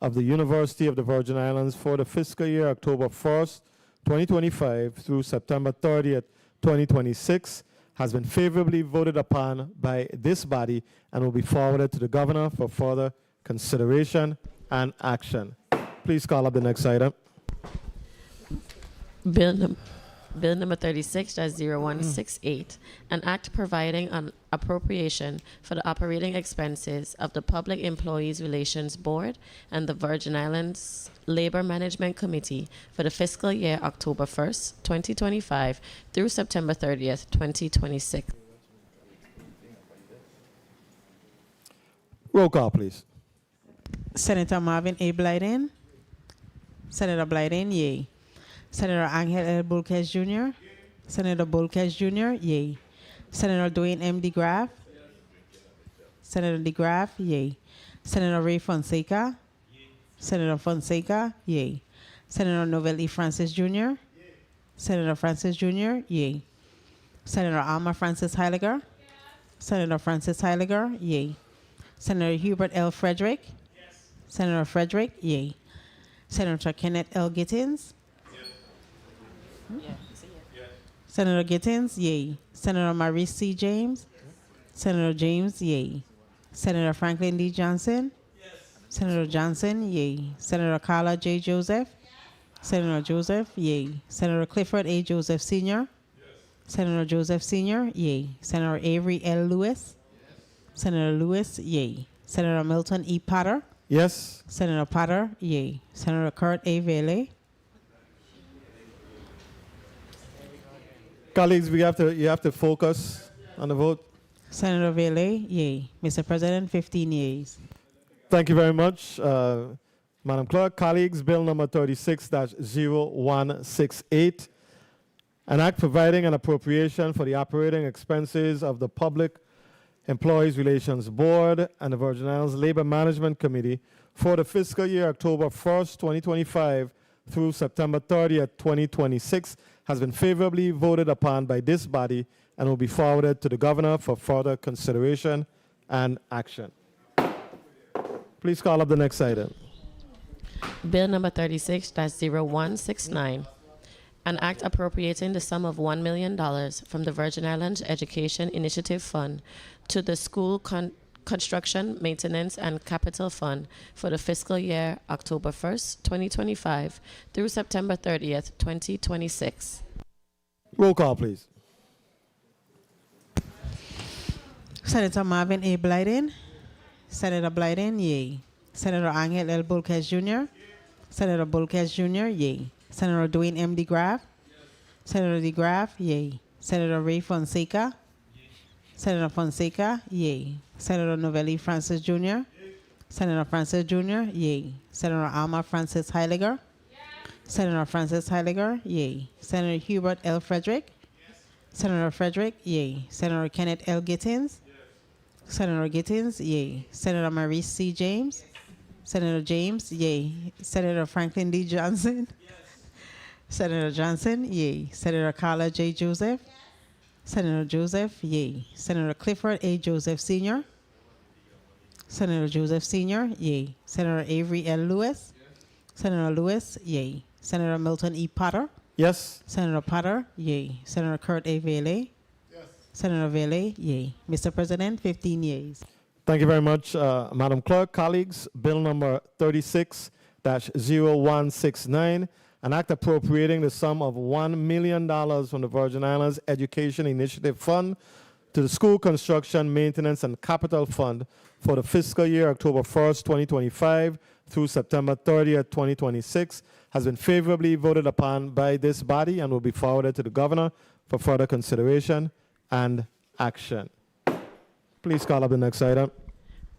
of the University of the Virgin Islands for the fiscal year October 1st, 2025 through September 30th, 2026, has been favorably voted upon by this body and will be forwarded to the Governor for further consideration and action. Please call up the next item. Bill number 36-0168, an act providing an appropriation for the operating expenses of the Public Employees Relations Board and the Virgin Islands Labor Management Committee for the fiscal year October 1st, 2025 through September 30th, 2026. Roll call, please. Senator Marvin A. Blyden. Senator Blyden, yay. Senator Angel L. Bulkes Jr. Senator Bulkes Jr., yay. Senator Dwayne M. DeGraff. Senator DeGraff, yay. Senator Ray Fonseca. Senator Fonseca, yay. Senator Novell E. Francis Jr. Senator Francis Jr., yay. Senator Alma Francis Heiliger. Senator Francis Heiliger, yay. Senator Hubert L. Frederick. Senator Frederick, yay. Senator Kenneth L. Gittins. Senator Gittins, yay. Senator Maurice C. James. Senator James, yay. Senator Franklin D. Johnson. Senator Johnson, yay. Senator Carla J. Joseph. Senator Joseph, yay. Senator Clifford A. Joseph Sr. Senator Joseph Sr., yay. Senator Avery L. Lewis. Senator Lewis, yay. Senator Milton E. Potter. Yes. Senator Potter, yay. Senator Kurt A. Vele. Colleagues, you have to focus on the vote. Senator Vele, yay. Mr. President, 15 yeas. Thank you very much, Madam Clerk. Colleagues, Bill number 36-0168, an act providing an appropriation for the operating expenses of the Public Employees Relations Board and the Virgin Islands Labor Management Committee for the fiscal year October 1st, 2025 through September 30th, 2026 has been favorably voted upon by this body and will be forwarded to the Governor for further consideration and action. Please call up the next item. Bill number 36-0169, an act appropriating the sum of $1 million from the Virgin Islands Education Initiative Fund to the School Construction, Maintenance, and Capital Fund for the fiscal year October 1st, 2025 through September 30th, 2026. Roll call, please. Senator Marvin A. Blyden. Senator Blyden, yay. Senator Angel L. Bulkes Jr. Senator Bulkes Jr., yay. Senator Dwayne M. DeGraff. Senator DeGraff, yay. Senator Ray Fonseca. Senator Fonseca, yay. Senator Novelli Francis Jr. Senator Francis Jr., yay. Senator Alma Francis Heiliger. Senator Francis Heiliger, yay. Senator Hubert L. Frederick. Senator Frederick, yay. Senator Kenneth L. Gittins. Senator Gittins, yay. Senator Maurice C. James. Senator James, yay. Senator Franklin D. Johnson. Senator Johnson, yay. Senator Carla J. Joseph. Senator Joseph, yay. Senator Clifford A. Joseph Sr. Senator Joseph Sr., yay. Senator Avery L. Lewis. Senator Lewis, yay. Senator Milton E. Potter. Yes. Senator Potter, yay. Senator Kurt A. Vele. Senator Vele, yay. Mr. President, 15 yeas. Thank you very much, Madam Clerk. Colleagues, Bill number 36-0169, an act appropriating the sum of $1 million from the Virgin Islands Education Initiative Fund to the School Construction, Maintenance, and Capital Fund for the fiscal year October 1st, 2025 through September 30th, 2026, has been favorably voted upon by this body and will be forwarded to the Governor for further consideration and action. Please call up the next item.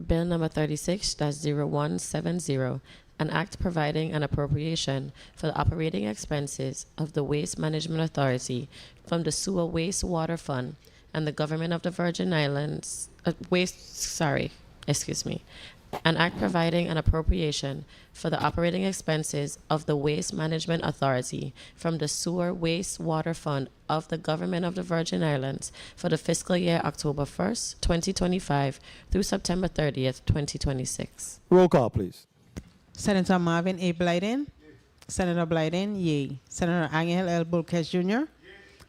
Bill number 36-0170, an act providing an appropriation for the operating expenses of the Waste Management Authority from the Sewer Wastewater Fund and the Government of the Virgin Islands, an act providing an appropriation for the operating expenses of the Waste Management Authority from the Sewer Wastewater Fund of the Government of the Virgin Islands for the fiscal year October 1st, 2025 through September 30th, 2026. Roll call, please. Senator Marvin A. Blyden. Senator Blyden, yay. Senator Angel L. Bulkes Jr.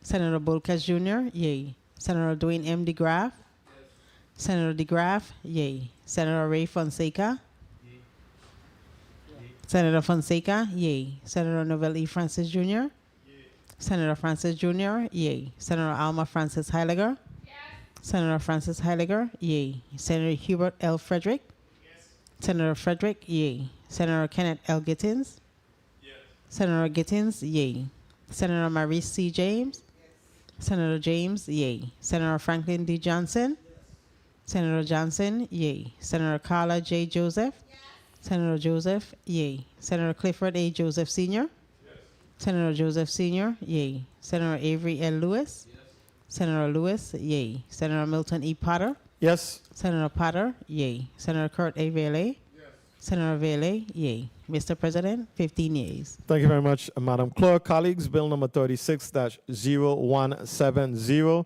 Senator Bulkes Jr., yay. Senator Dwayne M. DeGraff. Senator DeGraff, yay. Senator Ray Fonseca. Senator Fonseca, yay. Senator Novell E. Francis Jr. Senator Francis Jr., yay. Senator Alma Francis Heiliger. Senator Francis Heiliger, yay. Senator Hubert L. Frederick. Senator Frederick, yay. Senator Kenneth L. Gittins. Senator Gittins, yay. Senator Maurice C. James. Senator James, yay. Senator Franklin D. Johnson. Senator Johnson, yay. Senator Carla J. Joseph. Senator Joseph, yay. Senator Clifford A. Joseph Sr. Senator Joseph Sr., yay. Senator Avery L. Lewis. Senator Lewis, yay. Senator Milton E. Potter. Yes. Senator Potter, yay. Senator Kurt A. Vele. Senator Vele, yay. Mr. President, 15 yeas. Thank you very much, Madam Clerk. Colleagues, Bill number 36-0170,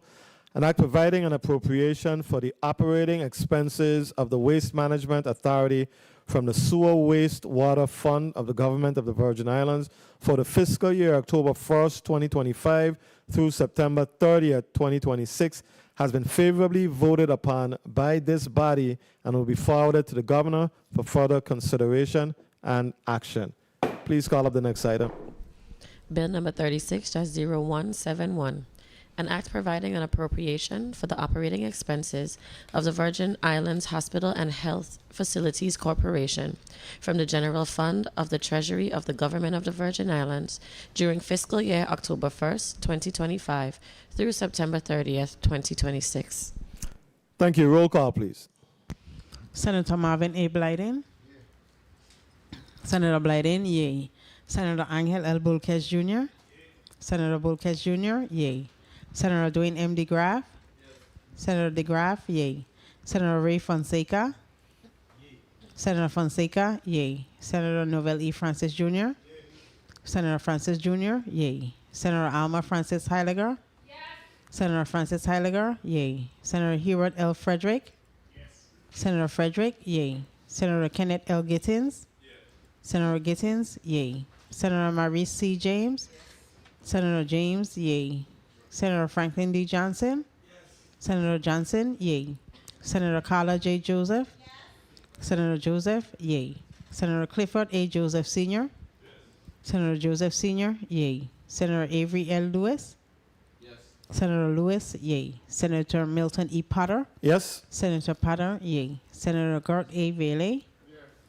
an act providing an appropriation for the operating expenses of the Waste Management Authority from the Sewer Waste Water Fund of the Government of the Virgin Islands for the fiscal year October 1st, 2025 through September 30th, 2026 has been favorably voted upon by this body and will be forwarded to the governor for further consideration and action. Please call up the next item. Bill number 36-0171, an act providing an appropriation for the operating expenses of the Virgin Islands Hospital and Health Facilities Corporation from the General Fund of the Treasury of the Government of the Virgin Islands during fiscal year October 1st, 2025 through September 30th, 2026. Thank you. Roll call, please. Senator Marvin A. Blyden. Senator Blyden, yay. Senator Angel L. Bulkes Jr. Senator Bulkes Jr., yay. Senator Dwayne M. DeGraff. Senator DeGraff, yay. Senator Ray Fonseca. Senator Fonseca, yay. Senator Novell E. Francis Jr. Senator Francis Jr., yay. Senator Alma Francis Heiliger. Senator Francis Heiliger, yay. Senator Hubert L. Frederick. Senator Frederick, yay. Senator Kenneth L. Gittins. Senator Gittins, yay. Senator Maurice C. James. Senator James, yay. Senator Franklin D. Johnson. Senator Johnson, yay. Senator Carla J. Joseph. Senator Joseph, yay. Senator Clifford A. Joseph Sr. Senator Joseph Sr., yay. Senator Avery L. Lewis. Senator Lewis, yay. Senator Milton E. Potter. Yes. Senator Potter, yay. Senator Gert A. Vele.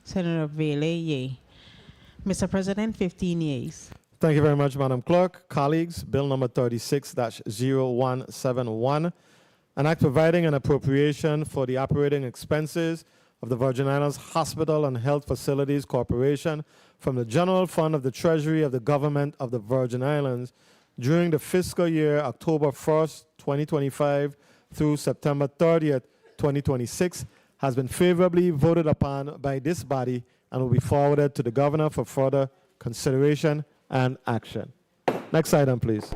Senator Vele, yay. Mr. President, 15 yeas. Thank you very much, Madam Clerk. Colleagues, Bill number 36-0171, an act providing an appropriation for the operating expenses of the Virgin Islands Hospital and Health Facilities Corporation from the General Fund of the Treasury of the Government of the Virgin Islands during the fiscal year October 1st, 2025 through September 30th, 2026 has been favorably voted upon by this body and will be forwarded to the governor for further consideration and action. Next item, please.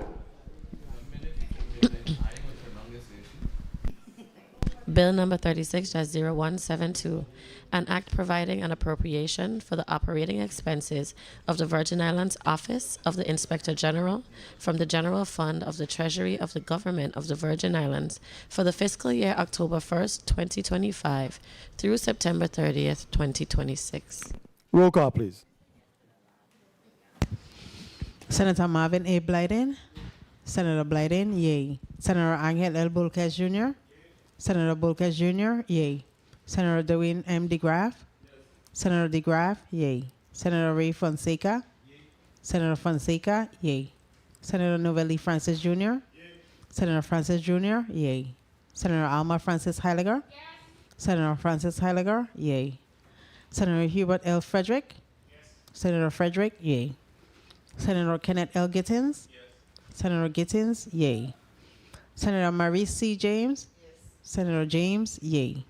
Bill number 36-0172, an act providing an appropriation for the operating expenses of the Virgin Islands Office of the Inspector General from the General Fund of the Treasury of the Government of the Virgin Islands for the fiscal year October 1st, 2025 through September 30th, 2026. Roll call, please. Senator Marvin A. Blyden. Senator Blyden, yay. Senator Angel L. Bulkes Jr. Senator Bulkes Jr., yay. Senator Dwayne M. DeGraff. Senator DeGraff, yay. Senator Ray Fonseca. Senator Fonseca, yay. Senator Novell E. Francis Jr. Senator Francis Jr., yay. Senator Alma Francis Heiliger. Senator Francis Heiliger, yay. Senator Hubert L. Frederick. Senator Frederick, yay. Senator Kenneth L. Gittins. Senator Gittins, yay. Senator Maurice C. James. Senator James, yay.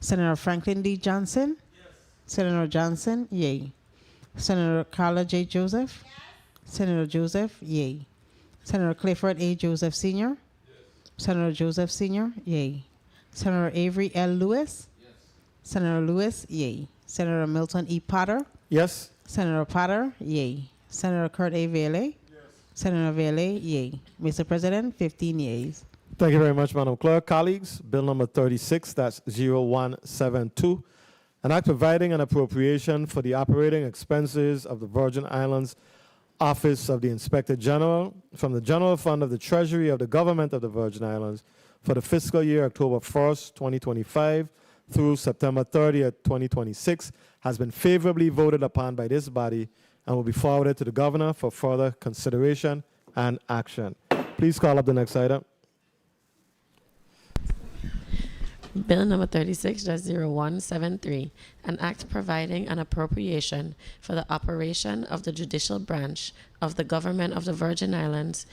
Senator Franklin D. Johnson. Senator Johnson, yay. Senator Carla J. Joseph. Senator Joseph, yay. Senator Clifford A. Joseph Sr. Senator Joseph Sr., yay. Senator Avery L. Lewis. Senator Lewis, yay. Senator Milton E. Potter. Yes. Senator Potter, yay. Senator Kurt A. Vele. Senator Vele, yay. Mr. President, 15 yeas. Thank you very much, Madam Clerk. Colleagues, Bill number 36-0172, an act providing an appropriation for the operating expenses of the Virgin Islands Office of the Inspector General from the General Fund of the Treasury of the Government of the Virgin Islands for the fiscal year October 1st, 2025 through September 30th, 2026 has been favorably voted upon by this body and will be forwarded to the governor for further consideration and action. Please call up the next item. Bill number 36-0173, an act providing an appropriation for the operation of the judicial branch of the Government of the Virgin Islands,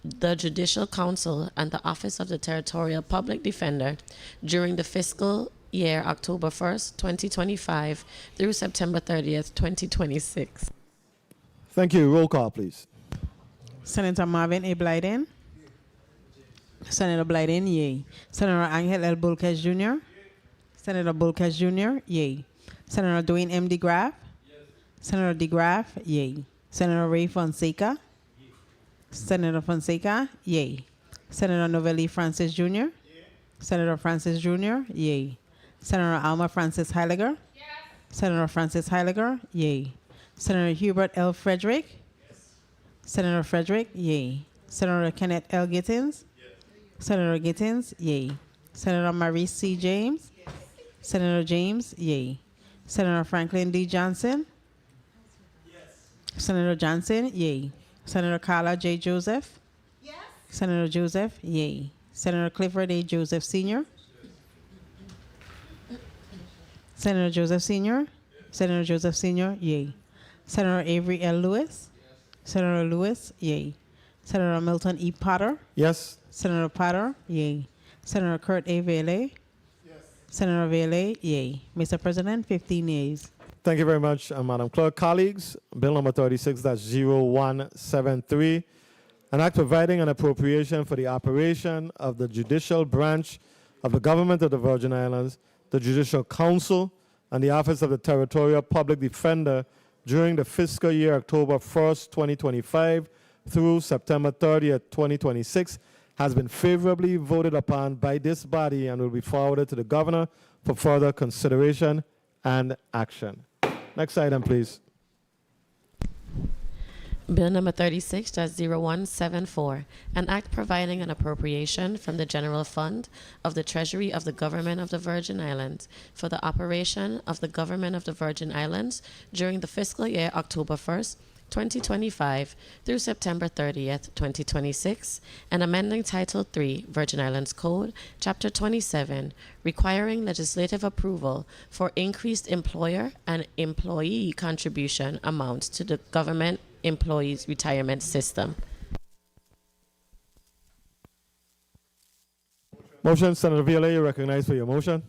the Judicial Council, and the Office of the Territorial Public Defender during the fiscal year October 1st, 2025 through September 30th, 2026. Thank you. Roll call, please. Senator Marvin A. Blyden. Senator Blyden, yay. Senator Angel L. Bulkes Jr. Senator Bulkes Jr., yay. Senator Dwayne M. DeGraff. Senator DeGraff, yay. Senator Ray Fonseca. Senator Fonseca, yay. Senator Novelli Francis Jr. Senator Francis Jr., yay. Senator Alma Francis Heiliger. Senator Francis Heiliger, yay. Senator Hubert L. Frederick. Senator Frederick, yay. Senator Kenneth L. Gittins. Senator Gittins, yay. Senator Maurice C. James. Senator James, yay. Senator Franklin D. Johnson. Senator Johnson, yay. Senator Carla J. Joseph. Senator Joseph, yay. Senator Clifford A. Joseph Sr. Senator Joseph Sr. Senator Joseph Sr., yay. Senator Avery L. Lewis. Senator Lewis, yay. Senator Milton E. Potter. Yes. Senator Potter, yay. Senator Kurt A. Vele. Senator Vele, yay. Mr. President, 15 yeas. Thank you very much, Madam Clerk. Colleagues, Bill number 36-0173, an act providing an appropriation for the operation of the judicial branch of the Government of the Virgin Islands, the Judicial Council, and the Office of the Territorial Public Defender during the fiscal year October 1st, 2025 through September 30th, 2026 has been favorably voted upon by this body and will be forwarded to the governor for further consideration and action. Next item, please. Bill number 36-0174, an act providing an appropriation from the General Fund of the Treasury of the Government of the Virgin Islands for the operation of the Government of the Virgin Islands during the fiscal year October 1st, 2025 through September 30th, 2026, and amending Title III, Virgin Islands Code, Chapter 27, requiring legislative approval for increased employer and employee contribution amounts to the government employees retirement system. Motion, Senator Viola, you recognize for your motion.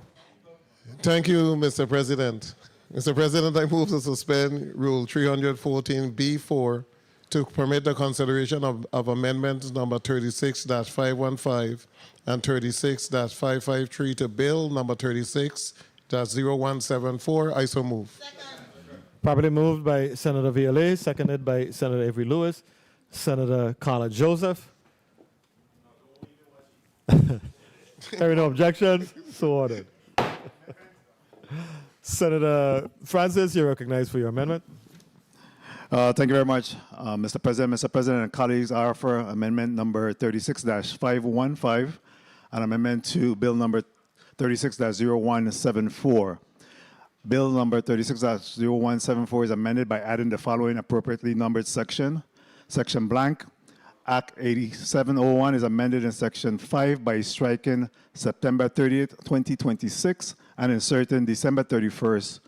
Thank you, Mr. President. Mr. President, I move to suspend Rule 314B4 to permit the consideration of amendments number 36-515 and 36-553 to Bill number 36-0174. I so move. Properly moved by Senator Viola, seconded by Senator Avery Lewis. Senator Carla Joseph. Hearing no objections, so ordered. Senator Francis, you're recognized for your amendment. Thank you very much, Mr. President. Mr. President and colleagues, I offer amendment number 36-515, an amendment to Bill number 36-0174. Bill number 36-0174 is amended by adding the following appropriately numbered section. Section blank. Act 8701 is amended in Section 5 by striking September 30th, 2026 and inserting December 31st,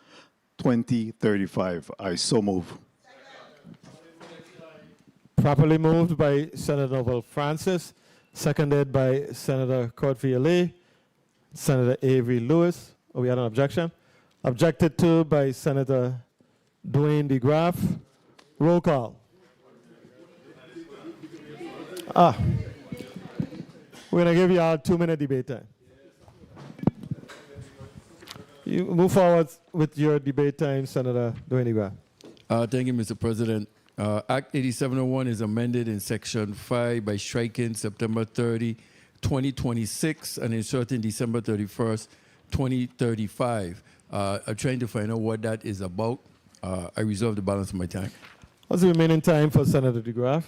2035. I so move. Properly moved by Senator Novel Francis, seconded by Senator Kurt Viola, Senator Avery Lewis. Oh, we had an objection? Objected to by Senator Dwayne DeGraff. Roll call. We're going to give you all 2-minute debate time. You move forward with your debate time, Senator Dwayne DeGraff. Thank you, Mr. President. Act 8701 is amended in Section 5 by striking September 30, 2026 and inserting December 31st, 2035. I'm trying to find out what that is about. I reserve the balance of my time. What's the remaining time for Senator DeGraff?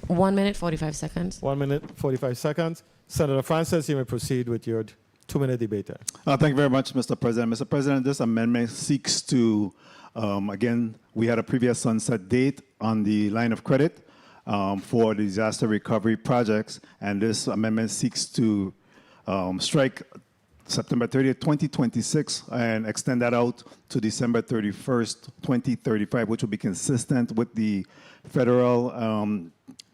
One minute, 45 seconds. 1 minute, 45 seconds. Senator Francis, you may proceed with your 2-minute debate time. Thank you very much, Mr. President. Mr. President, this amendment seeks to, again, we had a previous sunset date on the line of credit for the disaster recovery projects, and this amendment seeks to strike September 30th, 2026, and extend that out to December 31st, 2035, which will be consistent with the federal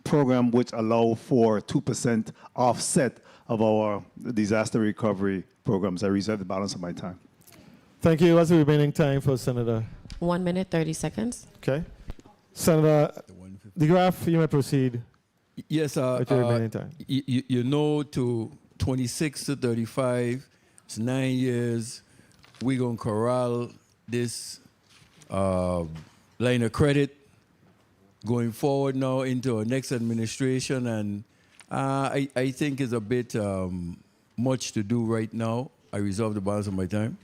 program, which allow for 2% offset of our disaster recovery programs. I reserve the balance of my time. Thank you. What's the remaining time for Senator? 1 minute, 30 seconds. Okay. Senator DeGraff, you may proceed. Yes, with your remaining time. You know, to 26 to 35, it's 9 years. We're going to corral this line of credit going forward now into our next administration, and I think it's a bit much to do right now. I reserve the balance of my time.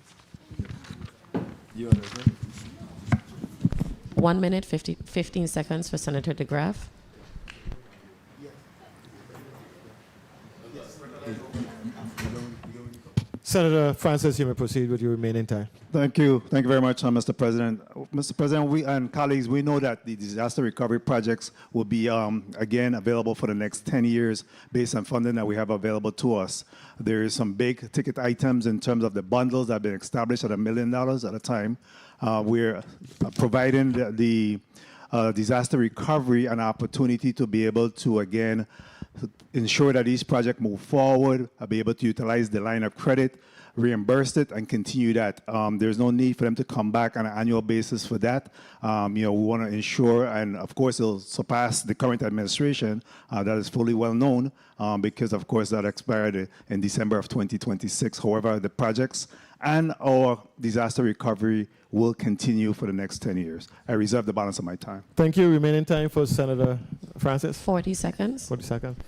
1 minute, 15 seconds for Senator DeGraff. Senator Francis, you may proceed with your remaining time. Thank you. Thank you very much, Mr. President. Mr. President, we and colleagues, we know that the disaster recovery projects will be, again, available for the next 10 years based on funding that we have available to us. There is some big ticket items in terms of the bundles that have been established at $1 million at a time. We're providing the disaster recovery an opportunity to be able to, again, ensure that these projects move forward, be able to utilize the line of credit, reimburse it, and continue that. There's no need for them to come back on an annual basis for that. We want to ensure, and of course, it'll surpass the current administration. That is fully well known because, of course, that expired in December of 2026. However, the projects and our disaster recovery will continue for the next 10 years. I reserve the balance of my time. Thank you. Remaining time for Senator Francis. 40 seconds. 40 seconds.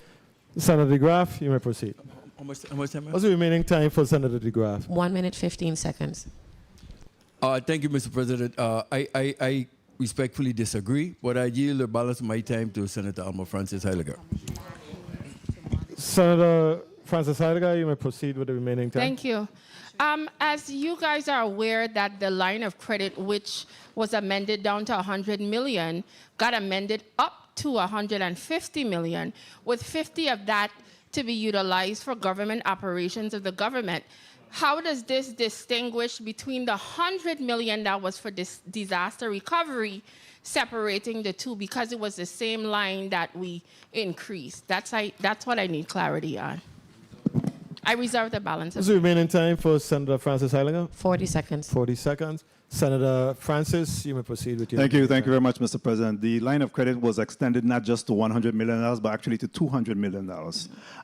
Senator DeGraff, you may proceed. How much time? What's the remaining time for Senator DeGraff? 1 minute, 15 seconds. Thank you, Mr. President. I respectfully disagree, but I yield the balance of my time to Senator Alma Francis Heiliger. Senator Francis Heiliger, you may proceed with the remaining time. Thank you. As you guys are aware that the line of credit, which was amended down to 100 million, got amended up to 150 million, with 50 of that to be utilized for government operations of the government. How does this distinguish between the 100 million that was for this disaster recovery, separating the two, because it was the same line that we increased? That's what I need clarity on. I reserve the balance. What's the remaining time for Senator Francis Heiliger? 40 seconds. 40 seconds. Senator Francis, you may proceed with your. Thank you. Thank you very much, Mr. President. The line of credit was extended not just to $100 million, but actually to $200 million.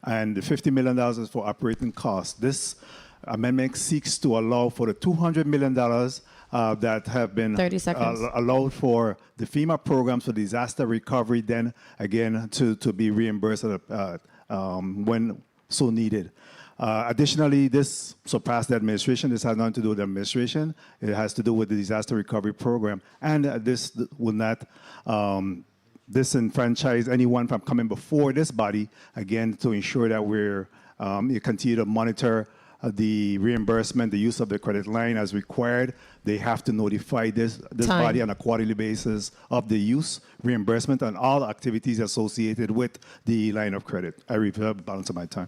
And the $50 million is for operating costs. This amendment seeks to allow for the $200 million that have been 30 seconds. Allowed for the FEMA programs for disaster recovery, then again to be reimbursed when so needed. Additionally, this surpassed the administration. This has nothing to do with the administration. It has to do with the disaster recovery program. And this will not disenfranchise anyone from coming before this body, again, to ensure that we're you continue to monitor the reimbursement, the use of the credit line as required. They have to notify this body on a quarterly basis of the use, reimbursement, and all activities associated with the line of credit. I reserve the balance of my time.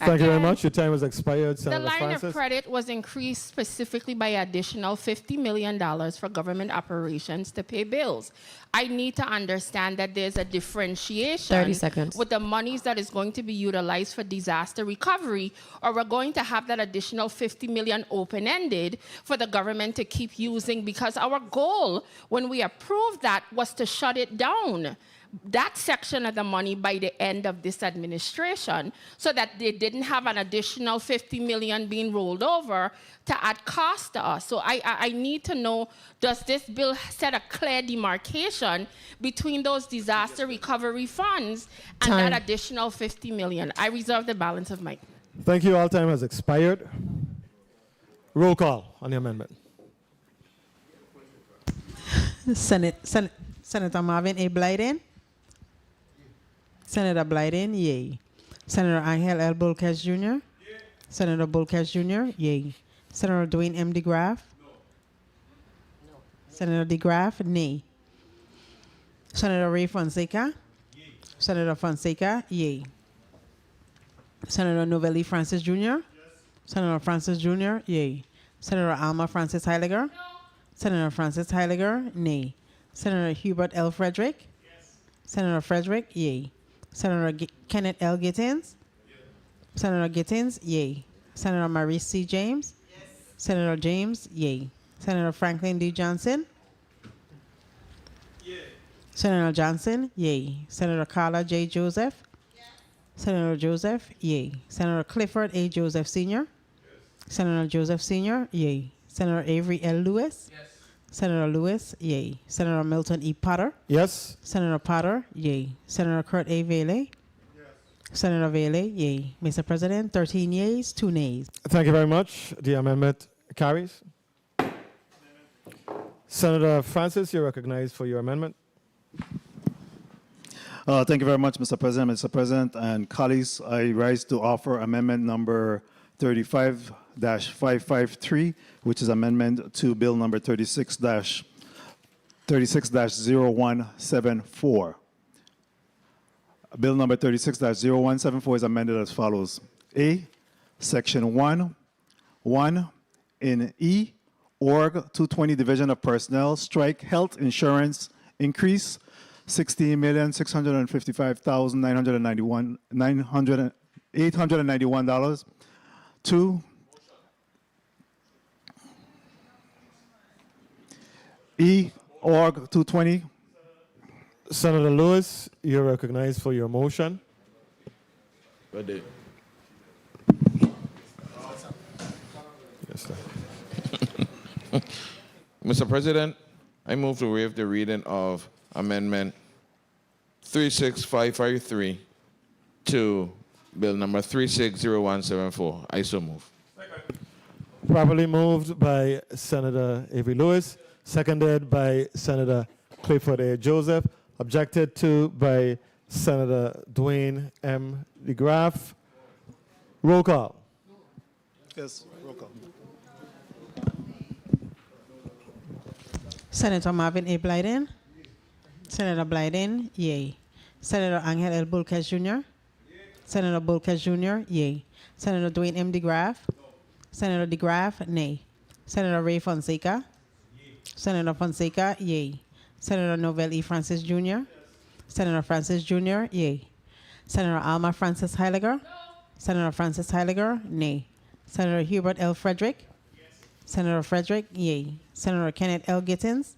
Thank you very much. Your time has expired, Senator The line Francis. of credit was increased specifically by additional $50 million for government operations to pay bills. I need to understand that there's a differentiation 30 seconds. with the monies that is going to be utilized for disaster recovery, or we're going to have that additional $50 million open-ended for the government to keep using, because our goal when we approved that was to shut it down, that section of the money, by the end of this administration, so that they didn't have an additional $50 million being rolled over to add cost to us. So I need to know, does this bill set a clear demarcation between those disaster recovery funds and that additional $50 million? I reserve the balance of my. Thank you. All time has expired. Roll call on the amendment. Senator Marvin A. Blyden. Senator Blyden, yay. Senator Angel L. Bulkes Jr. Senator Bulkes Jr., yay. Senator Dwayne M. DeGraff. Senator DeGraff, nay. Senator Ray Fonseca. Senator Fonseca, yay. Senator Novelli Francis Jr. Senator Francis Jr., yay. Senator Alma Francis Heiliger. Senator Francis Heiliger, nay. Senator Hubert L. Frederick. Senator Frederick, yay. Senator Kenneth L. Gittins. Senator Gittins, yay. Senator Maurice C. James. Senator James, yay. Senator Franklin D. Johnson. Senator Johnson, yay. Senator Carla J. Joseph. Senator Joseph, yay. Senator Clifford A. Joseph Sr. Senator Joseph Sr., yay. Senator Avery L. Lewis. Senator Lewis, yay. Senator Milton E. Potter. Yes. Senator Potter, yay. Senator Kurt A. Vele. Senator Vele, yay. Mr. President, 13 yeas, 2 nays. Thank you very much. The amendment carries. Senator Francis, you're recognized for your amendment. Thank you very much, Mr. President. Mr. President and colleagues, I rise to offer amendment number 35-553, which is amendment to bill number 36-0174. Bill number 36-0174 is amended as follows. A, Section 1, in E, Org 220 Division of Personnel, strike health insurance increase, $16,655,891. 2, E, Org 220. Senator Lewis, you're recognized for your motion. Good day. Yes, sir. Mr. President, I move to waive the reading of Amendment 36553 to Bill number 360174. I so move. Properly moved by Senator Avery Lewis, seconded by Senator Clifford A. Joseph, objected to by Senator Dwayne M. DeGraff. Roll call. Yes, roll call. Senator Marvin A. Blyden. Senator Blyden, yay. Senator Angel L. Bulkes Jr. Senator Bulkes Jr., yay. Senator Dwayne M. DeGraff. Senator DeGraff, nay. Senator Ray Fonseca. Senator Fonseca, yay. Senator Novelli Francis Jr. Senator Francis Jr., yay. Senator Alma Francis Heiliger. Senator Francis Heiliger, nay. Senator Hubert L. Frederick. Senator Frederick, yay. Senator Kenneth L. Gittins.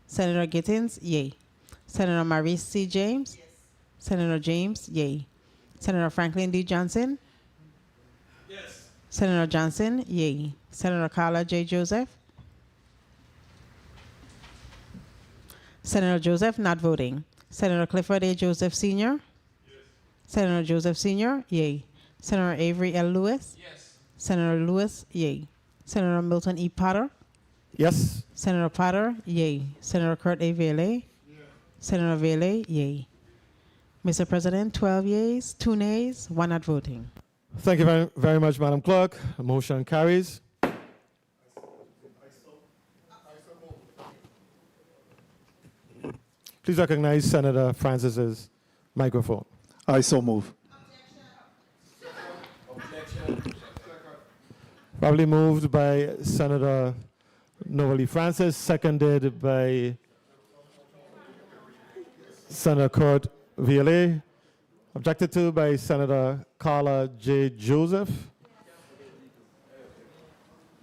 Senator Gittins, yay. Senator Maurice C. James. Senator James, yay. Senator Franklin D. Johnson. Senator Johnson, yay. Senator Carla J. Joseph. Senator Joseph, not voting. Senator Clifford A. Joseph Sr. Senator Joseph Sr., yay. Senator Avery L. Lewis. Senator Lewis, yay. Senator Milton E. Potter. Yes. Senator Potter, yay. Senator Kurt A. Vele. Senator Vele, yay. Mr. President, 12 yeas, 2 nays, 1 not voting. Thank you very, very much, Madam Clerk. The motion carries. Please recognize Senator Francis's microphone. I so move. Probably moved by Senator Novelli Francis, seconded by Senator Kurt Violet, objected to by Senator Carla J. Joseph.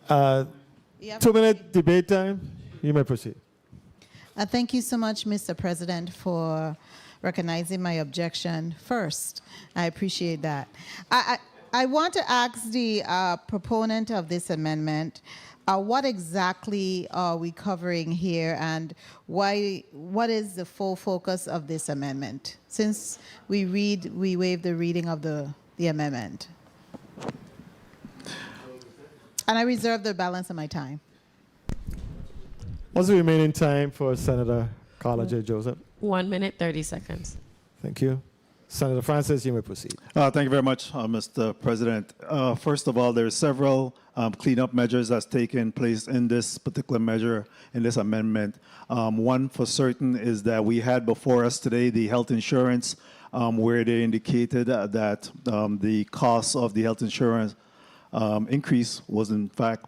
2-minute debate time. You may proceed. Thank you so much, Mr. President, for recognizing my objection first. I appreciate that. I want to ask the proponent of this amendment, what exactly are we covering here, and what is the full focus of this amendment? Since we waive the reading of the amendment. And I reserve the balance of my time. What's the remaining time for Senator Carla J. Joseph? 1 minute, 30 seconds. Thank you. Senator Francis, you may proceed. Thank you very much, Mr. President. First of all, there are several cleanup measures that's taken place in this particular measure, in this amendment. One for certain is that we had before us today the health insurance, where they indicated that the cost of the health insurance increase was in fact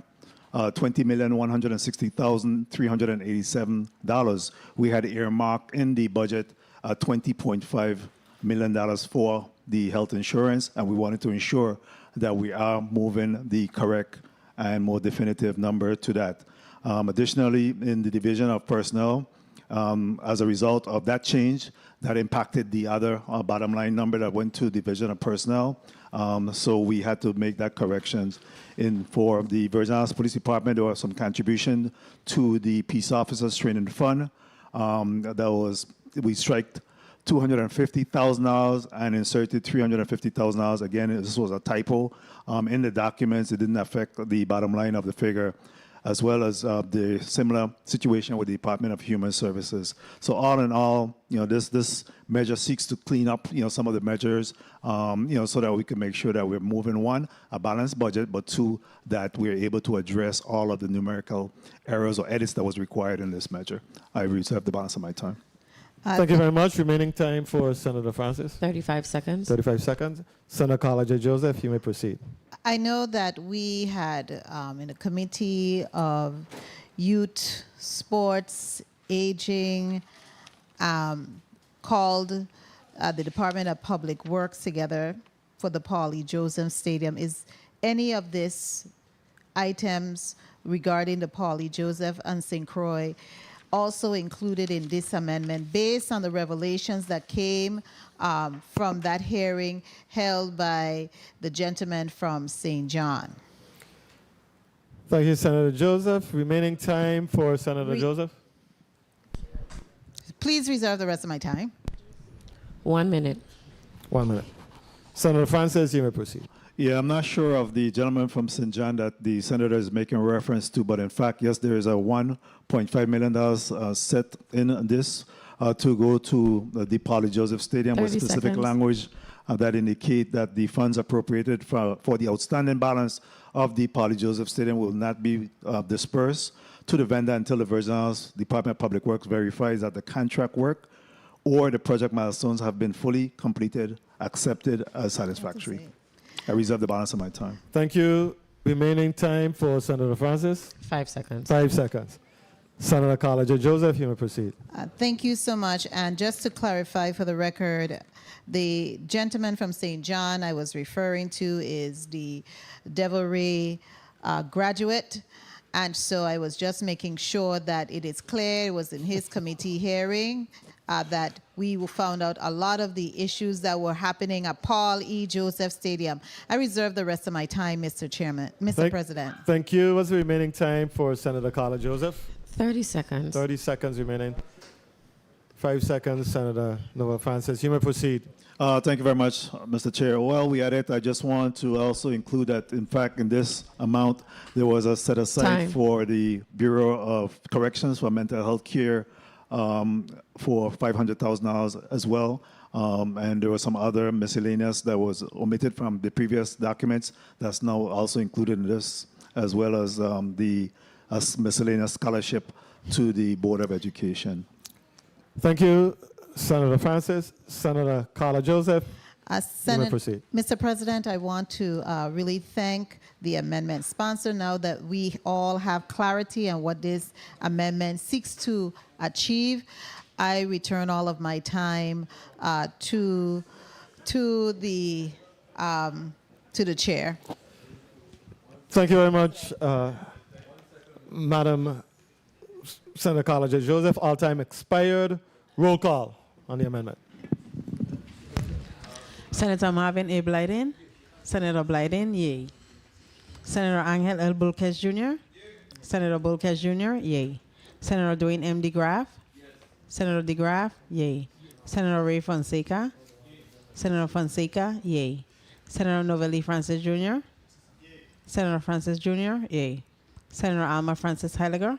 $20,160,387. We had earmarked in the budget $20.5 million for the health insurance, and we wanted to ensure that we are moving the correct and more definitive number to that. Additionally, in the division of personnel, as a result of that change, that impacted the other bottom line number that went to division of personnel. So we had to make that corrections. For the Virgin Islands Police Department, there was some contribution to the Peace Officers Training Fund. We striked $250,000 and inserted $350,000. Again, this was a typo in the documents. It didn't affect the bottom line of the figure, as well as the similar situation with the Department of Human Services. So all in all, this measure seeks to clean up, some of the measures, so that we can make sure that we're moving, one, a balanced budget, but two, that we're able to address all of the numerical errors or edits that was required in this measure. I reserve the balance of my time. Thank you very much. Remaining time for Senator Francis. 35 seconds. 35 seconds. Senator Carla J. Joseph, you may proceed. I know that we had in a committee of youth, sports, aging, called the Department of Public Works together for the Paul E. Joseph Stadium. Is any of this items regarding the Paul E. Joseph and St. Croix also included in this amendment based on the revelations that came from that hearing held by the gentleman from St. John? Thank you, Senator Joseph. Remaining time for Senator Joseph. Please reserve the rest of my time. 1 minute. 1 minute. Senator Francis, you may proceed. Yeah, I'm not sure of the gentleman from St. John that the senator is making reference to, but in fact, yes, there is a $1.5 million set in this to go to the Paul E. Joseph Stadium with specific seconds. language that indicate that the funds appropriated for the outstanding balance of the Paul E. Joseph Stadium will not be dispersed to the vendor until the Virgin Islands Department of Public Works verifies that the contract work or the project milestones have been fully completed, accepted as satisfactory. I reserve the balance of my time. Thank you. Remaining time for Senator Francis. 5 seconds. 5 seconds. Senator Carla J. Joseph, you may proceed. Thank you so much. And just to clarify for the record, the gentleman from St. John I was referring to is the Devilry graduate. And so I was just making sure that it is clear, it was in his committee hearing, that we found out a lot of the issues that were happening at Paul E. Joseph Stadium. I reserve the rest of my time, Mr. Chairman, Mr. President. Thank you. What's the remaining time for Senator Carla Joseph? 30 seconds. 30 seconds remaining. 5 seconds, Senator Nova Francis. You may proceed. Thank you very much, Mr. Chair. While we at it, I just want to also include that, in fact, in this amount, there was a set aside for the Bureau of Corrections for mental health care for $500,000 as well. And there was some other miscellaneous that was omitted from the previous documents that's now also included in this, as well as the miscellaneous scholarship to the Board of Education. Thank you, Senator Francis. Senator Carla Joseph, you may proceed. Mr. President, I want to really thank the amendment sponsor now that we all have clarity on what this amendment seeks to achieve. I return all of my time to the chair. Thank you very much, Madam Senator Carla J. Joseph. All time expired. Roll call on the amendment. Senator Marvin A. Blyden. Senator Blyden, yay. Senator Angel L. Bulkes Jr. Senator Bulkes Jr., yay. Senator Dwayne M. DeGraff. Senator DeGraff, yay. Senator Ray Fonseca. Senator Fonseca, yay. Senator Novelli Francis Jr. Senator Francis Jr., yay. Senator Alma Francis Heiliger.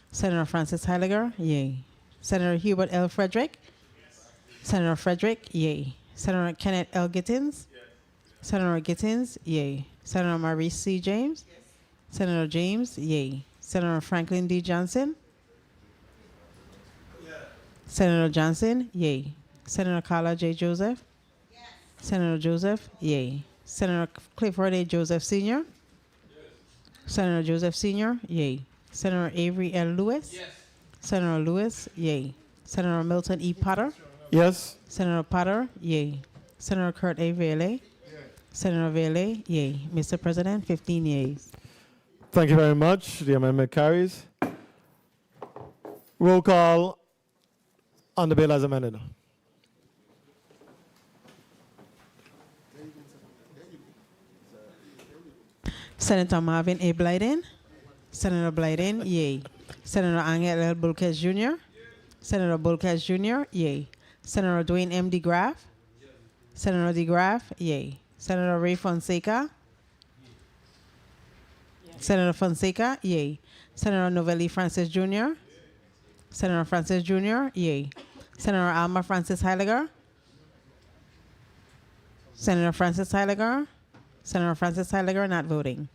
Senator Francis Heiliger, yay. Senator Hubert L. Frederick. Senator Frederick, yay. Senator Kenneth L. Gittins. Senator Gittins, yay. Senator Maurice C. James. Senator James, yay. Senator Franklin D. Johnson. Senator Johnson, yay. Senator Carla J. Joseph. Senator Joseph, yay. Senator Clifford A. Joseph Sr. Senator Joseph Sr., yay. Senator Avery L. Lewis. Senator Lewis, yay. Senator Milton E. Potter. Yes. Senator Potter, yay. Senator Kurt A. Vele. Senator Vele, yay. Mr. President, 15 yeas. Thank you very much. The amendment carries. Roll call on the bill as amended. Senator Marvin A. Blyden. Senator Blyden, yay. Senator Angel L. Bulkes Jr. Senator Bulkes Jr., yay. Senator Dwayne M. DeGraff. Senator DeGraff, yay. Senator Ray Fonseca. Senator Fonseca, yay. Senator Novelli Francis Jr. Senator Francis Jr., yay. Senator Alma Francis Heiliger. Senator Francis Heiliger. Senator Francis Heiliger not voting.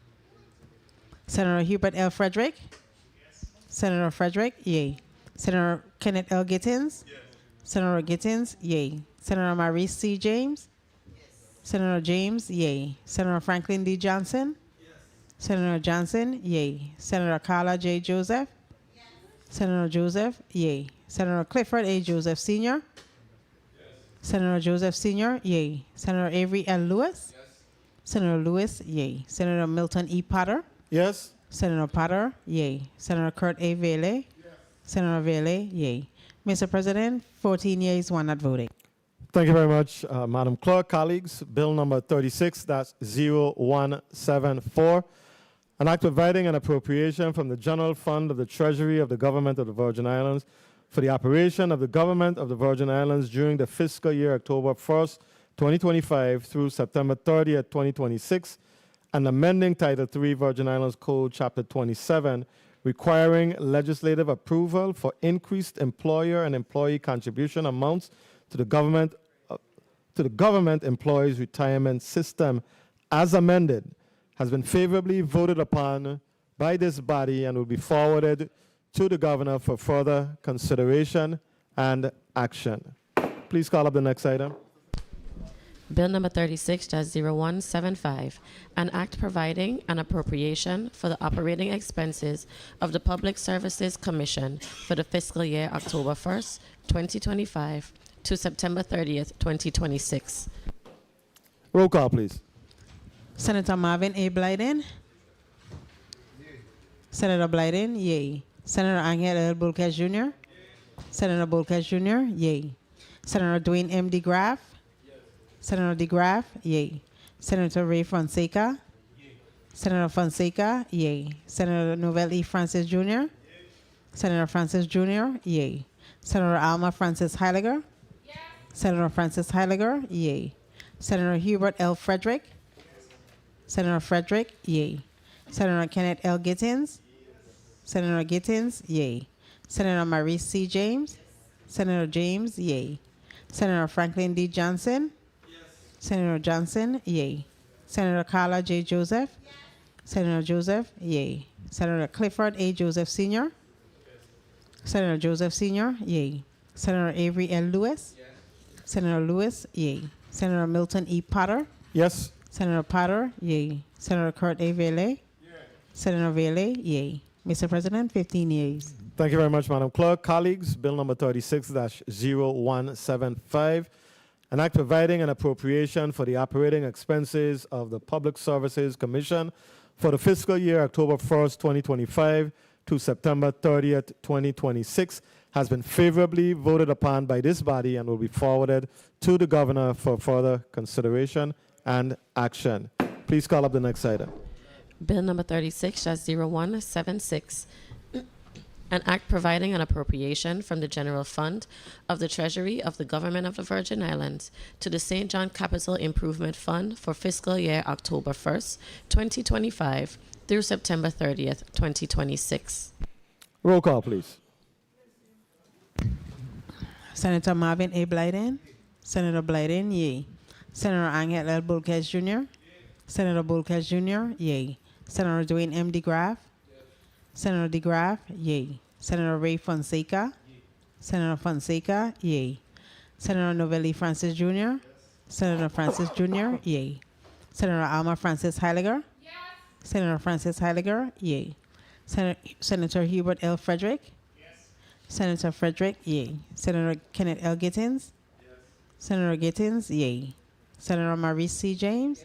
Senator Hubert L. Frederick. Senator Frederick, yay. Senator Kenneth L. Gittins. Senator Gittins, yay. Senator Maurice C. James. Senator James, yay. Senator Franklin D. Johnson. Senator Johnson, yay. Senator Carla J. Joseph. Senator Joseph, yay. Senator Clifford A. Joseph Sr. Senator Joseph Sr., yay. Senator Avery L. Lewis. Senator Lewis, yay. Senator Milton E. Potter. Yes. Senator Potter, yay. Senator Kurt A. Vele. Senator Vele, yay. Mr. President, 14 yeas, 1 not voting. Thank you very much, Madam Clerk. Colleagues, bill number 36-0174, an act providing an appropriation from the general fund of the Treasury of the Government of the Virgin Islands for the operation of the Government of the Virgin Islands during the fiscal year October 1st, 2025 through September 30th, 2026, and amending Title III Virgin Islands Code, Chapter 27, requiring legislative approval for increased employer and employee contribution amounts to the government employees retirement system as amended, has been favorably voted upon by this body and will be forwarded to the governor for further consideration and action. Please call up the next item. Bill number 36-0175, an act providing an appropriation for the operating expenses of the Public Services Commission for the fiscal year October 1st, 2025 to September 30th, 2026. Roll call, please. Senator Marvin A. Blyden. Senator Blyden, yay. Senator Angel L. Bulkes Jr. Senator Bulkes Jr., yay. Senator Dwayne M. DeGraff. Senator DeGraff, yay. Senator Ray Fonseca. Senator Fonseca, yay. Senator Novelli Francis Jr. Senator Francis Jr., yay. Senator Alma Francis Heiliger. Senator Francis Heiliger, yay. Senator Hubert L. Frederick. Senator Frederick, yay. Senator Kenneth L. Gittins. Senator Gittins, yay. Senator Maurice C. James. Senator James, yay. Senator Franklin D. Johnson. Senator Johnson, yay. Senator Carla J. Joseph. Senator Joseph, yay. Senator Clifford A. Joseph Sr. Senator Joseph Sr., yay. Senator Avery L. Lewis. Senator Lewis, yay. Senator Milton E. Potter. Yes. Senator Potter, yay. Senator Kurt A. Vele. Senator Vele, yay. Mr. President, 15 yeas. Thank you very much, Madam Clerk. Colleagues, bill number 36-0175, an act providing an appropriation for the operating expenses of the Public Services Commission for the fiscal year October 1st, 2025 to September 30th, 2026, has been favorably voted upon by this body and will be forwarded to the governor for further consideration and action. Please call up the next item. Bill number 36-0176, An act providing an appropriation from the general fund of the Treasury of the Government of the Virgin Islands to the St. John Capital Improvement Fund for fiscal year October 1st, 2025 through September 30th, 2026. Roll call, please. Senator Marvin A. Blyden. Senator Blyden, yay. Senator Angel L. Bulkes Jr. Senator Bulkes Jr., yay. Senator Dwayne M. DeGraff. Senator DeGraff, yay. Senator Ray Fonseca. Senator Fonseca, yay. Senator Novelli Francis Jr. Senator Francis Jr., yay. Senator Alma Francis Heiliger. Senator Francis Heiliger, yay. Senator Hubert L. Frederick. Senator Frederick, yay. Senator Kenneth L. Gittins. Senator Gittins, yay. Senator Maurice C. James.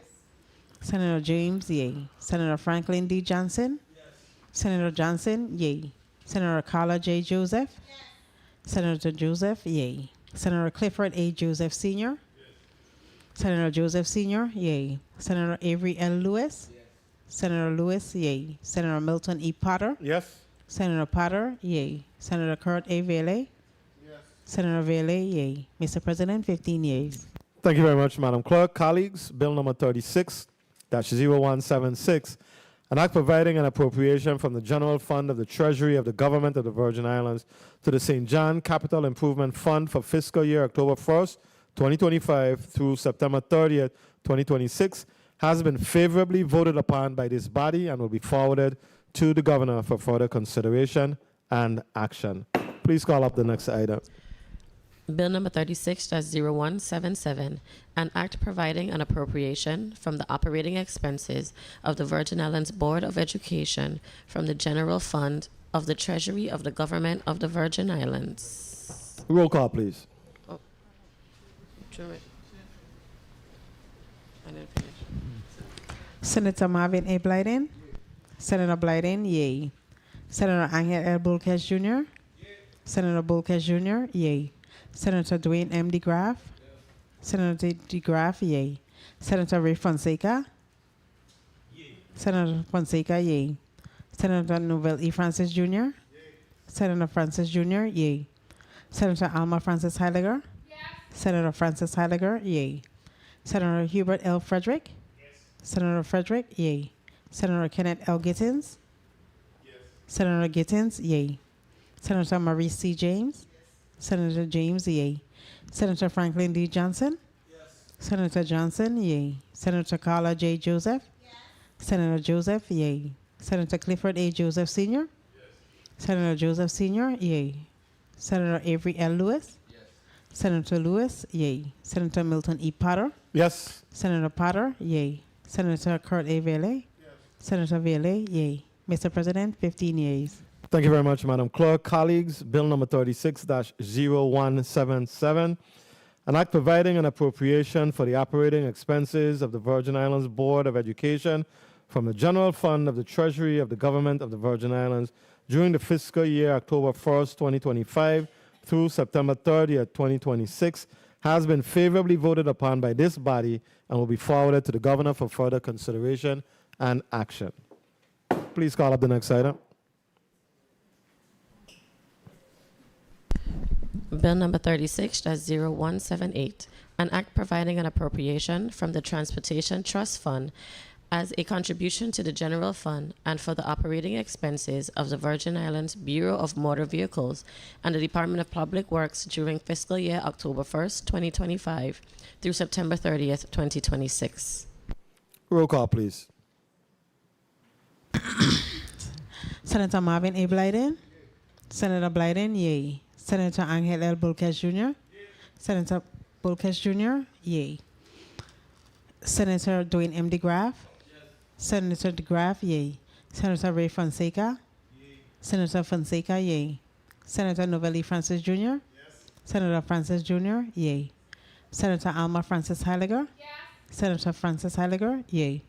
Senator James, yay. Senator Franklin D. Johnson. Senator Johnson, yay. Senator Carla J. Joseph. Senator Joseph, yay. Senator Clifford A. Joseph Sr. Senator Joseph Sr., yay. Senator Avery L. Lewis. Senator Lewis, yay. Senator Milton E. Potter. Yes. Senator Potter, yay. Senator Kurt A. Vele. Senator Vele, yay. Mr. President, 15 yeas. Thank you very much, Madam Clerk. Colleagues, Bill number 36-0176, an act providing an appropriation from the General Fund of the Treasury of the Government of the Virgin Islands to the St. John Capital Improvement Fund for fiscal year October 1st, 2025 through September 30th, 2026, has been favorably voted upon by this body and will be forwarded to the Governor for further consideration and action. Please call up the next item. Bill number 36-0177, an act providing an appropriation from the operating expenses of the Virgin Islands Board of Education from the General Fund of the Treasury of the Government of the Virgin Islands. Roll call, please. Oh. I didn't finish. Senator Marvin A. Blyden. Senator Blyden, yay. Senator Angel L. Bulkes Jr. Senator Bulkes Jr., yay. Senator Dwayne M. DeGraff. Senator DeGraff, yay. Senator Ray Fonseca. Senator Fonseca, yay. Senator Novel E. Francis Jr. Senator Francis Jr., yay. Senator Alma Francis Heiliger. Senator Francis Heiliger, yay. Senator Hubert L. Frederick. Senator Frederick, yay. Senator Kenneth L. Gittins. Senator Gittins, yay. Senator Maurice C. James. Senator James, yay. Senator Franklin D. Johnson. Senator Johnson, yay. Senator Carla J. Joseph. Senator Joseph, yay. Senator Clifford A. Joseph Sr. Senator Joseph Sr., yay. Senator Avery L. Lewis. Senator Lewis, yay. Senator Milton E. Potter. Yes. Senator Potter, yay. Senator Kurt A. Vele. Senator Vele, yay. Mr. President, 15 yeas. Thank you very much, Madam Clerk. Colleagues, Bill number 36-0177, an act providing an appropriation for the operating expenses of the Virgin Islands Board of Education from the General Fund of the Treasury of the Government of the Virgin Islands during the fiscal year October 1st, 2025 through September 30th, 2026, has been favorably voted upon by this body and will be forwarded to the Governor for further consideration and action. Please call up the next item. Bill number 36-0178, an act providing an appropriation from the Transportation Trust Fund as a contribution to the general fund and for the operating expenses of the Virgin Islands Bureau of Motor Vehicles and the Department of Public Works during fiscal year October 1st, 2025 through September 30th, 2026. Roll call, please. Senator Marvin A. Blyden. Senator Blyden, yay. Senator Angel L. Bulkes Jr. Senator Bulkes Jr., yay. Senator Dwayne M. DeGraff. Senator DeGraff, yay. Senator Ray Fonseca. Senator Fonseca, yay. Senator Novelli Francis Jr. Senator Francis Jr., yay. Senator Alma Francis Heiliger. Senator Francis Heiliger, yay.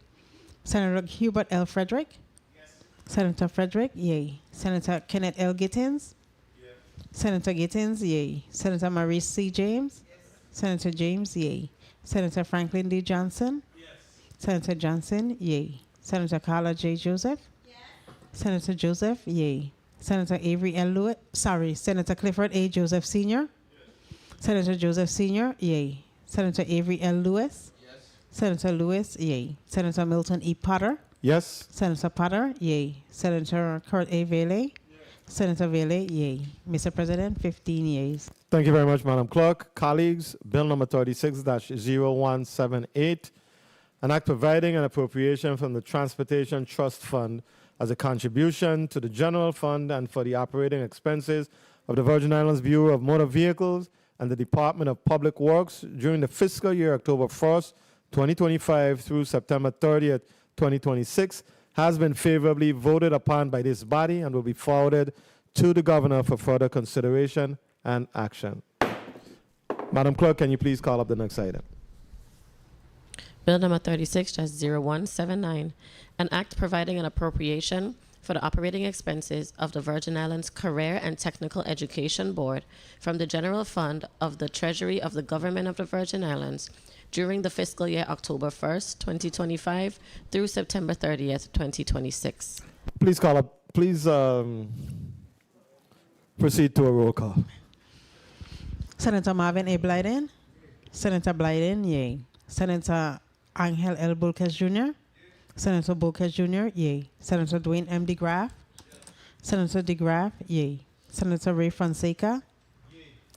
Senator Hubert L. Frederick. Senator Frederick, yay. Senator Kenneth L. Gittins. Senator Gittins, yay. Senator Maurice C. James. Senator James, yay. Senator Franklin D. Johnson. Senator Johnson, yay. Senator Carla J. Joseph. Senator Joseph, yay. Senator Avery L. Lewis, Senator Clifford A. Joseph Sr. Senator Joseph Sr., yay. Senator Avery L. Lewis. Senator Lewis, yay. Senator Milton E. Potter. Yes. Senator Potter, yay. Senator Kurt A. Vele. Senator Vele, yay. Mr. President, 15 yeas. Thank you very much, Madam Clerk. Colleagues, Bill number 36-0178, an act providing an appropriation from the Transportation Trust Fund as a contribution to the general fund and for the operating expenses of the Virgin Islands Bureau of Motor Vehicles and the Department of Public Works during the fiscal year October 1st, 2025 through September 30th, 2026, has been favorably voted upon by this body and will be forwarded to the governor for further consideration and action. Madam Clerk, can you please call up the next item? Bill number 36-0179, an act providing an appropriation for the operating expenses of the Virgin Islands Career and Technical Education Board from the general fund of the Treasury of the Government of the Virgin Islands during the fiscal year October 1st, 2025 through September 30th, 2026. Please call up, proceed to a roll call. Senator Marvin A. Blyden. Senator Blyden, yay. Senator Angel L. Bulkes Jr. Senator Bulkes Jr., yay. Senator Dwayne M. DeGraff. Senator DeGraff, yay. Senator Ray Fonseca.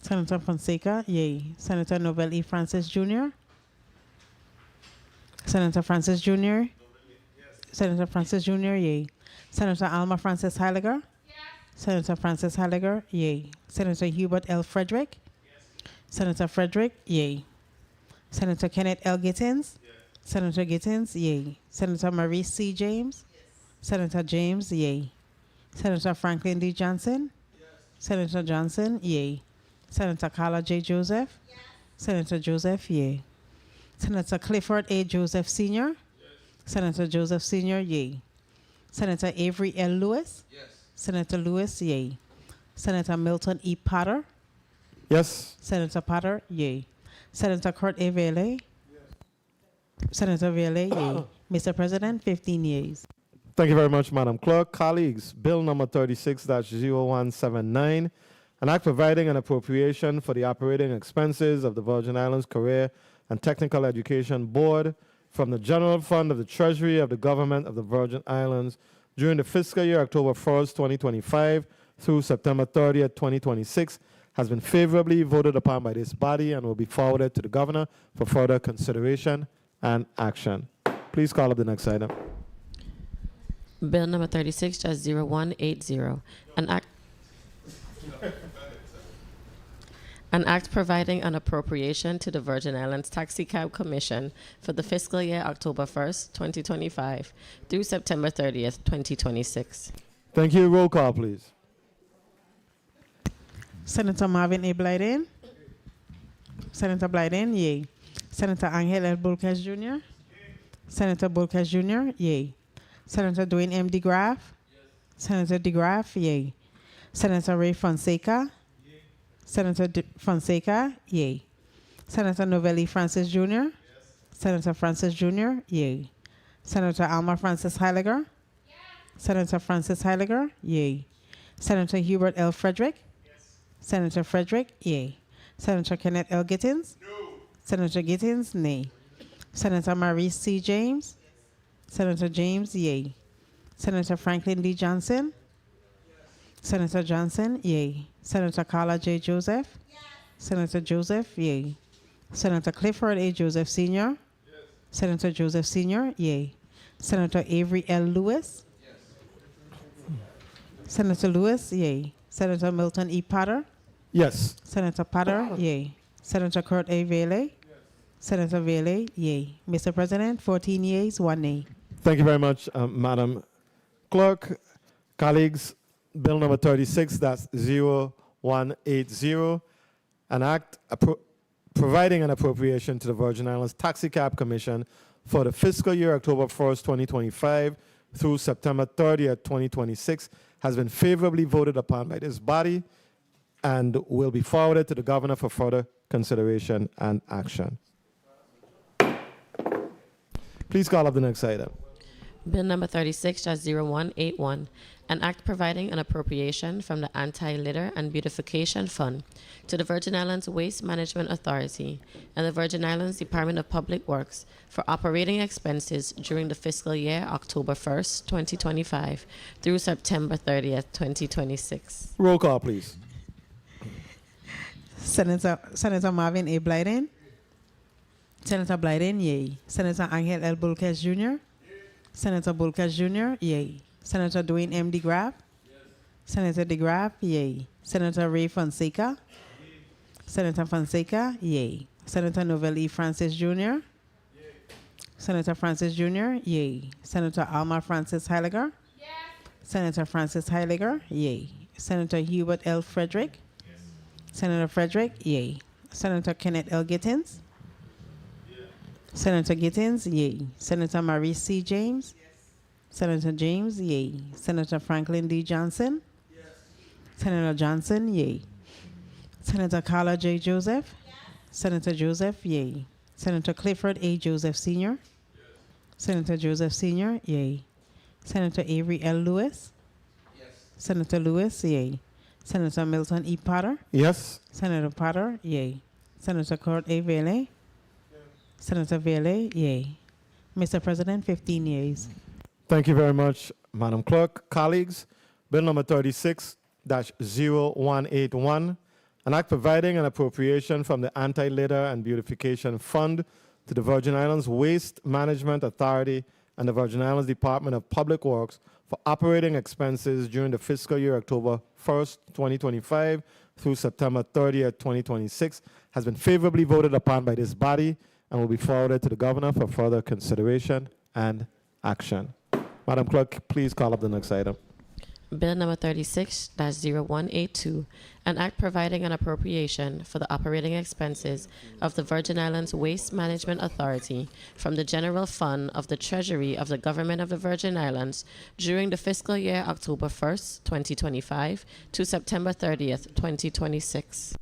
Senator Fonseca, yay. Senator Nobel E. Francis Jr. Senator Francis Jr. Senator Francis Jr., yay. Senator Alma Francis Heiliger. Senator Francis Heiliger, yay. Senator Hubert L. Frederick. Senator Frederick, yay. Senator Kenneth L. Gittins. Senator Gittins, yay. Senator Marie C. James. Senator James, yay. Senator Franklin D. Johnson. Senator Johnson, yay. Senator Carla J. Joseph. Senator Joseph, yay. Senator Clifford A. Joseph Sr. Senator Joseph Sr., yay. Senator Avery L. Lewis. Senator Lewis, yay. Senator Milton E. Potter. Yes. Senator Potter, yay. Senator Kurt A. Vele. Senator Vele, yay. Mr. President, 15 yeas. Thank you very much, Madam Clerk. Colleagues, Bill number 36-0179, an act providing an appropriation for the operating expenses of the Virgin Islands Career and Technical Education Board from the General Fund of the Treasury of the Government of the Virgin Islands during the fiscal year October 1st, 2025 through September 30th, 2026, has been favorably voted upon by this body and will be forwarded to the governor for further consideration and action. Please call up the next item. Bill number 36-0180, an act providing an appropriation to the Virgin Islands Taxi Cab Commission for the fiscal year October 1st, 2025 through September 30th, 2026. Thank you. Roll call, please. Senator Marvin A. Blyden. Senator Blyden, yay. Senator Angel L. Bulkes Jr. Senator Bulkes Jr., yay. Senator Dwayne M. DeGraff. Senator DeGraff, yay. Senator Ray Fonseca. Senator Fonseca, yay. Senator Novelli Francis Jr. Senator Francis Jr., yay. Senator Alma Francis Heiliger. Senator Francis Heiliger, yay. Senator Hubert L. Frederick. Senator Frederick, yay. Senator Kenneth L. Gittins. Senator Gittins, nay. Senator Marie C. James. Senator James, yay. Senator Franklin D. Johnson. Senator Johnson, yay. Senator Carla J. Joseph. Senator Joseph, yay. Senator Clifford A. Joseph Sr. Senator Joseph Sr., yay. Senator Avery L. Lewis. Senator Lewis, yay. Senator Milton E. Potter. Yes. Senator Potter, yay. Senator Kurt A. Vele. Senator Vele, yay. Mr. President, 14 yeas, 1 nay. Thank you very much, Madam Clerk. Colleagues, Bill number 36-0180, an act providing an appropriation to the Virgin Islands Taxi Cab Commission for the fiscal year October 1st, 2025 through September 30th, 2026, has been favorably voted upon by this body and will be forwarded to the governor for further consideration and action. Please call up the next item. Bill number 36-0181, An act providing an appropriation from the Anti-Litter and Beautification Fund to the Virgin Islands Waste Management Authority and the Virgin Islands Department of Public Works for operating expenses during the fiscal year October 1st, 2025 through September 30th, 2026. Roll call, please. Senator Marvin A. Blyden. Senator Blyden, yay. Senator Angel L. Bulkes Jr. Senator Bulkes Jr., yay. Senator Dwayne M. DeGraff. Senator DeGraff, yay. Senator Ray Fonseca. Senator Fonseca, yay. Senator Novell E. Francis Jr. Senator Francis Jr., yay. Senator Alma Francis Heiliger. Senator Francis Heiliger, yay. Senator Hubert L. Frederick. Senator Frederick, yay. Senator Kenneth L. Gittins. Senator Gittins, yay. Senator Marie C. James. Senator James, yay. Senator Franklin D. Johnson. Senator Johnson, yay. Senator Carla J. Joseph. Senator Joseph, yay. Senator Clifford A. Joseph Sr. Senator Joseph Sr., yay. Senator Avery L. Lewis. Senator Lewis, yay. Senator Milton E. Potter. Yes. Senator Potter, yay. Senator Kurt A. Vele. Senator Vele, yay. Mr. President, 15 yeas. Thank you very much, Madam Clerk. Colleagues, Bill number 36-0181, an act providing an appropriation from the Anti-Litter and Beautification Fund to the Virgin Islands Waste Management Authority and the Virgin Islands Department of Public Works for operating expenses during the fiscal year October 1st, 2025 through September 30th, 2026, has been favorably voted upon by this body and will be forwarded to the governor for further consideration and action. Madam Clerk, please call up the next item. Bill number 36-0182, an act providing an appropriation for the operating expenses of the Virgin Islands Waste Management Authority from the general fund of the Treasury of the Government of the Virgin Islands during the fiscal year October 1st, 2025 to September 30th, 2026.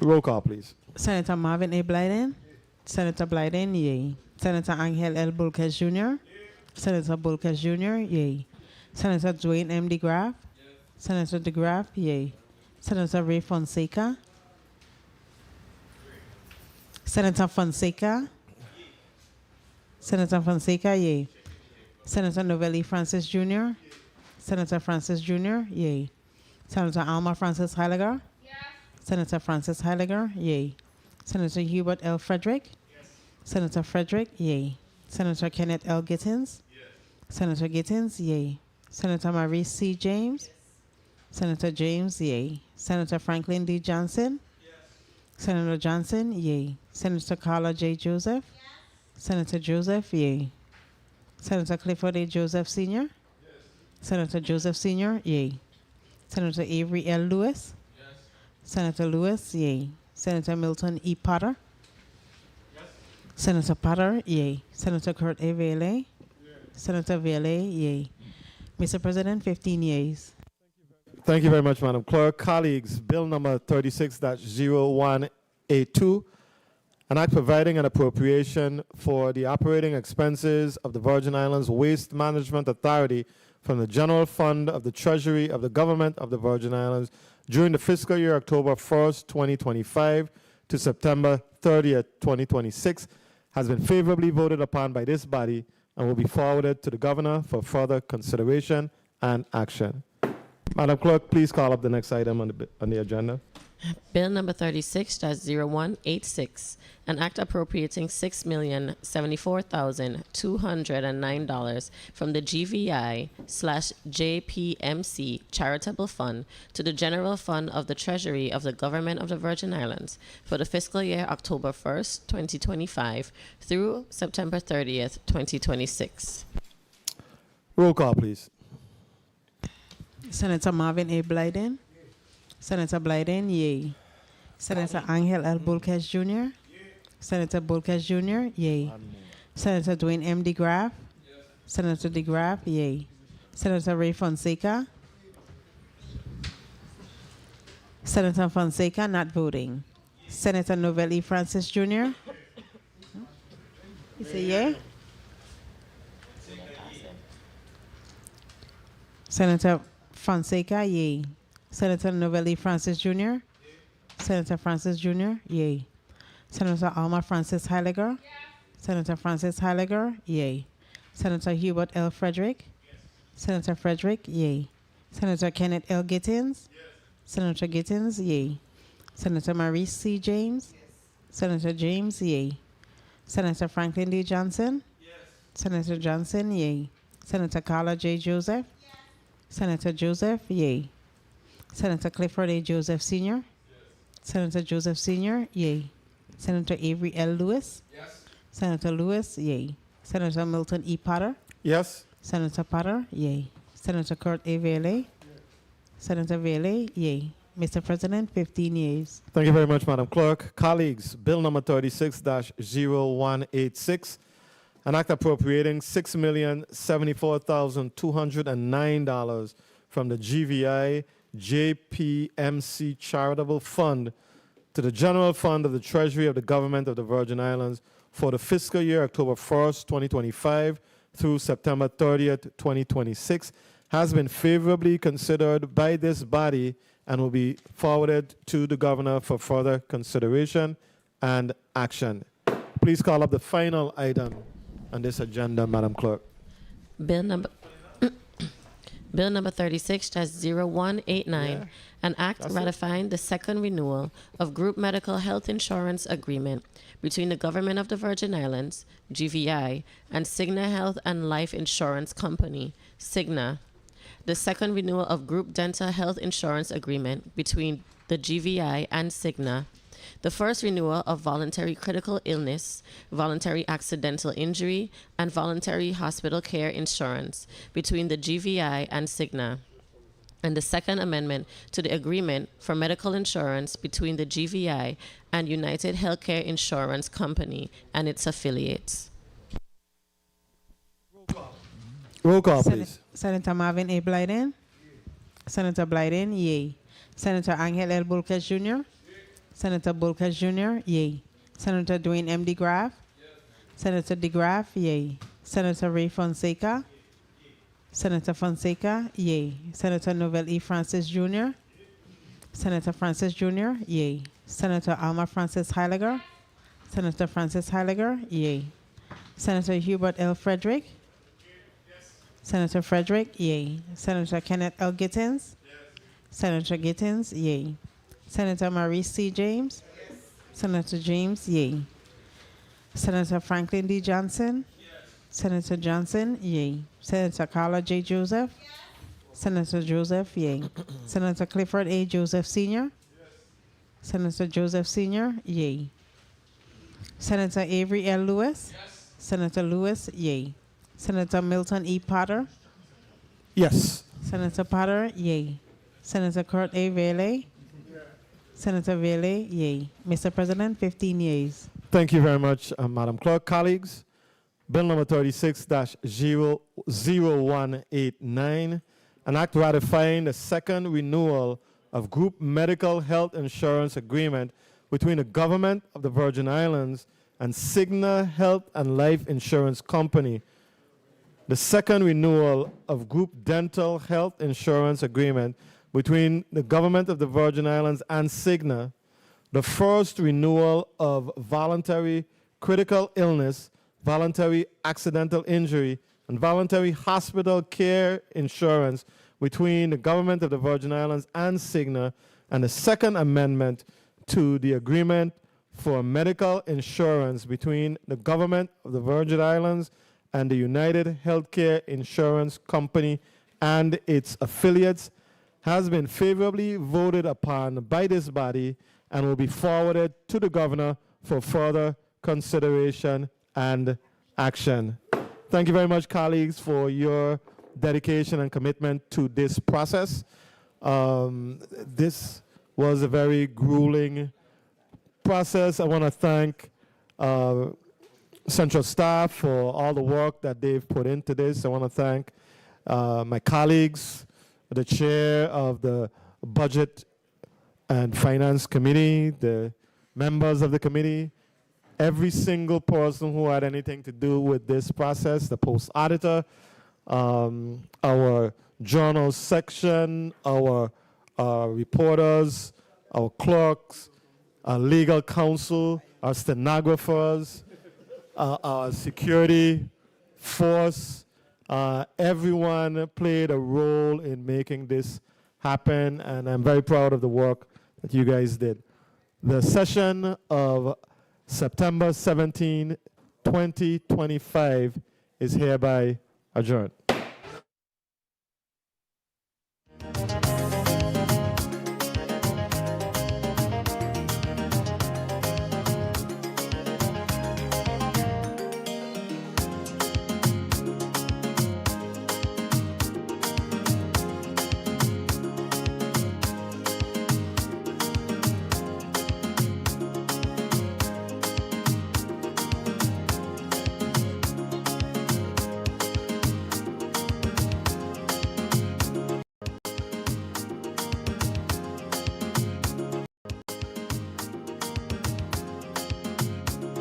Roll call, please. Senator Marvin A. Blyden. Senator Blyden, yay. Senator Angel L. Bulkes Jr. Senator Bulkes Jr., yay. Senator Dwayne M. DeGraff. Senator DeGraff, yay. Senator Ray Fonseca. Senator Fonseca. Senator Fonseca, yay. Senator Novell E. Francis Jr. Senator Francis Jr., yay. Senator Alma Francis Heiliger. Senator Francis Heiliger, yay. Senator Hubert L. Frederick. Senator Frederick, yay. Senator Kenneth L. Gittins. Senator Gittins, yay. Senator Marie C. James. Senator James, yay. Senator Franklin D. Johnson. Senator Johnson, yay. Senator Carla J. Joseph. Senator Joseph, yay. Senator Clifford A. Joseph Sr. Senator Joseph Sr., yay. Senator Avery L. Lewis. Senator Lewis, yay. Senator Milton E. Potter. Senator Potter, yay. Senator Kurt A. Vele. Senator Vele, yay. Mr. President, 15 yeas. Thank you very much, Madam Clerk. Colleagues, Bill number 36-0182, an act providing an appropriation for the operating expenses of the Virgin Islands Waste Management Authority from the General Fund of the Treasury of the Government of the Virgin Islands during the fiscal year October 1st, 2025 to September 30th, 2026, has been favorably voted upon by this body and will be forwarded to the governor for further consideration and action. Madam Clerk, please call up the next item on the agenda. Bill number 36-0186, an act appropriating $6,074,209 from the GVI/JPMC Charitable Fund to the General Fund of the Treasury of the Government of the Virgin Islands for the fiscal year October 1st, 2025 through September 30th, 2026. Roll call, please. Senator Marvin A. Blyden. Senator Blyden, yay. Senator Angel L. Bulkes Jr. Senator Bulkes Jr., yay. Senator Dwayne M. DeGraff. Senator DeGraff, yay. Senator Ray Fonseca. Senator Fonseca, not voting. Senator Novell E. Francis Jr. You say yay? Senator Fonseca, yay. Senator Novelli Francis Jr., Senator Francis Jr., yay. Senator Alma Francis Heiliger, Senator Francis Heiliger, yay. Senator Hubert L. Frederick, Senator Frederick, yay. Senator Kenneth L. Gittins, Senator Gittins, yay. Senator Maurice C. James, Senator James, yay. Senator Franklin D. Johnson, Senator Johnson, yay. Senator Carla J. Joseph, Senator Joseph, yay. Senator Clifford A. Joseph Sr., Senator Joseph Sr., yay. Senator Avery L. Lewis, Senator Lewis, yay. Senator Milton E. Potter, Yes. Senator Potter, yay. Senator Kurt A. Vele, Senator Vele, yay. Mr. President, 15 yeas. Thank you very much, Madam Clerk. Colleagues, Bill number 36-0186, an act appropriating $6,074,209 from the GVI JPMC Charitable Fund to the General Fund of the Treasury of the Government of the Virgin Islands for the fiscal year October 1st, 2025 through September 30th, 2026, has been favorably considered by this body and will be forwarded to the Governor for further consideration and action. Please call up the final item on this agenda, Madam Clerk. Bill number 36-0189, an act ratifying the second renewal of group medical health insurance agreement between the Government of the Virgin Islands, GVI, and Cigna Health and Life Insurance Company, Cigna. The second renewal of group dental health insurance agreement between the GVI and Cigna. The first renewal of voluntary critical illness, voluntary accidental injury, and voluntary hospital care insurance between the GVI and Cigna. And the second amendment to the agreement for medical insurance between the GVI and United Healthcare Insurance Company and its affiliates. Roll call, please. Senator Marvin A. Blyden, Senator Blyden, yay. Senator Angel L. Bulkes Jr., Senator Bulkes Jr., yay. Senator Dwayne M. DeGraff, Senator DeGraff, yay. Senator Ray Fonseca, Senator Fonseca, yay. Senator Novell E. Francis Jr., Senator Francis Jr., yay. Senator Alma Francis Heiliger, Senator Francis Heiliger, yay. Senator Hubert L. Frederick, Senator Frederick, yay. Senator Kenneth L. Gittins, Senator Gittins, yay. Senator Maurice C. James, Senator James, yay. Senator Franklin D. Johnson, Senator Johnson, yay. Senator Carla J. Joseph, Senator Joseph, yay. Senator Clifford A. Joseph Sr., Senator Joseph Sr., yay. Senator Avery L. Lewis, Senator Lewis, yay. Senator Milton E. Potter, Yes. Senator Potter, yay. Senator Kurt A. Vele, Senator Vele, yay. Mr. President, 15 yeas. Thank you very much, Madam Clerk. Colleagues, Bill number 36-0189, an act ratifying the second renewal of group medical health insurance agreement between the Government of the Virgin Islands and Cigna Health and Life Insurance Company. The second renewal of group dental health insurance agreement between the Government of the Virgin Islands and Cigna. The first renewal of voluntary critical illness, voluntary accidental injury, and voluntary hospital care insurance between the Government of the Virgin Islands and Cigna, and the second amendment to the agreement for medical insurance between the Government of the Virgin Islands and the United Healthcare Insurance Company and its affiliates has been favorably voted upon by this body and will be forwarded to the Governor for further consideration and action. Thank you very much, colleagues, for your dedication and commitment to this process. This was a very grueling process. I want to thank Central staff for all the work that they've put into this. I want to thank my colleagues, the chair of the Budget and Finance Committee, the members of the committee, every single person who had anything to do with this process, the post auditor, our journal section, our reporters, our clerks, our legal counsel, our stenographers, our security force. Everyone played a role in making this happen, and I'm very proud of the work that you guys did. The session of September 17, 2025 is hereby adjourned.